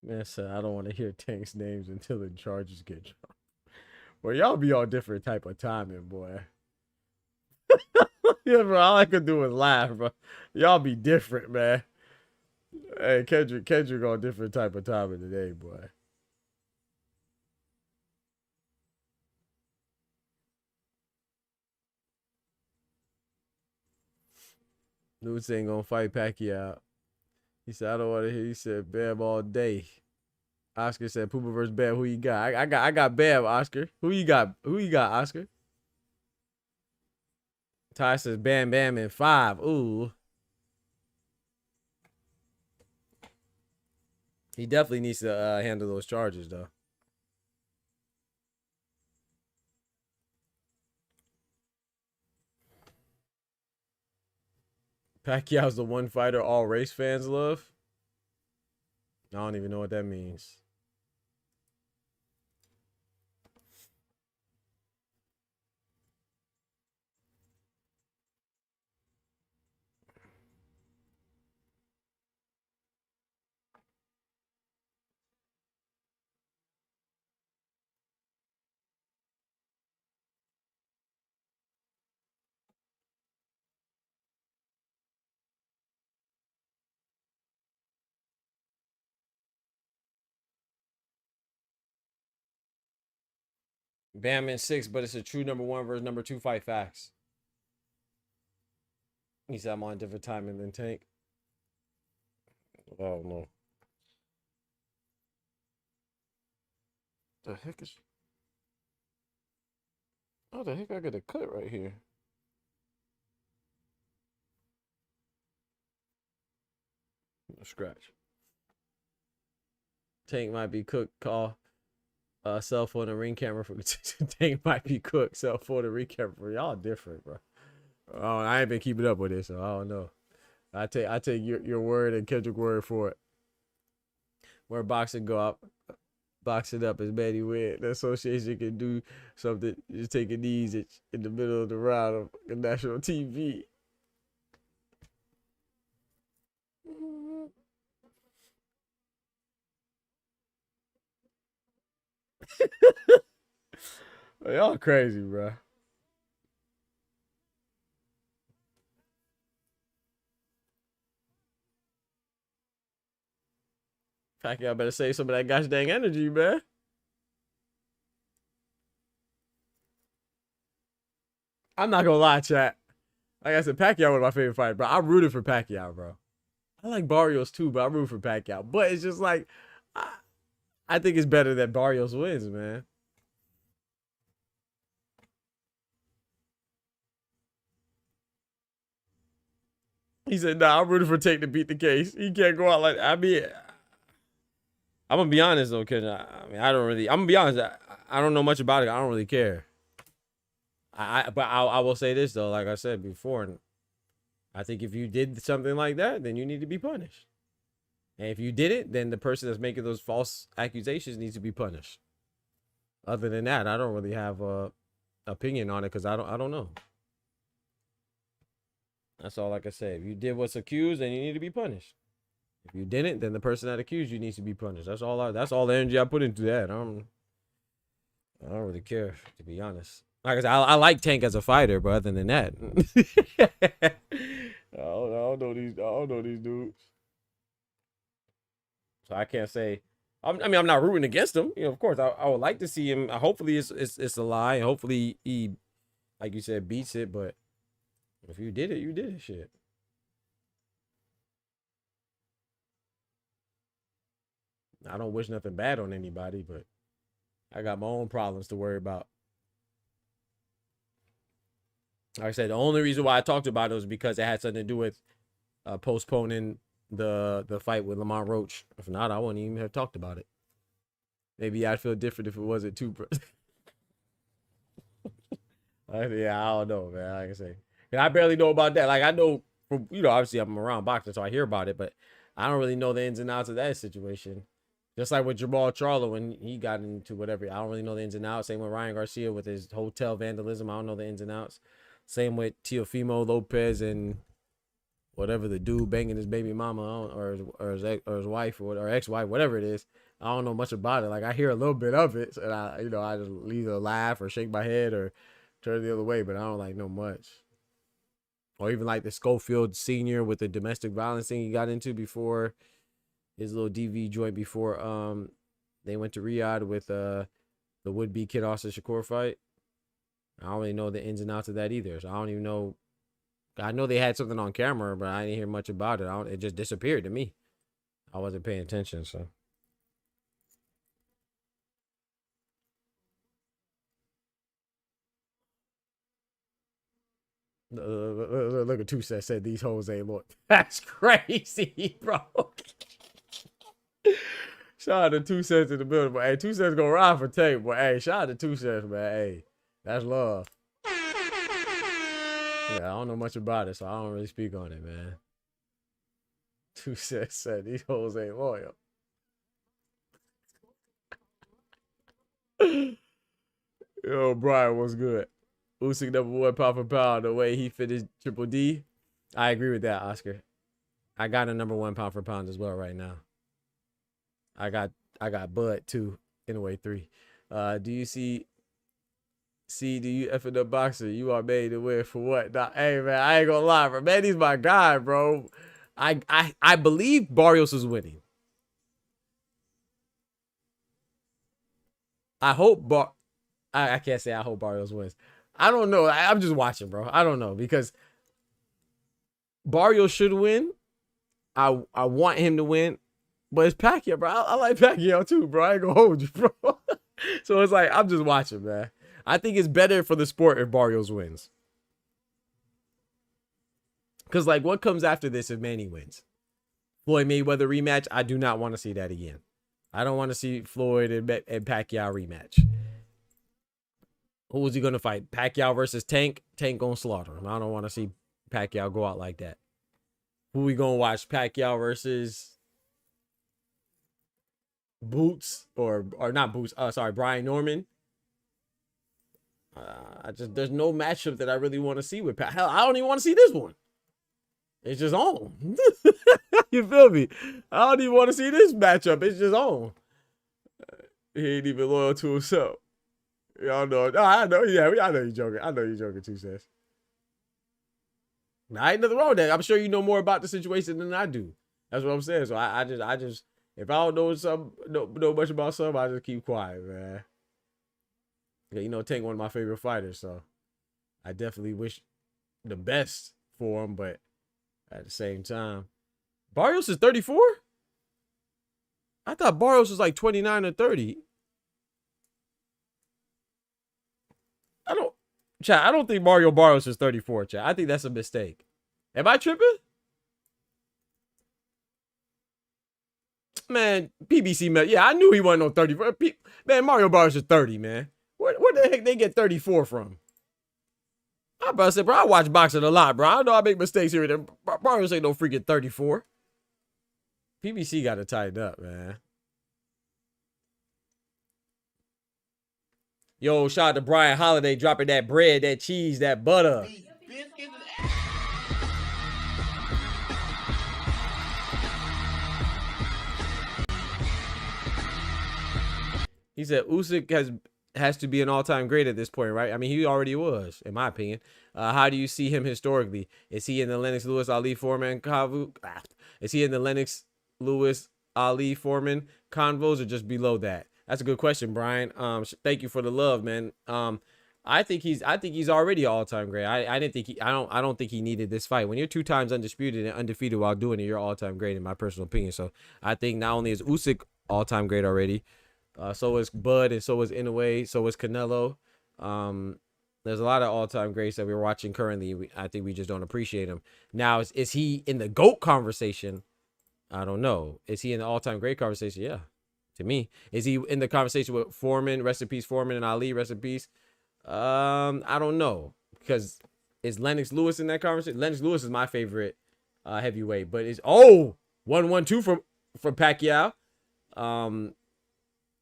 Man said, I don't want to hear Tank's names until the charges get dropped. Well, y'all be on different type of timing, boy. Yeah, bro. All I could do was laugh, bro. Y'all be different, man. Hey, Kendrick on different type of timing today, boy. Dude ain't gonna fight Pacquiao. He said, I don't want to hear. He said, Bam all day. Oscar said, Puma versus Bam. Who you got? I got Bam, Oscar. Who you got? Who you got, Oscar? Ty says, Bam Bam in 5. Ooh. He definitely needs to handle those charges, though. Pacquiao's the one fighter all race fans love. I don't even know what that means. Bam in 6, but it's a true #1 versus #2 fight. Facts. He said I'm on a different timing than Tank. Oh no. The heck is? Oh, the heck! I got a cut right here. Scratch. Tank might be cooked. Call. Cell phone and ring camera for Tank might be cooked. Cell phone and ring camera for y'all different, bro. Oh, I ain't been keeping up with it, so I don't know. I take your word and Kendrick word for it. Where boxing go up? Box it up as Manny win. The association can do something. Just taking these in the middle of the round of national TV. Y'all crazy, bro. Pacquiao better save some of that gosh dang energy, man. I'm not gonna lie, chat. Like I said, Pacquiao one of my favorite fighters, bro. I'm rooting for Pacquiao, bro. I like Barrios too, but I'm rooting for Pacquiao. But it's just like, I think it's better that Barrios wins, man. He said, "Nah, I'm rooting for Tank to beat the case. He can't go out like." I mean, I'm gonna be honest though, cause I mean, I don't really. I'm gonna be honest. I don't know much about it. I don't really care. But I will say this though, like I said before, I think if you did something like that, then you need to be punished. And if you did it, then the person that's making those false accusations needs to be punished. Other than that, I don't really have a opinion on it because I don't know. That's all I can say. If you did what's accused, then you need to be punished. If you didn't, then the person that accused you needs to be punished. That's all the energy I put into that. I don't really care, to be honest. Like I said, I like Tank as a fighter, but other than that, I don't know these dudes. So I can't say. I mean, I'm not rooting against him. You know, of course, I would like to see him. Hopefully, it's a lie. Hopefully, he, like you said, beats it. But if you did it, you did it. Shit. I don't wish nothing bad on anybody, but I got my own problems to worry about. Like I said, the only reason why I talked about it was because it had something to do with postponing the fight with Lamont Roach. If not, I wouldn't even have talked about it. Maybe I'd feel different if it wasn't too. Yeah, I don't know, man. Like I say, I barely know about that. Like I know, from, obviously I'm around boxing, so I hear about it, but I don't really know the ins and outs of that situation. Just like with Jamal Charlo when he got into whatever, I don't really know the ins and outs. Same with Ryan Garcia with his hotel vandalism. I don't know the ins and outs. Same with Teofimo Lopez and whatever the dude banging his baby mama or his wife or ex-wife, whatever it is. I don't know much about it. Like I hear a little bit of it, and I just either laugh or shake my head or turn the other way, but I don't know much. Or even like the Schofield Senior with the domestic violence thing he got into before his little DV joint before they went to Riyadh with the would-be Kid Austin Shakur fight. I don't really know the ins and outs of that either. So I don't even know. I know they had something on camera, but I didn't hear much about it. It just disappeared to me. I wasn't paying attention, so. Look at Two Cents said these hoes ain't look. That's crazy, bro. Shout out to 2 Cents in the building, but hey, 2 Cents gonna ride for tape, but hey, shout out to 2 Cents, man. Hey, that's love. Yeah, I don't know much about it, so I don't really speak on it, man. 2 Cents said these hoes ain't loyal. Yo, Brian, what's good? Usyk #1 pound for pound, the way he finished Triple D. I agree with that, Oscar. I got a #1 pound for pound as well right now. I got Bud too, in a way 3. Do you see do you effing up boxer? You are made to win for what? Nah, hey man, I ain't gonna lie, bro. Man, he's my guy, bro. I believe Barrios is winning. I hope I can't say I hope Barrios wins. I don't know. I'm just watching, bro. I don't know because Barrios should win. I want him to win, but it's Pacquiao, bro. I like Pacquiao too, bro. I ain't gonna hold you, bro. So it's like I'm just watching, man. I think it's better for the sport if Barrios wins. Because, like, what comes after this if Manny wins? Floyd Mayweather rematch? I do not want to see that again. I don't want to see Floyd and Pacquiao rematch. Who was he going to fight? Pacquiao versus Tank? Tank going to slaughter him. I don't want to see Pacquiao go out like that. Who we going to watch? Pacquiao versus Boots or not Boots. Sorry, Brian Norman. There's no matchup that I really want to see with Pat. Hell, I don't even want to see this one. It's just on. You feel me? I don't even want to see this matchup. It's just on. He ain't even loyal to himself. Y'all know. No, I know. Yeah, I know you're joking. I know you're joking too, sis. Now, ain't nothing wrong with that. I'm sure you know more about the situation than I do. That's what I'm saying. So I just, if I don't know much about something, I just keep quiet, man. Yeah, you know, Tank one of my favorite fighters, so I definitely wish the best for him, but at the same time, Barrios is 34? I thought Barrios was like 29 or 30. I don't think Mario Barrios is 34, chat. I think that's a mistake. Am I tripping? Man, PBC, man. Yeah, I knew he wasn't no 34. Man, Mario Barrios is 30, man. Where the heck they get 34 from? I about to say, bro, I watch boxing a lot, bro. I know I make mistakes here and there. Barrios ain't no freaking 34. PBC got to tighten up, man. Yo, shout out to Brian Holiday dropping that bread, that cheese, that butter. He said Usyk has to be an all-time great at this point, right? I mean, he already was, in my opinion. How do you see him historically? Is he in the Lennox Lewis Ali Foreman Cafu? Is he in the Lennox Lewis Ali Foreman convos or just below that? That's a good question, Brian. Thank you for the love, man. I think he's already all-time great. I don't think he needed this fight. When you're 2 times undisputed and undefeated while doing it, you're all-time great in my personal opinion. So I think not only is Usyk all-time great already, so is Bud, and so is Inoue, so is Canelo. There's a lot of all-time greats that we're watching currently. I think we just don't appreciate him. Now, is he in the GOAT conversation? I don't know. Is he in the all-time great conversation? Yeah, to me. Is he in the conversation with Foreman, rest in peace, Foreman, and Ali, rest in peace? I don't know, because is Lennox Lewis in that conversation? Lennox Lewis is my favorite heavyweight, but it's 1-1-2 from Pacquiao.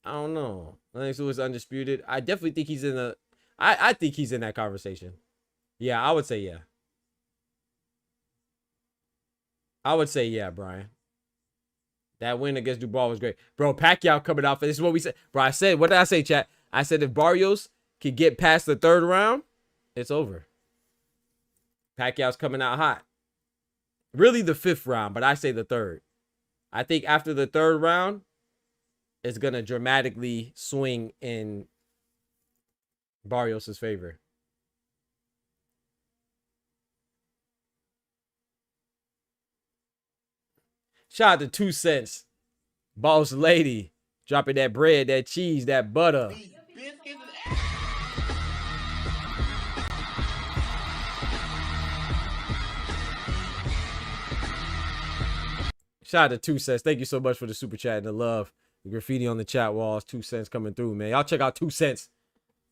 I don't know. Lennox Lewis undisputed. I definitely think he's in the. I think he's in that conversation. Yeah, I would say yeah. I would say yeah, Brian. That win against Dubois was great, bro. Pacquiao coming out for this is what we said, bro. I said, what did I say, chat? I said if Barrios could get past the 3rd round, it's over. Pacquiao's coming out hot. Really the 5th round, but I say the 3rd. I think after the 3rd round, it's gonna dramatically swing in Barrios' favor. Shout out to 2 cents. Boss lady. Dropping that bread, that cheese, that butter. Shout out to 2 cents. Thank you so much for the super chat and the love. The graffiti on the chat walls. 2 cents coming through, man. Y'all check out 2 cents.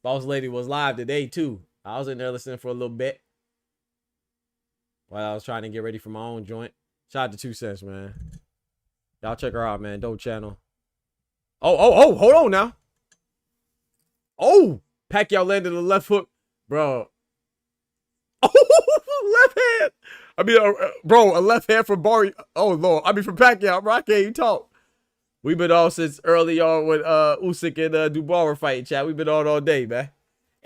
Boss lady was live today, too. I was in there listening for a little bit while I was trying to get ready for my own joint. Shout out to 2 cents, man. Y'all check her out, man. Dope channel. Oh, hold on now. Oh, Pacquiao landed a left hook, bro. Oh, left hand. I mean, bro, a left hand from Barry. Oh, Lord. I mean, from Pacquiao, bro. I can't even talk. We've been on since early on when Usyk and Dubois were fighting, chat. We've been on all day, man.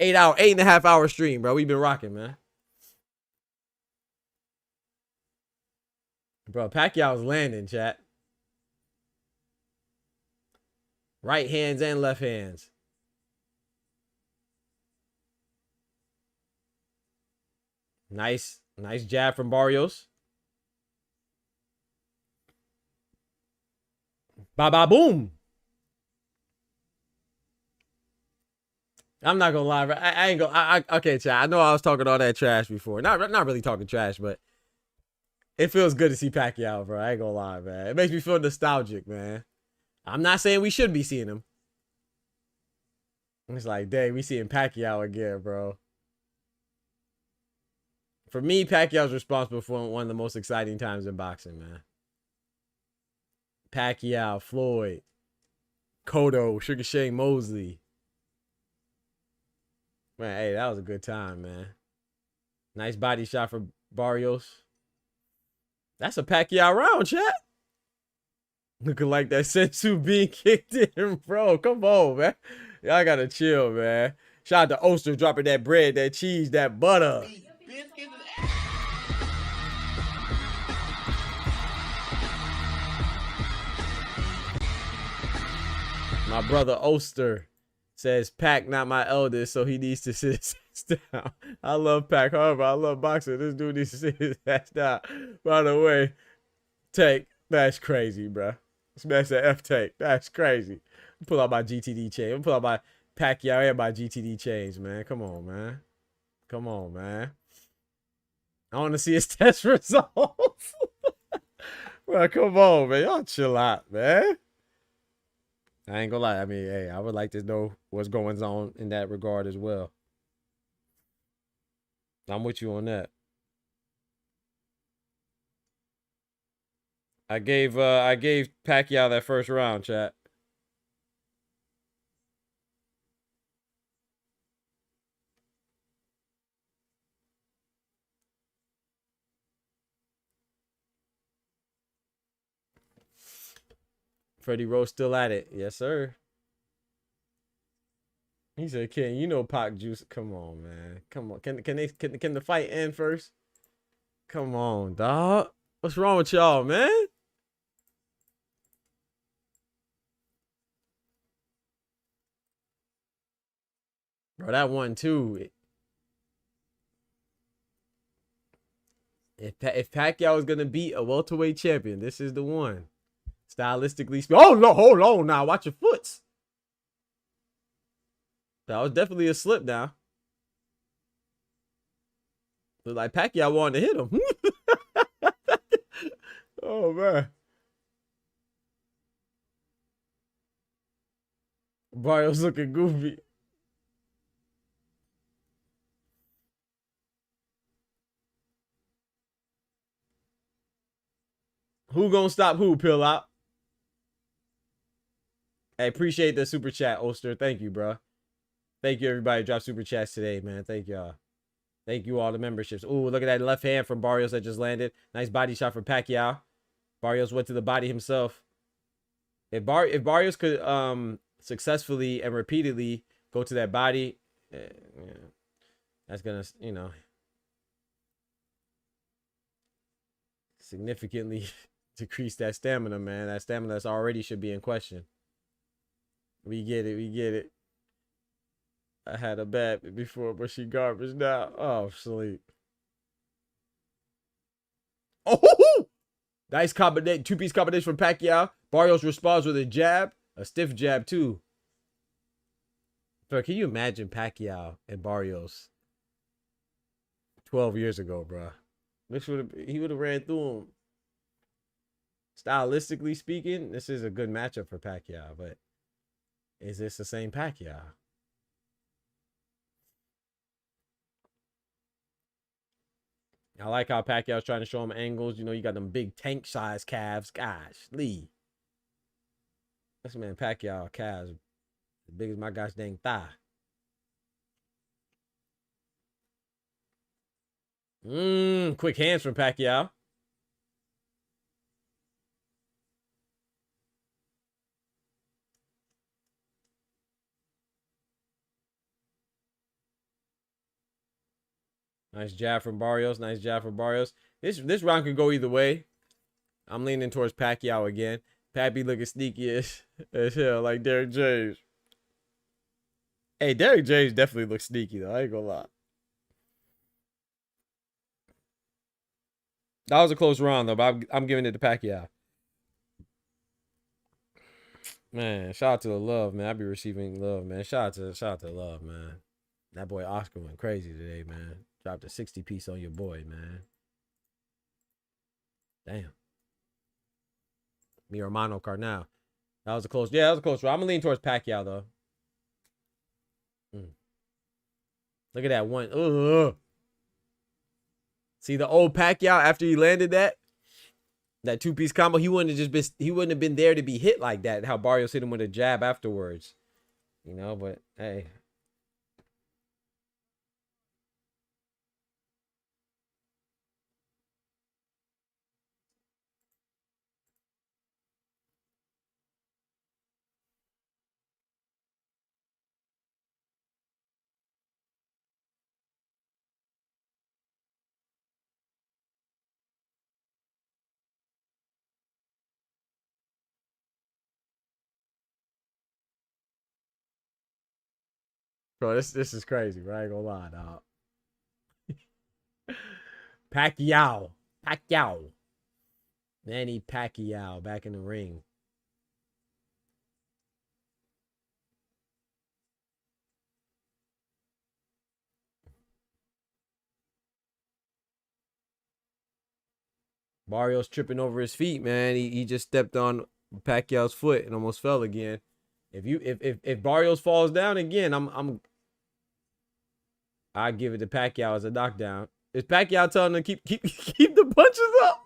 8.5 hour stream, bro. We've been rocking, man. Bro, Pacquiao's landing, chat. Right hands and left hands. Nice jab from Barrios. Ba-ba-boom. I'm not gonna lie, I ain't gonna. Okay, chat. I know I was talking all that trash before. Not really talking trash, but it feels good to see Pacquiao, bro. I ain't gonna lie, man. It makes me feel nostalgic, man. I'm not saying we should be seeing him. It's like, dang, we seeing Pacquiao again, bro. For me, Pacquiao's responsible for one of the most exciting times in boxing, man. Pacquiao, Floyd, Cotto, Sugar Shane Mosley. Man, hey, that was a good time, man. Nice body shot for Barrios. That's a Pacquiao round, chat. Looking like that sensu being kicked in, bro. Come on, man. Y'all gotta chill, man. Shout out to Oster dropping that bread, that cheese, that butter. My brother Oster says Pac not my eldest, so he needs to sit his ass down. I love Pac, however, I love boxing. This dude needs to sit his ass down. By the way, Tank, that's crazy, bro. Smash that F Tank. That's crazy. Pull out my GTD chain. Pull out my Pacquiao and my GTD chains, man. Come on, man. Come on, man. I want to see his test results. Well, come on, man. Y'all chill out, man. I ain't gonna lie. I mean, hey, I would like to know what's going on in that regard as well. I'm with you on that. I gave Pacquiao that first round, chat. Freddie Rose still at it. Yes, sir. He said, Ken, you know Pac juice. Come on, man. Come on. Can the fight end first? Come on, dog. What's wrong with y'all, man? Bro, that one too. If Pacquiao is gonna beat a welterweight champion, this is the one. Stylistically speaking. Oh no, hold on now. Watch your foots. That was definitely a slip now. Looked like Pacquiao wanted to hit him. Oh man. Barrios looking goofy. Who gonna stop who, Pill Out? Hey, appreciate the super chat, Oster. Thank you, bro. Thank you, everybody. Drop super chats today, man. Thank y'all. Thank you, all the memberships. Ooh, look at that left hand from Barrios that just landed. Nice body shot for Pacquiao. Barrios went to the body himself. If Barrios could successfully and repeatedly go to that body, yeah, that's gonna, you know, significantly decrease that stamina, man. That stamina that's already should be in question. We get it. We get it. I had a bad before, but she garbage now. Oh, sleep. Oh, nice combination. Two-piece combination from Pacquiao. Barrios responds with a jab. A stiff jab, too. Bro, can you imagine Pacquiao and Barrios 12 years ago, bro? He would have ran through him. Stylistically speaking, this is a good matchup for Pacquiao, but is this the same Pacquiao? I like how Pacquiao's trying to show him angles. You know, you got them big tank size calves. Gosh, Lee. This man Pacquiao calves as big as my gosh dang thigh. Quick hands from Pacquiao. Nice jab from Barrios. Nice jab from Barrios. This round could go either way. I'm leaning towards Pacquiao again. Pappy looking sneaky as hell, like Derrick James. Hey, Derrick James definitely looks sneaky, though. I ain't gonna lie. That was a close round, though, but I'm giving it to Pacquiao. Man, shout out to the love, man. I be receiving love, man. Shout out to the love, man. That boy Oscar went crazy today, man. Dropped a 60 piece on your boy, man. Damn. Mi hermano Carnal. That was a close. Yeah, that was a close round. I'm gonna lean towards Pacquiao though. Look at that one. Ugh. See the old Pacquiao after he landed that? That two-piece combo, he wouldn't have been there to be hit like that. How Barrios hit him with a jab afterwards. You know, but hey. Bro, this is crazy, bro. I ain't gonna lie, dog. Pacquiao. Manny Pacquiao back in the ring. Barrios tripping over his feet, man. He just stepped on Pacquiao's foot and almost fell again. If Barrios falls down again, I give it to Pacquiao as a knockdown. Is Pacquiao telling him to keep the punches up?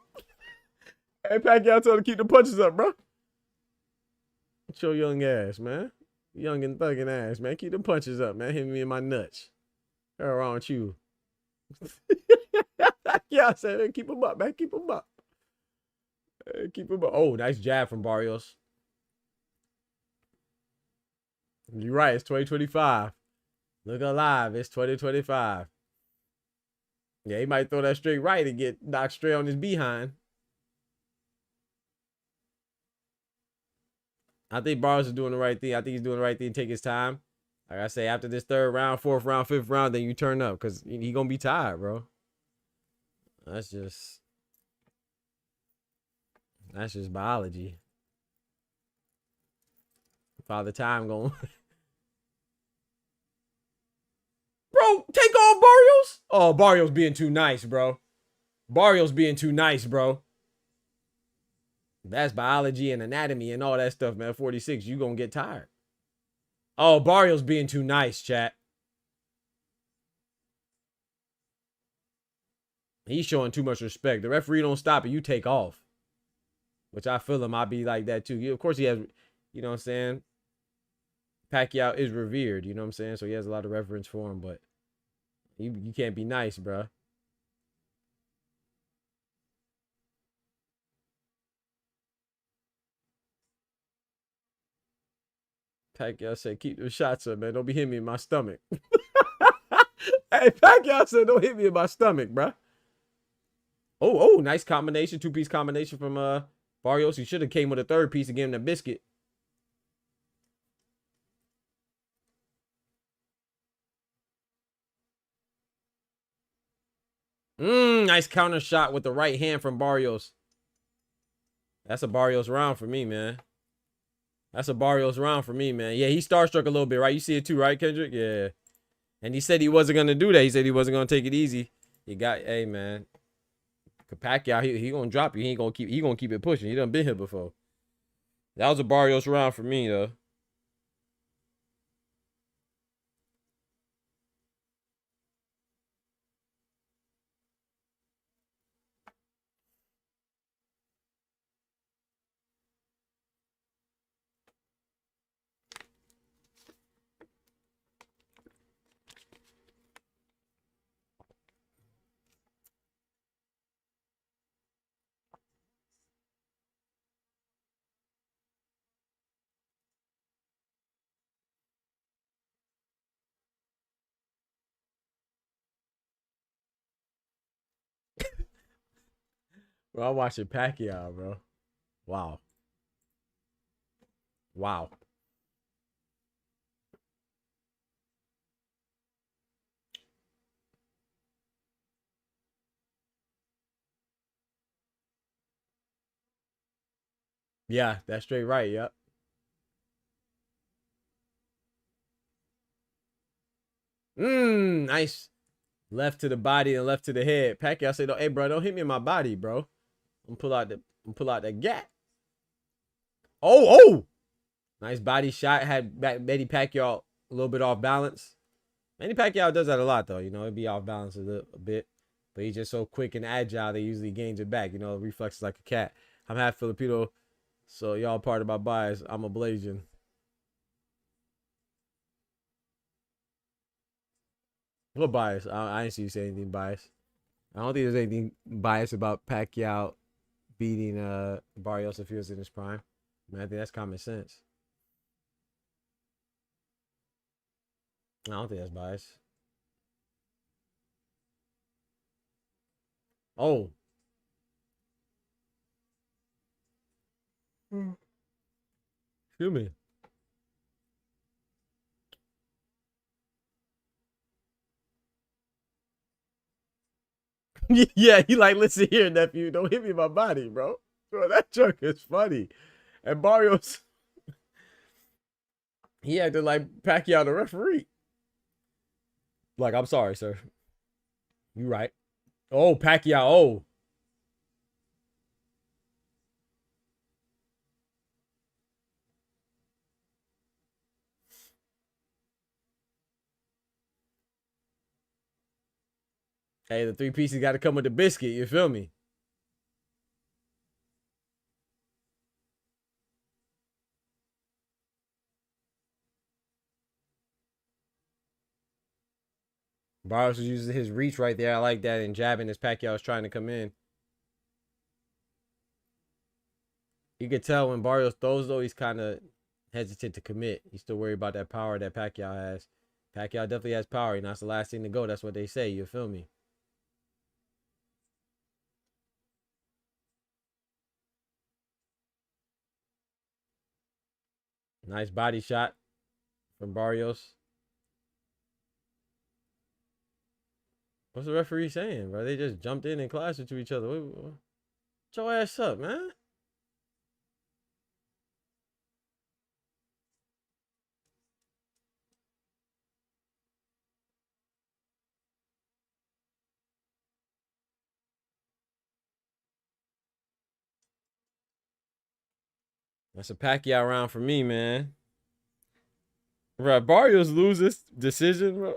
Hey, Pacquiao telling him to keep the punches up, bro. Show young ass, man. Young and thugging ass, man. Keep the punches up, man. Hit me in my nuts. What's wrong with you? Pacquiao said, man, keep him up, man. Keep him up. Keep him up. Oh, nice jab from Barrios. You're right. It's 2025. Look alive. It's 2025. Yeah, he might throw that straight right and get knocked straight on his behind. I think Barrios is doing the right thing. I think he's doing the right thing. Take his time. Like I say, after this third round, fourth round, fifth round, then you turn up because he gonna be tired, bro. That's just biology. Father Time going. Bro, take off Barrios. Oh, Barrios being too nice, bro. Barrios being too nice, bro. That's biology and anatomy and all that stuff, man. 46, you gonna get tired. Oh, Barrios being too nice, chat. He's showing too much respect. The referee don't stop it. You take off. Which I feel him. I'll be like that too. Of course he has, you know what I'm saying? Pacquiao is revered, you know what I'm saying? So he has a lot of reverence for him, but you can't be nice, bro. Pacquiao said, keep the shots up, man. Don't be hitting me in my stomach. Hey, Pacquiao said, don't hit me in my stomach, bro. Oh, nice combination. Two-piece combination from Barrios. He should have came with a third piece to give him the biscuit. Nice counter shot with the right hand from Barrios. That's a Barrios round for me, man. That's a Barrios round for me, man. Yeah, he starstruck a little bit, right? You see it too, right, Kendrick? Yeah. And he said he wasn't going to do that. He said he wasn't going to take it easy. Hey, man. Pacquiao, he going to drop you. He going to keep it pushing. He done been here before. That was a Barrios round for me, though. Bro, I'm watching Pacquiao, bro. Wow. Wow. Yeah, that's straight right. Yep. Nice. Left to the body and left to the head. Pacquiao said, "Hey, bro, don't hit me in my body, bro. I'm pull out the gap." Oh. Nice body shot. Had Manny Pacquiao a little bit off balance. Manny Pacquiao does that a lot, though. You know, it'd be off balance a bit. But he's just so quick and agile that he usually gains it back. You know, reflexes like a cat. I'm half Filipino, so y'all part of my bias. I'm a Blasian. What bias? I didn't see you say anything biased. I don't think there's anything biased about Pacquiao beating Barrios if he was in his prime. I mean, I think that's common sense. I don't think that's biased. Oh. Excuse me. Yeah, he like, listen here, nephew, don't hit me in my body, bro. Bro, that joke is funny. And Barrios, he acted like Pacquiao the referee. Like, I'm sorry, sir. You right. Oh, Pacquiao. Oh. Hey, the 3 pieces got to come with the biscuit. You feel me? Barrios was using his reach right there. I like that. And jabbing as Pacquiao was trying to come in. You could tell when Barrios throws, though, he's kind of hesitant to commit. He's still worried about that power that Pacquiao has. Pacquiao definitely has power. You know, that's the last thing to go. That's what they say. You feel me? Nice body shot from Barrios. What's the referee saying, bro? They just jumped in and clashed into each other. What your ass up, man? That's a Pacquiao round for me, man. Bro, Barrios loses decision, bro.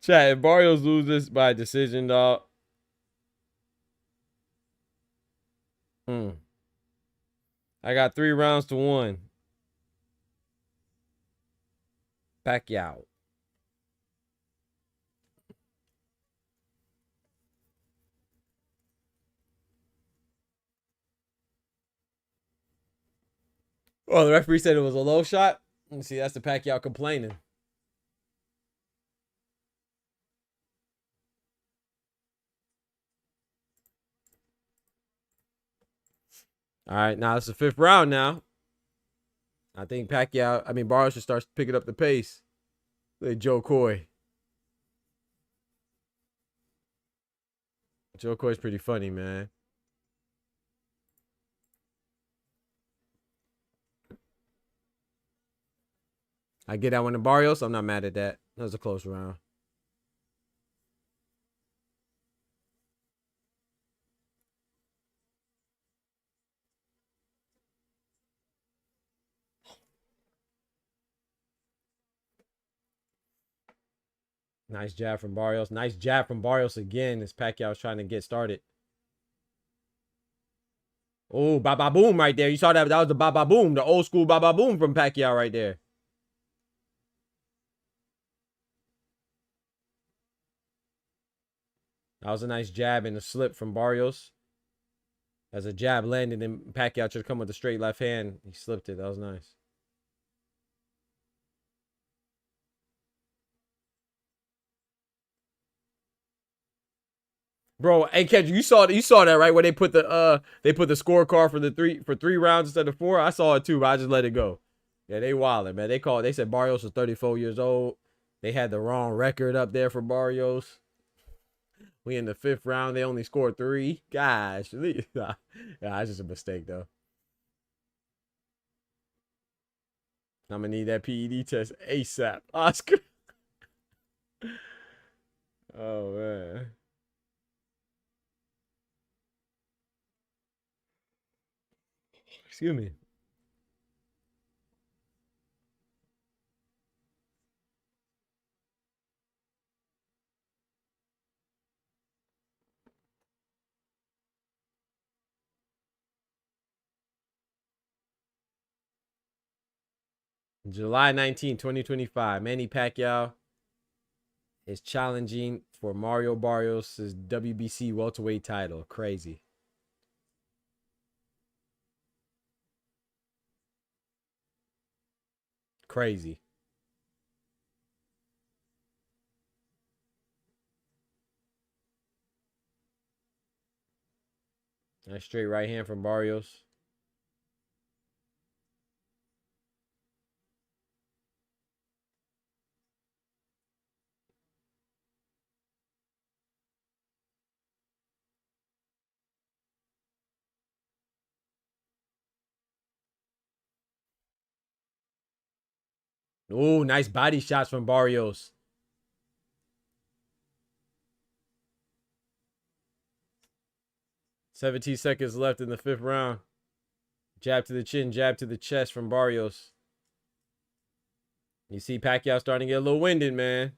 Chat, if Barrios loses by decision, dog. I got 3 rounds to 1. Pacquiao. Oh, the referee said it was a low shot. Let's see, that's the Pacquiao complaining. All right, now it's the 5th round now. I think Barrios should start picking up the pace. Like Joe Coy. Joe Coy's pretty funny, man. I get that one to Barrios. I'm not mad at that. That was a close round. Nice jab from Barrios. Nice jab from Barrios again as Pacquiao's trying to get started. Oh, ba-ba boom right there. You saw that? That was the ba-ba boom. The old school ba-ba boom from Pacquiao right there. That was a nice jab and a slip from Barrios. As a jab landed and Pacquiao should come with a straight left hand. He slipped it. That was nice. Bro, hey Kendrick, you saw that right? Where they put the scorecard for 3 rounds instead of 4. I saw it too, but I just let it go. Yeah, they wildin', man. They said Barrios was 34 years old. They had the wrong record up there for Barrios. We in the 5th round. They only scored 3. Gosh. Yeah, that's just a mistake, though. I'm going to need that PED test ASAP. Oscar. Oh, man. Excuse me. July 19, 2025. Manny Pacquiao is challenging for Mario Barrios' WBC welterweight title. Crazy. Crazy. Nice straight right hand from Barrios. Oh, nice body shots from Barrios. "17 seconds left in the 5th round. Jab to the chin, jab to the chest from Barrios. You see Pacquiao starting to get a little winded, man.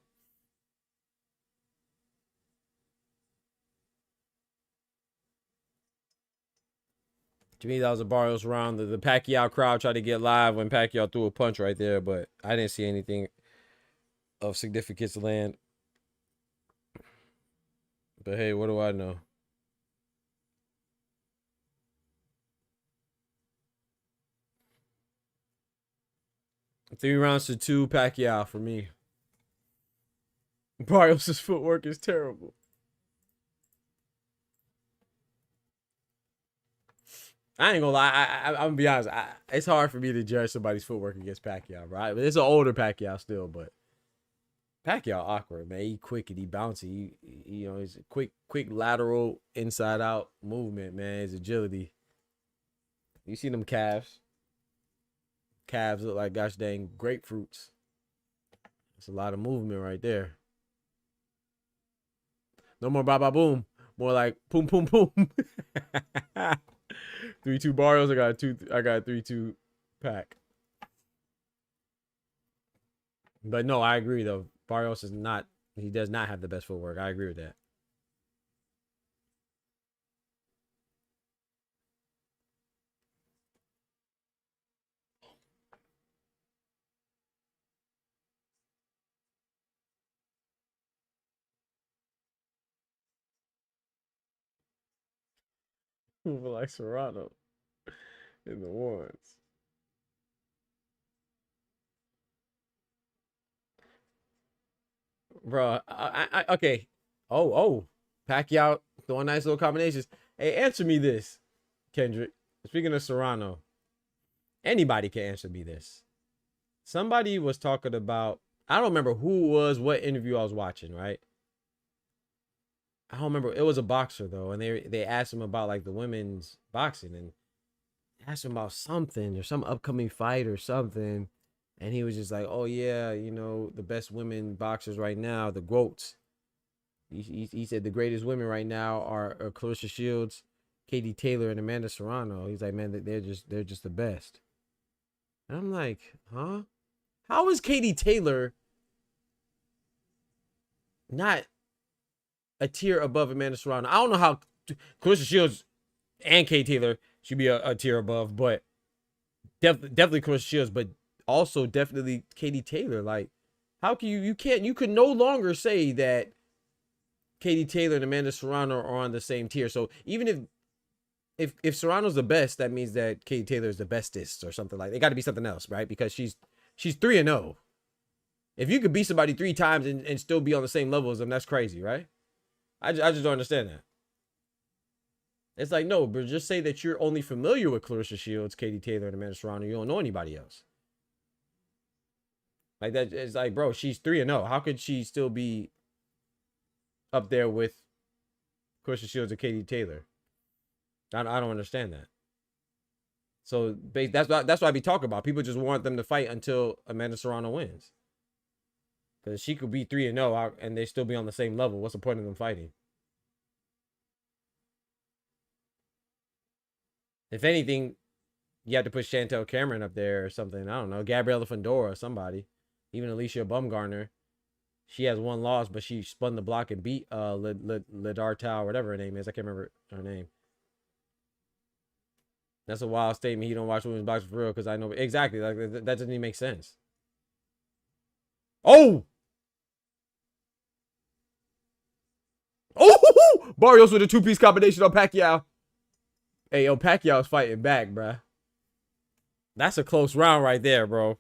To me, that was a Barrios round. The Pacquiao crowd tried to get live when Pacquiao threw a punch right there, but I didn't see anything of significance land. But hey, what do I know? Three rounds to 2, Pacquiao for me. Barrios' footwork is terrible. I ain't gonna lie. I'm gonna be honest. It's hard for me to judge somebody's footwork against Pacquiao, right? But it's an older Pacquiao still, but Pacquiao awkward, man. He quick and he bouncy. You know, he's a quick lateral inside out movement, man. His agility. You see them calves? Calves look like gosh dang grapefruits. That's a lot of movement right there. No more ba ba boom. More like boom boom boom. 3-2 Barrios. I got a 3-2 Pac. But no, I agree though. Barrios is not. He does not have the best footwork. I agree with that. Moving like Serrano in the ones. Bro, okay. Oh. Pacquiao throwing nice little combinations. Hey, answer me this, Kendrick. Speaking of Serrano, anybody can answer me this. Somebody was talking about, I don't remember who it was, what interview I was watching, right? I don't remember. It was a boxer though, and they asked him about like the women's boxing and asked him about something or some upcoming fight or something. And he was just like, oh yeah, you know, the best women boxers right now, the GOATs. He said the greatest women right now are Clarissa Shields, Katie Taylor, and Amanda Serrano. He's like, man, they're just the best. And I'm like, huh? How is Katie Taylor not a tier above Amanda Serrano? I don't know how Clarissa Shields and Katie Taylor should be a tier above, but definitely Clarissa Shields, but also definitely Katie Taylor. Like, how can you could no longer say that Katie Taylor and Amanda Serrano are on the same tier. So even if Serrano's the best, that means that Katie Taylor is the bestest or something like that. It got to be something else, right? Because she's 3-0. If you could beat somebody 3 times and still be on the same level as them, that's crazy, right? I just don't understand that. It's like, no, but just say that you're only familiar with Clarissa Shields, Katie Taylor, and Amanda Serrano. You don't know anybody else. Like that, it's like, bro, she's 3-0. How could she still be up there with Clarissa Shields or Katie Taylor? I don't understand that. So that's what I be talking about. People just want them to fight until Amanda Serrano wins. Because she could be 3-0 and they still be on the same level. What's the point of them fighting? If anything, you have to put Chantel Cameron up there or something. I don't know. Gabriela Fandora or somebody. Even Alicia Bumgarner. She has 1 loss, but she spun the block and beat Ledartau, whatever her name is. I can't remember her name. That's a wild statement. He don't watch women's boxing for real because I know exactly. Like that doesn't even make sense. Oh, oh, Barrios with a 2-piece combination on Pacquiao. Hey, yo, Pacquiao's fighting back, bruh. That's a close round right there, bro.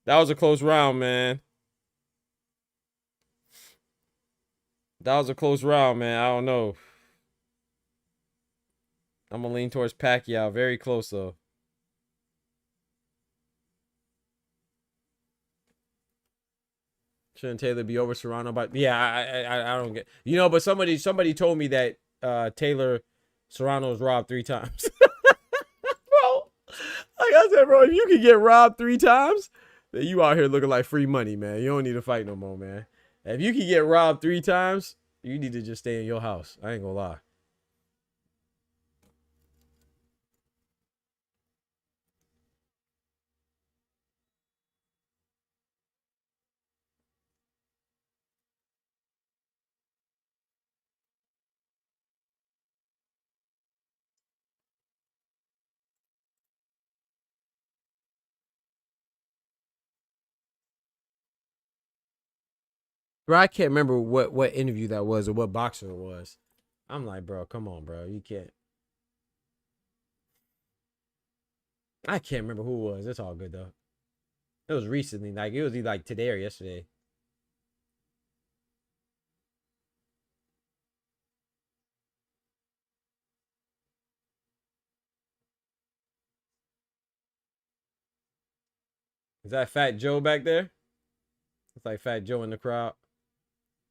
That was a close round, man. That was a close round, man. I don't know. I'm gonna lean towards Pacquiao. Very close though. Shouldn't Taylor be over Serrano? But yeah, I don't get. You know, but somebody told me that Taylor Serrano was robbed 3 times. Bro, like I said, bro, if you can get robbed 3 times, then you out here looking like free money, man. You don't need to fight no more, man. If you can get robbed 3 times, you need to just stay in your house. I ain't gonna lie. Bro, I can't remember what interview that was or what boxer it was. I'm like, bro, come on, bro. You can't. I can't remember who it was. It's all good, though. It was recently. Like, it was either like today or yesterday. Is that Fat Joe back there? It's like Fat Joe in the crowd.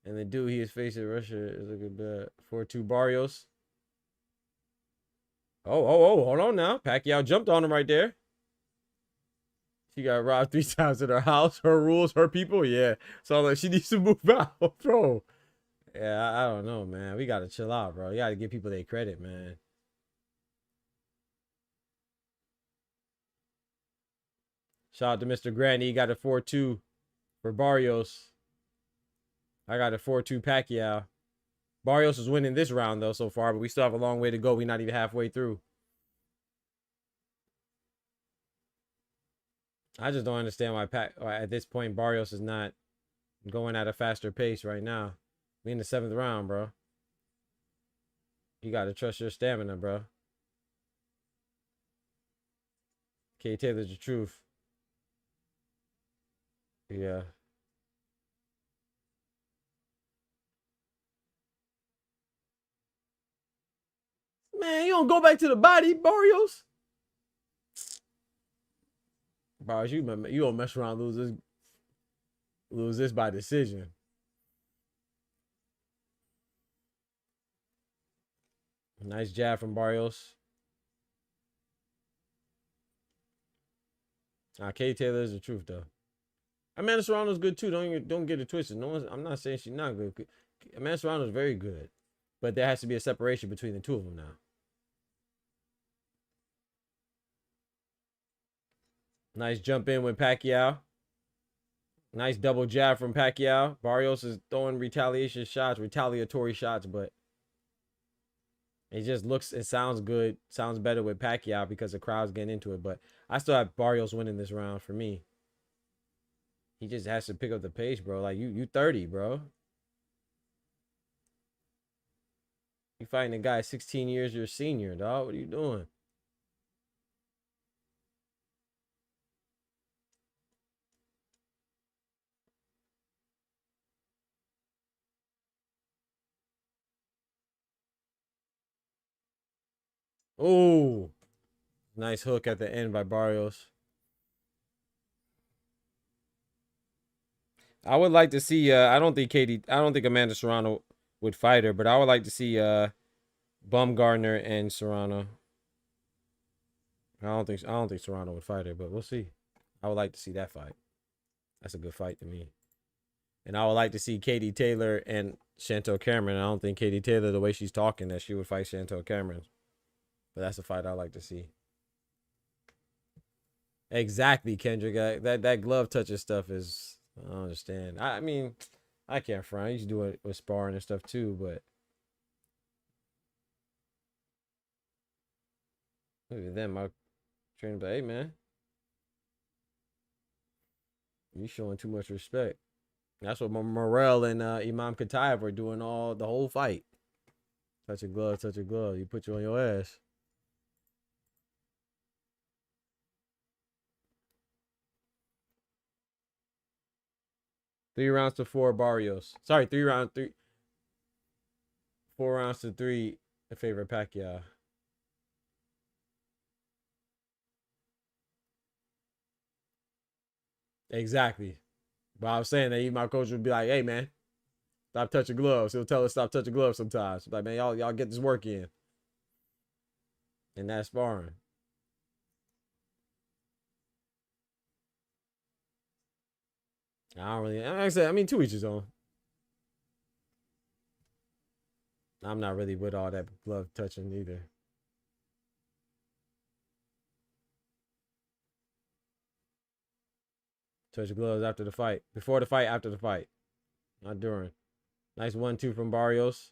And the dude he is facing Russia is looking bad. 4-2 Barrios. Oh, hold on now. Pacquiao jumped on him right there. She got robbed 3 times in her house. Her rules, her people. Yeah. So like she needs to move out, bro. Yeah, I don't know, man. We gotta chill out, bro. You gotta give people their credit, man. Shout out to Mr. Granny. He got a 4-2 for Barrios. I got a 4-2 Pacquiao. Barrios is winning this round, though, so far, but we still have a long way to go. We're not even halfway through. I just don't understand why at this point Barrios is not going at a faster pace right now. We in the 7th round, bro. You got to trust your stamina, bro. K. Taylor's the truth. Yeah. Man, you don't go back to the body, Barrios. Barrios, you don't mess around, lose this by decision. Nice jab from Barrios. K. Taylor is the truth, though. Amanda Serrano's good too. Don't get it twisted. I'm not saying she's not good. Amanda Serrano's very good, but there has to be a separation between the 2 of them now. Nice jump in with Pacquiao. Nice double jab from Pacquiao. Barrios is throwing retaliatory shots, but it just looks, it sounds good, sounds better with Pacquiao because the crowd's getting into it. But I still have Barrios winning this round for me. He just has to pick up the pace, bro. Like you 30, bro. You fighting a guy 16 years your senior, dog. What are you doing? Oh, nice hook at the end by Barrios. I would like to see. I don't think Amanda Serrano would fight her, but I would like to see Bumgarner and Serrano. I don't think Serrano would fight her, but we'll see. I would like to see that fight. That's a good fight to me. And I would like to see Katie Taylor and Chantel Cameron. I don't think Katie Taylor, the way she's talking, that she would fight Chantel Cameron. But that's a fight I like to see. Exactly, Kendrick. That glove touching stuff is, I don't understand. I mean, I can't front. I used to do it with sparring and stuff too, but Look at them. My trainer, but hey, man, you showing too much respect. That's what Morrell and Imam Kataib were doing all the whole fight. Touch a glove, touch a glove. You put you on your ass. Three rounds to four Barrios. Sorry, 4 rounds to 3 in favor of Pacquiao. Exactly. But I was saying that even my coach would be like, hey, man, stop touching gloves. He'll tell us stop touching gloves sometimes. Like, man, y'all get this work in. And that's sparring. I don't really, like I said, I mean, to each his own. I'm not really with all that glove touching either. Touch gloves after the fight. Before the fight, after the fight. Not during. Nice 1-2 from Barrios.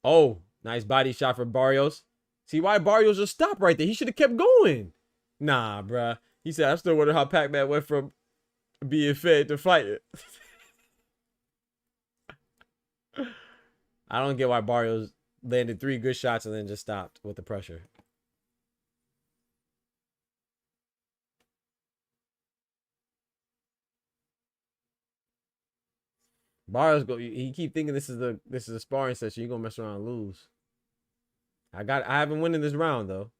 Oh, nice body shot from Barrios. See why Barrios just stopped right there. He should have kept going. Nah, bruh. He said, I still wonder how Pac-Man went from being fed to fighting. I don't get why Barrios landed 3 good shots and then just stopped with the pressure. Barrios he keep thinking this is a sparring session. You gonna mess around and lose. I haven't winning this round though.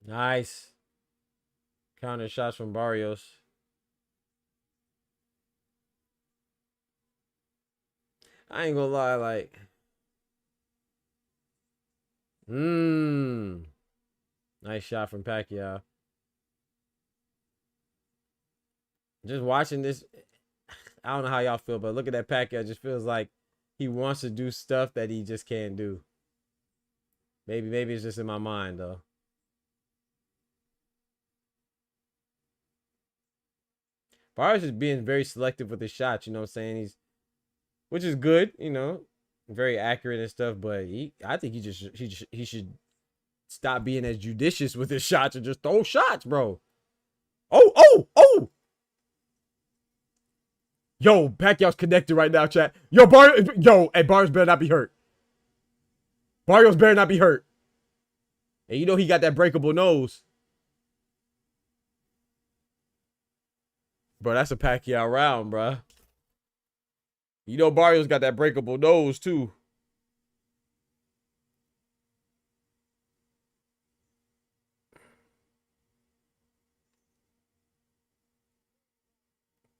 Nice. Counter shots from Barrios. I ain't gonna lie, like. Nice shot from Pacquiao. Just watching this, I don't know how y'all feel, but look at that Pacquiao. It just feels like he wants to do stuff that he just can't do. Maybe it's just in my mind though. Barrios is being very selective with his shots, you know what I'm saying? Which is good, you know, very accurate and stuff, but I think he should stop being as judicious with his shots and just throw shots, bro. Oh. Yo, Pacquiao's connected right now, chat. Yo, hey, Barrios better not be hurt. Barrios better not be hurt. And you know he got that breakable nose. Bro, that's a Pacquiao round, bro. You know Barrios got that breakable nose, too.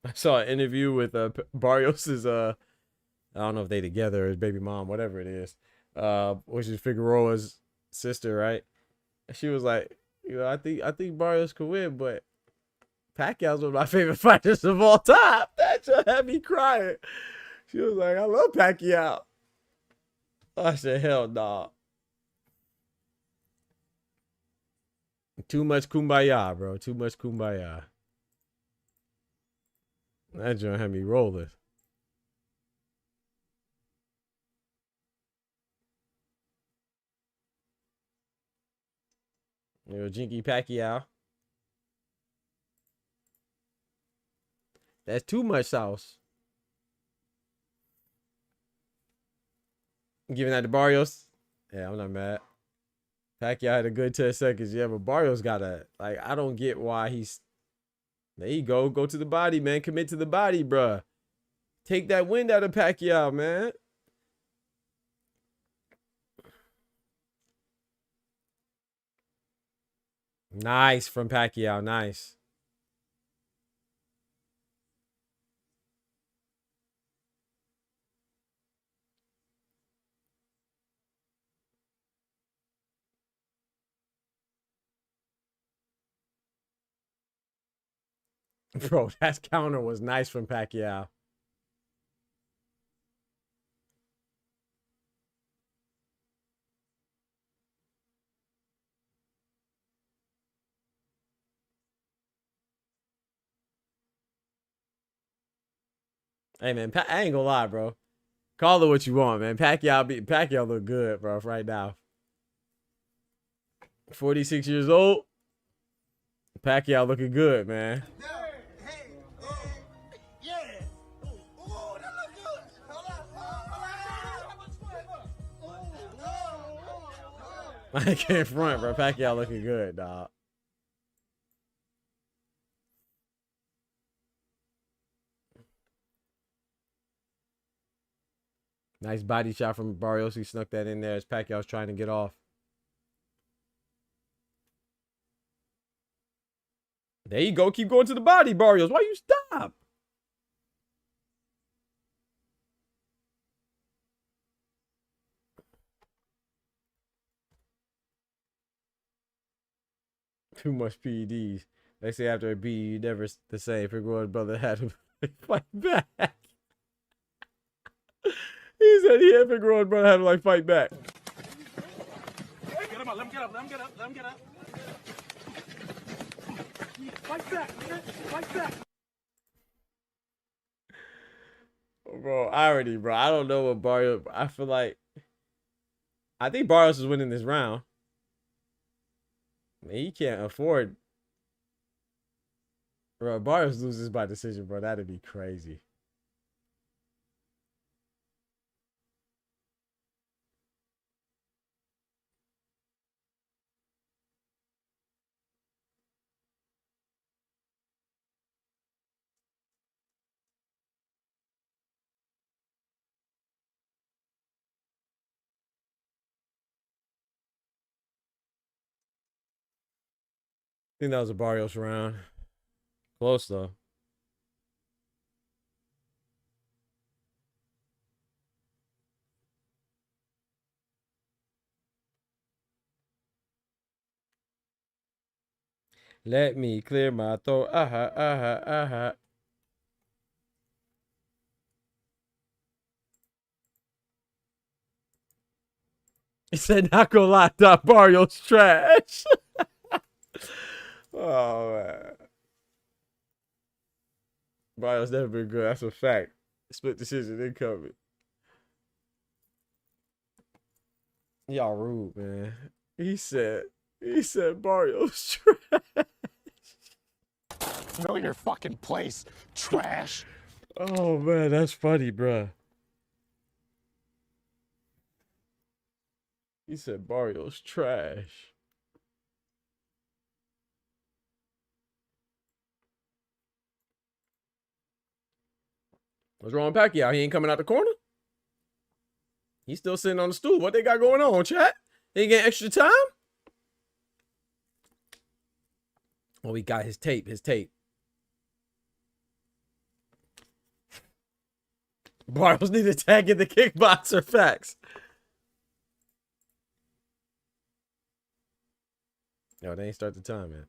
I saw an interview with Barrios's, I don't know if they together, his baby mom, whatever it is, which is Figueroa's sister, right? And she was like, you know, I think Barrios could win, but Pacquiao's one of my favorite fighters of all time. That just had me crying. She was like, I love Pacquiao. I said, hell nah. Too much kumbaya, bro. Too much kumbaya. That joint had me rolling. You know, Jinky Pacquiao. That's too much sauce. Giving that to Barrios. Yeah, I'm not mad. Pacquiao had a good 10 seconds. Yeah, but Barrios got a, like, I don't get why he's, there you go. Go to the body, man. Commit to the body, bruh. Take that wind out of Pacquiao, man. Nice from Pacquiao. Nice. Bro, that counter was nice from Pacquiao. Hey, man, I ain't gonna lie, bro. Call it what you want, man. Pacquiao look good, bro, right now. 46 years old. Pacquiao looking good, man. I can't front, bro. Pacquiao looking good, dog. Nice body shot from Barrios. He snuck that in there as Pacquiao's trying to get off. There you go. Keep going to the body, Barrios. Why you stop? Too much PEDs. They say after a beat, you never the same. Figueroa's brother had to fight back. He said he had Figueroa's brother had to like fight back. Get him up. Let him get up. Let him get up. Let him get up. Fight back. Fight back. Bro, I don't know what Barrios. I feel like I think Barrios is winning this round. Man, he can't afford. Bro, if Barrios loses by decision, bro, that'd be crazy. I think that was a Barrios round. Close though. Let me clear my throat. He said, not gonna lie, that Barrios trash. Oh, man. Barrios never been good. That's a fact. Split decision incoming. Y'all rude, man. He said Barrios trash. Know your fucking place, trash. Oh, man, that's funny, bruh. He said Barrios trash. What's wrong with Pacquiao? He ain't coming out the corner? He's still sitting on the stool. What they got going on, chat? They get extra time? Oh, he got his tape. Barrios need to tag in the kickboxer. Facts. Yo, they ain't start the time, man.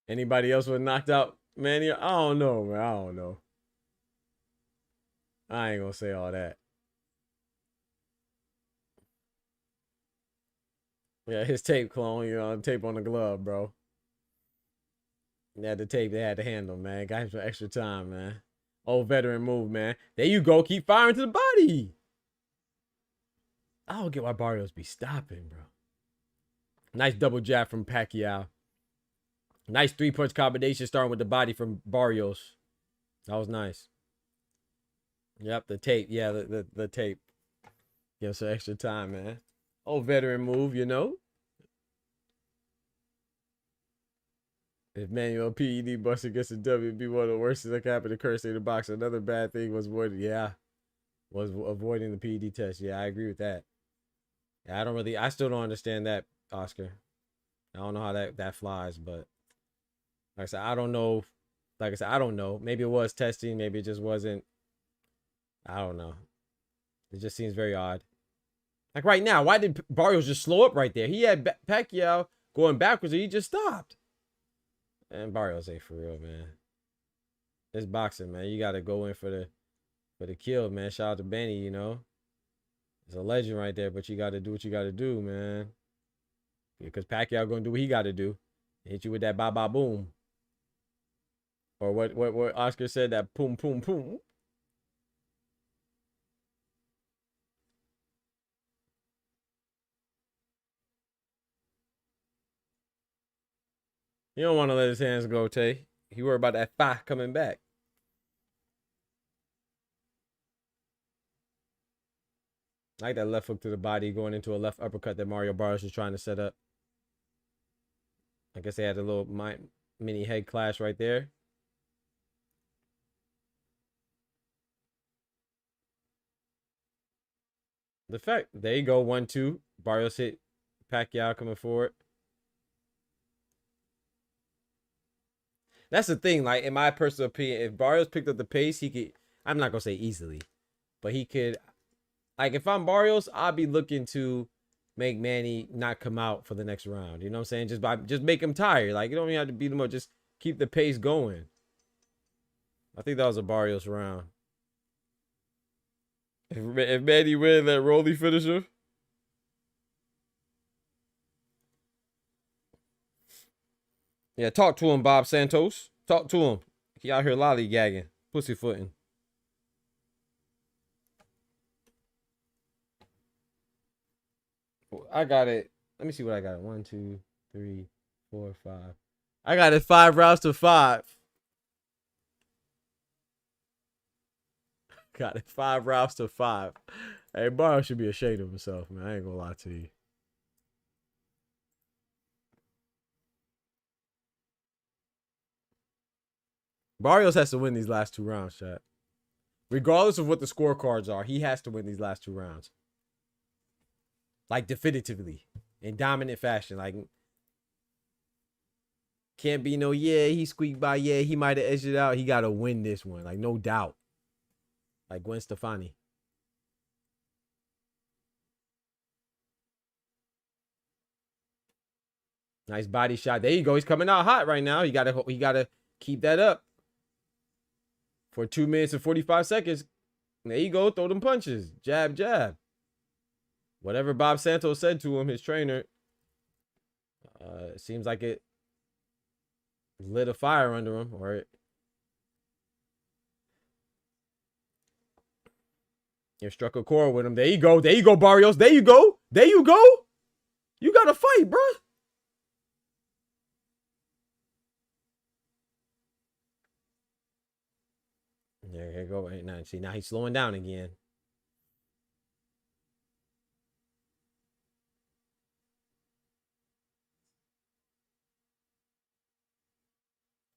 Anybody else was knocked out, Manny? I don't know, man. I don't know. I ain't gonna say all that. Yeah, his tape clone, you know, tape on the glove, bro. They had the tape they had to handle, man. Got him some extra time, man. Old veteran move, man. There you go. Keep firing to the body. I don't get why Barrios be stopping, bro. Nice double jab from Pacquiao. Nice three-punch combination starting with the body from Barrios. That was nice. Yep, the tape. Yeah, the tape. Give us some extra time, man. Old veteran move, you know. If Manuel PED busted against the W, it'd be one of the worst things that could happen to Curtis in the box. Another bad thing was avoiding the PED test. Yeah, I agree with that. Yeah, I still don't understand that, Oscar. I don't know how that flies, but like I said, I don't know. Like I said, I don't know. Maybe it was testing. Maybe it just wasn't. I don't know. It just seems very odd. Like right now, why did Barrios just slow up right there? He had Pacquiao going backwards and he just stopped. And Barrios ain't for real, man. It's boxing, man. You got to go in for the kill, man. Shout out to Benny, you know. It's a legend right there, but you got to do what you got to do, man. Because Pacquiao going to do what he got to do. Hit you with that ba-ba-boom. Or what Oscar said, that poom, poom, poom. You don't want to let his hands go, Tay. He worried about that fa coming back. I like that left hook to the body going into a left uppercut that Mario Barrios was trying to set up. I guess they had a little mini head clash right there. The fact, there you go, 1-2. Barrios hit Pacquiao coming forward. That's the thing, like, in my personal opinion, if Barrios picked up the pace, he could, I'm not going to say easily, but he could, like, if I'm Barrios, I'd be looking to make Manny not come out for the next round. You know what I'm saying? Just make him tired. Like, you don't even have to beat him up. Just keep the pace going. I think that was a Barrios round. If Manny win that Rolly finisher. Yeah, talk to him, Bob Santos. Talk to him. He out here lollygagging, pussyfooting. I got it. Let me see what I got. 1, 2, 3, 4, 5. I got it 5 rounds to 5. Got it 5 rounds to 5. Hey, Barrios should be ashamed of himself, man. I ain't gonna lie to you. Barrios has to win these last 2 rounds, chat. Regardless of what the scorecards are, he has to win these last 2 rounds. Like, definitively. In dominant fashion. Like, can't be no, yeah, he squeaked by. Yeah, he might have edged it out. He got to win this one. Like, no doubt. Like Gwen Stefani. Nice body shot. There you go. He's coming out hot right now. He gotta keep that up for 2 minutes and 45 seconds. There you go. Throw them punches. Jab, jab. Whatever Bob Santos said to him, his trainer, it seems like it lit a fire under him, or it struck a chord with him. There you go. There you go, Barrios. There you go. There you go. You got to fight, bro. There you go. Now, see, now he's slowing down again.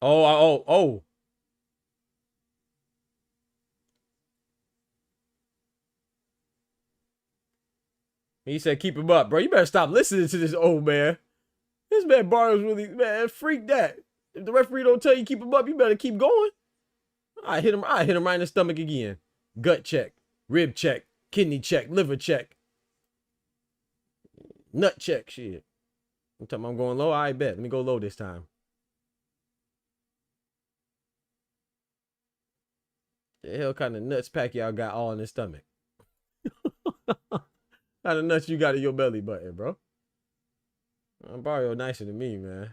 Oh. He said, keep him up, bro. You better stop listening to this old man. This man Barrios really, man, freak that. If the referee don't tell you keep him up, you better keep going. I hit him right in the stomach again. Gut check, rib check, kidney check, liver check, nut check. Shit. I'm telling you I'm going low. I bet. Let me go low this time. The hell kind of nuts Pacquiao got all in his stomach? Kind of nuts you got in your belly button, bro? Barrio nicer than me, man.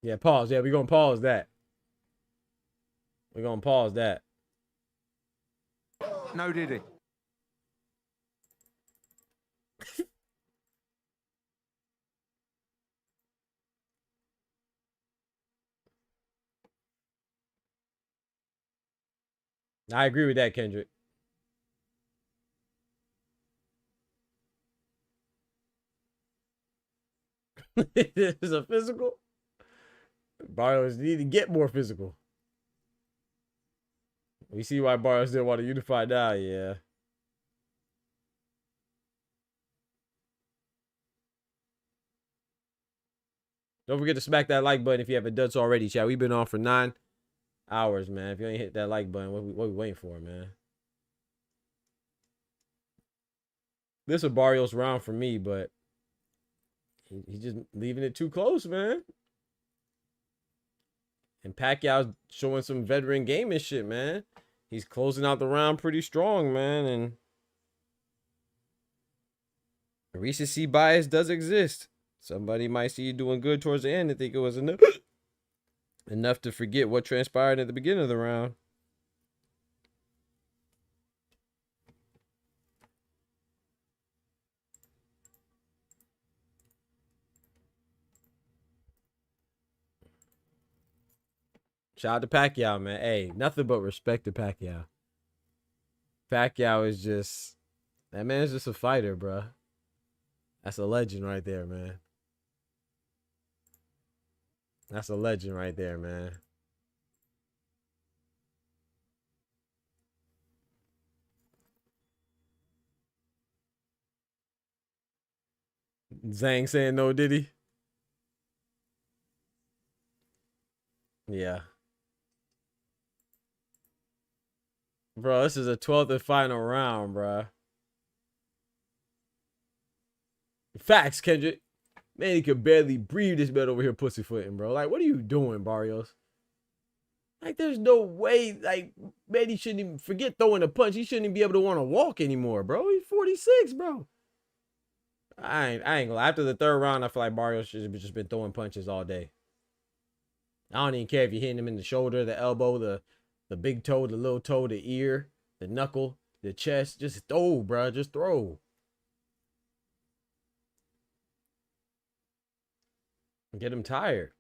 Yeah, pause. Yeah, we're going to pause that. We're going to pause that. No, did he? I agree with that, Kendrick. This is a physical. Barrios need to get more physical. We see why Barrios didn't want to unify now, yeah. Don't forget to smack that like button if you haven't done so already, chat. We've been on for 9 hours, man. If you ain't hit that like button, what we waiting for, man? This is a Barrios round for me, but he's just leaving it too close, man. And Pacquiao's showing some veteran game and shit, man. He's closing out the round pretty strong, man. And recency bias does exist. Somebody might see you doing good towards the end and think it was enough to forget what transpired at the beginning of the round. Shout out to Pacquiao, man. Hey, nothing but respect to Pacquiao. Pacquiao is just, that man's just a fighter, bro. That's a legend right there, man. That's a legend right there, man. Zhang saying no, did he? Yeah. Bro, this is a 12th and final round, bro. Facts, Kendrick. Man, he could barely breathe this man over here pussyfooting, bro. Like, what are you doing, Barrios? Like, there's no way. Like, man, he shouldn't even forget throwing a punch. He shouldn't even be able to want to walk anymore, bro. He's 46, bro. I ain't gonna lie. After the third round, I feel like Barrios should have just been throwing punches all day. I don't even care if you're hitting him in the shoulder, the elbow, the big toe, the little toe, the ear, the knuckle, the chest. Just throw, bro. Just throw. Get him tired.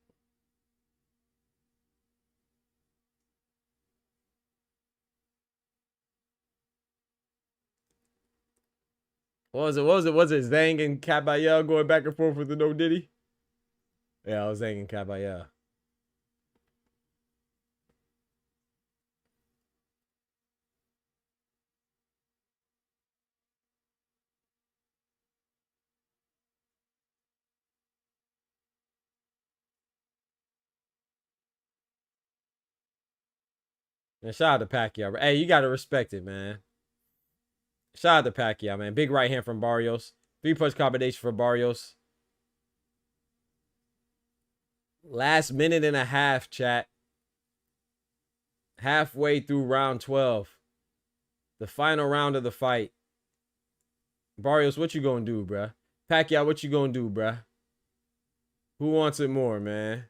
What was it? Was it Zhang and Caballero going back and forth with the no Diddy? Yeah, I was Zhang and Caballero. And shout out to Pacquiao. Hey, you gotta respect it, man. Shout out to Pacquiao, man. Big right hand from Barrios. 3-punch combination for Barrios. Last minute and a half, chat. Halfway through round 12. The final round of the fight. Barrios, what you gonna do, bruh? Pacquiao, what you gonna do, bruh? Who wants it more, man?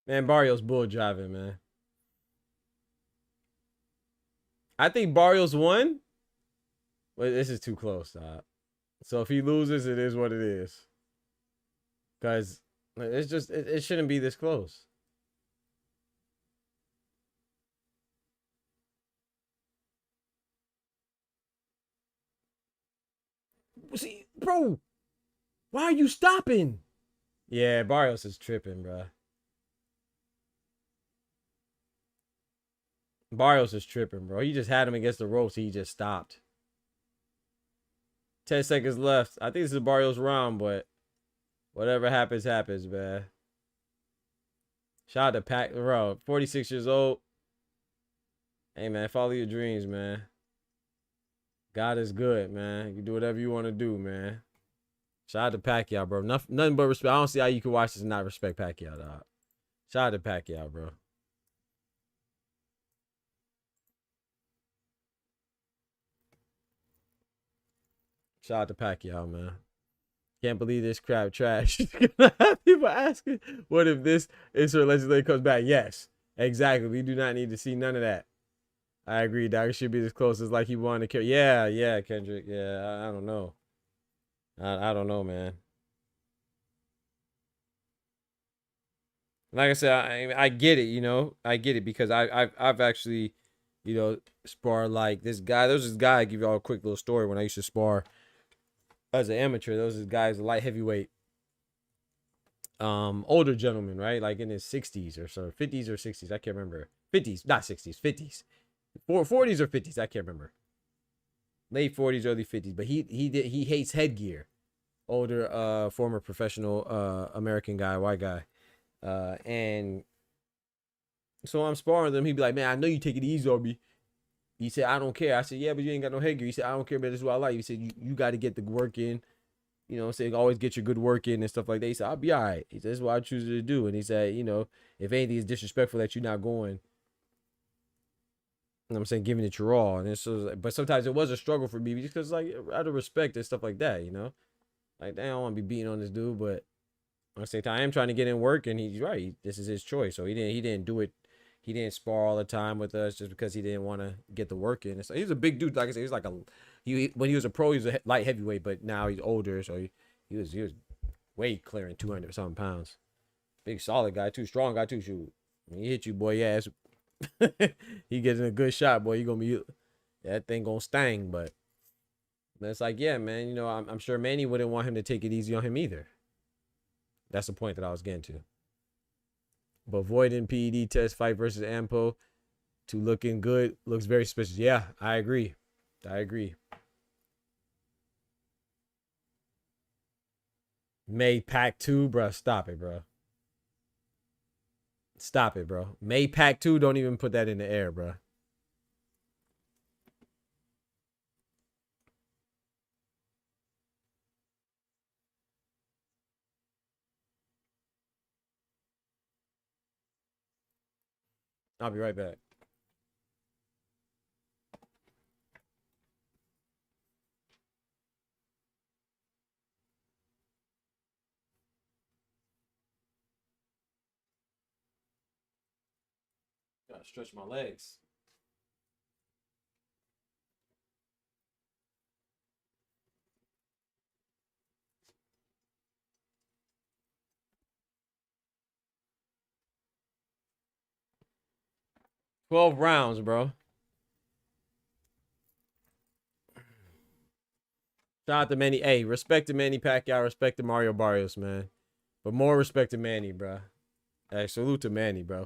Man, Barrios bull driving, man. I think Barrios won. But this is too close, dog. So if he loses, it is what it is. Because it's just, it shouldn't be this close. See, bro, why are you stopping? Yeah, Barrios is tripping, bro. Barrios is tripping, bro. He just had him against the ropes. He just stopped. 10 seconds left. I think this is Barrios' round, but whatever happens, happens, man. Shout out to Pac, bro. 46 years old. Hey, man, follow your dreams, man. God is good, man. You can do whatever you want to do, man. Shout out to Pacquiao, bro. Nothing but respect. I don't see how you can watch this and not respect Pacquiao, dog. Shout out to Pacquiao, bro. Shout out to Pacquiao, man. Can't believe this crap trash. People asking, what if this insert legislator comes back? Yes, exactly. We do not need to see none of that. I agree. Dagger should be as close as like he wanted to kill. Yeah, Kendrick. Yeah, I don't know. I don't know, man. Like I said, I get it, you know. I get it because I've actually, you know, sparred like this guy. There was this guy, I give y'all a quick little story when I used to spar as an amateur. There was this guy, light heavyweight, older gentleman, right? Like in his 60s or so, 50s or 60s, I can't remember. 50s, not 60s, 50s. 40s or 50s, I can't remember. Late 40s, early 50s, but he hates headgear. Older former professional American guy, white guy. And so I'm sparring with him. He'd be like, man, I know you take it easy on me. He said, I don't care. I said, yeah, but you ain't got no headgear. He said, I don't care, but this is what I like. He said, you got to get the work in. You know what I'm saying? Always get your good work in and stuff like that. He said, I'll be all right. He said, this is what I choose to do. And he said, you know, if anything is disrespectful that you're not going, you know what I'm saying, giving it your all. And so, but sometimes it was a struggle for me because, like, out of respect and stuff like that, you know? Like, I don't want to be beating on this dude, but at the same time, I am trying to get in work, and he's right. This is his choice. So he didn't do it. He didn't spar all the time with us just because he didn't want to get the work in. So he's a big dude. Like I said, he's like when he was a pro, he was a light heavyweight, but now he's older, so he was way clearing 200 something pounds. Big solid guy too, strong guy too. Shoot, when he hit you, boy, yeah, he gets in a good shot, boy. You gonna be that thing gonna sting, but it's like, yeah, man. You know, I'm sure Manny wouldn't want him to take it easy on him either. That's the point that I was getting to. But avoiding PED test fight versus Ampo to looking good looks very suspicious. Yeah, I agree. May Pack 2, bro. Stop it, bro. Stop it, bro. May Pack 2, don't even put that in the air, bro. I'll be right back. Gotta stretch my legs. $12 rounds, bro. Shout out to Manny. Hey, respect to Manny Pacquiao. Respect to Mario Barrios, man. But more respect to Manny, bro. Hey, salute to Manny, bro.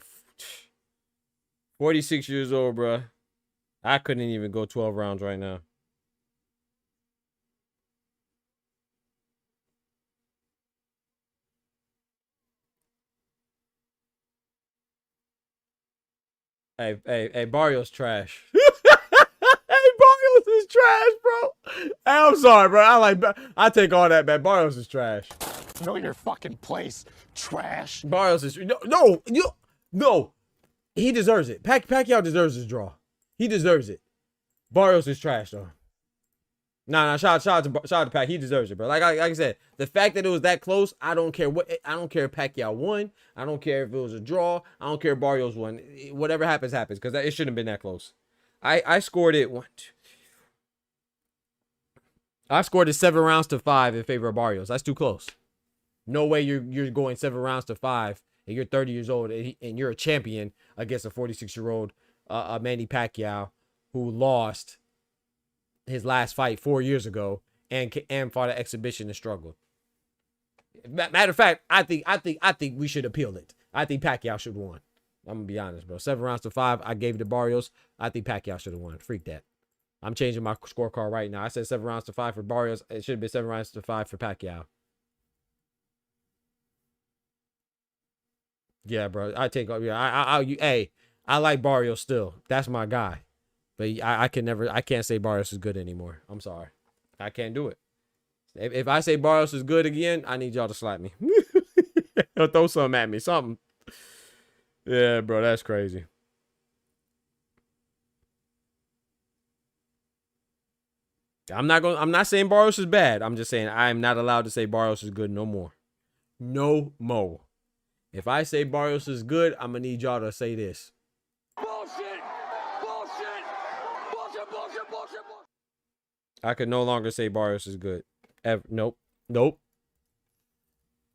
46 years old, bro. I couldn't even go 12 rounds right now. Hey, Barrios trash. Hey, Barrios is trash, bro. Hey, I'm sorry, bro. I take all that, man. Barrios is trash. Know your fucking place, trash. Barrios is no. He deserves it. Pacquiao deserves his draw. He deserves it. Barrios is trash though. Nah. Shout out to Pac. He deserves it, bro. Like I said, the fact that it was that close, I don't care I don't care if Pacquiao won. I don't care if it was a draw. I don't care if Barrios won. Whatever happens, happens, because it shouldn't have been that close. I scored it I scored it 7 rounds to 5 in favor of Barrios. That's too close. No way you're going 7 rounds to 5 and you're 30 years old and you're a champion against a 46-year-old Manny Pacquiao who lost his last fight 4 years ago and fought an exhibition and struggled. Matter of fact, I think we should appeal it. I think Pacquiao should have won. I'm gonna be honest, bro. 7 rounds to 5. I gave it to Barrios. I think Pacquiao should have won. Freak that. I'm changing my scorecard right now. I said 7 rounds to 5 for Barrios. It should have been 7 rounds to 5 for Pacquiao. Yeah, bro. I take. Yeah, hey, I like Barrios still. That's my guy. But I can't say Barrios is good anymore. I'm sorry. I can't do it. If I say Barrios is good again, I need y'all to slap me. Or throw something at me. Something. Yeah, bro. That's crazy. I'm not saying Barrios is bad. I'm just saying I'm not allowed to say Barrios is good no more. No more. If I say Barrios is good, I'm gonna need y'all to say this. Bullshit! Bullshit! Bullshit, bullshit, bullshit, bullshit. I can no longer say Barrios is good. Ever. Nope. Nope.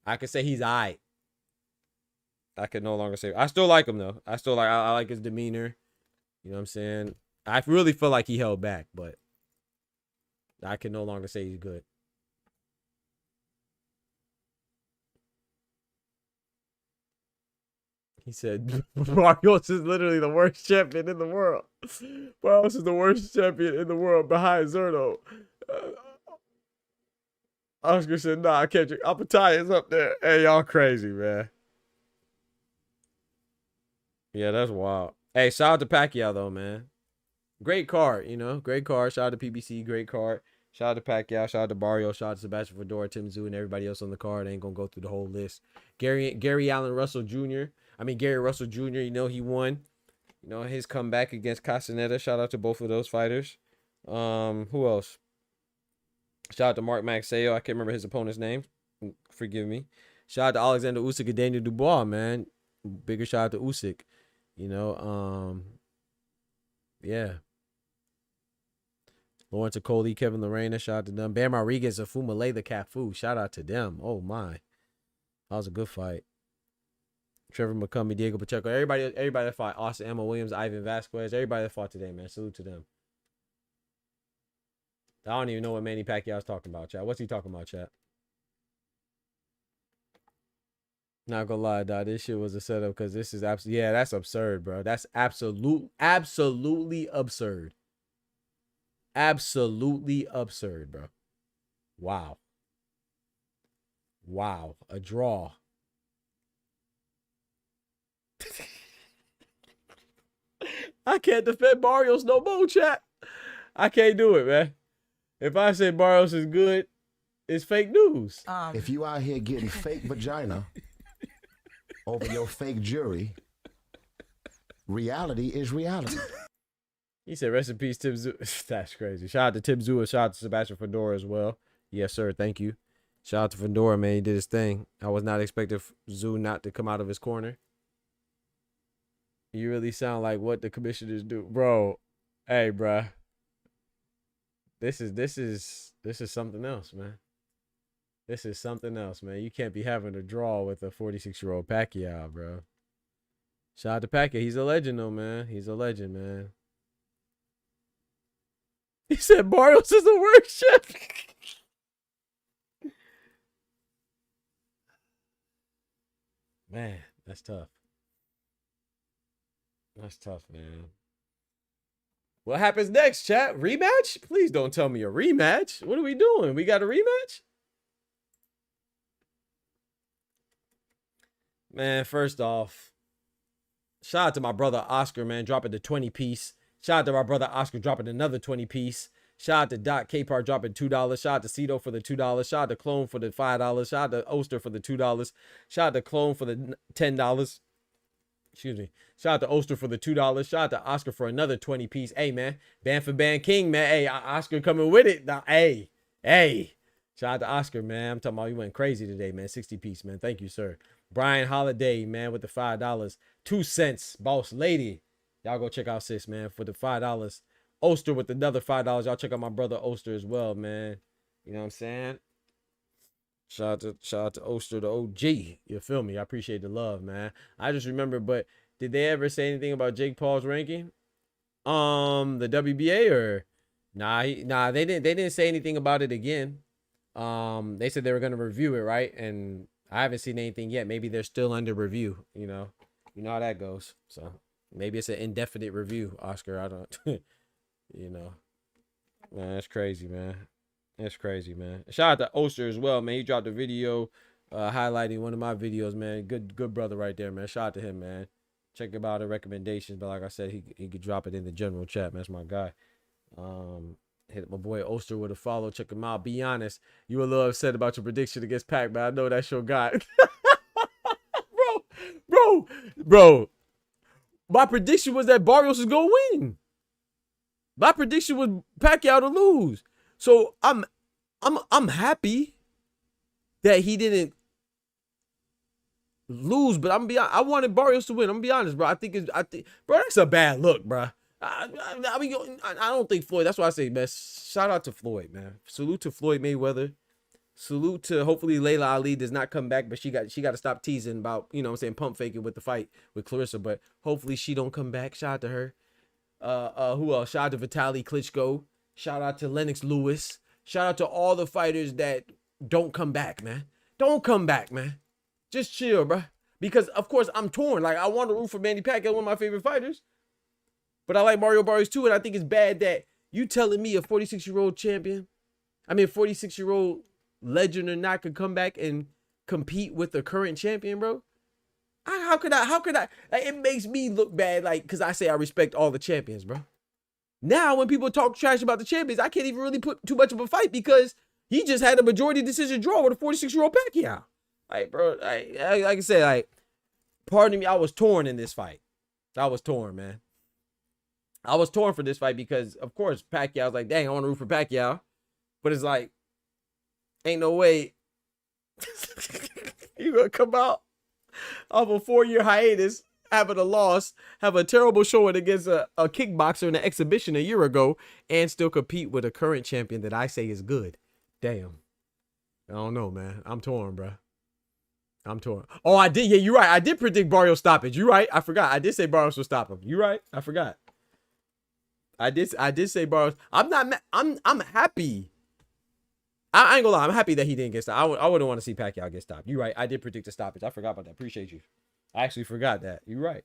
I can say he's aight. I can no longer say. I still like him though. I like his demeanor. You know what I'm saying? I really feel like he held back, but I can no longer say he's good. He said, Barrios is literally the worst champion in the world. Barrios is the worst champion in the world behind Zerto. Oscar said, nah, I can't drink. Appetite is up there. Hey, y'all crazy, man. Yeah, that's wild. Hey, shout out to Pacquiao, though, man. Great card, you know. Great card. Shout out to PBC. Great card. Shout out to Pacquiao. Shout out to Barrios. Shout out to Sebastian Fedora, Tim Tszyu, and everybody else on the card. I ain't going to go through the whole list. Gary Allen Russell Jr. Gary Russell Jr., you know, he won. You know, his comeback against Castaneda. Shout out to both of those fighters. Who else? Shout out to Mark Maxeo. I can't remember his opponent's name. Forgive me. Shout out to Alexander Usyk and Daniel Dubois, man. Bigger shout out to Usyk. You know, yeah. Lawrence Okoli, Kevin Lorena, shout out to them. Bam Rodriguez and Phumelela Cafu. Shout out to them. Oh my. That was a good fight. Trevor McCumbee, Diego Pacheco, everybody that fought. Austin Emma Williams, Ivan Vasquez, everybody that fought today, man. Salute to them. I don't even know what Manny Pacquiao is talking about, chat. What's he talking about, chat? Not gonna lie, dog. This shit was a setup because this is absolutely, yeah, that's absurd, bro. That's absolutely absurd. Absolutely absurd, bro. Wow. Wow. A draw. I can't defend Barrios no more, chat. I can't do it, man. If I say Barrios is good, it's fake news. If you out here getting fake vagina over your fake jury, reality is reality. He said, rest in peace, Tim Tszyu. That's crazy. Shout out to Tim Tszyu and shout out to Sebastian Fedora as well. Yes, sir. Thank you. Shout out to Fedora, man. He did his thing. I was not expecting Tszyu not to come out of his corner. You really sound like what the commissioners do. Bro, hey, bro. This is something else, man. This is something else, man. You can't be having a draw with a 46-year-old Pacquiao, bro. Shout out to Pacquiao. He's a legend, though, man. He's a legend, man. He said Barrios is the worst chef. Man, that's tough. That's tough, man. What happens next, chat? Rematch? Please don't tell me a rematch. What are we doing? We got a rematch? Man, first off, shout out to my brother Oscar, man, dropping the 20 piece. Shout out to my brother Oscar dropping another 20 piece. Shout out to Doc Capar dropping $2. Shout out to Cito for the $2. Shout out to Clone for the $5. Shout out to Oster for the $2. Shout out to Clone for the $10. Excuse me. Shout out to Oster for the $2. Shout out to Oscar for another 20 piece. Hey, man. Band for Band King, man. Hey, Oscar coming with it. Now, hey. Shout out to Oscar, man. I'm talking about you went crazy today, man. 60 piece, man. Thank you, sir. Brian Holiday, man, with the $5. 2 cents. Boss Lady. Y'all go check out sis, man, for the $5. Oster with another $5. Y'all check out my brother Oster as well, man. You know what I'm saying? Shout out to Oster, the OG. You feel me? I appreciate the love, man. I just remember, but did they ever say anything about Jake Paul's ranking? The WBA or nah, they didn't say anything about it again. They said they were gonna review it, right? And I haven't seen anything yet. Maybe they're still under review, you know how that goes. So maybe it's an indefinite review, Oscar. I don't you know. Man, that's crazy, man. That's crazy, man. Shout out to Oster as well, man. He dropped a video highlighting one of my videos, man. Good brother right there, man. Shout out to him, man. Check him out the recommendations, but like I said, he could drop it in the general chat, man. That's my guy. Hit my boy Oster with a follow. Check him out. Be honest, you were a little upset about your prediction against Pac, man. I know that's your guy. Bro. My prediction was that Barrios was gonna win. My prediction was Pacquiao to lose. So I'm happy that he didn't lose, but I wanted Barrios to win. I'm gonna be honest, bro. I think, bro, that's a bad look, bro. I don't think Floyd. That's why I say, man. Shout out to Floyd, man. Salute to Floyd Mayweather. Salute to, hopefully Layla Ali does not come back, but she got to stop teasing about, you know what I'm saying, pump faking with the fight with Clarissa. But hopefully she don't come back. Shout out to her. Who else? Shout out to Vitaly Klitschko. Shout out to Lennox Lewis. Shout out to all the fighters that don't come back, man. Don't come back, man. Just chill, bro. Because of course I'm torn. Like, I want to root for Manny Pacquiao, one of my favorite fighters. But I like Mario Barrios too, and I think it's bad that you telling me a 46-year-old champion, a 46-year-old legend or not, could come back and compete with the current champion, bro. How could I? Like, it makes me look bad, like, because I say I respect all the champions, bro. Now, when people talk trash about the champions, I can't even really put too much of a fight because he just had a majority decision draw with a 46-year-old Pacquiao. Like, bro, like I said, like, pardon me, I was torn in this fight. I was torn, man. I was torn for this fight because, of course, Pacquiao was like, dang, I want to root for Pacquiao. But it's like, ain't no way you gonna come out of a 4-year hiatus, having a loss, have a terrible showing against a kickboxer in an exhibition a year ago, and still compete with a current champion that I say is good. Damn. I don't know, man. I'm torn, bro. I'm torn. Oh, I did. Yeah, you're right. I did predict Barrios stoppage. You're right. I forgot. I did say Barrios would stop him. You're right. I forgot. I did say Barrios. I'm happy. I ain't gonna lie. I'm happy that he didn't get stopped. I wouldn't want to see Pacquiao get stopped. You're right. I did predict a stoppage. I forgot about that. Appreciate you. I actually forgot that. You're right.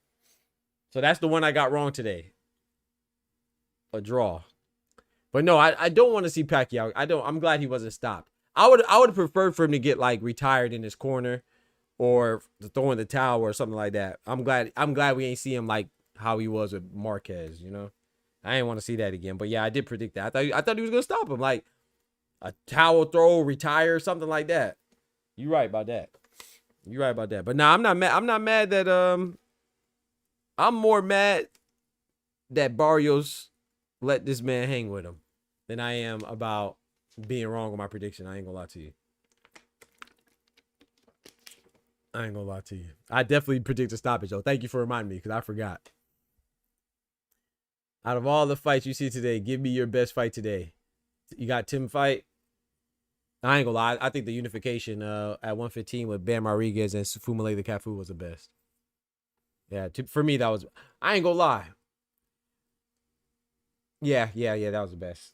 So that's the one I got wrong today. A draw. But no, I don't want to see Pacquiao. I'm glad he wasn't stopped. I would have preferred for him to get, like, retired in his corner or to throw in the towel or something like that. I'm glad we ain't see him like how he was with Marquez, you know? I didn't want to see that again. But yeah, I did predict that. I thought he was gonna stop him, like a towel throw, retire, something like that. You're right about that. You're right about that. But nah, I'm not mad. I'm not mad that I'm more mad that Barrios let this man hang with him than I am about being wrong with my prediction. I ain't gonna lie to you. I ain't gonna lie to you. I definitely predict a stoppage, though. Thank you for reminding me, because I forgot. Out of all the fights you see today, give me your best fight today. You got Tim fight. I ain't gonna lie. I think the unification at 115 with Bam Rodriguez and PHUMELELA CAFU was the best. Yeah, for me, that was... I ain't gonna lie. Yeah, that was the best.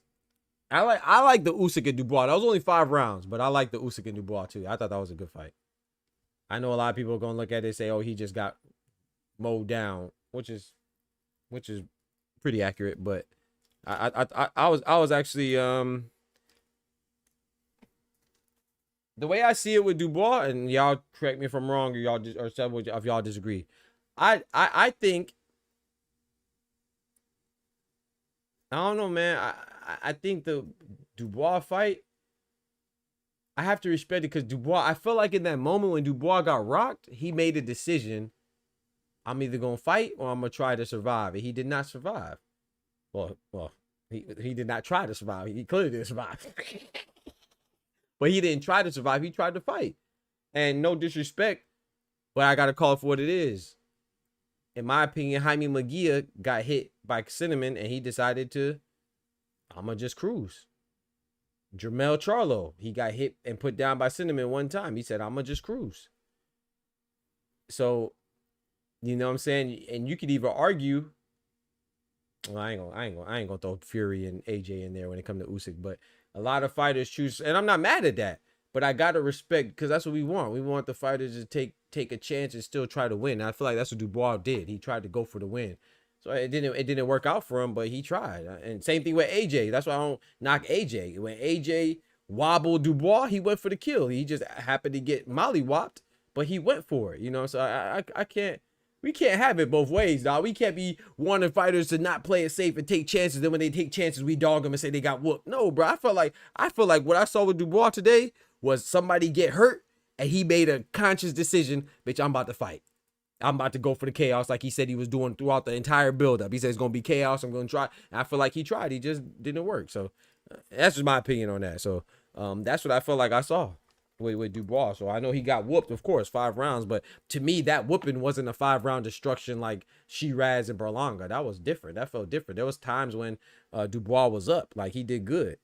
I like the Usyk and Dubois. That was only 5 rounds, but I like the Usyk and Dubois too. I thought that was a good fight. I know a lot of people are gonna look at it and say, "Oh, he just got mowed down," which is pretty accurate. But I was actually the way I see it with Dubois, and y'all correct me if I'm wrong, or several of y'all disagree. I think, I don't know, man. I think the Dubois fight, I have to respect it because Dubois, I felt like in that moment when Dubois got rocked, he made a decision. I'm either going to fight or I'm going to try to survive. And he did not survive. Well, he did not try to survive. He clearly didn't survive. But he didn't try to survive. He tried to fight. And no disrespect, but I got to call it for what it is. In my opinion, Jaime Munguia got hit by Cinnamon and he decided to, I'm going to just cruise. Jermell Charlo, he got hit and put down by Cinnamon one time. He said, I'm going to just cruise. So, you know what I'm saying? And you could even argue, well, I ain't gonna throw Fury and AJ in there when it comes to Usyk, but a lot of fighters choose, and I'm not mad at that, but I gotta respect, because that's what we want. We want the fighters to take a chance and still try to win. And I feel like that's what Dubois did. He tried to go for the win. So it didn't work out for him, but he tried. And same thing with AJ. That's why I don't knock AJ. When AJ wobbled Dubois, he went for the kill. He just happened to get mollywopped, but he went for it. You know, so I can't. We can't have it both ways, dog. We can't be wanting fighters to not play it safe and take chances. Then when they take chances, we dog them and say they got whooped. No, bro. I feel like what I saw with Dubois today was somebody get hurt and he made a conscious decision. Bitch, I'm about to fight. I'm about to go for the chaos like he said he was doing throughout the entire buildup. He said it's going to be chaos. I'm going to try. And I feel like he tried. He just didn't work. So That's just my opinion on that. So that's what I felt like I saw with Dubois. So I know he got whooped, of course, 5 rounds, but to me, that whooping wasn't a 5-round destruction like Shiraz and Berlanga. That was different. That felt different. There was times when Dubois was up, like he did good.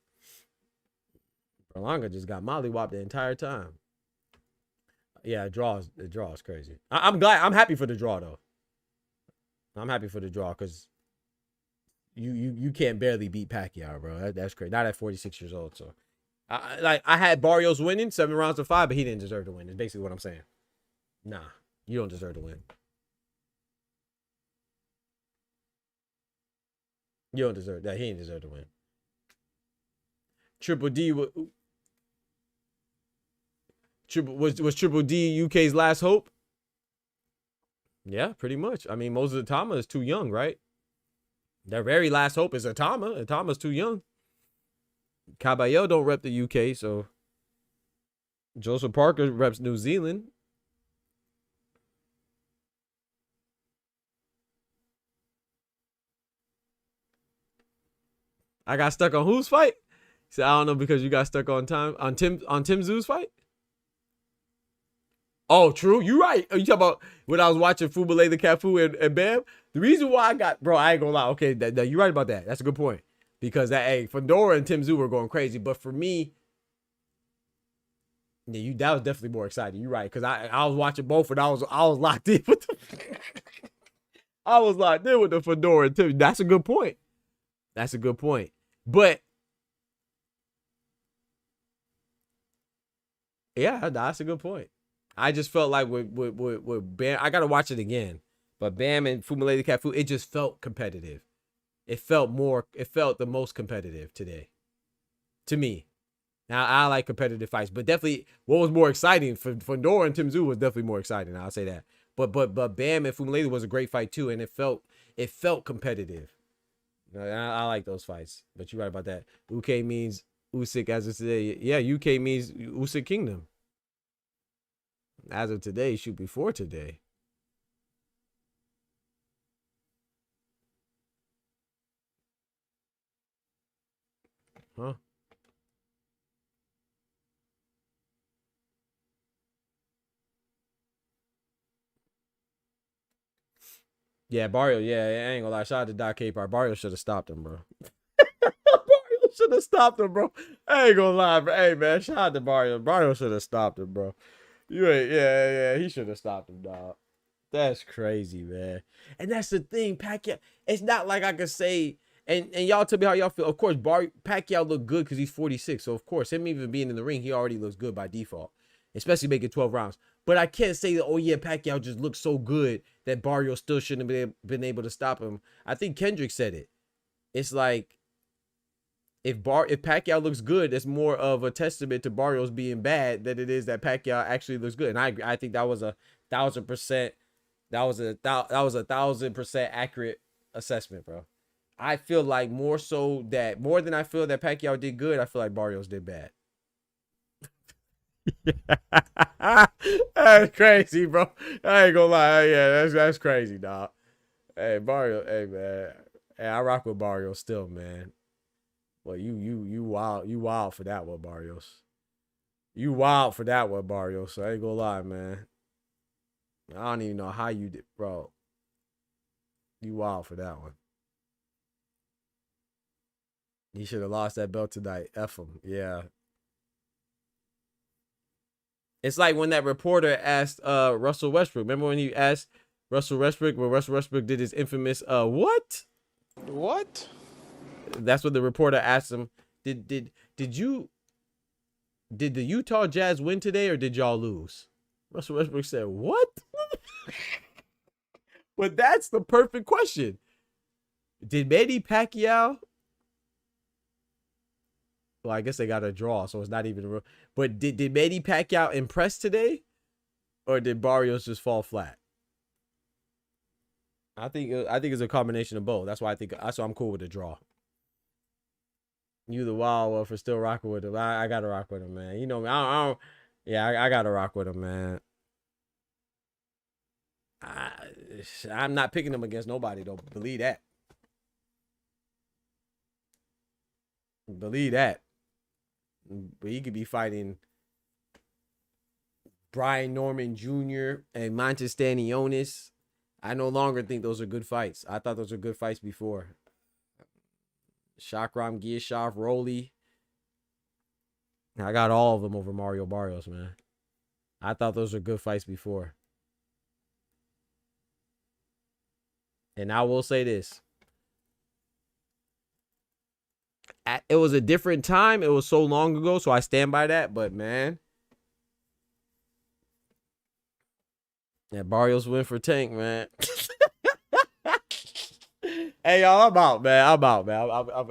Berlanga just got mollywopped the entire time. Yeah, the draw is crazy. I'm glad. I'm happy for the draw though. I'm happy for the draw because you can't barely beat Pacquiao, bro. That's crazy. Not at 46 years old. So I had Barrios winning 7 rounds to 5, but he didn't deserve to win. Is basically what I'm saying. Nah, you don't deserve to win. You don't deserve that. He didn't deserve to win. Triple D was Triple D UK's last hope? Yeah, pretty much. I mean, Moses Atama is too young, right? Their very last hope is Atama. Atama's too young. Caballero don't rep the UK, so Joseph Parker reps New Zealand. I got stuck on whose fight? So I don't know because you got stuck on Tim Tszયુ's fight. Oh, true. You right. You talking about when I was watching PHUMELELA CAFU and Bam? The reason why I got, bro, I ain't gonna lie. Okay, you're right about that. That's a good point. Because that, hey, Fedora and Tszyu were going crazy. But for me, yeah, that was definitely more exciting. You're right. Because I was watching both and I was locked in with the I was locked in with the Fedora and Tszyu. That's a good point. That's a good point. But yeah, that's a good point. I just felt like with Bam, I gotta watch it again. But Bam and PHUMELELA CAFU, it just felt competitive. It felt the most competitive today. To me. Now I like competitive fights, but definitely what was more exciting for Fedora and Tszyu was definitely more exciting. I'll say that. But Bam and PHUMELELA was a great fight too, and it felt competitive. I like those fights. But you're right about that. UK means USYK as of today. Yeah, UK means USYK Kingdom. As of today, shoot, before today. Huh? Yeah, Barrio. Yeah, I ain't gonna lie. Shout out to Doc Capar. Barrio should have stopped him, bro. Barrio should have stopped him, bro. I ain't gonna lie, bro. Hey, man, shout out to Barrio. Barrio should have stopped him, bro. You ain't, yeah. He should have stopped him, dog. That's crazy, man. And that's the thing, Pacquiao. It's not like I could say, and y'all tell me how y'all feel. Of course, Pacquiao looked good because he's 46. So, of course, him even being in the ring, he already looks good by default, especially making 12 rounds. But I can't say that, oh, yeah, Pacquiao just looks so good that Barrio still shouldn't have been able to stop him. I think Kendrick said it. It's like, if Pacquiao looks good, it's more of a testament to Barrios being bad than it is that Pacquiao actually looks good. And I think that was a 1,000%. That was a 1,000% accurate assessment, bro. I feel like more than I feel that Pacquiao did good, I feel like Barrios did bad. That's crazy, bro. I ain't gonna lie. Yeah, that's crazy, dog. Hey, Barrio. Hey, man. Hey, I rock with Barrio still, man. Well, you wild for that one, Barrios. You wild for that one, Barrios. So I ain't gonna lie, man. I don't even know how you did, bro. You wild for that one. He should have lost that belt tonight. F him. Yeah. It's like when that reporter asked Russell Westbrook. Remember when he asked Russell Westbrook when Russell Westbrook did his infamous what? What? That's what the reporter asked him. Did the Utah Jazz win today or did y'all lose? Russell Westbrook said, what? But that's the perfect question. Did Manny Pacquiao? Well, I guess they got a draw, so it's not even a real. But did Manny Pacquiao impress today? Or did Barrios just fall flat? I think it's a combination of both. That's why I'm cool with the draw. You the wild one for still rocking with him. I gotta rock with him, man. You know me. I gotta rock with him, man. I'm not picking him against nobody, though. Believe that. Believe that. But he could be fighting Brian Norman Jr. and Montestanionis. I no longer think those are good fights. I thought those were good fights before. Shakram Giyashov, Rolly. I got all of them over Mario Barrios, man. I thought those were good fights before. And I will say this. It was a different time. It was so long ago, so I stand by that. But, man. Yeah, Barrios win for Tank, man. Hey, y'all, I'm out, man.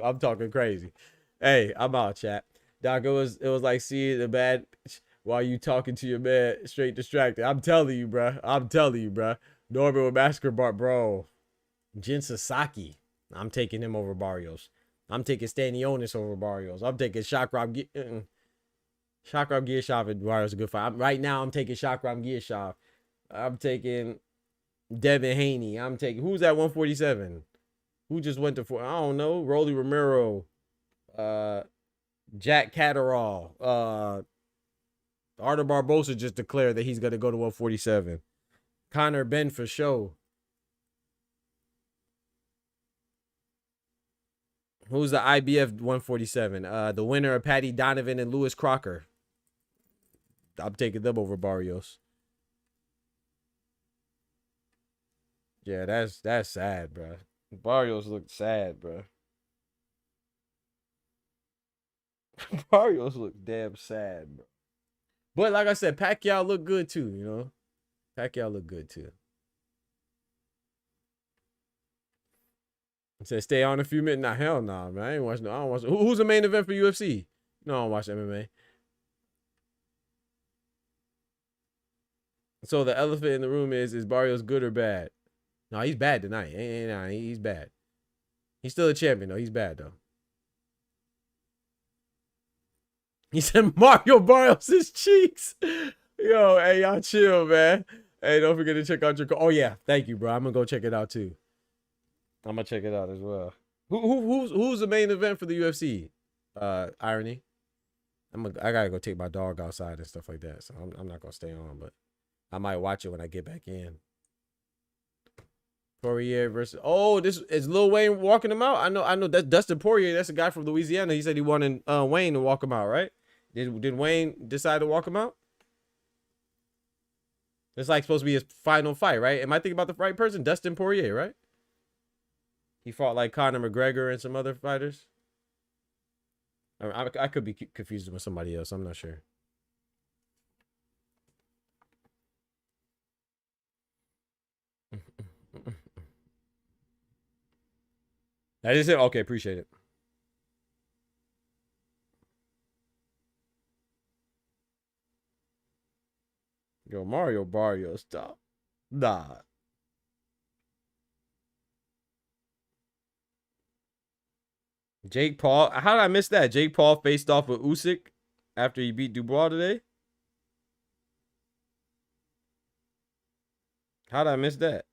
I'm talking crazy. Hey, I'm out, chat. Doc, it was like seeing the bad while you talking to your man straight distracted. I'm telling you, bro. Norman with Massacre Bar, bro. Jin Sasaki. I'm taking him over Barrios. I'm taking Stanionis over Barrios. I'm taking Shakram Giyashov and Barrios a good fight. Right now, I'm taking Shakram Giyashov. I'm taking Devin Haney. I'm taking, who's that 147? Who just went to four? I don't know. Rolly Romero. Jack Catterall. Artur Barbosa just declared that he's going to go to 147. Conor Ben for show. Who's the IBF 147? The winner of Patty Donovan and Lewis Crocker. I'm taking them over Barrios. Yeah, that's sad, bro. Barrios looked sad, bro. Barrios looked damn sad, bro. But like I said, Pacquiao looked good too, you know. Pacquiao looked good too. It said stay on a few minutes. Nah, hell no, man. I ain't watching. I don't watch. Who's the main event for UFC? No, I don't watch MMA. So the elephant in the room is Barrios good or bad? No, he's bad tonight. He's bad. He's still a champion though. He's bad though. He said Mario Barrios' cheeks. Yo, hey, y'all chill, man. Hey, don't forget to check out your. Oh yeah, thank you, bro. I'm gonna go check it out too. I'm gonna check it out as well. Who's the main event for the UFC? Irony. I gotta go take my dog outside and stuff like that. So I'm not gonna stay on, but I might watch it when I get back in. Poirier versus. Oh, this is Lil Wayne walking him out. I know that's Dustin Poirier. That's a guy from Louisiana. He said he wanted Wayne to walk him out, right? Did Wayne decide to walk him out? It's like supposed to be his final fight, right? Am I thinking about the right person? Dustin Poirier, right? He fought like Conor McGregor and some other fighters. I could be confused with somebody else. I'm not sure. That is it. Okay, appreciate it. Yo, Mario Barrios, stop. Nah. Jake Paul. How did I miss that? Jake Paul faced off with USYK after he beat Dubois today. How did I miss that?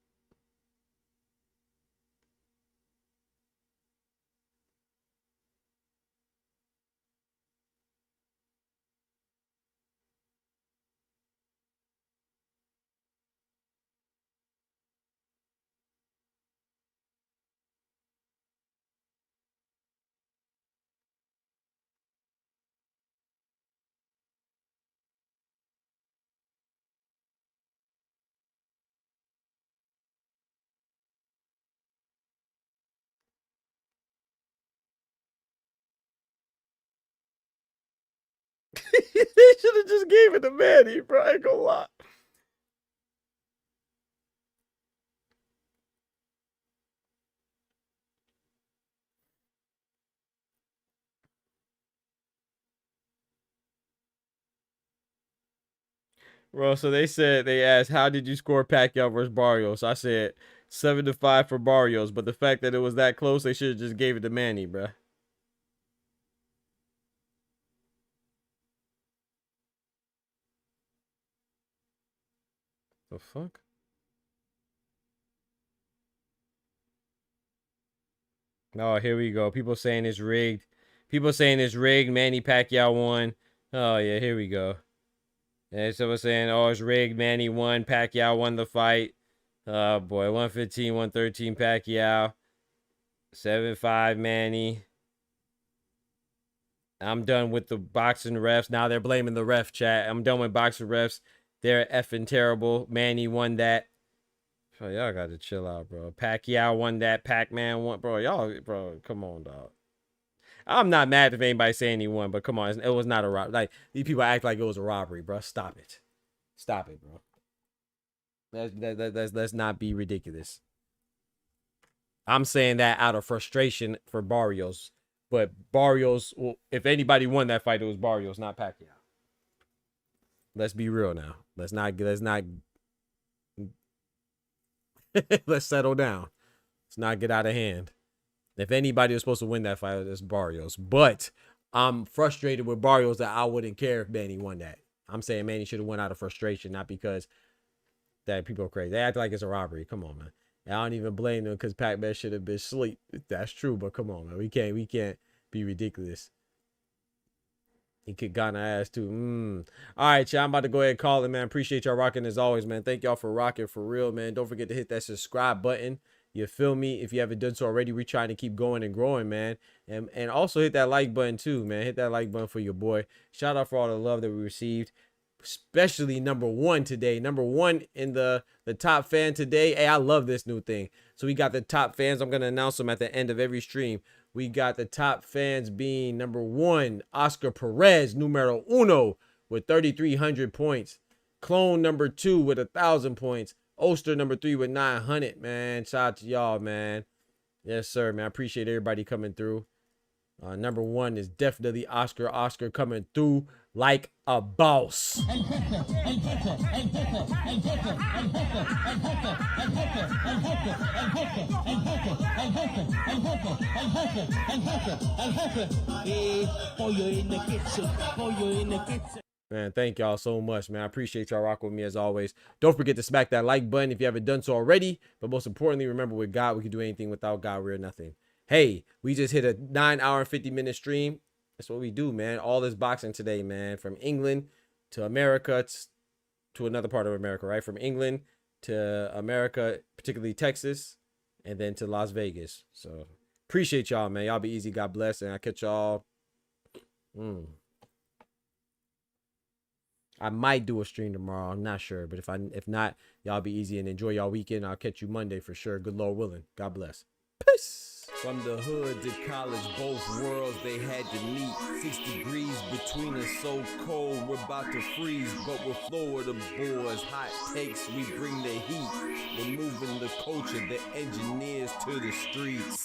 They should have just gave it to Manny, bro. I ain't gonna lie. Bro, so they asked, how did you score Pacquiao versus Barrios? I said 7-5 for Barrios, but the fact that it was that close, they should have just gave it to Manny, bro. The fuck? Oh, here we go. People saying it's rigged People saying it's rigged. Manny Pacquiao won. Oh, yeah, here we go. And someone saying, oh, it's rigged. Manny won. Pacquiao won the fight. Oh, boy. 115, 113 Pacquiao. 7-5 Manny. I'm done with the boxing refs. Now they're blaming the ref chat. I'm done with boxing refs. They're effing terrible. Manny won that. Oh, y'all got to chill out, bro. Pacquiao won that. Pac-Man won. Bro, y'all, bro, come on, dog. I'm not mad if anybody saying he won, but come on. It was not a robbery. Like, these people act like it was a robbery, bro. Stop it. Stop it, bro. Let's not be ridiculous. I'm saying that out of frustration for Barrios. But Barrios, well, if anybody won that fight, it was Barrios, not Pacquiao. Let's be real now. Let's settle down. Let's not get out of hand. If anybody was supposed to win that fight, it's Barrios. But I'm frustrated with Barrios that I wouldn't care if Manny won that. I'm saying Manny should have won out of frustration, not because that people are crazy. They act like it's a robbery. Come on, man. And I don't even blame them because Pac-Man should have been asleep. That's true, but come on, man. We can't be ridiculous. He kicked Ghana ass too. All right, y'all. I'm about to go ahead and call it, man. Appreciate y'all rocking as always, man. Thank y'all for rocking for real, man. Don't forget to hit that subscribe button. You feel me? If you haven't done so already, we're trying to keep going and growing, man. And also hit that like button too, man. Hit that like button for your boy. Shout out for all the love that we received, especially #1 today. #1 in the top fan today. Hey, I love this new thing. So we got the top fans. I'm going to announce them at the end of every stream. We got the top fans being #1, Oscar Perez, numero uno, with 3,300 points. Clone #2 with 1,000 points. Oster #3 with 900, man. Shout out to y'all, man. Yes, sir, man. I appreciate everybody coming through. #1 is definitely Oscar. Oscar coming through like a boss. Man, thank y'all so much, man. I appreciate y'all rocking with me as always. Don't forget to smack that like button if you haven't done so already. But most importantly, remember, with God, we can do anything. Without God, we're nothing. Hey, we just hit a 9-hour and 50-minute stream. That's what we do, man. All this boxing today, man. From England to America to another part of America, right? From England to America, particularly Texas, and then to Las Vegas. So appreciate y'all, man. Y'all be easy. God bless. And I'll catch y'all. I might do a stream tomorrow. I'm not sure. But if not, y'all be easy and enjoy y'all weekend. I'll catch you Monday for sure. Good Lord willing. God bless. Peace. From the hood to college, both worlds they had to meet. 6 degrees between us, so cold, we're about to freeze. But we're Florida boys, hot takes, we bring the heat. We're moving the culture, the engineers to the streets.